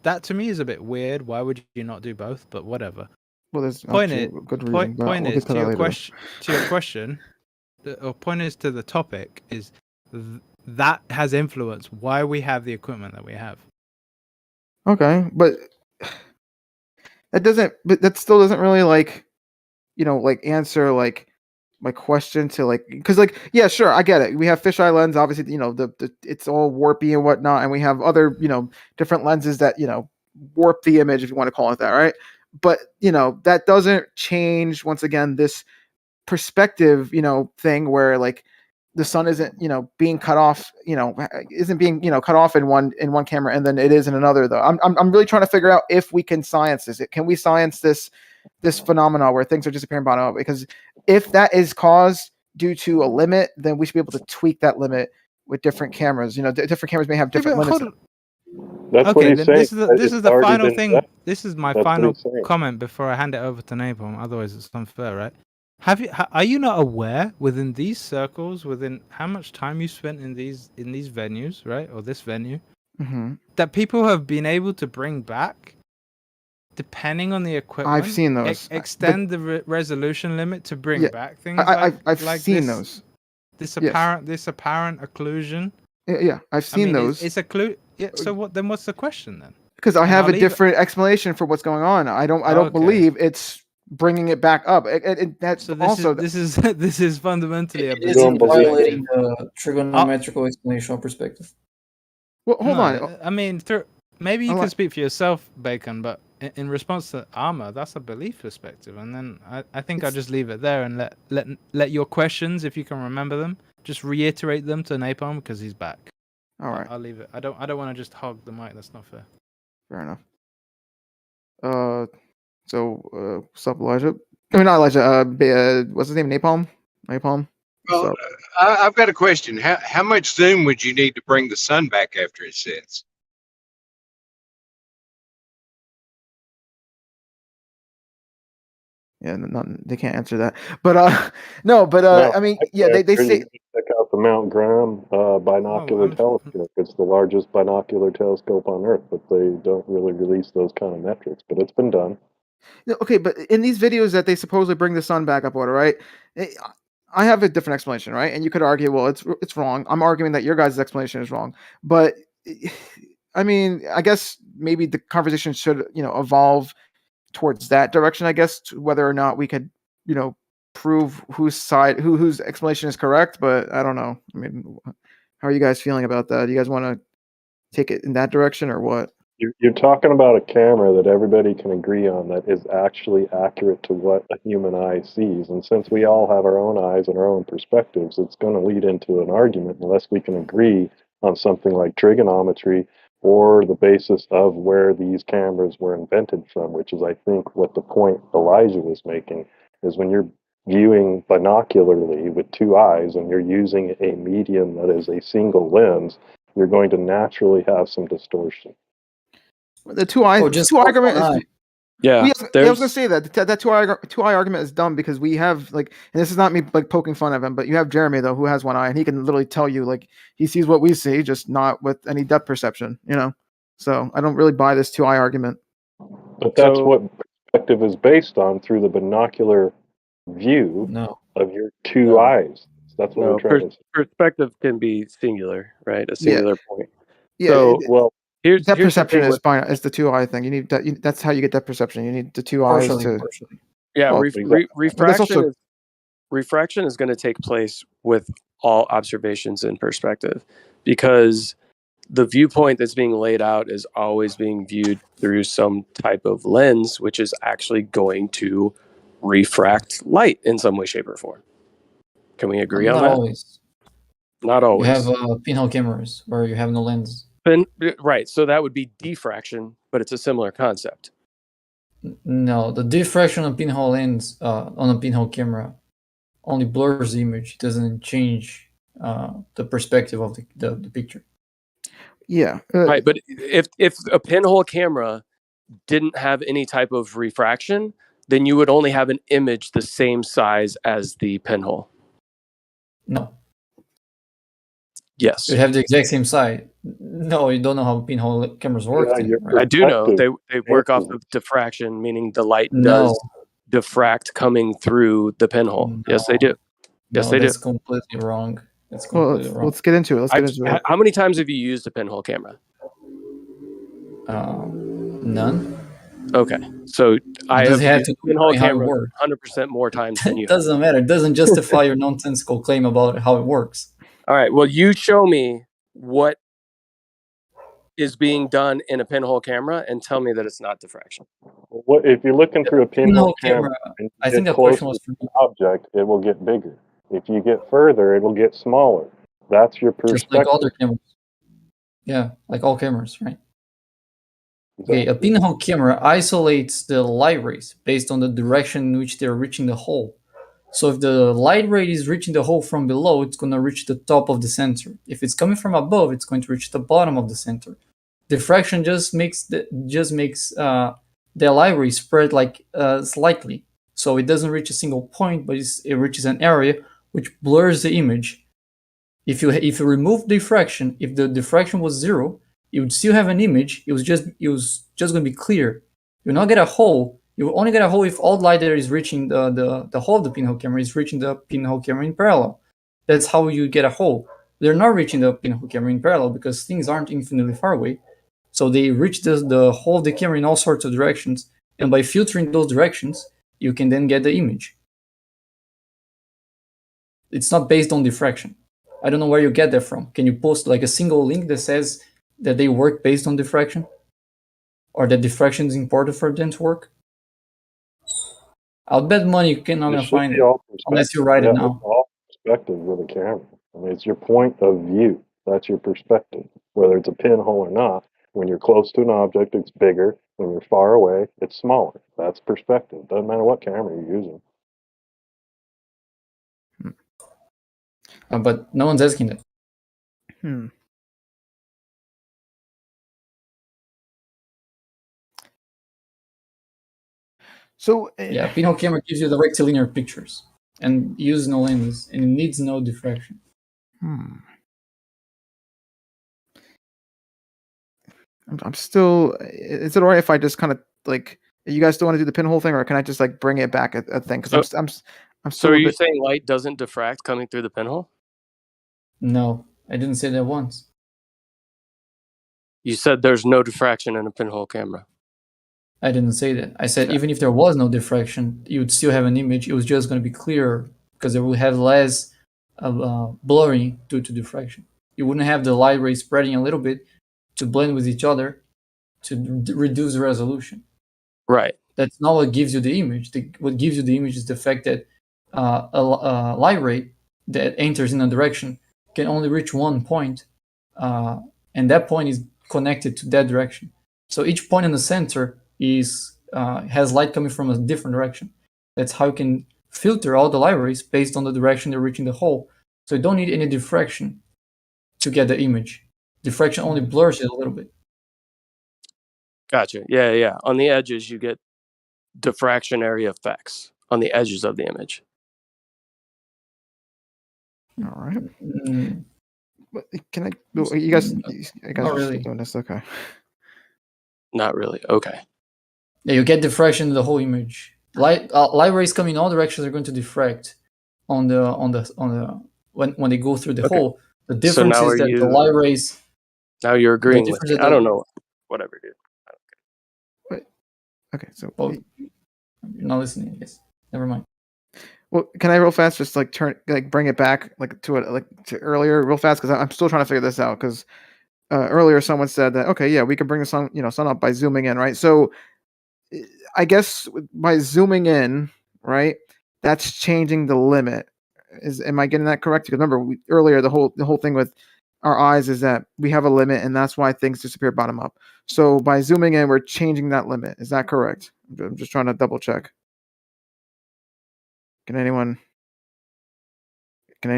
That to me is a bit weird. Why would you not do both? But whatever. Well, there's Point actually it. a good reason. But Point we'll is get to to that your later. question. Or point is to the topic is that has influenced why we have the equipment that we have. Okay, but that doesn't. But that still doesn't really like, answer like my question to like, because like, yeah, sure, I get it. We have fisheye lens, obviously, the it's all warpy and whatnot, and we have other different lenses that warp the image, if you want to call it that, right? But that doesn't change once again this perspective thing where like the sun isn't being cut off, isn't being cut off in one camera and then it is in another, though. I'm really trying to figure out if we can science this. Can we science this phenomenon where things are disappearing bottom up? Because if that is caused due to a limit, then we should be able to tweak that limit with different cameras. Different cameras may have different limits. That's Okay, what he's then saying. this is the already final been thing. done. This is my That's what final he's saying. comment before I hand it over to Napalm. Otherwise, it's unfair, right? Are you not aware within these circles, within how much time you spent in these venues, right, or this venue, that people have been able to bring back, depending on the equipment? I've seen those. Extend the resolution limit to bring back things I've like seen this, those. This Yes. apparent occlusion. Yeah, I've seen those. It's yeah. So what? Then what's the question then? Because I And have I'll a leave it- different explanation for what's going on. I don't Okay. believe it's bringing it back up. That's So also this is fundamentally a It isn't belief violating perspective. the trigonometrical explanation perspective. Well, hold on. I mean, maybe you can speak for yourself, Bacon, but in response to armor, that's a belief perspective. And then I think I'll just leave it there and let your questions, if you can remember them, just reiterate them to Napalm because he's back. All right. I'll leave it. I don't want to just hog the mic. That's not fair. Fair enough. So what's up, Elijah? I mean, not Elijah. What's his name? Napalm. What's Well, up? I've got a question. How much zoom would you need to bring the sun back after it sets? Yeah, they can't answer that. But no, but I mean, yeah, they say. Check out the Mount Graham binocular telescope. It's the largest binocular telescope on Earth, but they don't really release those kind of metrics. But it's been done. Okay, but in these videos that they supposedly bring the sun back up order, right? I have a different explanation, right? And you could argue, well, it's wrong. I'm arguing that your guys' explanation is wrong. But I mean, I guess maybe the conversation should, evolve towards that direction, I guess, whether or not we could, prove whose explanation is correct. But I don't know. I mean, how are you guys feeling about that? Do you guys want to take it in that direction or what? You're talking about a camera that everybody can agree on that is actually accurate to what a human eye sees. And since we all have our own eyes and our own perspectives, it's going to lead into an argument unless we can agree on something like trigonometry or the basis of where these cameras were invented from, which is, I think, what the point Elijah was making, is when you're viewing binocularly with two eyes and you're using a medium that is a single lens, you're going to naturally have some distortion. The two eye argument is. Yeah, I was gonna say that two eye argument is dumb because we have and this is not me poking fun of him, but you have Jeremy though who has one eye and he can literally tell you he sees what we see, just not with any depth perception, So I don't really buy this two eye argument. But that's what perspective is based on through the binocular view of your two eyes. That's what we're trying to say. Perspective can be singular, right? A singular point. Yeah. So here's depth the perception thing is the two eye thing. You need that. That's how you get depth perception. You need the two eyes to. Yeah, refraction. Refraction is going to take place with all observations in perspective, because the viewpoint that's being laid out is always being viewed through some type of lens, which is actually going to refract light in some way, shape, or form. Can we agree on Not that? always. Not always. You have pinhole cameras where you have no lens. Right, so that would be diffraction, but it's a similar concept. No, the diffraction of pinhole lens on a pinhole camera only blurs the image. It doesn't change the perspective of the picture. Yeah. Right, but if a pinhole camera didn't have any type of refraction, then you would only have an image the same size as the pinhole. No. Yes. You have the exact same size. No, you don't know how pinhole cameras work. Yeah, then, your right? I do know perspective they work off changes. of diffraction, meaning the light No. does diffract coming through the pinhole. Yes, they do. Yes, No, they do. that's completely wrong. That's Well, completely wrong. let's get into it. Let's get into it. How many times have you used a pinhole camera? None. Okay, so I Does have it have used to do pinhole with how it cameras works? 100% more times than you It have. doesn't matter. It doesn't justify your nonsensical claim about how it works. All right, well, you show me what is being done in a pinhole camera and tell me that it's not diffraction. What if you're looking through a pinhole camera and I you think get that question closer was to for the object, it will get bigger. If you get further, it will get smaller. That's your just like perspective. other cameras. Yeah, like all cameras, right? Okay, a pinhole camera isolates the light rays based on the direction in which they're reaching the hole. So if the light ray is reaching the hole from below, it's going to reach the top of the center. If it's coming from above, it's going to reach the bottom of the center. Diffraction just makes the light ray spread like slightly, so it doesn't reach a single point, but it reaches an area which blurs the image. If you remove diffraction, if the diffraction was 0, you would still have an image. It was just going to be clear. You'll not get a hole. You will only get a hole if all light that is reaching the hole of the pinhole camera is reaching the pinhole camera in parallel. That's how you get a hole. They're not reaching the pinhole camera in parallel because things aren't infinitely far away. So they reach the hole of the camera in all sorts of directions, and by filtering those directions, you can then get the image. It's not based on diffraction. I don't know where you get that from. Can you post like a single link that says that they work based on diffraction? Or that diffraction is important for them to work? I'll bet money you're not going to find it unless you write it now. It's all perspective with a camera. I mean, it's your point of view. That's your perspective. Whether it's a pinhole or not, when you're close to an object, it's bigger. When you're far away, it's smaller. That's perspective. Doesn't matter what camera you're using. But no one's asking that. So yeah, pinhole camera gives you the rectilinear pictures and uses no lenses and it needs no diffraction. I'm still. Is it alright if I just kind of like? You guys still want to do the pinhole thing, or can I just like bring it back a thing? Because I'm So still. are you saying light doesn't diffract coming through the pinhole? No, I didn't say that once. You said there's no diffraction in a pinhole camera. I didn't say that. I said even if there was no diffraction, you would still have an image. It was just going to be clearer because it would have less blurring due to diffraction. You wouldn't have the light rays spreading a little bit to blend with each other to reduce the resolution. Right. That's not what gives you the image. What gives you the image is the fact that a light ray that enters in a direction can only reach one point, and that point is connected to that direction. So each point in the center has light coming from a different direction. That's how you can filter all the light rays based on the direction they're reaching the hole. So you don't need any diffraction to get the image. Diffraction only blurs it a little bit. Gotcha. Yeah. On the edges, you get diffractionary effects on the edges of the image. All right. Can I? You guys Not are really. still doing this? Okay. Not really. Okay. Yeah, you get diffraction in the whole image. Light rays coming in all directions are going to diffract on the when they go through the hole. The difference is that the light rays. Now you're agreeing with me. I don't know. Whatever, dude. Okay, so you're not listening. I guess. Never mind. Well, can I real fast just like bring it back to earlier real fast because I'm still trying to figure this out because earlier someone said that okay, yeah, we can bring the sun up by zooming in, right? So I guess by zooming in, right, that's changing the limit. Am I getting that correct? Because remember earlier the whole thing with our eyes is that we have a limit and that's why things disappear bottom up. So by zooming in, we're changing that limit. Is that correct? I'm just trying to double check. Can any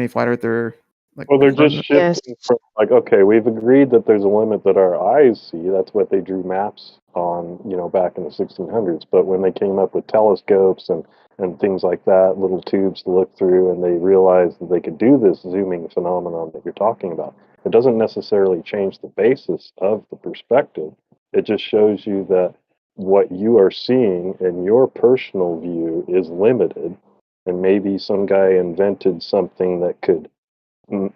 flat earther Like, Well, they're from just Yes. shifting from like, okay, we've agreed that there's a limit that our eyes see. That's what they drew maps on, back in the 1600s. But when they came up with telescopes and things like that, little tubes to look through, and they realized that they could do this zooming phenomenon that you're talking about, it doesn't necessarily change the basis of the perspective. It just shows you that what you are seeing in your personal view is limited, and maybe some guy invented something that could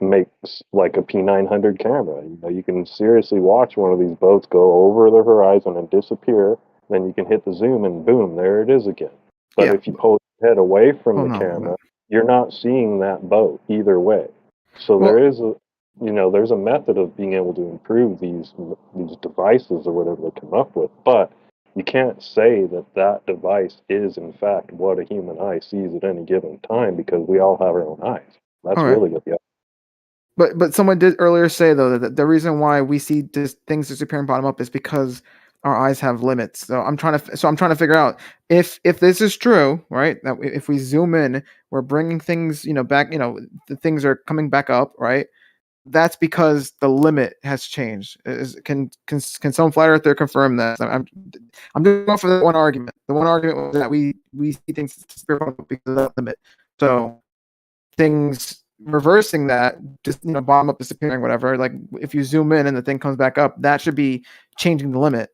makes like a P900 camera. You can seriously watch one of these boats go over the horizon and disappear. Then you can hit the zoom and boom, there it is again. But Yeah. if you pull your head away from Oh, the no, camera, no. you're not seeing that boat either way. So Well- there is there's a method of being able to improve these devices or whatever they come up with, but you can't say that that device is in fact what a human eye sees at any given time, because we all have our own eyes. That's All right. really what the But someone did earlier say though that the reason why we see things disappearing bottom up is because our eyes have limits. So I'm trying to figure out if this is true, right? That if we zoom in, we're bringing things back. The things are coming back up, right? That's because the limit has changed. Can some flat earther confirm that? I'm just going for the one argument. The one argument was that we see things disappear bottom up because of that limit. So things reversing that, just bottom up disappearing, whatever. Like if you zoom in and the thing comes back up, that should be changing the limit.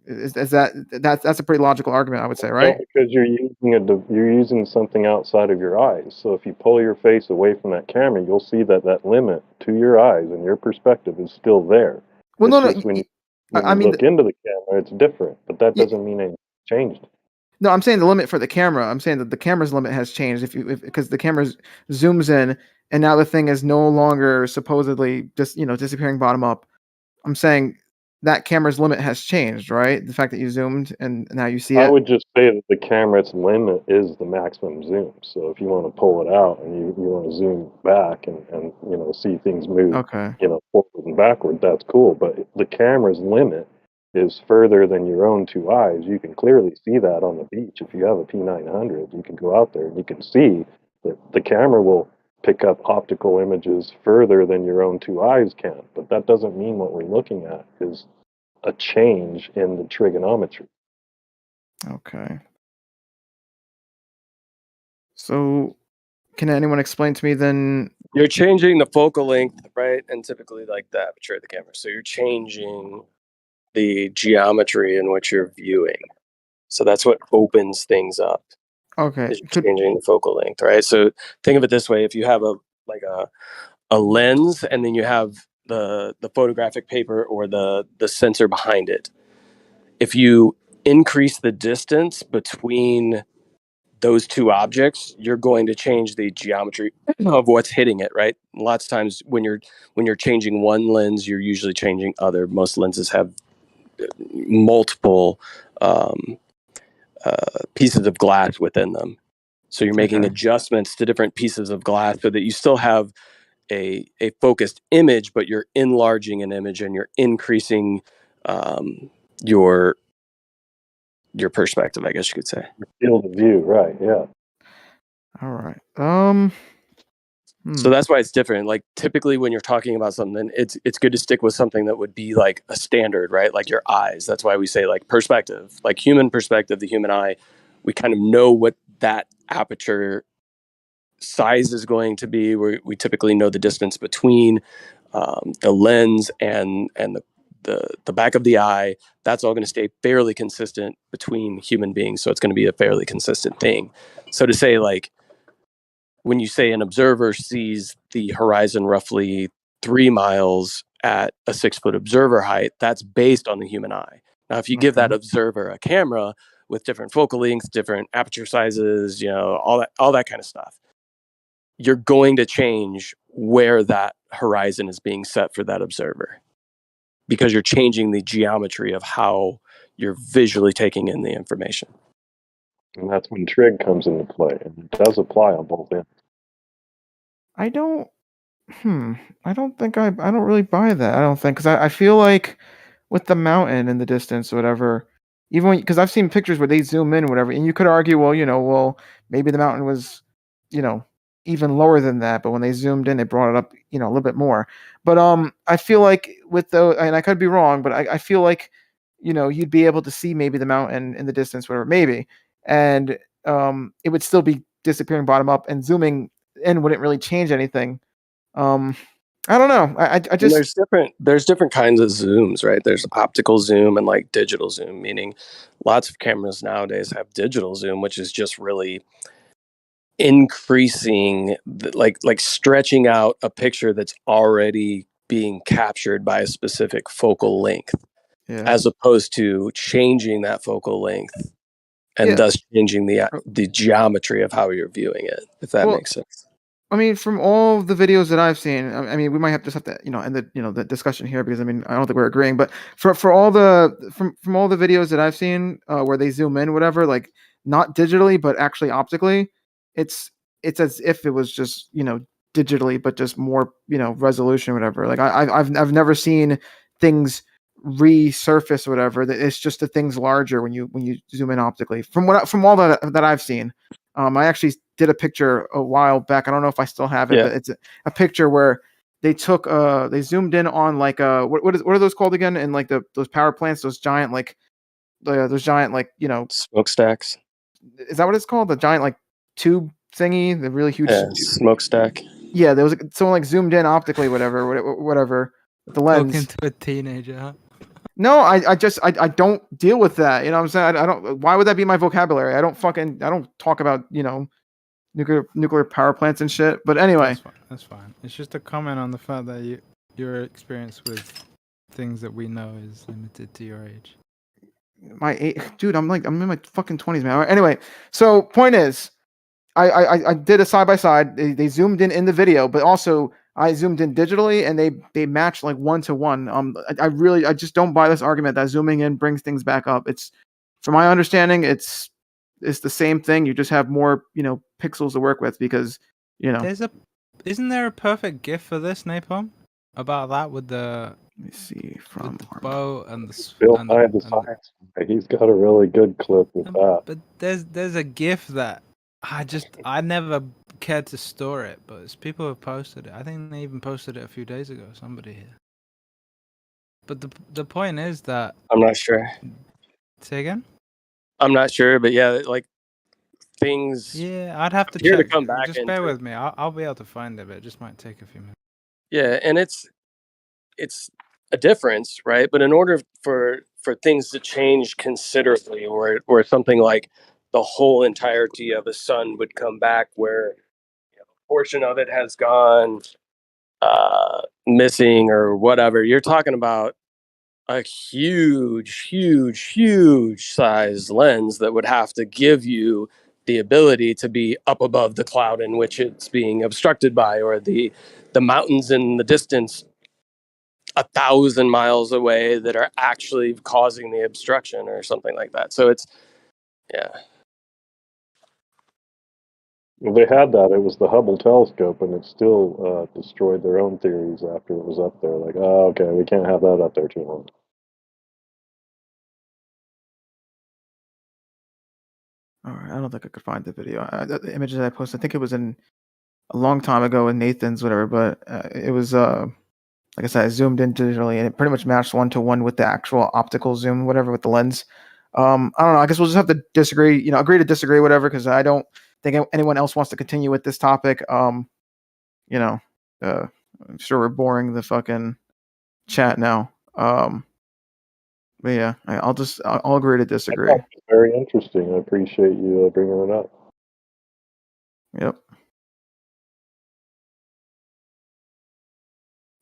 Is that's a pretty logical argument, I would say, right? No, because you're using something outside of your eyes. So if you pull your face away from that camera, you'll see that limit to your eyes and your perspective is still there. Well, It's no, just when you I mean, look into the camera, it's different. But that doesn't mean anything changed. no, I'm saying the limit for the camera. I'm saying that the camera's limit has changed because the camera zooms in and now the thing is no longer supposedly just disappearing bottom up. I'm saying that camera's limit has changed, right? The fact that you zoomed and now you see I it. would just say that the camera's limit is the maximum zoom. So if you want to pull it out and you want to zoom back and see things move, Okay. forward and backward, that's cool. But the camera's limit is further than your own two eyes. You can clearly see that on the beach. If you have a P900, you can go out there and you can see that the camera will pick up optical images further than your own two eyes can. But that doesn't mean what we're looking at is a change in the trigonometry. Okay. So, can anyone explain to me then? You're changing the focal length, right? And typically like the aperture of the camera. So you're changing the geometry in which you're viewing. So that's what opens things up. Okay. Is you're changing the focal length, right? So think of it this way: if you have a lens and then you have the photographic paper or the sensor behind it, if you increase the distance between those two objects, you're going to change the geometry of what's hitting it, right? Lots of times when you're changing one lens, you're usually changing other. Most lenses have multiple pieces of glass within them. So you're making adjustments to different pieces of glass so that you still have a focused image, but you're enlarging an image and you're increasing your perspective, I guess you could say. Field of view, right? Yeah. All right. So that's why it's different. Like typically when you're talking about something, it's good to stick with something that would be like a standard, right? Like your eyes. That's why we say like perspective, like human perspective, the human eye. We kind of know what that aperture size is going to be. We typically know the distance between the lens and the back of the eye. That's all going to stay fairly consistent between human beings. So it's going to be a fairly consistent thing. So to say like, when you say an observer sees the horizon roughly 3 miles at a 6-foot observer height, that's based on the human eye. Now, if you give that observer a camera with different focal lengths, different aperture sizes, all that kind of stuff, you're going to change where that horizon is being set for that observer because you're changing the geometry of how you're visually taking in the information. And that's when trig comes into play, and it does apply on both ends. I don't think I don't really buy that. I don't think, because I feel like with the mountain in the distance or whatever, even because I've seen pictures where they zoom in or whatever, and you could argue, well, maybe the mountain was, even lower than that, but when they zoomed in, they brought it up, a little bit more. But I feel like with those, and I could be wrong, but I feel like, you'd be able to see maybe the mountain in the distance, whatever, maybe, and it would still be disappearing bottom up, and zooming in wouldn't really change anything. I don't know. I And just there's different kinds of zooms, right? There's optical zoom and like digital zoom, meaning lots of cameras nowadays have digital zoom, which is just really increasing like stretching out a picture that's already being captured by a specific focal length, Yeah. as opposed to changing that focal length and Yeah. thus changing the geometry of how you're viewing it, if that Well, makes sense. I mean, from all the videos that I've seen, I mean, we might have to, end the, the discussion here, because I mean, I don't think we're agreeing, but for all from all the videos that I've seen, where they zoom in, whatever, like not digitally, but actually optically, it's as if it was just, digitally, but just more, resolution, whatever. Like I've never seen things resurface or whatever. That it's just the things larger when you zoom in optically. From all that I've seen. I actually did a picture a while back. I don't know if I still have it, Yeah. but it's a picture where they took they zoomed in on like what are those called again? And like those power plants, those giant like Smokestacks. is that what it's called? The giant like tube thingy, the really huge Yeah, smokestack. Yeah, there was someone like zoomed in optically, whatever with the lens. Talking to a teenager, huh? No, I just don't deal with that. You know what I'm saying? I don't. Why would that be my vocabulary? I don't talk about nuclear power plants and shit. But anyway, That's fine. It's just a comment on the fact that your experience with things that we know is limited to your age. dude, I'm in my fucking 20s, man. Anyway, so point is, I did a side by side. They zoomed in the video, but also I zoomed in digitally, and they matched like 1-to-1. I just don't buy this argument that zooming in brings things back up. It's, from my understanding, it's the same thing. You just have more pixels to work with, because Isn't there a perfect GIF for this, Napalm? About that with the let me see from the bow and the Bill and Nye, the science guy, he's got a really good clip with that. But there's a GIF that I never cared to store it, but people have posted it. I think they even posted it a few days ago. Somebody here. But the point is that I'm not sure. Say again? I'm not sure, but yeah, like things. Yeah, I'd have to appear check. to come back Just bear into- with me. I'll be able to find it, but it just might take a few minutes. Yeah, and it's a difference, right? But in order for things to change considerably, or something like the whole entirety of a sun would come back, where a portion of it has gone missing or whatever, you're talking about a huge size lens that would have to give you the ability to be up above the cloud in which it's being obstructed by, or the mountains in the distance 1,000 miles away that are actually causing the obstruction or something like that. So it's, yeah. Well, they had that. It was the Hubble telescope, and it still destroyed their own theories after it was up there. Like, oh, okay, we can't have that up there too long. All right, I don't think I could find the video. The images I posted, I think it was in a long time ago in Nathan's, whatever. But it was like I said, I zoomed in digitally, and it pretty much matched 1-to-1 with the actual optical zoom, whatever, with the lens. I don't know. I guess we'll just have to disagree. Agree to disagree, whatever, because I don't think anyone else wants to continue with this topic. I'm sure we're boring the fucking chat now. But yeah, I'll agree to disagree. I thought it was very interesting. I appreciate you bringing it up. Yep.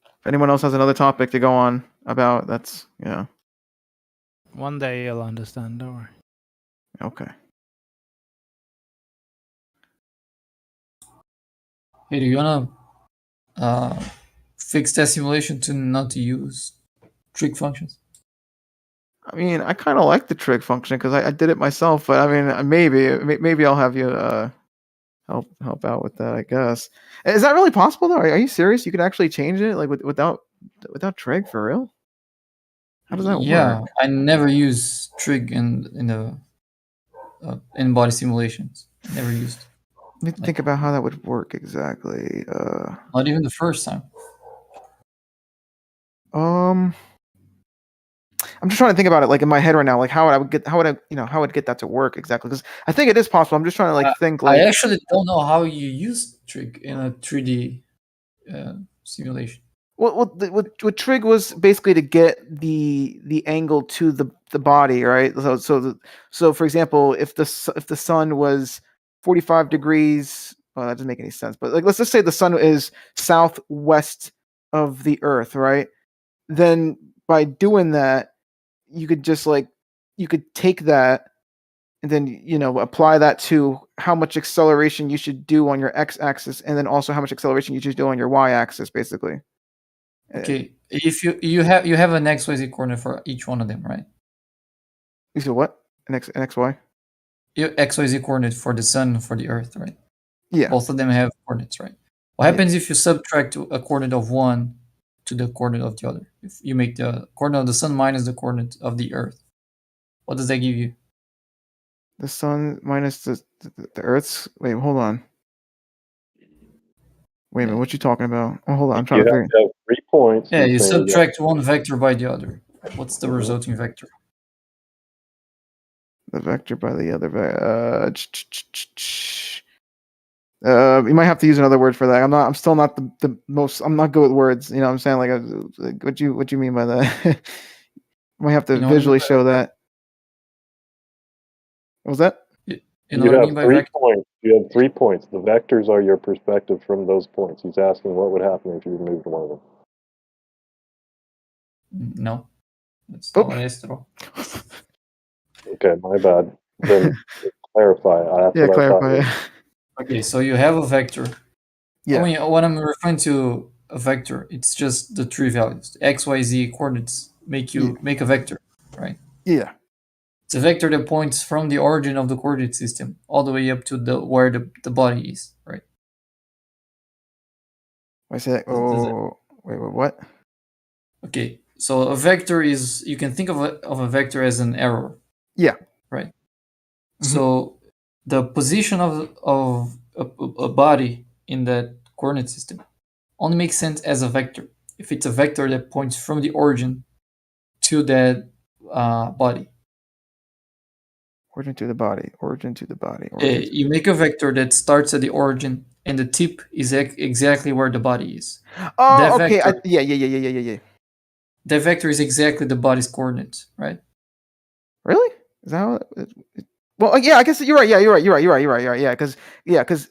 If anyone else has another topic to go on about, that's One day you'll understand, don't worry. Okay. Hey, do you wanna fix that simulation to not use trig functions? I mean, I kind of like the trig function because I did it myself, but I mean, maybe I'll have you help out with that. I guess. Is that really possible though? Are you serious? You can actually change it like without trig for real? How does that Yeah, work? I never use trig in the in body simulations. Never used. Let me think about how that would work exactly. Not even the first time. I'm just trying to think about it, like in my head right now, like how would I get that to work exactly? Because I think it is possible. I'm just trying to like think like. I actually don't know how you use trig in a 3D simulation. What trig was basically to get the angle to the body, right? So for example, if the sun was 45 degrees, well, that doesn't make any sense. But like, let's just say the sun is southwest of the Earth, right? Then by doing that, you could just you could take that and then apply that to how much acceleration you should do on your x-axis, and then also how much acceleration you should do on your y-axis, basically. Okay, if you have an XYZ coordinate for each one of them, right? You said what? An XY? Your XYZ coordinate for the sun and for the Earth, right? Yeah. Both of them have coordinates, right? What happens if you subtract a coordinate of one to the coordinate of the other? If you make the coordinate of the sun minus the coordinate of the Earth, what does that give you? The sun minus the Earth's. Wait, hold on. Wait a minute, what you talking about? Oh, hold on, I'm trying to figure. You have 3 points. Yeah, you subtract one vector by the other. What's the resulting vector? The vector by the other vector. You might have to use another word for that. I'm still not the most. I'm not good with words. You know what I'm saying? Like, what you mean by that? Might have to visually show that. What was that? You have 3 points. You have 3 points. The vectors are your perspective from those points. He's asking what would happen if you removed one of them. No, that's not what I asked at all. Okay, my bad. Then clarify. Yeah, clarify. Okay, so you have a vector. Yeah. When I'm referring to a vector, it's just the 3 values. X, Y, Z coordinates make a vector, right? Yeah. It's a vector that points from the origin of the coordinate system all the way up to where the body is, right? I say, wait, what? Okay, so a vector is, you can think of a vector as an arrow. Yeah. Right. Mm-hmm. So the position of a body in that coordinate system only makes sense as a vector if it's a vector that points from the origin to that body. Origin to the body. Origin to the body. You make a vector that starts at the origin and the tip is exactly where the body is. Oh, that okay. Vector, Yeah. That vector is exactly the body's coordinates, right? Really? Is that how well, yeah, I guess you're right. Yeah, you're right. Yeah, because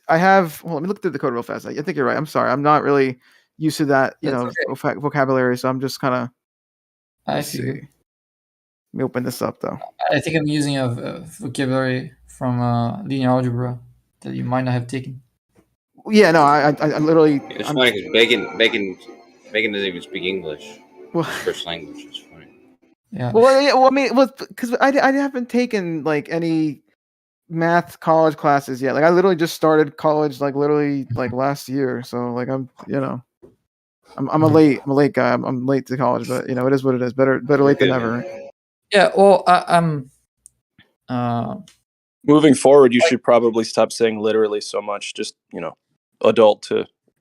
I have. Well, let me look through the code real fast. I think you're right. I'm sorry. I'm not really used to that, vocabulary. So I'm just kind of. I see. Let me open this up though. I think I'm using a vocabulary from linear algebra that you might not have taken. Yeah, no, I literally. It's funny because Bacon doesn't even speak English. Well, his first language is funny. Yeah. Well, I mean, because I haven't taken like any math college classes yet. Like I literally just started college like literally like last year. So like I'm a late guy. I'm late to college, but it is what it is. Better late than never. Right? Yeah. Well, I'm. Moving forward, you should probably stop saying literally so much. Just adult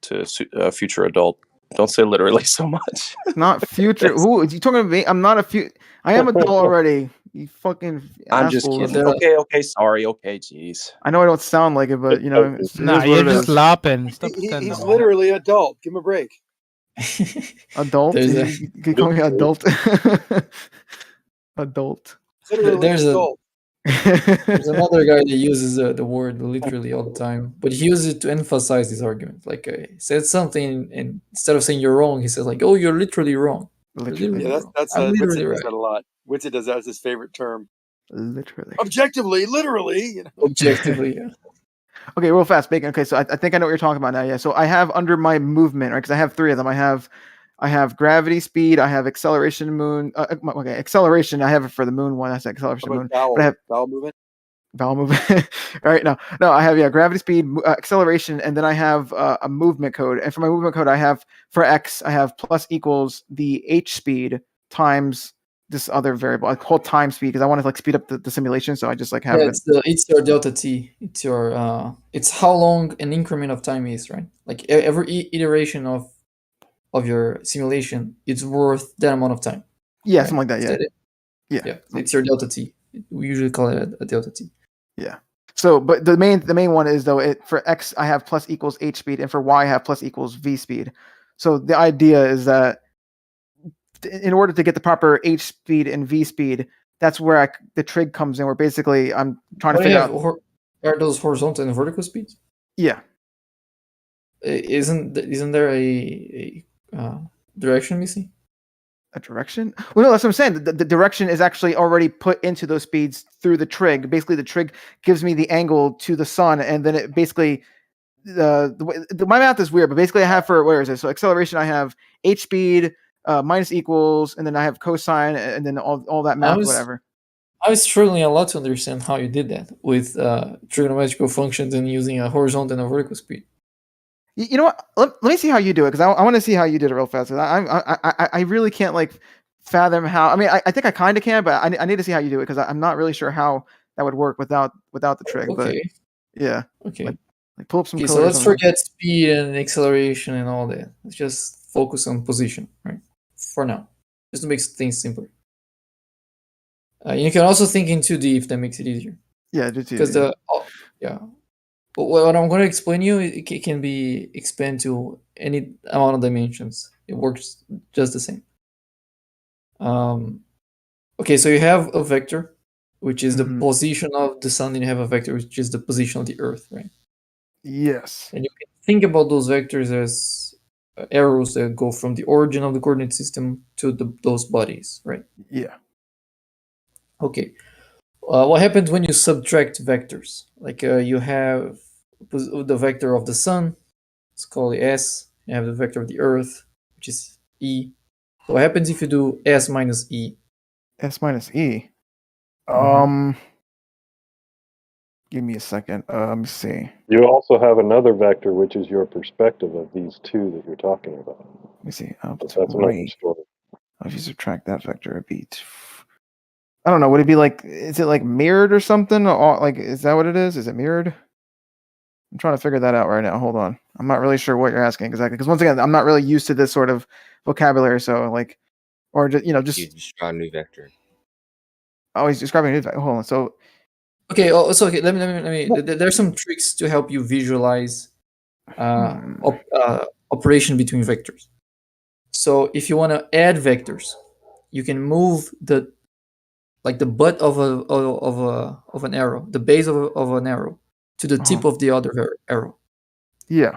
to future adult. Don't say literally so much. Not future. Who are you talking about? Me? I'm not a I am adult already. You fucking. I'm just kidding. Okay. Sorry. Okay. Jeez. I know I don't sound like it, but you're just laughing. Stop pretending. He's literally adult. Give him a break. Adult? You can call me adult. Adult. There's another guy that uses the word literally all the time, but he uses it to emphasize his argument. Like he said something, and instead of saying you're wrong, he says like, "Oh, you're literally wrong." Literally. Yeah, that's I'm literally Winston right. does that a lot. Winston does that as his favorite term. Literally. Objectively, literally. Objectively, yeah. Okay, real fast, Bacon. Okay, so I think I know what you're talking about now. Yeah, so I have under my movement, right? Because I have 3 of them. I have gravity, speed. I have acceleration, moon. Okay, acceleration. I have it for the moon one. That's acceleration, moon. But I have vowel movement. Vowel movement. All right, no. I have gravity, speed, acceleration, and then I have a movement code. And for my movement code, I have for x, I have plus equals the h speed times this other variable. I call time speed because I want to like speed up the simulation. So I just like have Yeah, it. it's your delta t. It's your it's how long an increment of time is, right? Like every iteration of your simulation, it's worth that amount of time. Yeah, right? something like that. Is Yeah. that it? Yeah. Yeah, it's your delta t. We usually call it a delta t. Yeah. So, but the main one is though for x I have plus equals h speed, and for y I have plus equals v speed. So the idea is that in order to get the proper h speed and v speed, that's where the trig comes in. Where basically I'm trying to figure out. Are those horizontal and vertical speeds? Yeah. Isn't there a direction missing? A direction? Well, no, that's what I'm saying. The direction is actually already put into those speeds through the trig. Basically, the trig gives me the angle to the sun, and then it basically my math is weird, but basically I have for where is it? So acceleration, I have h speed minus equals, and then I have cosine, and then all that math, whatever. I was struggling a lot to understand how you did that with trigonometrical functions and using a horizontal and a vertical speed. You know what? Let me see how you do it because I want to see how you did it real fast. I really can't like fathom how. I mean, I think I kind of can, but I need to see how you do it because I'm not really sure how that would work without the trig. Okay. But yeah. Okay. Like pull up some. Okay, code so or let's something. forget speed and acceleration and all that. Let's just focus on position, right? For now, just to make things simpler. You can also think in 2D if that makes it easier. Yeah, just because yeah. But what I'm going to explain you, it can be expanded to any amount of dimensions. It works just the same. Okay, so you have a vector, which is the position of the sun, and you have a vector, which is the position of the Earth, right? Yes. And you can think about those vectors as arrows that go from the origin of the coordinate system to those bodies, right? Yeah. Okay. What happens when you subtract vectors? Like you have the vector of the sun, it's called S. You have the vector of the Earth, which is E. So what happens if you do S minus E? S minus E. Give me a second. Let me see. You also have another vector, which is your perspective of these two that you're talking about. Let me see. But that's another story. If you subtract that vector, it'd be. I don't know. Would it be like? Is it like mirrored or something? Or like, is that what it is? Is it mirrored? I'm trying to figure that out right now. Hold on. I'm not really sure what you're asking exactly because once again, I'm not really used to this sort of vocabulary. So like, or just You just draw a new vector. Oh, he's describing a new vector. Hold on. So. Okay. Also, okay. Let me. There's some tricks to help you visualize operation between vectors. So if you want to add vectors, you can move the butt of an arrow, the base of an arrow, to the tip of the other arrow. Yeah.